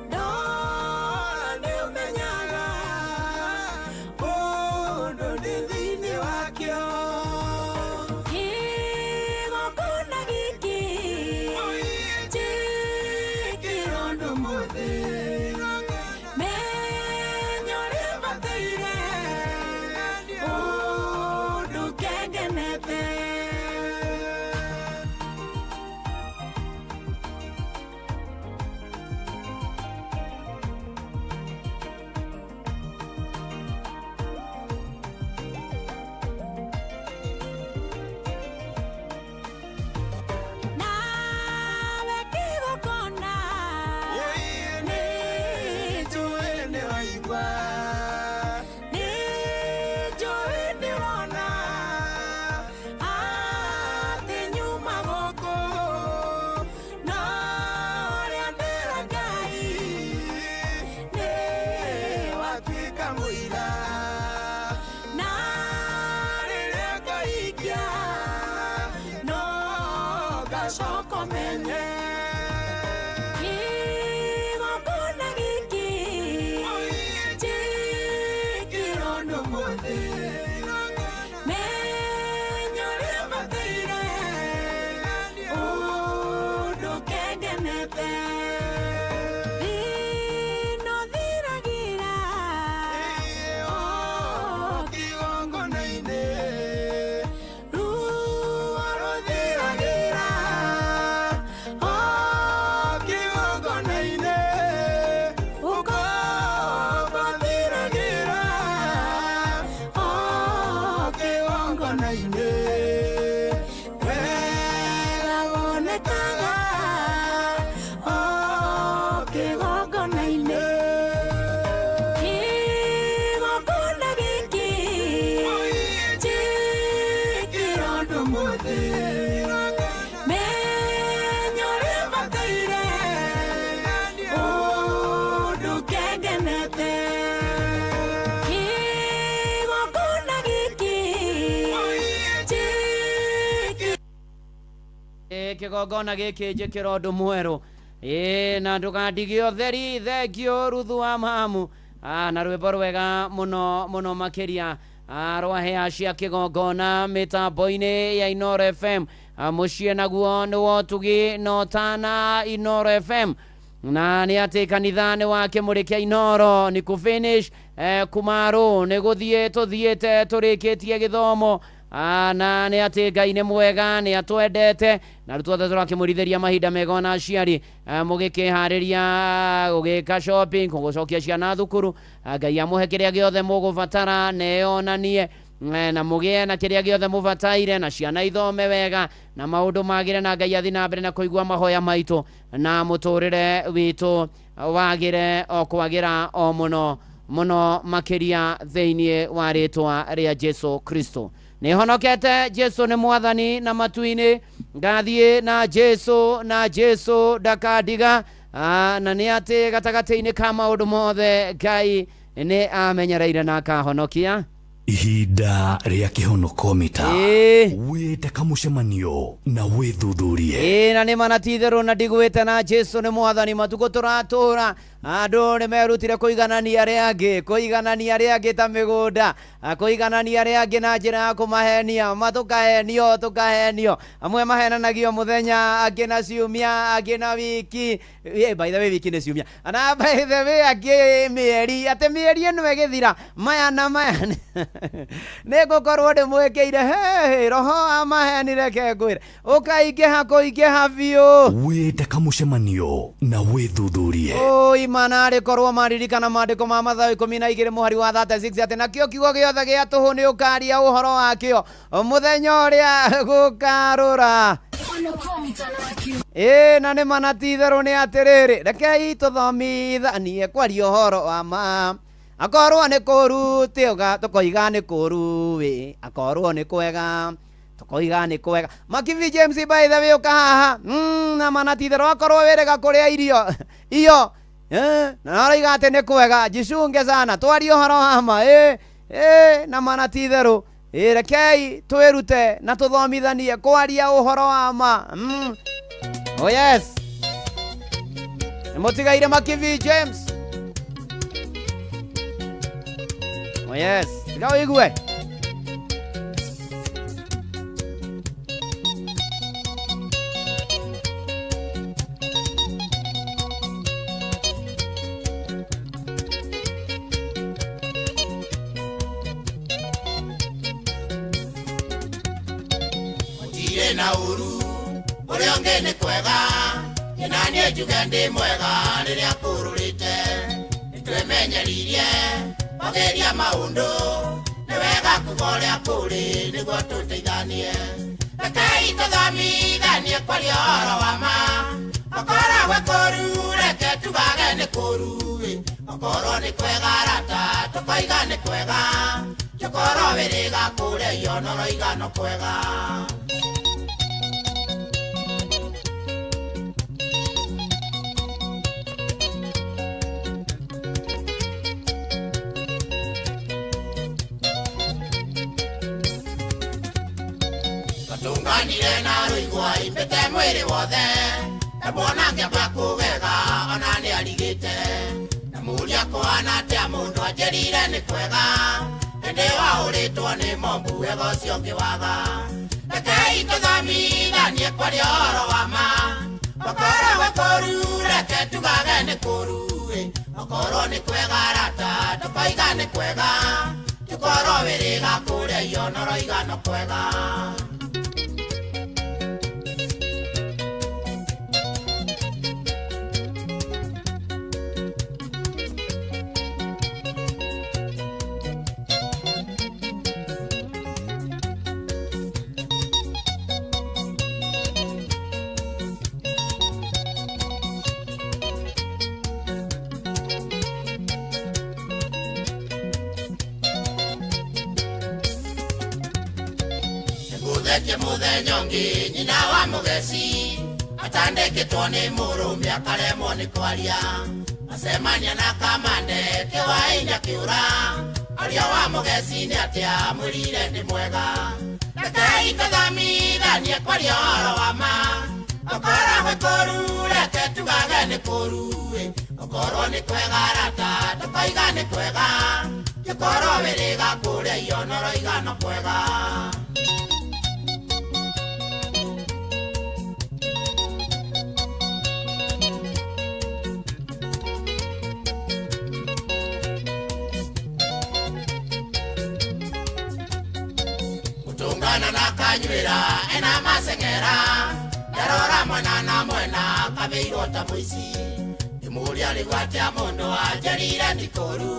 ndora nĩũmenyaga ũndũ ndĩ thĩinĩ wakĩo kĩgongona gĩkĩ njĩkĩrwo ndũmũthĩ menya ũrĩa bataire ũndũ kengenete nawe kĩgongona nĩ njũĩ nĩ waigua nĩ njũĩ nĩ wona atĩ nyuma gũkũ no ũrĩa ndĩra Ngai nĩ watuĩka mũira na rĩrĩa ngahingia no ngacoka menye kĩgongona gĩkĩ njĩkĩrwo ndũmũthĩ menya ũrĩa bataire ũndũ kengenete rĩnothiragĩra o kĩgongona-inĩ ruo rũthiragĩra o kĩgongona-inĩ ũkombo thiragĩra o kĩgongona kigongona giki njikira undu mweru na ndukandige utheri thengio ruthu wa mamu na rwimbo rwega muno makiria rwa hea cia kigongona mitambo-ini ya Inoro FM mucie naguo ni wotugi no tana Inoro FM na ni ati kanitha ni wa kimurikia Inoro ni ku finish kumaru ni guthie tuthiete turikitie githomo na ni ati Ngai ni mwega ni atwendete na rutwothe turakimurithiria mahinda mega ona aciari mugikihariria gugika shopping kugucokia ciana thukuru Ngai amuhe kiria giothe mugubatara neonanie na mugie na kiria giothe mubataire na ciana ithome wega na maundu magire na Ngai athi na mbere na kuigua mahoya maitu na muturire witu wagire o kwagira o muno makiria theinie wa ritwa ria Jesu Kristo. Ni honokete Jesu ni mwathani na matuini ngathie na Jesu dakadiga na ni ati gatagati-ini ka maundu mothe Ngai ni amenyereire na akahonokia ihinda ria kihonoko mita wite kamucemanio na withuthurie na ni manatitherũ na ndigwite na Jesu ni mwathani matuko turatura andu ni merutire kuiganania aria angi ta migunda kuiganania aria angi na njira ya kumahenia tukahenio amwe mahenanagio muthenya angi na ciumia angi na wiki by the way wiki ni ciumia na by the way angi mieri ate mieri eno igithira maya nigukorwo ndimwikiire roho amaheni reke ngwire ukaingiha biu wite kamucemanio na withuthurie manare korwo maririkana mandiko ma Mathayo 12 muhari wa 36 ati nakio kiugo giothe gia tuhu ni ukaria uhoro wakio muthenya uria gukarura na ni manatitherũ ni atiriri rekei tuthomithanie kwaria uhoro wa ma akorwo ni kuru tiuga tukoiga ni kuru akorwo ni kwega tukoiga ni kwega Makivi James by the way ukahaha na manatitherũ akorwo wirega kuria irio iyo na araiga ati ni kwega jicunge sana twaria uhoro wa ma na manatitherũ rekei twirute na tuthomithanie kwaria uhoro wa ma oh yes mutigaire Makivi James oh yes tiga uigue na uru uria ungi ni kwega nanie njuge ndi mwega riria kururite nitwemenyeririe mageria maundu ni wega kuga uria kuri niguo tuteithanie rekei tuthomithanie kwaria uhoro wa ma okorwo gwe kuru reke tugage ni kuru okorwo ni kwega rata tukoiga ni kwega tukorwo wiriga kuria ionoro igano kwega tunganire na ruigwa impete mwiri wothe ebona ngiamba kugega ona ni arigite na muria kwana atia mundu anjerire ni kwega indi wauritwo ni mombu ego cio ngiwaga rekei tuthomithanie kwaria uhoro wa ma okorwo gwe kuru reke tugage ni kuru okorwo ni kwega rata tukoiga ni kwega tukorwo wiriga kuria ionoro igano kwega Nyongi nyina wa mugeci atandikitwo ni murume akaremwo ni kwaria acemania na kamande kiwainya kiura aria wa mugeci ni atia mwirire ndi mwega rekei tuthomithanie kwaria uhoro wa ma okora we koru reke tugage nĩ kũru okorwo nĩ kwega rata tũkoiga nĩ kwega gĩkorwo wĩrĩga kũrĩa ionoro igano kwega gũtũngana na kanyuĩra ena maceng'era ndarora mwena na mwena kabĩirwo ta mũici mũrĩa rĩgwatia mũndũ anjerire ti kũru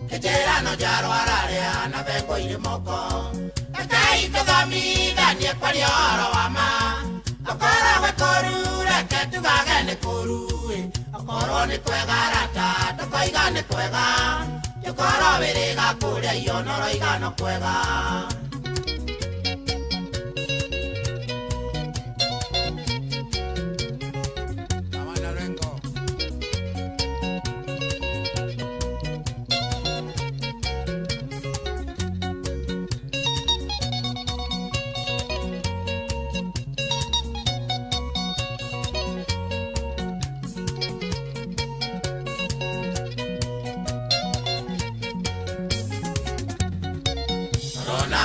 kĩnjĩrano njarwararĩa na bengo irĩ moko rekei tũthomithanie kwaria ũhoro wa ma okorwo gwĩ kũru reke tugage nĩ kũru okorwo nĩ kwega rata tũkoiga nĩ kwega gĩkorwo wĩrĩga kũrĩa ionoro igano kwega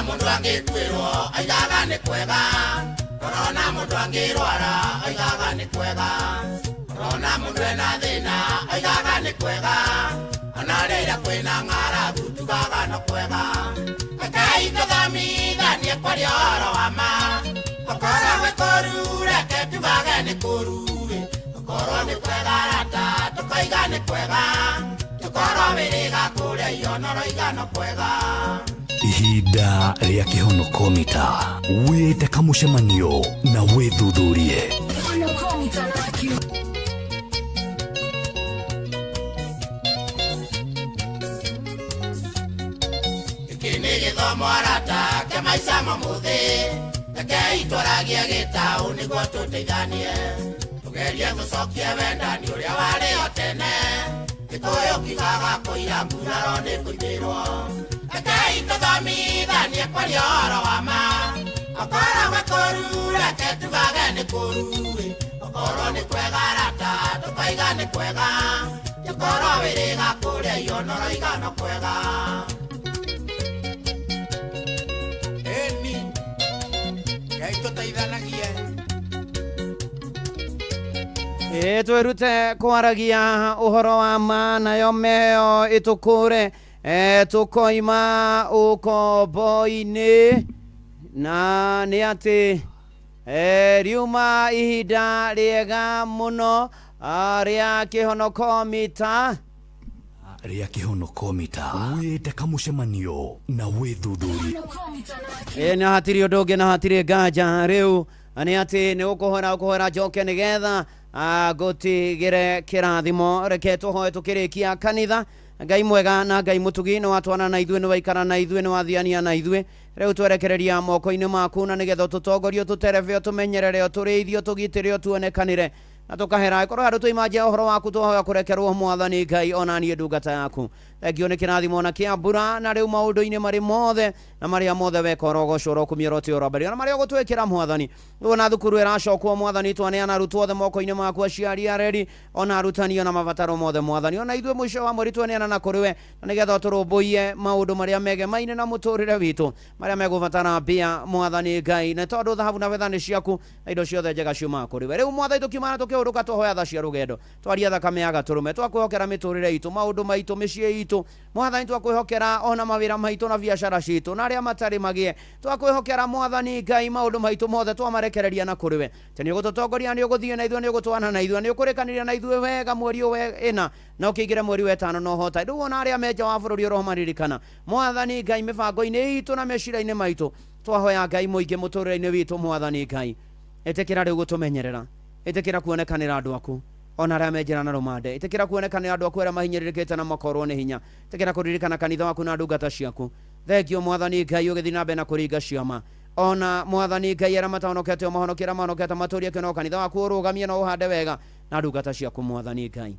mũndũ angĩkwĩrwo aigaga nĩ kwega korona mũndũ angĩrwara aigaga nĩ kwega korona mũndũ ena thĩna aigaga nĩ kwega ona rĩrĩa kwĩna ng'aragu tugaga no kwega rekei tũthomithanie kwaria ũhoro wa ma okorwo gwĩ kũru reke tugage nĩ kũru okorwo nĩ kwega rata tũkoiga nĩ kwega gĩkorwo wĩrĩga kũrĩa ionoro igano kwega ihinda rĩa kĩhonokomita wĩte kamũcemanio na wĩthuthurie gĩkĩ nĩ gĩthomo arata kĩa maica mamũthĩ rekei twaragie gĩtaũ nĩguo tũteithanie tũgerie tũcokie wendani ũrĩa warĩo tene gĩkũyũ kiugaga kũira nguraro nĩ kũithĩrwo rekei tũthomithanie kwaria ũhoro wa ma okorwo gwĩ kũru reke tugage nĩ kũru okorwo nĩ kwega rata tũkoiga nĩ kwega gĩkorwo wĩrĩga kũrĩa ionoro igano kwega ĩni ngai tũteithanagie twĩrute kwaragia ũhoro wa ma nayo meo ĩtũkũre tukoima ukombo-inĩ na nĩ atĩ riuma ihinda rĩega mũno rĩa kĩhonokomita wĩte kamũcemanio na wĩthuthurie na hatirĩ ũndũ ũngĩ na hatirĩ nganja rĩu nĩ atĩ nĩ ũkũhora njoke nĩgetha gũtigĩre kĩrathimo reke tũhoe tũkĩrĩkia kanitha Ngai mwega na Ngai mũtugi nĩ watwana na ithuĩ nĩ waikara na ithuĩ nĩ wathiania na ithuĩ rĩu twerekereria moko-inĩ maku na nĩgetha tũtongorio tũterebe tũmenyerere tũrĩithio tũgitĩre tuonekanĩre na tũkahera korwo handũ tũimanjia ũhoro waku tũhoya kũrekerwo Mwathani Ngai ona niĩ ndungata yaku thengio nĩ kĩrathimo na kĩa mbura na rĩu maũndũ-inĩ marĩ mothe na marĩa mothe weka ũrogocwo ũrokumia ũroti ũrambari na marĩa ũgũtwĩkĩra Mwathani ona thukuru ĩracokwo Mwathani twaneana arutwo othe moko-inĩ maku aciari areri ona arutani ona mabataro mothe Mwathani ona ithuĩ mũico wa mweri twaneana na kũrĩ we na nĩgetha tũrũmbũiye maũndũ marĩa megemaine na mũtũrĩre witũ marĩa megũbatara mbia Mwathani Ngai na tondũ thahabu na betha nĩ ciaku na indo ciothe njega ciuma kũrĩ we rĩu Mwathani tũkiumana tũkĩũrũka tũhoya tha cia rũgendo twaria thakame ya gatũrũme twakwĩhokera mĩtũrĩre itũ maũndũ maitũ mĩciĩ itũ Mwathani twakwĩhokera ona mawĩra maitũ na biacara citũ na arĩa matarĩ magĩe twakwĩhokera Mwathani Ngai maũndũ maitũ mothe twamarekereria na kũrĩ we nĩ ũgũtũtongoria nĩ ũgũthiĩ na ithuĩ nĩ ũgũtwana na ithuĩ nĩ ũkũrĩkanĩria na ithuĩ wega mweri ĩna na ũkĩingĩre mweri wa ĩtano na ũhota rĩu ona arĩa menja wa bũrũri ũromaririkana Mwathani Ngai mĩbango-inĩ itũ na meciria-inĩ maitũ twahoya Ngai mũingĩ mũtũrĩre-inĩ witũ Mwathani Ngai ĩtĩkĩra rĩu gũtũmenyerera ĩtĩkĩra kuonekanĩra andũ aku ona arĩa menjera na rũmande ĩtĩkĩra kuonekanĩra andũ aku arĩa mahinyĩrĩrĩkĩte na makorwo nĩ hinya ĩtĩkĩra kũririkana kanitha waku na ndungata ciaku thengio Mwathani Ngai ũgĩthiĩ na mbere na kũringa ciama ona Mwathani Ngai arĩa matahonokete mahonokera mahonokete matũrie kĩno kanitha waku ũrũgamie na ũhande wega na ndungata ciaku Mwathani Ngai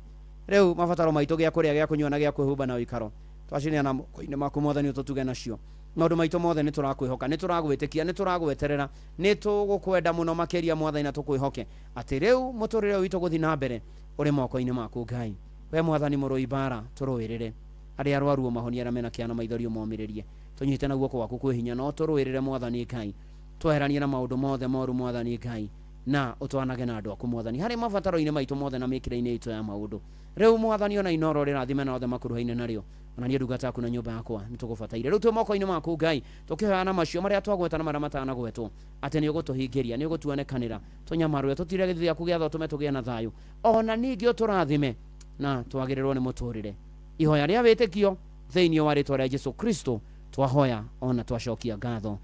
rĩu mabataro maitũ gĩa kũrĩa gĩa kũnyua na gĩa kwĩhumba na ũikaro twaciniana moko-inĩ maku Mwathani ũtũtuge nacio maũndũ maitũ mothe nĩ tũrakwĩhoka nĩ tũragwĩtĩkia nĩ tũragweterera nĩ tũgũkwenda mũno makĩria Mwathani na tũkwĩhoke atĩ rĩu mũtũrĩre witũ gũthiĩ na mbere ũrĩ moko-inĩ maku Ngai we Mwathani mũrũi bara tũrũĩrĩre arĩa arwaru mahonia arĩa mena kĩana maithorio momĩrĩrie tũnyite na guoko gwaku kwĩ hinya no tũrũĩrĩre Mwathani Ngai tweheranie na maũndũ mothe moru Mwathani Ngai na ũtwanage na andũ aku Mwathani harĩ mabataro-inĩ maitũ mothe na mĩkĩre-inĩ itũ ya maũndũ rĩu Mwathani ona Inoro rĩrathime na othe makuruhaine narĩo ona niĩ ndungata yaku na nyũmba yakwa nĩ tũgũbataire rĩu twĩ moko-inĩ maku Ngai tũkĩhoyana macio marĩa twagweta na marĩa matanagwetwo atĩ nĩ ũgũtũhingĩria nĩ ũgũtuonekanĩra tũnyamarũe tũtire gĩthiĩ gĩaku gĩatho tũme tũgĩe na thayũ ona ningĩ ũtũrathime na twagĩrĩrwo nĩ mũtũrĩre ihoya rĩa wĩtĩkio thĩinĩ wa rĩtwa rĩa Jesũ Kristo twahoya ona twacokia ngatho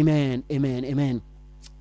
amen amen amen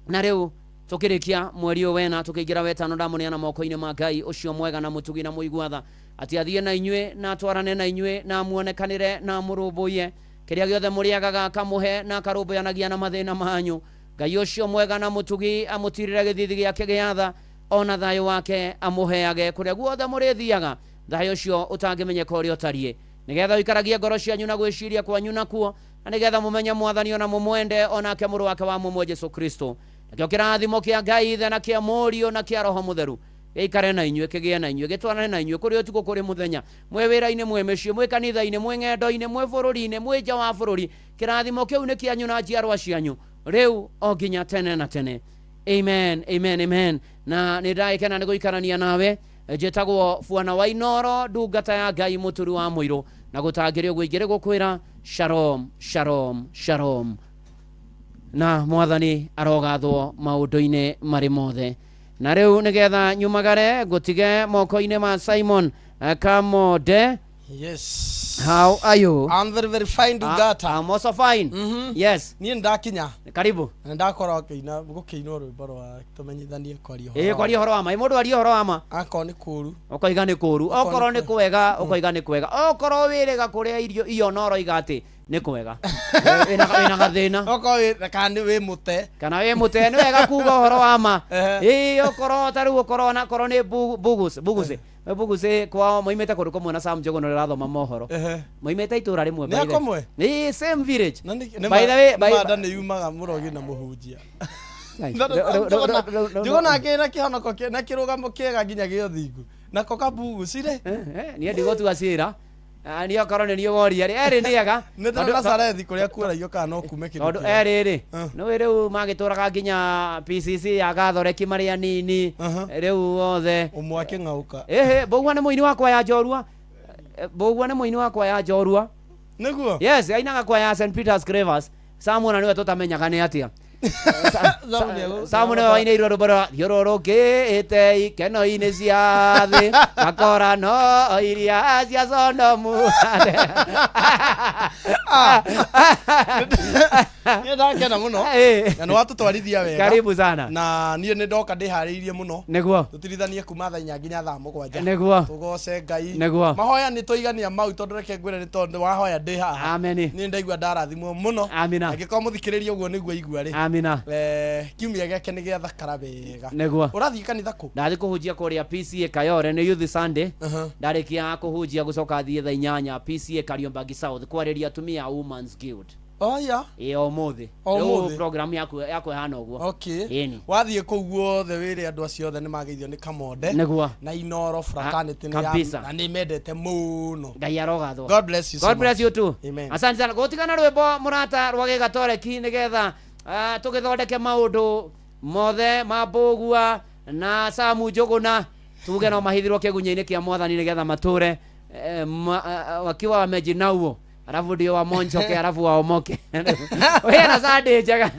na rĩu tukirikia mweri wena tukĩingĩra wetano ndamũneana moko-inĩ ma Ngai ũcio mwega na mũtugi na mũigwatha atĩ athiĩ na inyuĩ na twarane na inyuĩ na muonekanĩre na mũrũmbũiye kĩrĩa gĩothe mũrĩagaga akamũhe na akarũmbũyanagia na mathĩna manyu Ngai ũcio mwega na mũtugi amũtirĩre gĩthithi gĩake gĩa tha ona thayũ wake amũheage kũrĩa guothe mũrĩthiaga thayũ ũcio ũtangĩmenyeka ũrĩa ũtariĩ nĩgetha ũikaragie ngoro cianyu na gwĩciria kwanyu nakuo na nĩgetha mũmenye Mwathani ona mũmwende onake mũrũ wake wa mũmwe Jesũ Kristo nakĩo kĩrathimo kĩa Ngai ithe na kĩa Mũriũ na kĩa Roho Mũtheru gĩikare na inyuĩ kĩgĩe na inyuĩ gĩtwarane na inyuĩ kũrĩ ũtukũ kũrĩ mũthenya mwĩ wĩra-inĩ mwĩ mĩciĩ mwĩ kanitha-inĩ mwĩ ng'endo-inĩ mwĩ bũrũri-inĩ mwĩ nja wa bũrũri kĩrathimo kĩu nĩ kĩanyu na njiarwa cianyu rĩu o nginya tene na tene amen amen amen na nĩ ndagĩkena nĩ gũikarania nawe njĩtagwo Bwana wa Inoro ndungata ya Ngai mũturi wa mũirũ na gũtangĩrĩ ũguo ingĩrĩ gũkwĩra shalom shalom shalom na Mwathani arogathwo maũndũ-inĩ marĩ mothe na rĩu nĩgetha nyumagare ngũtige moko-inĩ ma Simon Kamode. Yes. How are you? I'm very very fine Dugata. I'm also fine. Yes. Niĩ ndakinya. Karibu. Ndakorwo gũkĩina rwĩmbo rwa tũmenyithanie kwaria ũhoro. Kwaria ũhoro wa ma. Mũndũ aria ũhoro wa ma. Akorwo nĩ kũũru. Ũkoiga nĩ kũũru. Okorwo nĩ kwega, ũkoiga nĩ kwega. Okorwo wĩrĩga kũrĩa irio iyo no ũroiga atĩ nĩ kwega. Wĩna gathĩna. Okorwo kana wĩ mũte. Kana wĩ mũte nĩ wega kuuga ũhoro wa ma. Okorwo tarĩu ũkorwo na korwo nĩ buguse. Buguse kwao moimete kũrĩ kũmwe na Sam Njogono rĩrathoma mohoro. Moimete itũra rĩmwe by the way. Nĩ same village. By the way, mada nĩ yumaga mũrogi na mũhunjia. Njogona akĩna kĩhonoko na kĩrũgamo kĩega nginya gĩothingu. Na koka bugusire. Niĩ ndigotua ciĩra. Ni okorwo nĩ niĩ woria erĩ nĩega nĩ ta Nazarethi kũrĩa kuoragio kana no kume kĩndũ kĩu erĩ no rĩu magĩtũraga nginya PCC ya Gathoreki marĩa nini rĩu othe ũmwe akĩng'aũka Mbũgua nĩ mũini wakwa ya Njorua Mbũgua nĩ mũini wakwa ya Njorua nĩguo yes ainaga kwa ya St Peter's Cravers Samuel niwe tũtamenyaga nĩ atĩa Samuel wainĩirwo rũbara thiũrũrũkĩte ikeno-inĩ cia thĩ akora no iria cia Sodomu niĩ ndakena mũno na nĩ watũtwarithia wega karibu sana na niĩ nĩ ndoka ndĩharĩirie mũno nĩguo tũtirithanie kuma thaa 4 nginya thaa 7 nĩguo tũgoce Ngai nĩguo mahoya nĩ tũigania mau tondũ reke ngwĩre nĩ tondũ wahoya ndĩ haha amen niĩ ndaigua ndarathimwo mũno amina angĩkorwo mũthikĩrĩria ũguo nĩguo igua rĩ amina kiumia gĩake nĩ gĩa thakara wega nĩguo ũrathiĩ kanitha kũ ndathiĩ kũhunjia kũrĩa PCA Kayore nĩ Youth Sunday ndarĩkia kũhunjia gũcoka thiĩ thaa 8 PCA Kariobangi South kwarĩria atumia Women's Guild oya ũmũthĩ program yaku ĩhana ũguo okay wathiĩ kũu guothe wĩre andũ acio othe nĩ mageithio nĩ Kamode nĩguo na Inoro fraternity na nĩ mendete mũno Ngai arogathwo God bless you so much. God bless you too amen asante sana gũtigana rwĩmbo mũrata rwa Gĩgatoreki nĩgetha tũgĩthondeke maũndũ mothe ma Mbũgua na Samu Njũgũna tuge no mahithirwo kĩgunyĩ-inĩ kĩa Mwathani nĩgetha matũre wakiwa wamejinauo alafu ndio wamonjoke alafu waomoke. Wewe na Sunday njega.